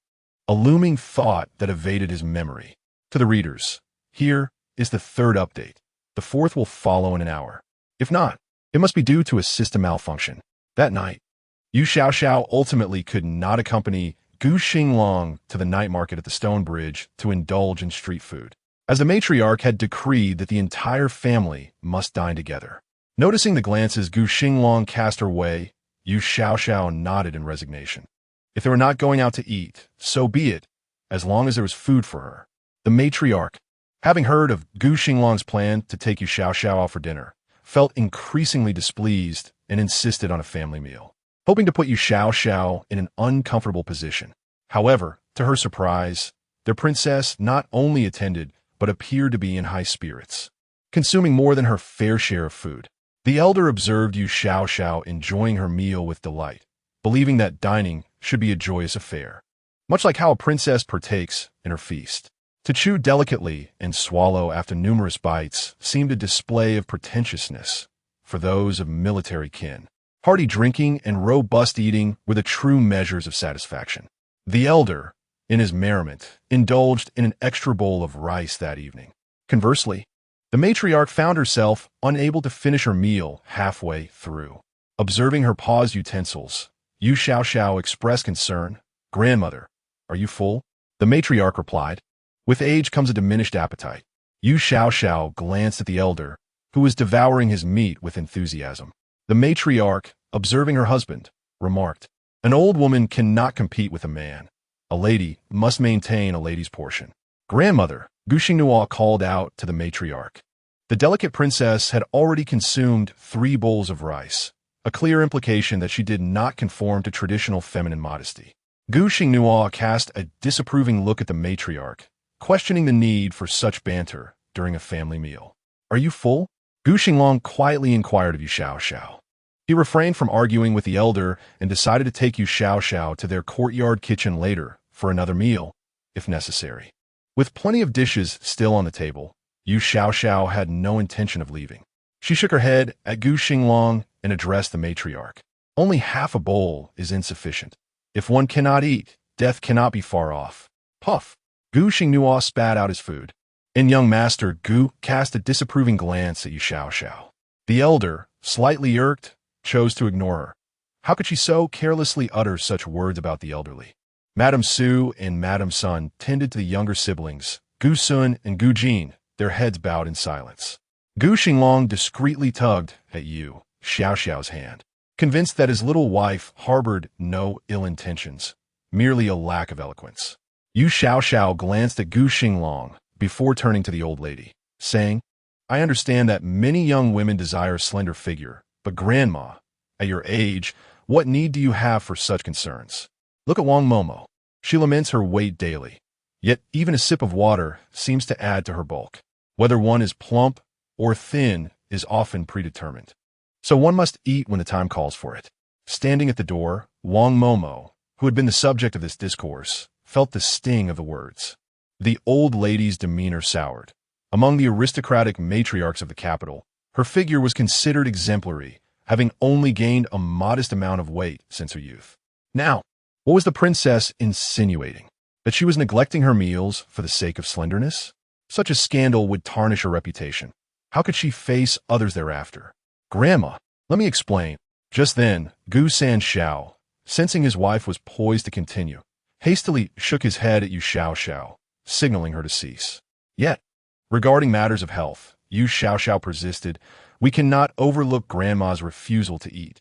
a looming thought that evaded his memory. To the readers, here is the third update. The fourth will follow in an hour. If not, it must be due to a system malfunction. That night, Yu Xiao ultimately could not accompany Gu Xinglang to the night market at the Stone Bridge to indulge in street food, as the matriarch had decreed that the entire family must dine together. Noticing the glances Gu Xinglang cast her way, Yu Xiao nodded in resignation. If they were not going out to eat, so be it, as long as there was food for her. The matriarch, having heard of Gu Xinglang's plan to take Yu Xiao out for dinner, felt increasingly displeased and insisted on a family meal, hoping to put Yu Xiao in an uncomfortable position. However, to her surprise, their princess not only attended but appeared to be in high spirits, consuming more than her fair share of food. The elder observed Yu Xiao enjoying her meal with delight, believing that dining should be a joyous affair, much like how a princess partakes in her feast. To chew delicately and swallow after numerous bites seemed a display of pretentiousness for those of military kin. Hearty drinking and robust eating were the true measures of satisfaction. The elder, in his merriment, indulged in an extra bowl of rice that evening. Conversely, the matriarch found herself unable to finish her meal halfway through. Observing her paused utensils, Yu Xiao expressed concern. "Grandmother, are you full?" The matriarch replied. "With age comes a diminished appetite." Yu Xiao glanced at the elder, who was devouring his meat with enthusiasm. The matriarch, observing her husband, remarked, "An old woman cannot compete with a man. A lady must maintain a lady's portion." "Grandmother," Gu Xinglang called out to the matriarch. The delicate princess had already consumed 3 bowls of rice, a clear implication that she did not conform to traditional feminine modesty. Gu Xinglang cast a disapproving look at the matriarch, questioning the need for such banter during a family meal. "Are you full?" Gu Xinglang quietly inquired of Yu Xiao. He refrained from arguing with the elder and decided to take Yu Xiao to their courtyard kitchen later for another meal, if necessary. With plenty of dishes still on the table, Yu Xiao had no intention of leaving. She shook her head at Gu Xinglang and addressed the matriarch. "Only half a bowl is insufficient. If one cannot eat, death cannot be far off." Puff! Gu Xinglang spat out his food, and young Master Gu cast a disapproving glance at Yu Xiao. The elder, slightly irked, chose to ignore her. How could she so carelessly utter such words about the elderly? Madame Su and Madame Sun tended to the younger siblings, Gu Sun and Gu Jin, their heads bowed in silence. Gu Xinglang discreetly tugged at Yu Xiao's hand, convinced that his little wife harbored no ill intentions, merely a lack of eloquence. Yu Xiao glanced at Gu Xinglang before turning to the old lady, saying, "I understand that many young women desire a slender figure, but grandma, at your age, what need do you have for such concerns? Look at Wang Momo. She laments her weight daily. Yet even a sip of water seems to add to her bulk. Whether one is plump or thin is often predetermined. So one must eat when the time calls for it. Standing at the door, Wang Momo, who had been the subject of this discourse, felt the sting of the words. The old lady's demeanor soured. Among the aristocratic matriarchs of the capital, her figure was considered exemplary, having only gained a modest amount of weight since her youth. Now, what was the princess insinuating? That she was neglecting her meals for the sake of slenderness? Such a scandal would tarnish her reputation. How could she face others thereafter? Grandma, let me explain. Just then, Gu Xinglang, sensing his wife was poised to continue, hastily shook his head at Yu Xiao, signaling her to cease. Yet, regarding matters of health, Yu Xiao persisted, we cannot overlook Grandma's refusal to eat.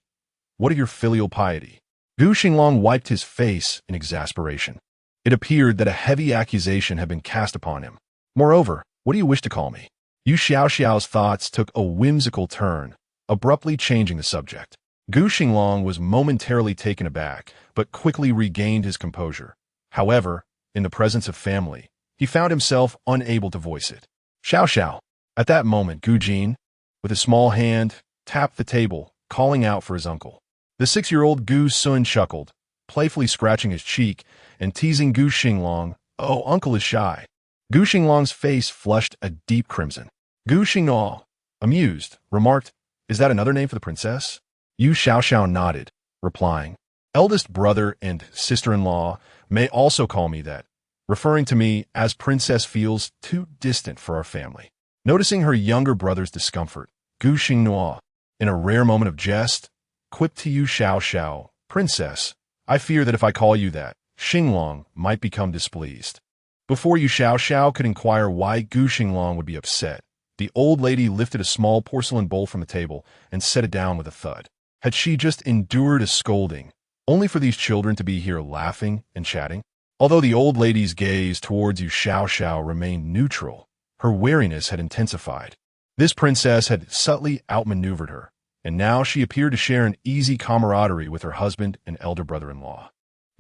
What of your filial piety? Gu Xinglang wiped his face in exasperation. It appeared that a heavy accusation had been cast upon him. Moreover, what do you wish to call me? Yu Xiao's thoughts took a whimsical turn, abruptly changing the subject. Gu Xinglang was momentarily taken aback, but quickly regained his composure. However, in the presence of family, he found himself unable to voice it. Xiao. At that moment, Gu Jin, with a small hand, tapped the table, calling out for his uncle. The 6-year-old Gu Sun chuckled, playfully scratching his cheek and teasing Gu Xinglang, "Oh, uncle is shy." Gu Xinglang's face flushed a deep crimson. Gu Xinglang, amused, remarked, "Is that another name for the princess?" Yu Xiao nodded, replying, "Eldest brother and sister-in-law may also call me that, referring to me as princess feels too distant for our family." Noticing her younger brother's discomfort, Gu Xinglang, in a rare moment of jest, quipped to Yu Xiao, "Princess, I fear that if I call you that, Xinglang might become displeased." Before Yu Xiao could inquire why Gu Xinglang would be upset, the old lady lifted a small porcelain bowl from the table and set it down with a thud. Had she just endured a scolding, only for these children to be here laughing and chatting? Although the old lady's gaze towards Yu Xiao remained neutral, her wariness had intensified. This princess had subtly outmaneuvered her, and now she appeared to share an easy camaraderie with her husband and elder brother-in-law.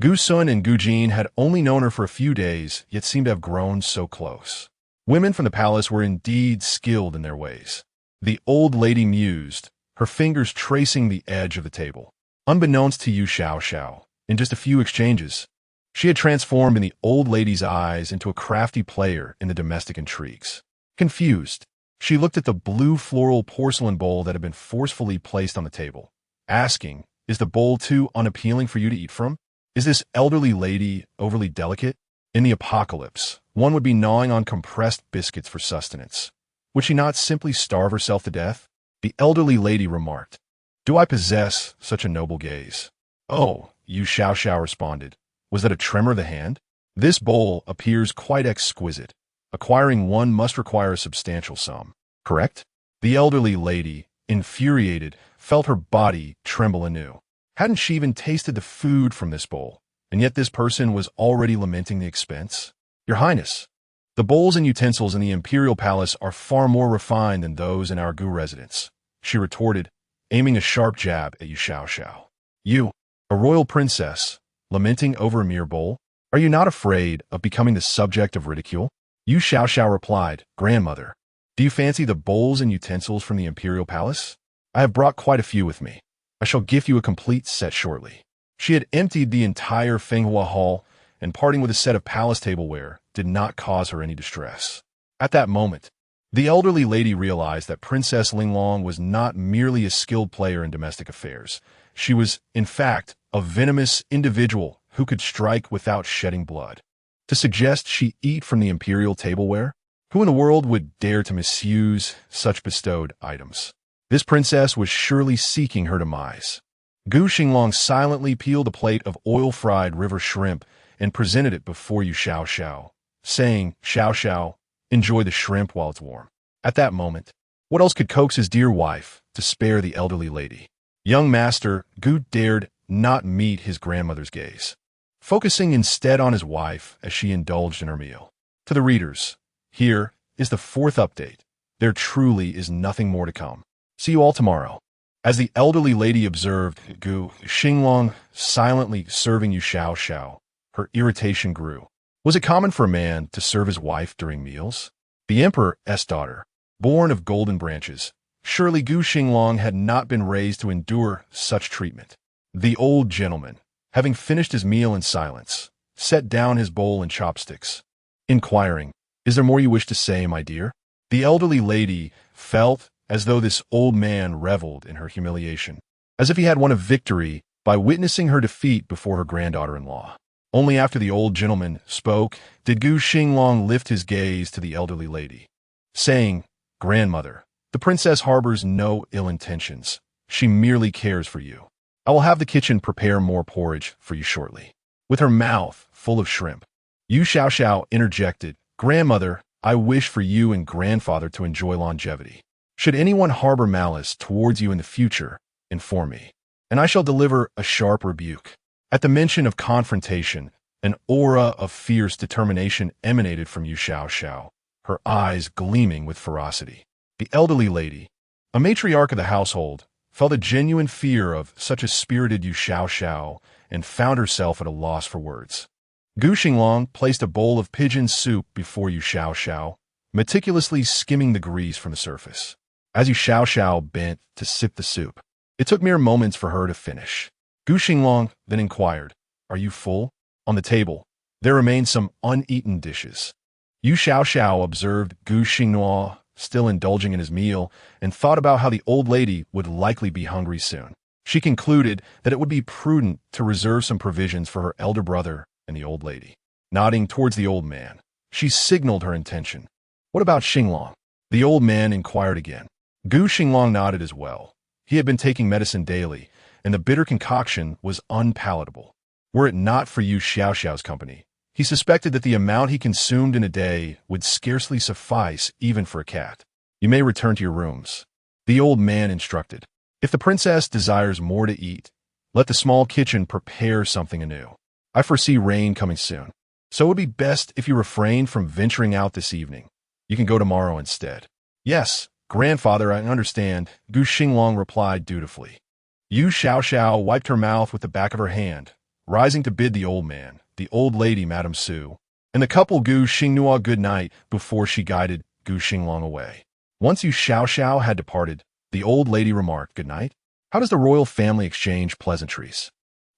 Gu Sun and Gu Jin had only known her for a few days, yet seemed to have grown so close. Women from the palace were indeed skilled in their ways. The old lady mused, her fingers tracing the edge of the table. Unbeknownst to Yu Xiao, in just a few exchanges, she had transformed in the old lady's eyes into a crafty player in the domestic intrigues. Confused, she looked at the blue floral porcelain bowl that had been forcefully placed on the table, asking, "Is the bowl too unappealing for you to eat from? Is this elderly lady overly delicate? In the apocalypse, one would be gnawing on compressed biscuits for sustenance. Would she not simply starve herself to death?" The elderly lady remarked, "Do I possess such a noble gaze?" "Oh," Yu Xiao responded. "Was that a tremor of the hand? This bowl appears quite exquisite. Acquiring one must require a substantial sum, correct?" The elderly lady, infuriated, felt her body tremble anew. Hadn't she even tasted the food from this bowl? And yet this person was already lamenting the expense? "Your Highness, the bowls and utensils in the imperial palace are far more refined than those in our Gu residence," she retorted, aiming a sharp jab at Yu Xiao. "You, a royal princess, lamenting over a mere bowl? Are you not afraid of becoming the subject of ridicule?" Yu Xiao replied, "Grandmother, do you fancy the bowls and utensils from the imperial palace? I have brought quite a few with me. I shall gift you a complete set shortly." She had emptied the entire Fenghua hall, and parting with a set of palace tableware did not cause her any distress. At that moment, the elderly lady realized that Princess Linglong was not merely a skilled player in domestic affairs. She was, in fact, a venomous individual who could strike without shedding blood. To suggest she eat from the imperial tableware? Who in the world would dare to misuse such bestowed items? This princess was surely seeking her demise. Gu Xinglang silently peeled a plate of oil-fried river shrimp and presented it before Yu Xiao, saying, "Xiao, enjoy the shrimp while it's warm." At that moment, what else could coax his dear wife to spare the elderly lady? Young master Gu dared not meet his grandmother's gaze, focusing instead on his wife as she indulged in her meal. To the readers, here is the 4th update. There truly is nothing more to come. See you all tomorrow. As the elderly lady observed Gu Xinglang silently serving Yu Xiao, Her irritation grew. Was it common for a man to serve his wife during meals? The emperor's daughter, born of golden branches. Surely Gu Xinglang had not been raised to endure such treatment. The old gentleman, having finished his meal in silence, set down his bowl and chopsticks, inquiring, "Is there more you wish to say, my dear?" The elderly lady felt as though this old man reveled in her humiliation, as if he had won a victory by witnessing her defeat before her granddaughter-in-law. Only after the old gentleman spoke did Gu Xinglang lift his gaze to the elderly lady, saying, "Grandmother, the princess harbors no ill intentions. She merely cares for you. I will have the kitchen prepare more porridge for you shortly." With her mouth full of shrimp, Yu Xiao interjected, "Grandmother, I wish for you and grandfather to enjoy longevity. Should anyone harbor malice towards you in the future, inform me, and I shall deliver a sharp rebuke." At the mention of confrontation, an aura of fierce determination emanated from Yu Xiao, her eyes gleaming with ferocity. The elderly lady, a matriarch of the household, felt a genuine fear of such a spirited Yu Xiao and found herself at a loss for words. Gu Xinglang placed a bowl of pigeon soup before Yu Xiao, meticulously skimming the grease from the surface. As Yu Xiao bent to sip the soup, it took mere moments for her to finish. Gu Xinglang then inquired, "Are you full?" On the table, there remained some uneaten dishes. Yu Xiao observed Gu Xinglang still indulging in his meal and thought about how the old lady would likely be hungry soon. She concluded that it would be prudent to reserve some provisions for her elder brother and the old lady. Nodding towards the old man, she signaled her intention. "What about Xinglang?" The old man inquired again. Gu Xinglang nodded as well. He had been taking medicine daily, and the bitter concoction was unpalatable. Were it not for Yu Xiao's company, he suspected that the amount he consumed in a day would scarcely suffice even for a cat. "You may return to your rooms," the old man instructed. "If the princess desires more to eat, let the small kitchen prepare something anew. I foresee rain coming soon, so it would be best if you refrain from venturing out this evening. You can go tomorrow instead." "Yes, grandfather, I understand," Gu Xinglang replied dutifully. Yu Xiao wiped her mouth with the back of her hand, rising to bid the old man, the old lady Madame Su, and the couple Gu Xinglang good night before she guided Gu Xinglang away. Once Yu Xiao had departed, the old lady remarked, "Good night. How does the royal family exchange pleasantries?"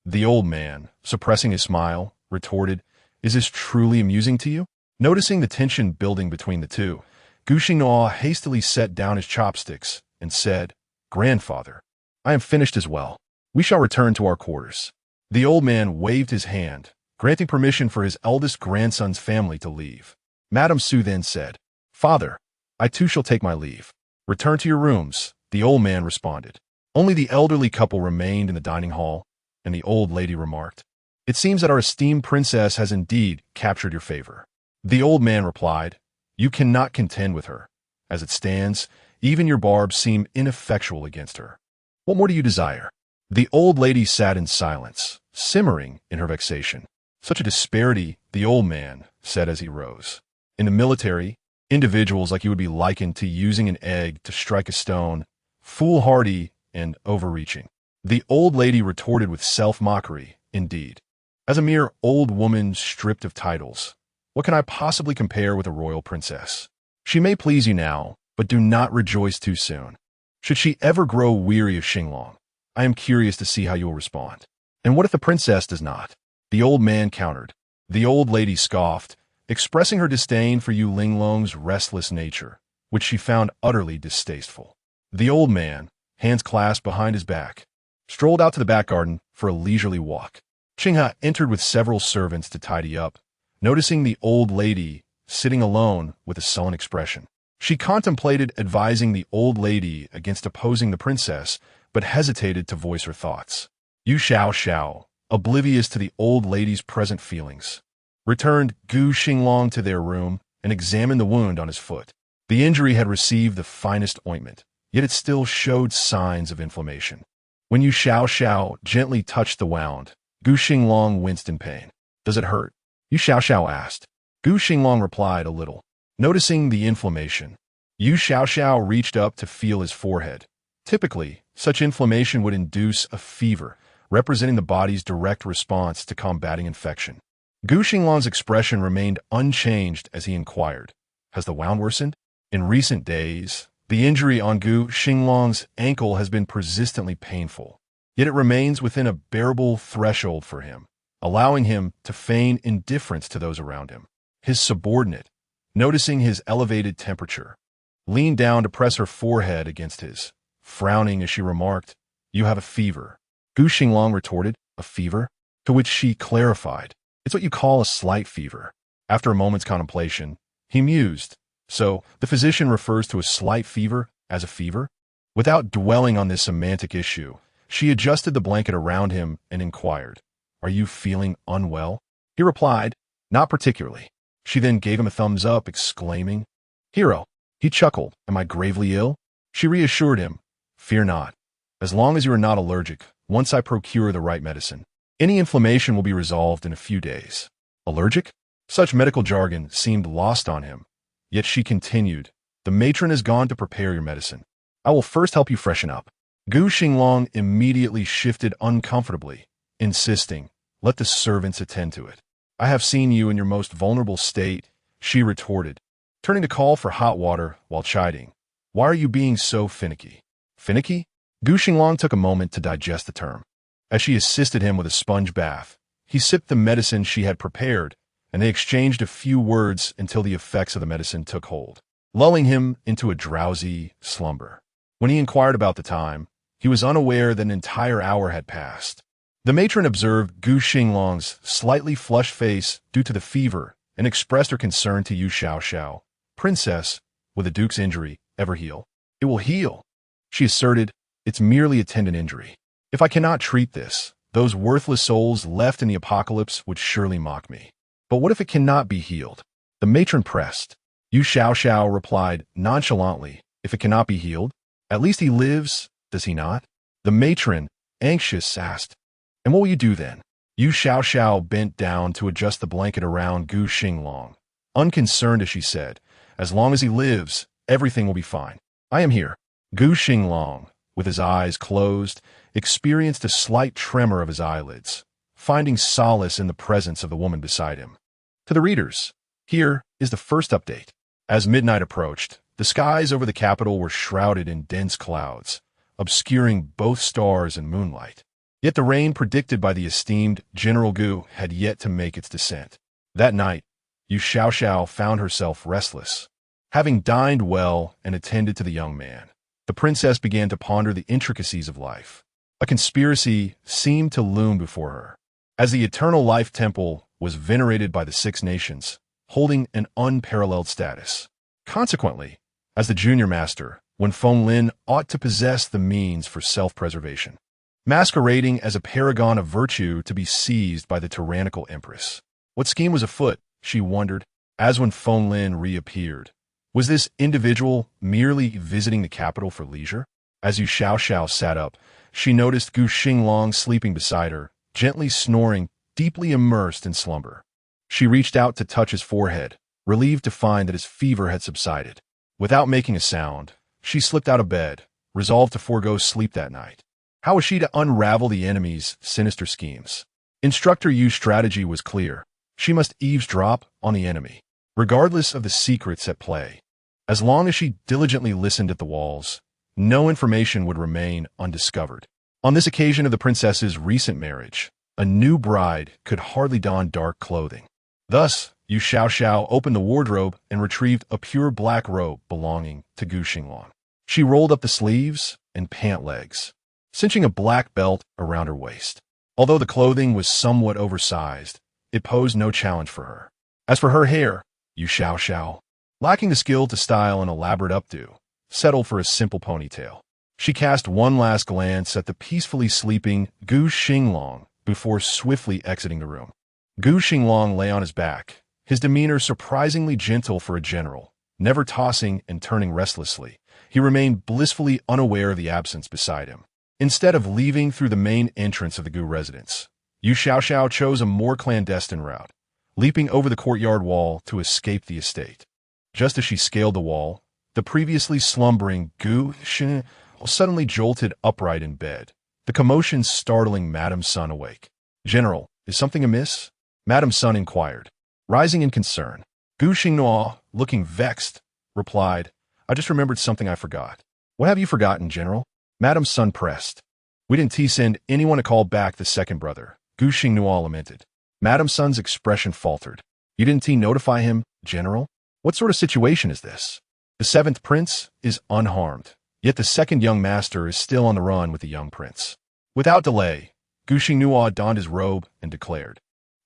The old man, suppressing his smile, retorted, "Is this truly amusing to you?" Noticing the tension building between the two, Gu Xinglang hastily set down his chopsticks and said, "Grandfather, I am finished as well. We shall return to our quarters." The old man waved his hand, granting permission for his eldest grandson's family to leave. Madame Su then said, "Father, I too shall take my leave." "Return to your rooms," the old man responded. Only the elderly couple remained in the dining hall, and the old lady remarked, "It seems that our esteemed princess has indeed captured your favor." The old man replied, "You cannot contend with her. As it stands, even your barbs seem ineffectual against her. What more do you desire?" The old lady sat in silence, simmering in her vexation. "Such a disparity," the old man said as he rose. "In the military, individuals like you would be likened to using an egg to strike a stone, foolhardy and overreaching." The old lady retorted with self-mockery, "Indeed. As a mere old woman stripped of titles, what can I possibly compare with a royal princess? She may please you now, but do not rejoice too soon. Should she ever grow weary of Xinglang, I am curious to see how you will respond. And what if the princess does not?" The old man countered. The old lady scoffed, expressing her disdain for Yu Linglong's restless nature, which she found utterly distasteful. The old man, hands clasped behind his back, strolled out to the back garden for a leisurely walk. Qinghe entered with several servants to tidy up, noticing the old lady sitting alone with a sullen expression. She contemplated advising the old lady against opposing the princess, but hesitated to voice her thoughts. Yu Xiao, oblivious to the old lady's present feelings, returned Gu Xinglang to their room and examined the wound on his foot. The injury had received the finest ointment, yet it still showed signs of inflammation. When Yu Xiao gently touched the wound, Gu Xinglang winced in pain. "Does it hurt?" Yu Xiao asked. Gu Xinglang replied, "A little." Noticing the inflammation, Yu Xiao reached up to feel his forehead. Typically, such inflammation would induce a fever, representing the body's direct response to combating infection. Gu Xinglang's expression remained unchanged as he inquired, "Has the wound worsened?" In recent days, the injury on Gu Xinglang's ankle has been persistently painful, yet it remains within a bearable threshold for him, allowing him to feign indifference to those around him. His subordinate, noticing his elevated temperature, leaned down to press her forehead against his, frowning as she remarked, "You have a fever." Gu Xinglang retorted, "A fever?" To which she clarified, "It's what you call a slight fever." After a moment's contemplation, he mused, "So, the physician refers to a slight fever as a fever?" Without dwelling on this semantic issue, she adjusted the blanket around him and inquired, "Are you feeling unwell?" He replied, "Not particularly." She then gave him a thumbs up, exclaiming, "Hero." He chuckled, "Am I gravely ill?" She reassured him, "Fear not. As long as you are not allergic, once I procure the right medicine, any inflammation will be resolved in a few days." Allergic? Such medical jargon seemed lost on him. Yet she continued, "The matron has gone to prepare your medicine. I will first help you freshen up." Gu Xinglang immediately shifted uncomfortably, insisting, "Let the servants attend to it." "I have seen you in your most vulnerable state," she retorted, turning to call for hot water while chiding, "Why are you being so finicky?" Finicky? Gu Xinglang took a moment to digest the term. As she assisted him with a sponge bath, he sipped the medicine she had prepared, and they exchanged a few words until the effects of the medicine took hold, lulling him into a drowsy slumber. When he inquired about the time, he was unaware that an entire hour had passed. The matron observed Gu Xinglang's slightly flushed face due to the fever and expressed her concern to Yu Xiao. "Princess, will the duke's injury ever heal?" "It will heal," she asserted. "It's merely a tendon injury. If I cannot treat this, those worthless souls left in the apocalypse would surely mock me. But what if it cannot be healed?" The matron pressed. Yu Xiao replied nonchalantly, "If it cannot be healed, at least he lives, does he not?" The matron, anxious, asked, "And what will you do then?" Yu Xiao bent down to adjust the blanket around Gu Xinglang. Unconcerned as she said, "As long as he lives, everything will be fine. I am here." Gu Xinglang, with his eyes closed, experienced a slight tremor of his eyelids, finding solace in the presence of the woman beside him. To the readers, here is the first update. As midnight approached, the skies over the capital were shrouded in dense clouds, obscuring both stars and moonlight. Yet the rain predicted by the esteemed General Gu had yet to make its descent. That night, Yu Xiao found herself restless. Having dined well and attended to the young man, the princess began to ponder the intricacies of life. A conspiracy seemed to loom before her, as the Eternal Life Temple was venerated by the Six Nations, holding an unparalleled status. Consequently, as the junior master, Wen Fenglin ought to possess the means for self-preservation, masquerading as a paragon of virtue to be seized by the tyrannical empress. What scheme was afoot, she wondered, as Wen Fenglin reappeared. Was this individual merely visiting the capital for leisure? As Yu Xiao sat up, she noticed Gu Xinglang sleeping beside her, gently snoring, deeply immersed in slumber. She reached out to touch his forehead, relieved to find that his fever had subsided. Without making a sound, she slipped out of bed, resolved to forego sleep that night. How was she to unravel the enemy's sinister schemes? Instructor Yu's strategy was clear. She must eavesdrop on the enemy, regardless of the secrets at play. As long as she diligently listened at the walls, no information would remain undiscovered. On this occasion of the princess's recent marriage, a new bride could hardly don dark clothing. Thus, Yu Xiao opened the wardrobe and retrieved a pure black robe belonging to Gu Xinglang. She rolled up the sleeves and pant legs, cinching a black belt around her waist. Although the clothing was somewhat oversized, it posed no challenge for her. As for her hair, Yu Xiao, lacking the skill to style an elaborate updo, settled for a simple ponytail. She cast one last glance at the peacefully sleeping Gu Xinglang before swiftly exiting the room. Gu Xinglang lay on his back, his demeanor surprisingly gentle for a general. Never tossing and turning restlessly, he remained blissfully unaware of the absence beside him. Instead of leaving through the main entrance of the Gu residence, Yu Xiao chose a more clandestine route, leaping over the courtyard wall to escape the estate. Just as she scaled the wall, the previously slumbering Gu Xinglang suddenly jolted upright in bed, the commotion startling Madame Sun awake. "General, is something amiss?" Madame Sun inquired, rising in concern. Gu Xinglang, looking vexed, replied, I just remembered something I forgot. What have you forgotten, General? Madame Sun pressed. We didn't send anyone to call back the second brother, Gu Xinglang lamented. Madame Sun's expression faltered. You didn't notify him, General? What sort of situation is this? The seventh prince is unharmed, yet the second young master is still on the run with the young prince. Without delay, Gu Xinglang donned his robe and declared,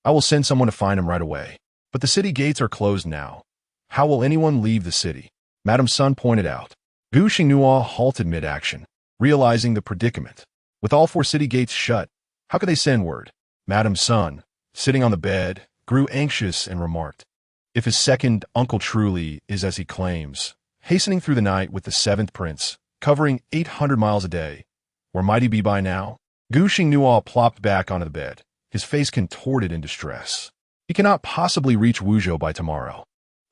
I will send someone to find him right away. But the city gates are closed now. How will anyone leave the city? Madame Sun pointed out. Gu Xinglang halted mid-action, realizing the predicament. With all 4 city gates shut, how could they send word? Madame Sun, sitting on the bed, grew anxious and remarked, if his second uncle truly is as he claims, hastening through the night with the seventh prince, covering 800 miles a day, where might he be by now? Gu Xinglang plopped back onto the bed, his face contorted in distress. He cannot possibly reach Wuzhou by tomorrow.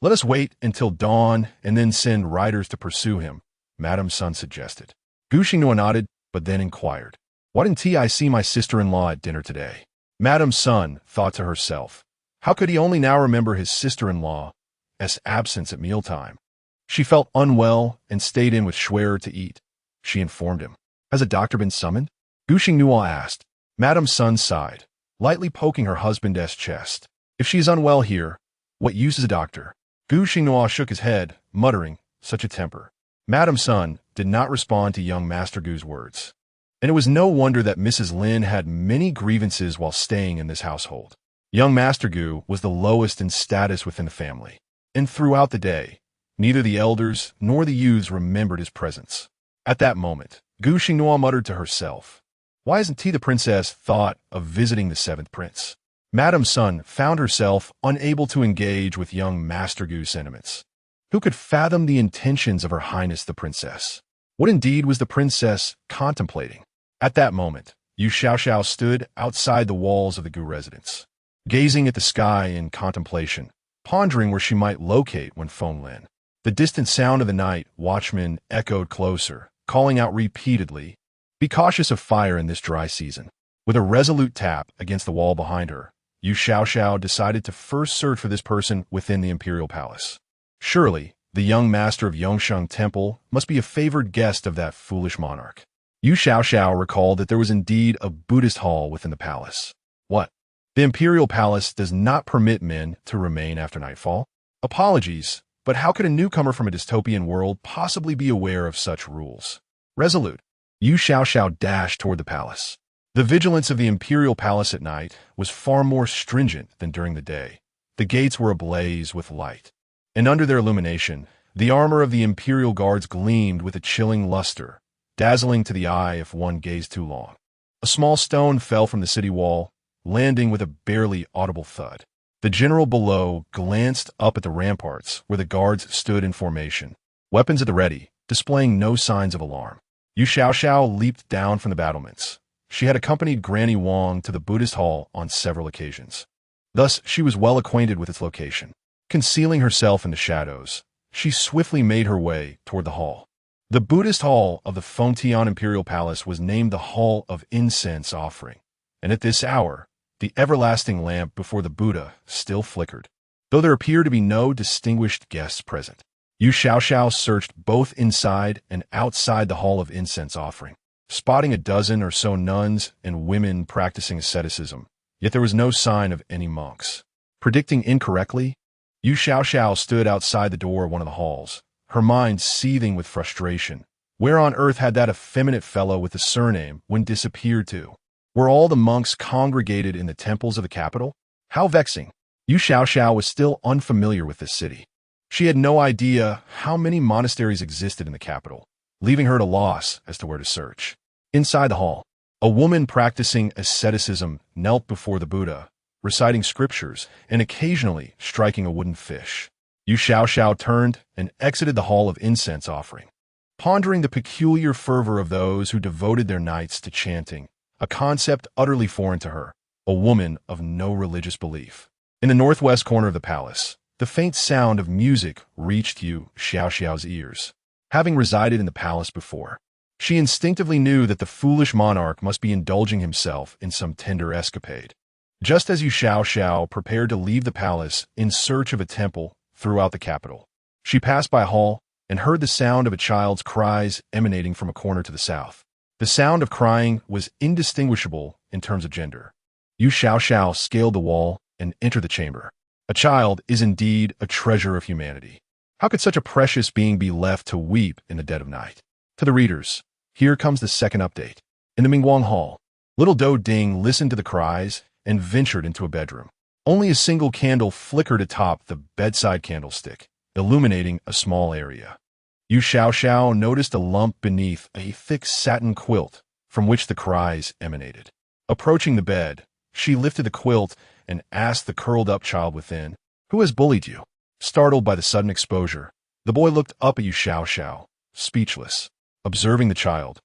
Let us wait until dawn and then send riders to pursue him, Madame Sun suggested. Gu Xinglang nodded, but then inquired, why didn't I see my sister-in-law at dinner today? Madame Sun thought to herself, how could he only now remember his sister-in-law's absence at mealtime? She felt unwell and stayed in with Schwerer to eat. She informed him. Has a doctor been summoned? Gu Xinglang asked. Madame Sun sighed, lightly poking her husband's chest. If she is unwell here, what use is a doctor? Gu Xinglang shook his head, muttering, such a temper. Madame Sun did not respond to young Master Gu's words. And it was no wonder that Mrs. Lin had many grievances while staying in this household. Young Master Gu was the lowest in status within the family, and throughout the day, neither the elders nor the youths remembered his presence. At that moment, Gu Xinglang muttered to herself, why hasn't the princess thought of visiting the seventh prince? Madame Sun found herself unable to engage with young Master Gu's sentiments. Who could fathom the intentions of Her Highness the Princess? What indeed was the princess contemplating? At that moment, Yu Xiao stood outside the walls of the Gu residence, gazing at the sky in contemplation, pondering where she might locate when phone Lin. The distant sound of the night watchman echoed closer, calling out repeatedly, be cautious of fire in this dry season. With a resolute tap against the wall behind her, Yu Xiao decided to first search for this person within the imperial palace. Surely, the young master of Yongsheng Temple must be a favored guest of that foolish monarch. Yu Xiao recalled that there was indeed a Buddhist hall within the palace. What? The imperial palace does not permit men to remain after nightfall? Apologies, but how could a newcomer from a dystopian world possibly be aware of such rules? Resolute, Yu Xiao dashed toward the palace. The vigilance of the imperial palace at night was far more stringent than during the day. The gates were ablaze with light, and under their illumination, the armor of the imperial guards gleamed with a chilling luster, dazzling to the eye if one gazed too long. A small stone fell from the city wall, landing with a barely audible thud. The general below glanced up at the ramparts where the guards stood in formation, weapons at the ready, displaying no signs of alarm. Yu Xiao leaped down from the battlements. She had accompanied Granny Wang to the Buddhist hall on several occasions. Thus, she was well acquainted with its location. Concealing herself in the shadows, she swiftly made her way toward the hall. The Buddhist hall of the Fengtian Imperial Palace was named the Hall of Incense Offering, and at this hour, the everlasting lamp before the Buddha still flickered, though there appeared to be no distinguished guests present. Yu Xiao searched both inside and outside the Hall of Incense Offering, spotting a dozen or so nuns and women practicing asceticism, yet there was no sign of any monks. Predicting incorrectly, Yu Xiao stood outside the door of one of the halls, her mind seething with frustration. Where on earth had that effeminate fellow with the surname when disappeared to? Were all the monks congregated in the temples of the capital? How vexing! Yu Xiao was still unfamiliar with this city. She had no idea how many monasteries existed in the capital, leaving her at a loss as to where to search. Inside the hall, a woman practicing asceticism knelt before the Buddha, reciting scriptures and occasionally striking a wooden fish. Yu Xiao turned and exited the Hall of Incense Offering, pondering the peculiar fervor of those who devoted their nights to chanting, a concept utterly foreign to her, a woman of no religious belief. In the northwest corner of the palace, the faint sound of music reached Yu Xiao's ears. Having resided in the palace before, she instinctively knew that the foolish monarch must be indulging himself in some tender escapade. just as Yu Xiao prepared to leave the palace in search of a temple throughout the capital. She passed by a hall and heard the sound of a child's cries emanating from a corner to the south. The sound of crying was indistinguishable in terms of gender. Yu Xiao scaled the wall and entered the chamber. A child is indeed a treasure of humanity. How could such a precious being be left to weep in the dead of night? To the readers, here comes the second update. In the Mingguang Hall, little Do Ding listened to the cries and ventured into a bedroom. Only a single candle flickered atop the bedside candlestick, illuminating a small area. Yu Xiao noticed a lump beneath a thick satin quilt from which the cries emanated. Approaching the bed, she lifted the quilt and asked the curled-up child within, "Who has bullied you?" Startled by the sudden exposure, the boy looked up at Yu Xiao, speechless. Observing the child,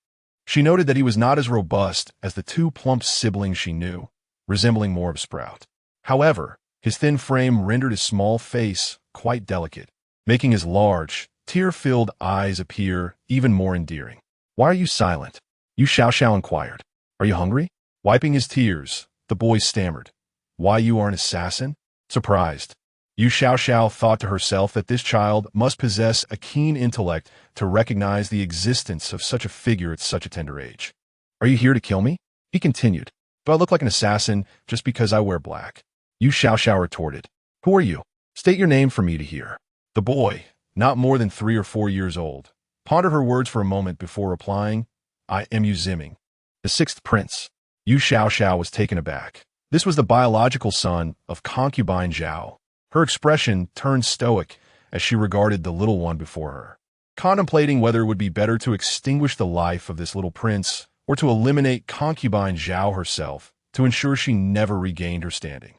she noted that he was not as robust as the two plump siblings she knew, resembling more of Sprout. However, his thin frame rendered his small face quite delicate, making his large, tear-filled eyes appear even more endearing. "Why are you silent?" Yu Xiao inquired. "Are you hungry?" Wiping his tears, the boy stammered. "Why, you are an assassin?" Surprised, Yu Xiao thought to herself that this child must possess a keen intellect to recognize the existence of such a figure at such a tender age. "Are you here to kill me?" He continued. "Do I look like an assassin just because I wear black?" Yu Xiao retorted. "Who are you? State your name for me to hear." The boy, not more than 3 or 4 years old, pondered her words for a moment before replying, "I am Yu Ximing, the 6th prince." Yu Xiao was taken aback. This was the biological son of concubine Zhao. Her expression turned stoic as she regarded the little one before her, contemplating whether it would be better to extinguish the life of this little prince or to eliminate concubine Zhao herself to ensure she never regained her standing.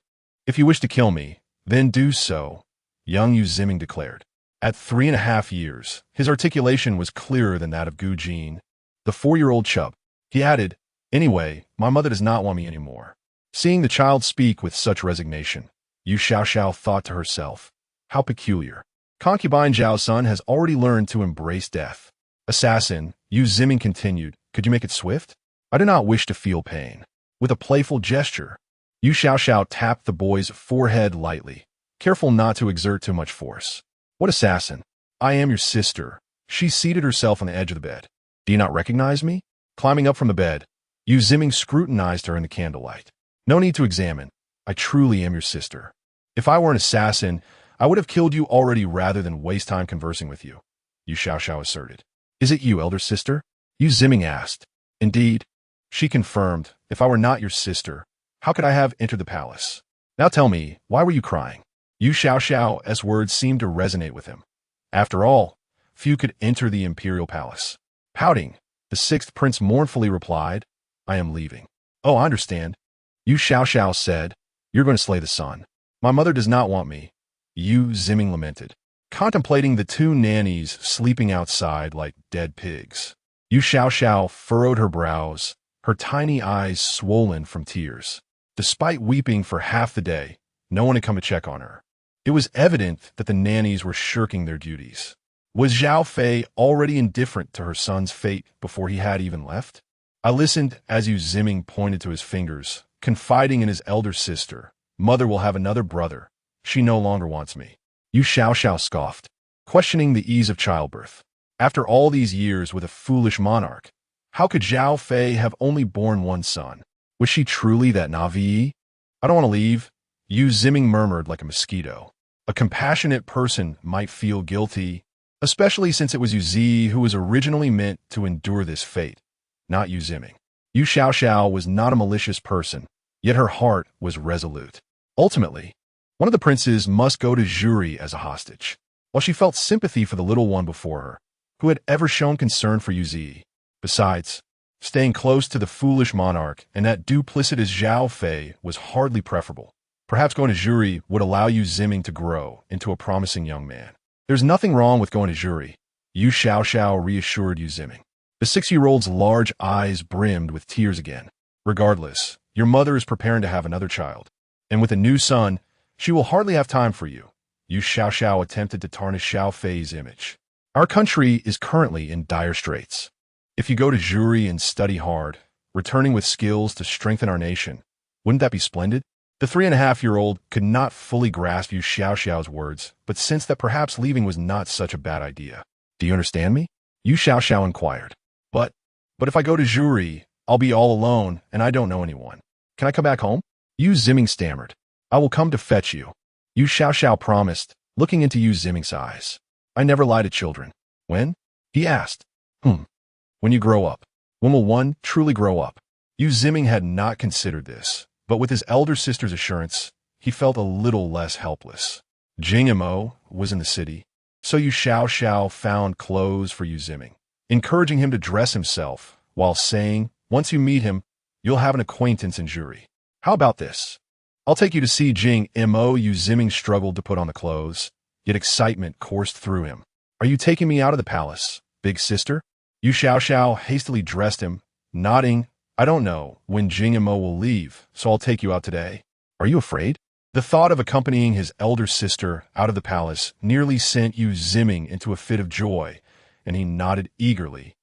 "If you wish to kill me, then do so," young Yu Ximing declared. At 3.5 years, his articulation was clearer than that of Gu Jin, the 4-year-old chub. He added, "Anyway, my mother does not want me anymore." Seeing the child speak with such resignation, Yu Xiao thought to herself, "How peculiar. Concubine Zhao's son has already learned to embrace death." "Assassin," Yu Ximing continued, "could you make it swift? I do not wish to feel pain." With a playful gesture, Yu Xiao tapped the boy's forehead lightly, careful not to exert too much force. "What assassin? I am your sister." She seated herself on the edge of the bed. "Do you not recognize me?" Climbing up from the bed, Yu Ximing scrutinized her in the candlelight. "No need to examine. I truly am your sister. If I were an assassin, I would have killed you already rather than waste time conversing with you," Yu Xiao asserted. "Is it you, elder sister?" Yu Ximing asked. "Indeed," she confirmed. "If I were not your sister, how could I have entered the palace? Now tell me, why were you crying?" Yu Xiao's words seemed to resonate with him. After all, few could enter the imperial palace. Pouting, the 6th prince mournfully replied, "I am leaving." "Oh, I understand," Yu Xiao said. "You're going to slay the sun." "My mother does not want me," Yu Ximing lamented, contemplating the 2 nannies sleeping outside like dead pigs. Yu Xiao furrowed her brows, her tiny eyes swollen from tears. Despite weeping for half the day, no one had come to check on her. It was evident that the nannies were shirking their duties. Was Zhao Fei already indifferent to her son's fate before he had even left? I listened as Yu Ximing pointed to his fingers, confiding in his elder sister. "Mother will have another brother. She no longer wants me." Yu Xiao scoffed, questioning the ease of childbirth. After all these years with a foolish monarch, how could Zhao Fei have only borne one son? Was she truly that naive? "I don't want to leave," Yu Ximing murmured like a mosquito. A compassionate person might feel guilty, especially since it was Yu Zi who was originally meant to endure this fate, not Yu Ximing. Yu Xiao was not a malicious person, yet her heart was resolute. Ultimately, one of the princes must go to Zhuri as a hostage. While she felt sympathy for the little one before her, who had ever shown concern for Yu Zi. Besides, staying close to the foolish monarch and that duplicitous Zhao Fei was hardly preferable. Perhaps going to Zhuri would allow Yu Ximing to grow into a promising young man. "There's nothing wrong with going to Zhuri," Yu Xiao reassured Yu Ximing. The 6-year-old's large eyes brimmed with tears again. "Regardless, your mother is preparing to have another child. And with a new son, she will hardly have time for you." Yu Xiao attempted to tarnish Zhao Fei's image. "Our country is currently in dire straits. If you go to Zhuri and study hard, returning with skills to strengthen our nation, wouldn't that be splendid?" The 3.5-year-old could not fully grasp Yu Xiao's words, but sensed that perhaps leaving was not such a bad idea. Do you understand me? Yu Xiao inquired. But if I go to Zhuri, I'll be all alone, and I don't know anyone. Can I come back home? Yu Ximing stammered. I will come to fetch you. Yu Xiao promised, looking into Yu Ximing's eyes. I never lie to children. When? He asked. When you grow up. When will one truly grow up? Yu Ximing had not considered this, but with his elder sister's assurance, he felt a little less helpless. Jing Mo was in the city, so Yu Xiao found clothes for Yu Ximing, encouraging him to dress himself, while saying, once you meet him, you'll have an acquaintance in Zhuri. How about this? I'll take you to see Jing Mo. Yu Ximing struggled to put on the clothes, yet excitement coursed through him. Are you taking me out of the palace, big sister? Yu Xiao hastily dressed him, nodding. I don't know when Jing Mo will leave, so I'll take you out today. Are you afraid? The thought of accompanying his elder sister out of the palace nearly sent Yu Ximing into a fit of joy, and he nodded eagerly,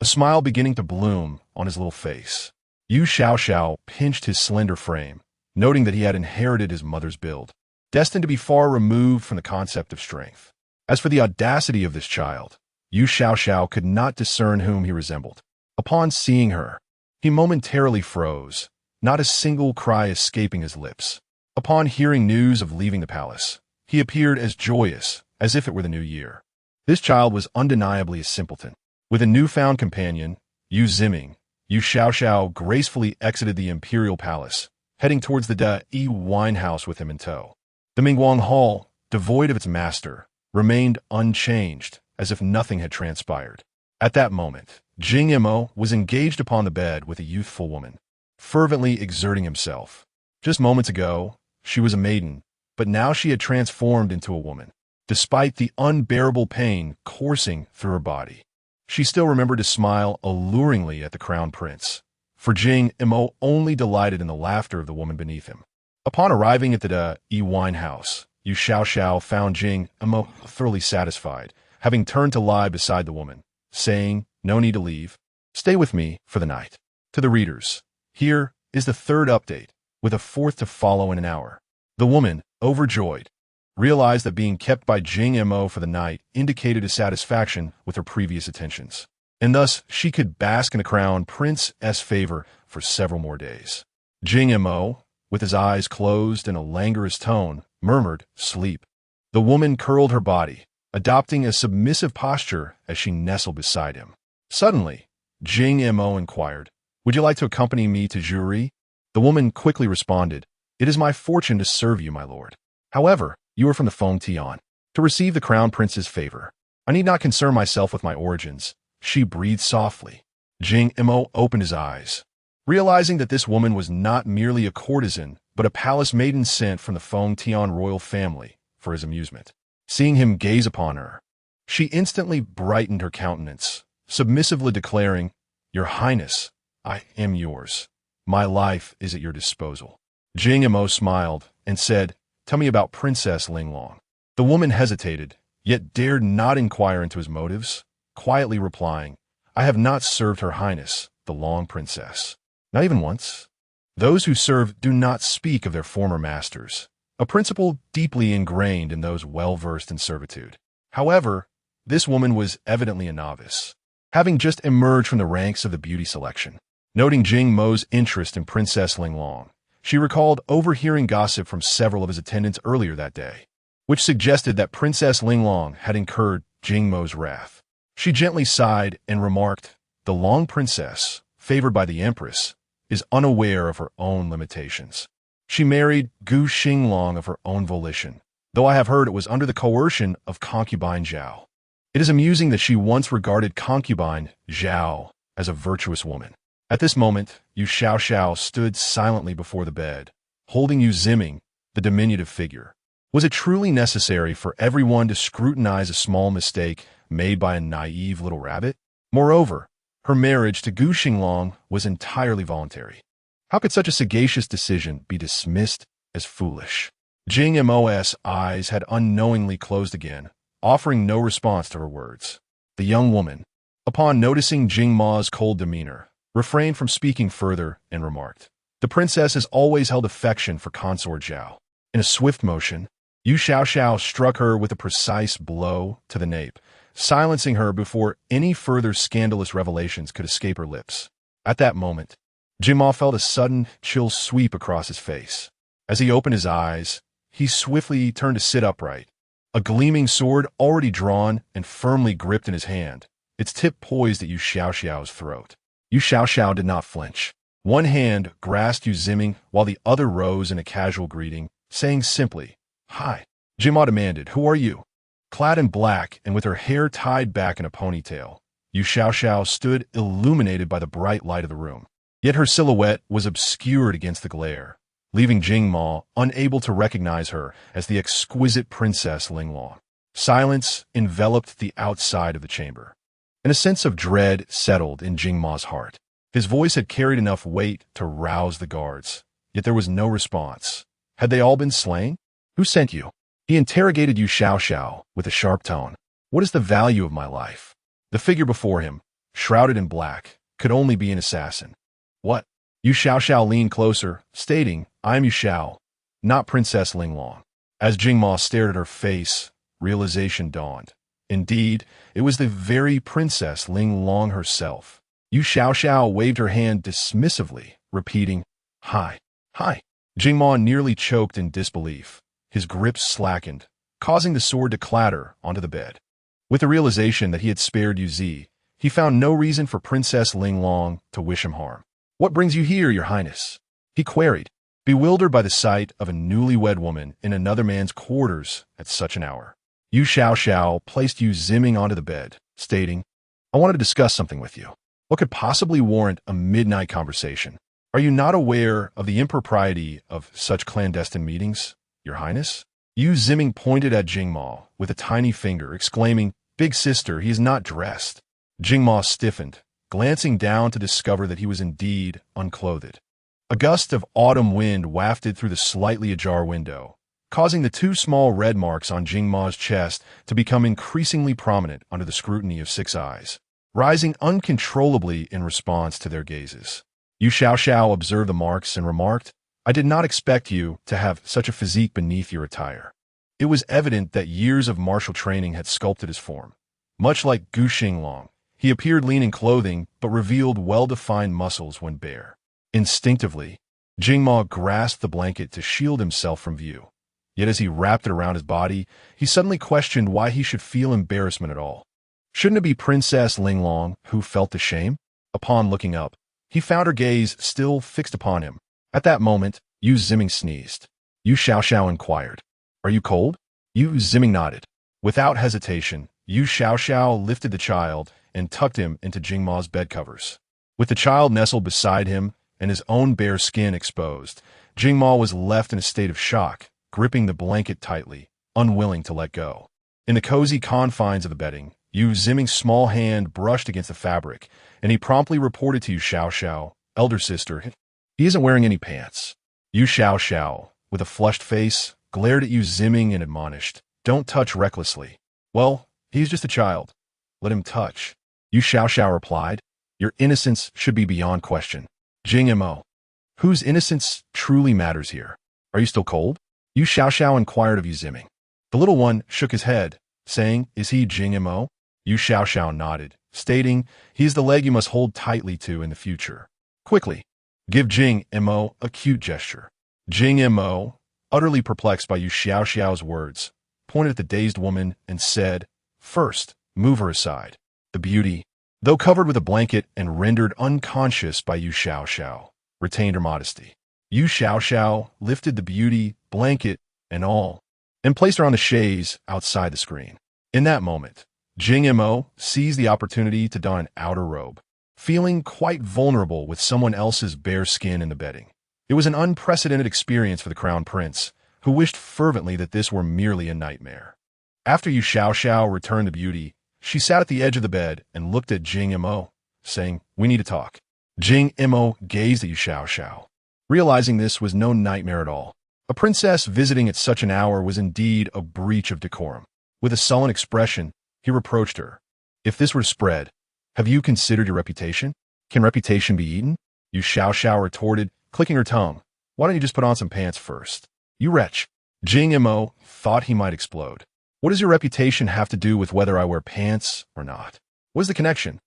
a smile beginning to bloom on his little face. Yu Xiao pinched his slender frame, noting that he had inherited his mother's build, destined to be far removed from the concept of strength. As for the audacity of this child, Yu Xiao could not discern whom he resembled. Upon seeing her, he momentarily froze, not a single cry escaping his lips. Upon hearing news of leaving the palace, he appeared as joyous as if it were the new year. This child was undeniably a simpleton. With a newfound companion, Yu Ximing, Yu Xiao gracefully exited the imperial palace, heading towards the dynasty wine house with him in tow. The Mingguang Hall, devoid of its master, remained unchanged, as if nothing had transpired. At that moment, Jing Mo was engaged upon the bed with a youthful woman, fervently exerting himself. Just moments ago, she was a maiden, but now she had transformed into a woman. Despite the unbearable pain coursing through her body, she still remembered to smile alluringly at the crown prince, for Jing Mo only delighted in the laughter of the woman beneath him. Upon arriving at the dynasty wine house, Yu Xiao found Jing Mo thoroughly satisfied, having turned to lie beside the woman, saying, no need to leave. Stay with me for the night. To the readers, here is the third update, with a fourth to follow in an hour. The woman, overjoyed, realized that being kept by Jing Mo for the night indicated a satisfaction with her previous attentions, and thus she could bask in the crown prince's favor for several more days. Jing Mo, with his eyes closed in a languorous tone, murmured, sleep. The woman curled her body, adopting a submissive posture as she nestled beside him. Suddenly, Jing Mo inquired, would you like to accompany me to Zhuri? The woman quickly responded, it is my fortune to serve you, my lord. However, you are from the Feng Tian, to receive the crown prince's favor. I need not concern myself with my origins. She breathed softly. Jing Mo opened his eyes, realizing that this woman was not merely a courtesan, but a palace maiden sent from the Feng Tian royal family for his amusement. Seeing him gaze upon her, she instantly brightened her countenance, submissively declaring, Your Highness, I am yours. My life is at your disposal. Jing Mo smiled and said, tell me about Princess Linglong. The woman hesitated, yet dared not inquire into his motives, quietly replying, I have not served Her Highness, the Long Princess. Not even once. Those who serve do not speak of their former masters, a principle deeply ingrained in those well-versed in servitude. However, this woman was evidently a novice, having just emerged from the ranks of the beauty selection. Noting Jing Mo's interest in Princess Linglong, she recalled overhearing gossip from several of his attendants earlier that day, which suggested that Princess Linglong had incurred Jing Mo's wrath. She gently sighed and remarked, the Long Princess, favored by the Empress, is unaware of her own limitations. She married Gu Xinglang of her own volition, though I have heard it was under the coercion of concubine Zhao. It is amusing that she once regarded concubine Zhao as a virtuous woman. At this moment, Yu Xiao stood silently before the bed, holding Yu Ximing, the diminutive figure. Was it truly necessary for everyone to scrutinize a small mistake made by a naive little rabbit? Moreover, her marriage to Gu Xinglang was entirely voluntary. How could such a sagacious decision be dismissed as foolish? Jing Mo's eyes had unknowingly closed again, offering no response to her words. The young woman, upon noticing Jing Ma's cold demeanor, refrained from speaking further and remarked, The princess has always held affection for consort Zhao. In a swift motion, Yu Xiao struck her with a precise blow to the nape, silencing her before any further scandalous revelations could escape her lips. At that moment, Jingma felt a sudden chill sweep across his face. As he opened his eyes, he swiftly turned to sit upright, a gleaming sword already drawn and firmly gripped in his hand, its tip poised at Yu Xiao's throat. Yu Xiao did not flinch. One hand grasped Yu Xinglang while the other rose in a casual greeting, saying simply, "Hi." Jingma demanded, "Who are you?" Clad in black and with her hair tied back in a ponytail, Yu Xiao stood illuminated by the bright light of the room. Yet her silhouette was obscured against the glare, leaving Jingma unable to recognize her as the exquisite Princess Linglong. Silence enveloped the outside of the chamber, and a sense of dread settled in Jingma's heart. His voice had carried enough weight to rouse the guards, yet there was no response. Had they all been slain? "Who sent you?" He interrogated Yu Xiao with a sharp tone. "What is the value of my life?" The figure before him, shrouded in black, could only be an assassin. "What?" Yu Xiao leaned closer, stating, "I am Yu Xiao, not Princess Linglong." As Jingma stared at her face, realization dawned. Indeed, it was the very Princess Linglong herself. Yu Xiao waved her hand dismissively, repeating, "Hi, hi." Jingma nearly choked in disbelief. His grip slackened, causing the sword to clatter onto the bed. With the realization that he had spared Yu Zi, he found no reason for Princess Linglong to wish him harm. "What brings you here, Your Highness?" he queried, bewildered by the sight of a newlywed woman in another man's quarters at such an hour. Yu Xiao placed Yu Xinglang onto the bed, stating, "I wanted to discuss something with you. What could possibly warrant a midnight conversation? Are you not aware of the impropriety of such clandestine meetings, Your Highness?" Yu Xinglang pointed at Jingma with a tiny finger, exclaiming, "Big sister, he is not dressed." Jingma stiffened, glancing down to discover that he was indeed unclothed. A gust of autumn wind wafted through the slightly ajar window, causing the two small red marks on Jingma's chest to become increasingly prominent under the scrutiny of 6 eyes, rising uncontrollably in response to their gazes. Yu Xiao observed the marks and remarked, "I did not expect you to have such a physique beneath your attire." It was evident that years of martial training had sculpted his form. Much like Gu Xinglang, he appeared lean in clothing but revealed well-defined muscles when bare. Instinctively, Jingma grasped the blanket to shield himself from view. Yet as he wrapped it around his body, he suddenly questioned why he should feel embarrassment at all. Shouldn't it be Princess Linglong who felt the shame? Upon looking up, he found her gaze still fixed upon him. At that moment, Yu Xinglang sneezed. Yu Xiao inquired, "Are you cold?" Yu Xinglang nodded. Without hesitation, Yu Xiao lifted the child and tucked him into Jingma's bed covers. With the child nestled beside him and his own bare skin exposed, Jingma was left in a state of shock, gripping the blanket tightly, unwilling to let go. In the cozy confines of the bedding, Yu Xinglang's small hand brushed against the fabric, and he promptly reported to Yu Xiao, "Elder sister, he isn't wearing any pants." Yu Xiao, with a flushed face, glared at Yu Xinglang and admonished, "Don't touch recklessly." "Well, he's just a child. Let him touch." Yu Xiao replied, "Your innocence should be beyond question." Jingmo, whose innocence truly matters here? Are you still cold? Yu Xiao inquired of Yu Xinglang. The little one shook his head, saying, "Is he Jingmo?" Yu Xiao nodded, stating, "He is the leg you must hold tightly to in the future. Quickly, give Jingmo a cute gesture." Jingmo, utterly perplexed by Yu Xiao's words, pointed at the dazed woman and said, "First, move her aside." The beauty, though covered with a blanket and rendered unconscious by Yu Xiao, retained her modesty. Yu Xiao lifted the beauty, blanket, and all, and placed her on the chaise outside the screen. In that moment, Jingmo seized the opportunity to don an outer robe, feeling quite vulnerable with someone else's bare skin in the bedding. It was an unprecedented experience for the crown prince, who wished fervently that this were merely a nightmare. After Yu Xiao returned the beauty, she sat at the edge of the bed and looked at Jingmo, saying, "We need to talk." Jingmo gazed at Yu Xiao, realizing this was no nightmare at all. A princess visiting at such an hour was indeed a breach of decorum. With a sullen expression, he reproached her. "If this were to spread, have you considered your reputation? Can reputation be eaten?" Yu Xiao retorted, clicking her tongue. Why don't you just put on some pants first? You wretch. Jing Mo thought he might explode. What does your reputation have to do with whether I wear pants or not? What is the connection?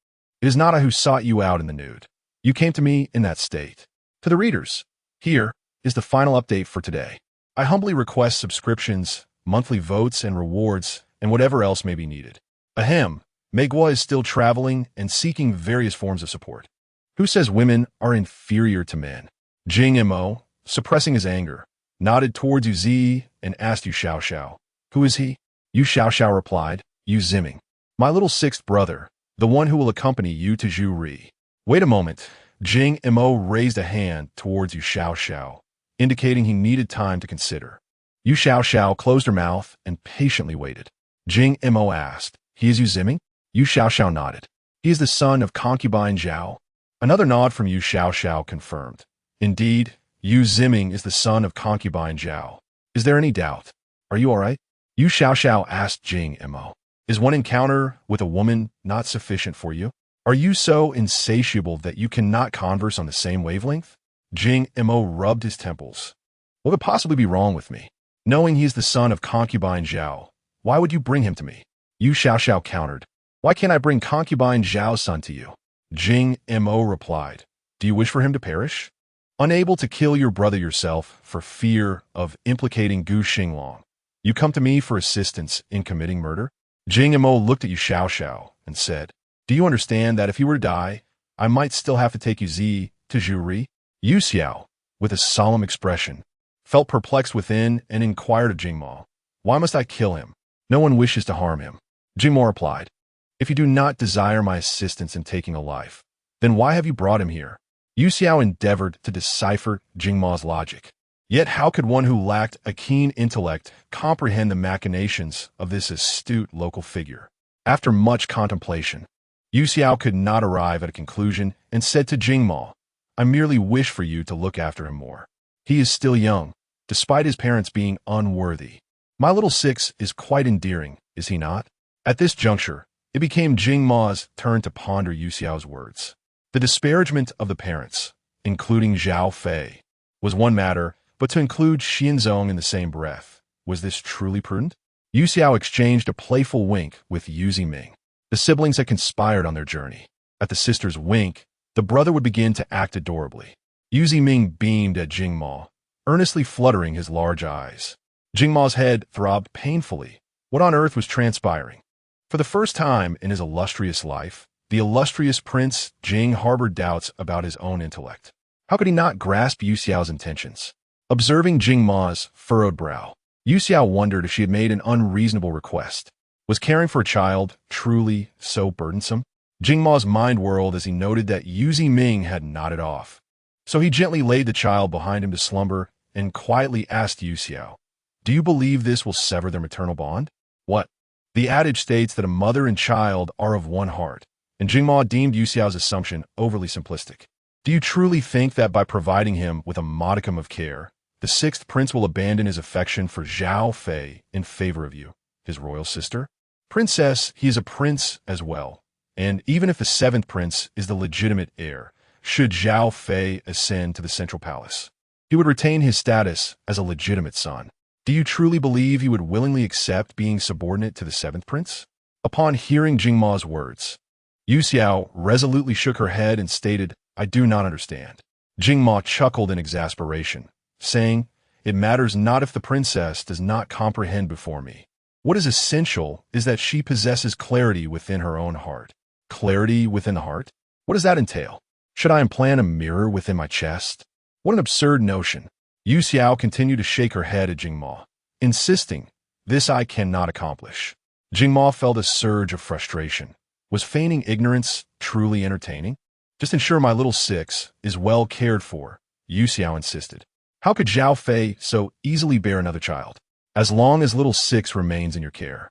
It is not I who sought you out in the nude. You came to me in that state. To the readers, here is the final update for today. I humbly request subscriptions, monthly votes and rewards, and whatever else may be needed. Ahem, Megwa is still traveling and seeking various forms of support. Who says women are inferior to men? Jing Mo, suppressing his anger, nodded towards Yu Zi and asked Yu Xiao. Who is he? Yu Xiao replied, Yu Ziming. My little sixth brother, the one who will accompany you to Zhu Ri. Wait a moment. Jing Mo raised a hand towards Yu Xiao, indicating he needed time to consider. Yu Xiao closed her mouth and patiently waited. Jing Mo asked, He is Yu Ziming? Yu Xiao nodded. He is the son of concubine Zhao. Another nod from Yu Xiao confirmed. Indeed, Yu Ziming is the son of concubine Zhao. Is there any doubt? Are you all right? Yu Xiao asked Jing Mo. Is one encounter with a woman not sufficient for you? Are you so insatiable that you cannot converse on the same wavelength? Jing Mo rubbed his temples. What could possibly be wrong with me? Knowing he is the son of concubine Zhao, why would you bring him to me? Yu Xiao countered. Why can't I bring concubine Zhao's son to you? Jing Mo replied. Do you wish for him to perish? Unable to kill your brother yourself for fear of implicating Gu Xinglang, you come to me for assistance in committing murder? Jing Mo looked at Yu Xiao and said, Do you understand that if he were to die, I might still have to take Yu Zi to Zhu Ri? Yu Xiao, with a solemn expression, felt perplexed within and inquired of Jing Mo, Why must I kill him? No one wishes to harm him. Jing Mo replied, If you do not desire my assistance in taking a life, then why have you brought him here? Yu Xiao endeavored to decipher Jing Mo's logic. Yet how could one who lacked a keen intellect comprehend the machinations of this astute local figure? After much contemplation, Yu Xiao could not arrive at a conclusion and said to Jing Mo, I merely wish for you to look after him more. He is still young, despite his parents being unworthy. My little six is quite endearing, is he not? At this juncture, it became Jing Mo's turn to ponder Yu Xiao's words. The disparagement of the parents, including Zhao Fei, was one matter, but to include Xianzong in the same breath, was this truly prudent? Yu Xiao exchanged a playful wink with Yu Ziming. The siblings had conspired on their journey. At the sister's wink, the brother would begin to act adorably. Yu Ziming beamed at Jing Mo, earnestly fluttering his large eyes. Jing Mo's head throbbed painfully. What on earth was transpiring? For the first time in his illustrious life, the illustrious Prince Jing harbored doubts about his own intellect. How could he not grasp Yu Xiao's intentions? Observing Jing Mo's furrowed brow, Yu Xiao wondered if she had made an unreasonable request. Was caring for a child truly so burdensome? Jing Mo's mind whirled as he noted that Yu Ziming had nodded off. So he gently laid the child behind him to slumber and quietly asked Yu Xiao, Do you believe this will sever their maternal bond? What? The adage states that a mother and child are of one heart, and Jing Mo deemed Yu Xiao's assumption overly simplistic. Do you truly think that by providing him with a modicum of care, the sixth prince will abandon his affection for Zhao Fei in favor of you, his royal sister? Princess, he is a prince as well, and even if the seventh prince is the legitimate heir, should Zhao Fei ascend to the central palace, he would retain his status as a legitimate son. Do you truly believe he would willingly accept being subordinate to the seventh prince? Upon hearing Jing Mo's words, Yu Xiao resolutely shook her head and stated, I do not understand. Jing Mo chuckled in exasperation, saying, It matters not if the princess does not comprehend before me. What is essential is that she possesses clarity within her own heart. Clarity within the heart? What does that entail? Should I implant a mirror within my chest? What an absurd notion. Yu Xiao continued to shake her head at Jing Mo, insisting, This I cannot accomplish. Jing Mo felt a surge of frustration. Was feigning ignorance truly entertaining? Just ensure my little six is well cared for, Yu Xiao insisted. How could Zhao Fei so easily bear another child? As long as little six remains in your care,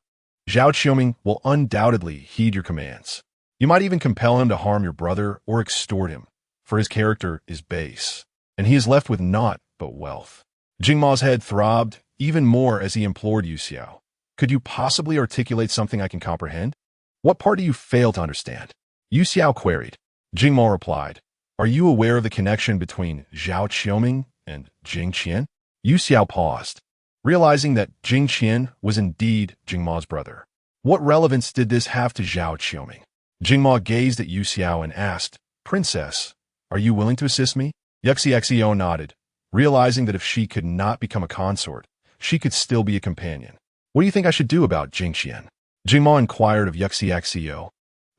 Zhao Qiuming will undoubtedly heed your commands. You might even compel him to harm your brother or extort him, for his character is base, and he is left with naught but wealth. Jing Mo's head throbbed even more as he implored Yu Xiao. Could you possibly articulate something I can comprehend? What part do you fail to understand? Yu Xiao queried. Jing Mo replied, Are you aware of the connection between Zhao Qiuming and Jing Qian? Yu Xiao paused, realizing that Jing Qian was indeed Jingma's brother. What relevance did this have to Zhao Qiuming? Jingma gazed at Yu Xiao and asked, "Princess, are you willing to assist me?" Yu Xiao nodded, realizing that if she could not become a consort, she could still be a companion. "What do you think I should do about Jing Qian?" Jingma inquired of Yu Xiao.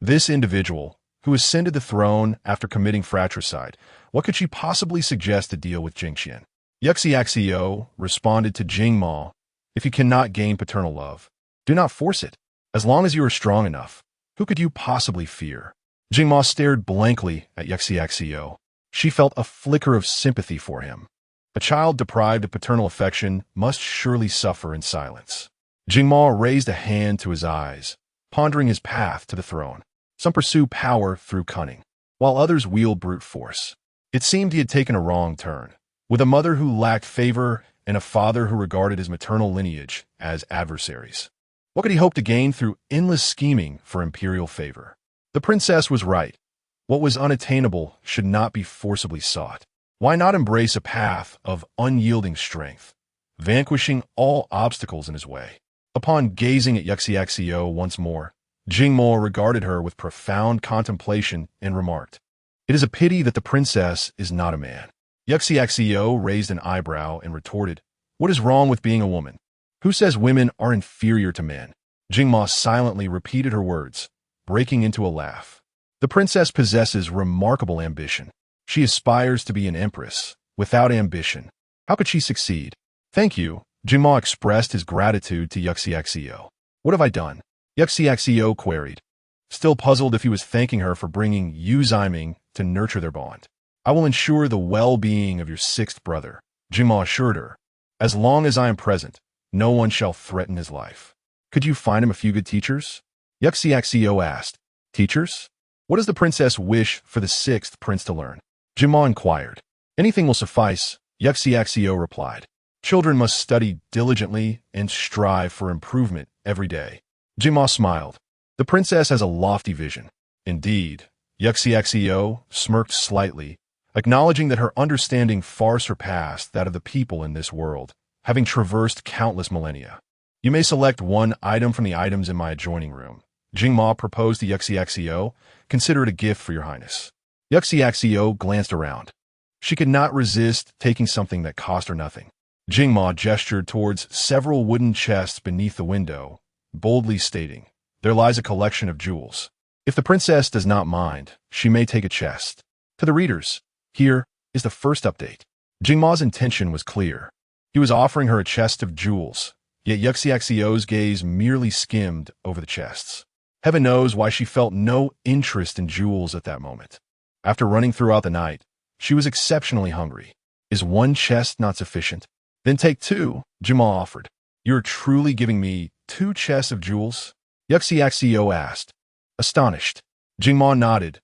This individual, who ascended the throne after committing fratricide, what could she possibly suggest to deal with Jing Qian? Yu Xiao responded to Jingma, "If you cannot gain paternal love, do not force it. As long as you are strong enough, who could you possibly fear?" Jingma stared blankly at Yu Xiao. She felt a flicker of sympathy for him. A child deprived of paternal affection must surely suffer in silence. Jingma raised a hand to his eyes, pondering his path to the throne. Some pursue power through cunning, while others wield brute force. It seemed he had taken a wrong turn, with a mother who lacked favor and a father who regarded his maternal lineage as adversaries. What could he hope to gain through endless scheming for imperial favor? The princess was right. What was unattainable should not be forcibly sought. Why not embrace a path of unyielding strength, vanquishing all obstacles in his way? Upon gazing at Yu Xiao once more, Jingma regarded her with profound contemplation and remarked, "It is a pity that the princess is not a man." Yu Xiao raised an eyebrow and retorted, "What is wrong with being a woman? Who says women are inferior to men?" Jingma silently repeated her words, breaking into a laugh. "The princess possesses remarkable ambition. She aspires to be an empress. Without ambition, how could she succeed?" "Thank you." Jingma expressed his gratitude to Yu Xiao. "What have I done?" Yu Xiao queried, still puzzled if he was thanking her for bringing Yu Xinglang to nurture their bond. "I will ensure the well-being of your sixth brother," Jingma assured her. "As long as I am present, no one shall threaten his life." "Could you find him a few good teachers?" Yu Xiao asked. "Teachers? What does the princess wish for the sixth prince to learn?" Jingma inquired. "Anything will suffice," Yu Xiao replied. "Children must study diligently and strive for improvement every day." Jingma smiled. "The princess has a lofty vision." "Indeed." Yu Xiao smirked slightly, acknowledging that her understanding far surpassed that of the people in this world, having traversed countless millennia. "You may select one item from the items in my adjoining room," Jingma proposed to Yu Xiao. "Consider it a gift for your highness." Yu Xiao glanced around. She could not resist taking something that cost her nothing. Jingma gestured towards several wooden chests beneath the window, boldly stating, "There lies a collection of jewels. If the princess does not mind, she may take a chest." To the readers, here is the first update. Jingma's intention was clear. He was offering her a chest of jewels, yet Yu Xiao's gaze merely skimmed over the chests. Heaven knows why she felt no interest in jewels at that moment. After running throughout the night, she was exceptionally hungry. "Is one chest not sufficient?" "Then take two," Jingma offered. "You are truly giving me 2 chests of jewels?" Yu Xiao asked. Astonished, Jingma nodded.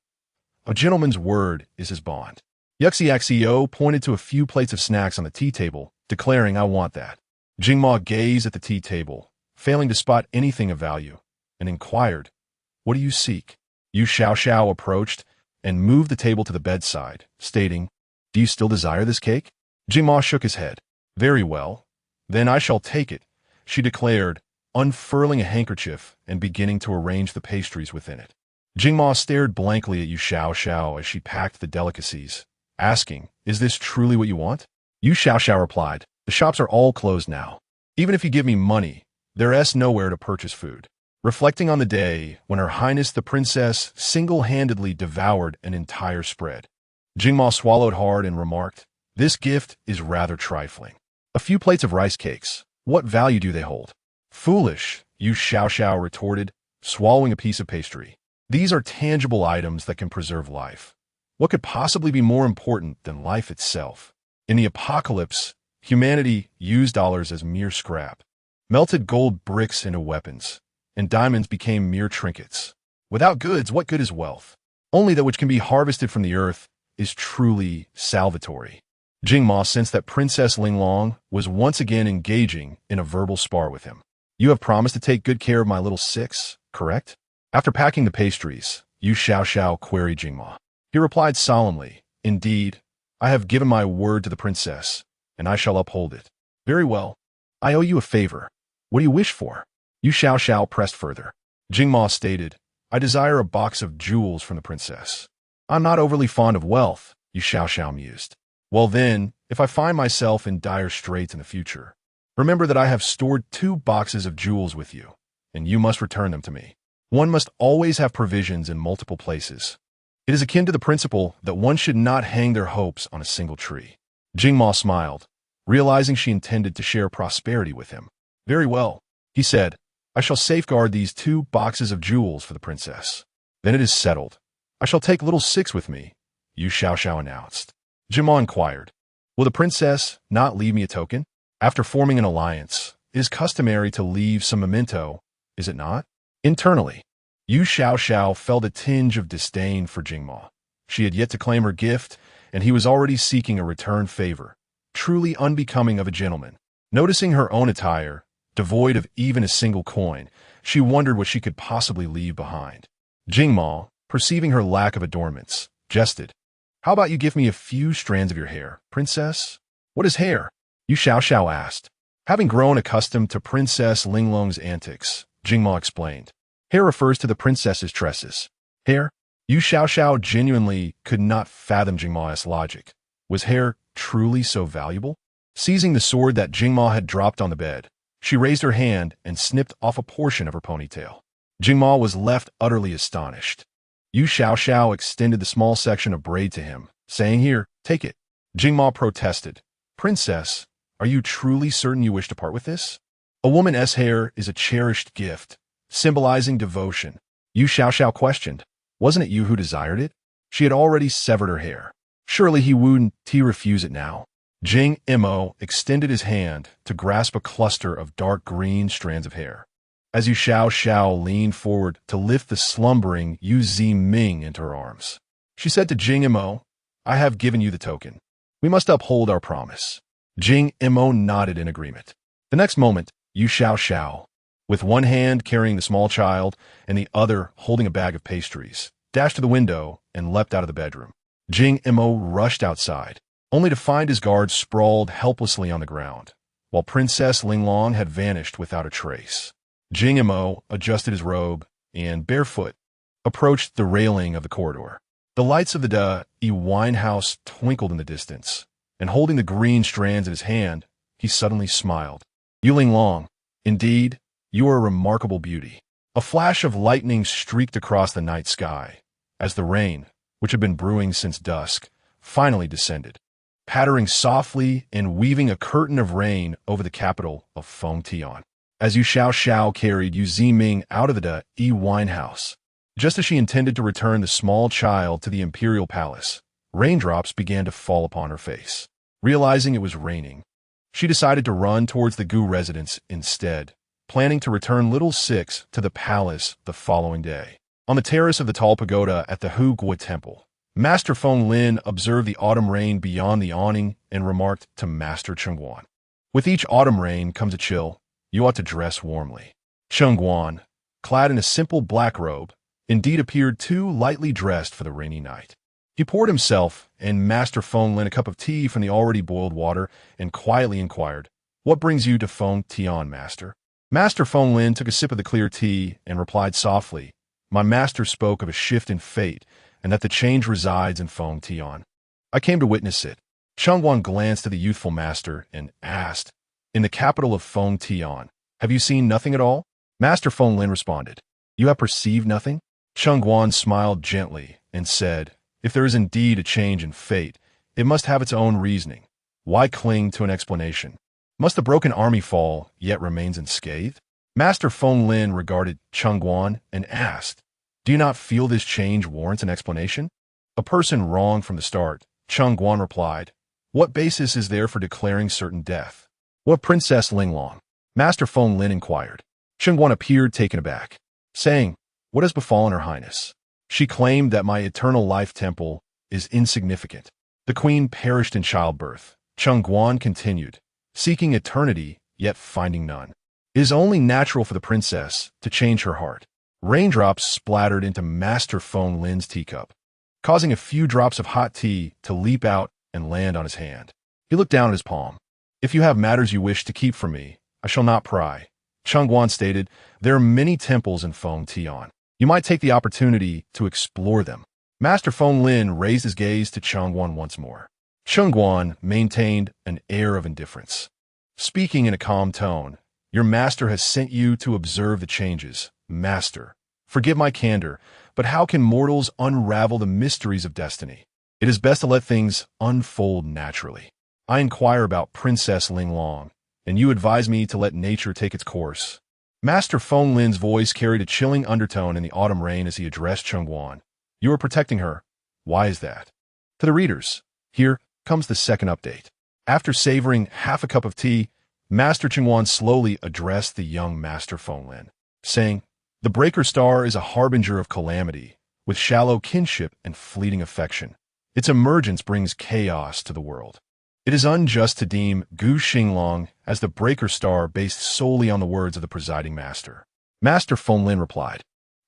"A gentleman's word is his bond." Yu Xiao pointed to a few plates of snacks on the tea table, declaring, "I want that." Jingma gazed at the tea table, failing to spot anything of value, and inquired, "What do you seek?" Yu Xiao approached and moved the table to the bedside, stating, "Do you still desire this cake?" Jingma shook his head. "Very well, then I shall take it," she declared, unfurling a handkerchief and beginning to arrange the pastries within it. Jingma stared blankly at Yu Xiao as she packed the delicacies, asking, "Is this truly what you want?" Yu Xiao replied, "The shops are all closed now. Even if you give me money, there is nowhere to purchase food." Reflecting on the day when Her Highness the Princess single-handedly devoured an entire spread, Jingma swallowed hard and remarked, "This gift is rather trifling. A few plates of rice cakes, what value do they hold?" "Foolish," Yu Xiao retorted, swallowing a piece of pastry. "These are tangible items that can preserve life. What could possibly be more important than life itself? In the apocalypse, humanity used dollars as mere scrap, melted gold bricks into weapons, and diamonds became mere trinkets. Without goods, what good is wealth? Only that which can be harvested from the earth is truly salvatory." Jingma sensed that Princess Linglong was once again engaging in a verbal spar with him. "You have promised to take good care of my little six, correct?" After packing the pastries, Yu Xiao queried Jingma. He replied solemnly, Indeed, I have given my word to the princess, and I shall uphold it. Very well. I owe you a favor. What do you wish for? Yu Xiao pressed further. Jingma stated, I desire a box of jewels from the princess. I'm not overly fond of wealth, Yu Xiao mused. Well then, if I find myself in dire straits in the future, remember that I have stored 2 boxes of jewels with you, and you must return them to me. One must always have provisions in multiple places. It is akin to the principle that one should not hang their hopes on a single tree. Jingma smiled, realizing she intended to share prosperity with him. Very well, he said, I shall safeguard these 2 boxes of jewels for the princess. Then it is settled. I shall take little Six with me, Yu Xiao announced. Jingma inquired, will the princess not leave me a token? After forming an alliance, it is customary to leave some memento, is it not? Internally, Yu Xiao felt a tinge of disdain for Jingma. She had yet to claim her gift, and he was already seeking a return favor, truly unbecoming of a gentleman. Noticing her own attire, devoid of even a single coin, she wondered what she could possibly leave behind. Jingma, perceiving her lack of adornments, jested. How about you give me a few strands of your hair, princess? What is hair? Yu Xiao asked. Having grown accustomed to Princess Linglong's antics, Jingma explained. Hair refers to the princess's tresses. Hair? Yu Xiao genuinely could not fathom Jingma's logic. Was hair truly so valuable? Seizing the sword that Jingma had dropped on the bed, she raised her hand and snipped off a portion of her ponytail. Jingma was left utterly astonished. Yu Xiao extended the small section of braid to him, saying, Here, take it. Jingma protested. Princess, are you truly certain you wish to part with this? A woman's hair is a cherished gift, symbolizing devotion. Yu Xiao questioned. Wasn't it you who desired it? She had already severed her hair. Surely he wouldn't refuse it now. Jingmo extended his hand to grasp a cluster of dark green strands of hair. As Yu Xiao leaned forward to lift the slumbering Yu Ziming into her arms, she said to Jingmo, I have given you the token. We must uphold our promise. Jingmo nodded in agreement. The next moment, Yu Xiao, with one hand carrying the small child and the other holding a bag of pastries, dashed to the window and leapt out of the bedroom. Jingmo rushed outside, only to find his guards sprawled helplessly on the ground, while Princess Linglong had vanished without a trace. Jingmo adjusted his robe and, barefoot, approached the railing of the corridor. The lights of the wine house twinkled in the distance, and holding the green strands in his hand, he suddenly smiled. Yu Linglong, indeed, you are a remarkable beauty. A flash of lightning streaked across the night sky, as the rain, which had been brewing since dusk, finally descended, pattering softly and weaving a curtain of rain over the capital of Fengtian. As Yu Xiao carried Yu Ziming out of the wine house, just as she intended to return the small child to the imperial palace, raindrops began to fall upon her face. Realizing it was raining, she decided to run towards the Gu residence instead, planning to return little Six to the palace the following day. On the terrace of the tall pagoda at the Gua Temple, Master Feng Lin observed the autumn rain beyond the awning and remarked to Master Chengguan, with each autumn rain comes a chill. You ought to dress warmly. Chengguan, clad in a simple black robe, indeed appeared too lightly dressed for the rainy night. He poured himself and Master Feng Lin a cup of tea from the already boiled water and quietly inquired, What brings you to Fengtian, master? Master Feng Lin took a sip of the clear tea and replied softly, My master spoke of a shift in fate and that the change resides in Fengtian. I came to witness it. Chengguan glanced at the youthful master and asked, In the capital of Fengtian, have you seen nothing at all? Master Feng Lin responded, You have perceived nothing? Chengguan smiled gently and said, If there is indeed a change in fate, it must have its own reasoning. Why cling to an explanation? Must the broken army fall, yet remains unscathed? Master Feng Lin regarded Chengguan and asked, Do you not feel this change warrants an explanation? A person wrong from the start, Chengguan replied, What basis is there for declaring certain death? What Princess Linglong? Master Feng Lin inquired. Chengguan appeared taken aback, saying, What has befallen her highness? She claimed that my eternal life temple is insignificant. The queen perished in childbirth. Chengguan continued, seeking eternity, yet finding none. It is only natural for the princess to change her heart. Raindrops splattered into Master Feng Lin's teacup. causing a few drops of hot tea to leap out and land on his hand. He looked down at his palm. "If you have matters you wish to keep from me, I shall not pry," Chengguan stated. "There are many temples in Fengtian. You might take the opportunity to explore them." Master Feng Lin raised his gaze to Chengguan once more. Chengguan maintained an air of indifference. Speaking in a calm tone, "Your master has sent you to observe the changes. Master, forgive my candor, but how can mortals unravel the mysteries of destiny? It is best to let things unfold naturally. I inquire about Princess Linglong, and you advise me to let nature take its course." Master Feng Lin's voice carried a chilling undertone in the autumn rain as he addressed Chengguan. "You are protecting her. Why is that?" To the readers, here comes the second update. After savoring half a cup of tea, Master Chengguan slowly addressed the young Master Feng Lin, saying, "The breaker star is a harbinger of calamity, with shallow kinship and fleeting affection. Its emergence brings chaos to the world. It is unjust to deem Gu Xinglang as the breaker star based solely on the words of the presiding master." Master Feng Lin replied,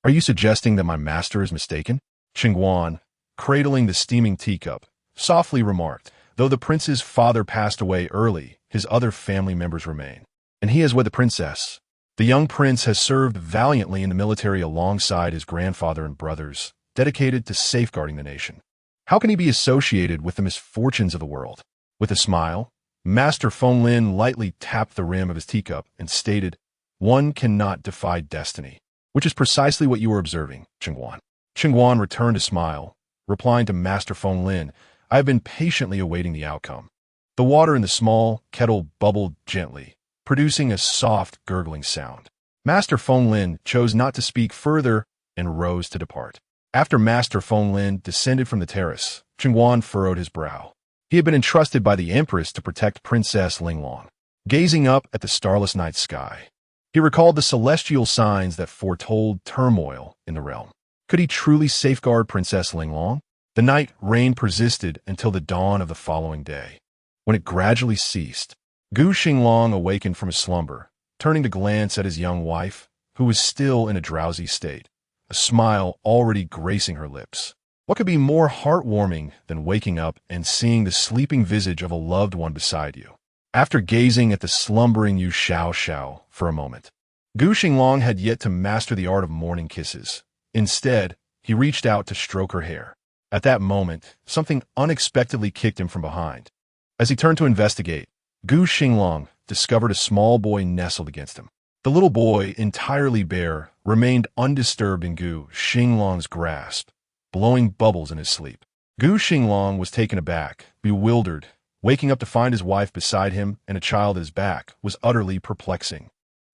"Are you suggesting that my master is mistaken?" Chengguan, cradling the steaming teacup, softly remarked, "Though the prince's father passed away early, his other family members remain, and he has wed the princess. The young prince has served valiantly in the military alongside his grandfather and brothers, dedicated to safeguarding the nation. How can he be associated with the misfortunes of the world?" With a smile, Master Feng Lin lightly tapped the rim of his teacup and stated, "One cannot defy destiny," which is precisely what you are observing, Chengguan. Chengguan returned a smile, replying to Master Feng Lin, "I have been patiently awaiting the outcome." The water in the small kettle bubbled gently, producing a soft, gurgling sound. Master Feng Lin chose not to speak further and rose to depart. After Master Feng Lin descended from the terrace, Chengguan furrowed his brow. He had been entrusted by the Empress to protect Princess Linglong. Gazing up at the starless night sky, he recalled the celestial signs that foretold turmoil in the realm. Could he truly safeguard Princess Linglong? The night rain persisted until the dawn of the following day. When it gradually ceased, Gu Xinglang awakened from his slumber, turning to glance at his young wife, who was still in a drowsy state, a smile already gracing her lips. What could be more heartwarming than waking up and seeing the sleeping visage of a loved one beside you? After gazing at the slumbering Yu Xiao for a moment, Gu Xinglang had yet to master the art of morning kisses. Instead, he reached out to stroke her hair. At that moment, something unexpectedly kicked him from behind. As he turned to investigate, Gu Xinglang discovered a small boy nestled against him. The little boy, entirely bare, remained undisturbed in Gu Xinglang's grasp, blowing bubbles in his sleep. Gu Xinglang was taken aback, bewildered. Waking up to find his wife beside him and a child at his back was utterly perplexing.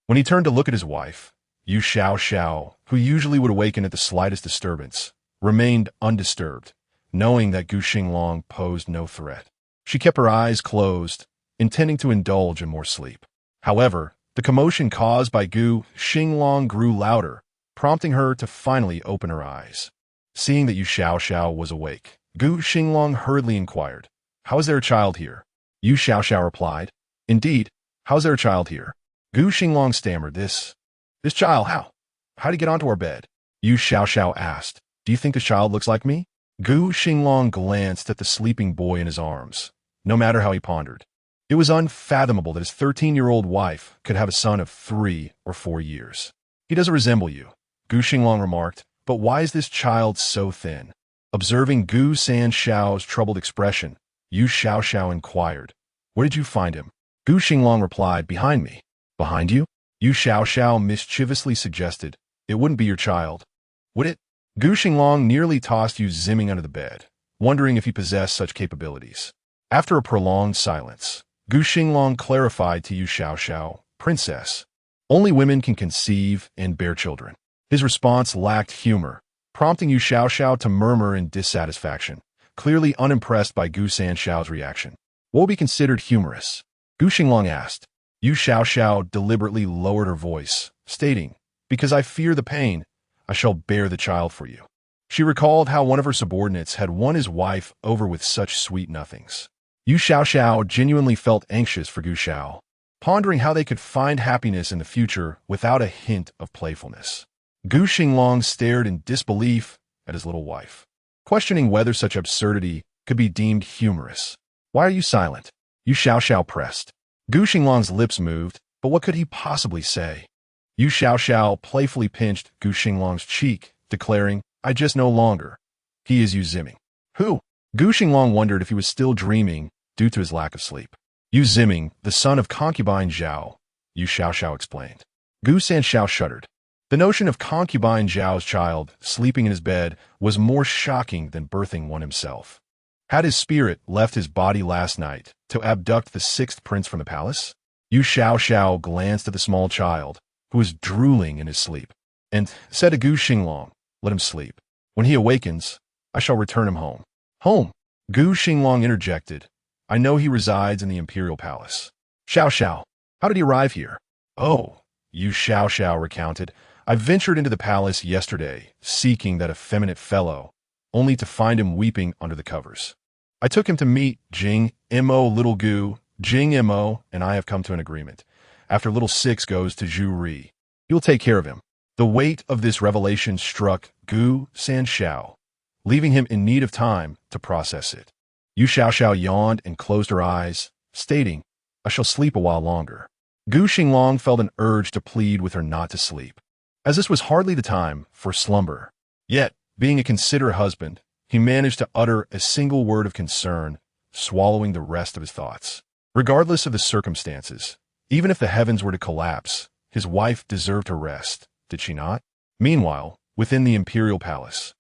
When he turned to look at his wife, Yu Xiao, who usually would awaken at the slightest disturbance, remained undisturbed, knowing that Gu Xinglang posed no threat. She kept her eyes closed, intending to indulge in more sleep. However, the commotion caused by Gu Xinglang grew louder, prompting her to finally open her eyes. Seeing that Yu Xiao was awake, Gu Xinglang hurriedly inquired, "How is there a child here?" Yu Xiao replied, "Indeed, how is there a child here?" Gu Xinglang stammered, This child, how? How'd he get onto our bed?" Yu Xiao asked, "Do you think the child looks like me?" Gu Xinglang glanced at the sleeping boy in his arms. No matter how he pondered, it was unfathomable that his 13-year-old wife could have a son of 3 or 4 years. "He doesn't resemble you," Gu Xinglang remarked, "but why is this child so thin?" Observing Gu Sanxiao's troubled expression, Yu Xiao inquired, "Where did you find him?" Gu Xinglang replied, "Behind me." "Behind you?" Yu Xiao mischievously suggested, "It wouldn't be your child, would it?" Gu Xinglang nearly tossed Yu Ziming under the bed, wondering if he possessed such capabilities. After a prolonged silence, Gu Xinglang clarified to Yu Xiao, "Princess, only women can conceive and bear children." His response lacked humor, prompting Yu Xiao to murmur in dissatisfaction, clearly unimpressed by Gu Sanxiao's reaction. "What will be considered humorous?" Gu Xinglang asked. Yu Xiao deliberately lowered her voice, stating, "Because I fear the pain, I shall bear the child for you." She recalled how one of her subordinates had won his wife over with such sweet nothings. Yu Xiao genuinely felt anxious for Gu Xiao, pondering how they could find happiness in the future without a hint of playfulness. Gu Xinglang stared in disbelief at his little wife. questioning whether such absurdity could be deemed humorous. Why are you silent? Yu Xiao pressed. Gu Xinglang's lips moved, but what could he possibly say? Yu Xiao playfully pinched Gu Xinglang's cheek, declaring, I just no longer. He is Yu Ziming. Who? Gu Xinglang wondered if he was still dreaming due to his lack of sleep. Yu Ziming, the son of concubine Zhao, Yu Xiao explained. Gu Sanxiao shuddered. The notion of concubine Zhao's child sleeping in his bed was more shocking than birthing one himself. Had his spirit left his body last night to abduct the sixth prince from the palace? Yu Xiao glanced at the small child, who was drooling in his sleep, and said to Gu Xinglang, let him sleep. When he awakens, I shall return him home. Home? Gu Xinglang interjected. I know he resides in the imperial palace. Xiao, how did he arrive here? Oh, Yu Xiao recounted. I ventured into the palace yesterday, seeking that effeminate fellow, only to find him weeping under the covers. I took him to meet Jing Mo. Little Gu, Jing Mo, and I have come to an agreement. After little six goes to Zhu Ri, you'll take care of him. The weight of this revelation struck Gu Sanxiao, leaving him in need of time to process it. Yu Xiao yawned and closed her eyes, stating, I shall sleep a while longer. Gu Xinglang felt an urge to plead with her not to sleep, as this was hardly the time for slumber. Yet, being a considerate husband, he managed to utter a single word of concern, swallowing the rest of his thoughts. Regardless of the circumstances, even if the heavens were to collapse, his wife deserved her rest, did she not? Meanwhile, within the imperial palace,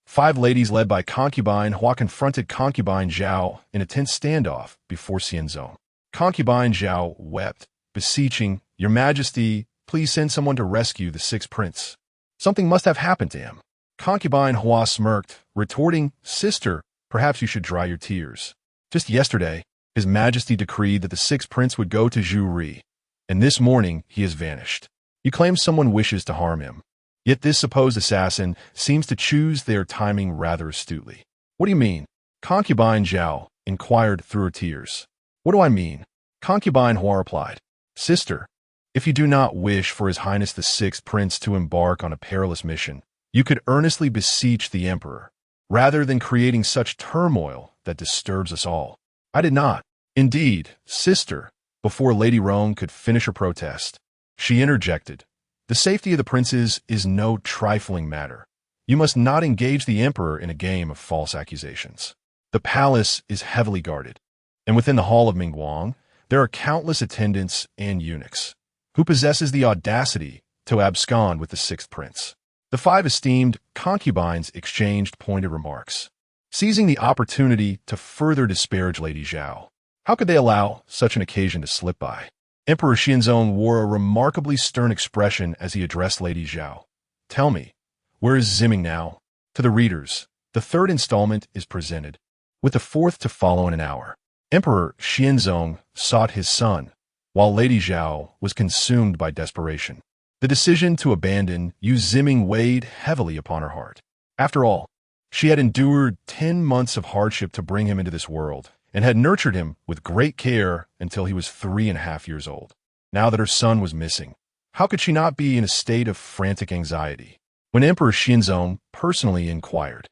5 ladies led by concubine Hua confronted concubine Zhao in a tense standoff before Xianzong. Concubine Zhao wept, beseeching, Your Majesty, please send someone to rescue the sixth prince. Something must have happened to him. Concubine Hua smirked, retorting, Sister, perhaps you should dry your tears. Just yesterday, His Majesty decreed that the sixth prince would go to Zhu Ri, and this morning he has vanished. He claims someone wishes to harm him. Yet this supposed assassin seems to choose their timing rather astutely. What do you mean? Concubine Zhao inquired through her tears. What do I mean? Concubine Hua replied. Sister, if you do not wish for His Highness the sixth prince to embark on a perilous mission, you could earnestly beseech the emperor, rather than creating such turmoil that disturbs us all. I did not. Indeed, sister, before Lady Rong could finish her protest, she interjected. The safety of the princes is no trifling matter. You must not engage the emperor in a game of false accusations. The palace is heavily guarded, and within the hall of Mingguang, there are countless attendants and eunuchs. Who possesses the audacity to abscond with the sixth prince? The 5 esteemed concubines exchanged pointed remarks, seizing the opportunity to further disparage Lady Zhao. How could they allow such an occasion to slip by? Emperor Xianzong wore a remarkably stern expression as he addressed Lady Zhao. Tell me, where is Ziming now? To the readers, the 3rd installment is presented, with the 4th to follow in an hour. Emperor Xianzong sought his son, while Lady Zhao was consumed by desperation. The decision to abandon Yu Ziming weighed heavily upon her heart. After all, she had endured 10 months of hardship to bring him into this world, and had nurtured him with great care until he was 3.5 years old. Now that her son was missing, how could she not be in a state of frantic anxiety? When Emperor Xianzong personally inquired,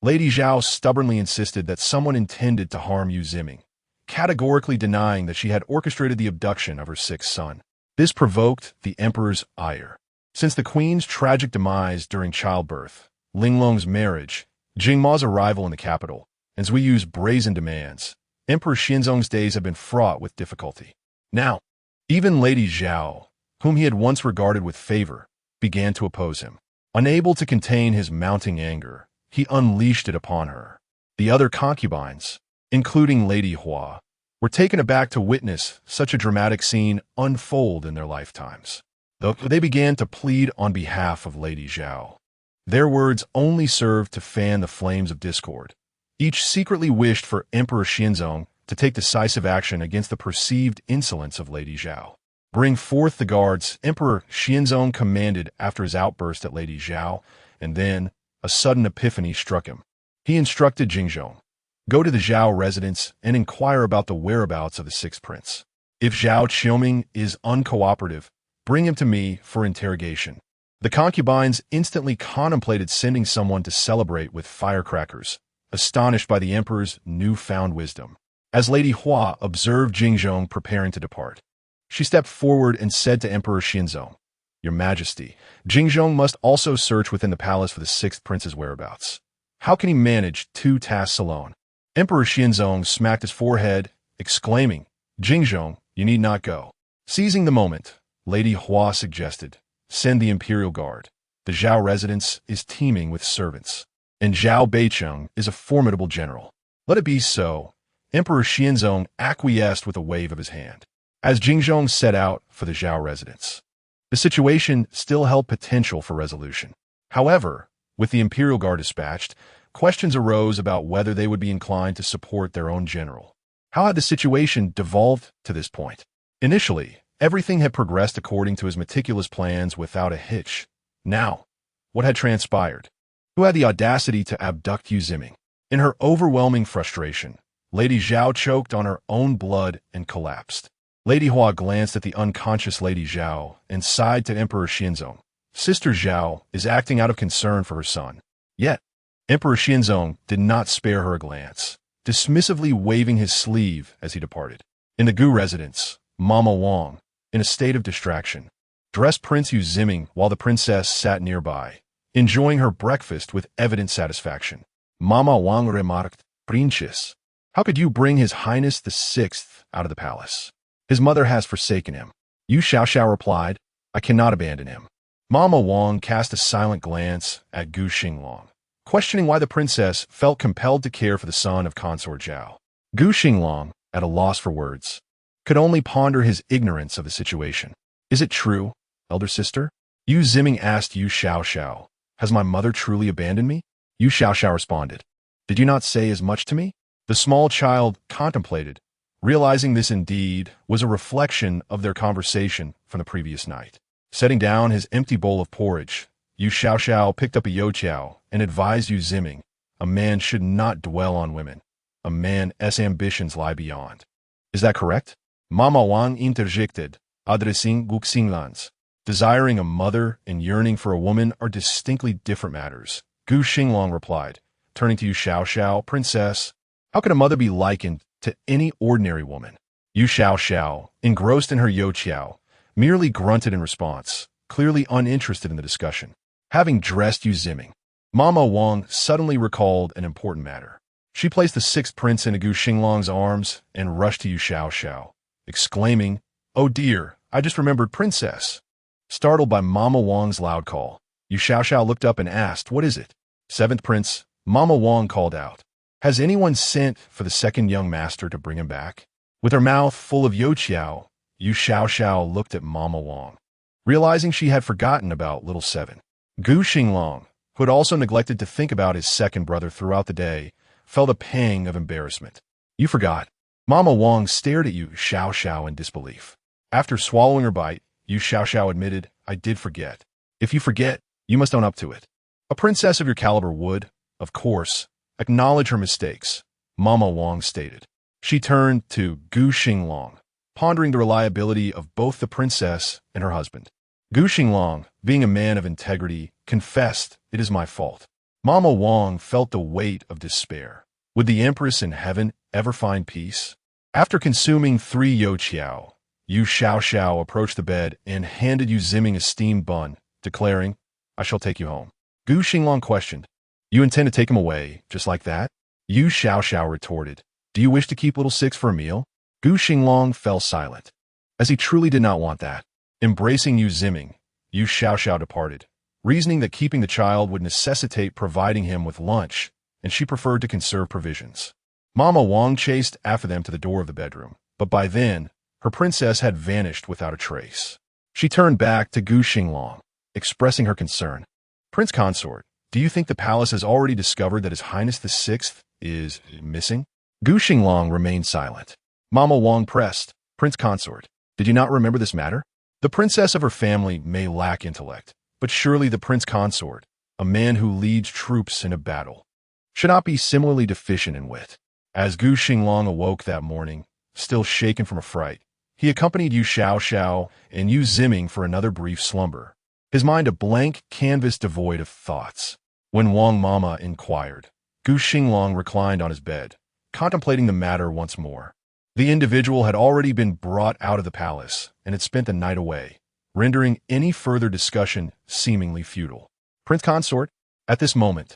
Lady Zhao stubbornly insisted that someone intended to harm Yu Ziming, categorically denying that she had orchestrated the abduction of her 6th son. This provoked the emperor's ire. Since the queen's tragic demise during childbirth, Linglong's marriage, Jingma's arrival in the capital, and Zuiyu's brazen demands, Emperor Xianzong's days have been fraught with difficulty. Now, even Lady Zhao, whom he had once regarded with favor, began to oppose him. Unable to contain his mounting anger, he unleashed it upon her. The other concubines, including Lady Hua, were taken aback to witness such a dramatic scene unfold in their lifetimes. Though they began to plead on behalf of Lady Zhao, their words only served to fan the flames of discord. Each secretly wished for Emperor Xianzong to take decisive action against the perceived insolence of Lady Zhao. Bring forth the guards, Emperor Xianzong commanded after his outburst at Lady Zhao, and then a sudden epiphany struck him. He instructed Jingzhong, go to the Zhao residence and inquire about the whereabouts of the sixth prince. If Zhao Qiuming is uncooperative, bring him to me for interrogation. The concubines instantly contemplated sending someone to celebrate with firecrackers, astonished by the emperor's newfound wisdom. As Lady Hua observed Jingzhong preparing to depart, she stepped forward and said to Emperor Xianzong, "Your Majesty, Jingzhong must also search within the palace for the sixth prince's whereabouts. How can he manage 2 tasks alone?" Emperor Xianzong smacked his forehead, exclaiming, "Jingzhong, you need not go." Seizing the moment, Lady Hua suggested, "Send the Imperial Guard. The Zhao residence is teeming with servants, and Zhao Beicheng is a formidable general." "Let it be so." Emperor Xianzong acquiesced with a wave of his hand. As Jingzhong set out for the Zhao residence, the situation still held potential for resolution. However, with the Imperial Guard dispatched, questions arose about whether they would be inclined to support their own general. How had the situation devolved to this point? Initially, everything had progressed according to his meticulous plans without a hitch. Now, what had transpired? Who had the audacity to abduct Yu Ximing? In her overwhelming frustration, Lady Zhao choked on her own blood and collapsed. Lady Hua glanced at the unconscious Lady Zhao and sighed to Emperor Xianzong. Sister Zhao is acting out of concern for her son. Yet, Emperor Xianzong did not spare her a glance, dismissively waving his sleeve as he departed. In the Gu residence, Mama Wang, in a state of distraction, dressed Prince Yu Ximing while the princess sat nearby, enjoying her breakfast with evident satisfaction. Mama Wang remarked, "Princess, how could you bring His Highness the Sixth out of the palace? His mother has forsaken him." Yu Xiao replied, "I cannot abandon him." Mama Wang cast a silent glance at Gu Xinglang, questioning why the princess felt compelled to care for the son of Consort Zhao. Gu Xinglang, at a loss for words, could only ponder his ignorance of the situation. "Is it true, elder sister?" Yu Ximing asked Yu Xiao, "Has my mother truly abandoned me?" Yu Xiao responded, "Did you not say as much to me?" The small child contemplated, realizing this indeed was a reflection of their conversation from the previous night. Setting down his empty bowl of porridge, Yu Xiao picked up a Yu and advised Yu Ximing, "A man should not dwell on women. A man's ambitions lie beyond." "Is that correct?" Mama Wang interjected, addressing Gu Xinglang. "Desiring a mother and yearning for a woman are distinctly different matters," Gu Xinglang replied, turning to Yu Xiao, "Princess, how could a mother be likened to any ordinary woman?" Yu Xiao, engrossed in her Yu merely grunted in response, clearly uninterested in the discussion. Having dressed Yu Ximing, Mama Wang suddenly recalled an important matter. She placed the sixth prince into Gu Xinglang's arms and rushed to Yu Xiao, exclaiming, "Oh dear, I just remembered, Princess." Startled by Mama Wang's loud call, Yu Xiao looked up and asked, "What is it?" "Seventh prince," Mama Wang called out. "Has anyone sent for the second young master to bring him back?" With her mouth full of Yu Xiao looked at Mama Wang, realizing she had forgotten about little seven. Gu Xinglang, who had also neglected to think about his second brother throughout the day, felt a pang of embarrassment. "You forgot." Mama Wang stared at Yu Xiao in disbelief. After swallowing her bite, Yu Xiao admitted, "I did forget." "If you forget, you must own up to it. A princess of your caliber would, of course, acknowledge her mistakes," Mama Wang stated. She turned to Gu Xinglang, pondering the reliability of both the princess and her husband. Gu Xinglang, being a man of integrity, confessed, "It is my fault." Mama Wang felt the weight of despair. Would the Empress in heaven ever find peace? After consuming 3 Yu Xiao approached the bed and handed Yu Ximing a steamed bun, declaring, "I shall take you home." Gu Xinglang questioned, "You intend to take him away, just like that?" Yu Xiao retorted, "Do you wish to keep little six for a meal?" Gu Xinglang fell silent, as he truly did not want that. Embracing Yu Ximing, Yu Xiao departed, reasoning that keeping the child would necessitate providing him with lunch, and she preferred to conserve provisions. Mama Wang chased after them to the door of the bedroom, but by then, her princess had vanished without a trace. She turned back to Gu Xinglang, expressing her concern. "Prince Consort, do you think the palace has already discovered that His Highness the Sixth is missing?" Gu Xinglang remained silent. Mama Wang pressed, "Prince Consort, did you not remember this matter? The princess of her family may lack intellect, but surely the Prince Consort, a man who leads troops in a battle, should not be similarly deficient in wit." As Gu Xinglang awoke that morning, still shaken from a fright, he accompanied Yu Xiao and Yu Ximing for another brief slumber. his mind a blank canvas devoid of thoughts. When Wang Mama inquired, Gu Xinglang reclined on his bed, contemplating the matter once more. The individual had already been brought out of the palace and had spent the night away, rendering any further discussion seemingly futile. Prince Consort, at this moment,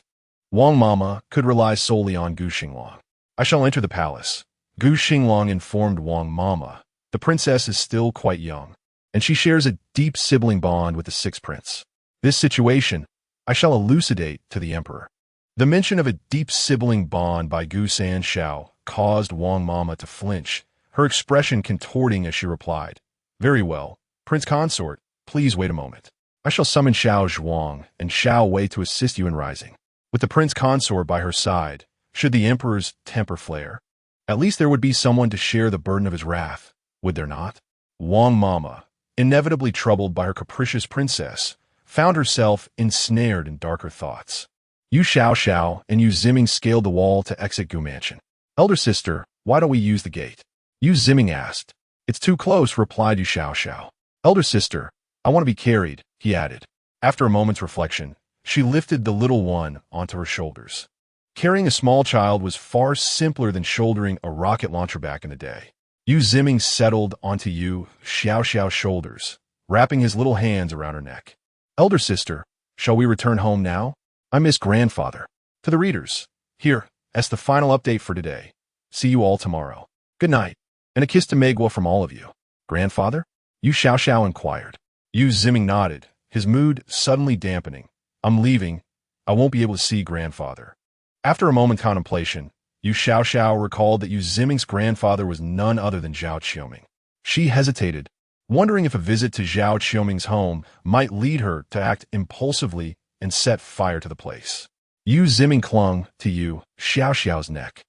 Wang Mama could rely solely on Gu Xinglang. I shall enter the palace. Gu Xinglang informed Wang Mama. The princess is still quite young, and she shares a deep sibling bond with the sixth prince. This situation I shall elucidate to the emperor. The mention of a deep sibling bond by Gu Xiao caused Wang Mama to flinch, her expression contorting as she replied, "Very well, Prince Consort, please wait a moment. I shall summon Xiao Zhuang and Xiao Wei to assist you in rising." With the Prince Consort by her side, should the emperor's temper flare, at least there would be someone to share the burden of his wrath, would there not? Wang Mama, inevitably troubled by her capricious princess, found herself ensnared in darker thoughts. Yu Xiao and Yu Ziming scaled the wall to exit Gu Mansion. "Elder sister, why don't we use the gate?" Yu Ziming asked. "It's too close," replied Yu Xiao. "Elder sister, I want to be carried," he added. After a moment's reflection, she lifted the little one onto her shoulders. Carrying a small child was far simpler than shouldering a rocket launcher back in the day. Yu Ziming settled onto Yu Xiao's shoulders, wrapping his little hands around her neck. "Elder sister, shall we return home now? I miss grandfather." To the readers, here, as the final update for today. See you all tomorrow. Good night, and a kiss to Megwa from all of you. "Grandfather?" Yu Xiao inquired. Yu Ziming nodded, his mood suddenly dampening. "I'm leaving. I won't be able to see grandfather." After a moment's contemplation, Yu Xiao recalled that Yu Ziming's grandfather was none other than Zhao Qiuming. She hesitated, wondering if a visit to Zhao Qiuming's home might lead her to act impulsively and set fire to the place. Yu Ziming clung to Yu Xiao's neck,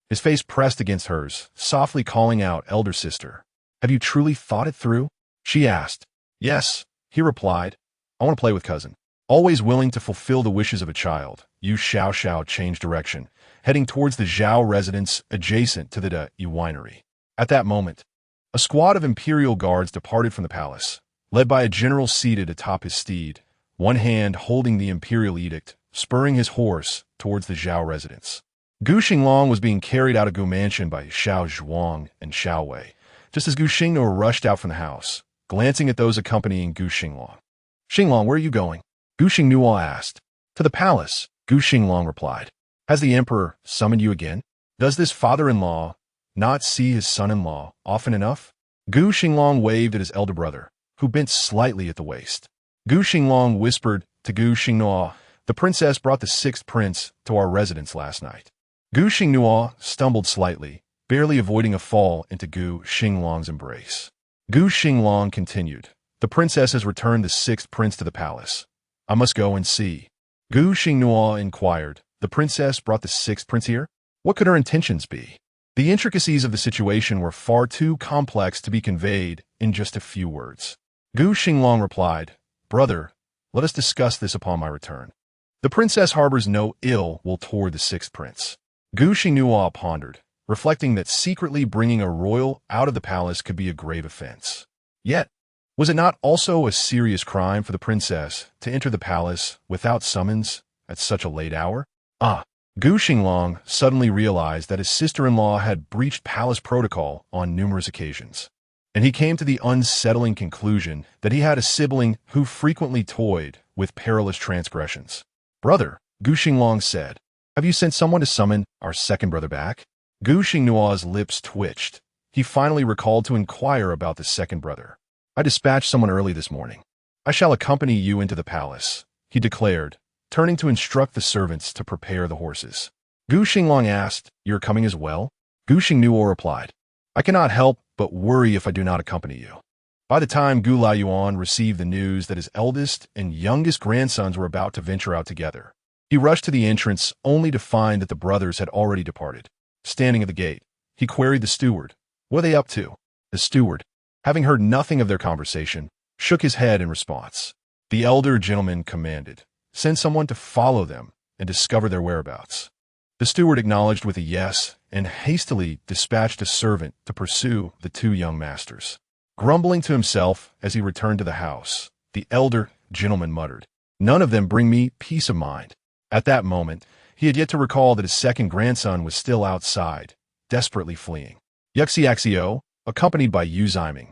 his face pressed against hers, softly calling out, "Elder sister, have you truly thought it through?" She asked. "Yes," he replied. "I want to play with cousin." Always willing to fulfill the wishes of a child, Yu Xiao changed direction, heading towards the Zhao residence adjacent to the Yu winery. At that moment, a squad of imperial guards departed from the palace, led by a general seated atop his steed, one hand holding the imperial edict, spurring his horse towards the Zhao residence. Gu Xinglang was being carried out of Gu Mansion by Xiao Zhuang and Xiao Wei, just as Gu Xinglang rushed out from the house, glancing at those accompanying Gu Xinglang. "Xinglang, where are you going?" Gu Xinglang asked. "To the palace," Gu Xinglang replied. "Has the emperor summoned you again? Does this father-in-law not see his son-in-law often enough?" Gu Xinglang waved at his elder brother, who bent slightly at the waist. Gu Xinglang whispered to Gu Xinglang, "The princess brought the sixth prince to our residence last night." Gu Xinglang stumbled slightly, barely avoiding a fall into Gu Xinglang's embrace. Gu Xinglang continued, "The princess has returned the sixth prince to the palace. I must go and see." Gu Xinglang inquired, "The princess brought the sixth prince here? What could her intentions be?" The intricacies of the situation were far too complex to be conveyed in just a few words. Gu Xinglang replied, "Brother, let us discuss this upon my return. The princess harbors no ill will toward the sixth prince." Gu Xinglang pondered, reflecting that secretly bringing a royal out of the palace could be a grave offense. Yet, was it not also a serious crime for the princess to enter the palace without summons at such a late hour? Gu Xinglang suddenly realized that his sister-in-law had breached palace protocol on numerous occasions, and he came to the unsettling conclusion that he had a sibling who frequently toyed with perilous transgressions. "Brother," Gu Xinglang said, "have you sent someone to summon our second brother back?" Gu Xinglang's lips twitched. He finally recalled to inquire about the second brother. "I dispatched someone early this morning. I shall accompany you into the palace," he declared, turning to instruct the servants to prepare the horses. Gu Xinglang asked, "You're coming as well?" Gu Xingnuo replied, "I cannot help but worry if I do not accompany you." By the time Gu Laiyuan received the news that his eldest and youngest grandsons were about to venture out together, he rushed to the entrance only to find that the brothers had already departed. Standing at the gate, he queried the steward, "What are they up to?" The steward, having heard nothing of their conversation, shook his head in response. The elder gentleman commanded, "Send someone to follow them and discover their whereabouts." The steward acknowledged with a yes and hastily dispatched a servant to pursue the two young masters. Grumbling to himself as he returned to the house, the elder gentleman muttered. None of them bring me peace of mind. At that moment, he had yet to recall that his second grandson was still outside, desperately fleeing. Yu Xiao, accompanied by Yu Xinglang,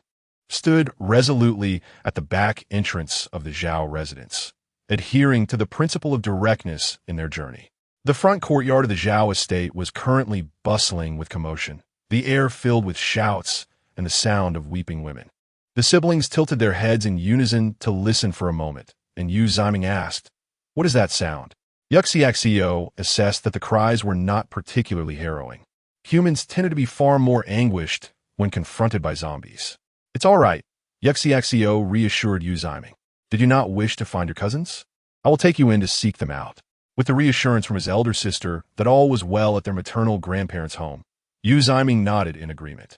stood resolutely at the back entrance of the Zhao residence, adhering to the principle of directness in their journey. The front courtyard of the Zhao estate was currently bustling with commotion, the air filled with shouts and the sound of weeping women. The siblings tilted their heads in unison to listen for a moment, and Yu Xinglang asked, "What is that sound?" Yu Xiao assessed that the cries were not particularly harrowing. Humans tended to be far more anguished when confronted by zombies. "It's all right," Yu Xiao reassured Yu Xinglang. "Did you not wish to find your cousins? I will take you in to seek them out." With the reassurance from his elder sister that all was well at their maternal grandparents' home, Yu Xinglang nodded in agreement.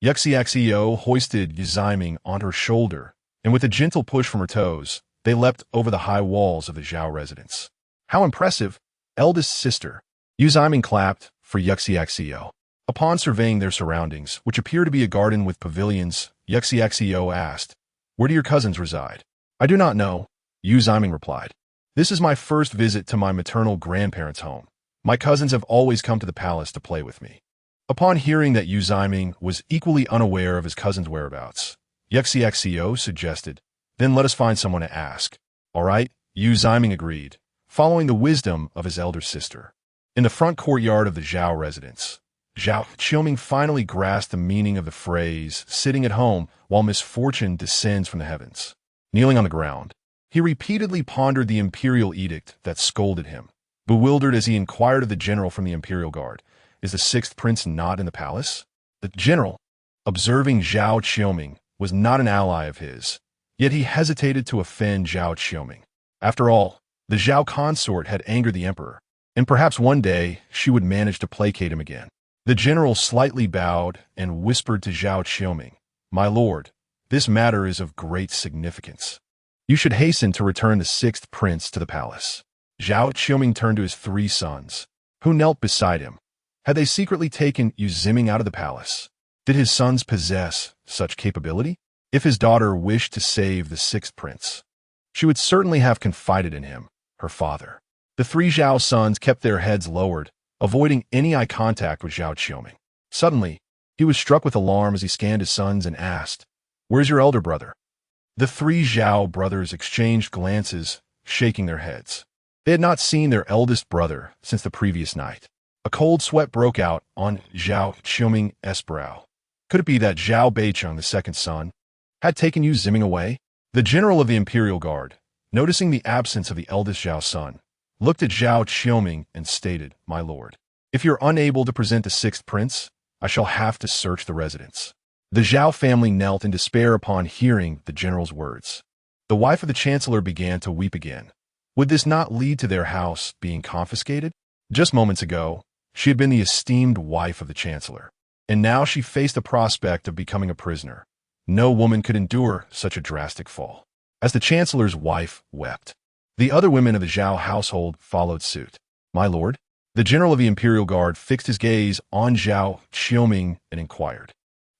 Yu Xiao hoisted Yu Xinglang on her shoulder, and with a gentle push from her toes, they leapt over the high walls of the Zhao residence. "How impressive, eldest sister!" Yu Xinglang clapped for Yu Xiao. Upon surveying their surroundings, which appeared to be a garden with pavilions, Yu Xiao asked, "Where do your cousins reside?" "I do not know," Yu Xinglang replied. "This is my first visit to my maternal grandparents' home. My cousins have always come to the palace to play with me." Upon hearing that Yu Xinglang was equally unaware of his cousin's whereabouts, Yu Xiao suggested, "Then let us find someone to ask." "All right," Yu Xinglang agreed, following the wisdom of his elder sister. In the front courtyard of the Zhao residence, Gu Xinglang finally grasped the meaning of the phrase, "sitting at home while misfortune descends from the heavens." Kneeling on the ground, he repeatedly pondered the imperial edict that scolded him. Bewildered as he inquired of the general from the imperial guard, "Is the sixth prince not in the palace?" The general, observing Gu Xinglang, was not an ally of his, yet he hesitated to offend Gu Xinglang. After all, the Zhao consort had angered the emperor, and perhaps one day she would manage to placate him again. The general slightly bowed and whispered to Gu Xinglang, "My lord, this matter is of great significance. You should hasten to return the sixth prince to the palace." Gu Xinglang turned to his three sons, who knelt beside him. Had they secretly taken Yu Xinglang out of the palace? Did his sons possess such capability? If his daughter wished to save the sixth prince, she would certainly have confided in him, her father. The three Zhao sons kept their heads lowered, avoiding any eye contact with Gu Xinglang. Suddenly, he was struck with alarm as he scanned his sons and asked, "Where's your elder brother?" The three Zhao brothers exchanged glances, shaking their heads. They had not seen their eldest brother since the previous night. A cold sweat broke out on Gu Xingmang's brow. Could it be that Zhao Beicheng, the second son, had taken Yu Xinglang away? The general of the imperial guard, noticing the absence of the eldest Zhao son, looked at Gu Xinglang and stated, "My lord, if you're unable to present the sixth prince, I shall have to search the residence." The Zhao family knelt in despair upon hearing the general's words. The wife of the chancellor began to weep again. Would this not lead to their house being confiscated? Just moments ago, she had been the esteemed wife of the chancellor, and now she faced the prospect of becoming a prisoner. No woman could endure such a drastic fall. As the chancellor's wife wept, the other women of the Zhao household followed suit. "My lord," the general of the imperial guard fixed his gaze on Gu Xinglang and inquired.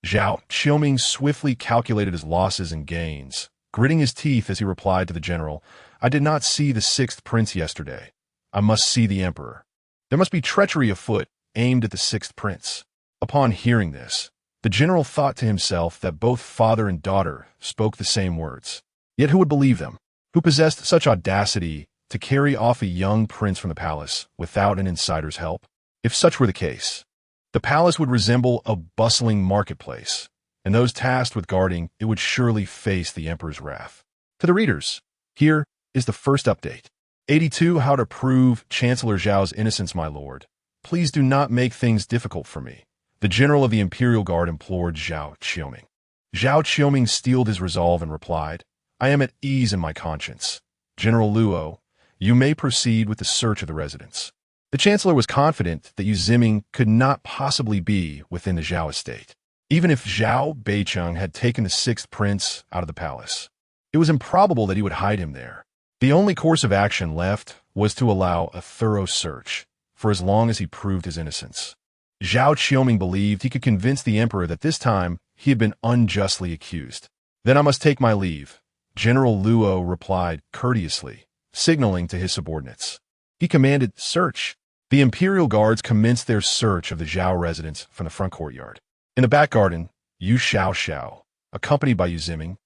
Gu Xinglang swiftly calculated his losses and gains, gritting his teeth as he replied to the general, "I did not see the sixth prince yesterday. I must see the emperor. There must be treachery afoot aimed at the sixth prince." Upon hearing this, the general thought to himself that both father and daughter spoke the same words. Yet who would believe them? Who possessed such audacity to carry off a young prince from the palace without an insider's help? If such were the case, the palace would resemble a bustling marketplace, and those tasked with guarding it would surely face the emperor's wrath. To the readers, here is the first update. 82. How to prove Chancellor Zhao's innocence, my lord. Please do not make things difficult for me, the general of the imperial guard implored Gu Xinglang. Gu Xinglang steeled his resolve and replied, "I am at ease in my conscience. General Luo, you may proceed with the search of the residence." The chancellor was confident that Yu Xinglang could not possibly be within the Zhao estate, even if Zhao Beicheng had taken the sixth prince out of the palace. It was improbable that he would hide him there. The only course of action left was to allow a thorough search, for as long as he proved his innocence. Gu Xinglang believed he could convince the emperor that this time he had been unjustly accused. "Then I must take my leave," General Luo replied courteously, signaling to his subordinates. He commanded, "Search." The Imperial Guards commenced their search of the Zhao residence from the front courtyard. In the back garden, Yu Xiao, accompanied by Yu Ximing,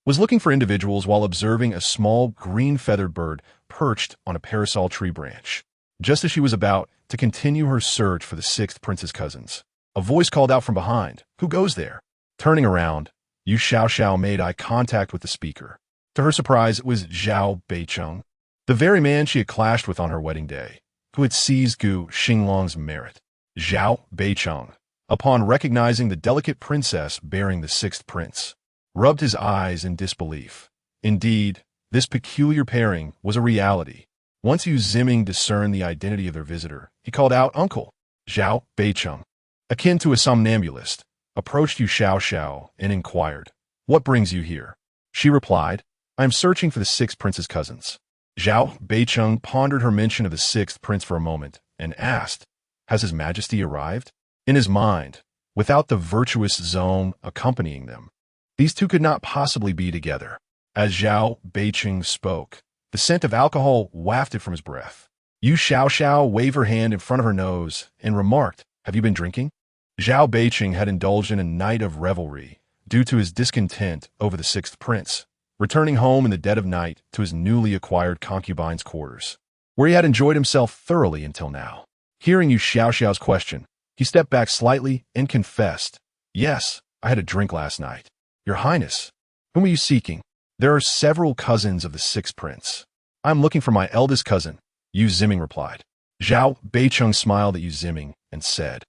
was looking for individuals while observing a small green-feathered bird perched on a parasol tree branch. Just as she was about to continue her search for the sixth prince's cousins, a voice called out from behind, "Who goes there?" Turning around, Yu Xiao made eye contact with the speaker. To her surprise, it was Zhao Beicheng, the very man she had clashed with on her wedding day, who had seized Gu Xinglang's merit. Zhao Beicheng, upon recognizing the delicate princess bearing the sixth prince, rubbed his eyes in disbelief. Indeed, this peculiar pairing was a reality. Once Yu Ximing discerned the identity of their visitor, he called out, "Uncle." Zhao Beicheng, akin to a somnambulist, approached Yu Xiao and inquired, "What brings you here?" She replied, "I am searching for the sixth prince's cousins." Zhao Beicheng pondered her mention of the sixth prince for a moment and asked, "Has his majesty arrived?" In his mind, without the virtuous zone accompanying them, these two could not possibly be together. As Zhao Beicheng spoke, the scent of alcohol wafted from his breath. Yu Xiao waved her hand in front of her nose and remarked, "Have you been drinking?" Zhao Beicheng had indulged in a night of revelry due to his discontent over the sixth prince, returning home in the dead of night to his newly acquired concubine's quarters, where he had enjoyed himself thoroughly until now. Hearing Yu Xiao's question, he stepped back slightly and confessed, "Yes, I had a drink last night." "Your Highness, whom are you seeking?" "There are several cousins of the sixth prince. I am looking for my eldest cousin," Yu Ximing replied. Zhao Beicheng smiled at Yu Ximing and said,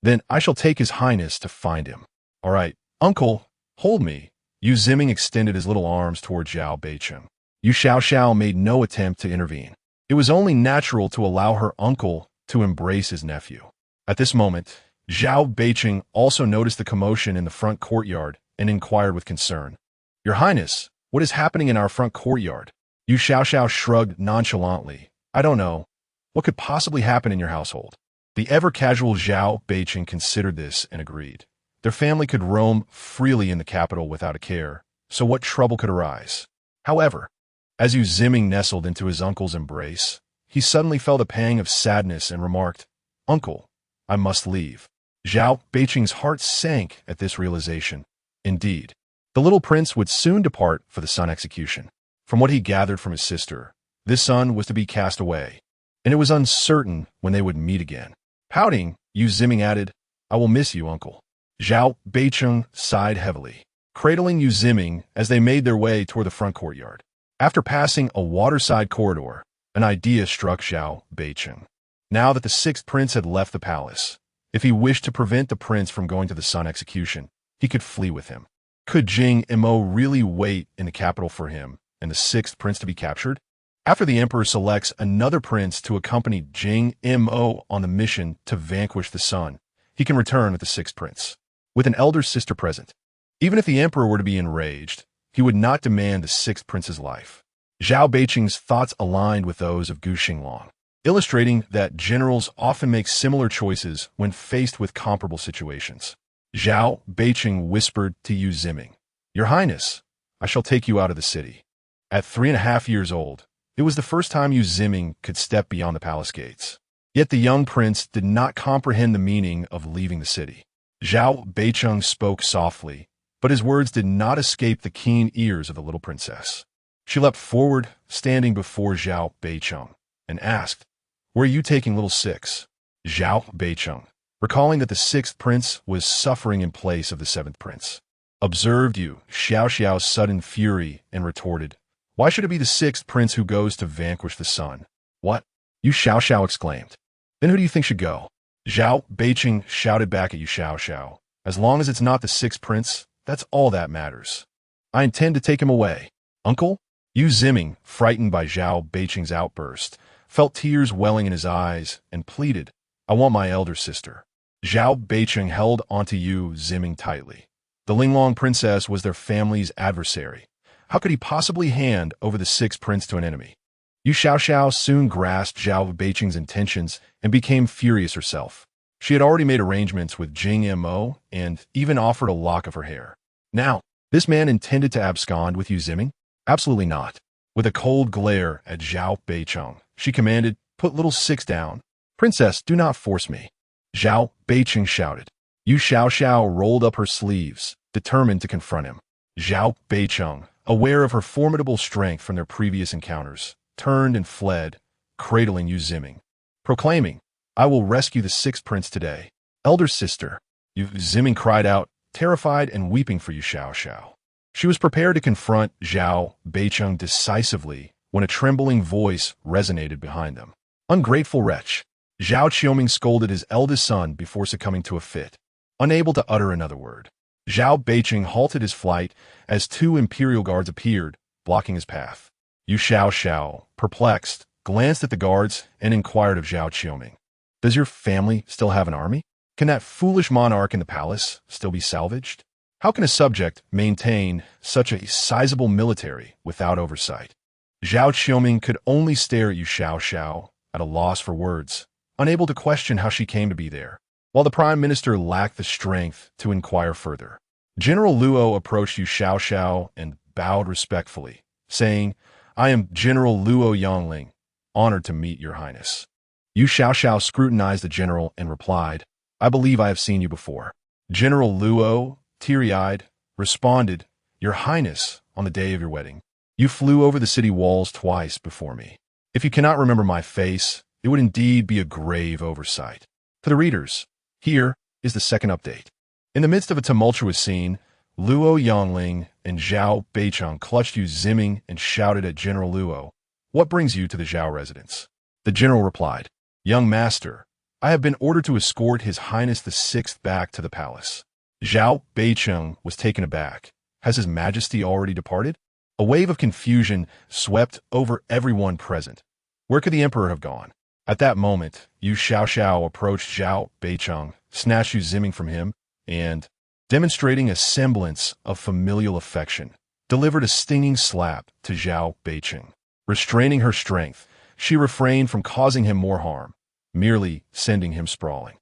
"Then I shall take his highness to find him." "All right, uncle, hold me." Yu Ximing extended his little arms toward Zhao Beicheng. Yu Xiao made no attempt to intervene. It was only natural to allow her uncle to embrace his nephew. At this moment, Zhao Beicheng also noticed the commotion in the front courtyard and inquired with concern, "Your Highness, what is happening in our front courtyard?" Yu Xiao shrugged nonchalantly. "I don't know. What could possibly happen in your household?" The ever-casual Zhao Beicheng considered this and agreed. Their family could roam freely in the capital without a care, so what trouble could arise? However, as Yu Ximing nestled into his uncle's embrace, he suddenly felt a pang of sadness and remarked, "Uncle, I must leave." Zhao Beicheng's heart sank at this realization. Indeed, the little prince would soon depart for the sun execution. From what he gathered from his sister, this son was to be cast away, and it was uncertain when they would meet again. Pouting, Yu Ximing added, "I will miss you, uncle." Zhao Beicheng sighed heavily, cradling Yu Ximing as they made their way toward the front courtyard. After passing a waterside corridor, an idea struck Zhao Beicheng. Now that the sixth prince had left the palace, if he wished to prevent the prince from going to the sun execution, he could flee with him. Could Jing Mo really wait in the capital for him and the sixth prince to be captured? After the emperor selects another prince to accompany Jing Mo on the mission to vanquish the sun, he can return with the sixth prince, with an elder sister present. Even if the emperor were to be enraged, he would not demand the sixth prince's life. Zhao Beicheng's thoughts aligned with those of Gu Xinglang, illustrating that generals often make similar choices when faced with comparable situations. Zhao Beicheng whispered to Yu Ximing, "Your Highness, I shall take you out of the city." At 3.5 years old, it was the first time Yu Ximing could step beyond the palace gates. Yet the young prince did not comprehend the meaning of leaving the city. Zhao Beicheng spoke softly, but his words did not escape the keen ears of the little princess. She leapt forward, standing before Zhao Beicheng, and asked, "Where are you taking little six?" Zhao Beicheng, recalling that the sixth prince was suffering in place of the seventh prince, observed Yu Xiao's sudden fury and retorted, "Why should it be the sixth prince who goes to vanquish the sun?" "What?" Yu Xiao exclaimed. "Then who do you think should go?" Zhao Beicheng shouted back at Yu Xiao, "As long as it's not the sixth prince, that's all that matters. I intend to take him away." "Uncle?" Yu Ximing, frightened by Zhao Beicheng's outburst, felt tears welling in his eyes and pleaded, "I want my elder sister." Zhao Beicheng held onto Yu Ximing tightly. The Linglong princess was their family's adversary. How could he possibly hand over the sixth prince to an enemy? Yu Xiao soon grasped Zhao Beicheng's intentions and became furious herself. She had already made arrangements with Jing Mo and even offered a lock of her hair. Now, this man intended to abscond with Yu Ximing? Absolutely not. With a cold glare at Zhao Beicheng, she commanded, "Put little six down." "Princess, do not force me," Zhao Beicheng shouted. Yu Xiao rolled up her sleeves, determined to confront him. Zhao Beicheng, aware of her formidable strength from their previous encounters, turned and fled, cradling Yu Ximing, proclaiming, "I will rescue the sixth prince today." "Elder sister," Yu Ximing cried out, terrified and weeping for Yu Xiao. She was prepared to confront Zhao Beicheng decisively when a trembling voice resonated behind them. "Ungrateful wretch!" Zhao Qiuming scolded his eldest son before succumbing to a fit. Unable to utter another word, Zhao Beicheng halted his flight as two imperial guards appeared, blocking his path. Yu Xiao, perplexed, glanced at the guards and inquired of Zhao Qiuming, "Does your family still have an army? Can that foolish monarch in the palace still be salvaged? How can a subject maintain such a sizable military without oversight?" Zhao Qiuming could only stare at Yu Xiao, at a loss for words, unable to question how she came to be there, while the prime minister lacked the strength to inquire further. General Luo approached Yu Xiao and bowed respectfully, saying, "I am General Luo Yongling, honored to meet your highness." Yu Xiao scrutinized the general and replied, "I believe I have seen you before." General Luo, teary-eyed, responded, "Your highness, on the day of your wedding, you flew over the city walls twice before me. If you cannot remember my face, it would indeed be a grave oversight." To the readers, here is the second update. In the midst of a tumultuous scene, Luo Yongling and Zhao Beicheng clutched Yu Ximing and shouted at General Luo, "What brings you to the Zhao residence?" The general replied, "Young master, I have been ordered to escort His Highness the Sixth back to the palace." Zhao Beicheng was taken aback. Has His Majesty already departed? A wave of confusion swept over everyone present. Where could the emperor have gone? At that moment, Yu Xiao approached Zhao Beicheng, snatched Yu Ximing from him, and, demonstrating a semblance of familial affection, delivered a stinging slap to Zhao Beicheng. Restraining her strength, she refrained from causing him more harm, merely sending him sprawling.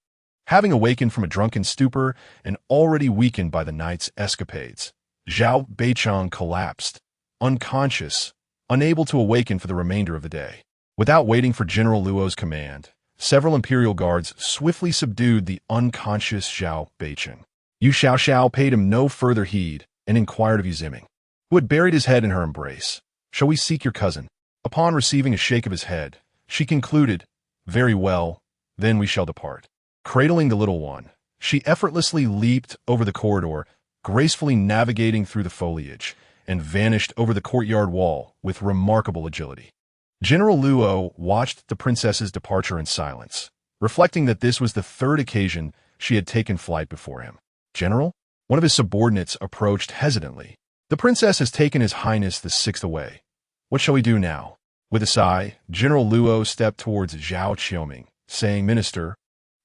Having awakened from a drunken stupor and already weakened by the night's escapades, Zhao Beicheng collapsed, unconscious, unable to awaken for the remainder of the day. Without waiting for General Luo's command, several imperial guards swiftly subdued the unconscious Zhao Beicheng. Yu Xiao paid him no further heed and inquired of Yu Ximing, who had buried his head in her embrace, "Shall we seek your cousin?" Upon receiving a shake of his head, she concluded, "Very well, then we shall depart." Cradling the little one, she effortlessly leaped over the corridor, gracefully navigating through the foliage, and vanished over the courtyard wall with remarkable agility. General Luo watched the princess's departure in silence, reflecting that this was the third occasion she had taken flight before him. "General?" One of his subordinates approached hesitantly. "The princess has taken His Highness the Sixth away. What shall we do now?" With a sigh, General Luo stepped towards Zhao Qiuming, saying, "Minister,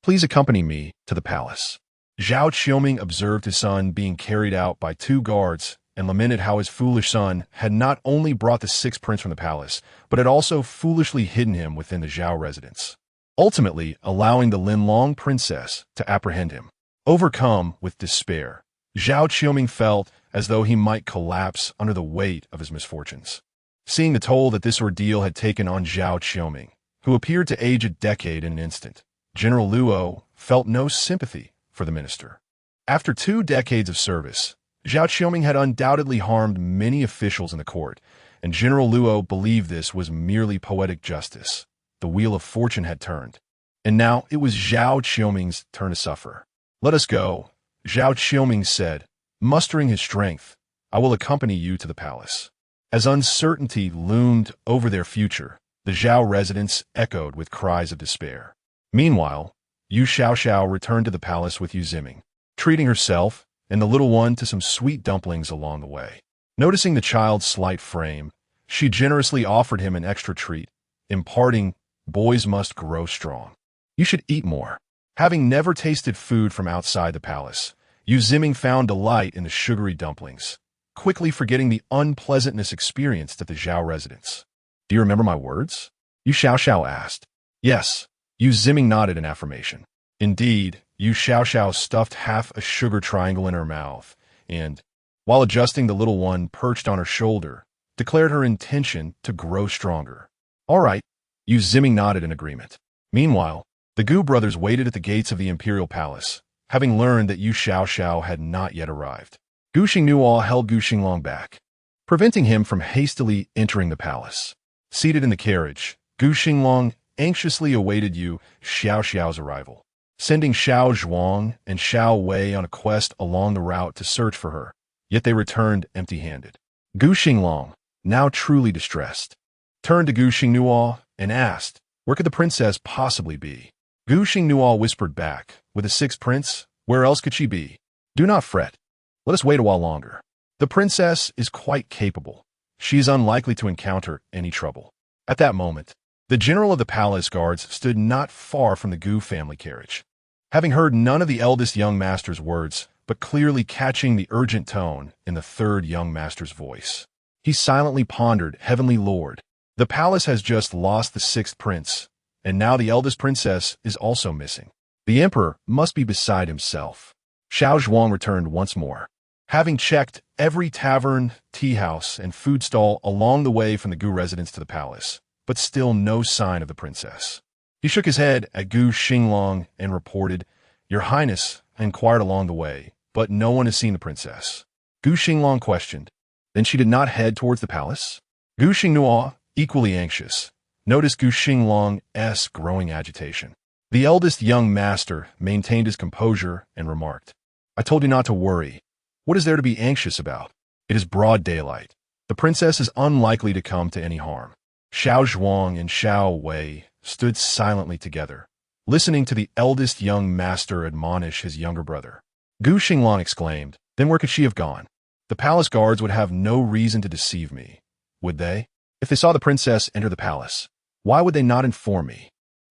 please accompany me to the palace." Zhao Qiuming observed his son being carried out by two guards and lamented how his foolish son had not only brought the sixth prince from the palace, but had also foolishly hidden him within the Zhao residence, ultimately allowing the Linlong princess to apprehend him. Overcome with despair, Zhao Qiuming felt as though he might collapse under the weight of his misfortunes. Seeing the toll that this ordeal had taken on Zhao Qiuming, who appeared to age a decade in an instant, General Luo felt no sympathy for the minister. After 2 decades of service, Zhao Qiuming had undoubtedly harmed many officials in the court, and General Luo believed this was merely poetic justice. The wheel of fortune had turned, and now it was Zhao Qiuming's turn to suffer. "Let us go," Zhao Qiuming said, mustering his strength. "I will accompany you to the palace." As uncertainty loomed over their future, the Zhao residence echoed with cries of despair. Meanwhile, Yu Xiao returned to the palace with Yu Ximing, treating herself and the little one to some sweet dumplings along the way. Noticing the child's slight frame, she generously offered him an extra treat, imparting, "Boys must grow strong. You should eat more." Having never tasted food from outside the palace, Yu Ximing found delight in the sugary dumplings, quickly forgetting the unpleasantness experienced at the Zhao residence. "Do you remember my words?" Yu Xiao asked. "Yes." Yu Ximing nodded in affirmation. Indeed, Yu Xiao stuffed half a sugar triangle in her mouth, and, while adjusting the little one perched on her shoulder, declared her intention to grow stronger. All right, Yu Xinglang nodded in agreement. Meanwhile, the Gu brothers waited at the gates of the imperial palace, having learned that Yu Xiao had not yet arrived. Gu Xinglang held Gu Xinglang back, preventing him from hastily entering the palace. Seated in the carriage, Gu Xinglang anxiously awaited Yu Xiao's arrival, sending Xiao Zhuang and Xiao Wei on a quest along the route to search for her, yet they returned empty-handed. Gu Xinglang, now truly distressed, turned to Gu Xinglang and asked, where could the princess possibly be? Gu Xinglang whispered back, with the sixth prince, where else could she be? Do not fret. Let us wait a while longer. The princess is quite capable. She is unlikely to encounter any trouble. At that moment, the general of the palace guards stood not far from the Gu family carriage. Having heard none of the eldest young master's words, but clearly catching the urgent tone in the third young master's voice, he silently pondered, Heavenly Lord, the palace has just lost the sixth prince, and now the eldest princess is also missing. The emperor must be beside himself. Xiao Zhuang returned once more, having checked every tavern, tea house, and food stall along the way from the Gu residence to the palace, but still no sign of the princess. He shook his head at Gu Xinglang and reported, Your Highness, I inquired along the way, but no one has seen the princess. Gu Xinglang questioned, Then she did not head towards the palace? Gu Xinglang, equally anxious, noticed Gu Xinglang's growing agitation. The eldest young master maintained his composure and remarked, I told you not to worry. What is there to be anxious about? It is broad daylight. The princess is unlikely to come to any harm. Xiao Zhuang and Xiao Wei stood silently together, listening to the eldest young master admonish his younger brother. Gu Xinglang exclaimed, Then where could she have gone? The palace guards would have no reason to deceive me, would they? If they saw the princess enter the palace, why would they not inform me?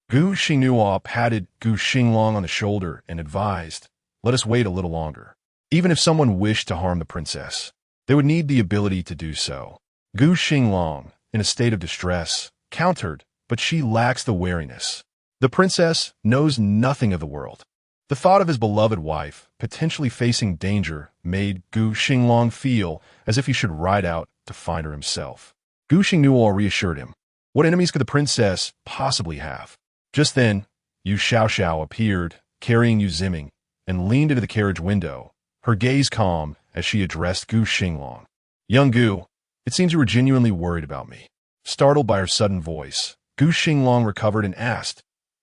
Gu Xinglang patted Gu Xinglang on the shoulder and advised, Let us wait a little longer. Even if someone wished to harm the princess, they would need the ability to do so. Gu Xinglang, in a state of distress, countered, but she lacks the wariness. The princess knows nothing of the world. The thought of his beloved wife potentially facing danger made Gu Xinglang feel as if he should ride out to find her himself. Gu Xinglang reassured him. What enemies could the princess possibly have? Just then, Yu Xiao appeared, carrying Yu Xinglang, and leaned into the carriage window, her gaze calm as she addressed Gu Xinglang. Young Gu, it seems you were genuinely worried about me. Startled by her sudden voice, Gu Xinglang recovered and asked,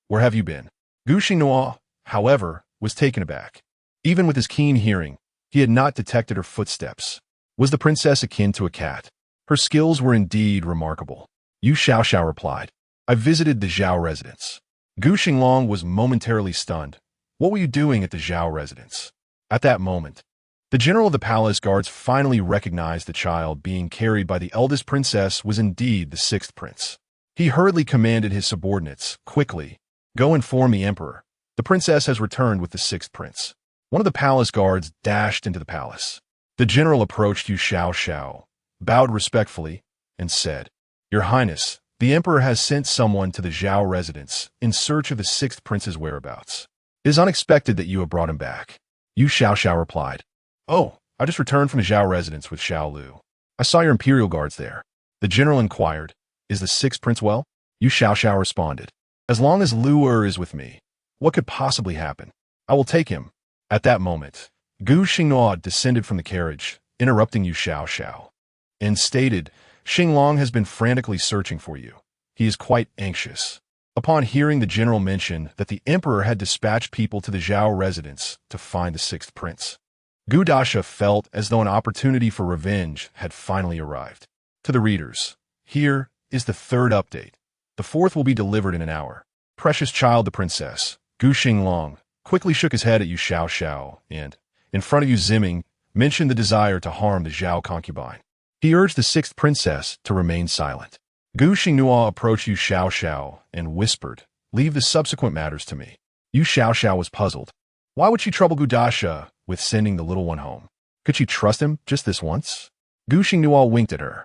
Where have you been? Gu Xinglang, however, was taken aback. Even with his keen hearing, he had not detected her footsteps. Was the princess akin to a cat? Her skills were indeed remarkable. Yu Xiao replied, I visited the Zhao residence. Gu Xinglang was momentarily stunned. What were you doing at the Zhao residence? At that moment, the general of the palace guards finally recognized the child being carried by the eldest princess was indeed the sixth prince. He hurriedly commanded his subordinates, Quickly, go inform the emperor. The princess has returned with the sixth prince. One of the palace guards dashed into the palace. The general approached Yu Xiao, bowed respectfully, and said, Your Highness, the emperor has sent someone to the Zhao residence in search of the sixth prince's whereabouts. It is unexpected that you have brought him back. Yu Xiao replied, Oh, I just returned from the Zhao residence with Xiao Lu. I saw your imperial guards there. The general inquired, Is the sixth prince well? Yu Xiao responded, As long as Lu is with me, what could possibly happen? I will take him. At that moment, Gu Xinglang descended from the carriage, interrupting Yu Xiao, and stated, Xinglang has been frantically searching for you. He is quite anxious. Upon hearing the general mention that the emperor had dispatched people to the Zhao residence to find the sixth prince, Gu Xinglang felt as though an opportunity for revenge had finally arrived. To the readers, here is the third update. The fourth will be delivered in an hour. Precious child the princess, Gu Xinglang, quickly shook his head at Yu Xiao and, in front of Yu Xinglang, mentioned the desire to harm the Zhao concubine. He urged the sixth princess to remain silent. Gu Xinglang approached Yu Xiao and whispered, Leave the subsequent matters to me. Yu Xiao was puzzled. Why would she trouble Gu Xinglang with sending the little one home? Could she trust him just this once? Gu Xinglang winked at her.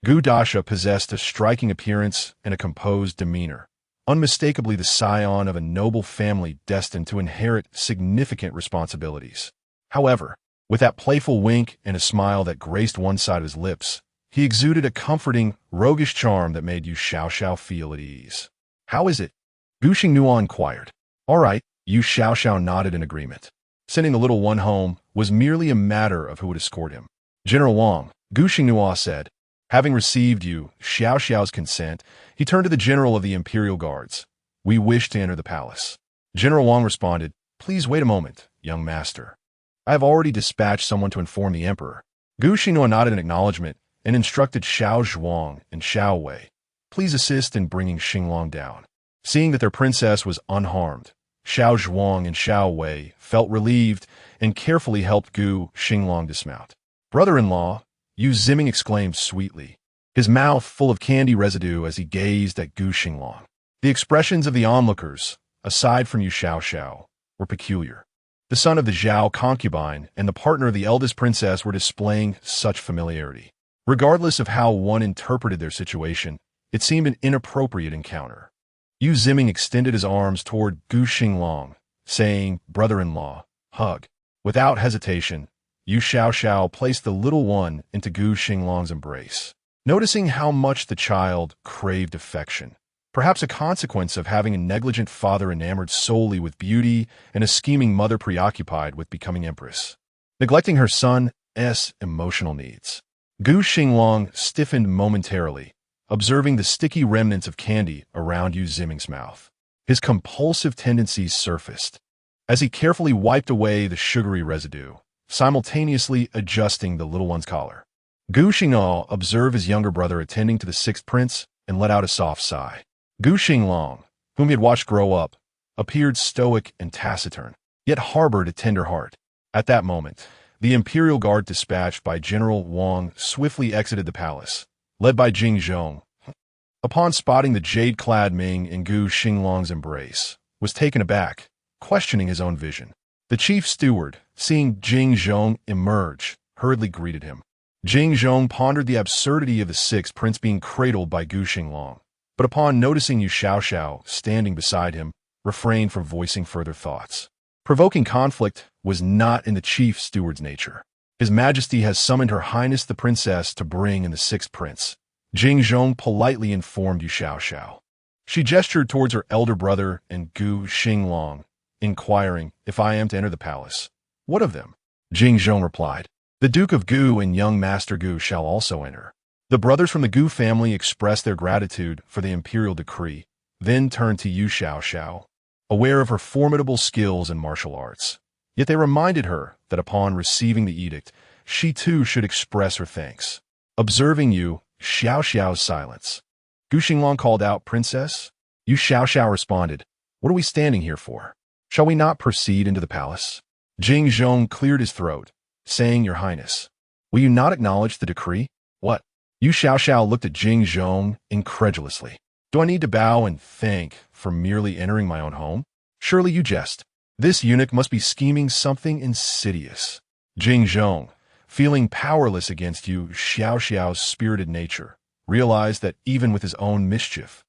Gu Xinglang possessed a striking appearance and a composed demeanor, unmistakably the scion of a noble family destined to inherit significant responsibilities. However, with that playful wink and a smile that graced one side of his lips, He exuded a comforting, roguish charm that made Yu Xiao feel at ease. "How is it?" Gu Xinglang inquired. "All right," Yu Xiao nodded in agreement. Sending the little one home was merely a matter of who would escort him. "General Wang," Gu Xinglang said. Having received Yu Xiao's consent, he turned to the general of the Imperial Guards. "We wish to enter the palace." General Wang responded, "Please wait a moment, young master. I have already dispatched someone to inform the emperor." Gu Xinglang nodded in acknowledgement and instructed Xiao Zhuang and Xiao Wei, "Please assist in bringing Xinglang down." Seeing that their princess was unharmed, Xiao Zhuang and Xiao Wei felt relieved and carefully helped Gu Xinglang dismount. "Brother-in-law," Yu Ziming exclaimed sweetly, his mouth full of candy residue as he gazed at Gu Xinglang. The expressions of the onlookers, aside from Yu Xiao, were peculiar. The son of the Zhao concubine and the partner of the eldest princess were displaying such familiarity. Regardless of how one interpreted their situation, it seemed an inappropriate encounter. Yu Ziming extended his arms toward Gu Xinglang, saying, "Brother-in-law, hug." Without hesitation, Yu Xiao placed the little one into Gu Xinglang's embrace. Noticing how much the child craved affection, perhaps a consequence of having a negligent father enamored solely with beauty and a scheming mother preoccupied with becoming empress, neglecting her son's emotional needs. Gu Xinglang stiffened momentarily, observing the sticky remnants of candy around Yu Ziming's mouth. His compulsive tendencies surfaced as he carefully wiped away the sugary residue, simultaneously adjusting the little one's collar. Gu Xinglang observed his younger brother attending to the sixth prince and let out a soft sigh. Gu Xinglang, whom he had watched grow up, appeared stoic and taciturn, yet harbored a tender heart. At that moment, the Imperial Guard dispatched by General Wang swiftly exited the palace, led by Jing Zhong. Upon spotting the jade-clad Ming in Gu Xinglang's embrace, was taken aback, questioning his own vision. The chief steward, seeing Jing Zhong emerge, hurriedly greeted him. Jing Zhong pondered the absurdity of the sixth prince being cradled by Gu Xinglang, but upon noticing Yu Xiao standing beside him, refrained from voicing further thoughts. Provoking conflict was not in the chief steward's nature. His Majesty has summoned Her Highness the Princess to bring in the sixth prince. Jing Zhong politely informed Yu Xiao. She gestured towards her elder brother and Gu Xinglang, inquiring, "If I am to enter the palace, what of them?" Jing Zhong replied, "The Duke of Gu and young Master Gu shall also enter." The brothers from the Gu family expressed their gratitude for the imperial decree, then turned to Yu Xiao, aware of her formidable skills in martial arts. Yet they reminded her that upon receiving the edict, she too should express her thanks. Observing Yu Xiao's silence, Gu Xinglang called out, "Princess?" Yu Xiao responded, "What are we standing here for? Shall we not proceed into the palace?" Jing Zhong cleared his throat, saying, "Your Highness, will you not acknowledge the decree?" "What?" Yu Xiao looked at Jing Zhong incredulously. "Do I need to bow and thank for merely entering my own home? Surely you jest. This eunuch must be scheming something insidious." Jing Zhong, feeling powerless against Yu Xiao's spirited nature, realized that even with his own mischief,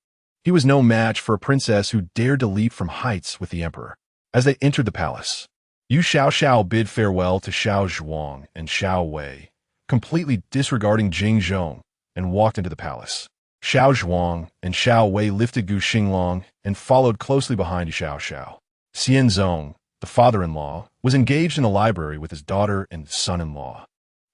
he was no match for a princess who dared to leap from heights with the emperor. As they entered the palace, Yu Xiao bid farewell to Xiao Zhuang and Xiao Wei, completely disregarding Jing Zhong, and walked into the palace. Xiao Zhuang and Xiao Wei lifted Gu Xinglang and followed closely behind Yu Xiao. Xianzong, the father-in-law, was engaged in the library with his daughter and son-in-law,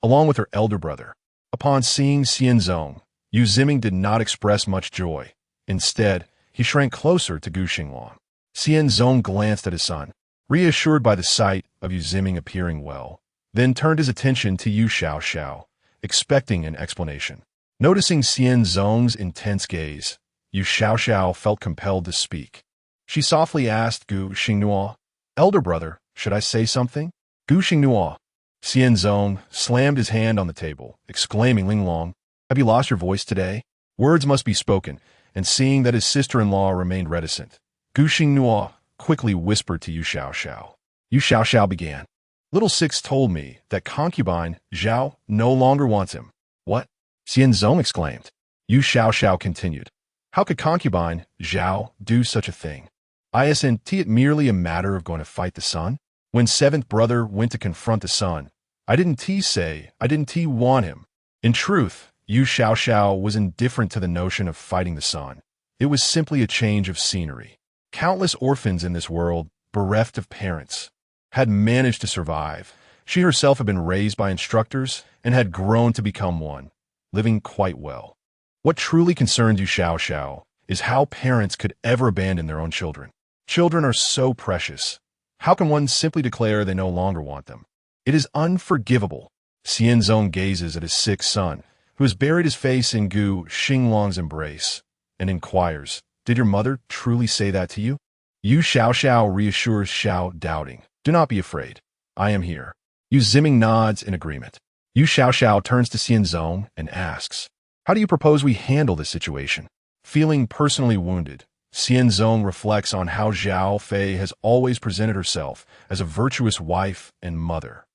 along with her elder brother. Upon seeing Xianzong, Yu Ziming did not express much joy. Instead, he shrank closer to Gu Xinglang. Xianzong glanced at his son, reassured by the sight of Yu Ziming appearing well, then turned his attention to Yu Xiao, expecting an explanation. Noticing Xianzong's intense gaze, Yu Xiao felt compelled to speak. She softly asked Gu Xinglang, "Elder brother, should I say something?" Gu Xinglang. Xianzong slammed his hand on the table, exclaiming, "Linglong, have you lost your voice today?" Words must be spoken, and seeing that his sister-in-law remained reticent, Gu Xinglang quickly whispered to Yu Xiao. Yu Xiao began. "Little Six told me that concubine Zhao no longer wants him." "What?" Xianzong exclaimed. Yu Xiao continued. "How could concubine Zhao do such a thing? Isn't it merely a matter of going to fight the sun? When seventh brother went to confront the sun, I didn't say I didn't want him. In truth, Yu Xiao was indifferent to the notion of fighting the sun. It was simply a change of scenery. Countless orphans in this world, bereft of parents, had managed to survive. She herself had been raised by instructors and had grown to become one, living quite well. What truly concerns Yu Xiao is how parents could ever abandon their own children. Children are so precious. How can one simply declare they no longer want them? It is unforgivable. Xianzong gazes at his sick son, who has buried his face in Gu Xinglang's embrace, and inquires, "Did your mother truly say that to you?" Yu Xiao reassures Xiao, doubting, "Do not be afraid. I am here." Yu Ximing nods in agreement. Yu Xiao turns to Xianzong and asks, "How do you propose we handle this situation?" Feeling personally wounded, Xianzong reflects on how Zhao Fei has always presented herself as a virtuous wife and mother.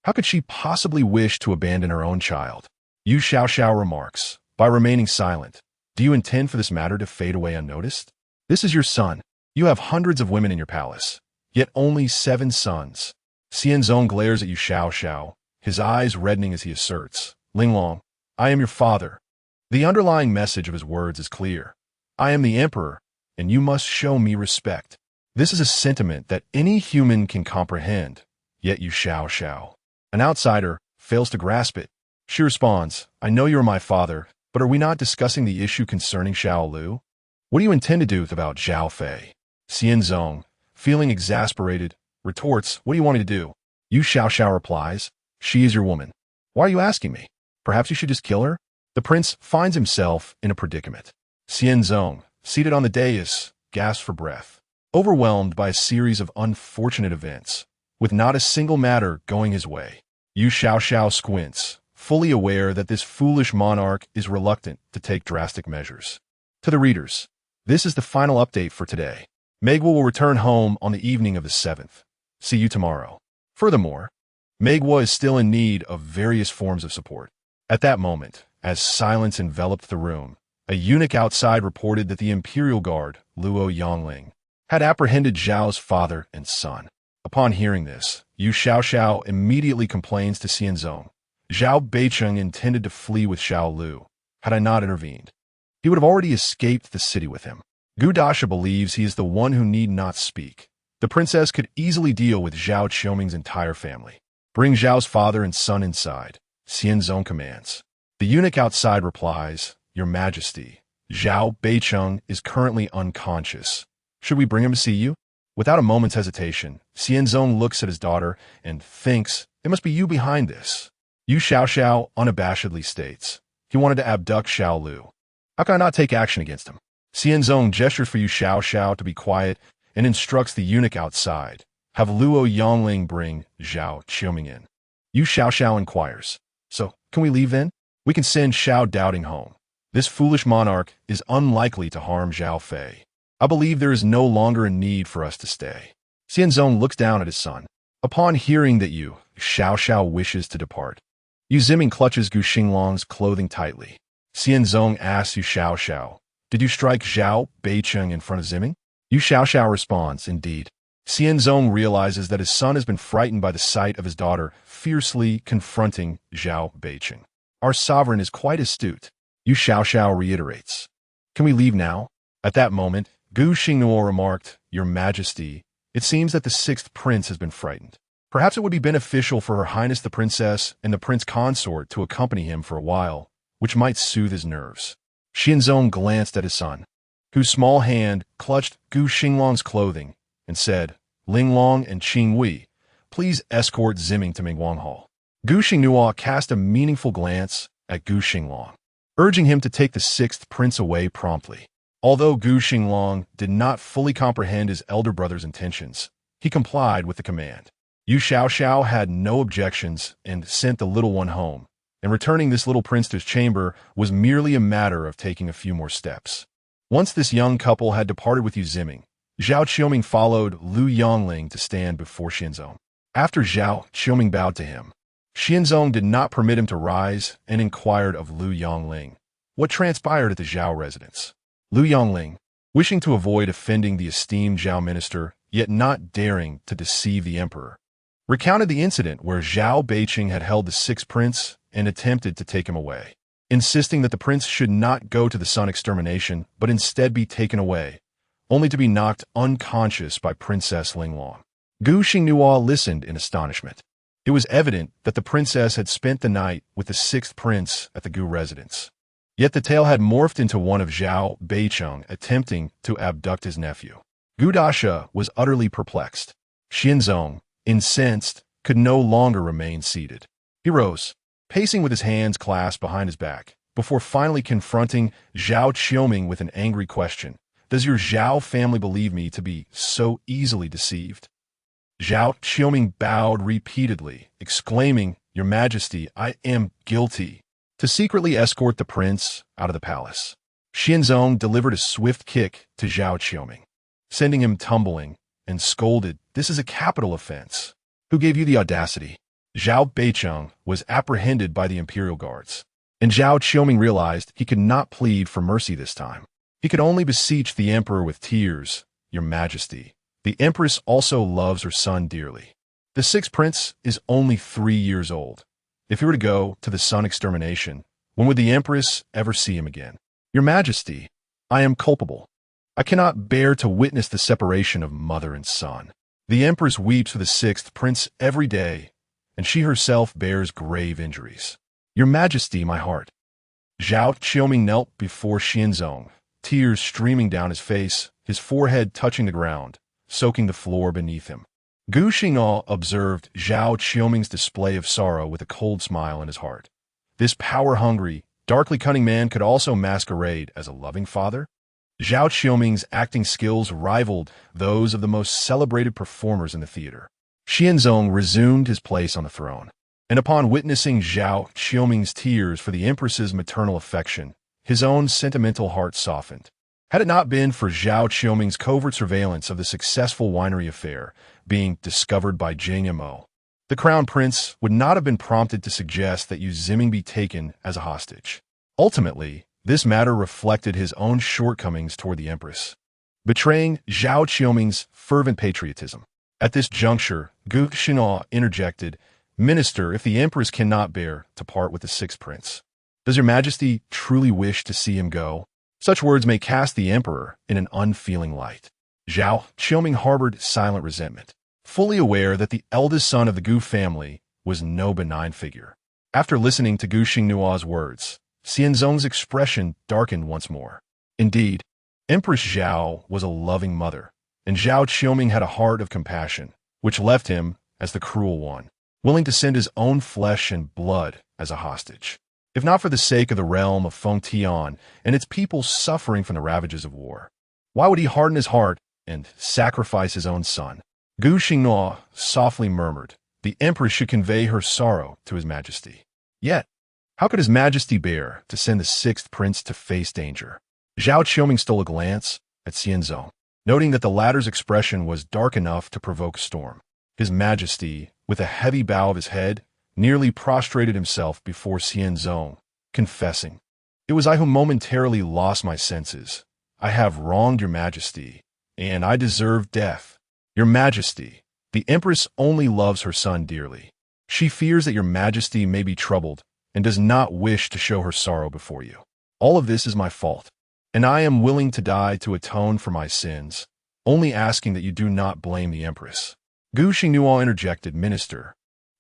How could she possibly wish to abandon her own child? Yu Xiao remarks, "By remaining silent, do you intend for this matter to fade away unnoticed? This is your son. You have hundreds of women in your palace, yet only 7 sons." Xianzong glares at Yu Xiao, his eyes reddening as he asserts, "Linglong, I am your father." The underlying message of his words is clear. I am the emperor, and you must show me respect. This is a sentiment that any human can comprehend, yet Yu Xiao, an outsider, fails to grasp it. She responds, "I know you are my father, but are we not discussing the issue concerning Xiao Lu? What do you intend to do about Zhao Fei?" Xianzong, feeling exasperated, retorts, "What do you want me to do?" Yu Xiao replies, "She is your woman. Why are you asking me? Perhaps you should just kill her?" The prince finds himself in a predicament. Xianzong, seated on the dais, gasps for breath, overwhelmed by a series of unfortunate events, with not a single matter going his way. Yu Xiao squints, fully aware that this foolish monarch is reluctant to take drastic measures. To the readers, this is the final update for today. Megwa will return home on the evening of the 7th. See you tomorrow. Furthermore, Megwa is still in need of various forms of support. At that moment, as silence enveloped the room, a eunuch outside reported that the Imperial Guard, Luo Yongling, had apprehended Zhao's father and son. Upon hearing this, Yu Xiao immediately complains to Xianzong. Zhao Beicheng intended to flee with Xiao Lu. Had I not intervened, he would have already escaped the city with him. Gu Dasha believes he is the one who need not speak. The princess could easily deal with Zhao Qiuming's entire family. Bring Zhao's father and son inside, Xianzong commands. The eunuch outside replies, "Your Majesty, Zhao Beicheng is currently unconscious. Should we bring him to see you?" Without a moment's hesitation, Xianzong looks at his daughter and thinks, "It must be you behind this." Yu Xiao unabashedly states, "He wanted to abduct Xiao Lu. How can I not take action against him?" Xianzong gestures for Yu Xiao to be quiet and instructs the eunuch outside, "Have Luo Yongling bring Zhao Qiuming in." Yu Xiao inquires, "So, can we leave then? We can send Xiao doubting home. This foolish monarch is unlikely to harm Zhao Fei. I believe there is no longer a need for us to stay." Xianzong looks down at his son. Upon hearing that Yu Xiao wishes to depart, Yu Ximing clutches Gu Xinglang's clothing tightly. Xianzong asks Yu Xiao, "Did you strike Zhao Beicheng in front of Ximing?" Yu Xiao responds, "Indeed." Xianzong realizes that his son has been frightened by the sight of his daughter fiercely confronting Zhao Beicheng. Our sovereign is quite astute. Yu Xiao reiterates, "Can we leave now?" At that moment, Gu Xinglang remarked, "Your Majesty, it seems that the 6th prince has been frightened. Perhaps it would be beneficial for Her Highness the Princess and the Prince Consort to accompany him for a while, which might soothe his nerves." Xianzong glanced at his son, whose small hand clutched Gu Xinglang's clothing, and said, "Linglong and Qing Wei, please escort Ximing to Mingguang Hall." Gu Xinglang cast a meaningful glance at Gu Xinglang, urging him to take the 6th prince away promptly. Although Gu Xinglang did not fully comprehend his elder brother's intentions, he complied with the command. Yu Xiao had no objections and sent the little one home, and returning this little prince to his chamber was merely a matter of taking a few more steps. Once this young couple had departed with Yu Ximing, Zhao Qiuming followed Lu Yongling to stand before Xianzong. After Zhao Qiuming bowed to him, Xianzong did not permit him to rise and inquired of Lu Yongling what transpired at the Zhao residence. Lu Yongling, wishing to avoid offending the esteemed Zhao minister, yet not daring to deceive the emperor, recounted the incident where Zhao Beicheng had held the 6th prince and attempted to take him away. insisting that the prince should not go to the sun extermination, but instead be taken away, only to be knocked unconscious by Princess Linglong. Gu Xinglang listened in astonishment. It was evident that the princess had spent the night with the sixth prince at the Gu residence. Yet the tale had morphed into one of Zhao Beicheng attempting to abduct his nephew. Gu Dasha was utterly perplexed. Xianzong, incensed, could no longer remain seated. He rose, pacing with his hands clasped behind his back, before finally confronting Zhao Qiuming with an angry question. Does your Zhao family believe me to be so easily deceived? Zhao Qiuming bowed repeatedly, exclaiming, Your Majesty, I am guilty, to secretly escort the prince out of the palace. Xianzong delivered a swift kick to Zhao Qiuming, sending him tumbling, and scolded, This is a capital offense. Who gave you the audacity? Zhao Beicheng was apprehended by the imperial guards, and Zhao Qiuming realized he could not plead for mercy this time. He could only beseech the emperor with tears, Your Majesty. The empress also loves her son dearly. The sixth prince is only 3 years old. If he were to go to the sun extermination, when would the empress ever see him again? Your Majesty, I am culpable. I cannot bear to witness the separation of mother and son. The empress weeps for the sixth prince every day, and she herself bears grave injuries. Your Majesty, my heart. Zhao Qiuming knelt before Xianzong, tears streaming down his face, his forehead touching the ground, soaking the floor beneath him. Gu Xinglang observed Zhao Qiuming's display of sorrow with a cold smile in his heart. This power-hungry, darkly cunning man could also masquerade as a loving father? Zhao Qiuming's acting skills rivaled those of the most celebrated performers in the theater. Xianzong resumed his place on the throne, and upon witnessing Zhao Qiuming's tears for the empress's maternal affection, his own sentimental heart softened. Had it not been for Zhao Qiuming's covert surveillance of the successful winery affair being discovered by Jing Mo, the crown prince would not have been prompted to suggest that Yu Ximing be taken as a hostage. Ultimately, this matter reflected his own shortcomings toward the empress, betraying Zhao Qiuming's fervent patriotism. At this juncture, Gu Xinglang interjected, Minister, if the empress cannot bear to part with the sixth prince, does your Majesty truly wish to see him go? Such words may cast the emperor in an unfeeling light. Zhao Qiuming harbored silent resentment, fully aware that the eldest son of the Gu family was no benign figure. After listening to Gu Xinglang's words, Xianzong's expression darkened once more. Indeed, Empress Zhao was a loving mother, and Zhao Qiuming had a heart of compassion, which left him as the cruel one, willing to send his own flesh and blood as a hostage. If not for the sake of the realm of Fengtian and its people suffering from the ravages of war, why would he harden his heart and sacrifice his own son? Gu Xinglang softly murmured, the empress should convey her sorrow to his majesty. Yet, how could his majesty bear to send the sixth prince to face danger? Zhao Qiuming stole a glance at Xianzong, noting that the latter's expression was dark enough to provoke a storm. His majesty, with a heavy bow of his head, nearly prostrated himself before Xianzong, confessing, It was I who momentarily lost my senses. I have wronged your majesty, and I deserve death. Your majesty, the empress only loves her son dearly. She fears that your majesty may be troubled and does not wish to show her sorrow before you. All of this is my fault, and I am willing to die to atone for my sins, only asking that you do not blame the empress. Gu Xinglang interjected, Minister,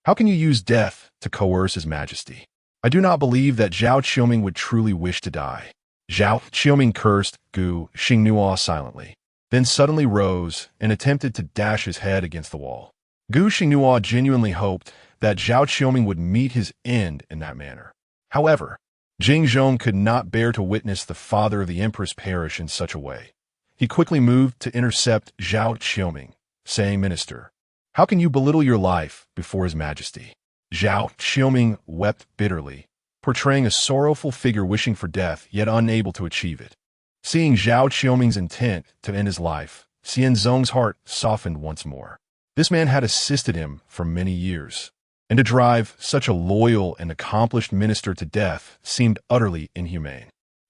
how can you use death to coerce his majesty? I do not believe that Zhao Qiuming would truly wish to die. Zhao Qiuming cursed Gu Xinglang silently, then suddenly rose and attempted to dash his head against the wall. Gu Xinglang genuinely hoped that Zhao Qiuming would meet his end in that manner. However, Jing Zhong could not bear to witness the father of the empress perish in such a way. He quickly moved to intercept Zhao Qiuming, saying, Minister, how can you belittle your life before his majesty? Zhao Qiuming wept bitterly, portraying a sorrowful figure wishing for death yet unable to achieve it. Seeing Zhao Qiuming's intent to end his life, Xianzong's heart softened once more. This man had assisted him for many years, and to drive such a loyal and accomplished minister to death seemed utterly inhumane.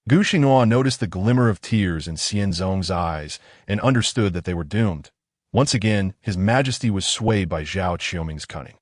Gu Xinglang noticed the glimmer of tears in Xianzong's eyes and understood that they were doomed. Once again, his majesty was swayed by Zhao Qiuming's cunning.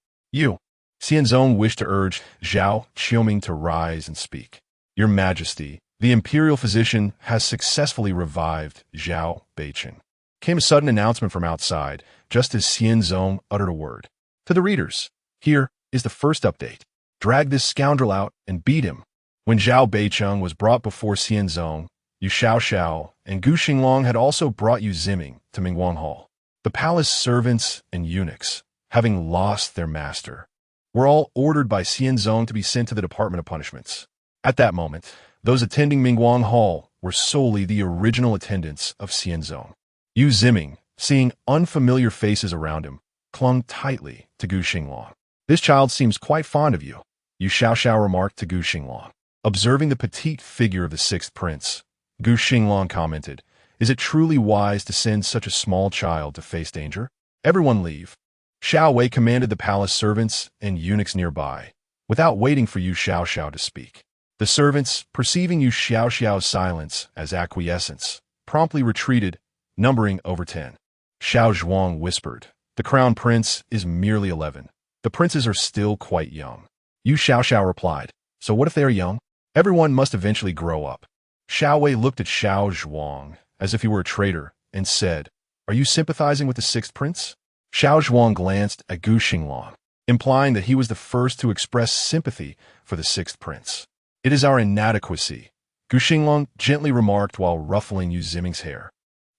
Xianzong wished to urge Zhao Qiuming to rise and speak. Your Majesty, the imperial physician has successfully revived Zhao Beiqing. Came a sudden announcement from outside, just as Xianzong uttered a word. To the readers, here is the first update. Drag this scoundrel out and beat him. When Zhao Beiqing was brought before Xianzong, Yu Xiao and Gu Xinglang had also brought Yu Ziming to Mingguang Hall. The palace servants and eunuchs, having lost their master, were all ordered by Xianzong to be sent to the Department of Punishments. At that moment, those attending Mingguang Hall were solely the original attendants of Xianzong. Yu Ziming, seeing unfamiliar faces around him, clung tightly to Gu Xinglang. This child seems quite fond of you, Yu Xiao remarked to Gu Xinglang. Observing the petite figure of the sixth prince, Gu Xinglang commented, "Is it truly wise to send such a small child to face danger? Everyone leave." Xiao Wei commanded the palace servants and eunuchs nearby, without waiting for Yu Xiao to speak. The servants, perceiving Yu Xiao's silence as acquiescence, promptly retreated, numbering over 10. Xiao Zhuang whispered, "The crown prince is merely 11. The princes are still quite young." Yu Xiao replied, "So what if they are young? Everyone must eventually grow up." Xiao Wei looked at Xiao Zhuang as if he were a traitor and said, "Are you sympathizing with the sixth prince?" Xiao Zhuang glanced at Gu Xinglang, implying that he was the first to express sympathy for the sixth prince. "It is our inadequacy," Gu Xinglang gently remarked while ruffling Yu Ziming's hair.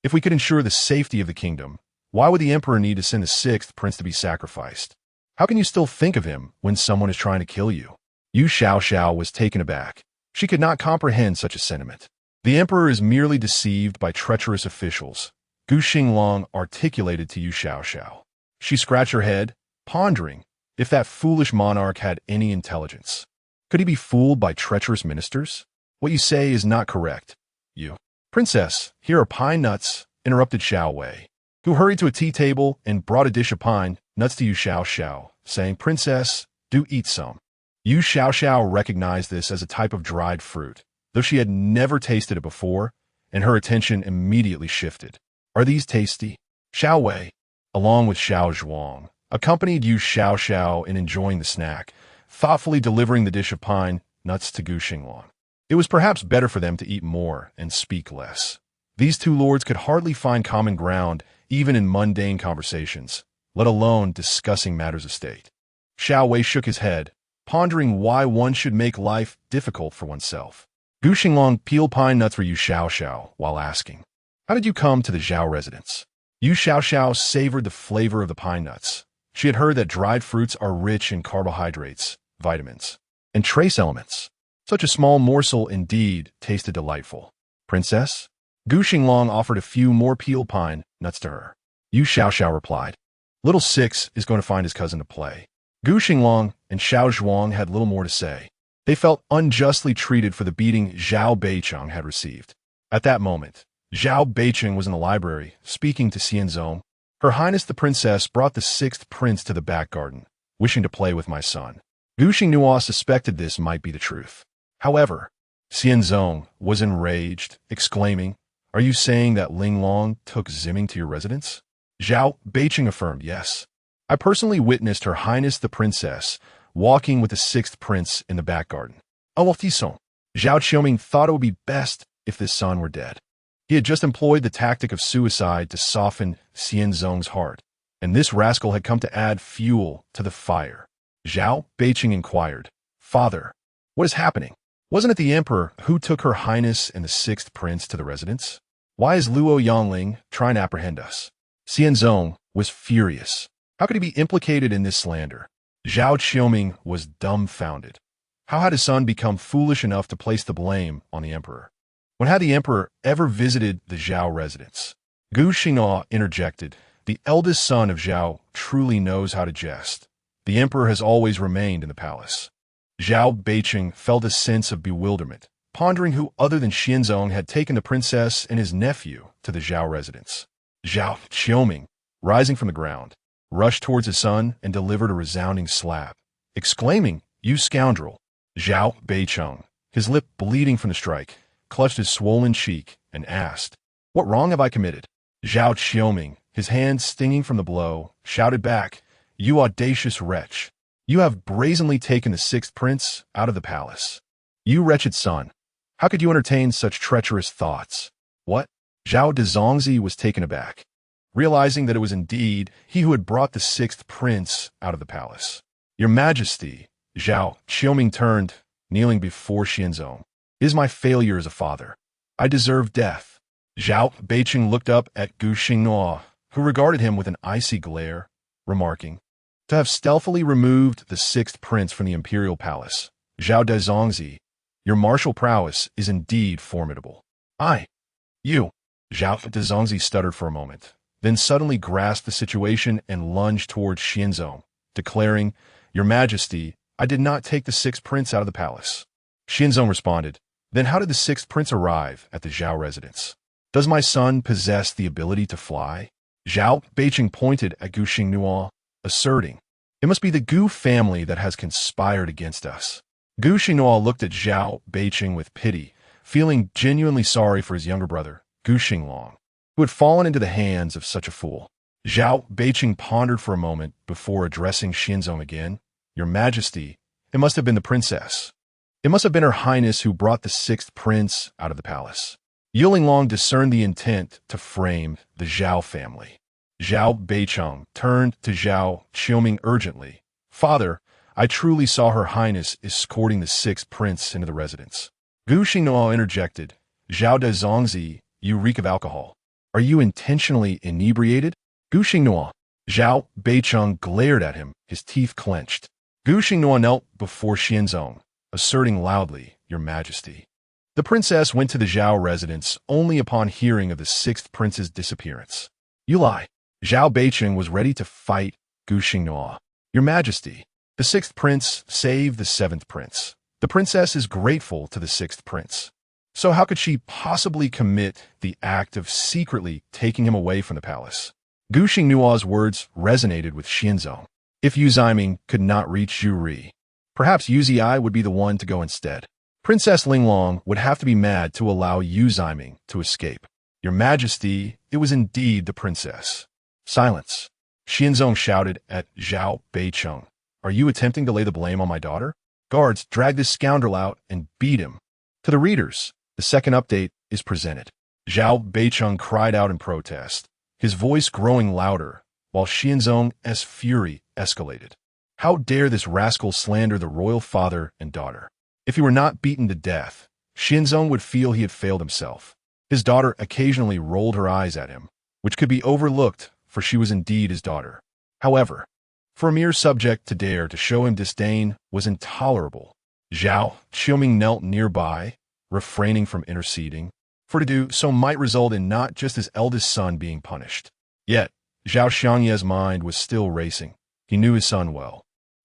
"If we could ensure the safety of the kingdom, why would the emperor need to send the sixth prince to be sacrificed? How can you still think of him when someone is trying to kill you?" Yu Xiao was taken aback. She could not comprehend such a sentiment. "The emperor is merely deceived by treacherous officials," Gu Xinglang articulated to Yu Xiao. She scratched her head, pondering if that foolish monarch had any intelligence. Could he be fooled by treacherous ministers? "What you say is not correct, Yu." "Princess, here are pine nuts," interrupted Xiao Wei, who hurried to a tea table and brought a dish of pine nuts to Yu Xiao, saying, "Princess, do eat some." Yu Xiao recognized this as a type of dried fruit, though she had never tasted it before, and her attention immediately shifted. "Are these tasty?" Xiao Wei, along with Xiao Zhuang, accompanied Yu Xiao in enjoying the snack, thoughtfully delivering the dish of pine nuts to Gu Xinglang. It was perhaps better for them to eat more and speak less. These two lords could hardly find common ground even in mundane conversations, let alone discussing matters of state. Xiao Wei shook his head, pondering why one should make life difficult for oneself. Gu Xinglang peeled pine nuts for Yu Xiao while asking, "How did you come to the Zhao residence?" Yu Xiao savored the flavor of the pine nuts. She had heard that dried fruits are rich in carbohydrates, vitamins, and trace elements. Such a small morsel indeed tasted delightful. "Princess?" Gu Xinglang offered a few more peeled pine nuts to her. Yu Xiao replied, "Little Six is going to find his cousin to play." Gu Xinglang and Xiao Zhuang had little more to say. They felt unjustly treated for the beating Zhao Beiqing had received. At that moment, Zhao Beiqing was in the library, speaking to Xianzong. "Her Highness the Princess brought the sixth prince to the back garden, wishing to play with my son." Gu Xinglang suspected this might be the truth. However, Xianzong was enraged, exclaiming, "Are you saying that Linglong took Ziming to your residence?" Zhao Beiqing affirmed, "Yes. I personally witnessed Her Highness the Princess walking with the sixth prince in the back garden." Zhao Qiuming thought it would be best if this son were dead. He had just employed the tactic of suicide to soften Xianzong's heart, and this rascal had come to add fuel to the fire. Zhao Beiqing inquired, "Father, what is happening? Wasn't it the emperor who took Her Highness and the sixth prince to the residence? Why is Luo Yangling trying to apprehend us?" Xianzong was furious. How could he be implicated in this slander? Zhao Qiuming was dumbfounded. How had his son become foolish enough to place the blame on the emperor? When had the emperor ever visited the Zhao residence? Gu Xinglang interjected, "The eldest son of Zhao truly knows how to jest. The emperor has always remained in the palace." Zhao Beiqing felt a sense of bewilderment, pondering who other than Xianzong had taken the princess and his nephew to the Zhao residence. Zhao Qiuming, rising from the ground, rushed towards his son and delivered a resounding slap, exclaiming, "You scoundrel!" Zhao Beiqing, his lip bleeding from the strike, clutched his swollen cheek and asked, "What wrong have I committed?" Zhao Qiuming, his hands stinging from the blow, shouted back, "You audacious wretch! You have brazenly taken the sixth prince out of the palace. You wretched son, how could you entertain such treacherous thoughts? What? Zhao Dezongzi was taken aback, realizing that it was indeed he who had brought the sixth prince out of the palace. Your Majesty, Zhao Qiuming turned, kneeling before Xianzong. It is my failure as a father. I deserve death. Zhao Beiqing looked up at Gu Xinglang, who regarded him with an icy glare, remarking, to have stealthily removed the sixth prince from the imperial palace, Zhao Dezongzi, your martial prowess is indeed formidable. You. Zhao Dezongzi stuttered for a moment, then suddenly grasped the situation and lunged towards Xianzong, declaring, Your Majesty, I did not take the sixth prince out of the palace. Xianzong responded, Then how did the sixth prince arrive at the Zhao residence? Does my son possess the ability to fly? Zhao Beiqing pointed at Gu Xinglang, asserting, It must be the Gu family that has conspired against us. Gu Xinglang looked at Zhao Beiqing with pity, feeling genuinely sorry for his younger brother, Gu Xinglang, who had fallen into the hands of such a fool. Zhao Beiqing pondered for a moment before addressing Xianzong again. Your Majesty, it must have been the princess. It must have been Her Highness who brought the sixth prince out of the palace. Yu Linglong discerned the intent to frame the Zhao family. Zhao Beiqing turned to Zhao Qiuming urgently. Father, I truly saw Her Highness escorting the sixth prince into the residence. Gu Xinglang interjected, Zhao Dezongzi, you reek of alcohol. Are you intentionally inebriated? Gu Xinglang. Zhao Beiqing glared at him, his teeth clenched. Gu Xinglang knelt before Xianzong, asserting loudly, Your Majesty. The princess went to the Zhao residence only upon hearing of the sixth prince's disappearance. You lie. Zhao Beiqing was ready to fight Gu Xinglang. Your Majesty, the sixth prince saved the seventh prince. The princess is grateful to the sixth prince. So how could she possibly commit the act of secretly taking him away from the palace? Gu Xinglang's words resonated with Xianzong. If Yu Ximing could not reach Yu Ri, perhaps Yu Zi would be the one to go instead. Princess Linglong would have to be mad to allow Yu Ximing to escape. Your Majesty, it was indeed the princess. Silence. Xianzong shouted at Zhao Beiqing. Are you attempting to lay the blame on my daughter? Guards, drag this scoundrel out and beat him. To the readers, the second update is presented. Zhao Beiqing cried out in protest, his voice growing louder, while Xianzong's fury escalated. How dare this rascal slander the royal father and daughter? If he were not beaten to death, Xianzong would feel he had failed himself. His daughter occasionally rolled her eyes at him, which could be overlooked, for she was indeed his daughter. However, for a mere subject to dare to show him disdain was intolerable. Zhao Qiuming knelt nearby, refraining from interceding, for to do so might result in not just his eldest son being punished. Yet, Zhao Xiangye's mind was still racing. He knew his son well.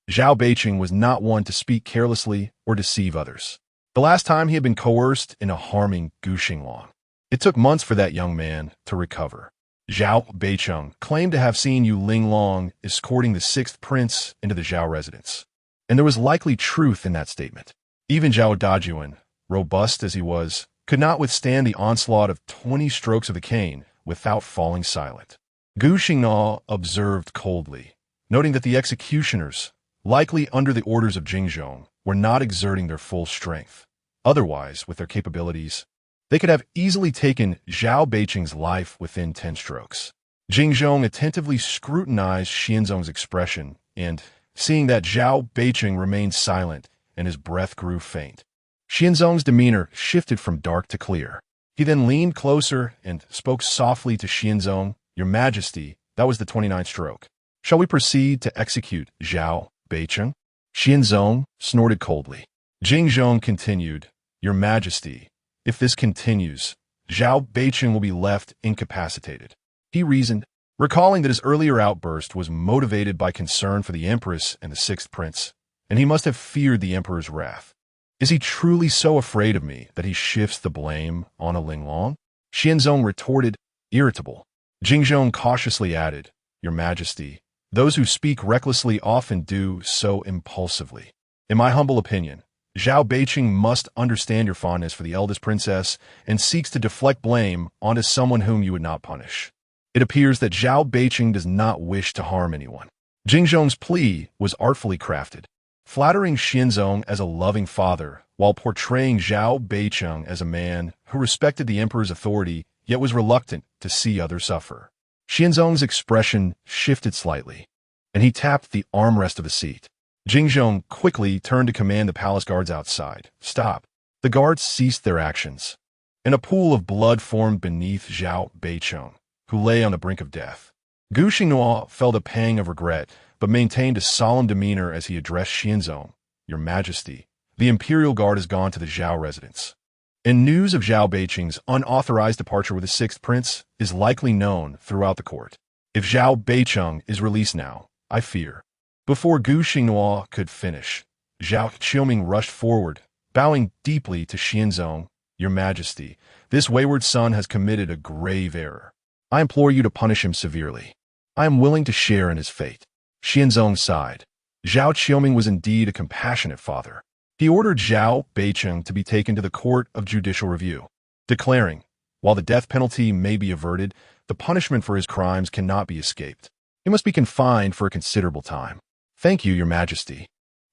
Zhao Beiqing was not one to speak carelessly or deceive others. The last time he had been coerced into harming Gu Xinglang. It took months for that young man to recover. Zhao Beiqing claimed to have seen Yu Linglong escorting the sixth prince into the Zhao residence. And there was likely truth in that statement. Even Zhao Dajuan, robust as he was, could not withstand the onslaught of 20 strokes of the cane without falling silent. Gu Xinglang observed coldly, noting that the executioners, likely under the orders of Jingzhong, were not exerting their full strength. Otherwise, with their capabilities, they could have easily taken Zhao Beiqing's life within 10 strokes. Jingzhong attentively scrutinized Xianzong's expression and, seeing that Zhao Beiqing remained silent and his breath grew faint, Xianzong's demeanor shifted from dark to clear. He then leaned closer and spoke softly to Xianzong, Your Majesty, that was the 29th stroke. Shall we proceed to execute Zhao Beiqing? Xianzong snorted coldly. Jingzhong continued, Your Majesty, if this continues, Zhao Beiqing will be left incapacitated. He reasoned, recalling that his earlier outburst was motivated by concern for the Empress and the sixth prince, and he must have feared the Emperor's wrath. Is he truly so afraid of me that he shifts the blame on a Linglong? Xianzong retorted, irritable. Jingzhong cautiously added, Your Majesty, those who speak recklessly often do so impulsively. In my humble opinion, Zhao Beiqing must understand your fondness for the eldest princess and seeks to deflect blame onto someone whom you would not punish. It appears that Zhao Beiqing does not wish to harm anyone. Jingzhong's plea was artfully crafted. flattering Xianzong as a loving father while portraying Zhao Beicheng as a man who respected the emperor's authority yet was reluctant to see others suffer. Xianzong's expression shifted slightly, and he tapped the armrest of a seat. Jingzhong quickly turned to command the palace guards outside. Stop. The guards ceased their actions, and a pool of blood formed beneath Zhao Beicheng, who lay on the brink of death. Gu Xinglang felt a pang of regret, but maintained a solemn demeanor as he addressed Xianzong. Your Majesty, the Imperial Guard has gone to the Zhao residence, and news of Zhao Beicheng's unauthorized departure with the sixth prince is likely known throughout the court. If Zhao Beicheng is released now, I fear. Before Gu Xinglang could finish, Zhao Qiuming rushed forward, bowing deeply to Xianzong. Your Majesty, this wayward son has committed a grave error. I implore you to punish him severely. I am willing to share in his fate. Xianzong sighed. Zhao Qiuming was indeed a compassionate father. He ordered Zhao Beicheng to be taken to the Court of Judicial Review, declaring, while the death penalty may be averted, the punishment for his crimes cannot be escaped. He must be confined for a considerable time. Thank you, Your Majesty,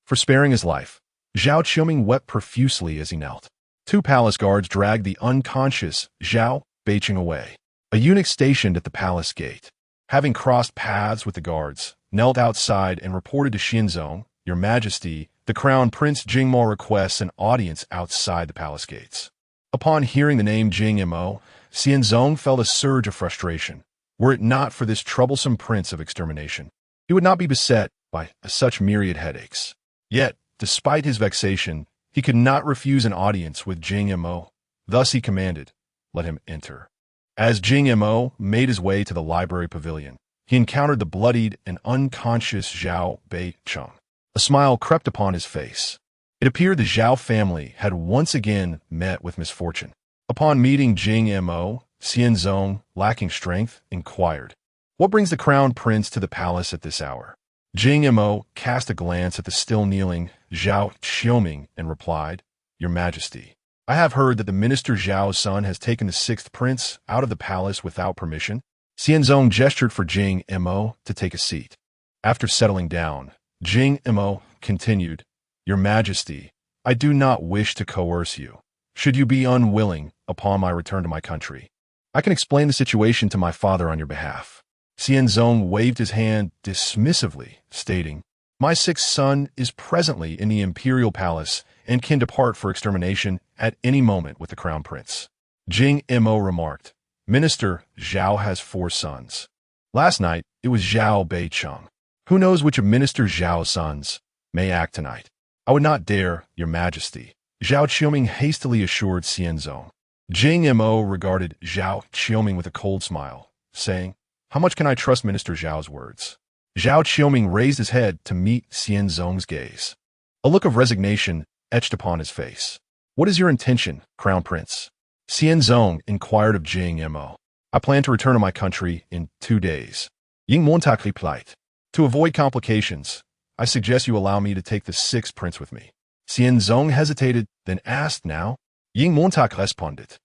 for sparing his life. Zhao Qiuming wept profusely as he knelt. Two palace guards dragged the unconscious Zhao Beicheng away. A eunuch stationed at the palace gate, having crossed paths with the guards, knelt outside and reported to Xianzong, Your Majesty, the Crown Prince Jingmo requests an audience outside the palace gates. Upon hearing the name Jingmo, Xianzong felt a surge of frustration. Were it not for this troublesome prince of extermination, he would not be beset by such myriad headaches. Yet, despite his vexation, he could not refuse an audience with Jingmo. Thus he commanded, let him enter. As Jingmo made his way to the library pavilion, he encountered the bloodied and unconscious Zhao Beicheng. A smile crept upon his face. It appeared the Zhao family had once again met with misfortune. Upon meeting Jingmo, Xianzong, lacking strength, inquired, what brings the crown prince to the palace at this hour? Jingmo cast a glance at the still kneeling Zhao Qiuming and replied, Your Majesty, I have heard that the minister Zhao's son has taken the sixth prince out of the palace without permission. Xianzong gestured for Jingmo to take a seat. After settling down, Jingmo continued, Your Majesty, I do not wish to coerce you. Should you be unwilling, upon my return to my country, I can explain the situation to my father on your behalf. Xianzong waved his hand dismissively, stating, My sixth son is presently in the imperial palace and can depart for extermination at any moment with the crown prince. Jingmo remarked, Minister Zhao has 4 sons. Last night, it was Zhao Beicheng. Who knows which of Minister Zhao's sons may act tonight? I would not dare, Your Majesty, Zhao Qiuming hastily assured Xianzong. Jingmo regarded Zhao Qiuming with a cold smile, saying, How much can I trust Minister Zhao's words? Zhao Qiuming raised his head to meet Xianzong's gaze. A look of resignation etched upon his face. What is your intention, Crown Prince? Xianzong inquired of Jingmo. I plan to return to my country in 2 days. Ying Montag replied. To avoid complications, I suggest you allow me to take the sixth prince with me. Xianzong hesitated, then asked now. Ying Montag responded.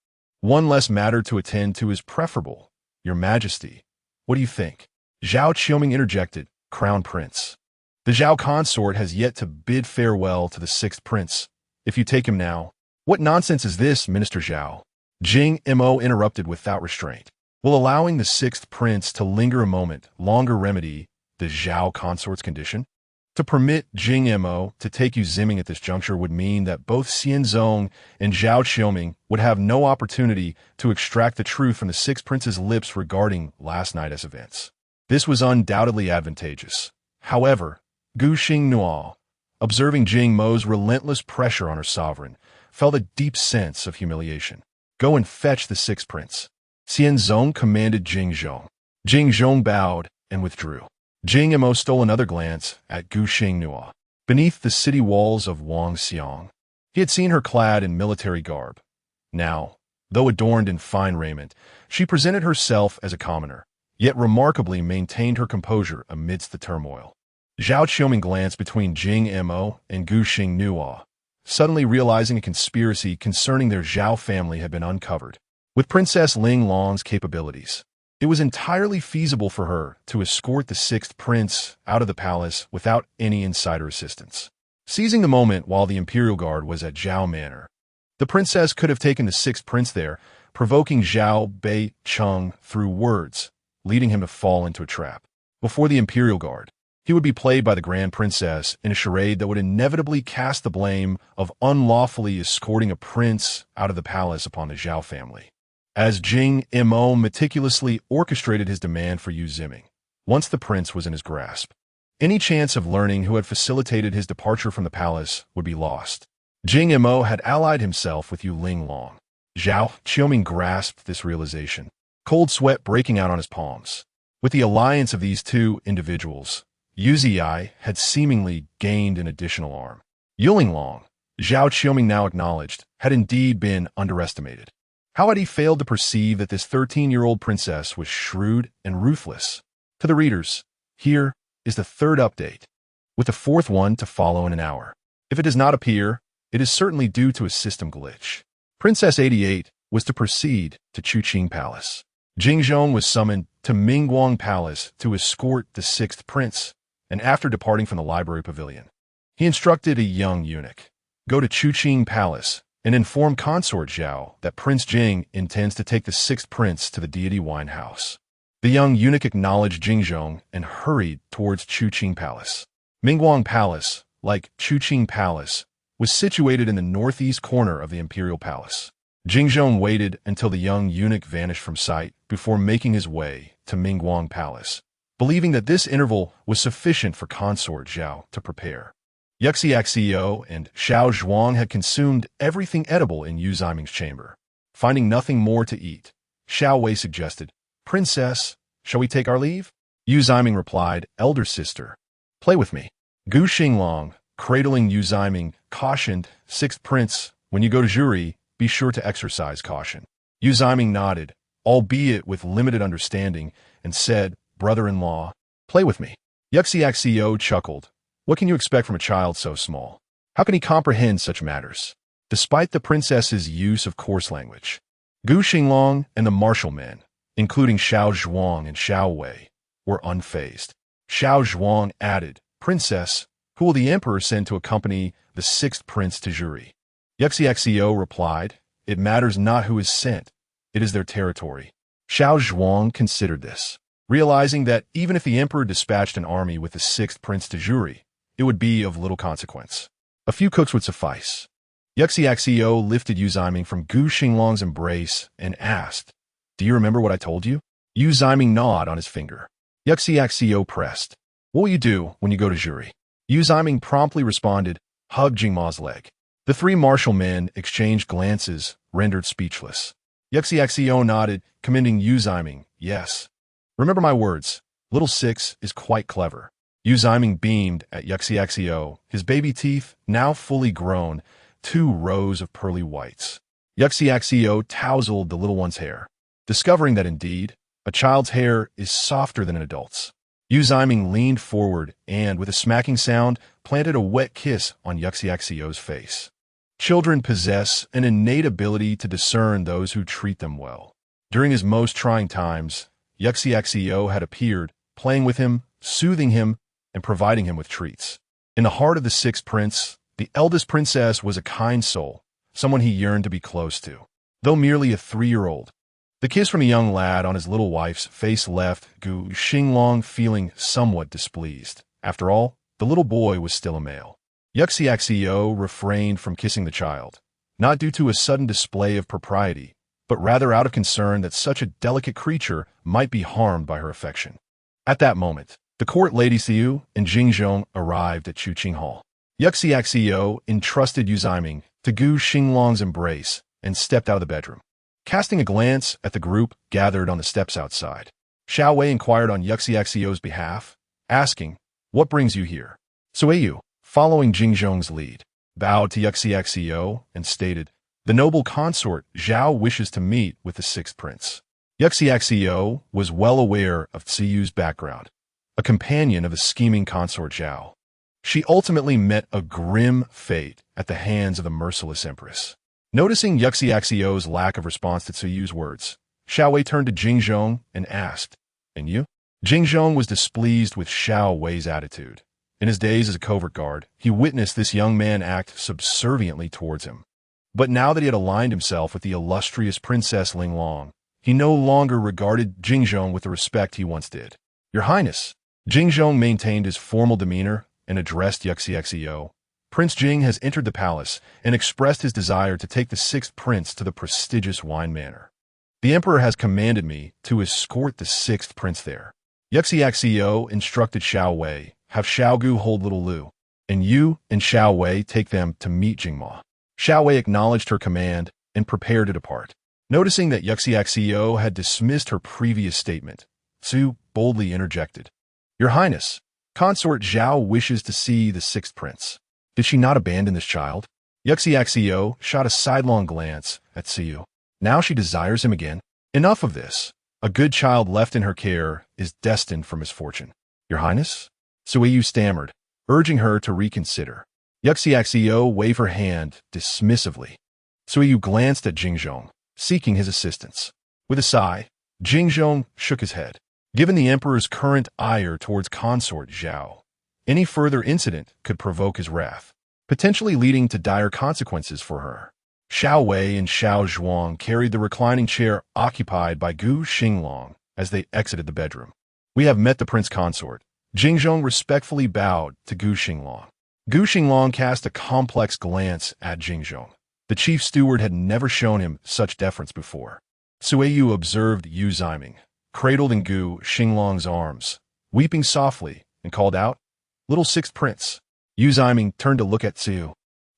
One less matter to attend to is preferable, Your Majesty. What do you think? Zhao Qiuming interjected, Crown Prince. The Zhao consort has yet to bid farewell to the sixth prince. If you take him now, what nonsense is this, Minister Zhao? Jingmo interrupted without restraint. Will allowing the sixth prince to linger a moment longer remedy the Zhao consort's condition? To permit Jingmo to take you zimming at this juncture would mean that both Xianzong and Zhao Qiuming would have no opportunity to extract the truth from the sixth prince's lips regarding last night's events. This was undoubtedly advantageous. However, Gu Xinglang, observing Jingmo's relentless pressure on her sovereign, felt a deep sense of humiliation. Go and fetch the sixth prince. Xianzong commanded Jingzhong. Jingzhong bowed and withdrew. Jingmo stole another glance at Gu Xinglang. Beneath the city walls of Wangxiang, he had seen her clad in military garb. Now, though adorned in fine raiment, she presented herself as a commoner, yet remarkably maintained her composure amidst the turmoil. Zhao Qiuming glanced between Jingmo and Gu Xinglang, suddenly realizing a conspiracy concerning their Zhao family had been uncovered. With Princess Ling Long's capabilities, it was entirely feasible for her to escort the sixth prince out of the palace without any insider assistance. seizing the moment while the Imperial Guard was at Zhao Manor. The princess could have taken the sixth prince there, provoking Zhao Bei Cheng through words, leading him to fall into a trap. Before the Imperial Guard, he would be played by the Grand Princess in a charade that would inevitably cast the blame of unlawfully escorting a prince out of the palace upon the Zhao family. As Jing Mo meticulously orchestrated his demand for Yu Ximing, once the prince was in his grasp, any chance of learning who had facilitated his departure from the palace would be lost. Jing Mo had allied himself with Yu Linglong. Zhao Qiuming grasped this realization, cold sweat breaking out on his palms. With the alliance of these two individuals, Yu Ziyai had seemingly gained an additional arm. Yu Linglong, Zhao Qiuming now acknowledged, had indeed been underestimated. How had he failed to perceive that this 13-year-old princess was shrewd and ruthless? To the readers, here is the third update, with the fourth one to follow in an hour. If it does not appear, it is certainly due to a system glitch. Princess 88 was to proceed to Chuqing Palace. Jingzhong was summoned to Mingguang Palace to escort the sixth prince, and after departing from the library pavilion, he instructed a young eunuch, go to Chuqing Palace and inform consort Zhao that Prince Jing intends to take the sixth prince to the deity wine house. The young eunuch acknowledged Jingzhong and hurried towards Chuqing Palace. Mingguang Palace, like Chuqing Palace, was situated in the northeast corner of the imperial palace. Jingzhong waited until the young eunuch vanished from sight before making his way to Mingguang Palace, believing that this interval was sufficient for consort Zhao to prepare. Yuxiao and Xiao Zhuang had consumed everything edible in Yu Ximing's chamber. Finding nothing more to eat, Xiao Wei suggested, "Princess, shall we take our leave?" Yu Ximing replied, "Elder sister, play with me." Gu Xinglang, cradling Yu Ximing, cautioned, "Sixth prince, when you go to jury, be sure to exercise caution." Yu Ximing nodded, albeit with limited understanding, and said, "Brother-in-law, play with me." Yuxiao chuckled. What can you expect from a child so small? How can he comprehend such matters? Despite the princess's use of coarse language, Gu Xinglang and the martial men, including Xiao Zhuang and Xiao Wei, were unfazed. Xiao Zhuang added, "Princess, who will the emperor send to accompany the sixth prince to jury?" Yuxiao replied, "It matters not who is sent, it is their territory." Xiao Zhuang considered this, realizing that even if the emperor dispatched an army with the sixth prince to jury, it would be of little consequence. A few cooks would suffice. Yuxiao lifted Yu Ximing from Gu Xinglang's embrace and asked, "Do you remember what I told you?" Yu Ximing gnawed on his finger. Yuxiao pressed, "What will you do when you go to jury?" Yu Ximing promptly responded, "Hug Jingma's leg." The three martial men exchanged glances, rendered speechless. Yuxiao nodded, commending Yu Ximing, "Yes. Remember my words, little six is quite clever." Yu Ximing beamed at Yuxiao, his baby teeth, now fully grown, 2 rows of pearly whites. Yuxiao tousled the little one's hair, discovering that indeed, a child's hair is softer than an adult's. Yu Ximing leaned forward and, with a smacking sound, planted a wet kiss on Yuxiao's face. Children possess an innate ability to discern those who treat them well. During his most trying times, Yuxiao had appeared, playing with him, soothing him, and providing him with treats. In the heart of the sixth prince, the eldest princess was a kind soul, someone he yearned to be close to. Though merely a 3-year-old, the kiss from a young lad on his little wife's face left Gu Xinglang feeling somewhat displeased. After all, the little boy was still a male. Yuxiao refrained from kissing the child, not due to a sudden display of propriety, but rather out of concern that such a delicate creature might be harmed by her affection. At that moment, the court lady Xiu and Jingzhong arrived at Chuqing Hall. Yuxiao entrusted Yu Ximing to Gu Xinglang's embrace and stepped out of the bedroom. Casting a glance at the group gathered on the steps outside, Xiao Wei inquired on Yuxiao's behalf, asking, "What brings you here?" Suiyu, following Jingzhong's lead, bowed to Yuxiao and stated, "The noble consort Zhao wishes to meet with the sixth prince." Yuxiao was well aware of Ciyu's background, a companion of the scheming consort Zhao. She ultimately met a grim fate at the hands of the merciless empress. Noticing Yuxiao's lack of response to Ciyu's words, Xiao Wei turned to Jingzhong and asked, "And you?" Jingzhong was displeased with Xiao Wei's attitude, In his days as a covert guard, he witnessed this young man act subserviently towards him. But now that he had aligned himself with the illustrious Princess Linglong, he no longer regarded Jingzhong with the respect he once did. "Your Highness." Jingzhong maintained his formal demeanor and addressed Yu Xiao. "Prince Jing has entered the palace and expressed his desire to take the sixth prince to the prestigious wine manor. The emperor has commanded me to escort the sixth prince there." Yu Xiao instructed Xiao Wei, "Have Xiao Gu hold little Lu, and you and Xiao Wei take them to meet Jingma." Xiao Wei acknowledged her command and prepared to depart. Noticing that Yu Xiao had dismissed her previous statement, Su boldly interjected, "Your Highness, Consort Zhao wishes to see the sixth prince. Did she not abandon this child?" Yu Xiao shot a sidelong glance at Su. "Now she desires him again. Enough of this. A good child left in her care is destined for misfortune." "Your Highness?" Suiyu stammered, urging her to reconsider. Yu Xiao waved her hand dismissively. Suiyu glanced at Jingzhong, seeking his assistance. With a sigh, Jingzhong shook his head. Given the emperor's current ire towards Consort Zhao, any further incident could provoke his wrath, potentially leading to dire consequences for her. Xiao Wei and Xiao Zhuang carried the reclining chair occupied by Gu Xinglang as they exited the bedroom. "We have met the prince consort." Jingzhong respectfully bowed to Gu Xinglang. Gu Xinglang cast a complex glance at Jingzhong. The chief steward had never shown him such deference before. Suiyu observed Yu Ximing, cradled in Gu Xinglang's arms, weeping softly, and called out, "Little sixth prince." Yu Ximing turned to look at Su,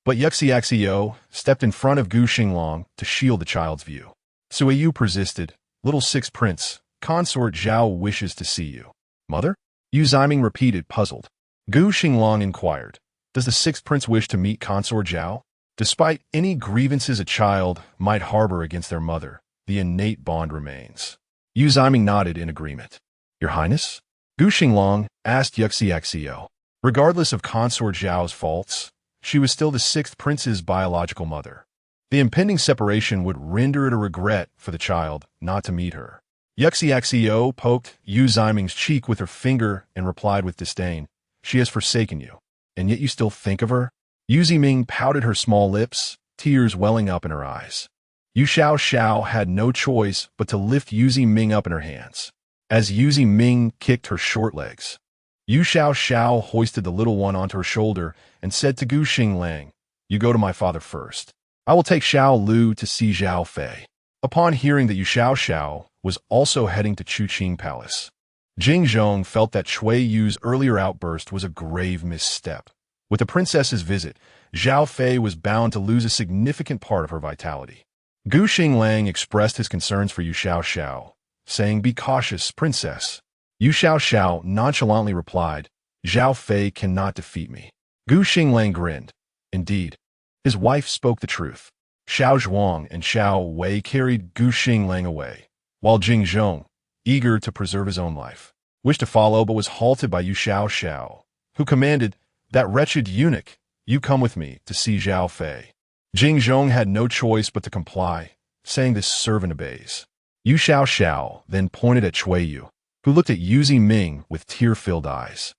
but Yu Xiao stepped in front of Gu Xinglang to shield the child's view. Suiyu persisted, "Little sixth prince, Consort Zhao wishes to see you." "Mother?" Yu Ximing repeated, puzzled. Gu Xinglang inquired, "Does the sixth prince wish to meet Consort Zhao?" Despite any grievances a child might harbor against their mother, the innate bond remains. Yu Ximing nodded in agreement. "Your Highness?" Gu Xinglang asked Yu Xiao. Regardless of Consort Zhao's faults, she was still the sixth prince's biological mother. The impending separation would render it a regret for the child not to meet her. Yu Xiao poked Yu Ximing's cheek with her finger and replied with disdain, "She has forsaken you, and yet you still think of her?" Yu Ximing pouted her small lips, tears welling up in her eyes. Yu Xiao had no choice but to lift Yu Ximing up in her hands. As Yu Ximing kicked her short legs, Yu Xiao hoisted the little one onto her shoulder and said to Gu Xinglang, "You go to my father first. I will take Xiao Lu to see Zhao Fei." Upon hearing that Yu Xiao was also heading to Chuqing Palace, Jingzhong felt that Cui Yu's earlier outburst was a grave misstep. With the princess's visit, Zhao Fei was bound to lose a significant part of her vitality. Gu Xinglang expressed his concerns for Yu Xiao, saying, "Be cautious, princess." Yu Xiao nonchalantly replied, "Zhao Fei cannot defeat me." Gu Xinglang grinned. Indeed, his wife spoke the truth. Xiao Zhuang and Xiao Wei carried Gu Xinglang away, while Jingzhong, eager to preserve his own life, wished to follow but was halted by Yu Xiao, who commanded, "That wretched eunuch, you come with me to see Zhao Fei." Jingzhong had no choice but to comply, saying this servant obeys. Yu Xiao then pointed at Cui Yu, who looked at Yu Ximing with tear-filled eyes.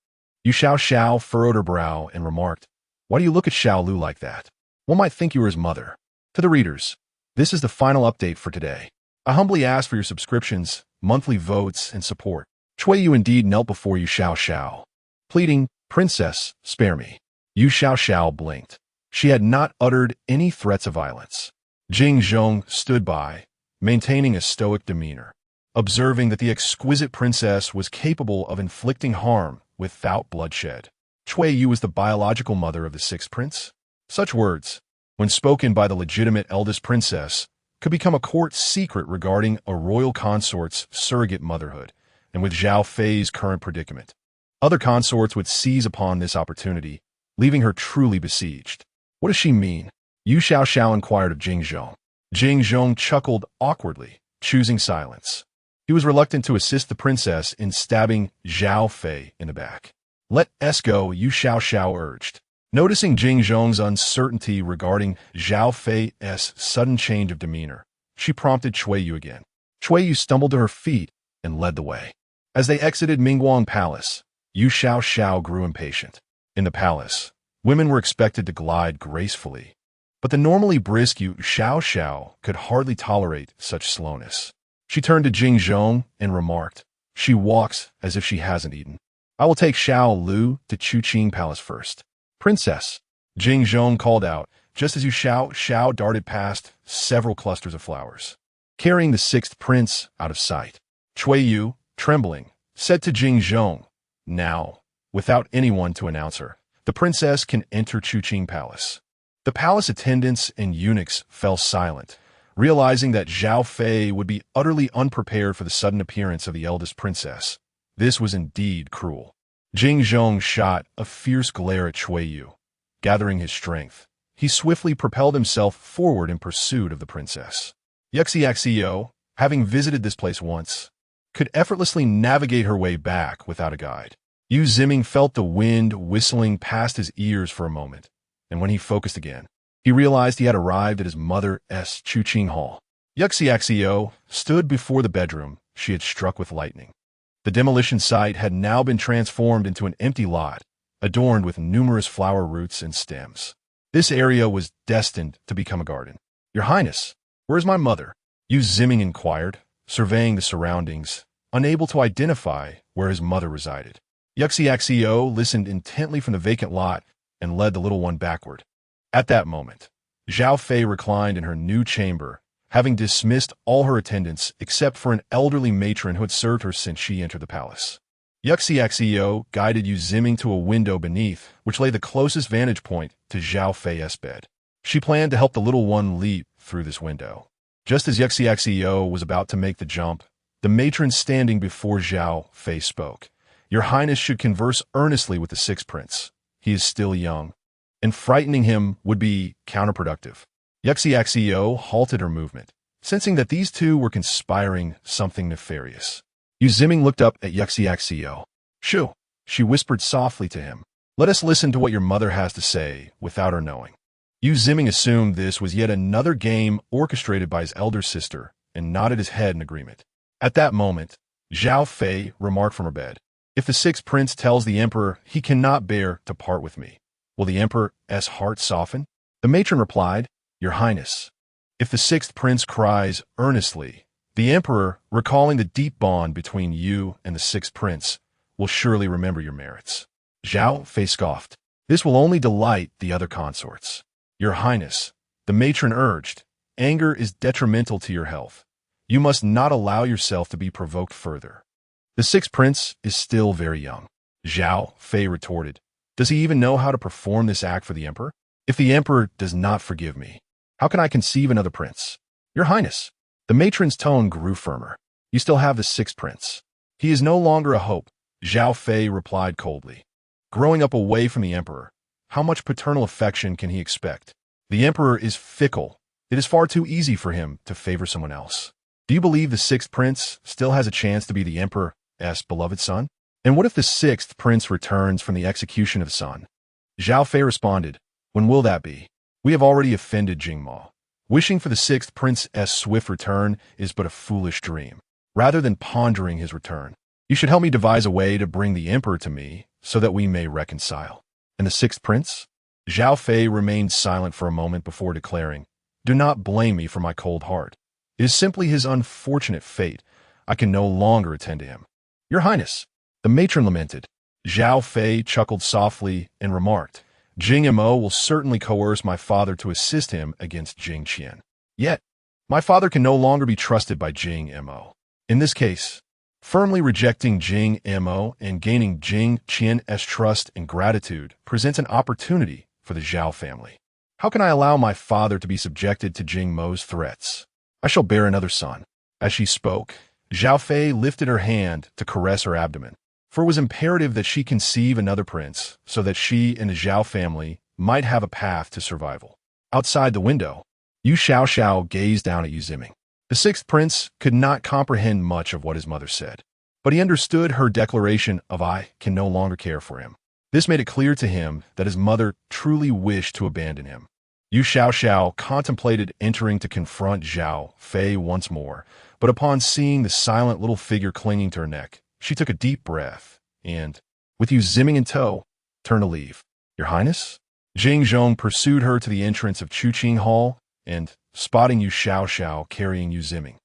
Yu Xiao furrowed her brow and remarked, "Why do you look at Xiao Lu like that? One might think you are his mother." To the readers, this is the final update for today. I humbly ask for your subscriptions, monthly votes, and support. Cui Yu indeed knelt before Yu Xiao, pleading, "Princess, spare me." Yu Xiao blinked. She had not uttered any threats of violence. Jingzhong stood by, maintaining a stoic demeanor, observing that the exquisite princess was capable of inflicting harm without bloodshed. Cui Yu was the biological mother of the sixth prince. Such words, when spoken by the legitimate eldest princess, could become a court secret regarding a royal consort's surrogate motherhood, and with Zhao Fei's current predicament, other consorts would seize upon this opportunity, leaving her truly besieged. What does she mean? Yu Xiao inquired of Jingzhong. Jingzhong chuckled awkwardly, choosing silence. He was reluctant to assist the princess in stabbing Zhao Fei in the back. "Let us go," Yu Xiao urged. Noticing Jingzhong's uncertainty regarding Zhao Fei's sudden change of demeanor, she prompted Cui Yu again. Cui Yu stumbled to her feet and led the way. As they exited Mingguang Palace, Yu Xiao grew impatient. In the palace, women were expected to glide gracefully, but the normally brisk Yu Xiao could hardly tolerate such slowness. She turned to Jing Zhong and remarked, "She walks as if she hasn't eaten. I will take Xiao Lu to Chuqing Palace first." "Princess," Jing Zhong called out, just as Yu Xiao darted past several clusters of flowers, carrying the sixth prince out of sight. Cui Yu, trembling, said to Jing Zhong, "Now, without anyone to announce her, the princess can enter Chuqing Palace." The palace attendants and eunuchs fell silent, realizing that Zhao Fei would be utterly unprepared for the sudden appearance of the eldest princess. This was indeed cruel. Jing Zhong shot a fierce glare at Cui Yu. Gathering his strength, he swiftly propelled himself forward in pursuit of the princess. Yu Xiao, having visited this place once, could effortlessly navigate her way back without a guide. Yu Ximing felt the wind whistling past his ears for a moment, and when he focused again, he realized he had arrived at his mother's Chuqing Hall. Yu Xiao stood before the bedroom she had struck with lightning. The demolition site had now been transformed into an empty lot, adorned with numerous flower roots and stems. This area was destined to become a garden. "Your Highness, where is my mother?" Yu Ximing inquired, surveying the surroundings, unable to identify where his mother resided. Yu Xiao listened intently from the vacant lot and led the little one backward. At that moment, Zhao Fei reclined in her new chamber, having dismissed all her attendants except for an elderly matron who had served her since she entered the palace. Yu Xiao guided Yu Ximing to a window beneath, which lay the closest vantage point to Zhao Fei's bed. She planned to help the little one leap through this window. Just as Yu Xiao was about to make the jump, the matron standing before Zhao Fei spoke. "Your Highness should converse earnestly with the sixth prince. He is still young, and frightening him would be counterproductive." Yu Xiao halted her movement, sensing that these two were conspiring something nefarious. Yu Ximing looked up at Yu Xiao. "Shoo," she whispered softly to him. "Let us listen to what your mother has to say without her knowing." Yu Ximing assumed this was yet another game orchestrated by his elder sister and nodded his head in agreement. At that moment, Zhao Fei remarked from her bed, "If the sixth prince tells the emperor he cannot bear to part with me, will the emperor's heart soften?" The matron replied, "Your Highness, if the sixth prince cries earnestly, the emperor, recalling the deep bond between you and the sixth prince, will surely remember your merits." Zhao Fei scoffed. "This will only delight the other consorts." "Your Highness," the matron urged, "anger is detrimental to your health. You must not allow yourself to be provoked further. The sixth prince is still very young." Zhao Fei retorted, "Does he even know how to perform this act for the emperor? If the emperor does not forgive me, how can I conceive another prince?" "Your Highness," the matron's tone grew firmer, "you still have the sixth prince. He is no longer a hope." Zhao Fei replied coldly, "Growing up away from the emperor, how much paternal affection can he expect? The emperor is fickle. It is far too easy for him to favor someone else. Do you believe the sixth prince still has a chance to be the emperor's beloved son? And what if the sixth prince returns from the execution of Sun?" Zhao Fei responded, "When will that be? We have already offended Jingma. Wishing for the sixth prince's swift return is but a foolish dream. Rather than pondering his return, you should help me devise a way to bring the emperor to me so that we may reconcile." "And the sixth prince?" Zhao Fei remained silent for a moment before declaring, "Do not blame me for my cold heart. It is simply his unfortunate fate. I can no longer attend to him." "Your Highness," the matron lamented. Zhao Fei chuckled softly and remarked, "Jing Mo will certainly coerce my father to assist him against Jing Qian. Yet, my father can no longer be trusted by Jing Mo. In this case, firmly rejecting Jing Mo and gaining Jing Qian's trust and gratitude presents an opportunity for the Zhao family. How can I allow my father to be subjected to Jing Mo's threats? I shall bear another son." As she spoke, Zhao Fei lifted her hand to caress her abdomen, for it was imperative that she conceive another prince so that she and the Zhao family might have a path to survival. Outside the window, Yu Xiao gazed down at Yu Ximing. The sixth prince could not comprehend much of what his mother said, but he understood her declaration of "I can no longer care for him." This made it clear to him that his mother truly wished to abandon him. Yu Xiao contemplated entering to confront Zhao Fei once more, but upon seeing the silent little figure clinging to her neck, she took a deep breath and, with Yu Ximing in tow, turn to leave. Your Highness? Jing Zhong pursued her to the entrance of Chuqing Hall and, spotting Yu Xiao carrying Yu Ziming,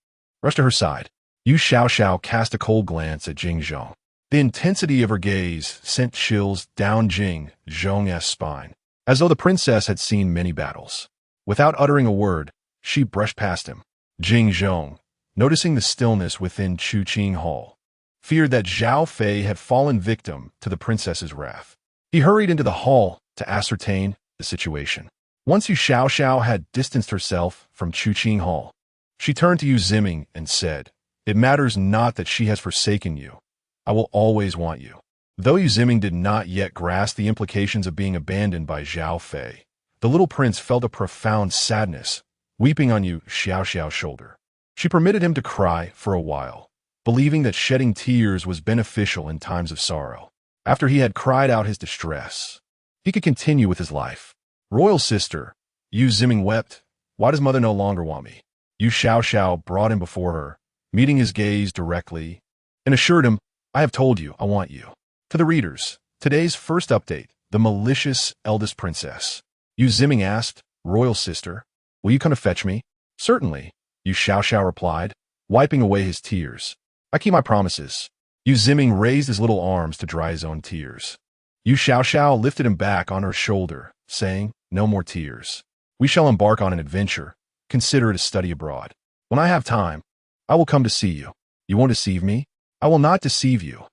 rushed to her side. Yu Xiao cast a cold glance at Jing Zhong. The intensity of her gaze sent chills down Jing Zhong's spine, as though the princess had seen many battles. Without uttering a word, she brushed past him. Jing Zhong, noticing the stillness within Chuqing Hall, feared that Zhao Fei had fallen victim to the princess's wrath. He hurried into the hall to ascertain the situation. Once Yu Xiao had distanced herself from Chuqing Hall, she turned to Yu Ziming and said, "It matters not that she has forsaken you. I will always want you." Though Yu Ziming did not yet grasp the implications of being abandoned by Zhao Fei, the little prince felt a profound sadness, weeping on Yu Xiao's shoulder. She permitted him to cry for a while, believing that shedding tears was beneficial in times of sorrow. After he had cried out his distress, he could continue with his life. "Royal sister," Yu Ziming wept, "why does mother no longer want me?" Yu Xiao brought him before her, meeting his gaze directly, and assured him, "I have told you, I want you." To the readers, today's first update, the malicious eldest princess. Yu Ziming asked, "Royal sister, will you come to fetch me?" "Certainly," Yu Xiao replied, wiping away his tears. "I keep my promises." Yu Ziming raised his little arms to dry his own tears. Yu Xiao lifted him back on her shoulder, saying, "No more tears. We shall embark on an adventure. Consider it a study abroad. When I have time, I will come to see you. You won't deceive me? I will not deceive you.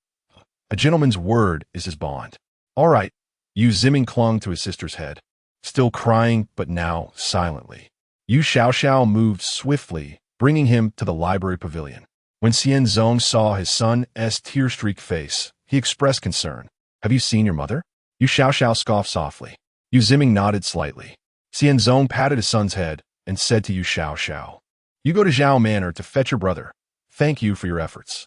A gentleman's word is his bond." "All right." Yu Ziming clung to his sister's head, still crying, but now silently. Yu Xiao moved swiftly, bringing him to the library pavilion. When Xianzong saw his son's tear-streaked face, he expressed concern. "Have you seen your mother?" Yu Xiao scoffed softly. Yu Ziming nodded slightly. Xianzong patted his son's head and said to Yu Xiao, "You go to Zhao Manor to fetch your brother. Thank you for your efforts."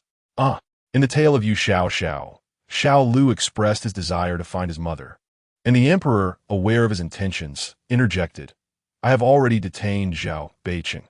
In the tale of Yu Xiao, Xiao Lu expressed his desire to find his mother, and the emperor, aware of his intentions, interjected, "I have already detained Zhao Beiqing.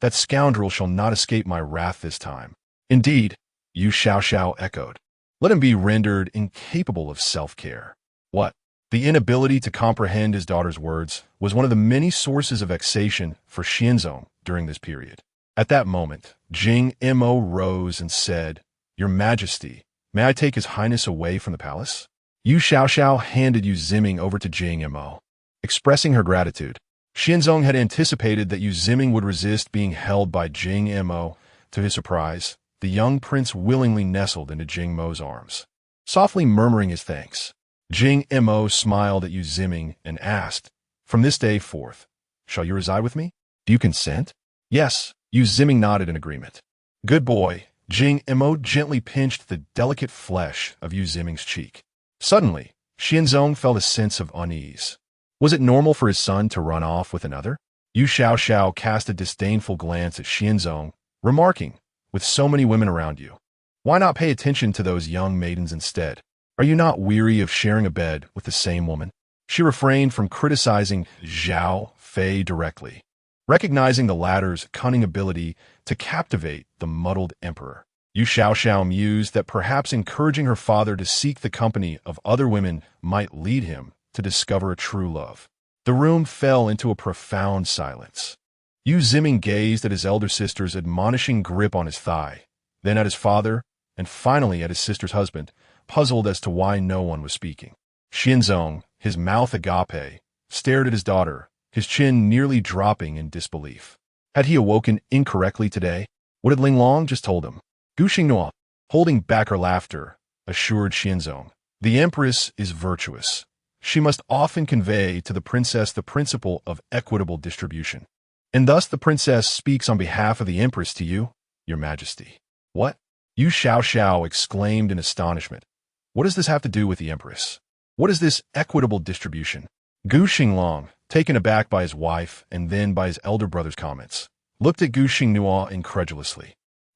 That scoundrel shall not escape my wrath this time." "Indeed," Yu Xiao echoed. "Let him be rendered incapable of self-care." What? The inability to comprehend his daughter's words was one of the many sources of vexation for Xianzong during this period. At that moment, Jing Mo rose and said, "Your Majesty, may I take His Highness away from the palace?" Yu Xiao handed Yu Ziming over to Jing Mo, expressing her gratitude. Xianzong had anticipated that Yu Ziming would resist being held by Jing Mo. To his surprise, the young prince willingly nestled into Jing Mo's arms, softly murmuring his thanks. Jing Mo smiled at Yu Ziming and asked, "From this day forth, shall you reside with me? Do you consent?" "Yes," Yu Ziming nodded in agreement. "Good boy." Jing Mo gently pinched the delicate flesh of Yu Ziming's cheek. Suddenly, Xianzong felt a sense of unease. Was it normal for his son to run off with another? Yu Xiao cast a disdainful glance at Xianzong, remarking, "With so many women around you, why not pay attention to those young maidens instead? Are you not weary of sharing a bed with the same woman?" She refrained from criticizing Zhao Fei directly, recognizing the latter's cunning ability to captivate the muddled emperor. Yu Xiao mused that perhaps encouraging her father to seek the company of other women might lead him to discover a true love. The room fell into a profound silence. Yu Ziming gazed at his elder sister's admonishing grip on his thigh, then at his father, and finally at his sister's husband, puzzled as to why no one was speaking. Xianzong, his mouth agape, stared at his daughter, his chin nearly dropping in disbelief. Had he awoken incorrectly today? What had Linglong just told him? Gu Xinglang, holding back her laughter, assured Xianzong, "The empress is virtuous. She must often convey to the princess the principle of equitable distribution. And thus the princess speaks on behalf of the empress to you, your majesty." "What?" Yu Xiao exclaimed in astonishment. "What does this have to do with the empress? What is this equitable distribution?" Gu Xinglang, taken aback by his wife and then by his elder brother's comments, looked at Gu Xinglang incredulously.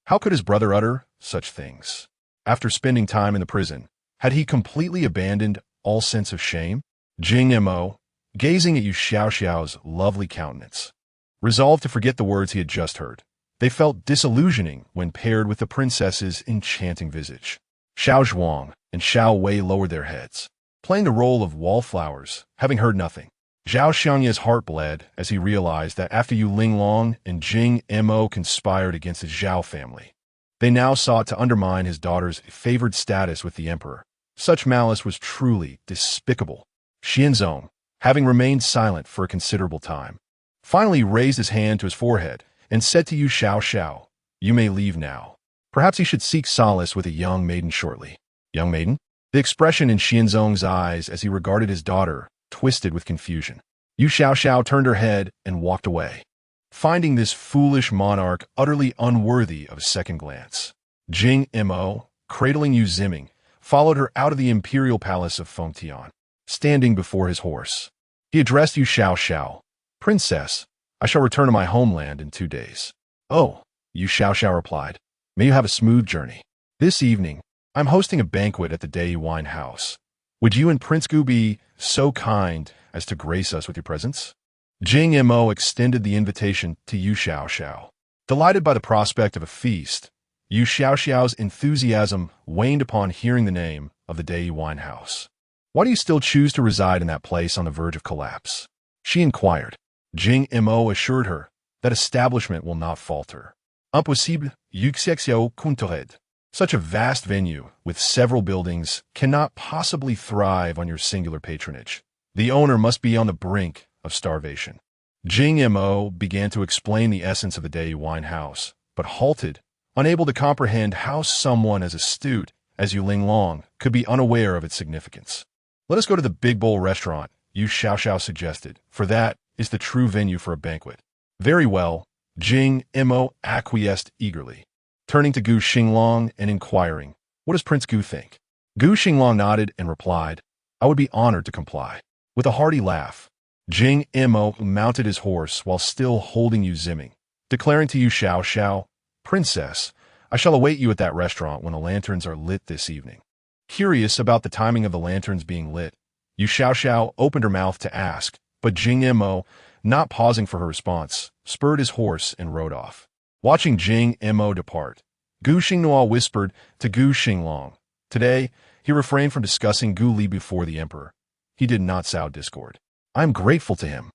How could his brother utter such things? After spending time in the prison, had he completely abandoned all sense of shame? Jing Mo, gazing at Yu Xiao's lovely countenance, resolved to forget the words he had just heard. They felt disillusioning when paired with the princess's enchanting visage. Xiao Zhuang and Xiao Wei lowered their heads. playing the role of wallflowers, having heard nothing. Zhao Xiangye's heart bled as he realized that after Yu Linglong and Jing Mo conspired against the Zhao family, they now sought to undermine his daughter's favored status with the emperor. Such malice was truly despicable. Xianzong, having remained silent for a considerable time, finally raised his hand to his forehead and said to Yu Xiao, "You may leave now." Perhaps he should seek solace with a young maiden shortly. Young maiden? The expression in Xianzong's eyes as he regarded his daughter twisted with confusion. Yu Xiao turned her head and walked away, finding this foolish monarch utterly unworthy of a second glance. Jing Mo, cradling Yu Ziming, followed her out of the imperial palace of Fengtian. Standing before his horse, he addressed Yu Xiao, "Princess, I shall return to my homeland in 2 days." "Oh," Yu Xiao replied, "may you have a smooth journey. This evening, I'm hosting a banquet at the Dai Wine House. Would you and Prince Gu be so kind as to grace us with your presence?" Jing Mo extended the invitation to Yu Xiao. Delighted by the prospect of a feast, Yu Xiao's enthusiasm waned upon hearing the name of the Dai Wine House. "Why do you still choose to reside in that place on the verge of collapse?" she inquired. Jing Mo assured her that establishment will not falter. "Impossible, Yu Xiao compterait. Such a vast venue with several buildings cannot possibly thrive on your singular patronage. The owner must be on the brink of starvation." Jing Mo began to explain the essence of the Dai Wine House, but halted, unable to comprehend how someone as astute as Yu Linglong could be unaware of its significance. "Let us go to the Big Bowl restaurant," Yu Xiao suggested, "for that is the true venue for a banquet." "Very well," Jing Mo acquiesced eagerly, turning to Gu Xinglang and inquiring, "What does Prince Gu think?" Gu Xinglang nodded and replied, "I would be honored to comply." With a hearty laugh, Jing Mo mounted his horse while still holding Yu Ziming, declaring to Yu Xiao, "Princess, I shall await you at that restaurant when the lanterns are lit this evening." Curious about the timing of the lanterns being lit, Yu Xiao opened her mouth to ask, but Jing Mo, not pausing for her response, spurred his horse and rode off. Watching Jing Mo depart, Gu Xinglang whispered to Gu Xinglang. Today, he refrained from discussing Gu Li before the emperor. He did not sow discord. "I am grateful to him."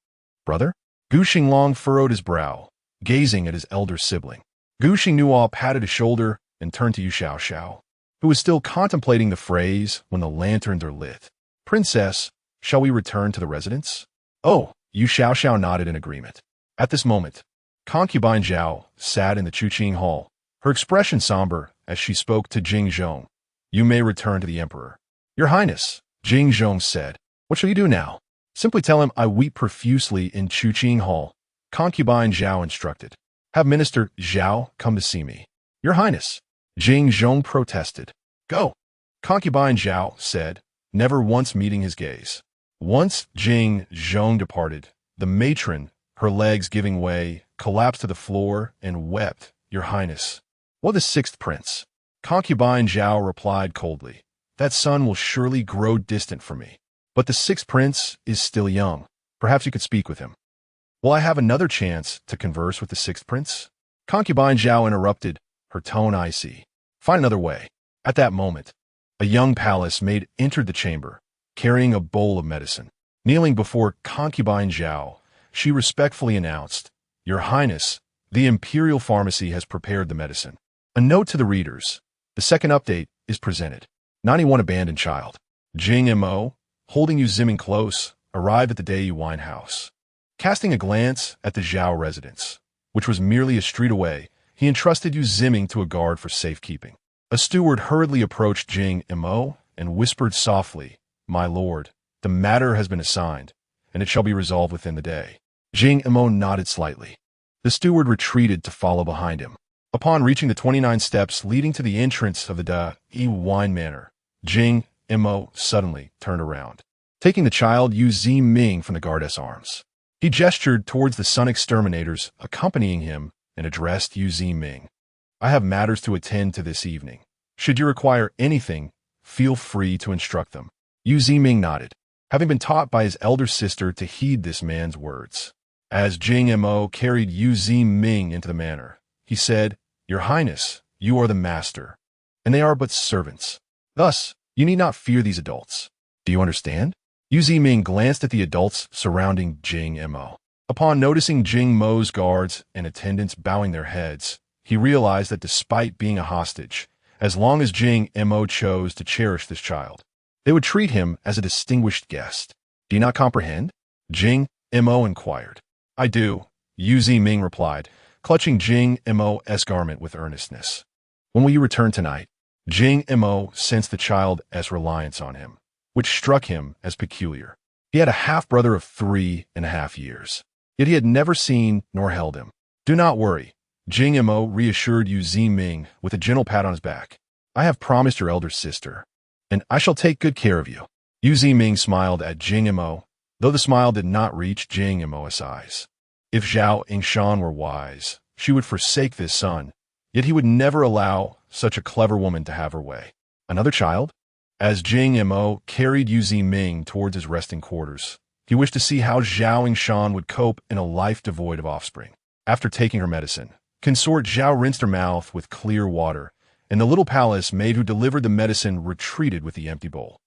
"Brother?" Gu Xinglang furrowed his brow, gazing at his elder sibling. Gu Xinglang patted his shoulder and turned to Yu Xiao, who was still contemplating the phrase when the lanterns are lit. "Princess, shall we return to the residence?" "Oh," Yu Xiao nodded in agreement. At this moment, concubine Zhao sat in the Chuqing hall, her expression somber as she spoke to Jing Zhong. "You may return to the emperor." "Your Highness," Jing Zhong said, "what shall you do now?" "Simply tell him I weep profusely in Chuqing hall," concubine Zhao instructed. "Have Minister Zhao come to see me." "Your Highness," Jing Zhong protested. "Go," concubine Zhao said, never once meeting his gaze. Once Jing Zhong departed, the matron, her legs giving way, collapsed to the floor and wept, "Your Highness." "What the sixth prince?" Concubine Zhao replied coldly. "That son will surely grow distant from me. But the sixth prince is still young. Perhaps you could speak with him." "Will I have another chance to converse with the sixth prince?" Concubine Zhao interrupted, her tone icy. "Find another way." At that moment, a young palace maid entered the chamber, carrying a bowl of medicine. Kneeling before concubine Zhao, she respectfully announced, "Your Highness, the Imperial Pharmacy has prepared the medicine." A note to the readers. The second update is presented. 91 Abandoned Child. Jing Mo, holding Yu Ziming close, arrived at the Dai Wine House. Casting a glance at the Zhao residence, which was merely a street away, he entrusted Yu Ziming to a guard for safekeeping. A steward hurriedly approached Jing Mo and whispered softly, "My lord, the matter has been assigned, and it shall be resolved within the day." Jing Mo nodded slightly. The steward retreated to follow behind him. Upon reaching the 29 steps leading to the entrance of the Dai Wine Manor, Jing Mo suddenly turned around, taking the child Yu Ziming from the guardess' arms. He gestured towards the Sun Exterminators accompanying him and addressed Yu Ziming. "I have matters to attend to this evening. Should you require anything, feel free to instruct them." Yu Ziming nodded, having been taught by his elder sister to heed this man's words. As Jing Mo carried Yu Ziming into the manor, he said, "Your Highness, you are the master, and they are but servants. Thus, you need not fear these adults. Do you understand? Yu Ximing glanced at the adults surrounding Jing Mo. Upon noticing Jing Mo's guards and attendants bowing their heads, he realized that despite being a hostage, as long as Jing Mo chose to cherish this child, they would treat him as a distinguished guest. Do you not comprehend? Jing Mo inquired. I do, Yu Ximing replied, clutching Jing Mo's garment with earnestness. When will you return tonight? Jing Mo sensed the child's reliance on him, which struck him as peculiar. He had a half-brother of 3.5 years, yet he had never seen nor held him. Do not worry, Jing Mo reassured Yu Ximing with a gentle pat on his back. I have promised your elder sister, and I shall take good care of you. Yu Ximing smiled at Jing Mo, though the smile did not reach Jing Mo's eyes. If Zhao Yingshan were wise, she would forsake this son, yet he would never allow such a clever woman to have her way. Another child? As Jing Mo carried Yu Ximing towards his resting quarters, he wished to see how Zhao Yingshan would cope in a life devoid of offspring. After taking her medicine, Consort Zhao rinsed her mouth with clear water, and the little palace maid who delivered the medicine retreated with the empty bowl.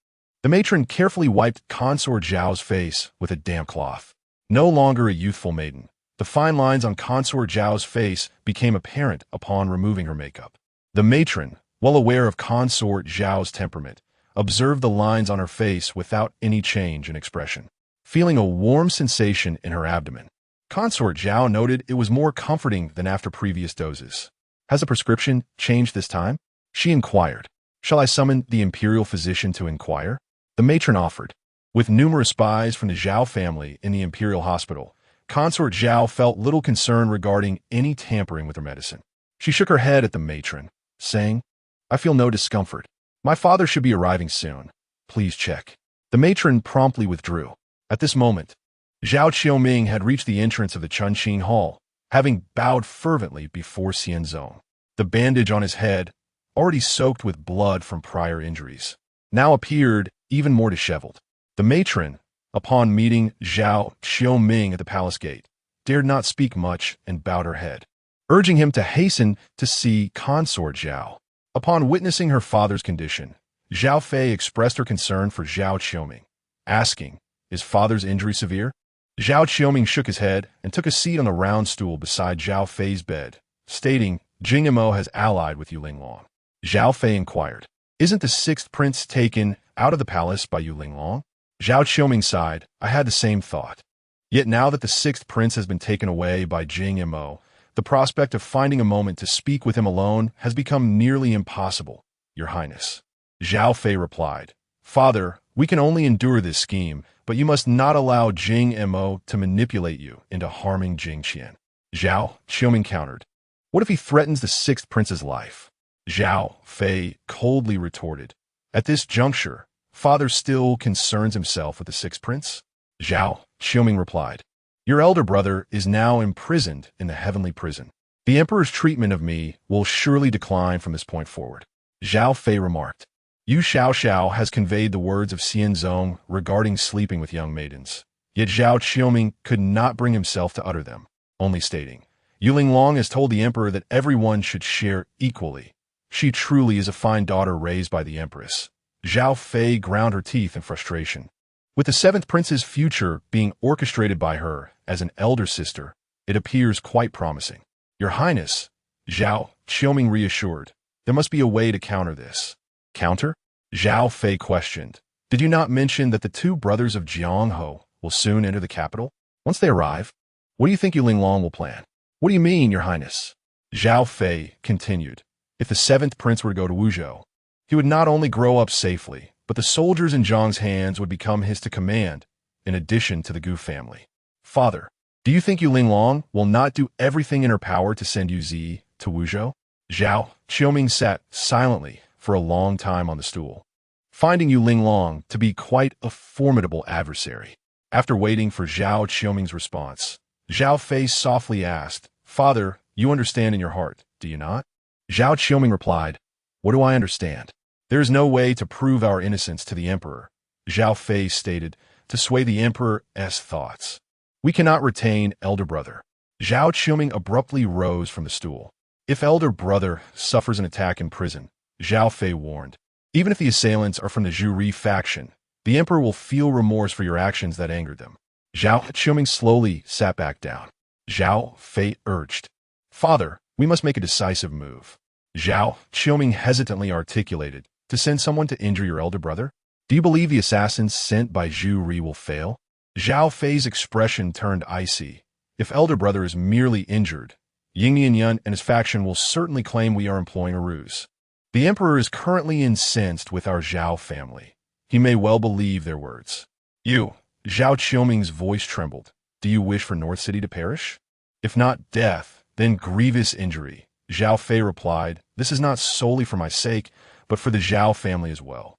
The matron carefully wiped Consort Zhao's face with a damp cloth. No longer a youthful maiden, the fine lines on Consort Zhao's face became apparent upon removing her makeup. The matron, well aware of Consort Zhao's temperament, observed the lines on her face without any change in expression. Feeling a warm sensation in her abdomen, Consort Zhao noted it was more comforting than after previous doses. Has the prescription changed this time? She inquired. Shall I summon the imperial physician to inquire? The matron offered. With numerous spies from the Zhao family in the imperial hospital, Consort Zhao felt little concern regarding any tampering with her medicine. She shook her head at the matron, saying, I feel no discomfort. My father should be arriving soon. Please check. The matron promptly withdrew. At this moment, Zhao Qiuming had reached the entrance of the Chunqing Hall, having bowed fervently before Xianzong. The bandage on his head, already soaked with blood from prior injuries, now appeared even more disheveled. The matron, upon meeting Zhao Qiuming at the palace gate, dared not speak much and bowed her head, urging him to hasten to see Consort Zhao. Upon witnessing her father's condition, Zhao Fei expressed her concern for Zhao Qiuming, asking, Is father's injury severe? Zhao Qiuming shook his head and took a seat on the round stool beside Zhao Fei's bed, stating, Jing Mo has allied with Yu Linglong. Zhao Fei inquired, Isn't the sixth prince taken out of the palace by Yu Linglong? Zhao Qiuming sighed, I had the same thought. Yet now that the sixth prince has been taken away by Jing Mo, the prospect of finding a moment to speak with him alone has become nearly impossible, Your Highness. Zhao Fei replied, Father, we can only endure this scheme, but you must not allow Jing Mo to manipulate you into harming Jing Qian. Zhao Qiuming countered, What if he threatens the sixth prince's life? Zhao Fei coldly retorted, At this juncture, father still concerns himself with the sixth prince? Zhao Qiuming replied, Your elder brother is now imprisoned in the heavenly prison. The emperor's treatment of me will surely decline from this point forward. Zhao Fei remarked, Yu Xiao has conveyed the words of Xianzong regarding sleeping with young maidens, yet Zhao Qiuming could not bring himself to utter them, only stating, Yu Linglong has told the emperor that everyone should share equally. She truly is a fine daughter raised by the empress. Zhao Fei ground her teeth in frustration. With the seventh prince's future being orchestrated by her as an elder sister, it appears quite promising. Your Highness, Zhao Qiuming reassured, there must be a way to counter this. Counter? Zhao Fei questioned. Did you not mention that the two brothers of Jianghe will soon enter the capital? Once they arrive, what do you think Yu Linglong will plan? What do you mean, Your Highness? Zhao Fei continued. If the seventh prince were to go to Wuzhou, he would not only grow up safely, but the soldiers in Zhang's hands would become his to command, in addition to the Gu family. Father, do you think Yu Linglong will not do everything in her power to send Yu Zi to Wuzhou? Zhao Qiuming sat silently for a long time on the stool, finding Yu Linglong to be quite a formidable adversary. After waiting for Zhao Qiuming's response, Zhao Fei softly asked, Father, you understand in your heart, do you not? Zhao Qiuming replied, What do I understand? There is no way to prove our innocence to the emperor, Zhao Fei stated, to sway the emperor's thoughts. We cannot retain elder brother. Zhao Qiuming abruptly rose from the stool. If elder brother suffers an attack in prison, Zhao Fei warned, even if the assailants are from the Zhuri faction, The emperor will feel remorse for your actions that angered them. Zhao Qiuming slowly sat back down. Zhao Fei urged, "Father, we must make a decisive move." Zhao Qiuming hesitantly articulated, "To send someone to injure your elder brother? Do you believe the assassins sent by Zhu Ri will fail?" Zhao Fei's expression turned icy. "If elder brother is merely injured, Ying Yanyan and his faction will certainly claim we are employing a ruse. The emperor is currently incensed with our Zhao family. He may well believe their words." "You," Zhao Qiuming's voice trembled. "Do you wish for North City to perish? If not death, then grievous injury." Zhao Fei replied, "This is not solely for my sake, but for the Zhao family as well."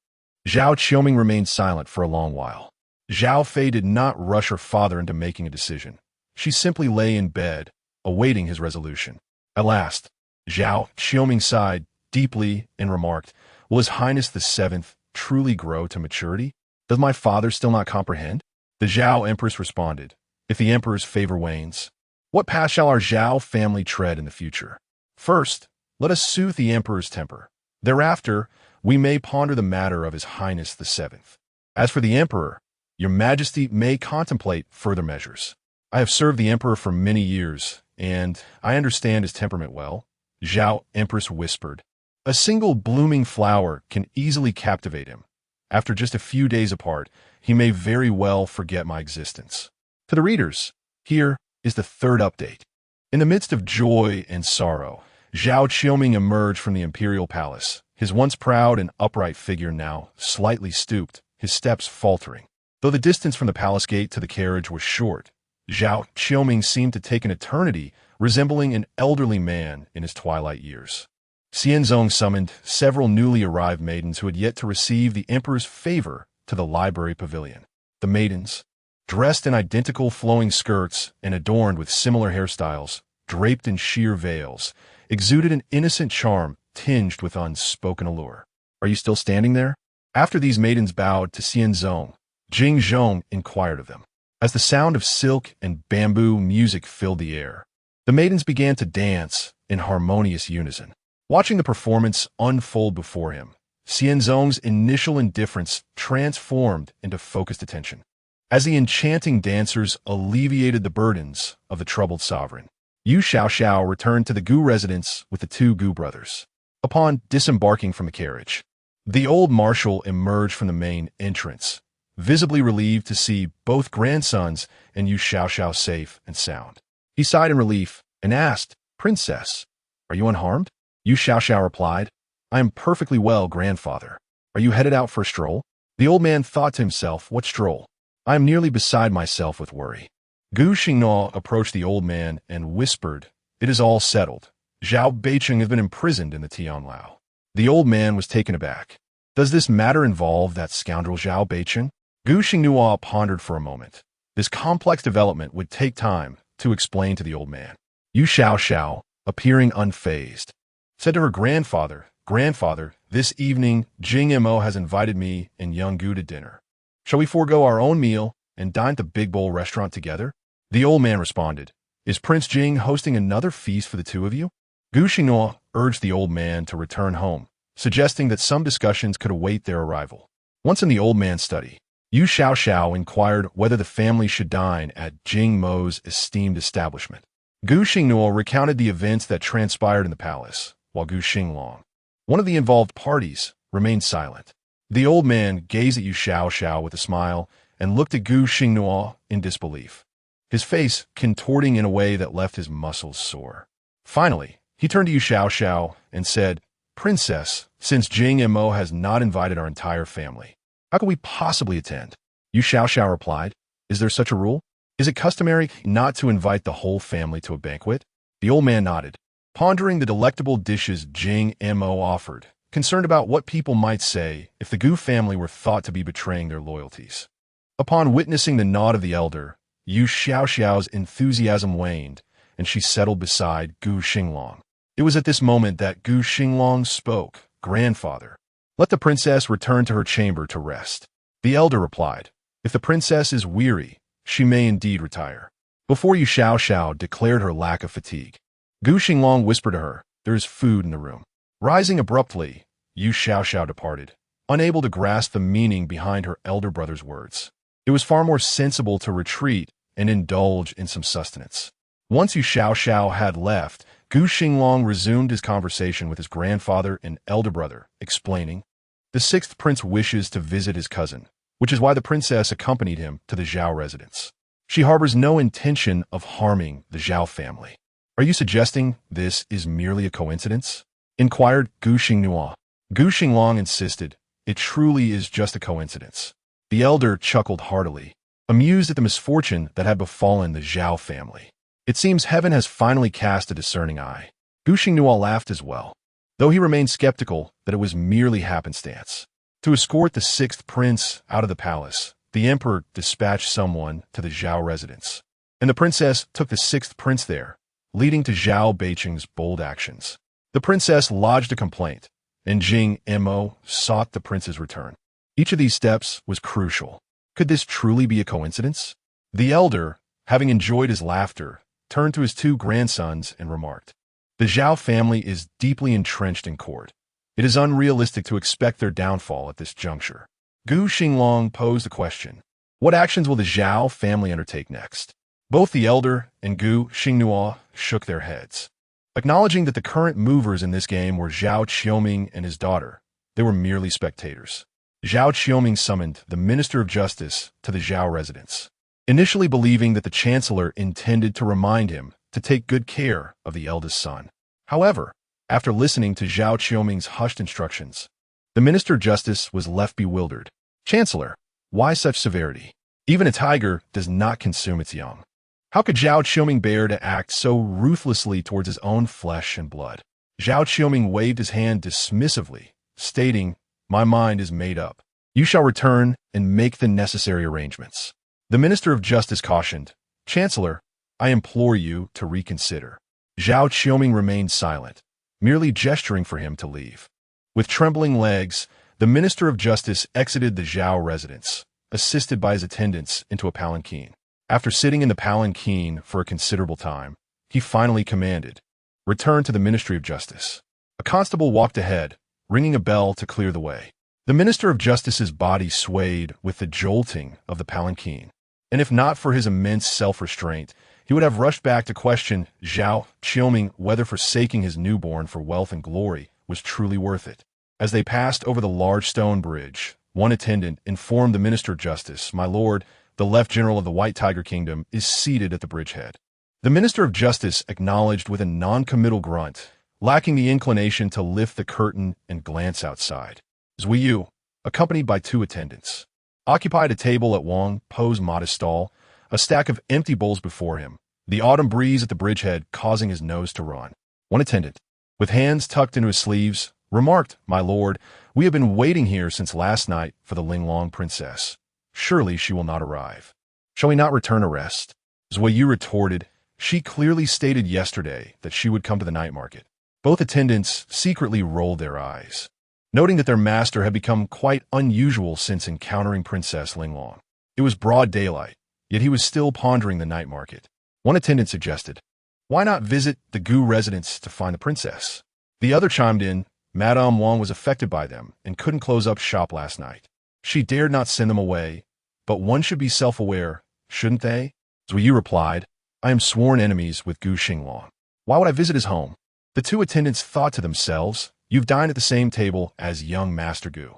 Zhao Qiuming remained silent for a long while. Zhao Fei did not rush her father into making a decision. She simply lay in bed, awaiting his resolution. At last, Zhao Qiuming sighed deeply and remarked, "Will His Highness the Seventh truly grow to maturity? Does my father still not comprehend?" The Zhao Empress responded, "If the emperor's favor wanes, what path shall our Zhao family tread in the future? First, let us soothe the emperor's temper. Thereafter, we may ponder the matter of His Highness the Seventh. As for the emperor, your majesty may contemplate further measures. I have served the emperor for many years, and I understand his temperament well." Zhao Empress whispered, "A single blooming flower can easily captivate him. After just a few days apart, he may very well forget my existence." To the readers, here is the third update. In the midst of joy and sorrow, Zhao Qiuming emerged from the imperial palace, his once proud and upright figure now slightly stooped, his steps faltering. Though the distance from the palace gate to the carriage was short, Zhao Qiuming seemed to take an eternity, resembling an elderly man in his twilight years. Xianzong summoned several newly arrived maidens who had yet to receive the emperor's favor to the library pavilion. The maidens, dressed in identical flowing skirts and adorned with similar hairstyles, draped in sheer veils, exuded an innocent charm tinged with unspoken allure. "Are you still standing there?" After these maidens bowed to Xianzong, Jing Zhong inquired of them. As the sound of silk and bamboo music filled the air, the maidens began to dance in harmonious unison. Watching the performance unfold before him, Xianzong's initial indifference transformed into focused attention. As the enchanting dancers alleviated the burdens of the troubled sovereign, Yu Xiao returned to the Gu residence with the two Gu brothers. Upon disembarking from the carriage, the old marshal emerged from the main entrance, visibly relieved to see both grandsons and Yu Xiao safe and sound. He sighed in relief and asked, "Princess, are you unharmed?" Yu Xiao replied, "I am perfectly well, grandfather. Are you headed out for a stroll?" The old man thought to himself, "What stroll? I am nearly beside myself with worry." Gu Xinglang approached the old man and whispered, "It is all settled. Zhao Beicheng has been imprisoned in the Tianlao." The old man was taken aback. "Does this matter involve that scoundrel Zhao Beicheng?" Gu Xinglang pondered for a moment. This complex development would take time to explain to the old man. Yu Xiao, appearing unfazed, said to her grandfather, "Grandfather, this evening Jing Mo has invited me and young Gu to dinner. Shall we forego our own meal and dine at the Big Bowl restaurant together?" The old man responded, "Is Prince Jing hosting another feast for the two of you?" Gu Xinglang urged the old man to return home, suggesting that some discussions could await their arrival. Once in the old man's study, Yu Xiao inquired whether the family should dine at Jing Mo's esteemed establishment. Gu Xinglang recounted the events that transpired in the palace, while Gu Xinglang, one of the involved parties, remained silent. The old man gazed at Yu Xiao with a smile and looked at Gu Xinglang in disbelief, his face contorting in a way that left his muscles sore. Finally, he turned to Yu Xiao and said, "Princess, since Jing Mo has not invited our entire family, how could we possibly attend?" Yu Xiao replied, "Is there such a rule? Is it customary not to invite the whole family to a banquet?" The old man nodded, pondering the delectable dishes Jing Mo offered, concerned about what people might say if the Gu family were thought to be betraying their loyalties. Upon witnessing the nod of the elder, Yu Xiao's enthusiasm waned, and she settled beside Gu Xinglang. It was at this moment that Gu Xinglang spoke, "Grandfather, let the princess return to her chamber to rest." The elder replied, "If the princess is weary, she may indeed retire." Before Yu Xiao declared her lack of fatigue, Gu Xinglang whispered to her, "There is food in the room." Rising abruptly, Yu Xiao departed, unable to grasp the meaning behind her elder brother's words. It was far more sensible to retreat and indulge in some sustenance. Once Yu Xiao had left, Gu Xinglang resumed his conversation with his grandfather and elder brother, explaining, "The sixth prince wishes to visit his cousin, which is why the princess accompanied him to the Zhao residence. She harbors no intention of harming the Zhao family." "Are you suggesting this is merely a coincidence?" inquired Gu Xinglang. Gu Xinglang insisted, "It truly is just a coincidence." The elder chuckled heartily, amused at the misfortune that had befallen the Zhao family. "It seems heaven has finally cast a discerning eye." Gu Xinglang laughed as well, though he remained skeptical that it was merely happenstance. To escort the sixth prince out of the palace, the emperor dispatched someone to the Zhao residence, and the princess took the sixth prince there, leading to Zhao Beiqing's bold actions. The princess lodged a complaint, and Jing Mo sought the prince's return. Each of these steps was crucial. Could this truly be a coincidence? The elder, having enjoyed his laughter, turned to his two grandsons and remarked, "The Zhao family is deeply entrenched in court. It is unrealistic to expect their downfall at this juncture." Gu Xinglang posed a question. What actions will the Zhao family undertake next? Both the elder and Gu Xinglang shook their heads. Acknowledging that the current movers in this game were Zhao Qiuming and his daughter, they were merely spectators. Zhao Qiuming summoned the Minister of Justice to the Zhao residence, initially believing that the Chancellor intended to remind him to take good care of the eldest son. However, after listening to Zhao Qiuming's hushed instructions, the Minister of Justice was left bewildered. "Chancellor, why such severity? Even a tiger does not consume its young. How could Zhao Qiuming bear to act so ruthlessly towards his own flesh and blood?" Zhao Qiuming waved his hand dismissively, stating, "My mind is made up. You shall return and make the necessary arrangements." The Minister of Justice cautioned, "Chancellor, I implore you to reconsider." Zhao Qiuming remained silent, merely gesturing for him to leave. With trembling legs, the Minister of Justice exited the Zhao residence, assisted by his attendants into a palanquin. After sitting in the palanquin for a considerable time, he finally commanded, "Return to the Ministry of Justice." A constable walked ahead, ringing a bell to clear the way. The Minister of Justice's body swayed with the jolting of the palanquin, and if not for his immense self-restraint, he would have rushed back to question Zhao Qiuming whether forsaking his newborn for wealth and glory was truly worth it. As they passed over the large stone bridge, one attendant informed the Minister of Justice, "My lord, the Left General of the White Tiger Kingdom is seated at the bridgehead." The Minister of Justice acknowledged with a non-committal grunt, lacking the inclination to lift the curtain and glance outside. Zui Yu, accompanied by two attendants, occupied a table at Wang Po's modest stall, a stack of empty bowls before him, the autumn breeze at the bridgehead causing his nose to run. One attendant, with hands tucked into his sleeves, remarked, "My lord, we have been waiting here since last night for the Linglong princess. Surely she will not arrive. Shall we not return to rest?" Zui Yu retorted, "She clearly stated yesterday that she would come to the night market." Both attendants secretly rolled their eyes, noting that their master had become quite unusual since encountering Princess Linglong. It was broad daylight, yet he was still pondering the night market. One attendant suggested, "Why not visit the Gu residence to find the princess?" The other chimed in, Madame Wang was affected by them and couldn't close up shop last night. She dared not send them away, but one should be self-aware, shouldn't they? Zui Yu replied, "I am sworn enemies with Gu Xinglang. Why would I visit his home?" The two attendants thought to themselves, "You've dined at the same table as young Master Gu.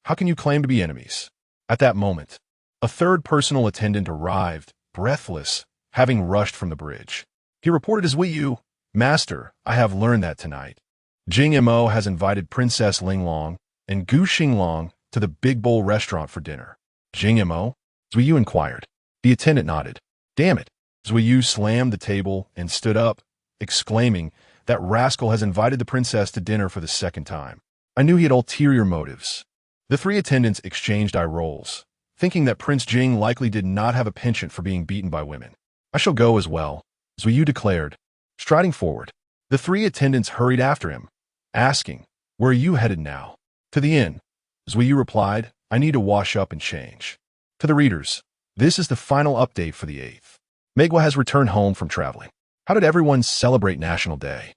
How can you claim to be enemies?" At that moment, a third personal attendant arrived, breathless, having rushed from the bridge. He reported to Zui Yu, "Master, I have learned that tonight Jing Mo has invited Princess Linglong and Gu Xinglang to the Big Bowl restaurant for dinner." "Jing Mo?" Zui Yu inquired. The attendant nodded. "Damn it." Zui Yu slammed the table and stood up, exclaiming, "That rascal has invited the princess to dinner for the second time. I knew he had ulterior motives." The three attendants exchanged eye rolls, thinking that Prince Jing likely did not have a penchant for being beaten by women. "I shall go as well," Zui Yu declared, striding forward. The three attendants hurried after him, asking, "Where are you headed now?" "To the inn," Zui Yu replied. "I need to wash up and change." To the readers, this is the final update for the 8th. Megwa has returned home from traveling. How did everyone celebrate National Day?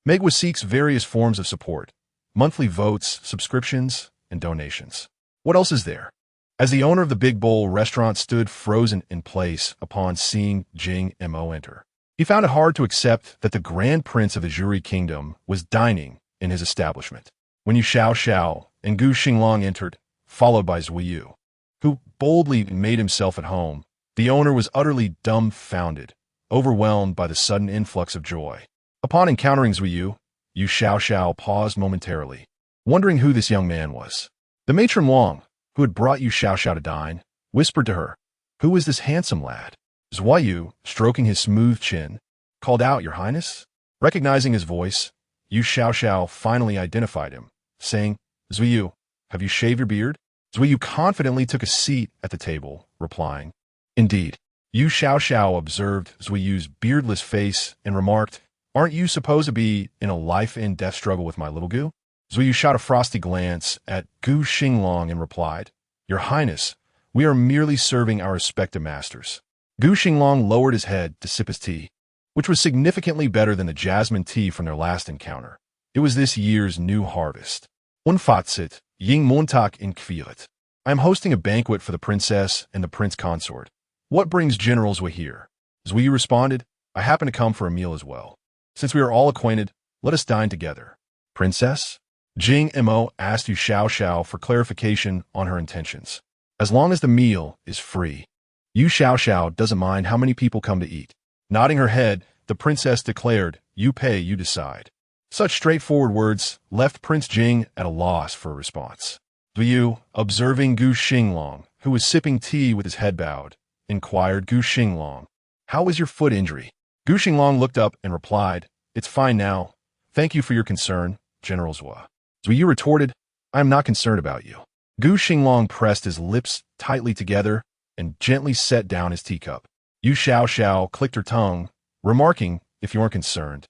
Megwa seeks various forms of support, monthly votes, subscriptions, and donations. What else is there? As the owner of the Big Bowl restaurant stood frozen in place upon seeing Jing Mo enter, he found it hard to accept that the Grand Prince of the Juri Kingdom was dining in his establishment. When Yu Xiao and Gu Xinglang entered, followed by Zui Yu, who boldly made himself at home, the owner was utterly dumbfounded, overwhelmed by the sudden influx of joy. Upon encountering Zui Yu, Yu Xiao paused momentarily, wondering who this young man was. The matron Wang, who had brought Yu Xiao to dine, whispered to her, "Who is this handsome lad?" Zui Yu, stroking his smooth chin, called out, "Your Highness." Recognizing his voice, Yu Xiao finally identified him, saying, "Zui Yu, have you shaved your beard?" Zui Yu confidently took a seat at the table, replying, "Indeed." Yu Xiao observed Zui Yu's beardless face and remarked, "Aren't you supposed to be in a life-and-death struggle with my little Gu?" Zui Yu shot a frosty glance at Gu Xinglang and replied, "Your Highness, we are merely serving our respective masters." Gu Xinglang lowered his head to sip his tea, which was significantly better than the jasmine tea from their last encounter. It was this year's new harvest. Unfatzit, Ying Montag in Kvirat. I am hosting a banquet for the princess and the prince consort. What brings General Zui here? Zui Yu responded, "I happen to come for a meal as well. Since we are all acquainted, let us dine together." Princess? Jing Mo asked Yu Xiao for clarification on her intentions. As long as the meal is free. Yu Xiao doesn't mind how many people come to eat. Nodding her head, the princess declared, "You pay, you decide." Such straightforward words left Prince Jing at a loss for a response. Zui Yu, observing Gu Xinglang, who was sipping tea with his head bowed, inquired, "Gu Xinglang, how is your foot injury?" Gu Xinglang looked up and replied, "It's fine now. Thank you for your concern, General Zui." Zui Yu retorted, "I am not concerned about you." Gu Xinglang pressed his lips tightly together and gently set down his teacup. Yu Xiao clicked her tongue, remarking, "If you aren't concerned,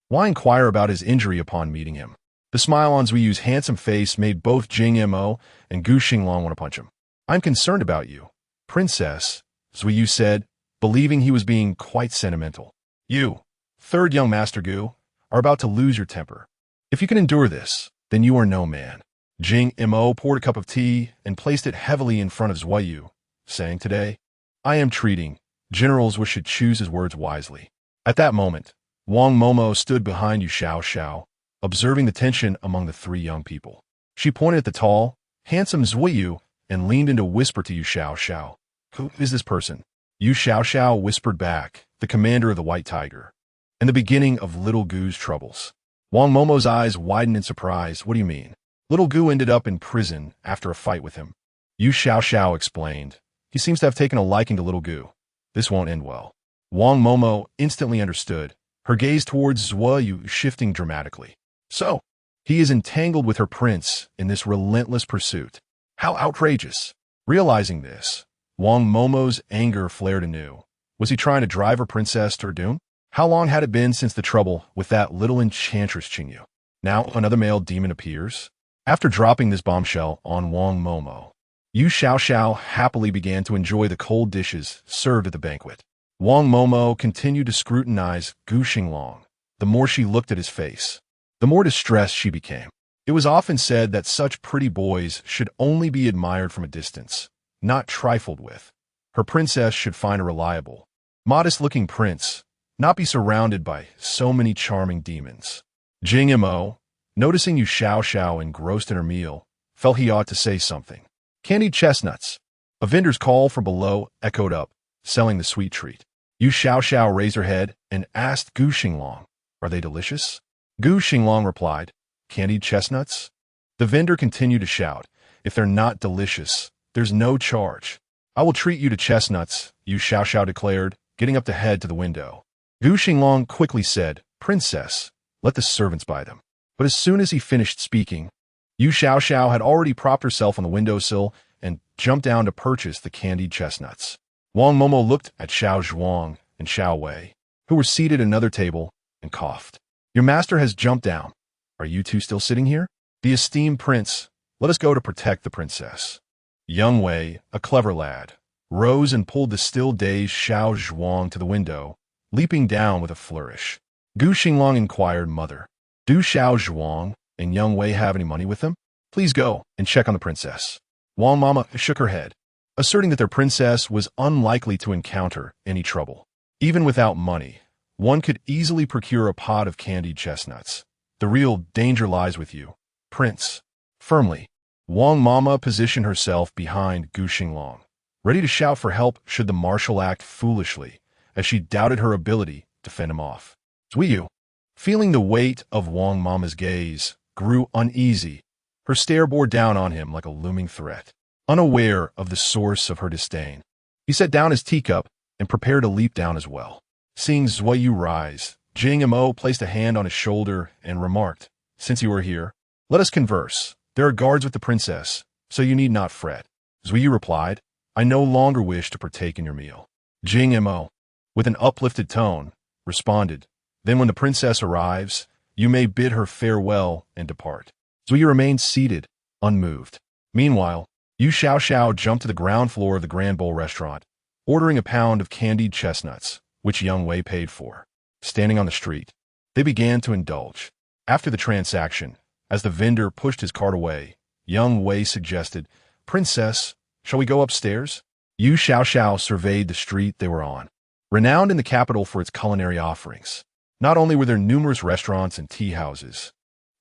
why inquire about his injury upon meeting him?" The smile on Zui Yu's handsome face made both Jing Mo and Gu Xinglang want to punch him. "I'm concerned about you, Princess," Zui Yu said, believing he was being quite sentimental. "You, third young Master Gu, are about to lose your temper. If you can endure this, then you are no man." Jing Mo poured a cup of tea and placed it heavily in front of Zui Yu, saying, "Today, I am treating generals which should choose his words wisely." At that moment, Wang Momo stood behind Yu Xiao, observing the tension among the three young people. She pointed at the tall, handsome Zui Yu and leaned in to whisper to Yu Xiao, "Who is this person?" Yu Xiao whispered back, "The commander of the White Tiger, and the beginning of little Gu's troubles." Wang Momo's eyes widened in surprise. "What do you mean?" "Little Gu ended up in prison after a fight with him." Yu Xiao explained, "He seems to have taken a liking to little Gu. This won't end well." Wang Momo instantly understood, her gaze towards Zui Yu shifting dramatically. "So, he is entangled with her prince in this relentless pursuit. How outrageous!" Realizing this, Wang Momo's anger flared anew. Was he trying to drive her princess to her doom? How long had it been since the trouble with that little enchantress Qingyu? Now another male demon appears? After dropping this bombshell on Wang Momo, Yu Xiao happily began to enjoy the cold dishes served at the banquet. Wang Momo continued to scrutinize Gu Xinglang. The more she looked at his face, the more distressed she became. It was often said that such pretty boys should only be admired from a distance, not trifled with. Her princess should find a reliable, modest-looking prince, not be surrounded by so many charming demons. Jing Mo, noticing Yu Xiao engrossed in her meal, felt he ought to say something. "Candied chestnuts." A vendor's call from below echoed up, selling the sweet treat. Yu Xiao raised her head and asked Gu Xinglang, "Are they delicious?" Gu Xinglang replied, "Candied chestnuts?" The vendor continued to shout, "If they're not delicious, there's no charge." "I will treat you to chestnuts," Yu Xiao declared, getting up to head to the window. Gu Xinglang quickly said, "Princess, let the servants buy them." But as soon as he finished speaking, Yu Xiao had already propped herself on the windowsill and jumped down to purchase the candied chestnuts. Wang Momo looked at Xiao Zhuang and Xiao Wei, who were seated at another table, and coughed. "Your master has jumped down. Are you two still sitting here?" "The esteemed prince, let us go to protect the princess." Young Wei, a clever lad, rose and pulled the still dazed Xiao Zhuang to the window, leaping down with a flourish. Gu Xinglang inquired, "Mother, do Xiao Zhuang and young Wei have any money with them?" Please go and check on the princess. Wang Mama shook her head, asserting that their princess was unlikely to encounter any trouble. Even without money, one could easily procure a pot of candied chestnuts. The real danger lies with you, Prince. Firmly, Wang Mama positioned herself behind Gu Xinglang, ready to shout for help should the marshal act foolishly, as she doubted her ability to fend him off. Yu, feeling the weight of Wang Mama's gaze, grew uneasy. Her stare bore down on him like a looming threat. Unaware of the source of her disdain, he set down his teacup and prepared to leap down as well. Seeing Yu rise, Jing Mo placed a hand on his shoulder and remarked, "Since you are here, let us converse. There are guards with the princess, so you need not fret." Yu replied, "I no longer wish to partake in your meal." Jing Mo, with an uplifted tone, responded, "Then when the princess arrives, you may bid her farewell and depart." Yu remained seated, unmoved. Meanwhile, Yu Xiao jumped to the ground floor of the Grand Bowl restaurant, ordering a pound of candied chestnuts, which Young Wei paid for. Standing on the street, they began to indulge. After the transaction, as the vendor pushed his cart away, Young Wei suggested, "Princess, shall we go upstairs?" Yu Xiao surveyed the street they were on. Renowned in the capital for its culinary offerings, not only were there numerous restaurants and tea houses,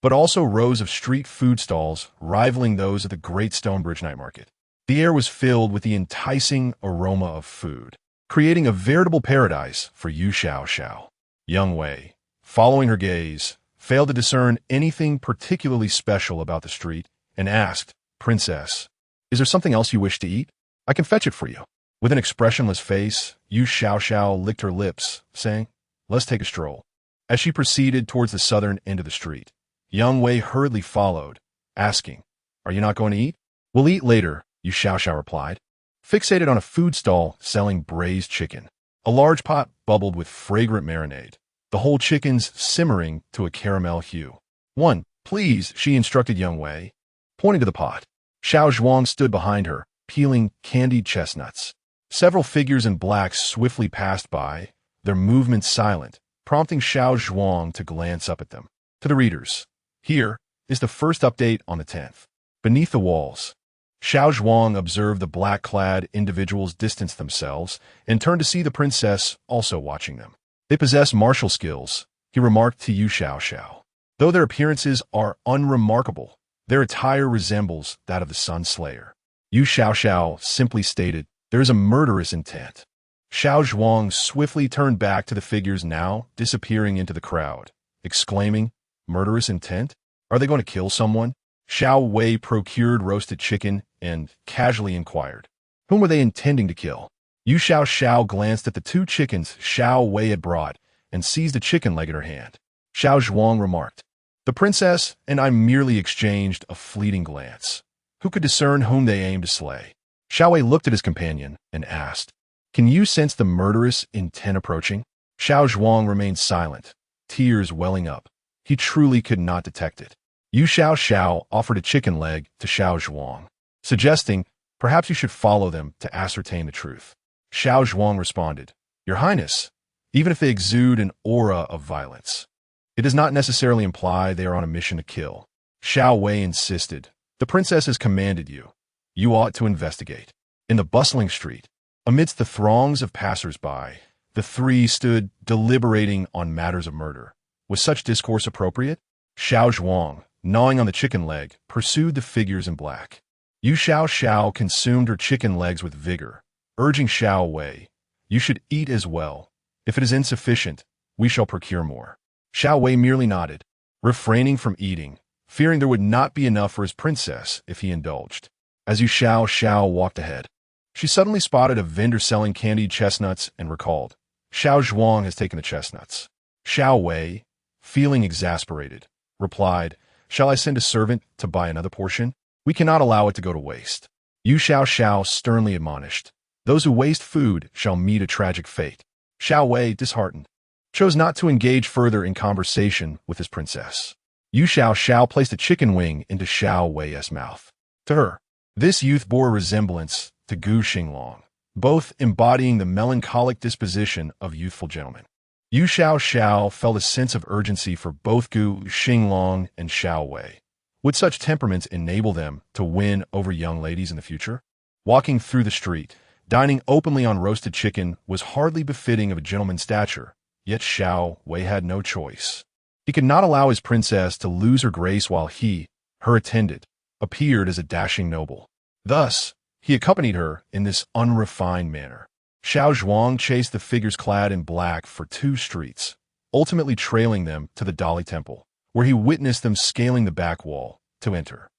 but also rows of street food stalls rivaling those of the Great Stonebridge Night Market. The air was filled with the enticing aroma of food, creating a veritable paradise for Yu Xiao. Young Wei, following her gaze, failed to discern anything particularly special about the street and asked, "Princess, is there something else you wish to eat? I can fetch it for you." With an expressionless face, Yu Xiao licked her lips, saying, "Let's take a stroll." As she proceeded towards the southern end of the street, Young Wei hurriedly followed, asking, "Are you not going to eat?" "We'll eat later," Yu Xiao replied, fixated on a food stall selling braised chicken. A large pot bubbled with fragrant marinade, the whole chickens simmering to a caramel hue. "One, please," she instructed Young Wei, pointing to the pot. Xiao Zhuang stood behind her, peeling candied chestnuts. Several figures in black swiftly passed by, their movements silent, prompting Xiao Zhuang to glance up at them. To the readers, here is the first update on the 10th. Beneath the walls, Xiao Zhuang observed the black-clad individuals distance themselves and turned to see the princess also watching them. "They possess martial skills," he remarked to Yu Xiao. "Though their appearances are unremarkable, their attire resembles that of the Sun Slayer." Yu Xiao simply stated, "There is a murderous intent." Xiao Zhuang swiftly turned back to the figures now disappearing into the crowd, exclaiming, "Murderous intent? Are they going to kill someone?" Xiao Wei procured roasted chicken and casually inquired, "Whom were they intending to kill?" Yu Xiao glanced at the two chickens Xiao Wei had brought and seized a chicken leg in her hand. Xiao Zhuang remarked, "The princess and I merely exchanged a fleeting glance. Who could discern whom they aimed to slay?" Xiao Wei looked at his companion and asked, "Can you sense the murderous intent approaching?" Xiao Zhuang remained silent, tears welling up. He truly could not detect it. Yu Xiao offered a chicken leg to Xiao Zhuang, suggesting, "Perhaps you should follow them to ascertain the truth." Xiao Zhuang responded, "Your Highness, even if they exude an aura of violence, it does not necessarily imply they are on a mission to kill." Xiao Wei insisted, "The princess has commanded you. You ought to investigate." In the bustling street, amidst the throngs of passers-by, the three stood deliberating on matters of murder. Was such discourse appropriate? Xiao Zhuang, gnawing on the chicken leg, pursued the figures in black. Yu Xiao consumed her chicken legs with vigor, urging Xiao Wei, "You should eat as well. If it is insufficient, we shall procure more." Xiao Wei merely nodded, refraining from eating, fearing there would not be enough for his princess if he indulged. As Yu Xiao walked ahead, she suddenly spotted a vendor selling candied chestnuts and recalled, "Xiao Zhuang has taken the chestnuts." Xiao Wei, feeling exasperated, replied, "Shall I send a servant to buy another portion? We cannot allow it to go to waste." Yu Xiao sternly admonished, "Those who waste food shall meet a tragic fate." Xiao Wei, disheartened, chose not to engage further in conversation with his princess. Yu Xiao placed a chicken wing into Xiao Wei's mouth. To her, this youth bore a resemblance to Gu Xinglang, both embodying the melancholic disposition of youthful gentlemen. Yu Xiao felt a sense of urgency for both Gu Xinglang and Xiao Wei, Would such temperaments enable them to win over young ladies in the future? Walking through the street, dining openly on roasted chicken was hardly befitting of a gentleman's stature, yet Xiao Wei had no choice. He could not allow his princess to lose her grace while he, her attendant, appeared as a dashing noble. Thus, he accompanied her in this unrefined manner. Xiao Zhuang chased the figures clad in black for 2 streets, ultimately trailing them to the Dali Temple, where he witnessed them scaling the back wall to enter.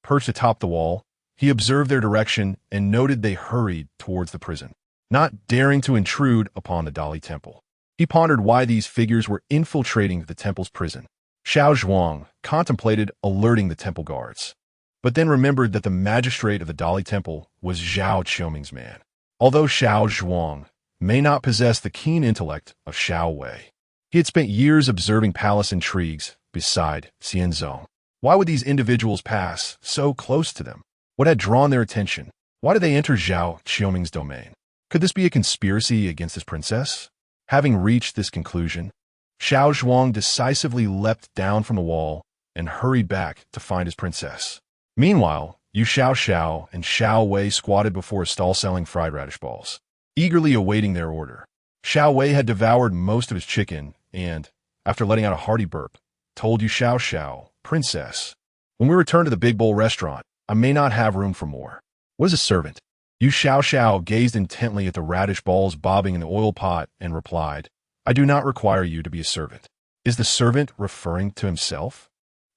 Perched atop the wall, he observed their direction and noted they hurried towards the prison, not daring to intrude upon the Dali Temple. He pondered why these figures were infiltrating the temple's prison. Xiao Zhuang contemplated alerting the temple guards, but then remembered that the magistrate of the Dali Temple was Zhao Qiuming's man. Although Xiao Zhuang may not possess the keen intellect of Xiao Wei, he had spent years observing palace intrigues beside Xianzong. Why would these individuals pass so close to them? What had drawn their attention? Why did they enter Zhao Qiuming's domain? Could this be a conspiracy against his princess? Having reached this conclusion, Xiao Zhuang decisively leapt down from the wall and hurried back to find his princess. Meanwhile, Yu Xiao and Xiao Wei squatted before a stall selling fried radish balls, eagerly awaiting their order. Xiao Wei had devoured most of his chicken and, after letting out a hearty burp, told Yu Xiao, "Princess, when we return to the Big Bowl restaurant, I may not have room for more. What is a servant?" Yu Xiao gazed intently at the radish balls bobbing in the oil pot and replied, "I do not require you to be a servant." Is the servant referring to himself?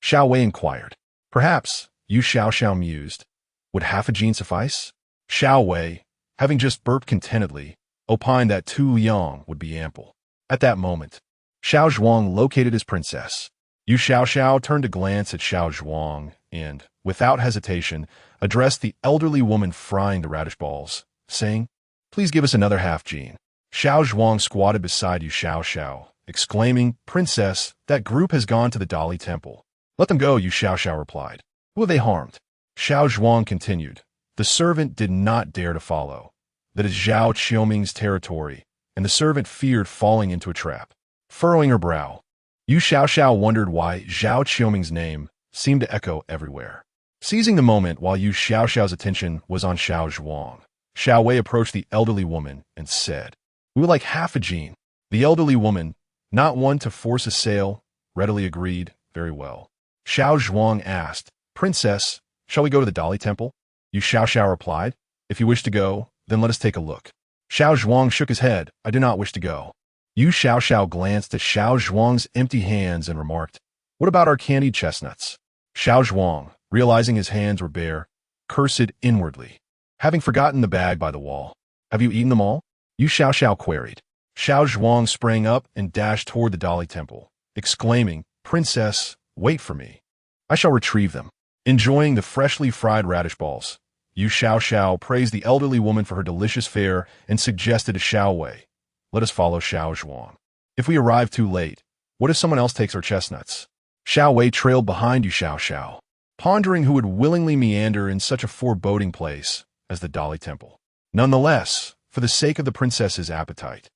Xiao Wei inquired. Perhaps, Yu Xiao mused. Would half a gene suffice? Xiao Wei, having just burped contentedly, opined that 2 yang would be ample. At that moment, Xiao Zhuang located his princess. Yu Xiao turned to glance at Xiao Zhuang and, without hesitation, addressed the elderly woman frying the radish balls, saying, "Please give us another half gene." Xiao Zhuang squatted beside Yu Xiao, exclaiming, "Princess, that group has gone to the Dali Temple." "Let them go," Yu Xiao replied. "Who have they harmed?" Xiao Zhuang continued. The servant did not dare to follow. That is Zhao Qiuming's territory, and the servant feared falling into a trap. Furrowing her brow, Yu Xiao wondered why Zhao Qiuming's name seemed to echo everywhere. Seizing the moment while Yu Xiao's attention was on Xiao Zhuang, Xiao Wei approached the elderly woman and said, "We would like half a gene." The elderly woman, not one to force a sale, readily agreed. "Very well." Xiao Zhuang asked, "Princess, shall we go to the Dali Temple?" Yu Xiao replied, "If you wish to go, then let us take a look." Xiao Zhuang shook his head. "I do not wish to go." Yu Xiao glanced at Xiao Zhuang's empty hands and remarked, "What about our candied chestnuts?" Xiao Zhuang, realizing his hands were bare, cursed inwardly, having forgotten the bag by the wall. "Have you eaten them all?" Yu Xiao queried. Xiao Zhuang sprang up and dashed toward the Dali Temple, exclaiming, "Princess, wait for me. I shall retrieve them." Enjoying the freshly fried radish balls, Yu Xiao praised the elderly woman for her delicious fare and suggested to Xiao Wei, "Let us follow Xiao Zhuang. If we arrive too late, what if someone else takes our chestnuts?" Xiao Wei trailed behind Yu Xiao, pondering who would willingly meander in such a foreboding place as the Dali Temple. Nonetheless, for the sake of the princess's appetite,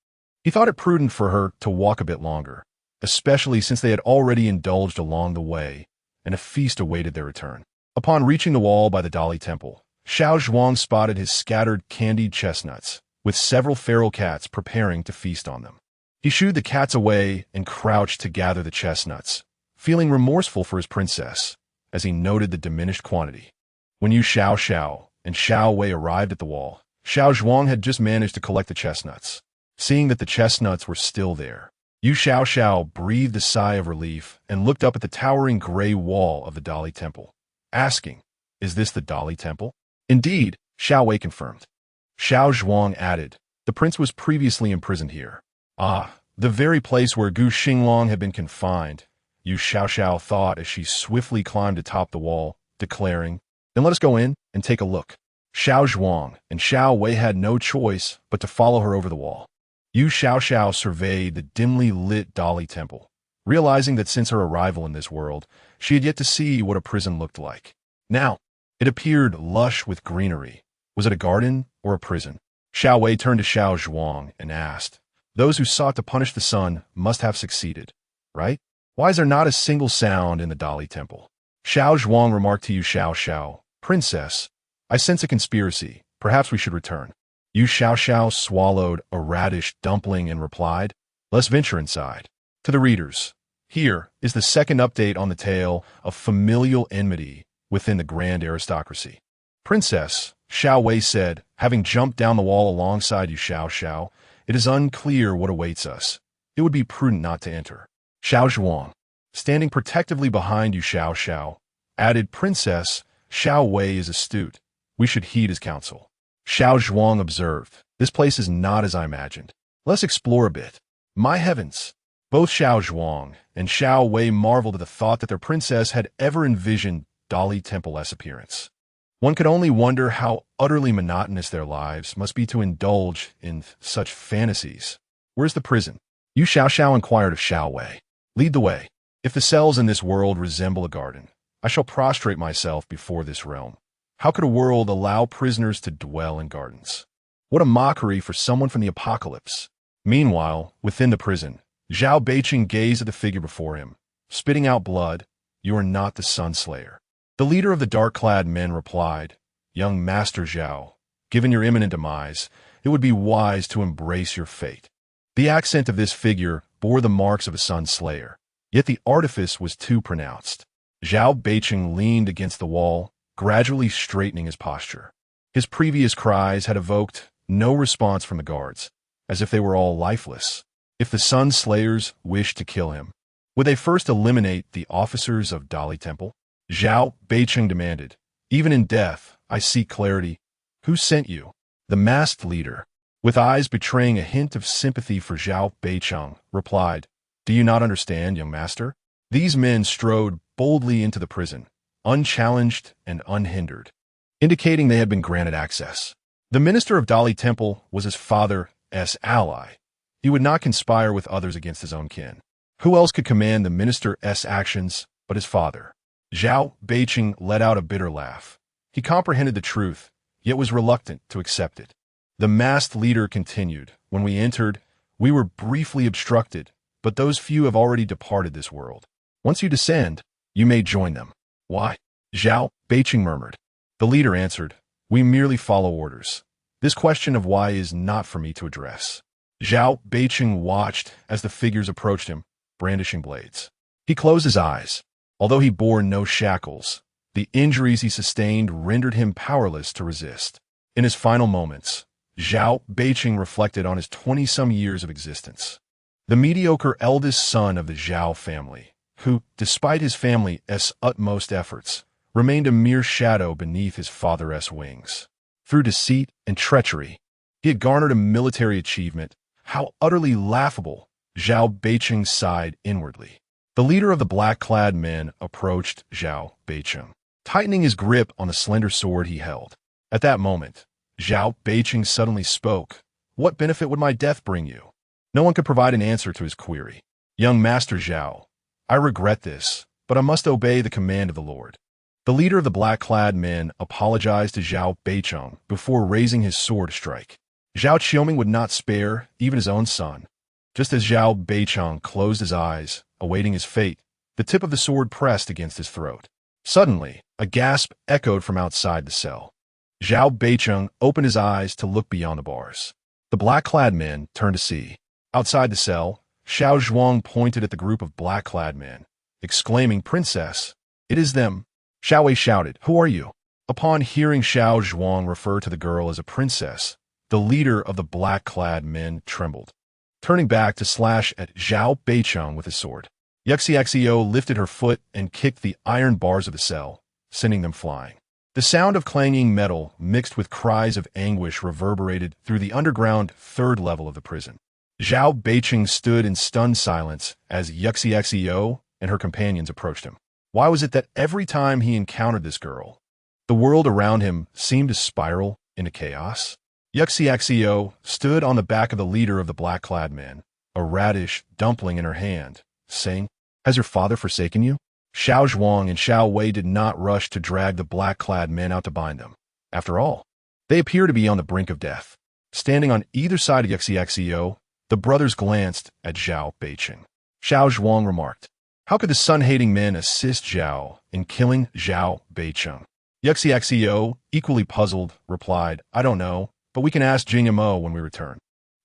he thought it prudent for her to walk a bit longer, especially since they had already indulged along the way, and a feast awaited their return. Upon reaching the wall by the Dali Temple, Xiao Zhuang spotted his scattered candied chestnuts, with several feral cats preparing to feast on them. He shooed the cats away and crouched to gather the chestnuts, feeling remorseful for his princess, as he noted the diminished quantity. When Yu Xiao and Xiao Wei arrived at the wall, Xiao Zhuang had just managed to collect the chestnuts. Seeing that the chestnuts were still there, Yu Xiao breathed a sigh of relief and looked up at the towering gray wall of the Dali Temple, asking, "Is this the Dali Temple?" "Indeed," Xiao Wei confirmed. Xiao Zhuang added, "The prince was previously imprisoned here." "Ah, the very place where Gu Xinglang had been confined," Yu Xiao thought as she swiftly climbed atop the wall, declaring, "Then let us go in and take a look." Xiao Zhuang and Xiao Wei had no choice but to follow her over the wall. Yu Xiao surveyed the dimly lit Dali Temple, realizing that since her arrival in this world, she had yet to see what a prison looked like. Now, it appeared lush with greenery. Was it a garden or a prison? Xiao Wei turned to Xiao Zhuang and asked, "Those who sought to punish the sun must have succeeded, right? Why is there not a single sound in the Dali Temple?" Xiao Zhuang remarked to Yu Xiao, "Princess, I sense a conspiracy. Perhaps we should return." Yu Xiao swallowed a radish dumpling and replied, "Let's venture inside." To the readers, here is the second update on the tale of familial enmity within the grand aristocracy. "Princess," Xiao Wei said, having jumped down the wall alongside Yu Xiao, "it is unclear what awaits us. It would be prudent not to enter." Xiao Zhuang, standing protectively behind Yu Xiao, added, "Princess, Xiao Wei is astute. We should heed his counsel." Xiao Zhuang observed, "This place is not as I imagined. Let's explore a bit." My heavens! Both Xiao Zhuang and Xiao Wei marveled at the thought that their princess had ever envisioned Dali Temple-less appearance. One could only wonder how utterly monotonous their lives must be to indulge in such fantasies. "Where's the prison?" Yu Xiao inquired of Xiao Wei. "Lead the way. If the cells in this world resemble a garden, I shall prostrate myself before this realm. How could a world allow prisoners to dwell in gardens? What a mockery for someone from the apocalypse." Meanwhile, within the prison, Zhao Beiqing gazed at the figure before him, spitting out blood. "You are not the Sun Slayer." The leader of the dark-clad men replied, "Young Master Zhao, given your imminent demise, it would be wise to embrace your fate." The accent of this figure bore the marks of a Sun Slayer, yet the artifice was too pronounced. Zhao Beiqing leaned against the wall, gradually straightening his posture. His previous cries had evoked no response from the guards, as if they were all lifeless. If the Sun Slayers wished to kill him, would they first eliminate the officers of Dali Temple? Zhao Beiqing demanded, "Even in death, I seek clarity. Who sent you?" The masked leader, with eyes betraying a hint of sympathy for Zhao Beiqing, replied, "Do you not understand, young master? These men strode boldly into the prison, unchallenged and unhindered, indicating they had been granted access. The minister of Dali Temple was his father's ally. He would not conspire with others against his own kin. Who else could command the minister's actions but his father?" Zhao Beiqing let out a bitter laugh. He comprehended the truth, yet was reluctant to accept it. The masked leader continued, "When we entered, we were briefly obstructed, but those few have already departed this world. Once you descend, you may join them." "Why?" Zhao Beiqing murmured. The leader answered, "We merely follow orders. This question of why is not for me to address." Zhao Beiqing watched as the figures approached him, brandishing blades. He closed his eyes. Although he bore no shackles, the injuries he sustained rendered him powerless to resist. In his final moments, Zhao Beiqing reflected on his 20-some years of existence. The mediocre eldest son of the Zhao family, who, despite his family's utmost efforts, remained a mere shadow beneath his father's wings. Through deceit and treachery, he had garnered a military achievement. How utterly laughable! Zhao Beiqing sighed inwardly. The leader of the black-clad men approached Zhao Beiqing, tightening his grip on the slender sword he held. At that moment, Zhao Beiqing suddenly spoke. "What benefit would my death bring you?" No one could provide an answer to his query. "Young Master Zhao, I regret this, but I must obey the command of the Lord." The leader of the black-clad men apologized to Zhao Beiqing before raising his sword to strike. Zhao Qiuming would not spare even his own son. Just as Zhao Beiqing closed his eyes, awaiting his fate, the tip of the sword pressed against his throat. Suddenly, a gasp echoed from outside the cell. Zhao Beiqing opened his eyes to look beyond the bars. The black-clad men turned to see. Outside the cell, Xiao Zhuang pointed at the group of black-clad men, exclaiming, "Princess, it is them." Xiao Wei shouted, "Who are you?" Upon hearing Xiao Zhuang refer to the girl as a princess, the leader of the black-clad men trembled, turning back to slash at Zhao Beiqing with his sword. Yu Xiao lifted her foot and kicked the iron bars of the cell, sending them flying. The sound of clanging metal mixed with cries of anguish reverberated through the underground third level of the prison. Zhao Beiqing stood in stunned silence as Yu Xiao and her companions approached him. Why was it that every time he encountered this girl, the world around him seemed to spiral into chaos? Yu Xiao stood on the back of the leader of the black-clad men, a radish dumpling in her hand, saying, "Has your father forsaken you?" Xiao Zhuang and Xiao Wei did not rush to drag the black-clad men out to bind them. After all, they appear to be on the brink of death. Standing on either side of Yu Xiao, the brothers glanced at Zhao Beiqing. Xiao Zhuang remarked, How could the sun-hating men assist Zhao in killing Zhao Beicheng? Yu Xiao, equally puzzled, replied, I don't know, but we can ask Jing Mo when we return.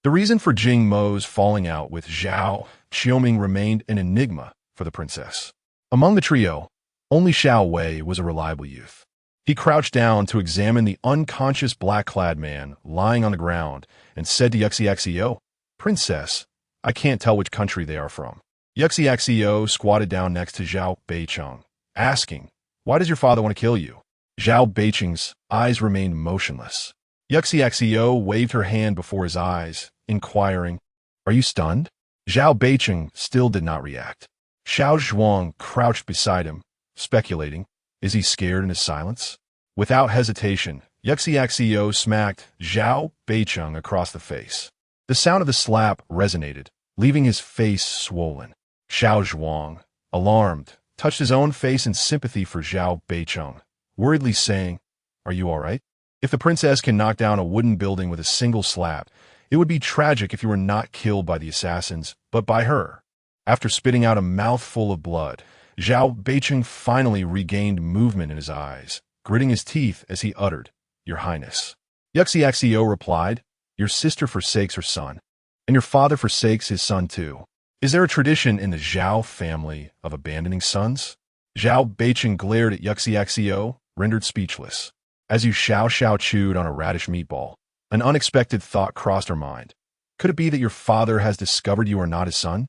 The reason for Jing Mo's falling out with Zhao Xiaoming remained an enigma for the princess. Among the trio, only Xiao Wei was a reliable youth. He crouched down to examine the unconscious black-clad man lying on the ground and said to Yu Xiao, Princess, I can't tell which country they are from. Yu Xiao squatted down next to Zhao Beicheng, asking, Why does your father want to kill you? Zhao Beicheng's eyes remained motionless. Yu Xiao waved her hand before his eyes, inquiring, Are you stunned? Zhao Beicheng still did not react. Xiao Zhuang crouched beside him, speculating, Is he scared in his silence? Without hesitation, Yu Xiao smacked Zhao Beicheng across the face. The sound of the slap resonated, leaving his face swollen. Xiao Zhuang, alarmed, touched his own face in sympathy for Zhao Beicheng, worriedly saying, Are you all right? If the princess can knock down a wooden building with a single slap, it would be tragic if you were not killed by the assassins, but by her. After spitting out a mouthful of blood, Zhao Beicheng finally regained movement in his eyes, gritting his teeth as he uttered, Your Highness. Yu Xiao replied, Your sister forsakes her son, and your father forsakes his son too. Is there a tradition in the Zhao family of abandoning sons? Zhao Beicheng glared at Yu Xiao, rendered speechless. As Yu Xiao chewed on a radish meatball, an unexpected thought crossed her mind. Could it be that your father has discovered you are not his son?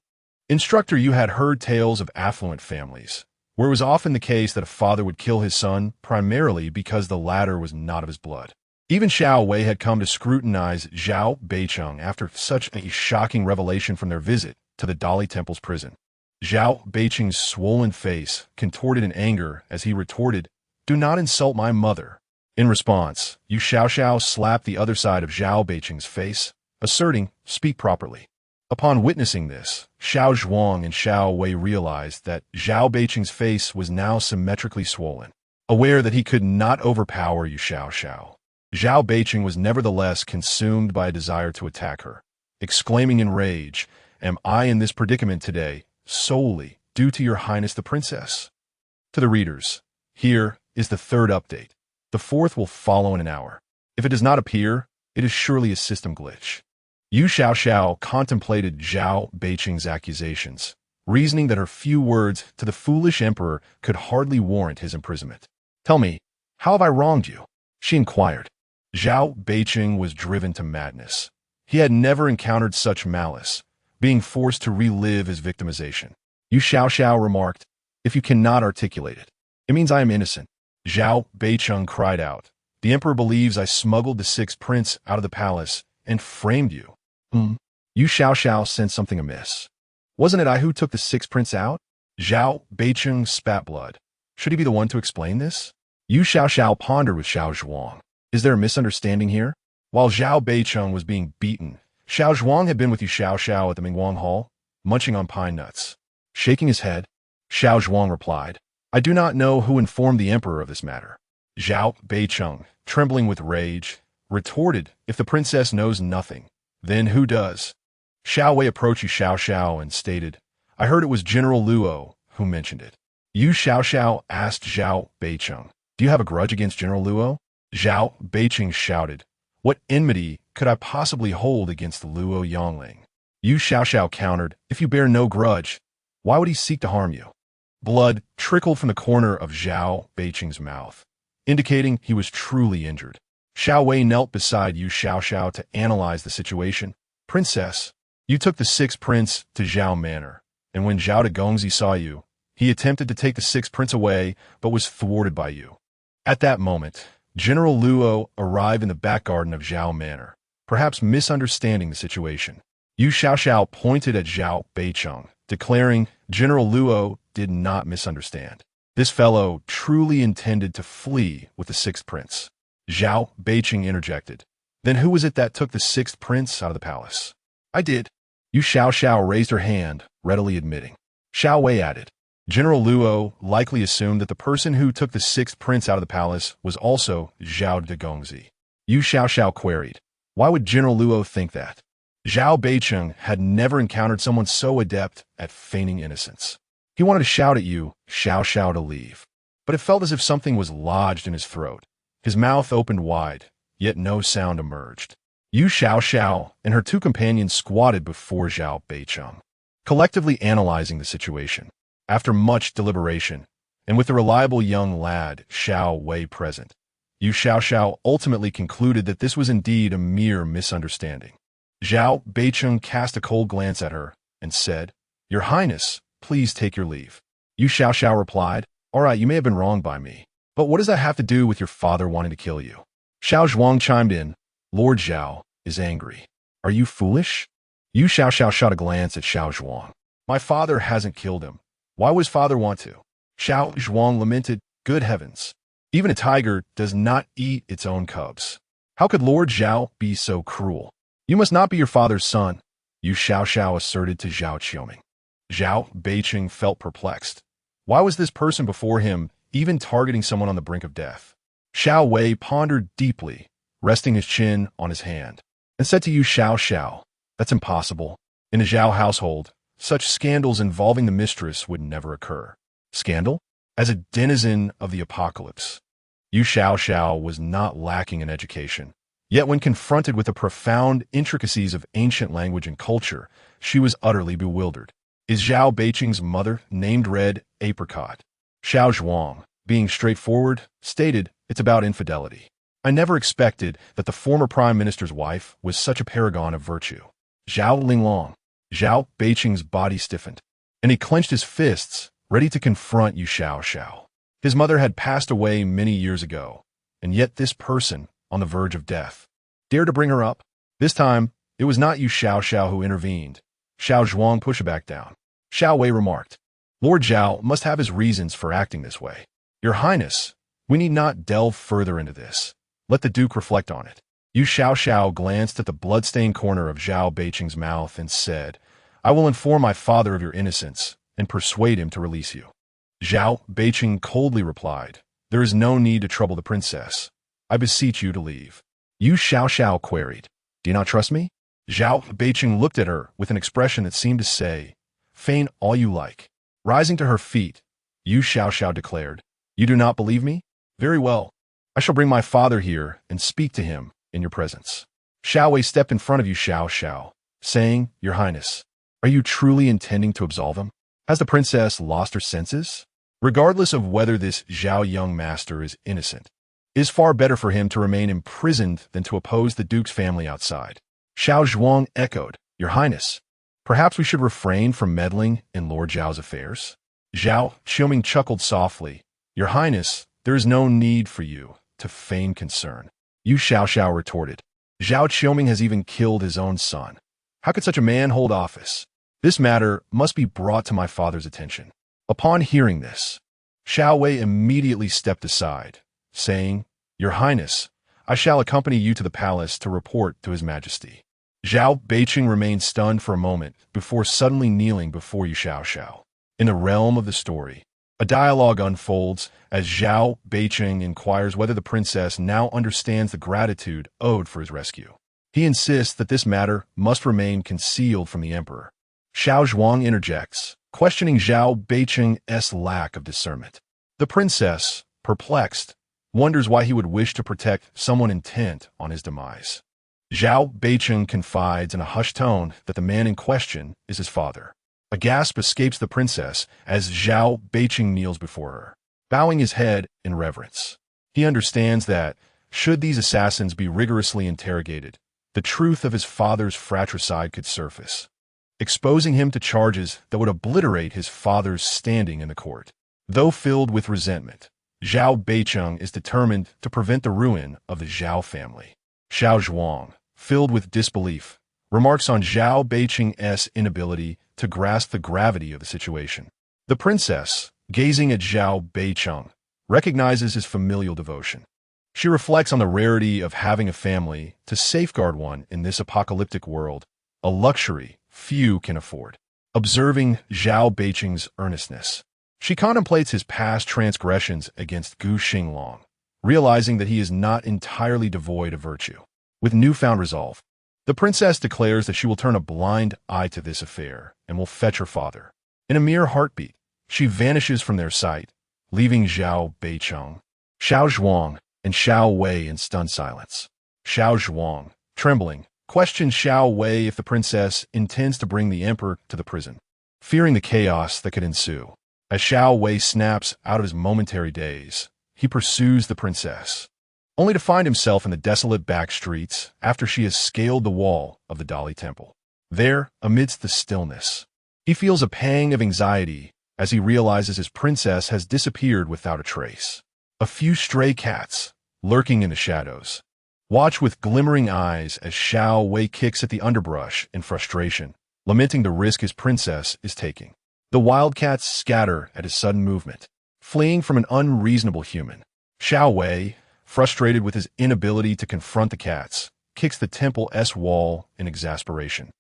Instructor, you had heard tales of affluent families, where it was often the case that a father would kill his son primarily because the latter was not of his blood. Even Xiao Wei had come to scrutinize Zhao Beicheng after such a shocking revelation from their visit to the Dali Temple's prison. Zhao Beicheng's swollen face contorted in anger as he retorted, Do not insult my mother. In response, Yu Xiao slapped the other side of Zhao Beicheng's face, asserting, Speak properly. Upon witnessing this, Xiao Zhuang and Xiao Wei realized that Zhao Beicheng's face was now symmetrically swollen. Aware that he could not overpower Yu Xiao, Zhao Beicheng was nevertheless consumed by a desire to attack her, exclaiming in rage, Am I in this predicament today solely due to your highness the princess? To the readers, here is the third update. The fourth will follow in an hour. If it does not appear, it is surely a system glitch. Yu Xiao contemplated Zhao Beicheng's accusations, reasoning that her few words to the foolish emperor could hardly warrant his imprisonment. Tell me, how have I wronged you? She inquired. Zhao Beicheng was driven to madness. He had never encountered such malice, being forced to relive his victimization. Yu Xiao remarked, If you cannot articulate it, it means I am innocent. Zhao Beicheng cried out, The emperor believes I smuggled the sixth prince out of the palace and framed you. Yu Xiao sensed something amiss. Wasn't it I who took the sixth prince out? Zhao Beicheng spat blood. Should he be the one to explain this? Yu Xiao pondered with Xiao Zhuang. Is there a misunderstanding here? While Zhao Beicheng was being beaten, Xiao Zhuang had been with Yu Xiao at the Mingguang Hall, munching on pine nuts. Shaking his head, Xiao Zhuang replied, I do not know who informed the emperor of this matter. Zhao Beicheng, trembling with rage, retorted, If the princess knows nothing, then who does? Xiao Wei approached Yu Xiao and stated, I heard it was General Luo who mentioned it. Yu Xiao asked Zhao Beicheng, Do you have a grudge against General Luo? Zhao Beicheng shouted, What enmity could I possibly hold against Luo Yongling? Yu Xiao countered, If you bear no grudge, why would he seek to harm you? Blood trickled from the corner of Zhao Beicheng's mouth, indicating he was truly injured. Xiao Wei knelt beside Yu Xiao to analyze the situation. Princess, you took the sixth prince to Zhao Manor, and when Zhao de Gongzi saw you, he attempted to take the sixth prince away, but was thwarted by you. At that moment, General Luo arrived in the back garden of Zhao Manor, perhaps misunderstanding the situation. Yu Xiao pointed at Zhao Beicheng, declaring General Luo did not misunderstand. This fellow truly intended to flee with the sixth prince. Zhao Beicheng interjected. Then who was it that took the sixth prince out of the palace? I did. Yu Xiao raised her hand, readily admitting. Xiao Wei added. General Luo likely assumed that the person who took the sixth prince out of the palace was also Zhao de Gongzi. Yu Xiao queried. Why would General Luo think that? Zhao Beicheng had never encountered someone so adept at feigning innocence. He wanted to shout at Yu Xiao to leave, but it felt as if something was lodged in his throat. His mouth opened wide, yet no sound emerged. Yu Xiao and her two companions squatted before Zhao Beicheng, collectively analyzing the situation. After much deliberation, and with the reliable young lad Xiao Wei present, Yu Xiao ultimately concluded that this was indeed a mere misunderstanding. Zhao Beicheng cast a cold glance at her and said, "Your Highness, please take your leave." Yu Xiao replied, "All right, you may have been wronged by me, but what does that have to do with your father wanting to kill you?" Xiao Zhuang chimed in, "Lord Zhao is angry. Are you foolish?" Yu Xiao shot a glance at Xiao Zhuang. "My father hasn't killed him. Why would his father want to?" Xiao Zhuang lamented, "Good heavens. Even a tiger does not eat its own cubs. How could Lord Zhao be so cruel? You must not be your father's son," Yu Xiao asserted to Zhao Qiuming. Zhao Beicheng felt perplexed. Why was this person before him even targeting someone on the brink of death? Xiao Wei pondered deeply, resting his chin on his hand, and said to Yu Xiao, "That's impossible. In a Zhao household, such scandals involving the mistress would never occur." Scandal? As a denizen of the apocalypse, Yu Xiao was not lacking in education. Yet when confronted with the profound intricacies of ancient language and culture, she was utterly bewildered. Is Zhao Beicheng's mother named Red Apricot? Xiao Zhuang, being straightforward, stated, "It's about infidelity. I never expected that the former prime minister's wife was such a paragon of virtue." Zhao Linglong. Zhao Beicheng's body stiffened, and he clenched his fists, ready to confront Yu Xiao. His mother had passed away many years ago, and yet this person, on the verge of death, dared to bring her up. This time, it was not Yu Xiao who intervened. Xiao Zhuang pushed her back down. Xiao Wei remarked, "Lord Zhao must have his reasons for acting this way. Your Highness, we need not delve further into this. Let the Duke reflect on it." Yu Xiao glanced at the blood-stained corner of Zhao Beicheng's mouth and said, "I will inform my father of your innocence and persuade him to release you." Zhao Beicheng coldly replied, "There is no need to trouble the princess. I beseech you to leave." Yu Xiao queried, "Do you not trust me?" Zhao Beicheng looked at her with an expression that seemed to say, "Feign all you like." Rising to her feet, Yu Xiao declared, "You do not believe me? Very well. I shall bring my father here and speak to him in your presence." Xiao Wei stepped in front of Yu Xiao, saying, "Your Highness, are you truly intending to absolve him? Has the princess lost her senses? Regardless of whether this Zhao young master is innocent, it is far better for him to remain imprisoned than to oppose the Duke's family outside." Xiao Zhuang echoed, "Your Highness, perhaps we should refrain from meddling in Lord Zhao's affairs." Zhao Qiuming chuckled softly, "Your Highness, there is no need for you to feign concern." Yu Xiao retorted, "Zhao Qiuming has even killed his own son. How could such a man hold office? This matter must be brought to my father's attention." Upon hearing this, Xiao Wei immediately stepped aside, saying, "Your Highness, I shall accompany you to the palace to report to His Majesty." Zhao Beicheng remained stunned for a moment before suddenly kneeling before Yu Xiao. In the realm of the story, a dialogue unfolds as Zhao Beicheng inquires whether the princess now understands the gratitude owed for his rescue. He insists that this matter must remain concealed from the emperor. Xiao Zhuang interjects, questioning Zhao Beicheng's lack of discernment. The princess, perplexed, wonders why he would wish to protect someone intent on his demise. Zhao Beicheng confides in a hushed tone that the man in question is his father. A gasp escapes the princess as Zhao Beicheng kneels before her, bowing his head in reverence. He understands that, should these assassins be rigorously interrogated, the truth of his father's fratricide could surface, exposing him to charges that would obliterate his father's standing in the court. Though filled with resentment, Zhao Beicheng is determined to prevent the ruin of the Zhao family. Xiao Zhuang, filled with disbelief, remarks on Zhao Beicheng's inability to grasp the gravity of the situation. The princess, gazing at Zhao Beicheng, recognizes his familial devotion. She reflects on the rarity of having a family to safeguard one in this apocalyptic world, a luxury few can afford. Observing Zhao Beicheng's earnestness, she contemplates his past transgressions against Gu Xinglang, realizing that he is not entirely devoid of virtue. With newfound resolve, the princess declares that she will turn a blind eye to this affair and will fetch her father. In a mere heartbeat, She vanishes from their sight, leaving Xiao Beicheng, Xiao Zhuang, and Xiao Wei in stunned silence. Xiao Zhuang, trembling, questions Xiao Wei if the princess intends to bring the emperor to the prison, fearing the chaos that could ensue. As Xiao Wei snaps out of his momentary daze, he pursues the princess, only to find himself in the desolate back streets after she has scaled the wall of the Dali Temple. There, amidst the stillness, he feels a pang of anxiety as he realizes his princess has disappeared without a trace. A few stray cats, lurking in the shadows, watch with glimmering eyes as Xiao Wei kicks at the underbrush in frustration, lamenting the risk his princess is taking. The wildcats scatter at his sudden movement, fleeing from an unreasonable human. Xiao Wei, frustrated with his inability to confront the cats, kicks the temple's wall in exasperation,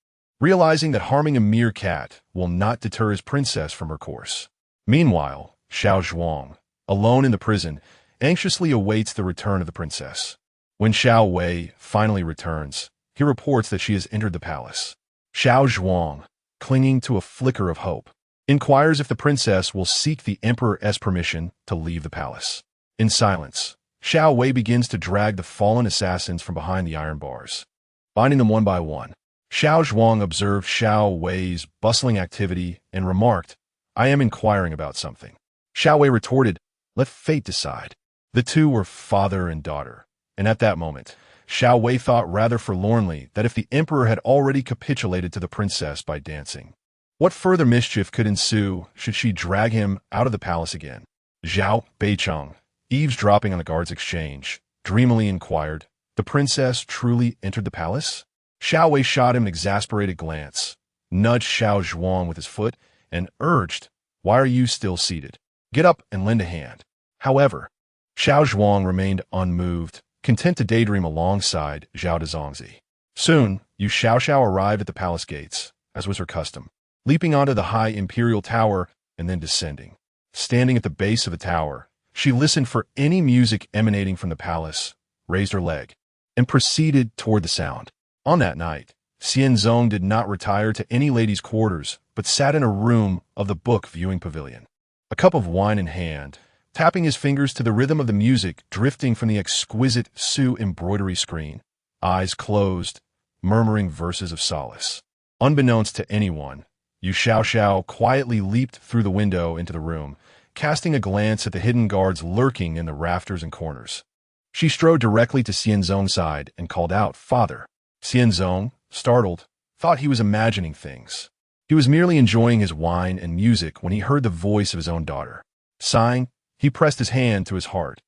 realizing that harming a mere cat will not deter his princess from her course. Meanwhile, Xiao Zhuang, alone in the prison, anxiously awaits the return of the princess. When Xiao Wei finally returns, he reports that she has entered the palace. Xiao Zhuang, clinging to a flicker of hope, inquires if the princess will seek the emperor's permission to leave the palace. In silence, Xiao Wei begins to drag the fallen assassins from behind the iron bars, binding them one by one. Xiao Zhuang observed Xiao Wei's bustling activity and remarked, "I am inquiring about something." Xiao Wei retorted, "Let fate decide." The two were father and daughter, and at that moment, Xiao Wei thought rather forlornly that if the emperor had already capitulated to the princess by dancing, what further mischief could ensue should she drag him out of the palace again? Xiao Beicheng, eavesdropping on the guards' exchange, dreamily inquired, "The princess truly entered the palace?" Xiao Wei shot him an exasperated glance, nudged Xiao Zhuang with his foot, and urged, "Why are you still seated? Get up and lend a hand." However, Xiao Zhuang remained unmoved, content to daydream alongside Zhao Dezongzi. Soon, Yu Xiao arrived at the palace gates, as was her custom, leaping onto the high imperial tower and then descending. Standing at the base of the tower, she listened for any music emanating from the palace, raised her leg, and proceeded toward the sound. On that night, Xianzong did not retire to any ladies' quarters, but sat in a room of the book viewing pavilion, a cup of wine in hand, tapping his fingers to the rhythm of the music drifting from the exquisite Su embroidery screen, eyes closed, murmuring verses of solace. Unbeknownst to anyone, Yu Xiao quietly leaped through the window into the room, casting a glance at the hidden guards lurking in the rafters and corners. She strode directly to Xianzong's side and called out, "Father." Xianzong, startled, thought he was imagining things. He was merely enjoying his wine and music when he heard the voice of his own daughter. Sighing, he pressed his hand to his heart,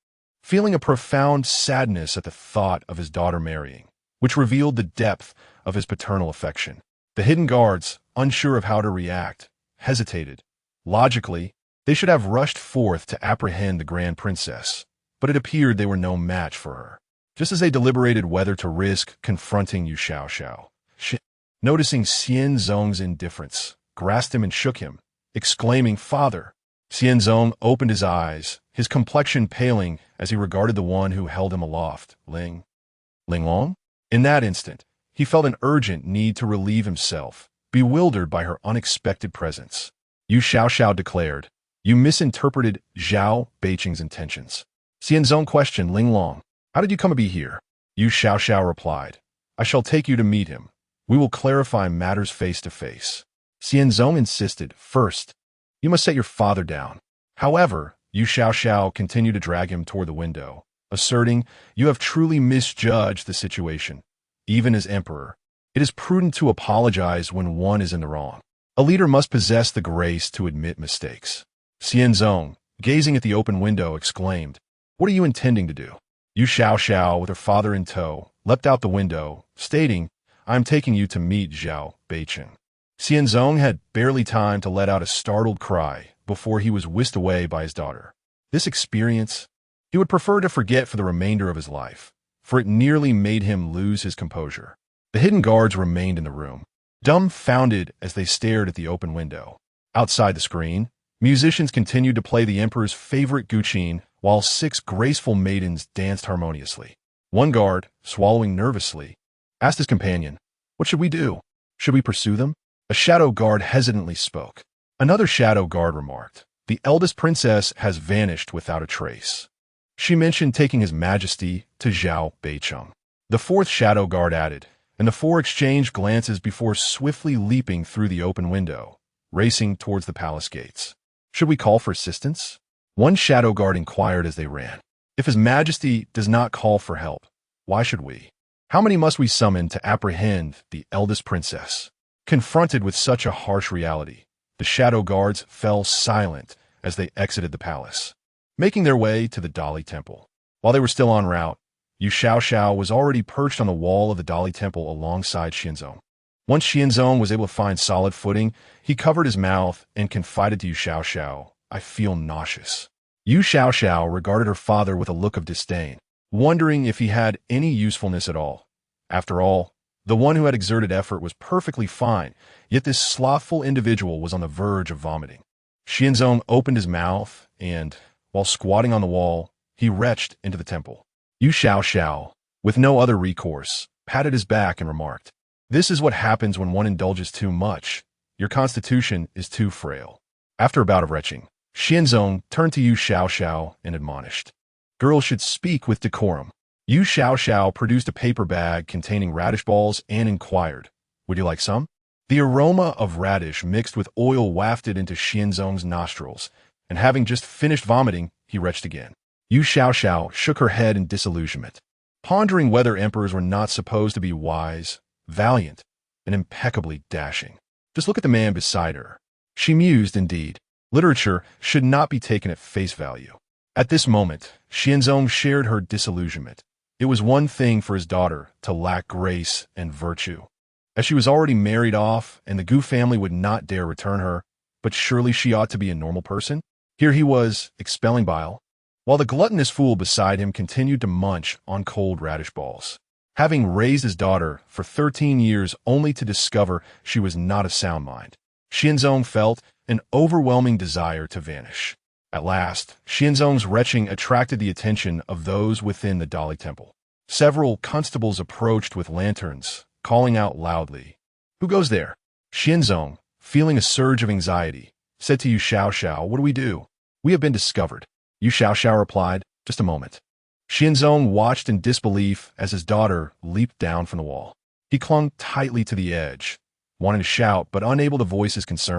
feeling a profound sadness at the thought of his daughter marrying, which revealed the depth of his paternal affection. The hidden guards, unsure of how to react, hesitated. Logically, they should have rushed forth to apprehend the grand princess, but it appeared they were no match for her. Just as they deliberated whether to risk confronting Yu Xiao, noticing Xianzong's indifference, grasped him and shook him, exclaiming, "Father!" Xianzong opened his eyes, his complexion paling as he regarded the one who held him aloft, Ling Long. In that instant, he felt an urgent need to relieve himself, bewildered by her unexpected presence. Yu Xiao declared, "You misinterpreted Zhao Beicheng's intentions." Xianzong questioned Ling Long, "How did you come to be here?" Yu Xiao replied, "I shall take you to meet him. We will clarify matters face to face." Xianzong insisted, "First, you must set your father down." However, Yu Xiao continued to drag him toward the window, asserting, "You have truly misjudged the situation. Even as emperor, it is prudent to apologize when one is in the wrong. A leader must possess the grace to admit mistakes." Xianzong, gazing at the open window, exclaimed, "What are you intending to do?" Yu Xiao, with her father in tow, leapt out the window, stating, "I am taking you to meet Zhao Beicheng." Xianzong had barely time to let out a startled cry before he was whisked away by his daughter. This experience he would prefer to forget for the remainder of his life, for it nearly made him lose his composure. The hidden guards remained in the room, dumbfounded as they stared at the open window. Outside the screen, musicians continued to play the emperor's favorite guqin, while 6 graceful maidens danced harmoniously. One guard, swallowing nervously, asked his companion, "What should we do? Should we pursue them?" A shadow guard hesitantly spoke. Another shadow guard remarked, The eldest princess has vanished without a trace. She mentioned taking his majesty to Zhao Beicheng. The fourth shadow guard added, and the four exchanged glances before swiftly leaping through the open window, racing towards the palace gates. Should we call for assistance? One shadow guard inquired as they ran. If his majesty does not call for help, why should we? How many must we summon to apprehend the eldest princess? Confronted with such a harsh reality, the shadow guards fell silent as they exited the palace, making their way to the Dali Temple. While they were still en route, Yu Xiao was already perched on the wall of the Dali Temple alongside Xianzong. Once Xianzong was able to find solid footing, he covered his mouth and confided to Yu Xiao, "I feel nauseous." Yu Xiao regarded her father with a look of disdain, wondering if he had any usefulness at all. After all, the one who had exerted effort was perfectly fine, yet this slothful individual was on the verge of vomiting. Xianzong opened his mouth and, while squatting on the wall, he retched into the temple. Yu Xiao, with no other recourse, patted his back and remarked, "This is what happens when one indulges too much. Your constitution is too frail." After a bout of retching, Xianzong turned to Yu Xiao and admonished, "Girls should speak with decorum." Yu Xiao produced a paper bag containing radish balls and inquired, "Would you like some?" The aroma of radish mixed with oil wafted into Xianzong's nostrils, and having just finished vomiting, he retched again. Yu Xiao shook her head in disillusionment, pondering whether emperors were not supposed to be wise, valiant, and impeccably dashing. Just look at the man beside her. She mused, indeed. Literature should not be taken at face value. At this moment, Xianzong shared her disillusionment. It was one thing for his daughter to lack grace and virtue, as she was already married off and the Gu family would not dare return her, but surely she ought to be a normal person. Here he was, expelling bile, while the gluttonous fool beside him continued to munch on cold radish balls, having raised his daughter for 13 years only to discover she was not of sound mind. Xianzong felt an overwhelming desire to vanish. At last, Xianzong's retching attracted the attention of those within the Dali Temple. Several constables approached with lanterns, calling out loudly, "Who goes there?" Xianzong, feeling a surge of anxiety, said to Yu Xiao, "What do we do?" "We have been discovered." Yu Xiao replied, "Just a moment." Xianzong watched in disbelief as his daughter leaped down from the wall. He clung tightly to the edge, wanting to shout but unable to voice his concern.